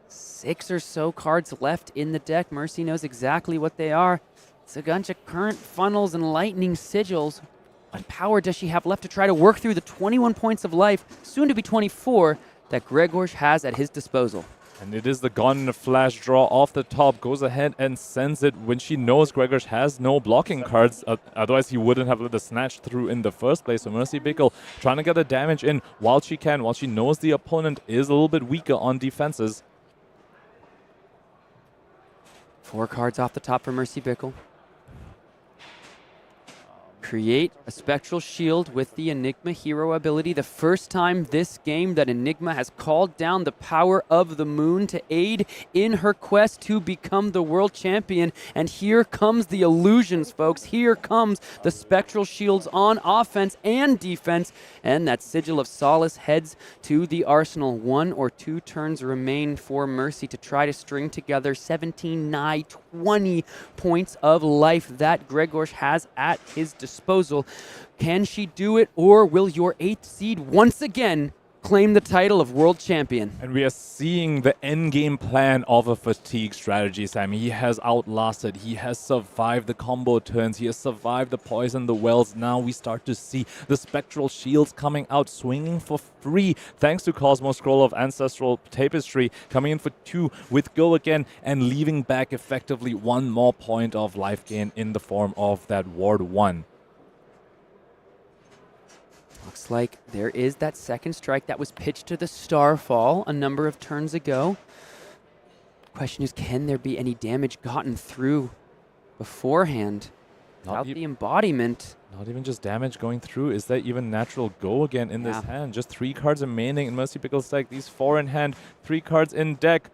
6 or so cards left in the deck. Mercy knows exactly what they are. It's a bunch of current funnels and lightning sigils. What power does she have left to try to work through the 21 points of life, soon to be 24, that Grzegorz has at his disposal? And it is the Gone in a Flash draw off the top. Goes ahead and sends it when she knows Grzegorz has no blocking cards. Otherwise, he wouldn't have let the snatch through in the first place. So Mercy Bickell trying to get the damage in while she can, while she knows the opponent is a little bit weaker on defenses. 4 cards off the top for Mercy Bickell. Create a Spectral Shield with the Enigma hero ability. The first time this game that Enigma has called down the power of the moon to aid in her quest to become the world champion. And here comes the illusions, folks. Here comes the Spectral Shields on offense and defense. And that Sigil of Solace heads to the arsenal. 1 or 2 turns remain for Mercy to try to string together 17, 9, 20 points of life that Grzegorz has at his disposal. Can she do it, or will your 8th seed once again claim the title of world champion? And we are seeing the endgame plan of a fatigue strategy, Sam. He has outlasted, he has survived the combo turns, he has survived the poison, the wells. Now we start to see the Spectral Shields coming out, swinging for free, thanks to Cosmos Scroll of Ancestral Tapestry, coming in for 2 with Go Again, and leaving back effectively 1 more point of life gain in the form of that Ward 1. Looks like there is that second strike that was pitched to the Starfall a number of turns ago. Question is, can there be any damage gotten through beforehand without the embodiment? Not even just damage going through. Is there even natural Go Again in this hand? Just 3 cards remaining in Mercy Bickell's deck. These 4 in hand, 3 cards in deck.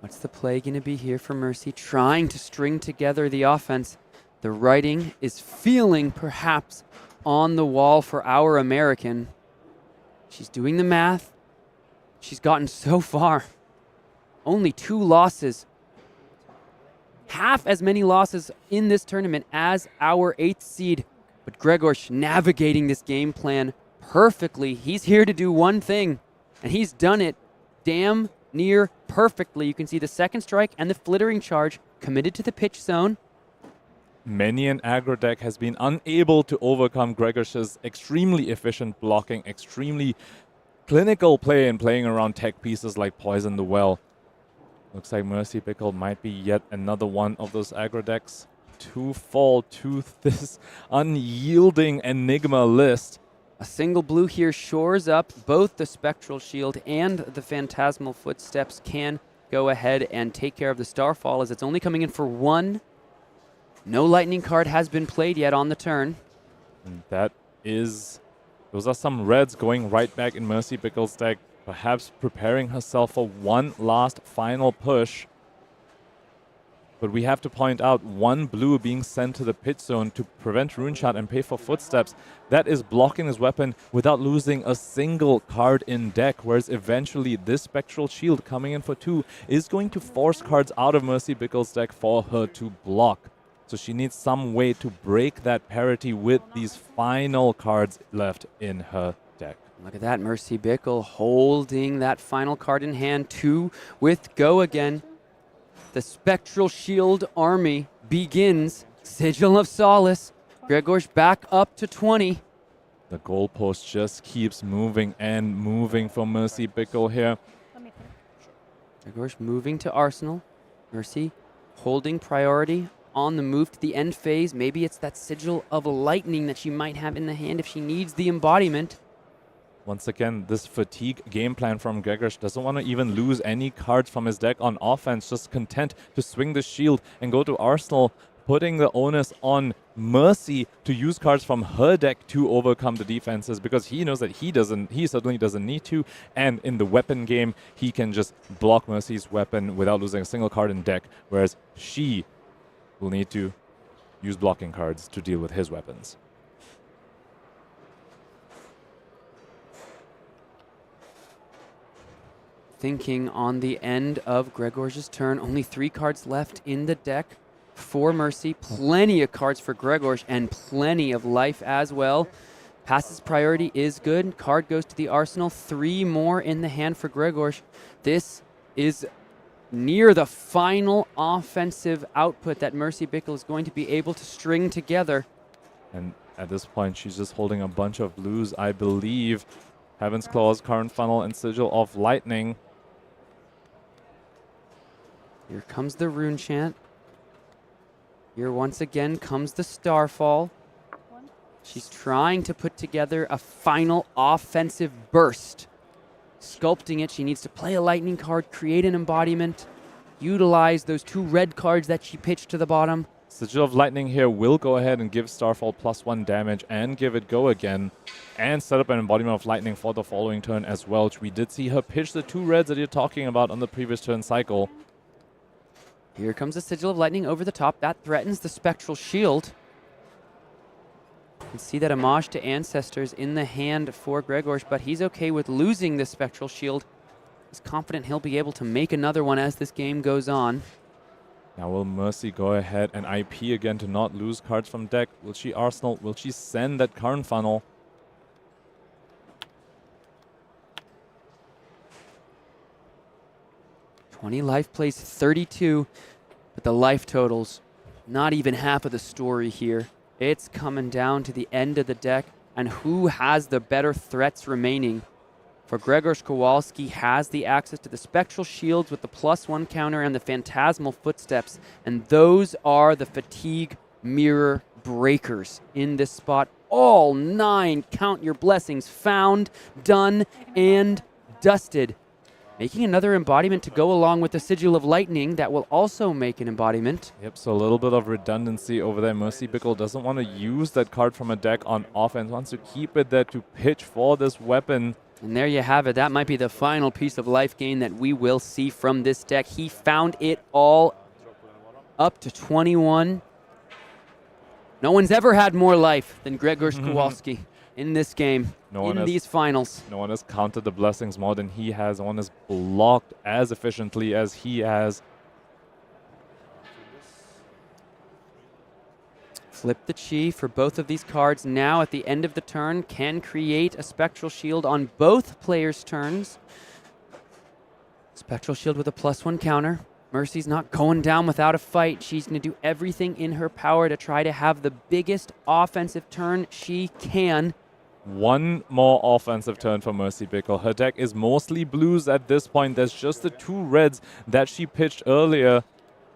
What's the play going to be here for Mercy? Trying to string together the offense. The writing is feeling perhaps on the wall for our American. She's doing the math. She's gotten so far. Only 2 losses. Half as many losses in this tournament as our 8th seed. But Grzegorz navigating this game plan perfectly. He's here to do one thing, and he's done it damn near perfectly. You can see the second strike and the flittering charge committed to the pitch zone. Many an aggro deck has been unable to overcome Grzegorz' extremely efficient blocking, extremely clinical play in playing around tech pieces like Poison the Well. Looks like Mercy Bickell might be yet another one of those aggro decks to fall to this unyielding Enigma list. A single blue here shores up both the Spectral Shield and the Phantasmal Footsteps. Can go ahead and take care of the Starfall as it's only coming in for 1. No lightning card has been played yet on the turn. And those are some reds going right back in Mercy Bickell's deck, perhaps preparing herself for one last final push. But we have to point out 1 blue being sent to the pit zone to prevent Rune Shot and pay for Footsteps. That is blocking his weapon without losing a single card in deck, whereas eventually this Spectral Shield coming in for 2 is going to force cards out of Mercy Bickell's deck for her to block. So she needs some way to break that parity with these final cards left in her deck. Look at that, Mercy Bickell holding that final card in hand, 2 with Go Again. The Spectral Shield army begins. Sigil of Solace. Grzegorz back up to 20. The goalpost just keeps moving and moving for Mercy Bickell here. Grzegorz moving to Arsenal. Mercy holding priority on the move to the end phase. Maybe it's that Sigil of Lightning that she might have in the hand if she needs the embodiment. Once again, this fatigue game plan from Grzegorz doesn't want to even lose any cards from his deck on offense, just content to swing the shield and go to Arsenal, putting the onus on Mercy to use cards from her deck to overcome the defenses, because he knows that he certainly doesn't need to, and in the weapon game, he can just block Mercy's weapon without losing a single card in deck, whereas she will need to use blocking cards to deal with his weapons. Thinking on the end of Grzegorz' turn. Only 3 cards left in the deck for Mercy. Plenty of cards for Grzegorz and plenty of life as well. Passes priority is good. Card goes to the arsenal. 3 more in the hand for Grzegorz. This is near the final offensive output that Mercy Bickell is going to be able to string together. And at this point, she's just holding a bunch of blues, I believe. Heaven's Claws, Current Funnel, and Sigil of Lightning. Here comes the Rune Chant. Here once again comes the Starfall. She's trying to put together a final offensive burst. Sculpting it, she needs to play a lightning card, create an embodiment, utilize those 2 red cards that she pitched to the bottom. Sigil of Lightning here will go ahead and give Starfall +1 damage and give it go again. And set up an embodiment of lightning for the following turn as well. We did see her pitch the 2 reds that you're talking about on the previous turn cycle. Here comes the Sigil of Lightning over the top. That threatens the Spectral Shield. You can see that homage to ancestors in the hand for Grzegorz, but he's okay with losing the Spectral Shield. He's confident he'll be able to make another one as this game goes on. Now will Mercy go ahead and IP again to not lose cards from deck? Will she Arsenal? Will she send that Current Funnel? "20 life plays 32, but the life totals, not even half of the story here. It's coming down to the end of the deck and who has the better threats remaining. For Grzegorz, Kowalski has the access to the Spectral Shields with the +1 counter and the Phantasmal Footsteps, and those are the Fatigue Mirror breakers in this spot. All 9 count your blessings found, done, and dusted. Making another embodiment to go along with the Sigil of Lightning that will also make an embodiment. Yep, so a little bit of redundancy over there. Mercy Bickell doesn't want to use that card from a deck on offense, wants to keep it there to pitch for this weapon. And there you have it. That might be the final piece of life gain that we will see from this deck. He found it all up to 21. No one's ever had more life than Grzegorz Kowalski in this game, in these finals. No one has counted the blessings more than he has. No one has blocked as efficiently as he has. Flip the chi for both of these cards now at the end of the turn. Can create a Spectral Shield on both players' turns. Spectral Shield with a +1 counter. Mercy's not going down without a fight. She's going to do everything in her power to try to have the biggest offensive turn she can. One more offensive turn for Mercy Bickell. Her deck is mostly blues at this point. There's just the 2 reds that she pitched earlier.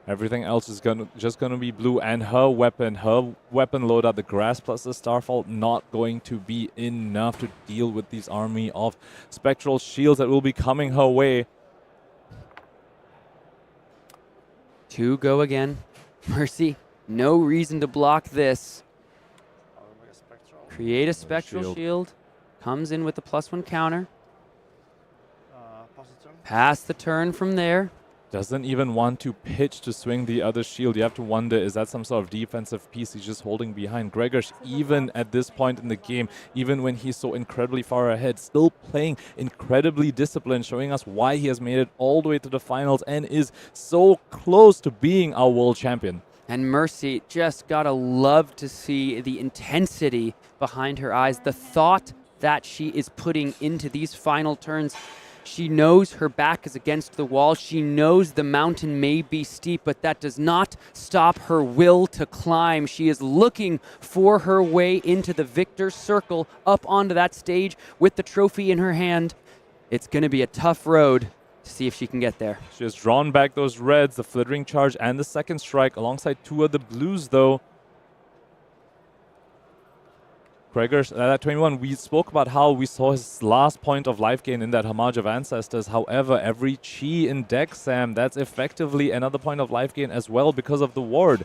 Everything else is just gonna be blue, and her weapon loadout, the Grass plus the Starfall, not going to be enough to deal with this army of Spectral Shields that will be coming her way. 2 go again. Mercy, no reason to block this. Create a Spectral Shield. Comes in with the +1 counter. Pass the turn from there. Doesn't even want to pitch to swing the other shield. You have to wonder, is that some sort of defensive piece he's just holding behind? Grzegorz, even at this point in the game, even when he's so incredibly far ahead, still playing incredibly disciplined, showing us why he has made it all the way to the finals and is so close to being our world champion. And Mercy, just gotta love to see the intensity behind her eyes, the thought that she is putting into these final turns. She knows her back is against the wall. She knows the mountain may be steep, but that does not stop her will to climb. She is looking for her way into the victor's circle, up onto that stage with the trophy in her hand. It's going to be a tough road to see if she can get there. She has drawn back those reds, the Flittering Charge and the second strike, alongside 2 of the blues, though. Grzegorz, at 21, we spoke about how we saw his last point of life gain in that Homage of Ancestors. However, every chi in deck, Sam, that's effectively another point of life gain as well because of the ward.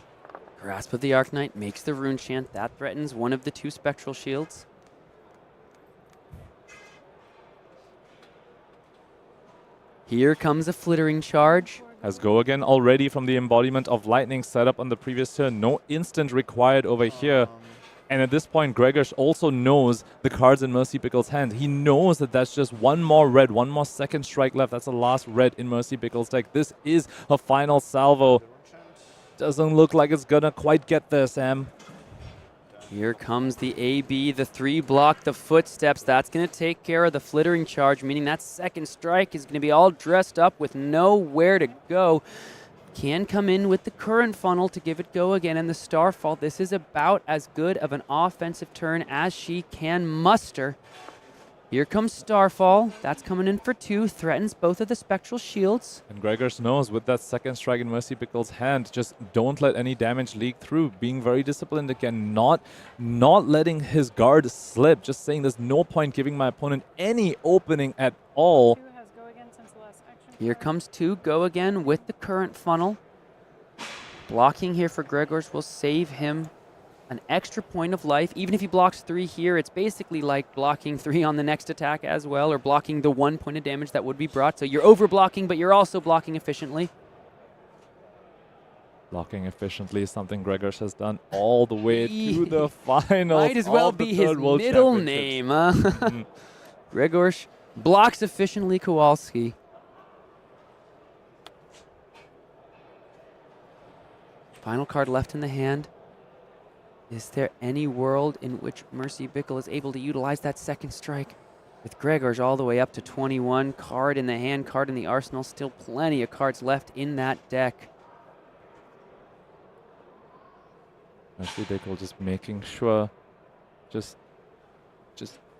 Grasp of the Arknight makes the Rune Chant. That threatens one of the 2 Spectral Shields. Here comes a Flittering Charge. Has go again already from the embodiment of lightning set up on the previous turn. No instant required over here. And at this point, Grzegorz also knows the cards in Mercy Bickell's hand. He knows that that's just one more red, one more second strike left. That's the last red in Mercy Bickell's deck. This is her final salvo. Doesn't look like it's gonna quite get there, Sam. Here comes the AB, the 3-block, the footsteps. That's going to take care of the flittering charge, meaning that second strike is going to be all dressed up with nowhere to go. Can come in with the current funnel to give it go again, and the Starfall. This is about as good of an offensive turn as she can muster. Here comes Starfall. That's coming in for 2. Threatens both of the Spectral Shields. And Grzegorz knows with that second strike in Mercy Bickell's hand, just don't let any damage leak through. Being very disciplined again, not letting his guard slip. Just saying there's no point giving my opponent any opening at all. Here comes 2. Go again with the current funnel. Blocking here for Grzegorz will save him an extra point of life. Even if he blocks 3 here, it's basically like blocking 3 on the next attack as well, or blocking the 1 point of damage that would be brought. So you're over-blocking, but you're also blocking efficiently. Blocking efficiently is something Grzegorz has done all the way to the finals. Might as well be his middle name, huh? Grzegorz blocks efficiently Kowalski. Final card left in the hand. Is there any world in which Mercy Bickell is able to utilize that second strike? With Grzegorz all the way up to 21, card in the hand, card in the arsenal, still plenty of cards left in that deck. Mercy Bickell just making sure, just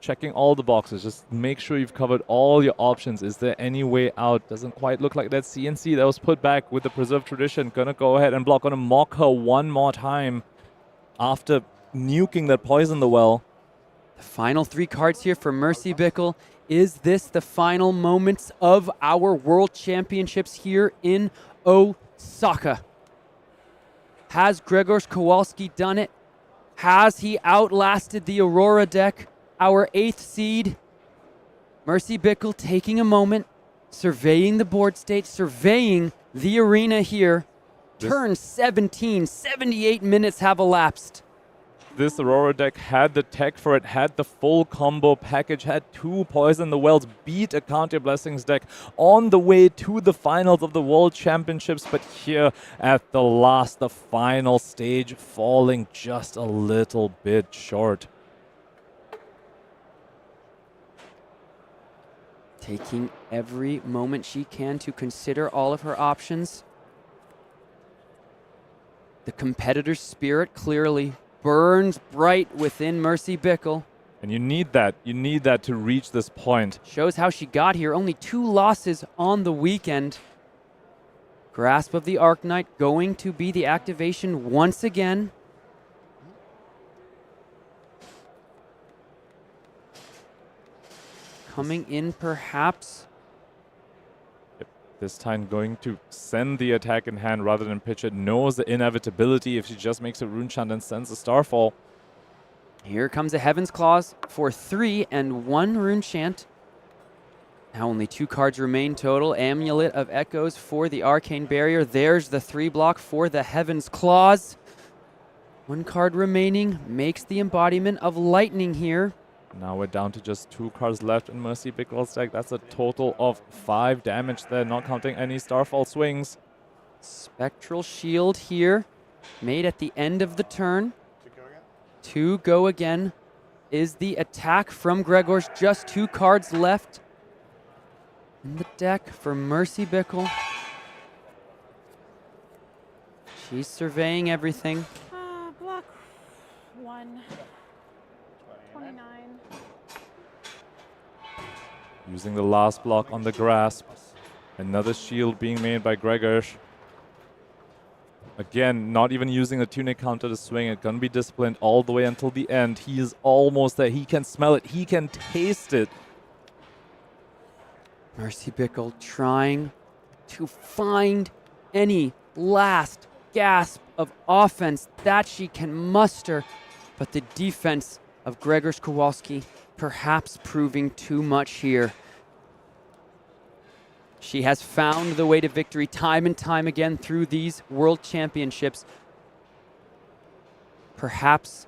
checking all the boxes. Just make sure you've covered all your options. Is there any way out? Doesn't quite look like that CNC that was put back with the preserved tradition. Gonna go ahead and block. Gonna mock her one more time after nuking that poison the well. The final 3 cards here for Mercy Bickell. Is this the final moments of our World Championships here in Osaka? Has Grzegorz Kowalski done it? Has he outlasted the Aurora deck, our 8th seed? Mercy Bickell taking a moment, surveying the board state, surveying the arena here. Turn 17, 78 minutes have elapsed. This Aurora deck had the tech for it, had the full combo package, had 2 Poison the Wells, beat a Count Your Blessings deck on the way to the finals of the World Championships, but here at the final stage, falling just a little bit short. Taking every moment she can to consider all of her options. The competitor's spirit clearly burns bright within Mercy Bickell. And you need that. You need that to reach this point. Shows how she got here. Only 2 losses on the weekend. Grasp of the Arknight going to be the activation once again. Coming in perhaps. This time going to send the attack in hand rather than pitch it. Knows the inevitability if she just makes a Rune Chant and sends a Starfall. Here comes a Heaven's Claws for 3 and 1 Rune Chant. Now only 2 cards remain total. Amulet of Echoes for the Arcane Barrier. There's the 3-block for the Heaven's Claws. 1 card remaining makes the embodiment of Lightning here. Now we're down to just 2 cards left in Mercy Bickell's deck. That's a total of 5 damage there, not counting any Starfall swings. Spectral Shield here, made at the end of the turn. To go again is the attack from Grzegorz. Just 2 cards left in the deck for Mercy Bickell. She's surveying everything. Block 1. 29. Using the last block on the grasp. Another shield being made by Grzegorz. Again, not even using the tunic counter to swing it. Gonna be disciplined all the way until the end. He is almost there. He can smell it. He can taste it. Mercy Bickell trying to find any last gasp of offense that she can muster. But the defense of Grzegorz Kowalski perhaps proving too much here. She has found the way to victory time and time again through these World Championships. Perhaps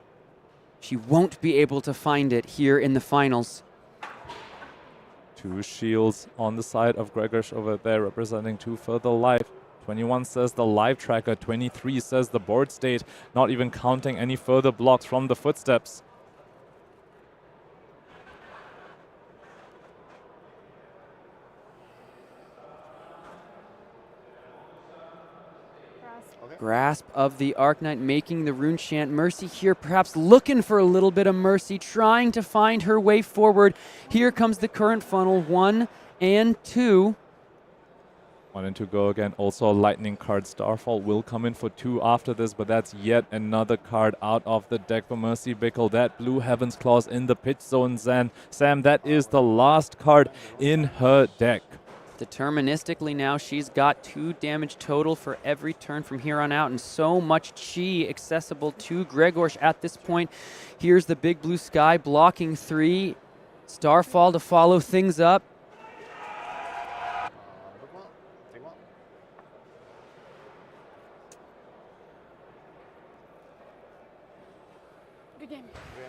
she won't be able to find it here in the finals. 2 shields on the side of Grzegorz over there, representing 2 further life. 21 says the live tracker. 23 says the board state. Not even counting any further blocks from the footsteps. Grasp of the Arknight making the rune chant. Mercy here perhaps looking for a little bit of mercy, trying to find her way forward. Here comes the current funnel, 1 and 2. 1 and 2 go again. Also a lightning card. Starfall will come in for 2 after this, but that's yet another card out of the deck for Mercy Bickell. That blue Heaven's Claws in the pitch zone, Sam, that is the last card in her deck. Deterministically now, she's got 2 damage total for every turn from here on out, and so much chi accessible to Grzegorz at this point. Here's the big blue sky blocking 3. Starfall to follow things up.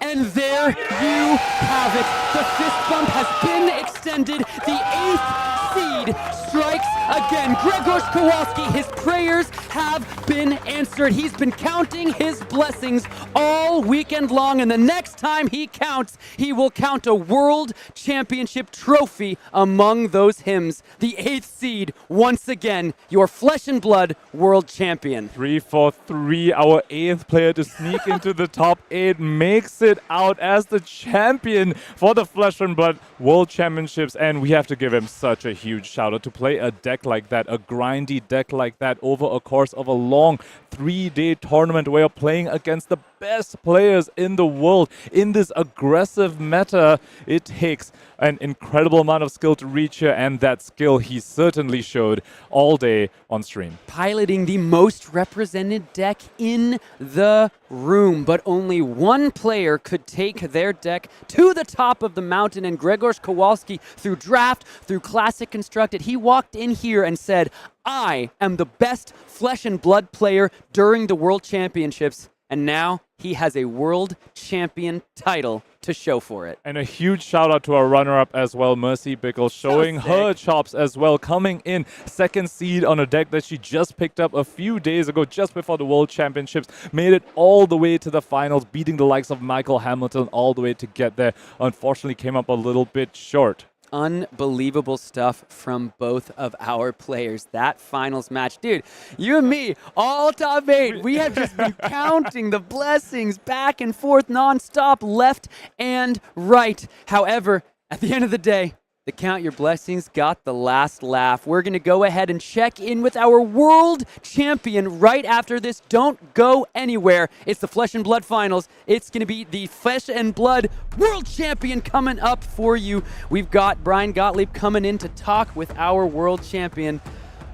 And there you have it. The fist bump has been extended. The 8th seed strikes again. Grzegorz Kowalski, his prayers have been answered. He's been counting his blessings all weekend long, and the next time he counts, he will count a world championship trophy among those hymns. The 8th seed, once again, your flesh and blood world champion. 3-4-3, our 8th player to sneak into the top 8, makes it out as the champion for the Flesh and Blood World Championships, and we have to give him such a huge shout out to play a deck like that, a grindy deck like that over a course of a long 3-day tournament where you're playing against the best players in the world in this aggressive meta. It takes an incredible amount of skill to reach here, and that skill he certainly showed all day on stream. Piloting the most represented deck in the room, but only one player could take their deck to the top of the mountain, and Grzegorz Kowalski, through draft, through classic constructed, he walked in here and said, I am the best flesh and blood player during the World Championships, and now he has a world champion title to show for it. And a huge shout out to our runner-up as well, Mercy Bickell, showing her chops as well, coming in 2nd seed on a deck that she just picked up a few days ago, just before the World Championships, made it all the way to the finals, beating the likes of Mackl, Hamilton all the way to get there. Unfortunately came up a little bit short. Unbelievable stuff from both of our players. That finals match, dude, you and me, all top 8. We have just been counting the blessings back and forth nonstop, left and right. However, at the end of the day, the Count Your Blessings got the last laugh. We're going to go ahead and check in with our world champion right after this. Don't go anywhere. It's the Flesh and Blood Finals. It's going to be the Flesh and Blood World Champion coming up for you. We've got Brian Gottlieb coming in to talk with our world champion.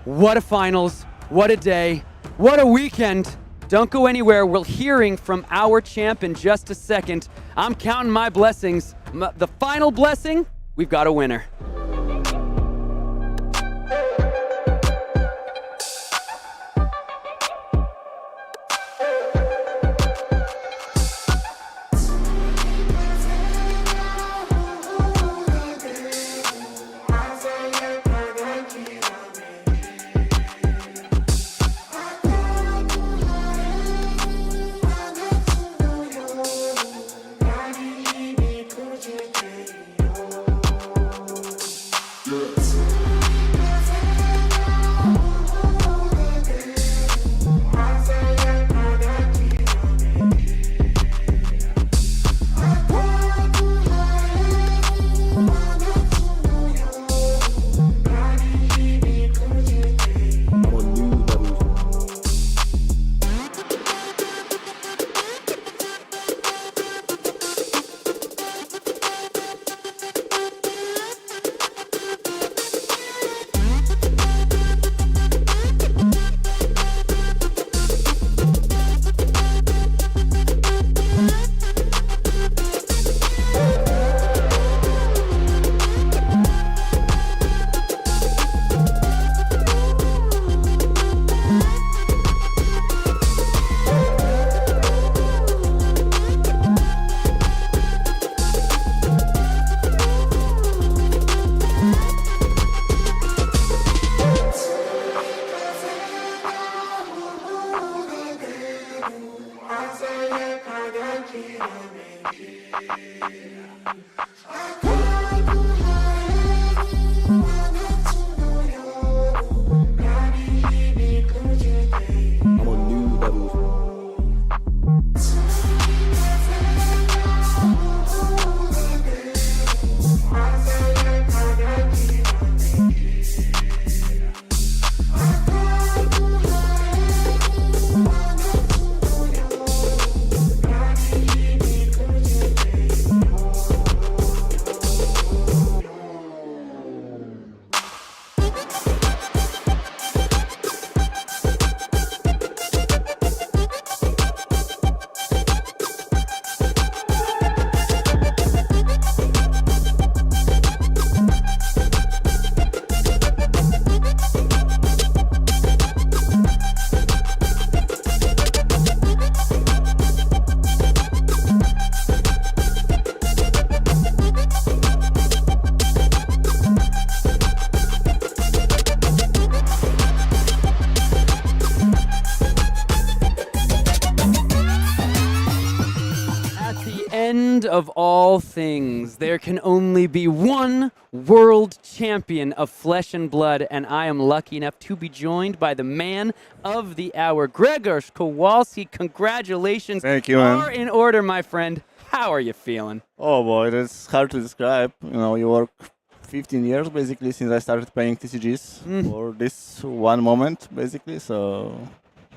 What a finals. What a day. What a weekend. Don't go anywhere. We're hearing from our champ in just a second. I'm counting my blessings. The final blessing, we've got a winner. I'm on new levels. Of all things, there can only be one world champion of Flesh and Blood, and I am lucky enough to be joined by the man of the hour, Grzegorz Kowalski. Congratulations. Thank you, man. Are in order, my friend. How are you feeling? Oh boy, that's hard to describe. You work 15 years basically since I started playing TCGs for this one moment, basically. So,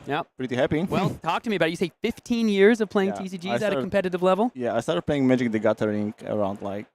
yep, pretty happy. Well, talk to me about it. You say 15 years of playing TCGs at a competitive level? Yeah, I started playing Magic the Gathering around like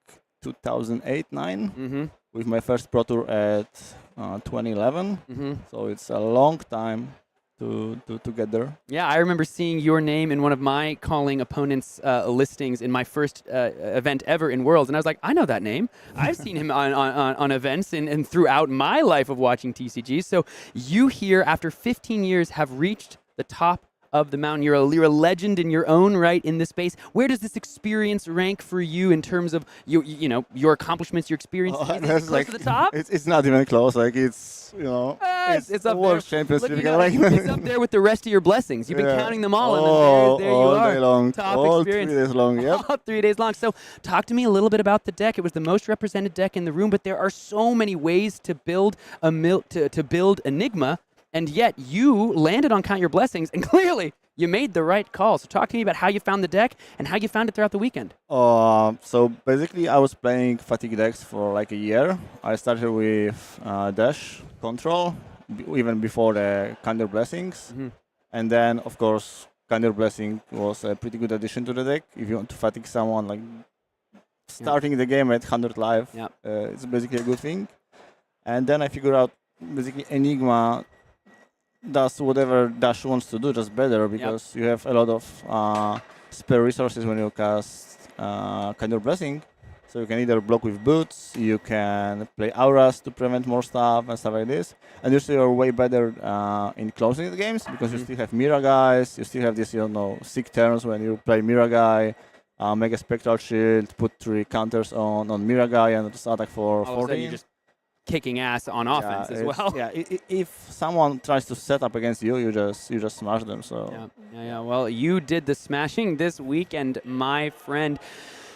2008-9 with my first Pro Tour at 2011. So it's a long time to get there. Yeah, I remember seeing your name in one of my calling opponents' listings in my first event ever in Worlds, and I was like, I know that name. I've seen him on events and throughout my life of watching TCGs. So you here, after 15 years, have reached the top of the mountain. You're a legend in your own right in this space. Where does this experience rank for you in terms of your accomplishments, your experience? Is it close like, to the top? It's not even close. Like it's it's up World there. Champions Look, League. it's up there with the rest of your blessings. You've been counting them all, and then there you all are. day long. Top all experience. 3 days long. Yep. All 3 days long. So talk to me a little bit about the deck. It was the most represented deck in the room, but there are so many ways to build to build Enigma, and yet you landed on Count Your Blessings, and clearly you made the right call. So talk to me about how you found the deck and how you found it throughout the weekend. So basically, I was playing Fatigue decks for like a year. I started with Dash Control, even before the Count Your Blessings. And then, of course, Count Your Blessing was a pretty good addition to the deck. If you want to fatigue someone, like starting the game at 100 life, it's basically a good thing. And then I figured out basically Enigma does whatever Dash wants to do, just better, because you have a lot of spare resources when you cast Count Your Blessing. So you can either block with boots, you can play auras to prevent more stuff and stuff like this. And you still are way better in closing the games, because you still have Mira guys, you still have this, sick turns when you play Mira guy, make a Spectral Shield, put 3 counters on Mira guy, and just attack for 14. Kicking ass on offense as well. Yeah, if someone tries to set up against you, you just smash them. So yeah. Well, you did the smashing this weekend, my friend.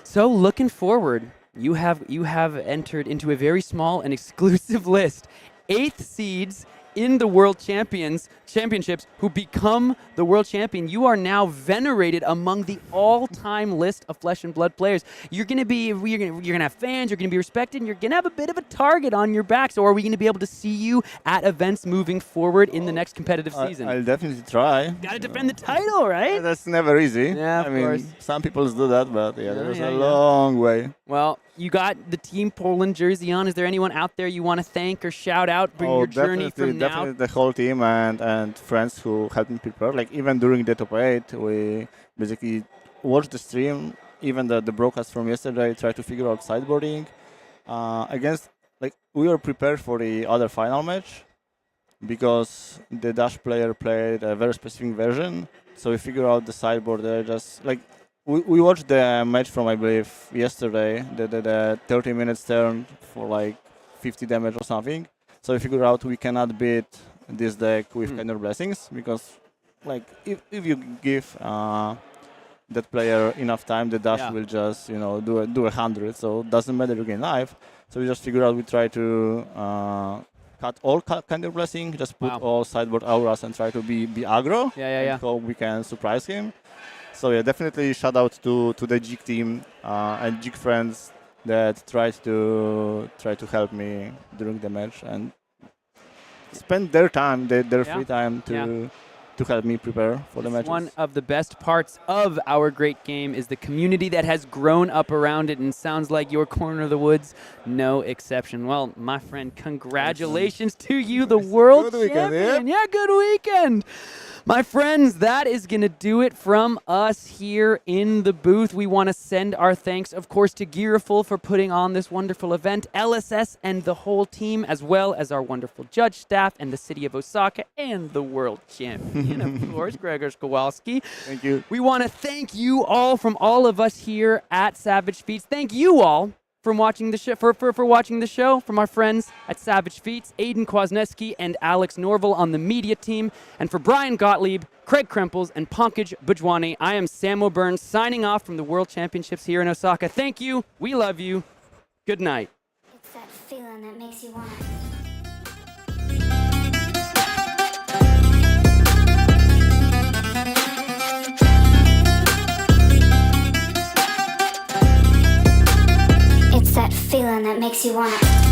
So looking forward, you have entered into a very small and exclusive list. 8th seeds in the World Championships who become the world champion. You are now venerated among the all-time list of Flesh and Blood players. You're gonna have fans. You're gonna be respected. And you're gonna have a bit of a target on your back. So are we gonna be able to see you at events moving forward in the next competitive season? I'll definitely try. Gotta defend the title, right? That's never easy. Yeah, of course. Some people do that, but there's a long way. Well, you got the Team Poland jersey on. Is there anyone out there you want to thank or shout out for your journey from now? Definitely the whole team and friends who helped me prepare. Like even during the top 8, we basically watched the stream, even the broadcast from yesterday, tried to figure out sideboarding. We were prepared for the other final match because the Dash player played a very specific version. So we figured out the sideboard there. Just like we watched the match from, I believe, yesterday, the 30 minutes turn for like 50 damage or something. So we figured out we cannot beat this deck with Count Your Blessings, because like if you give that player enough time, the dash Yeah. will just do 100. So it doesn't matter you gain life. So we just figure out we try to cut all kind of blessing, just put Wow. all sideboard auras and try to be aggro. Yeah. And hope we can surprise him. So yeah, definitely shout out to the Jig team and Jig friends that tried to help me during the match and spend their time, their free time to help me prepare for the matches. One of the best parts of our great game is the community that has grown up around it, and sounds like your corner of the woods, no exception. Well, my friend, congratulations to you, the world Good weekend, champion. Yeah, good weekend. My friends, that is going to do it from us here in the booth. We want to send our thanks, of course, to Gearful for putting on this wonderful event, LSS and the whole team, as well as our wonderful judge staff and the city of Osaka and the world champion, of course, Grzegorz Kowalski. Thank you. We want to thank you all from all of us here at Savage Feats. Thank you all from watching the show, for watching the show, from our friends at Savage Feats, Aiden Kwasniewski and Alex Norval on the media team, and for Brian Gottlieb, Craig Krempels, and Pankaj Bujwani, I am Sam O'Byrne signing off from the World Championships here in Osaka. Thank you. We love you. Good night. It's that feeling that makes you want It's that feeling that makes you want to